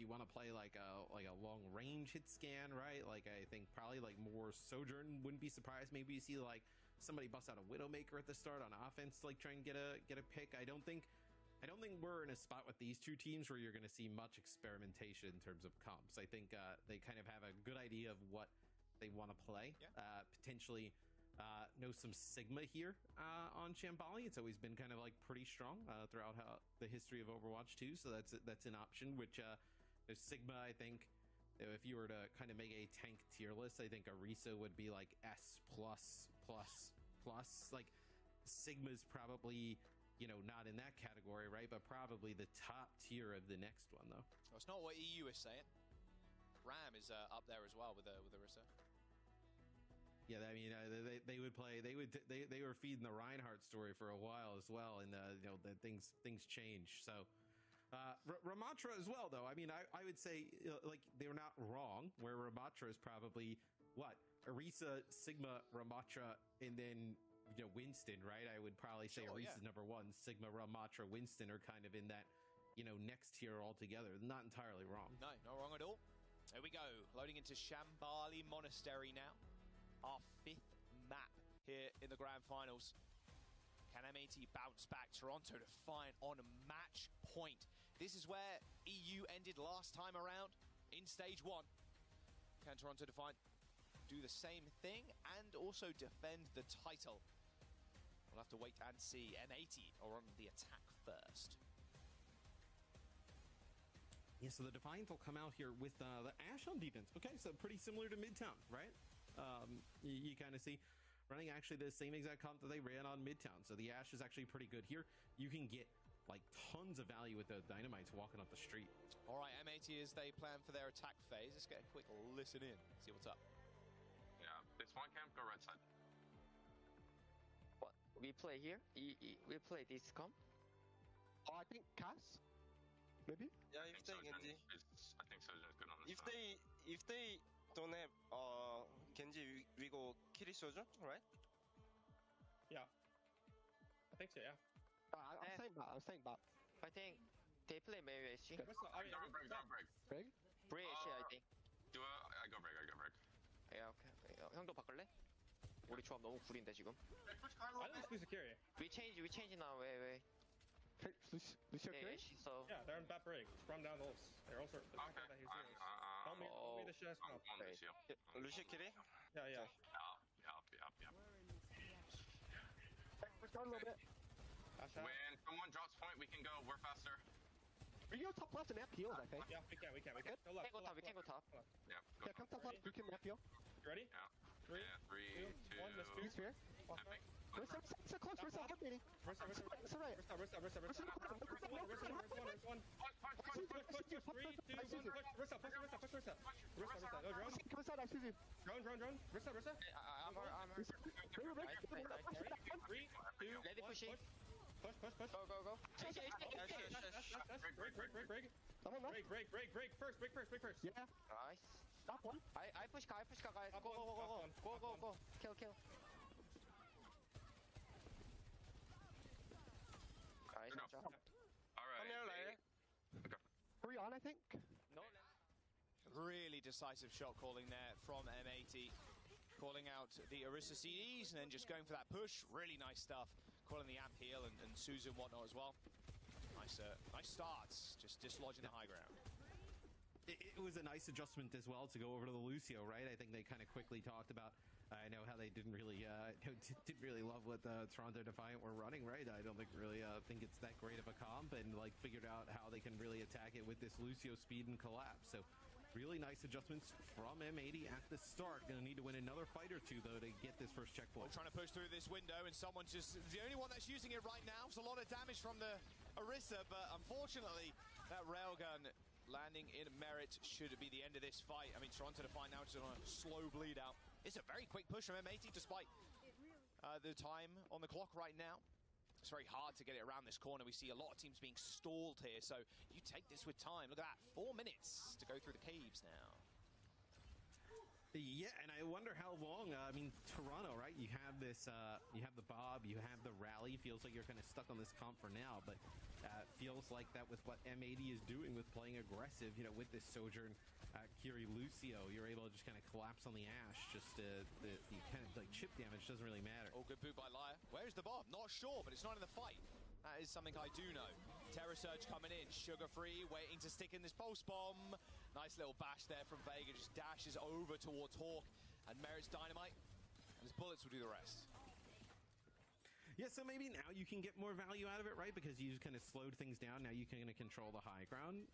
you want to play like a long range hit scan, right? Like, I think probably like more Sojourn. Wouldn't be surprised. Maybe you see like somebody bust out a Widowmaker at the start on offense, like try and get a pick. I don't think we're in a spot with these two teams where you're going to see much experimentation in terms of comps. I think they kind of have a good idea of what they want to play. Yeah. Potentially know some Sigma here on Shambali. It's always been kind of like pretty strong throughout the history of Overwatch 2. So that's an option, which Sigma, I think, if you were to kind of make a tank tier list, I think Orisa would be like S++++. Like, Sigma's probably, not in that category, right? But probably the top tier of the next one, though. Well, it's not what EU is saying. Ram is up there as well with Orisa. Yeah, I mean, they would play. They were feeding the Reinhardt story for a while as well, and that things change. So Ramatra as well, though. I mean, I would say like they're not wrong. Where Ramatra is probably what Orisa, Sigma, Ramatra, and then Winston, right? I would probably say Orisa's number one. Sigma, Ramatra, Winston are kind of in that next tier altogether. Not entirely wrong. No, not wrong at all. There we go. Loading into Shambali Monastery now. Our 5th map here in the grand finals. Can M80 bounce back? Toronto Defiant on match point. This is where EU ended last time around in stage 1. Can Toronto Defiant do the same thing and also defend the title? We'll have to wait and see. M80 are on the attack first. Yeah, so the Defiant will come out here with the Ashe on defense. Okay, so pretty similar to Midtown, right? You kind of see running actually the same exact comp that they ran on Midtown. So the Ashe is actually pretty good here. You can get like tons of value with the Dynamites walking up the street. All right, M80 as they plan for their attack phase. Let's get a quick listen in, see what's up. Yeah, this one camp, go right side. What? We play here? We play this comp? Oh, I think Cass? Maybe? Yeah, if they Genji. I think Sojourn is good on this. If they don't have Genji, we go kill Sojourn, right? Yeah. I think so, yeah. I'm saying bot. I think they play maybe SG. Don't break. Break? Break SG, I think. Do I go break. Yeah, okay. 형도 바꿀래? 우리 조합 너무 구린데 지금. I think it's security. We change now. Wait. Lucio Curry? So yeah, they're in bad break. From down the holes. They're also the fact that he's doing this. Tell me the chest now. Lucio Curry? Yeah. Push down a little bit. When someone drops point, we can go. We're faster. We go top left and map heals, I think. Yeah, we can. We can go top. We can go top. Yeah, come top left. We can map heal. You ready? Yeah. 3, 2, 1, let's do. He's here. We're so close. We're so good, Wrist right. Wrist one. Push. 3, 2, 1, push. Wrist up. Oh, drone. Come inside, I see you. Drone. Wrist up. I'm 3, 2, 1, Ready pushing. Push. Go. Break. I'm on left. Break first. Yeah. Nice. Stop one. I push guys. Go. Kill. Nice. All right. Hurry on, I think. No. Really decisive shot calling there from M80. Calling out the Orisa CDs and then just going for that push. Really nice stuff. Calling the amp heal and Suzu and whatnot as well. Nice starts. Just dislodging the high ground. It was a nice adjustment as well to go over to the Lucio, right? I think they kind of quickly talked about, I know how they didn't really love what Toronto Defiant were running, right? I don't think it's that great of a comp, and like figured out how they can really attack it with this Lucio speed and collapse. So really nice adjustments from M80 at the start. Gonna need to win another fight or two though to get this first checkpoint. Trying to push through this window, and someone's just the only one that's using it right now. It's a lot of damage from the Orisa, but unfortunately that railgun landing in merit should be the end of this fight. I mean, Toronto Defiant now just on a slow bleed out. It's a very quick push from M80 despite the time on the clock right now. It's very hard to get it around this corner. We see a lot of teams being stalled here, so you take this with time. Look at that, 4 minutes to go through the caves now. Yeah, and I wonder how long. I mean, Toronto, right? You have this, you have the Bob, you have the rally. Feels like you're kind of stuck on this comp for now, but feels like that with what M80 is doing with playing aggressive, you know, with this Sojourn, Kiri Lucio, you're able to just kind of collapse on the Ashe. Just the kind of like chip damage doesn't really matter. Oh, good boot by Liar. Where's the Bob? Not sure, but it's not in the fight. That is something I do know. Terror Surge coming in, Sugar Free waiting to stick in this pulse bomb. Nice little bash there from Vega, just dashes over towards Hawk and Merit's Dynamite, and his bullets will do the rest. Yeah, so maybe now you can get more value out of it, right? Because you kind of slowed things down. Now you can control the high ground,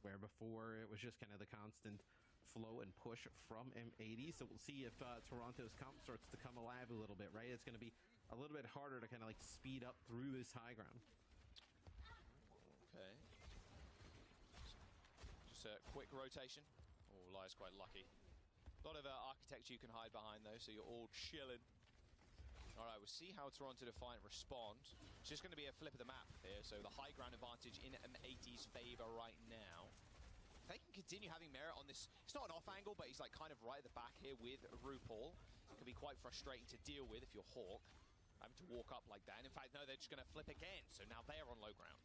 where before it was just kind of the constant flow and push from M80. So we'll see if Toronto's comp starts to come alive a little bit, right? It's going to be a little bit harder to kind of like speed up through this high ground. Okay. Just a quick rotation. Oh, Liar's quite lucky. A lot of architecture you can hide behind though, so you're all chilling. All right, we'll see how Toronto Defiant respond. It's just going to be a flip of the map here, so the high ground advantage in M80's favor right now. If they can continue having Merit on this, it's not an off angle, but he's like kind of right at the back here with RuPaul. It can be quite frustrating to deal with if you're Hawk, having to walk up like that. And in fact, no, they're just going to flip again, so now they're on low ground.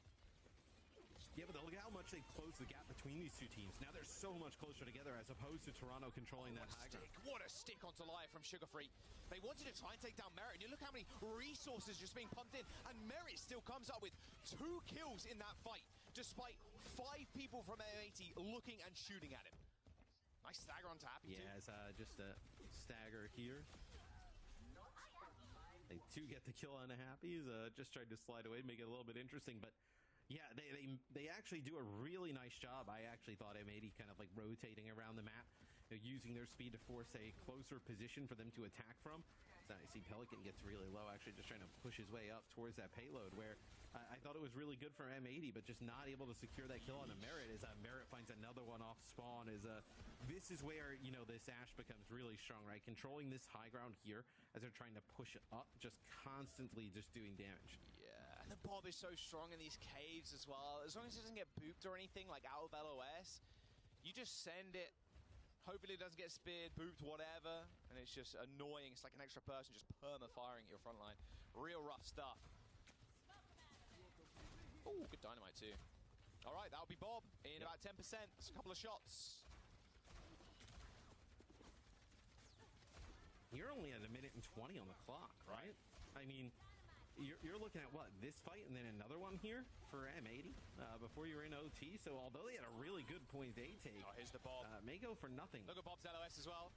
Yeah, but look at how much they've closed the gap between these two teams. Now they're so much closer together as opposed to Toronto controlling that high ground. What a stick onto Liar from Sugar Free. They wanted to try and take down Merit, and you look how many resources just being pumped in, and Merit still comes up with 2 kills in that fight, despite 5 people from M80 looking and shooting at him. Nice stagger onto Happy, too. Yeah, it's just a stagger here. They do get the kill on the Happies. Just tried to slide away, make it a little bit interesting. But yeah, they actually do a really nice job. I actually thought M80 kind of like rotating around the map, using their speed to force a closer position for them to attack from. So I see Pelican gets really low, actually just trying to push his way up towards that payload, where I thought it was really good for M80, but just not able to secure that kill on a Merit, as Merit finds another one off spawn. This is where, this Ashe becomes really strong, right? Controlling this high ground here as they're trying to push up, just constantly just doing damage. Yeah, and the Bob is so strong in these caves as well. As long as it doesn't get booped or anything, like out of LOS, you just send it. Hopefully it doesn't get speared, booped, whatever, and it's just annoying. It's like an extra person just perma-firing at your front line. Real rough stuff. Ooh, good dynamite too. All right, that'll be Bob in about 10%. It's a couple of shots. You're only at 1:20 on the clock, right? I mean, you're looking at what, this fight and then another one here for M80 before you're in OT. So although they had a really good point they take, here's the Bob. May go for nothing. Look at Bob's LOS as well.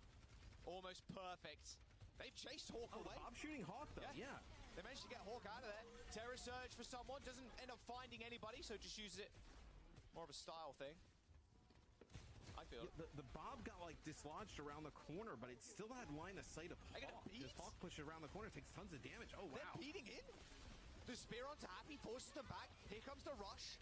Almost perfect. They've chased Hawk away. Bob shooting Hawk though, yeah. They managed to get Hawk out of there. Terror Surge for someone, doesn't end up finding anybody, so just uses it more of a style thing. I feel. Yeah, the Bob got like dislodged around the corner, but it still had line of sight of Hawk. Because Hawk pushes around the corner, takes tons of damage. Oh wow. They're beating in. The spear onto Happy, forces them back. Here comes the rush.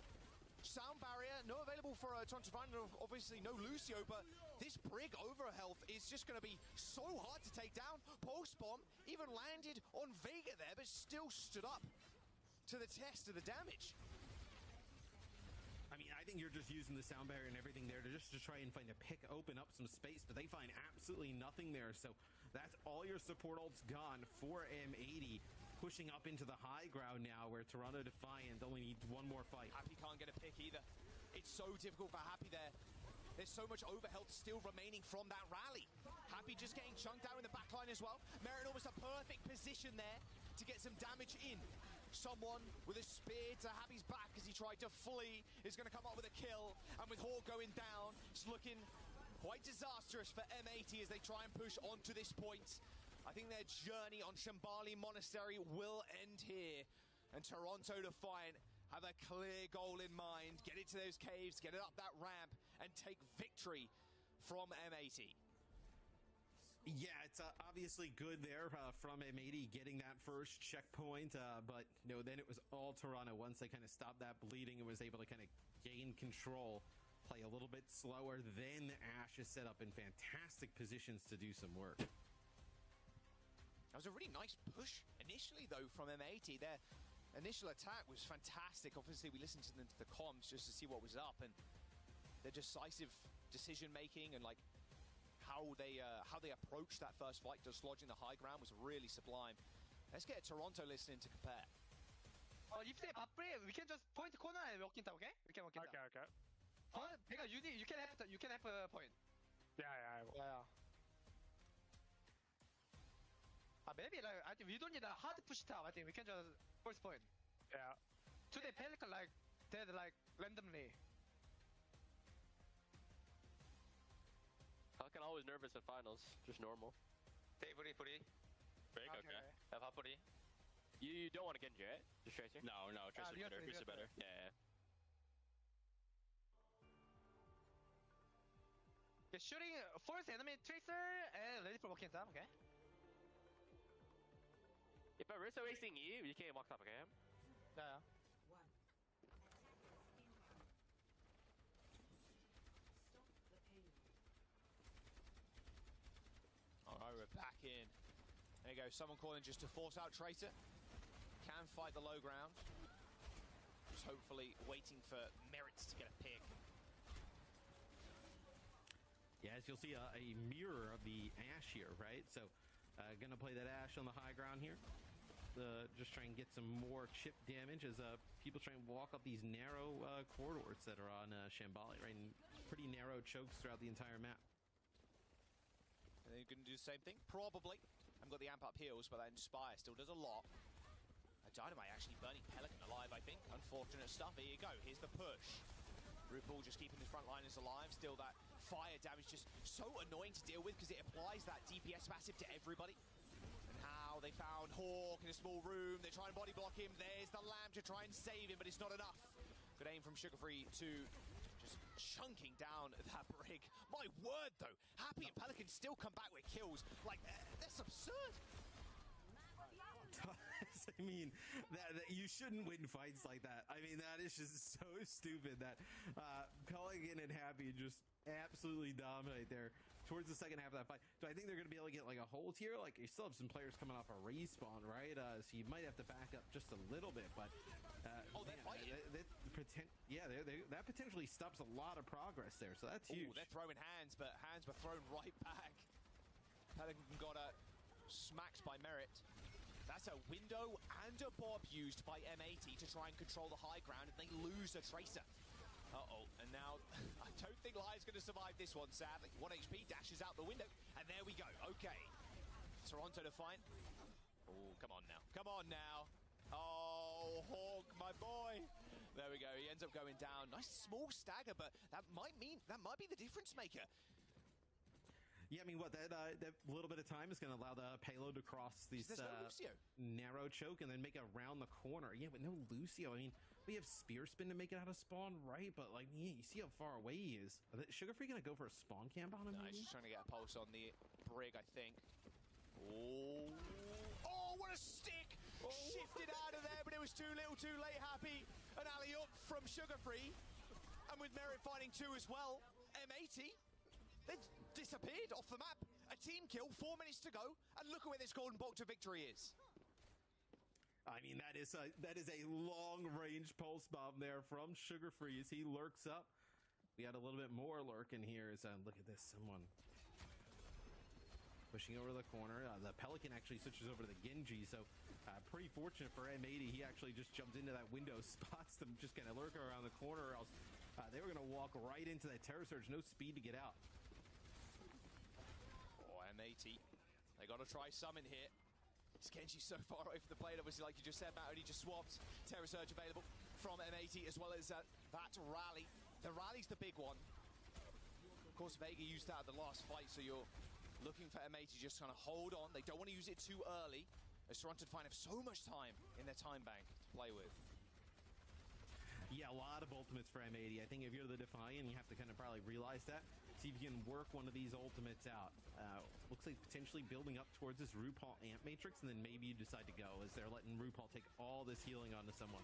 Sound barrier, no available for Tontavine, obviously no Lucio, but this Brig over health is just going to be so hard to take down. Pulse bomb even landed on Vega there, but still stood up to the test of the damage. I mean, I think you're just using the sound barrier and everything there to just to try and find a pick, open up some space, but they find absolutely nothing there. So that's all your support ults gone for M80. Pushing up into the high ground now, where Toronto Defiant only needs one more fight. Happy can't get a pick either. It's so difficult for Happy there. There's so much overhealth still remaining from that rally. Happy just getting chunked out in the backline as well. Merit almost a perfect position there to get some damage in. Someone with a spear to Happy's back as he tried to flee is going to come up with a kill. And with Hawk going down, it's looking quite disastrous for M80 as they try and push on to this point. I think their journey on Shambali Monastery will end here. And Toronto Defiant have a clear goal in mind. Get it to those caves, get it up that ramp, and take victory from M80. Yeah, it's obviously good there from M80 getting that first checkpoint, but then it was all Toronto. Once they kind of stopped that bleeding and was able to kind of gain control, play a little bit slower, then Ashe is set up in fantastic positions to do some work. That was a really nice push initially, though, from M80. Their initial attack was fantastic. Obviously, we listened to them to the comms just to see what was up, and their decisive decision-making and, like, how they approached that first fight, dislodging the high ground, was really sublime. Let's get Toronto listening to compare. If they upgrade, we can just point the corner and walk in, okay? We can walk in. Okay. Because you can have a point. Yeah. Maybe like I think we don't need a hard push top. I think we can just first point. Yeah. Today Pelican like dead like randomly. Pelican always nervous in finals, just normal. Hey, Buri. Brig, okay. Have Buri. You don't want to Genji, right? Just Tracer? No, Tracer better. Tracer better. Yeah. You're shooting first enemy Tracer and ready for walking top, okay? If I risk wasting you can't walk top, okay? Yeah. Alright, we're back in. There you go, someone calling just to force out Tracer. Can fight the low ground. Just hopefully waiting for Merits to get a pick. Yeah, as you'll see, a mirror of the Ashe here, right? So, gonna play that Ashe on the high ground here. Just try and get some more chip damage as people try and walk up these narrow corridors that are on Shambali, right? And pretty narrow chokes throughout the entire map. Are they going to do the same thing? Probably. I've got the amp up heals, but that Inspire still does a lot. Dynamite actually burning Pelican alive, I think. Unfortunate stuff. Here you go. Here's the push. RuPaul just keeping his front liners alive. Still that fire damage just so annoying to deal with because it applies that DPS passive to everybody. And how they found Hawk in a small room. They try and body block him. There's the lamp to try and save him, but it's not enough. Good aim from Sugarfree to just chunking down that brig. My word, though, Happy and Pelican still come back with kills. Like, that's absurd. I mean, that you shouldn't win fights like that. I mean, that is just so stupid that Pelican and Happy just absolutely dominate there towards the second half of that fight. Do I think they're going to be able to get like a hold here? Like, you still have some players coming off a respawn, right? So you might have to back up just a little bit, but they're fighting. That potentially stops a lot of progress there, so that's huge. They're throwing hands, but hands were thrown right back. Pelican got smacked by Merit. That's a window and a bob used by M80 to try and control the high ground, and they lose a Tracer. Uh-oh, and now I don't think Liar's going to survive this one, sadly. 1 HP dashes out the window, and there we go. Okay, Toronto Defiant. Oh, come on now. Come on now. Oh, Hawk, my boy. There we go. He ends up going down. Nice small stagger, but that might be the difference maker. Yeah, I mean, what that little bit of time is going to allow the payload to cross these narrow choke and then make it around the corner. Yeah, but no Lucio. I mean, we have Spear Spin to make it out of spawn, right? But like, yeah, you see how far away he is. Sugarfree going to go for a spawn camp on him? No, he's just trying to get a pulse on the brig, I think. Oh, what a stick! Shifted out of there, but it was too little, too late. Happy. An alley-up from Sugarfree, and with Merit finding 2 as well. M80. They've disappeared off the map. A team kill, 4 minutes to go, and look at where this golden bolt to victory is. I mean, that is a long-range pulse bomb there from Sugarfree as he lurks up. We had a little bit more lurking here. Look at this, someone pushing over the corner. The Pelican actually switches over to the Genji, so pretty fortunate for M80. He actually just jumped into that window, spots them just kind of lurking around the corner, or else they were going to walk right into that Terror Surge. No speed to get out. M80, they got to try summon here. Genji's so far away from the plate, obviously, like you just said, Matt, only just swapped. Terror Surge available from M80, as well as that rally. The rally's the big one. Of course, Vega used that at the last fight, so you're looking for M80 just kind of hold on. They don't want to use it too early, as Toronto Defiant have so much time in their time bank to play with. Yeah, a lot of ultimates for M80. I think if you're the Defiant, you have to kind of probably realize that. See if you can work one of these ultimates out. Looks like potentially building up towards this RuPaul Amp Matrix, and then maybe you decide to go, as they're letting RuPaul take all this healing onto someone.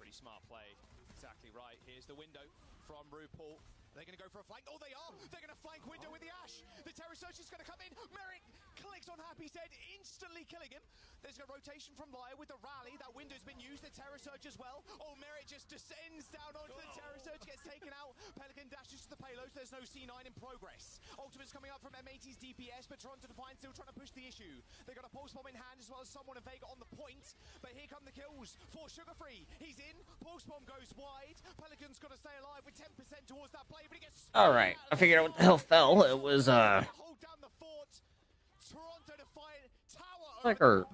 Pretty smart play. Exactly right. Here's the window from RuPaul. They're going to go for a flank. Oh, they are! They're going to flank window with the Ash. The Terror Surge is going to come in. Merrick clicks on Happy's head, instantly killing him. There's a rotation from Liar with the rally. That window's been used. The Terror Surge as well. Oh, Merrick just descends down onto the Terror Surge, gets taken out. Pelican dashes to the payload. There's no C9 in progress. Ultimate's coming up from M80's DPS, but Toronto Defiant still trying to push the issue. They got a pulse bomb in hand, as well as someone of Vega on the point. But here come the kills for Sugarfree. He's in. Pulse bomb goes wide. Pelican's got to stay alive with 10% towards that play, but he gets... All right, I figured out what the hell fell. It was hold down the fort. Toronto Defiant tower like our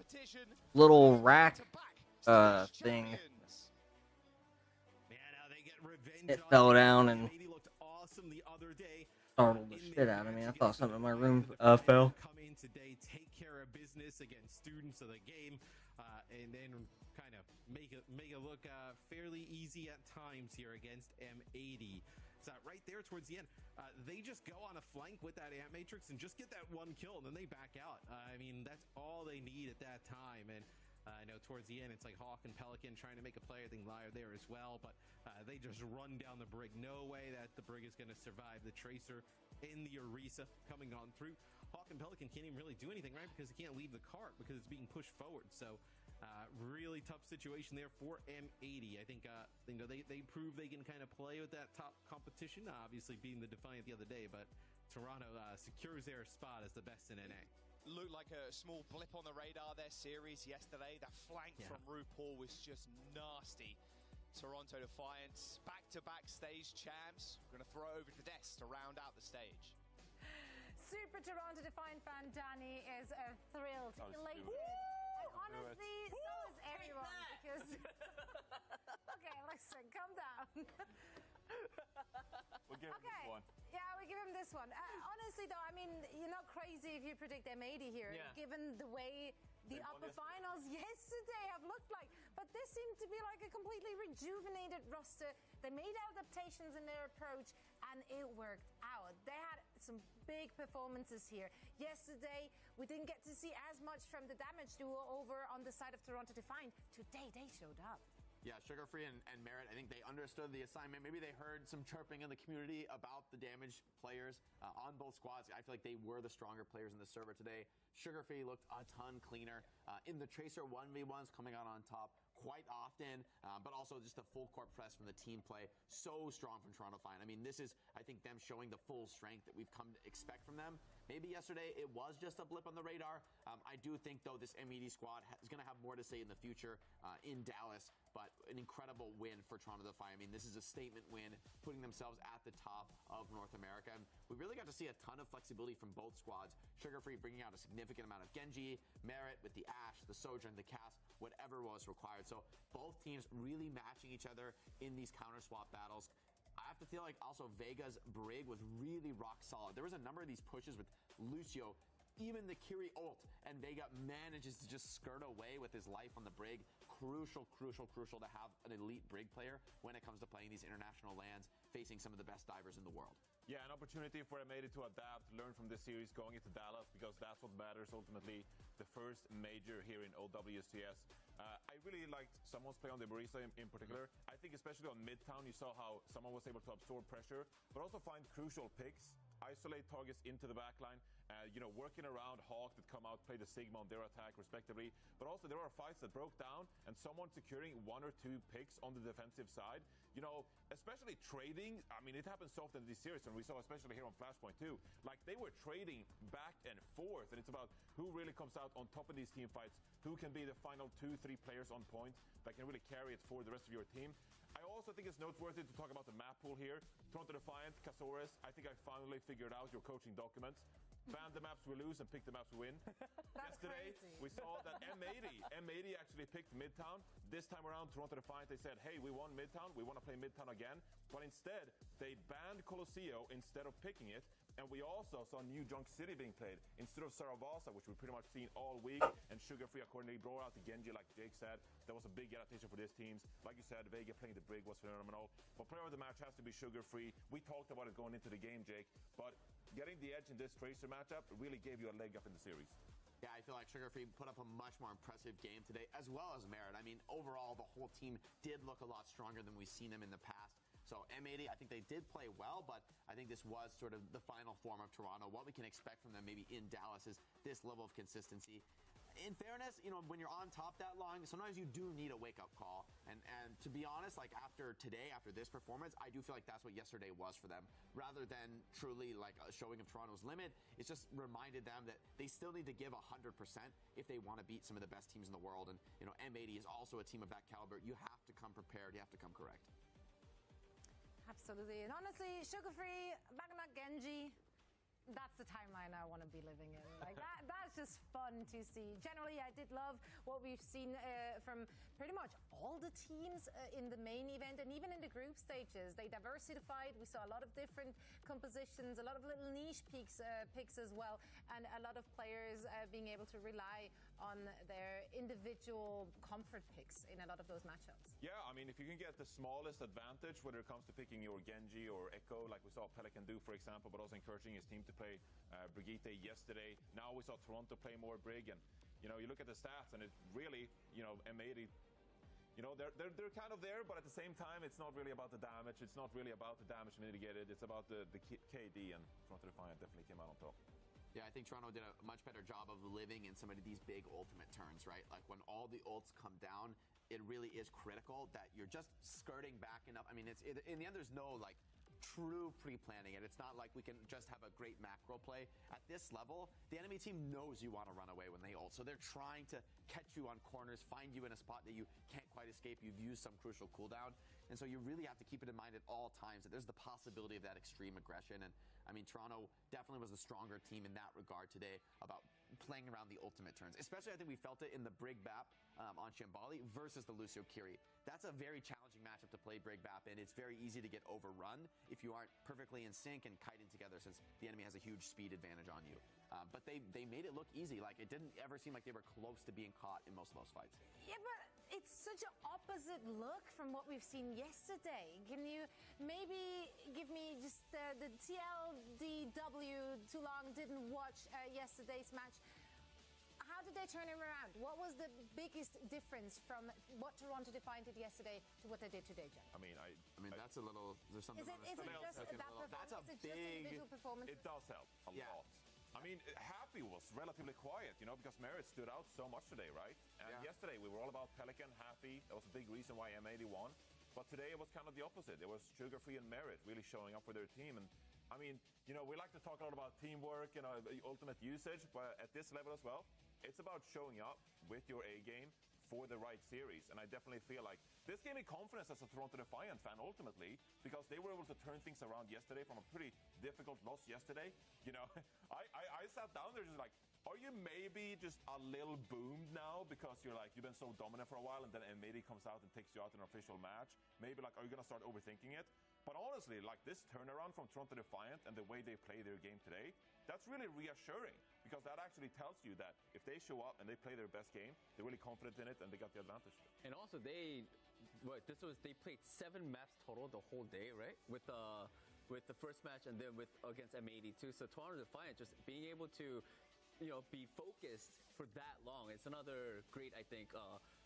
little rack thing. It fell down and startled the shit out of me. I thought something in my room fell. Come in today, take care of business against students of the game, and then kind of make it look fairly easy at times here against M80. So right there towards the end, they just go on a flank with that Amp Matrix and just get that one kill, and then they back out. I mean, that's all they need at that time. And I know towards the end, it's like Hawk and Pelican trying to make a play. I think Liar there as well, but they just run down the brig. No way that the brig is going to survive the Tracer in the Orisa coming on through. Hawk and Pelican can't even really do anything, right? Because he can't leave the cart because it's being pushed forward. So really tough situation there for M80. I think they prove they can kind of play with that top competition, obviously beating the Defiant the other day, but Toronto secures their spot as the best in NA. Looked like a small blip on the radar their series yesterday. That flank from RuPaul was just nasty. Toronto Defiance, back-to-back stage champs. We're going to throw it over to Des to round out the stage. Super Toronto Defiant fan Danny is thrilled, elated. Honestly, so is everyone, because... Okay, listen, calm down. We'll give him this one. Yeah, this one. Honestly, though, I mean, you're not crazy if you predict M80 here, given the way the upper finals yesterday have looked like. But this seemed to be like a completely rejuvenated roster. They made adaptations in their approach, and it worked out. They had some big performances here. Yesterday, we didn't get to see as much from the damage duo over on the side of Toronto Defiant. Today, they showed up. Yeah, Sugar Free and Merit, I think they understood the assignment. Maybe they heard some chirping in the community about the damaged players on both squads. I feel like they were the stronger players in the server today. Sugar Free looked a ton cleaner. In the Tracer 1v1s coming out on top quite often, but also just the full court press from the team play. So strong from Toronto Defiant. I mean, this is, I think, them showing the full strength that we've come to expect from them. Maybe yesterday it was just a blip on the radar. I do think, though, this MED squad is going to have more to say in the future in Dallas, but an incredible win for Toronto Defiant. I mean, this is a statement win, putting themselves at the top of North America. And we really got to see a ton of flexibility from both squads. Sugar Free bringing out a significant amount of Genji, Merit with the Ashe, the Sojourn, the Cast, whatever was required. So both teams really matching each other in these counter swap battles. I have to feel like also Vega's Brig was really rock solid. There was a number of these pushes with Lucio, even the Kiri ult, and Vega manages to just skirt away with his life on the Brig. Crucial to have an elite Brig player when it comes to playing these international lands, facing some of the best divers in the world. Yeah, an opportunity for M80 to adapt, learn from this series going into Dallas, because that's what matters ultimately. The first major here in OWCS. I really liked someone's play on the Barista in particular. I think especially on Midtown, you saw how someone was able to absorb pressure, but also find crucial picks, isolate targets into the backline, working around Hawk that come out, play the Sigma on their attack respectively. But also there are fights that broke down and someone securing 1 or 2 picks on the defensive side. Especially trading. I mean, it happens so often in this series, and we saw especially here on Flashpoint too. Like, they were trading back and forth, and it's about who really comes out on top of these team fights, who can be the final 2-3 players on point that can really carry it for the rest of your team. I also think it's noteworthy to talk about the map pool here. Toronto Defiant, Cazores, I think I finally figured out your coaching documents. Ban the maps we lose and pick the maps we win. Yesterday, we saw that M80 actually picked Midtown. This time around, Toronto Defiant, they said, hey, we won Midtown, we want to play Midtown again. But instead, they banned Colosseo instead of picking it. And we also saw New Junk City being played instead of Saravasa, which we've pretty much seen all week. And Sugar Free accordingly brought out the Genji, like Jake said. That was a big adaptation for these teams. Like you said, Vega playing the Brig was phenomenal. But player of the match has to be Sugar Free. We talked about it going into the game, Jake. But getting the edge in this Tracer matchup really gave you a leg up in the series. Yeah, I feel like Sugar Free put up a much more impressive game today, as well as Merit. I mean, overall, the whole team did look a lot stronger than we've seen them in the past. So M80, I think they did play well, but I think this was sort of the final form of Toronto. What we can expect from them maybe in Dallas is this level of consistency. In fairness, when you're on top that long, sometimes you do need a wake-up call. And to be honest, like after today, after this performance, I do feel like that's what yesterday was for them. Rather than truly like a showing of Toronto's limit, it's just reminded them that they still need to give 100% if they want to beat some of the best teams in the world. And M80 is also a team of that caliber. You have to come prepared. You have to come correct. Absolutely. And honestly, Sugar Free, Bagana Genji, that's the timeline I want to be living in. Like that's just fun to see. Generally, I did love what we've seen from pretty much all the teams in the main event and even in the group stages. They diversified. We saw a lot of different compositions, a lot of little niche picks as well, and a lot of players being able to rely on their individual comfort picks in a lot of those matchups. Yeah, I mean, if you can get the smallest advantage, whether it comes to picking your Genji or Echo, like we saw Pelican do, for example, but also encouraging his team to play Brigitte yesterday. Now we saw Toronto play more Brig, and you look at the stats, and it really, M80, they're kind of there, but at the same time, it's not really about the damage. It's not really about the damage mitigated. It's about the KD, and Toronto Defiant definitely came out on top. Yeah, I think Toronto did a much better job of living in some of these big ultimate turns, right? Like when all the ults come down, it really is critical that you're just skirting back enough. I mean, in the end, there's no like true pre-planning it. It's not like we can just have a great macro play. At this level, the enemy team knows you want to run away when they ult. So they're trying to catch you on corners, find you in a spot that you can't quite escape. You've used some crucial cooldown. And so you really have to keep it in mind at all times that there's the possibility of that extreme aggression. And I mean, Toronto definitely was a stronger team in that regard today about playing around the ultimate turns. Especially, I think we felt it in the Brig Bap on Shambali versus the Lucio Kiri. That's a very challenging matchup to play Brig Bap in. It's very easy to get overrun if you aren't perfectly in sync and kiting together, since the enemy has a huge speed advantage on you. But they made it look easy. Like, it didn't ever seem like they were close to being caught in most of those fights. Yeah, but it's such an opposite look from what we've seen yesterday. Can you maybe give me just the TLDW, too long didn't watch yesterday's match? How did they turn it around? What was the biggest difference from what Toronto Defiant did yesterday to what they did today, Jen? I mean, that's a little. There's something. Is it just that performance? That's a is it big. just individual performance? It does help a lot. I mean, Happy was relatively quiet, you know, because Merit stood out so much today, right? And yesterday we were all about Pelican, Happy. That was a big reason why M80 won. But today it was kind of the opposite. It was Sugar Free and Merit really showing up for their team. And I mean, you know, we like to talk a lot about teamwork, you know, ultimate usage, but at this level as well, it's about showing up with your A game for the right series. And I definitely feel like this gave me confidence as a Toronto Defiant fan ultimately, because they were able to turn things around yesterday from a pretty difficult loss yesterday. You know, I sat down there just like, are you maybe just a little boomed now because you've been so dominant for a while, and then M80 comes out and takes you out in an official match? Maybe like, are you going to start overthinking it? But honestly, like, this turnaround from Toronto Defiant and the way they play their game today, that's really reassuring, because that actually tells you that if they show up and they play their best game, they're really confident in it and they got the advantage. And also they played 7 maps total the whole day, right? With the first match and then against M80 too. So Toronto Defiant just being able to, you know, be focused for that long, it's another great, I think,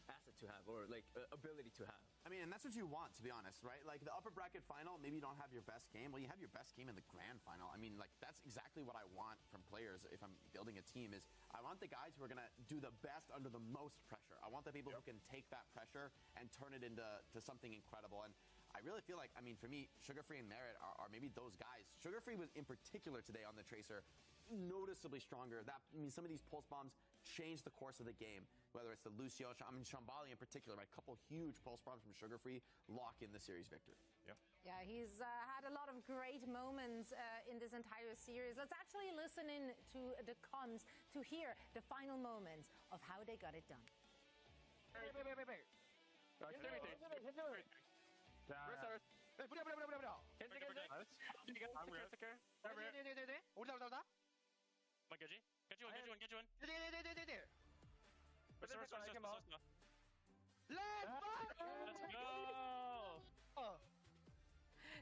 asset to have, or like ability to have. I mean, and that's what you want, to be honest, right? Like, the upper bracket final, maybe you don't have your best game. Well, you have your best game in the grand final. I mean, like, that's exactly what I want from players if I'm building a team, is I want the guys who are going to do the best under the most pressure. I want the people who can take that pressure and turn it into something incredible. And I really feel like, I mean, for me, Sugar Free and Merit are maybe those guys. Sugar Free was, in particular today on the Tracer, noticeably stronger. That, I mean, some of these pulse bombs changed the course of the game, whether it's the Lucio, I mean, Shambali in particular, right? A couple huge pulse bombs from Sugar Free lock in the series victory. Yeah, he's had a lot of great moments in this entire series. Let's actually listen in to the comms to hear the final moments of how they got it done.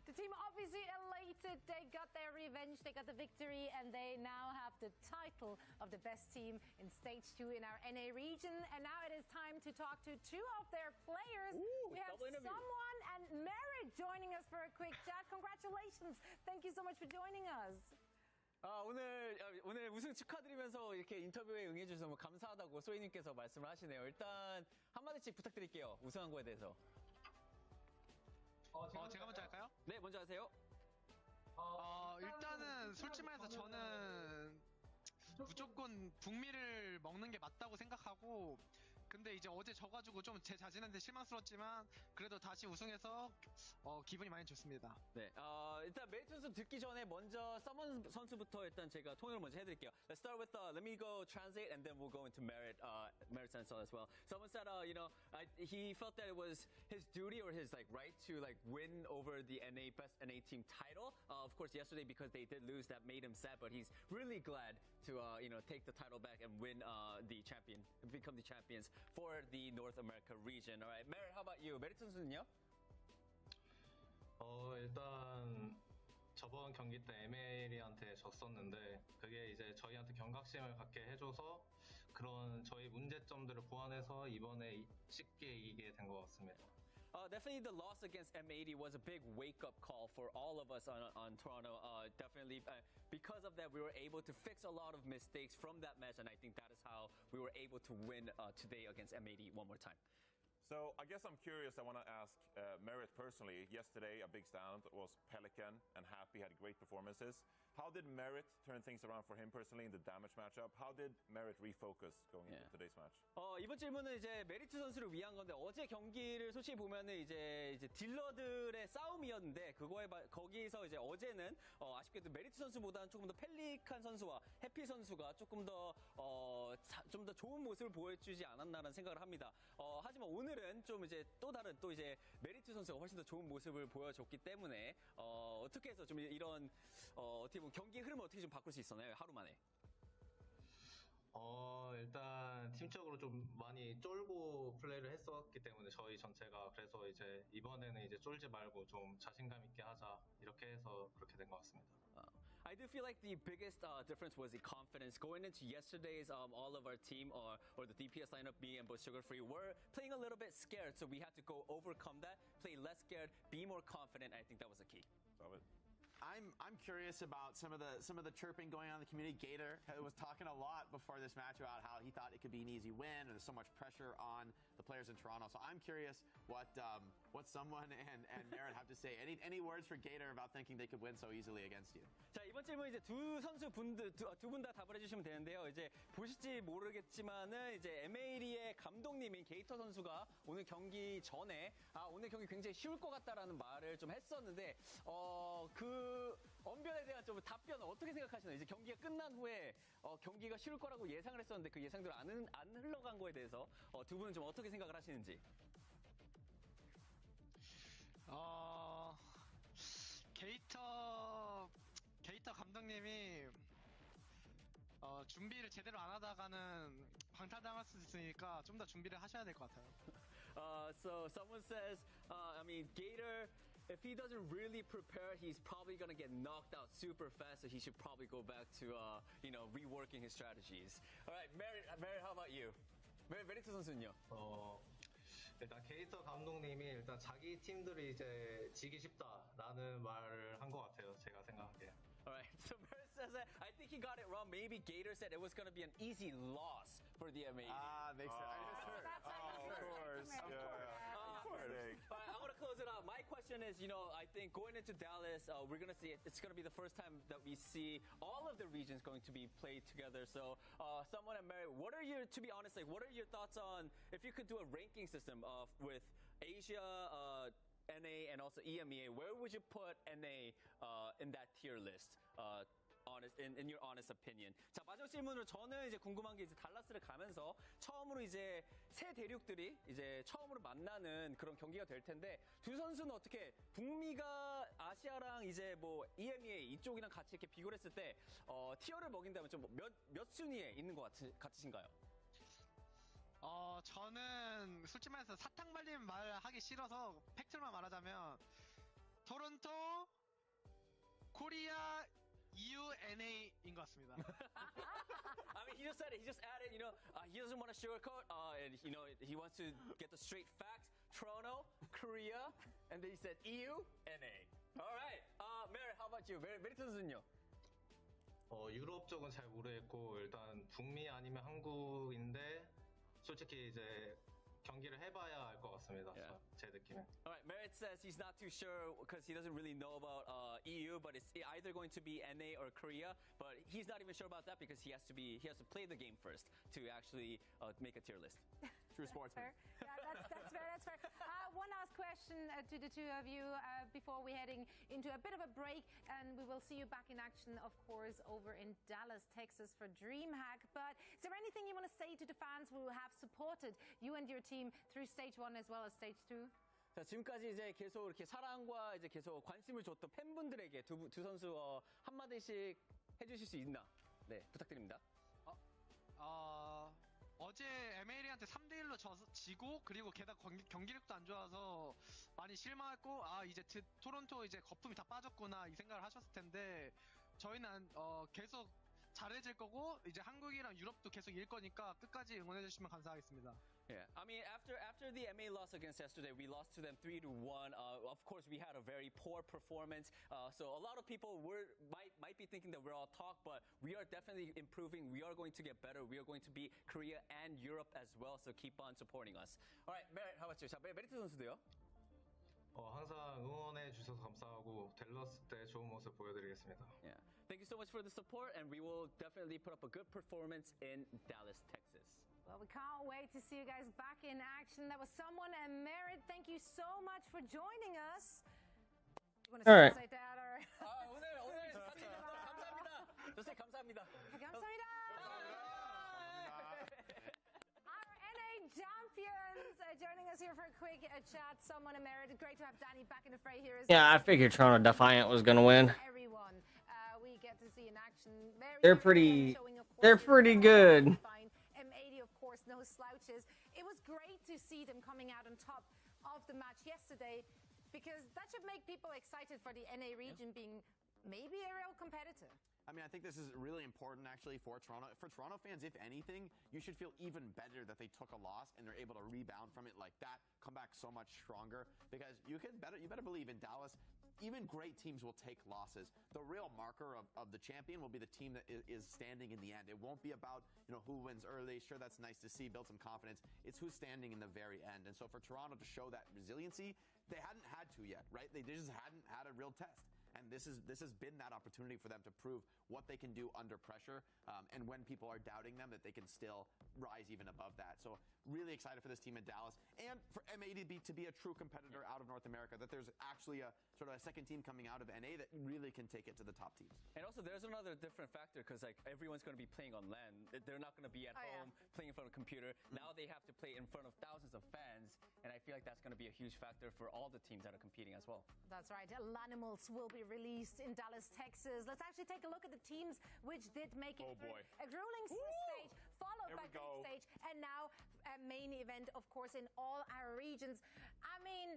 The team obviously elated. They got their revenge, they got the victory, and they now have the title of the best team in Stage 2 in our NA region. And now it is time to talk to 2 of their players. We have Someone and Merit joining us for a quick chat. Congratulations. Thank you so much for joining us. 오늘 우승 축하드리면서 이렇게 인터뷰에 응해주셔서 너무 감사하다고 소희님께서 말씀을 하시네요. 일단 한마디씩 부탁드릴게요. 우승한 거에 대해서. 제가 먼저 할까요? 네, 먼저 하세요. 일단은 솔직히 말해서 저는 무조건 북미를 먹는 게 맞다고 생각하고, 근데 이제 어제 져가지고 좀 제 자신한테 실망스러웠지만 그래도 다시 우승해서 기분이 많이 좋습니다. 네, 일단 메리트 선수 듣기 전에 먼저 서먼 선수부터 일단 제가 통역을 먼저 해드릴게요. Let's start with let me go translate and then we'll go into Merit sense as well. Someone said, you know, he felt that it was his duty or his like right to like win over the best NA team title. Of course, yesterday because they did lose, that made him sad, but he's really glad to you know, take the title back and win become the champions for the North America region. All right, Merit, how about you? 메리트 선수는요? 일단 저번 경기 때 ML이한테 졌었는데 그게 이제 저희한테 경각심을 갖게 해줘서 그런 저희 문제점들을 보완해서 이번에 쉽게 이기게 된 것 같습니다. Definitely the loss against M80 was a big wake-up call for all of us on Toronto. Definitely because of that, we were able to fix a lot of mistakes from that match, and I think that is how we were able to win today against M80 one more time. So I guess I'm curious, I want to ask Merit personally. Yesterday, a big stand was Pelican and Happy had great performances. How did Merit turn things around for him personally in the damage matchup? How did Merit refocus going into today's match? 이번 질문은 이제 메리트 선수를 위한 건데 어제 경기를 솔직히 보면은 이제 딜러들의 싸움이었는데 거기서 이제 어제는 아쉽게도 메리트 선수보다는 조금 더 펠리칸 선수와 해피 선수가 조금 더 좀 더 좋은 모습을 보여주지 않았나라는 생각을 합니다. 하지만 오늘은 좀 이제 또 다른 또 이제 메리트 선수가 훨씬 더 좋은 모습을 보여줬기 때문에 어떻게 해서 좀 이런 어떻게 보면 경기 흐름을 어떻게 좀 바꿀 수 있었나요? 하루 만에. 일단 팀적으로 좀 많이 쫄고 플레이를 했었기 때문에 저희 전체가 그래서 이제 이번에는 이제 쫄지 말고 좀 자신감 있게 하자 이렇게 해서 그렇게 된 것 같습니다. I do feel like the biggest difference was the confidence. Going into yesterday's, all of our team or the DPS lineup, me and both Sugar Free, were playing a little bit scared, so we had to go overcome that, play less scared, be more confident. I think that was the key. Love it. I'm curious about some of the chirping going on in the community. Gator was talking a lot before this match about how he thought it could be an easy win, and there's so much pressure on the players in Toronto. So I'm curious what someone and Merritt have to say. Any words for Gator about thinking they could win so easily against you? 자, 이번 질문 이제 두 분 다 답을 해주시면 되는데요. 이제 보실지 모르겠지만은 이제 MLE의 감독님인 게이터 선수가 오늘 경기 전에 오늘 경기 굉장히 쉬울 것 같다라는 말을 좀 했었는데 그 언변에 대한 좀 답변 어떻게 생각하시나요? 이제 경기가 끝난 후에 경기가 쉬울 거라고 예상을 했었는데 그 예상대로 안 흘러간 거에 대해서 두 분은 좀 어떻게 생각을 하시는지? 게이터 감독님이 준비를 제대로 안 하다가는 방탈당할 수 있으니까 좀 더 준비를 하셔야 될 것 같아요. So someone says, I mean, Gator, if he doesn't really prepare, he's probably gonna get knocked out super fast. So he should probably go back to, reworking his strategies. All right, Merritt, how about you? 메리트 선수는요? 일단 게이터 감독님이 일단 자기 팀들이 이제 지기 쉽다라는 말을 한 것 같아요. 제가 생각하기에. Alright, so Merritt says that I think he got it wrong. Maybe Gator said it was going to be an easy loss for the MAD. Makes sense. I misheard. Of course. Alright, I'm going to close it out. My question is, I think going into Dallas, we're going to see it's going to be the first time that we see all of the regions going to be played together. So, someone at Merritt, to be honest, what are your thoughts on if you could do a ranking system with Asia, NA and also EMEA, where would you put NA in that tier list? In your honest opinion. 자, 마지막 질문으로 저는 이제 궁금한 게 이제 달라스를 가면서 처음으로 이제 새 대륙들이 이제 처음으로 만나는 그런 경기가 될 텐데 두 선수는 어떻게 북미가 아시아랑 이제 뭐 EMEA 이쪽이랑 같이 이렇게 비교를 했을 때 티어를 먹인다면 좀 몇 순위에 있는 것 같으신가요? 저는 솔직히 말해서 사탕 발린 말 하기 싫어서 팩트만 말하자면 토론토, 코리아, EU, NA인 것 같습니다. I mean, he just said it. He just added, he doesn't want to sugarcoat, and he wants to get the straight facts. Toronto, Korea, and then he said EU, NA. All right, Merritt, how about you? 메리트 선수는요? 유럽 쪽은 잘 모르겠고 일단 북미 아니면 한국인데 솔직히 이제 경기를 해봐야 알 것 같습니다. 제 느낌에. All right, Merritt says he's not too sure because he doesn't really know about EU, but it's either going to be NA or Korea. But he's not even sure about that because he has to play the game first to actually make a tier list. True sportsman. Yeah, that's fair. One last question to the two of you before we're heading into a bit of a break, and we will see you back in action, of course, over in Dallas, Texas for DreamHack. But is there anything you want to say to the fans who have supported you and your team through stage 1 as well as stage 2? 자, 지금까지 이제 계속 이렇게 사랑과 이제 계속 관심을 줬던 팬분들에게 두 선수 한마디씩 해주실 수 있나? 네, 부탁드립니다. 어제 MLE한테 3대1로 지고 그리고 게다가 경기력도 안 좋아서 많이 실망했고 이제 토론토 이제 거품이 다 빠졌구나 이 생각을 하셨을 텐데 저희는 계속 잘해질 거고 이제 한국이랑 유럽도 계속 이길 거니까 끝까지 응원해 주시면 감사하겠습니다. Yeah, I mean, after the MA loss against yesterday, we lost to them 3-1. Of course, we had a very poor performance. So a lot of people might be thinking that we're all talk, but we are definitely improving. We are going to get better. We are going to beat Korea and Europe as well. So keep on supporting us. All right, Merritt, how about you? 자, 메리트 선수도요. 항상 응원해 주셔서 감사하고 댈러스 때 좋은 모습 보여드리겠습니다. Yeah. Thank you so much for the support, and we will definitely put up a good performance in Dallas, Texas. Well, we can't wait to see you guys back in action. That was someone and Merit. Thank you so much for joining us. You want to All right. say that or? 오늘 감사합니다. 선생님 감사합니다. 감사합니다. Our NA champions joining us here for a quick chat. Someone and Merit. Great to have Danny back in the fray here. Yeah, I figured Toronto Defiant was gonna win. Everyone, we get to see in action. They're pretty good. M80, of course, no slouches. It was great to see them coming out on top of the match yesterday, because that should make people excited for the NA region being maybe a real competitor. I mean, I think this is really important, actually, for Toronto. For Toronto fans, if anything, you should feel even better that they took a loss and they're able to rebound from it like that, come back so much stronger. Because you better believe in Dallas, even great teams will take losses. The real marker of the champion will be the team that is standing in the end. It won't be about, who wins early. Sure, that's nice to see, build some confidence. It's who's standing in the very end. And so for Toronto to show that resiliency, they hadn't had to yet, right? They just hadn't had a real test. And this has been that opportunity for them to prove what they can do under pressure, and when people are doubting them, that they can still rise even above that. So really excited for this team in Dallas, and for MA to be a true competitor out of North America, that there's actually a sort of a second team coming out of NA that really can take it to the top teams. And also, there's another different factor, because everyone's going to be playing on LAN. They're not going to be at home playing in front of a computer. Now they have to play in front of thousands of fans, and I feel like that's going to be a huge factor for all the teams that are competing as well. That's right. Lanimals will be released in Dallas, Texas. Let's actually take a look at the teams which did make it through a grueling stage, followed by group stage, and now a main event, of course, in all our regions. I mean,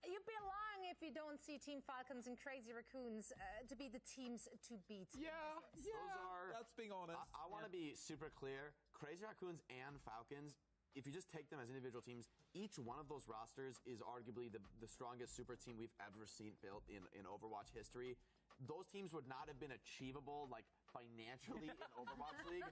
you'd be lying if you don't see Team Falcons and Crazy Raccoons to be the teams to beat. That's being honest. I want to be super clear. Crazy Raccoons and Falcons, if you just take them as individual teams, each one of those rosters is arguably the strongest super team we've ever seen built in Overwatch history. Those teams would not have been achievable, financially in Overwatch League.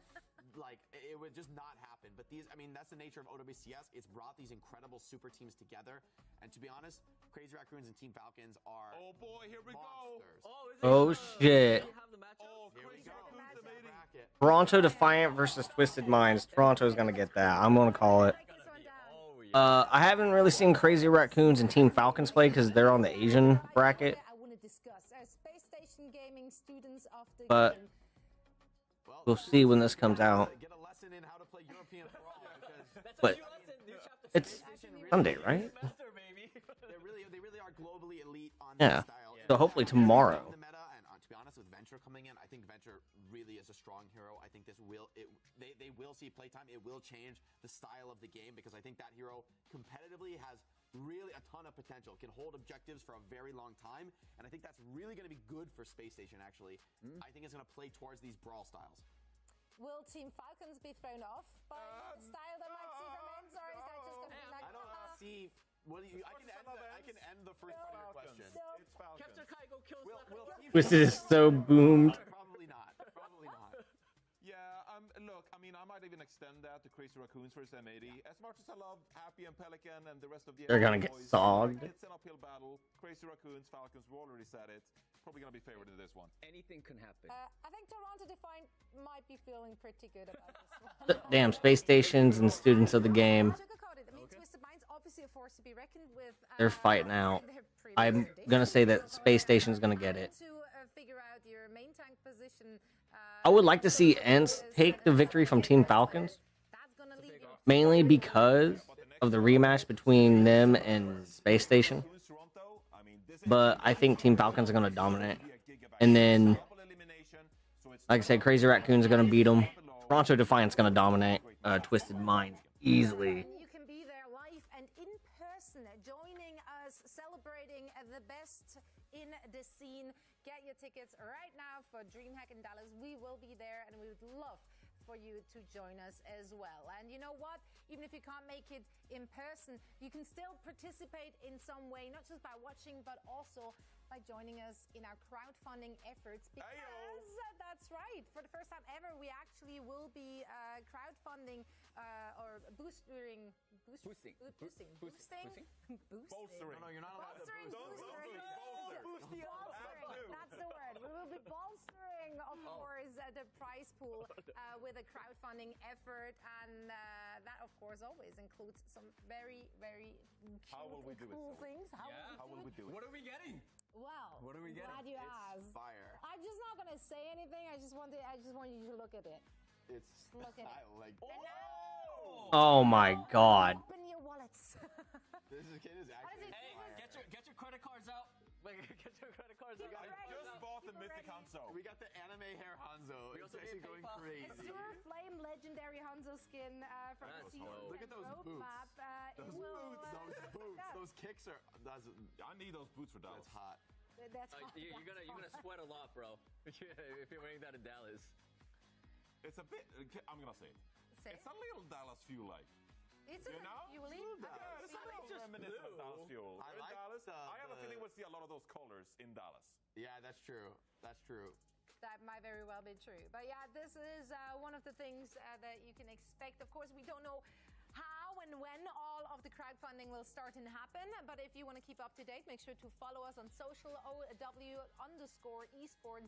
It would just not happen. But that's the nature of OWCS. It's brought these incredible super teams together. And to be honest, Crazy Raccoons and Team Falcons are Oh boy, here we monsters. Oh shit. Here we go. Toronto Defiant versus Twisted Minds. Toronto's gonna get that. I'm gonna call it. I haven't really seen Crazy Raccoons and Team Falcons play because they're on the Asian bracket. But we'll see when this comes out. But it's Sunday, right? They really are globally elite on Yeah. this style. So hopefully tomorrow. The meta, and to be honest, with Venture coming in, I think Venture really is a strong hero. I think they will see playtime. It will change the style of the game, because I think that hero competitively has really a ton of potential, can hold objectives for a very long time, and I think that's really going to be good for Space Station, actually. I think it's going to play towards these brawl styles. Will Team Falcons be thrown off by the style that might see from ends, or is that just going to be like... I don't see... I can end the first part of your question. It's Falcons. This is so boomed. Probably not. Probably not. Yeah, look, I might even extend that to Crazy Raccoons versus M80. As much as I love Happy and Pelican and the rest of the They're gonna get boys, sogged. It's an uphill battle. Crazy Raccoons, Falcons, we already said it. Probably gonna be favored in this one. Anything can happen. I think Toronto Defiant might be feeling pretty good about this one. Damn, Space Stations and students of the game. Twisted Minds, obviously a force to be reckoned with. They're fighting out. I'm gonna say that Space Station's gonna get it. To figure out your main tank position. I would like to see Ents take the victory from Team Falcons, mainly because of the rematch between them and Space Station. But I think Team Falcons are going to dominate. And then, like I said, Crazy Raccoons are going to beat them. Toronto Defiant's going to dominate Twisted Minds easily. You can be there live and in person, joining us, celebrating the best in the scene. Get your tickets right now for DreamHack in Dallas. We will be there, and we would love for you to join us as well. And you know what? Even if you can't make it in person, you can still participate in some way, not just by watching, but also by joining us in our crowdfunding efforts because that's right. For the first time ever, we actually will be crowdfunding or boosting. No, you're not allowed to boost. Bolstering. That's the word. We will be bolstering, of course, the prize pool with a crowdfunding effort, and that, of course, always includes some very, very cool things. How will we do it? What are we getting? Well, what are we getting? Glad you asked. Fire. I'm just not gonna say anything. I just want you to look at it. It's look at it. I like. Oh my God. Open your wallets. This kid is actually. Hey, get your credit cards out. Get your credit cards out. I just bought the Mythic Hanzo. We got the anime hair Hanzo. It's actually going crazy. Azure Flame Legendary Hanzo skin from the season. Look at those boots. Those boots. Those kicks are. I need those boots for Dallas. That's hot. That's hot. You're gonna sweat a lot, bro. If you're wearing that in Dallas. It's a bit. I'm gonna say it. It's a little Dallas fuel like. It's a fueling. Yeah, it's a little reminiscent of Dallas fuel. I like Dallas. I have a feeling we'll see a lot of those colors in Dallas. Yeah, that's true. That's true. That might very well be true. But yeah, this is one of the things that you can expect. Of course, we don't know how and when all of the crowdfunding will start and happen. But if you want to keep up to date, make sure to follow us on social, OW_esports.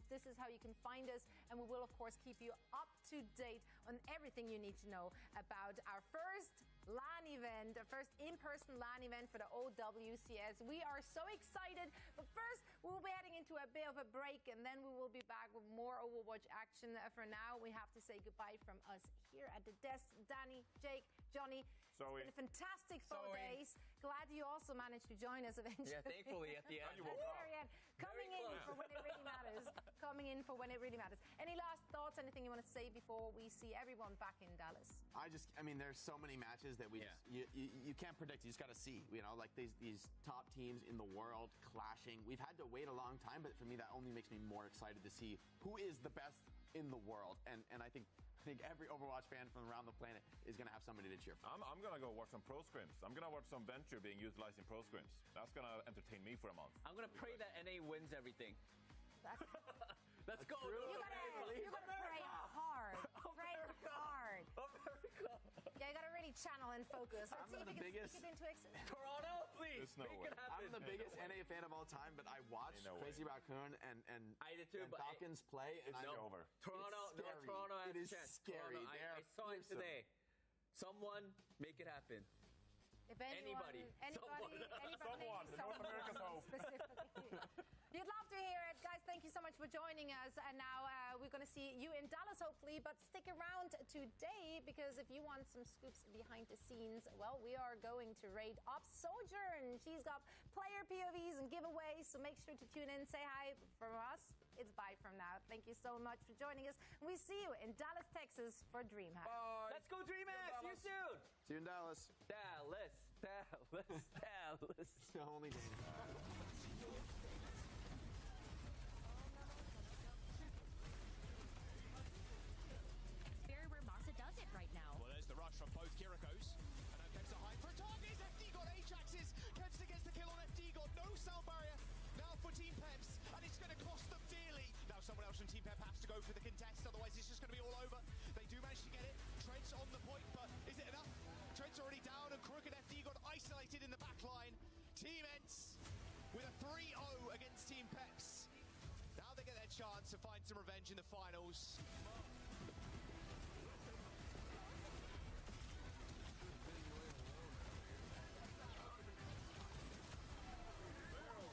This is how you can find us. And we will, of course, keep you up to date on everything you need to know about our first LAN event, the first in-person LAN event for the OWCS. We are so excited. But first, we'll be heading into a bit of a break, and then we will be back with more Overwatch action. For now, we have to say goodbye from us here at the desk. Danny, Jake, Johnny. It's been a fantastic 4 days. Glad you also managed to join us eventually. Yeah, thankfully at the end. Coming in for when it really matters. Coming in for when it really matters. Any last thoughts? Anything you want to say before we see everyone back in Dallas? I mean, there's so many matches that you can't predict. You just got to see. You know, like these top teams in the world clashing. We've had to wait a long time, but for me, that only makes me more excited to see who is the best in the world. And I think every Overwatch fan from around the planet is going to have somebody to cheer for. I'm going to go watch some pro scrims. I'm going to watch some Venture being utilized in pro scrims. That's going to entertain me for a month. I'm going to pray that NA wins everything. Let's go. You gotta pray hard. Pray hard. Yeah, you gotta really channel and focus. Let's see if we can speak it into Toronto, please. I'm the biggest NA fan of all time, but I watched Crazy Raccoon and I did too, but Falcons play, and it's over. Toronto has it is a chance. scary. I saw it today. Someone make it happen. If anybody in North America's hope. Specifically. You'd love to hear it. Guys, thank you so much for joining us. And now we're going to see you in Dallas, hopefully. But stick around today, because if you want some scoops behind the scenes, well, we are going to raid up Sojourn. She's got player POVs and giveaways, so make sure to tune in. Say hi from us. It's bye from now. Thank you so much for joining us. We see you in Dallas, Texas for DreamHack. Bye. Let's go, DreamHack. See you soon. See you in Dallas. Dallas. The only game. Very where Masa does it right now. Well, there's the rush from both Kirikos. And now Kev's high for a target. FD got Ajaxes. Kevster gets the kill on FD. Got no sound barrier. Now for Team Peps. And it's going to cost them dearly. Now someone else from Team Pep has to go for the contest. Otherwise, it's just going to be all over. They do manage to get it. Trent's on the point, but is it enough? Trent's already down, and Crooked FD got isolated in the back line. Team Ents with a 3-0 against Team Peps. Now they get their chance to find some revenge in the finals.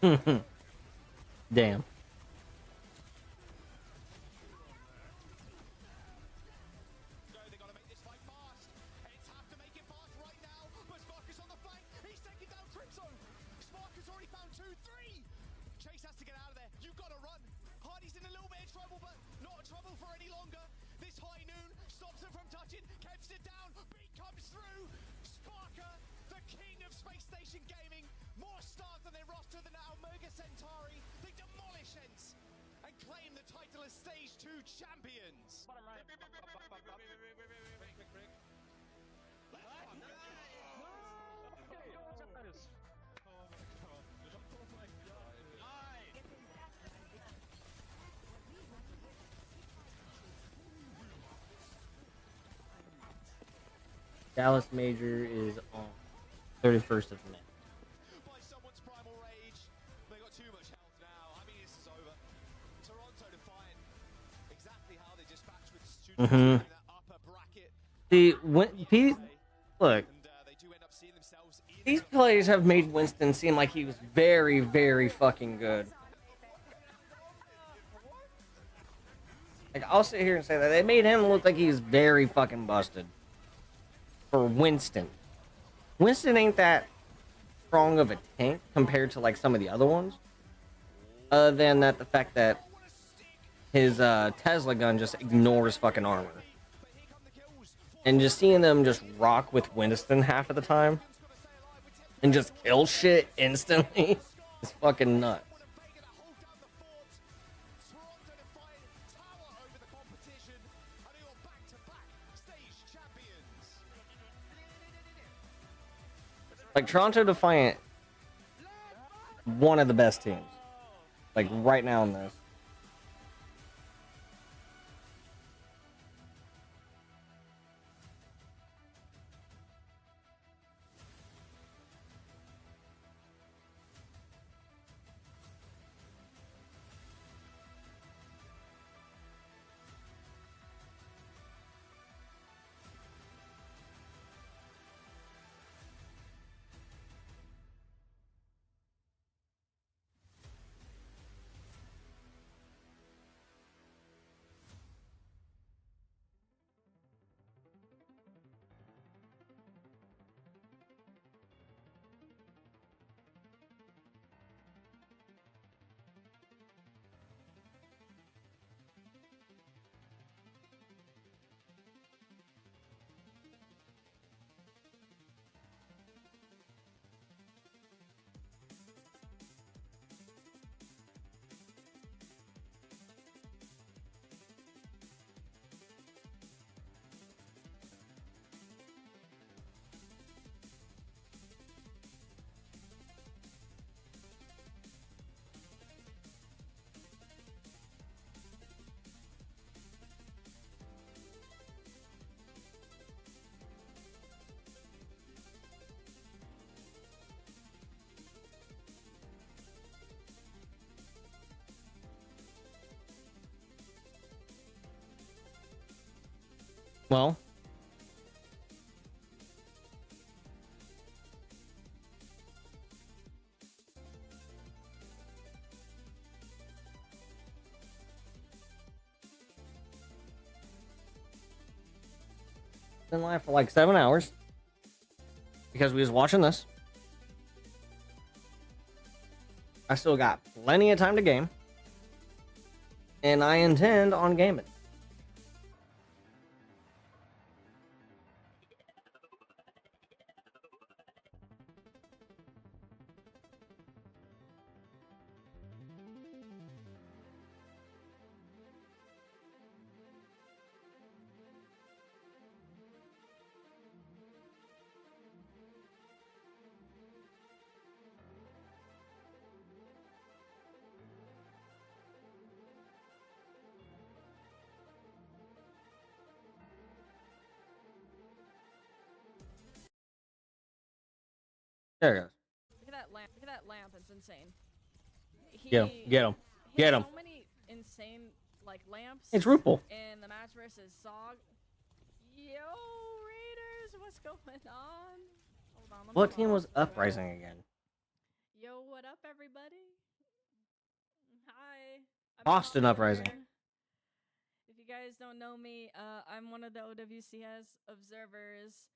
Damn. They gotta make this fight fast. Ents have to make it fast right now. But Sparker's on the flank. He's taking down Crimson. Sparker's already found 2-3. Chase has to get out of there. You've got to run. Hardy's in a little bit of trouble, but not trouble for any longer. This high noon stops him from touching. Kevster down. Beat comes through. Sparker, the king of Space Station Gaming. More stars on their roster than Omega Centauri. They demolish Ents and claim the title as Stage 2 champions. Bottom right. Dallas Major is on 31st of May. By someone's primal rage. They got too much health now. I mean, this is over. Toronto Defiant, exactly how they dispatch with students in that upper bracket. Look, these players have made Winston seem like he was very, very fucking good. Like, I'll sit here and say that they made him look like he was very fucking busted. For Winston. Winston ain't that strong of a tank compared to like some of the other ones. Other than that, the fact that his Tesla gun just ignores fucking armor. And just seeing them just rock with Winston half of the time and just kill shit instantly is fucking nuts. Like, Toronto Defiant, one of the best teams. Like, right now in this. Well, been live for like 7 hours because we was watching this. I still got plenty of time to game, and I intend on gaming. There it goes. Look at that lamp. Look at that lamp. It's insane. Get him. Get him. So many insane like lamps. It's Rupel. In the match versus Zog. Yo, Raiders, what's going on? Hold on. What team was Uprising again? Yo, what up, everybody? Hi. Boston Uprising. If you guys don't know me, I'm one of the OWCS observers.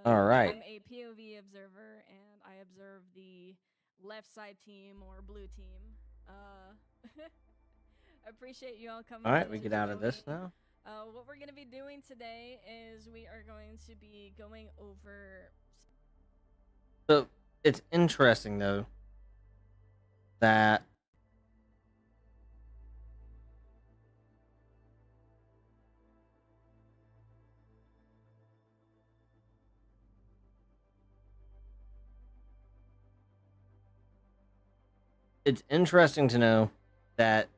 All right. I'm a POV observer, and I observe the left side team or blue team. I appreciate you all coming. All right, we get out of this now. What we're going to be doing today is we are going to be going over... So, it's interesting, though, that... It's interesting to know that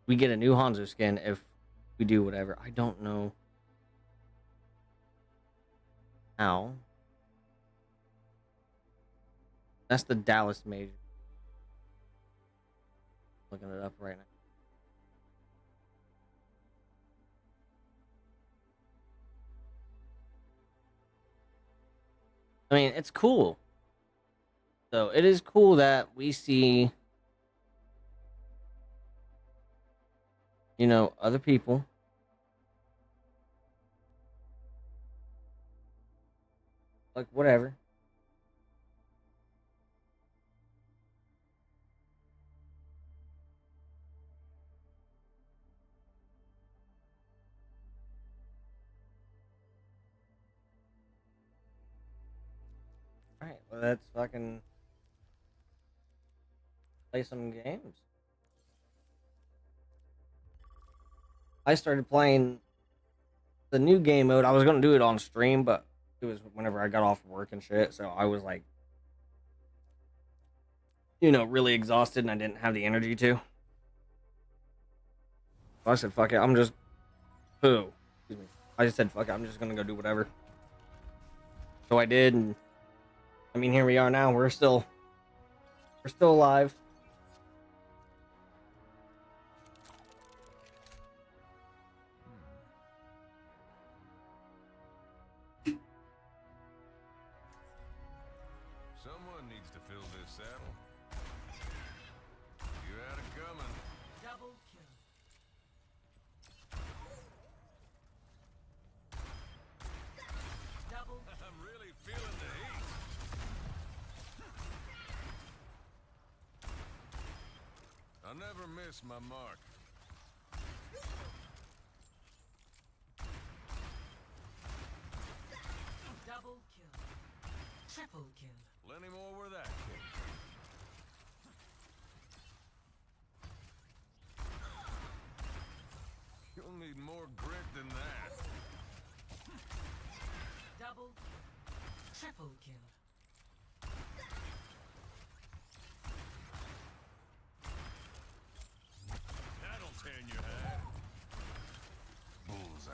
we get a new Hanzo skin if we do whatever. I don't know. Ow. That's the Dallas major. Looking it up right now. I mean, it's cool. So it is cool that we see, you know, other people. Like, whatever. Alright, well, let's fucking play some games. I started playing the new game mode. I was going to do it on stream, but it was whenever I got off work and shit, so I was like, you know, really exhausted and I didn't have the energy to. So I said, fuck it, I'm just... Excuse me. I just said, fuck it, I'm just going to go do whatever. So I did, and... I mean, here we are now. We're still alive. Someone needs to fill this saddle. You had it coming. Double kill. Double. I'm really feeling the heat. I'll never miss my mark. Double kill. Triple kill. Plenty more where that came from. You'll need more grit than that. Double kill. Triple kill. That'll tan your hat. Bullseye.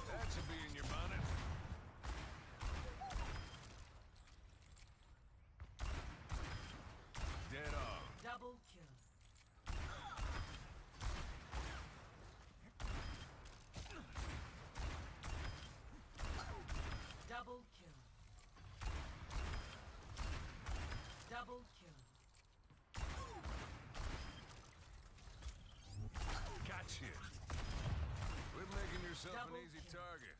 That should be in your bonnet. Dead on. Double kill. Double kill. Double kill. Gotcha. Quit making yourself Double an easy kill. target.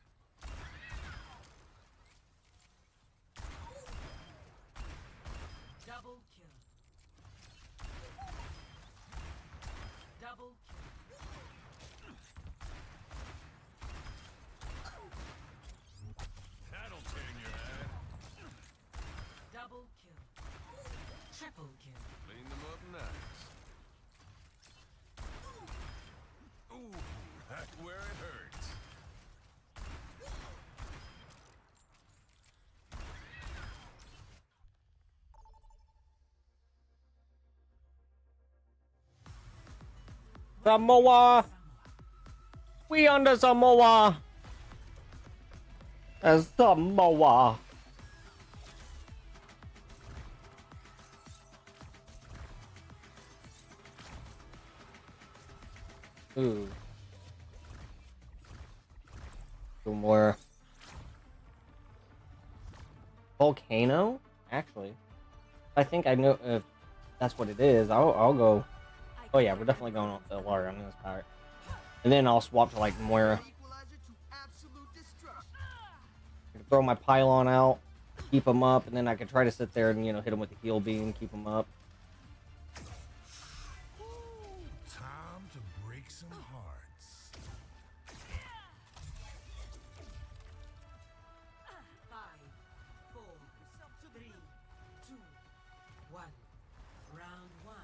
Double kill. Double kill. That'll tan your hat. Double kill. Triple kill. Clean them up nice. Ooh, that's where it hurts. Samoa! We under Samoa! Samoa! Ooh. Two more. Volcano? Actually. I think I know if that's what it is. I'll go. Oh yeah, we're definitely going off the Alara on this part. And then I'll swap to like Moira. Throw my pylon out, keep him up, and then I can try to sit there and, you know, hit him with the heal beam, keep him up. Time to break some hearts. 5, 4, 3, 2, 1. Round 1.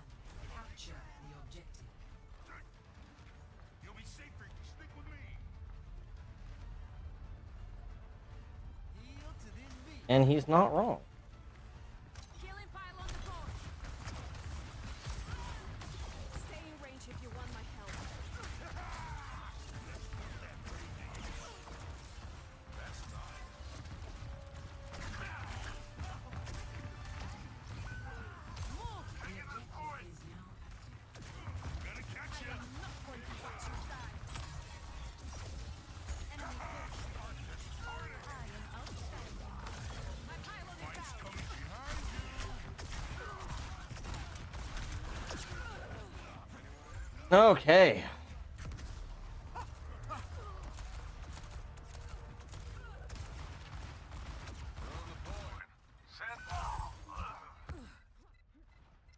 Capture the objective. You'll be safer. Stick with me. And he's not wrong. Killing pile on the board. Okay.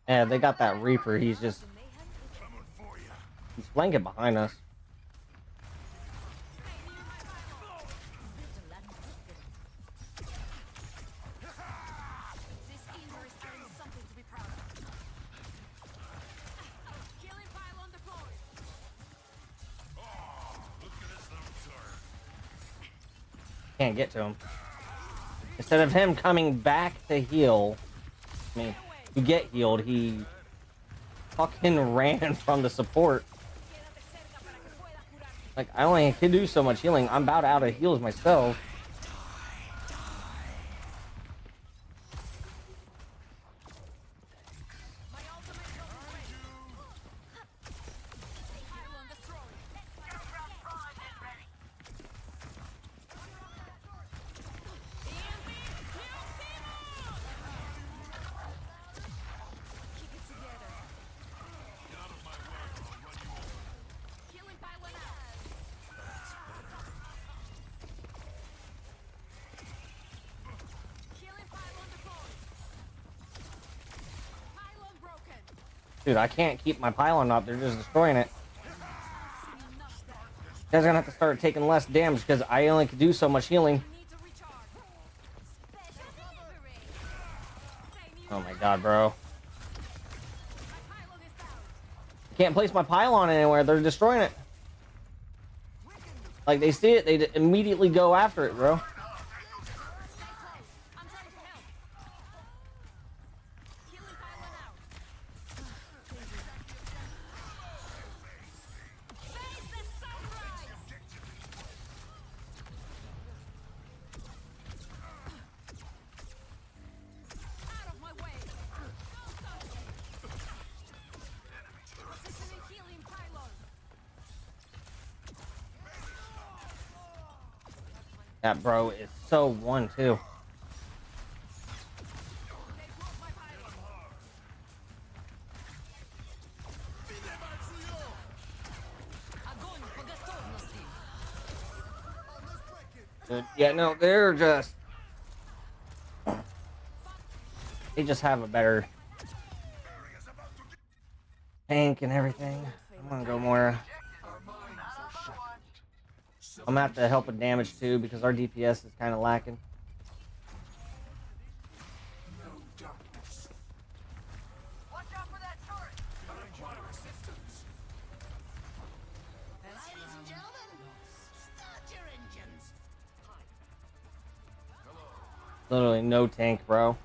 Yeah, they got that Reaper. He's flanking behind us. This Eater is having something to be proud of. Killing pylon deployed. Can't get to him. Instead of him coming back to heal, I mean, to get healed, he fucking ran from the support. Like, I only can do so much healing. I'm about out of heals myself. Dude, I can't keep my pylon up. They're just destroying it. You guys are gonna have to start taking less damage because I only can do so much healing. Oh my god, bro. I can't place my pylon anywhere. They're destroying it. Like, they see it, they immediately go after it, bro. That bro is so 1-2. Yeah, no, they're just... They just have a better tank and everything. I'm gonna go more... I'm gonna have to help with damage too because our DPS is kind of lacking. Literally no tank, bro.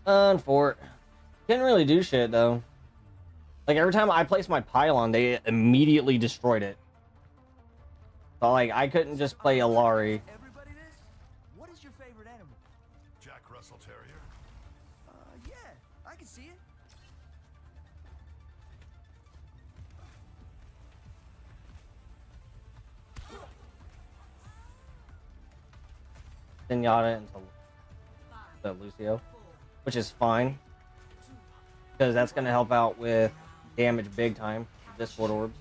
Unfort. Didn't really do shit though. Like, every time I placed my pylon, they immediately destroyed it. So, like, I couldn't just play Alari. What is your favorite animal? Jack Russell Terrier. Yeah, I can see it. Zenyatta into the Lucio, which is fine. Because that's going to help out with damage big time. This Sword Orb.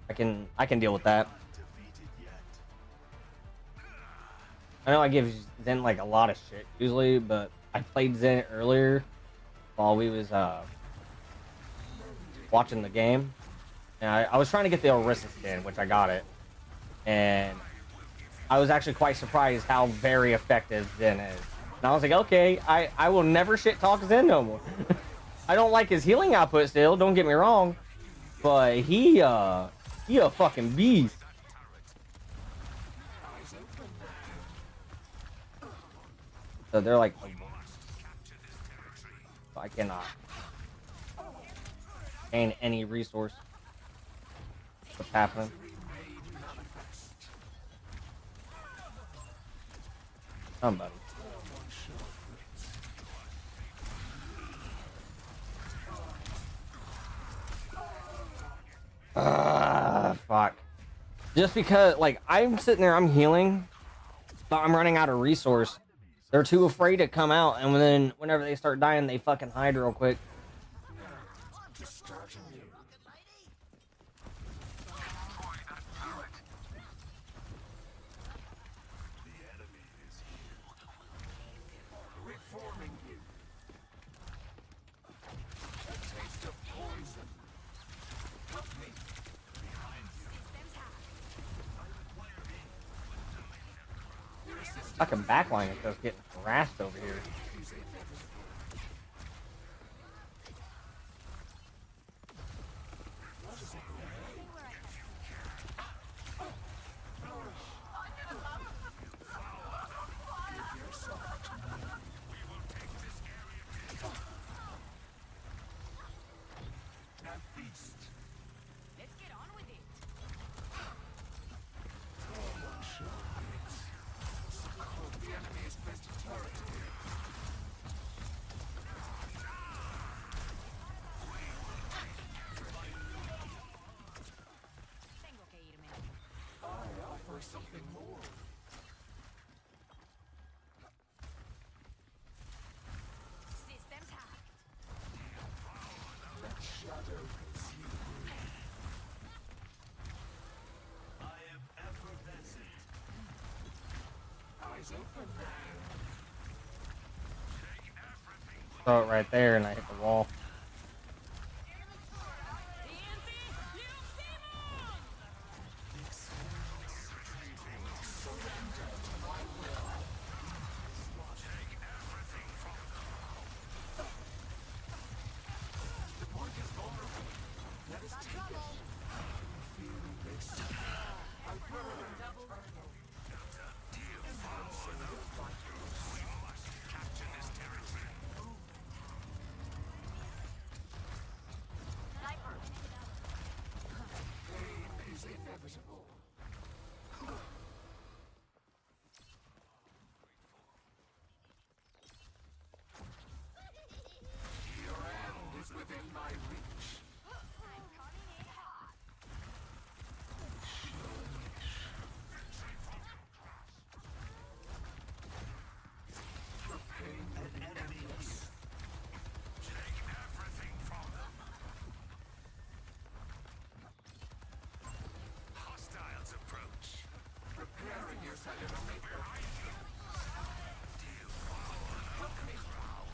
I can deal with that. I know I give Zen like a lot of shit usually, but I played Zen earlier while we was watching the game. And I was trying to get the Orisa skin, which I got it. And I was actually quite surprised how very effective Zen is. And I was like, okay, I will never shit talk Zen no more. I don't like his healing output still, don't get me wrong. But he a fucking beast. So they're like, I cannot gain any resource. What's happening? Somebody. Fuck. Just because, like, I'm sitting there, I'm healing, but I'm running out of resource. They're too afraid to come out, and then whenever they start dying, they fucking hide real quick. Fucking backline is just getting harassed over here. Let's get on with it. The enemy has placed a turret here. Tengo que irme. I offer something more. Systems hacked. That shadow consumes me. I am effervescent. Eyes open. Throw it right there, and I hit the wall. The point is vulnerable. Let us take it. Feel this. I burn. Pain is inevitable. Your end is within my reach. Repaying the enemies. Take everything from them. Hostiles approach. Preparing yourself behind you. Do you follow the crowd?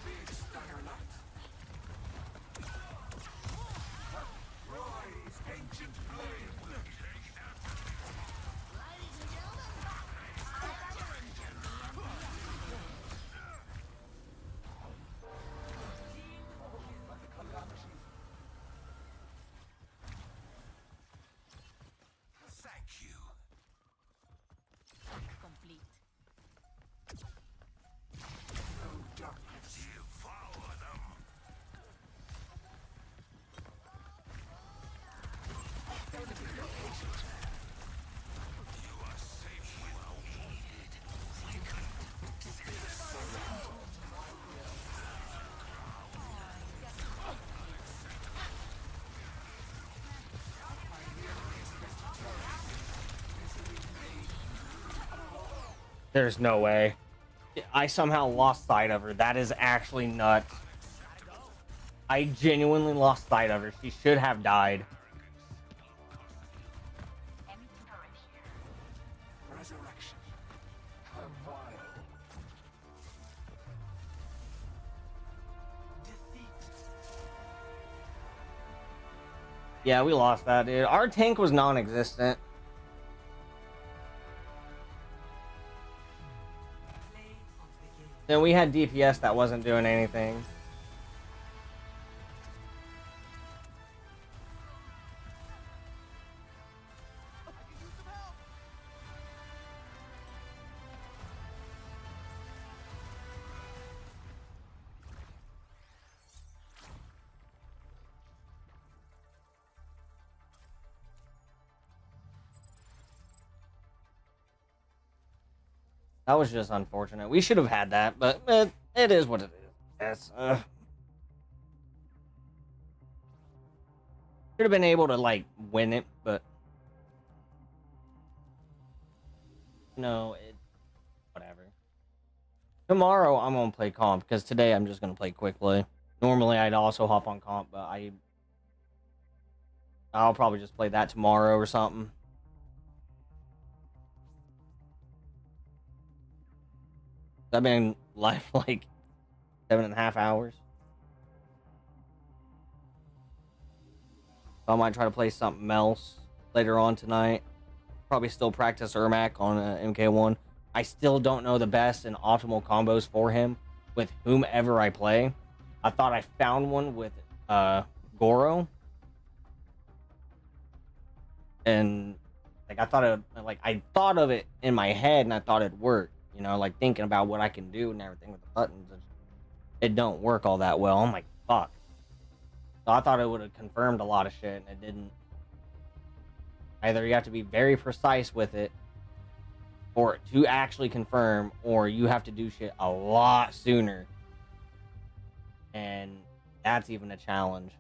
Big staggerlight. Rise, ancient flame. Ladies and gentlemen, Thank you. complete. No darkness. You follow them. Enemy located. You are safe well needed. There's no way. I somehow lost sight of her. That is actually nuts. I genuinely lost sight of her. She should have died. Resurrection. How vile. Yeah, we lost that, dude. Our tank was non-existent. Then we had DPS that wasn't doing anything. That was just unfortunate. We should have had that, but it is what it is. Yes. Should have been able to, like, win it, but... No, whatever. Tomorrow I'm gonna play comp because today I'm just gonna play quick play. Normally I'd also hop on comp, but I'll probably just play that tomorrow or something. I've been live like 7.5 hours. So I might try to play something else later on tonight. Probably still practice Ermac on MK1. I still don't know the best and optimal combos for him with whomever I play. I thought I found one with Goro. And like I thought of it in my head and I thought it'd work. You know, like thinking about what I can do and everything with the buttons. It don't work all that well. I'm like, fuck. So I thought it would have confirmed a lot of shit and it didn't. Either you have to be very precise with it for it to actually confirm, or you have to do shit a lot sooner. And that's even a challenge.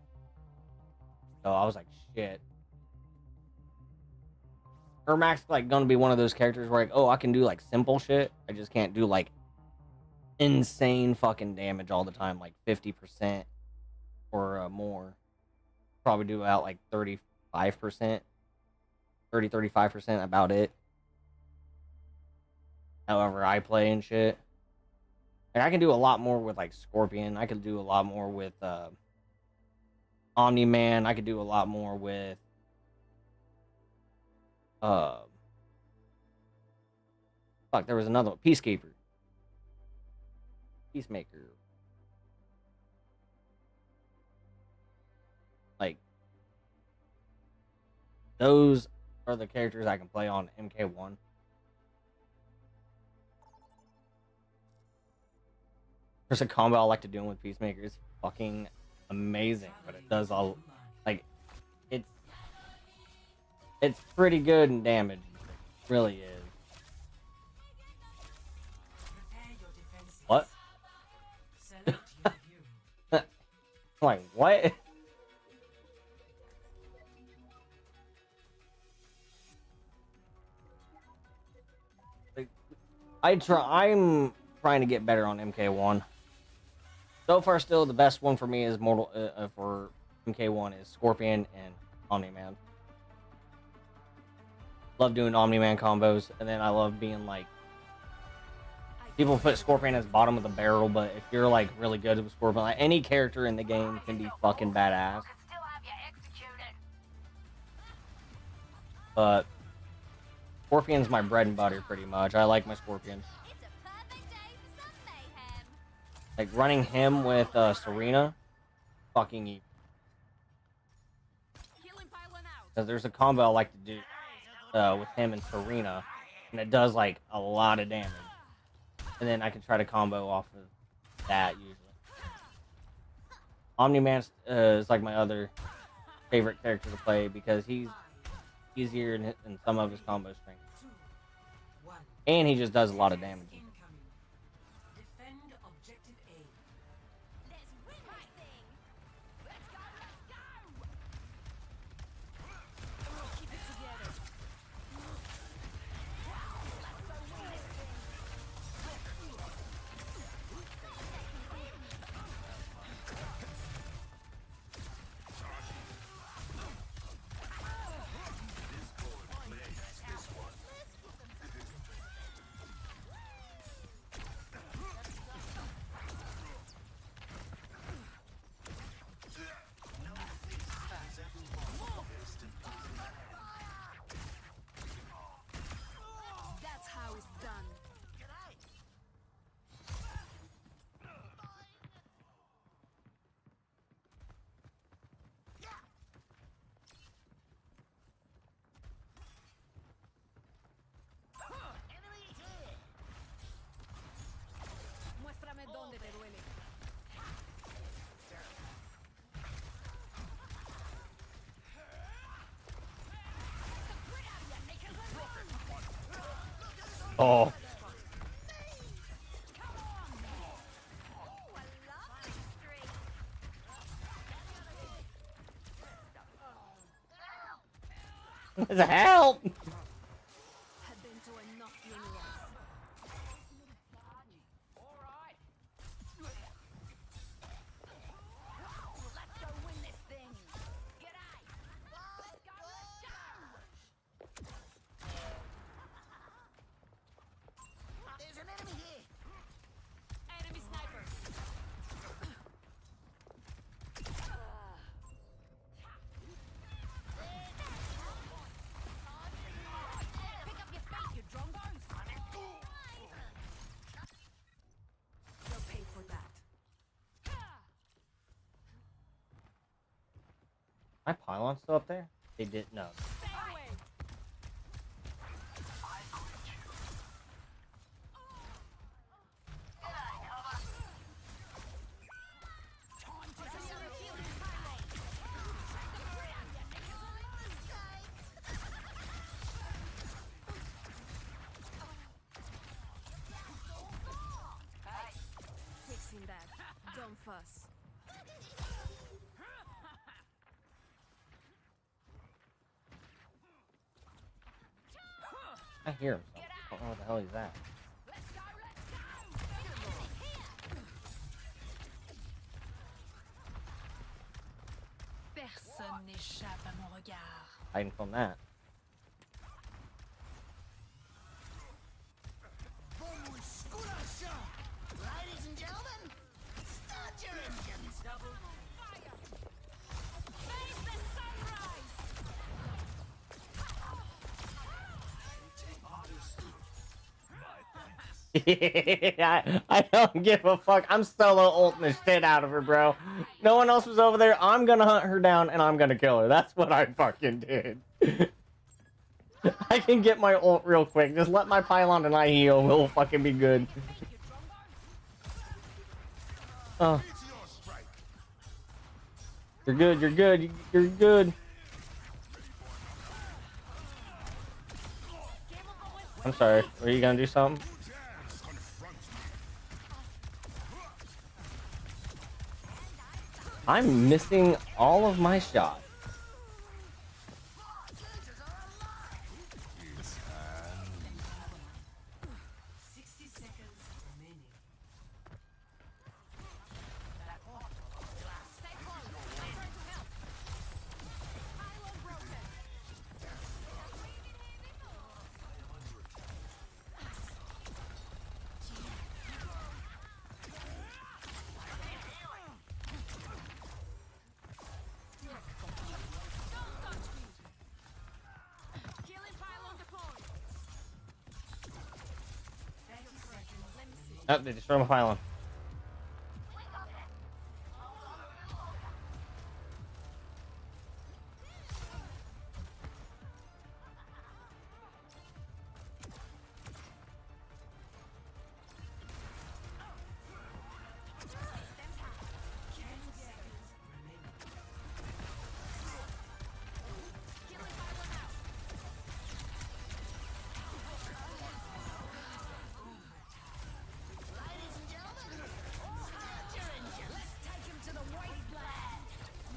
So I was like, shit. Ermac's like gonna be one of those characters where like, oh, I can do like simple shit. I just can't do like insane fucking damage all the time, like 50% or more. Probably do about like 35%. 30-35% about it. However I play and shit. And I can do a lot more with like Scorpion. I can do a lot more with Omni-Man. I could do a lot more with fuck, there was another one. Peacekeeper. Peacemaker. Like those are the characters I can play on MK1. There's a combo I like to do with Peacemaker. It's fucking amazing, but it does all like it's pretty good in damage. It really is. What? Like what? I'm trying to get better on MK1. So far, still the best one for me is for MK1 is Scorpion and Omni-Man. Love doing Omni-Man combos, and then I love being like, people put Scorpion as bottom of the barrel, but if you're like really good with Scorpion, like any character in the game can be fucking badass. But Scorpion's my bread and butter, pretty much. I like my Scorpion. Like running him with Serena, fucking easy. Because there's a combo I like to do with him and Serena, and it does like a lot of damage. And then I can try to combo off of that usually. Omni-Man is like my other favorite character to play because he's easier in some of his combo strength. And he just does a lot of damage. ¿Dónde te duele? Oh. Help! I've been to enough funerals. My pylon still up there? They didn't know. Fixing that. Don't fuss. I hear him. I don't know what the hell he's at. Personne n'échappe à mon regard. Hiding from that. Ladies and gentlemen, start your engines. Double fire. Face the sunrise. I don't give a fuck. I'm solo ulting the shit out of her, bro. No one else was over there. I'm gonna hunt her down and I'm gonna kill her. That's what I fucking did. I can get my ult real quick. Just let my pylon and I heal. We'll fucking be good. Oh. You're good. You're good. You're good. I'm sorry. Were you gonna do something? I'm missing all of my shots. Oh, they destroyed my pylon. Ladies and gentlemen, start your engines. Let's take him to the wasteland.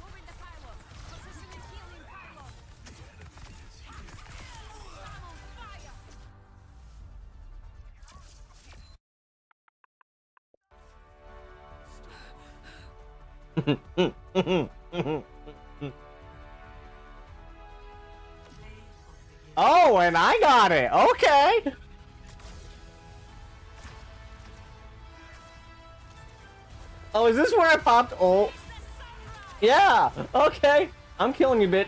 Moving the pylon. Positioning healing pylon. I'm on fire. Oh, and I got it. Okay. Oh, is this where I popped ult? Yeah. Okay. I'm killing you, bitch.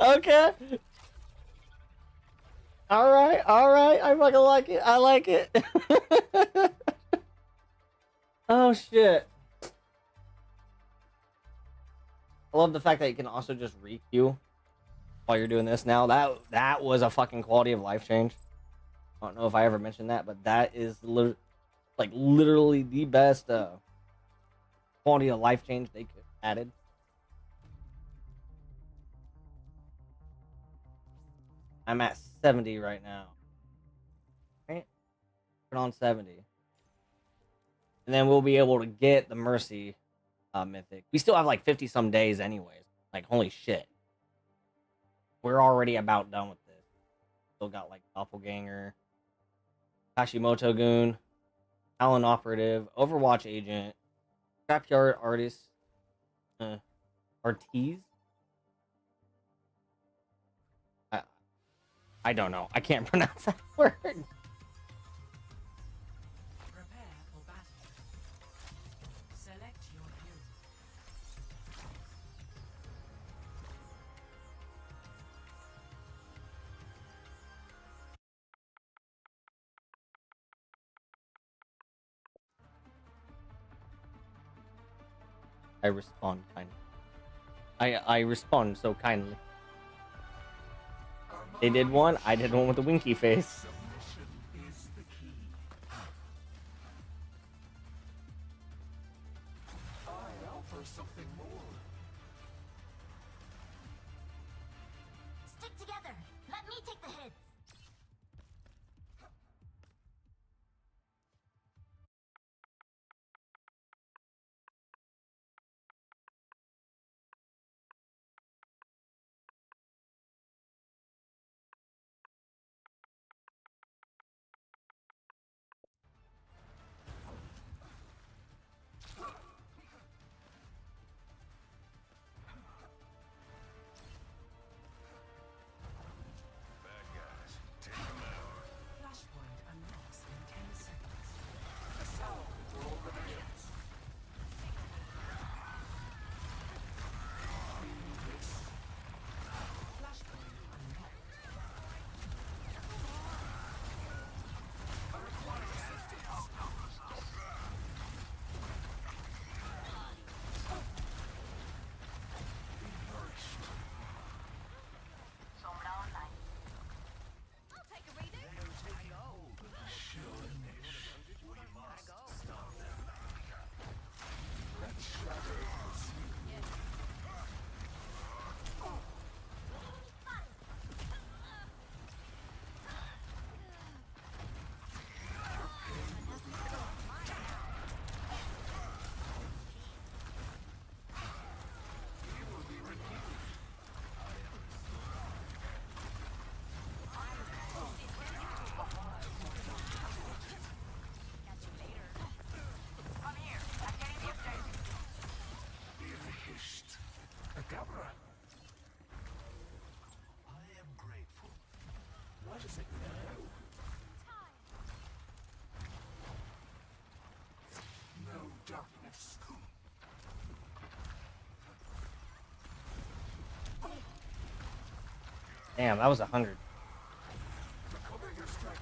Okay. All right. All right. I fucking like it. I like it. Oh shit. I love the fact that you can also just re-queue while you're doing this now. That was a fucking quality of life change. I don't know if I ever mentioned that, but that is literally the best quality of life change they could added. I'm at 70 right now. Right? Put on 70. And then we'll be able to get the Mercy mythic. We still have like 50 some days anyways. Like, holy shit. We're already about done with this. Still got like Doppelganger, Hashimoto Goon, Talon Operative, Overwatch Agent, Scrapyard Artist, Artees. I don't know. I can't pronounce that word. Prepare for battle. Select your hero. I respond kindly. I respond so kindly. They did one, I did one with a winky face. Something more. Stick together. Let me take the hits. Flashpoint unlocks in 10 seconds. Assault will begins. Flashpoint unlocked. I'll take a reading. I am grateful. What is it now? No darkness. Damn, that was 100. Recover your strength.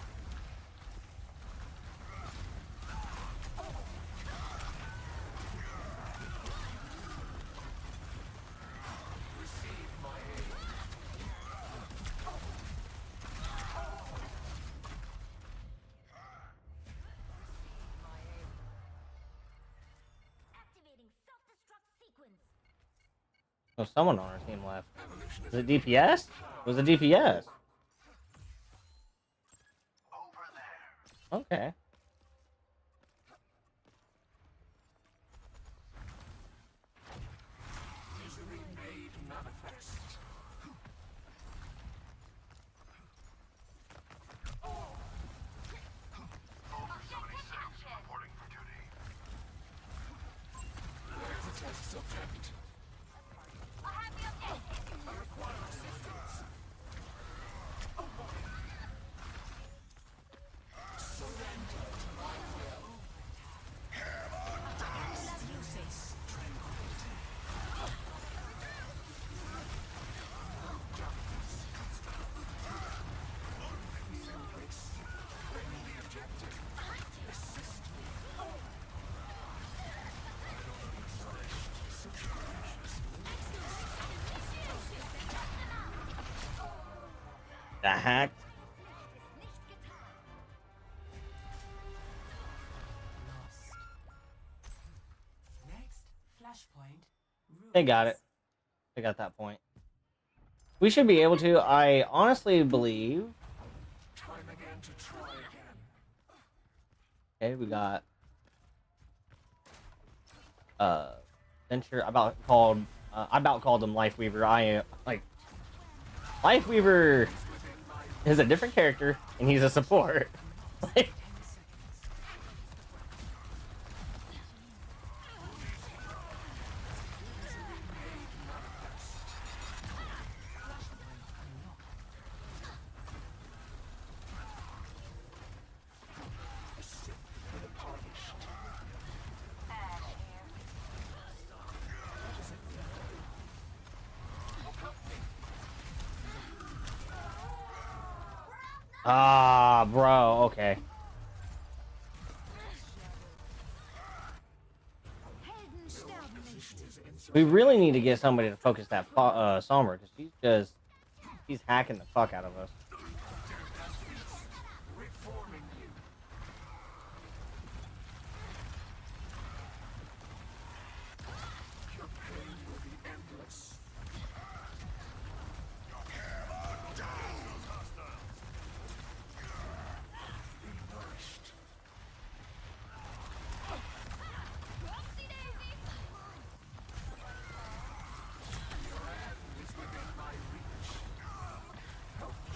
Receive my aid. Activating self-destruct sequence. Oh, someone on our team left. Was it DPS? It was a DPS. Okay. Misery made manifest. Reporting for duty. There's a test subject. I'll have the update. I require assistance. Surrender to my will. OWCS. Tranquility. Darkness. Embrace. Bring me the objective. Assist me. Such precious. The hack. Lost. Next, flashpoint. They got it. They got that point. We should be able to. I honestly believe. Time again to try again. Okay, we got Venture. I about called him Life Weaver. I like Life Weaver is a different character, and he's a support. Like, ah, bro. Okay. Heldenstaub nicht. We really need to get somebody to focus that Sombra, because she's hacking the fuck out of us.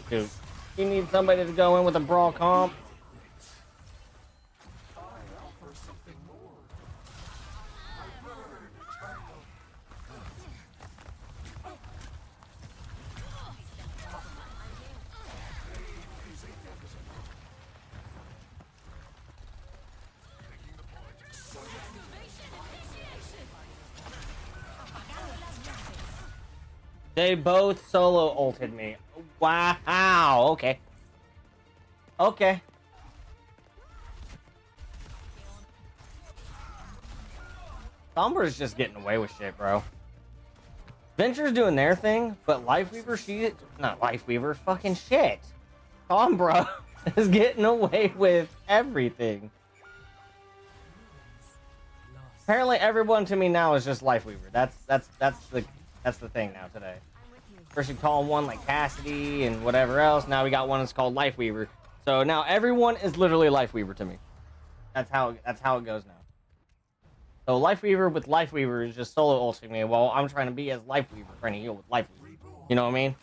Dude, you need somebody to go in with a brawl comp. They both solo ulted me. Wow. Okay. Okay. Sombra's just getting away with shit, bro. Venture's doing their thing, but Lifeweaver, not Lifeweaver, fucking shit. Sombra is getting away with everything. Apparently, everyone to me now is just Lifeweaver. That's the thing now today. First you call one like Cassidy and whatever else. Now we got one that's called Lifeweaver. So now everyone is literally Lifeweaver to me. That's how it goes now. So Lifeweaver with Lifeweaver is just solo ulting me while I'm trying to be as Lifeweaver, trying to heal with Lifeweaver. You know what I mean?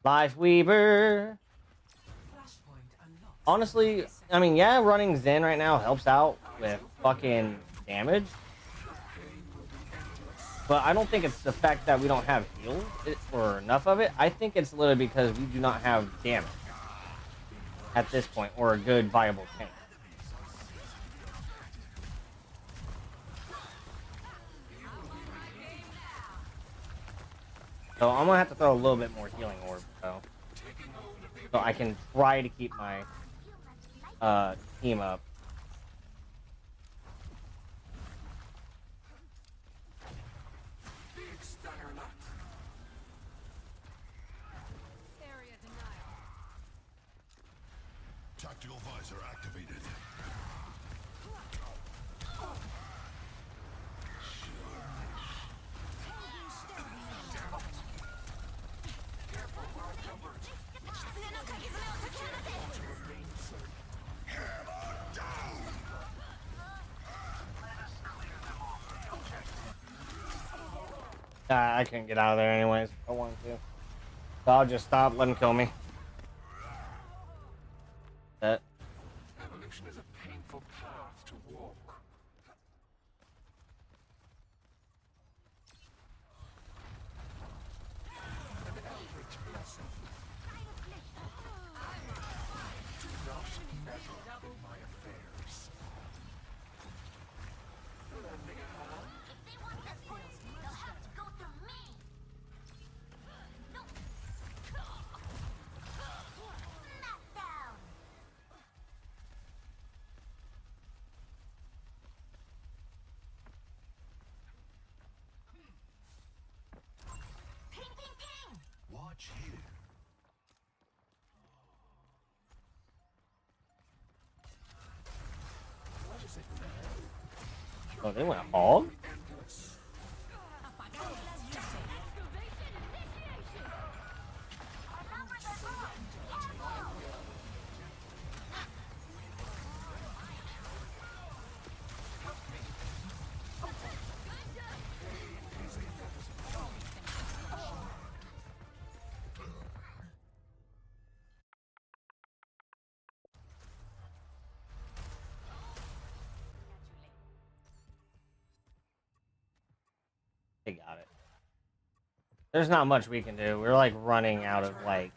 Lifeweaver. Honestly, I mean, yeah, running Zen right now helps out with fucking damage. But I don't think it's the fact that we don't have heals or enough of it. I think it's literally because we do not have damage at this point, or a good viable tank. So I'm gonna have to throw a little bit more healing orb, so I can try to keep my team up. Tactical visor activated. I can't get out of there anyways. I want to. So I'll just stop, let him kill me. That. Evolution is a painful path to walk. An eldritch blessing. Do not meddle in my affairs. Lending a hand? If they want the points, they'll have to go through me. No. Smackdown. Ping, ping, ping. Watch here. What is it now? Oh, they went hog? Endless. They got it. There's not much we can do. We're like running out of like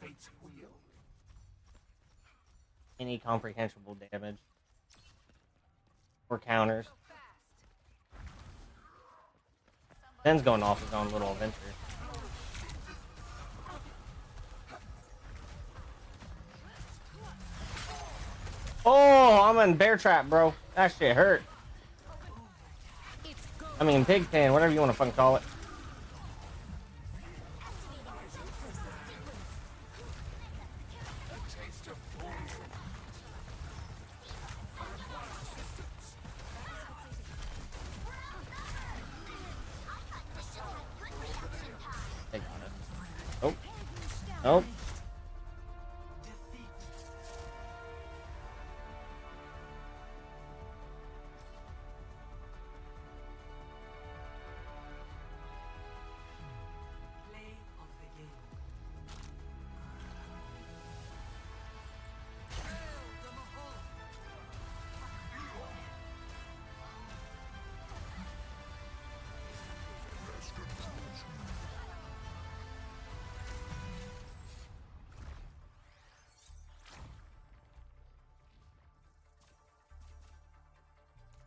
any comprehensible damage or counters. Zen's going off his own little adventure. Oh, I'm in bear trap, bro. That shit hurt. It's I mean, Pigpen, whatever you want to fucking call it. Nope. Nope.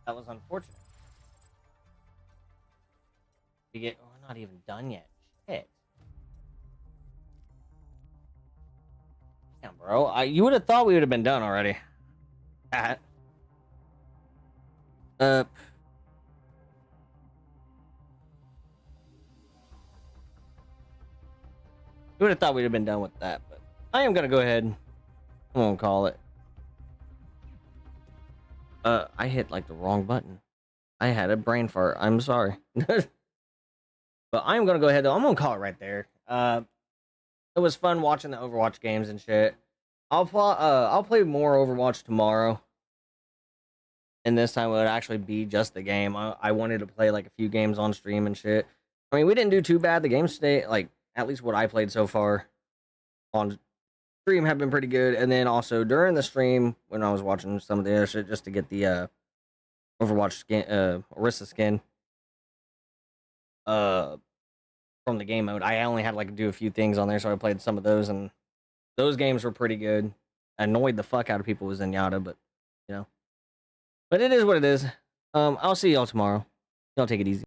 That was unfortunate. We're not even done yet. Shit. Damn, bro. You would have thought we would have been done already. You would have thought we'd have been done with that, but I am gonna go ahead. I'm gonna call it. I hit like the wrong button. I had a brain fart. I'm sorry. But I am gonna go ahead though. I'm gonna call it right there. It was fun watching the Overwatch games and shit. I'll play more Overwatch tomorrow. And this time it would actually be just the game. I wanted to play like a few games on stream and shit. I mean, we didn't do too bad. The games today, like at least what I played so far on stream, have been pretty good. And then also during the stream when I was watching some of the other shit just to get the Overwatch skin, Orisa skin, from the game mode, I only had like to do a few things on there, so I played some of those, and those games were pretty good. Annoyed the fuck out of people with Zenyatta, but you know. But it is what it is. I'll see y'all tomorrow. Y'all take it easy.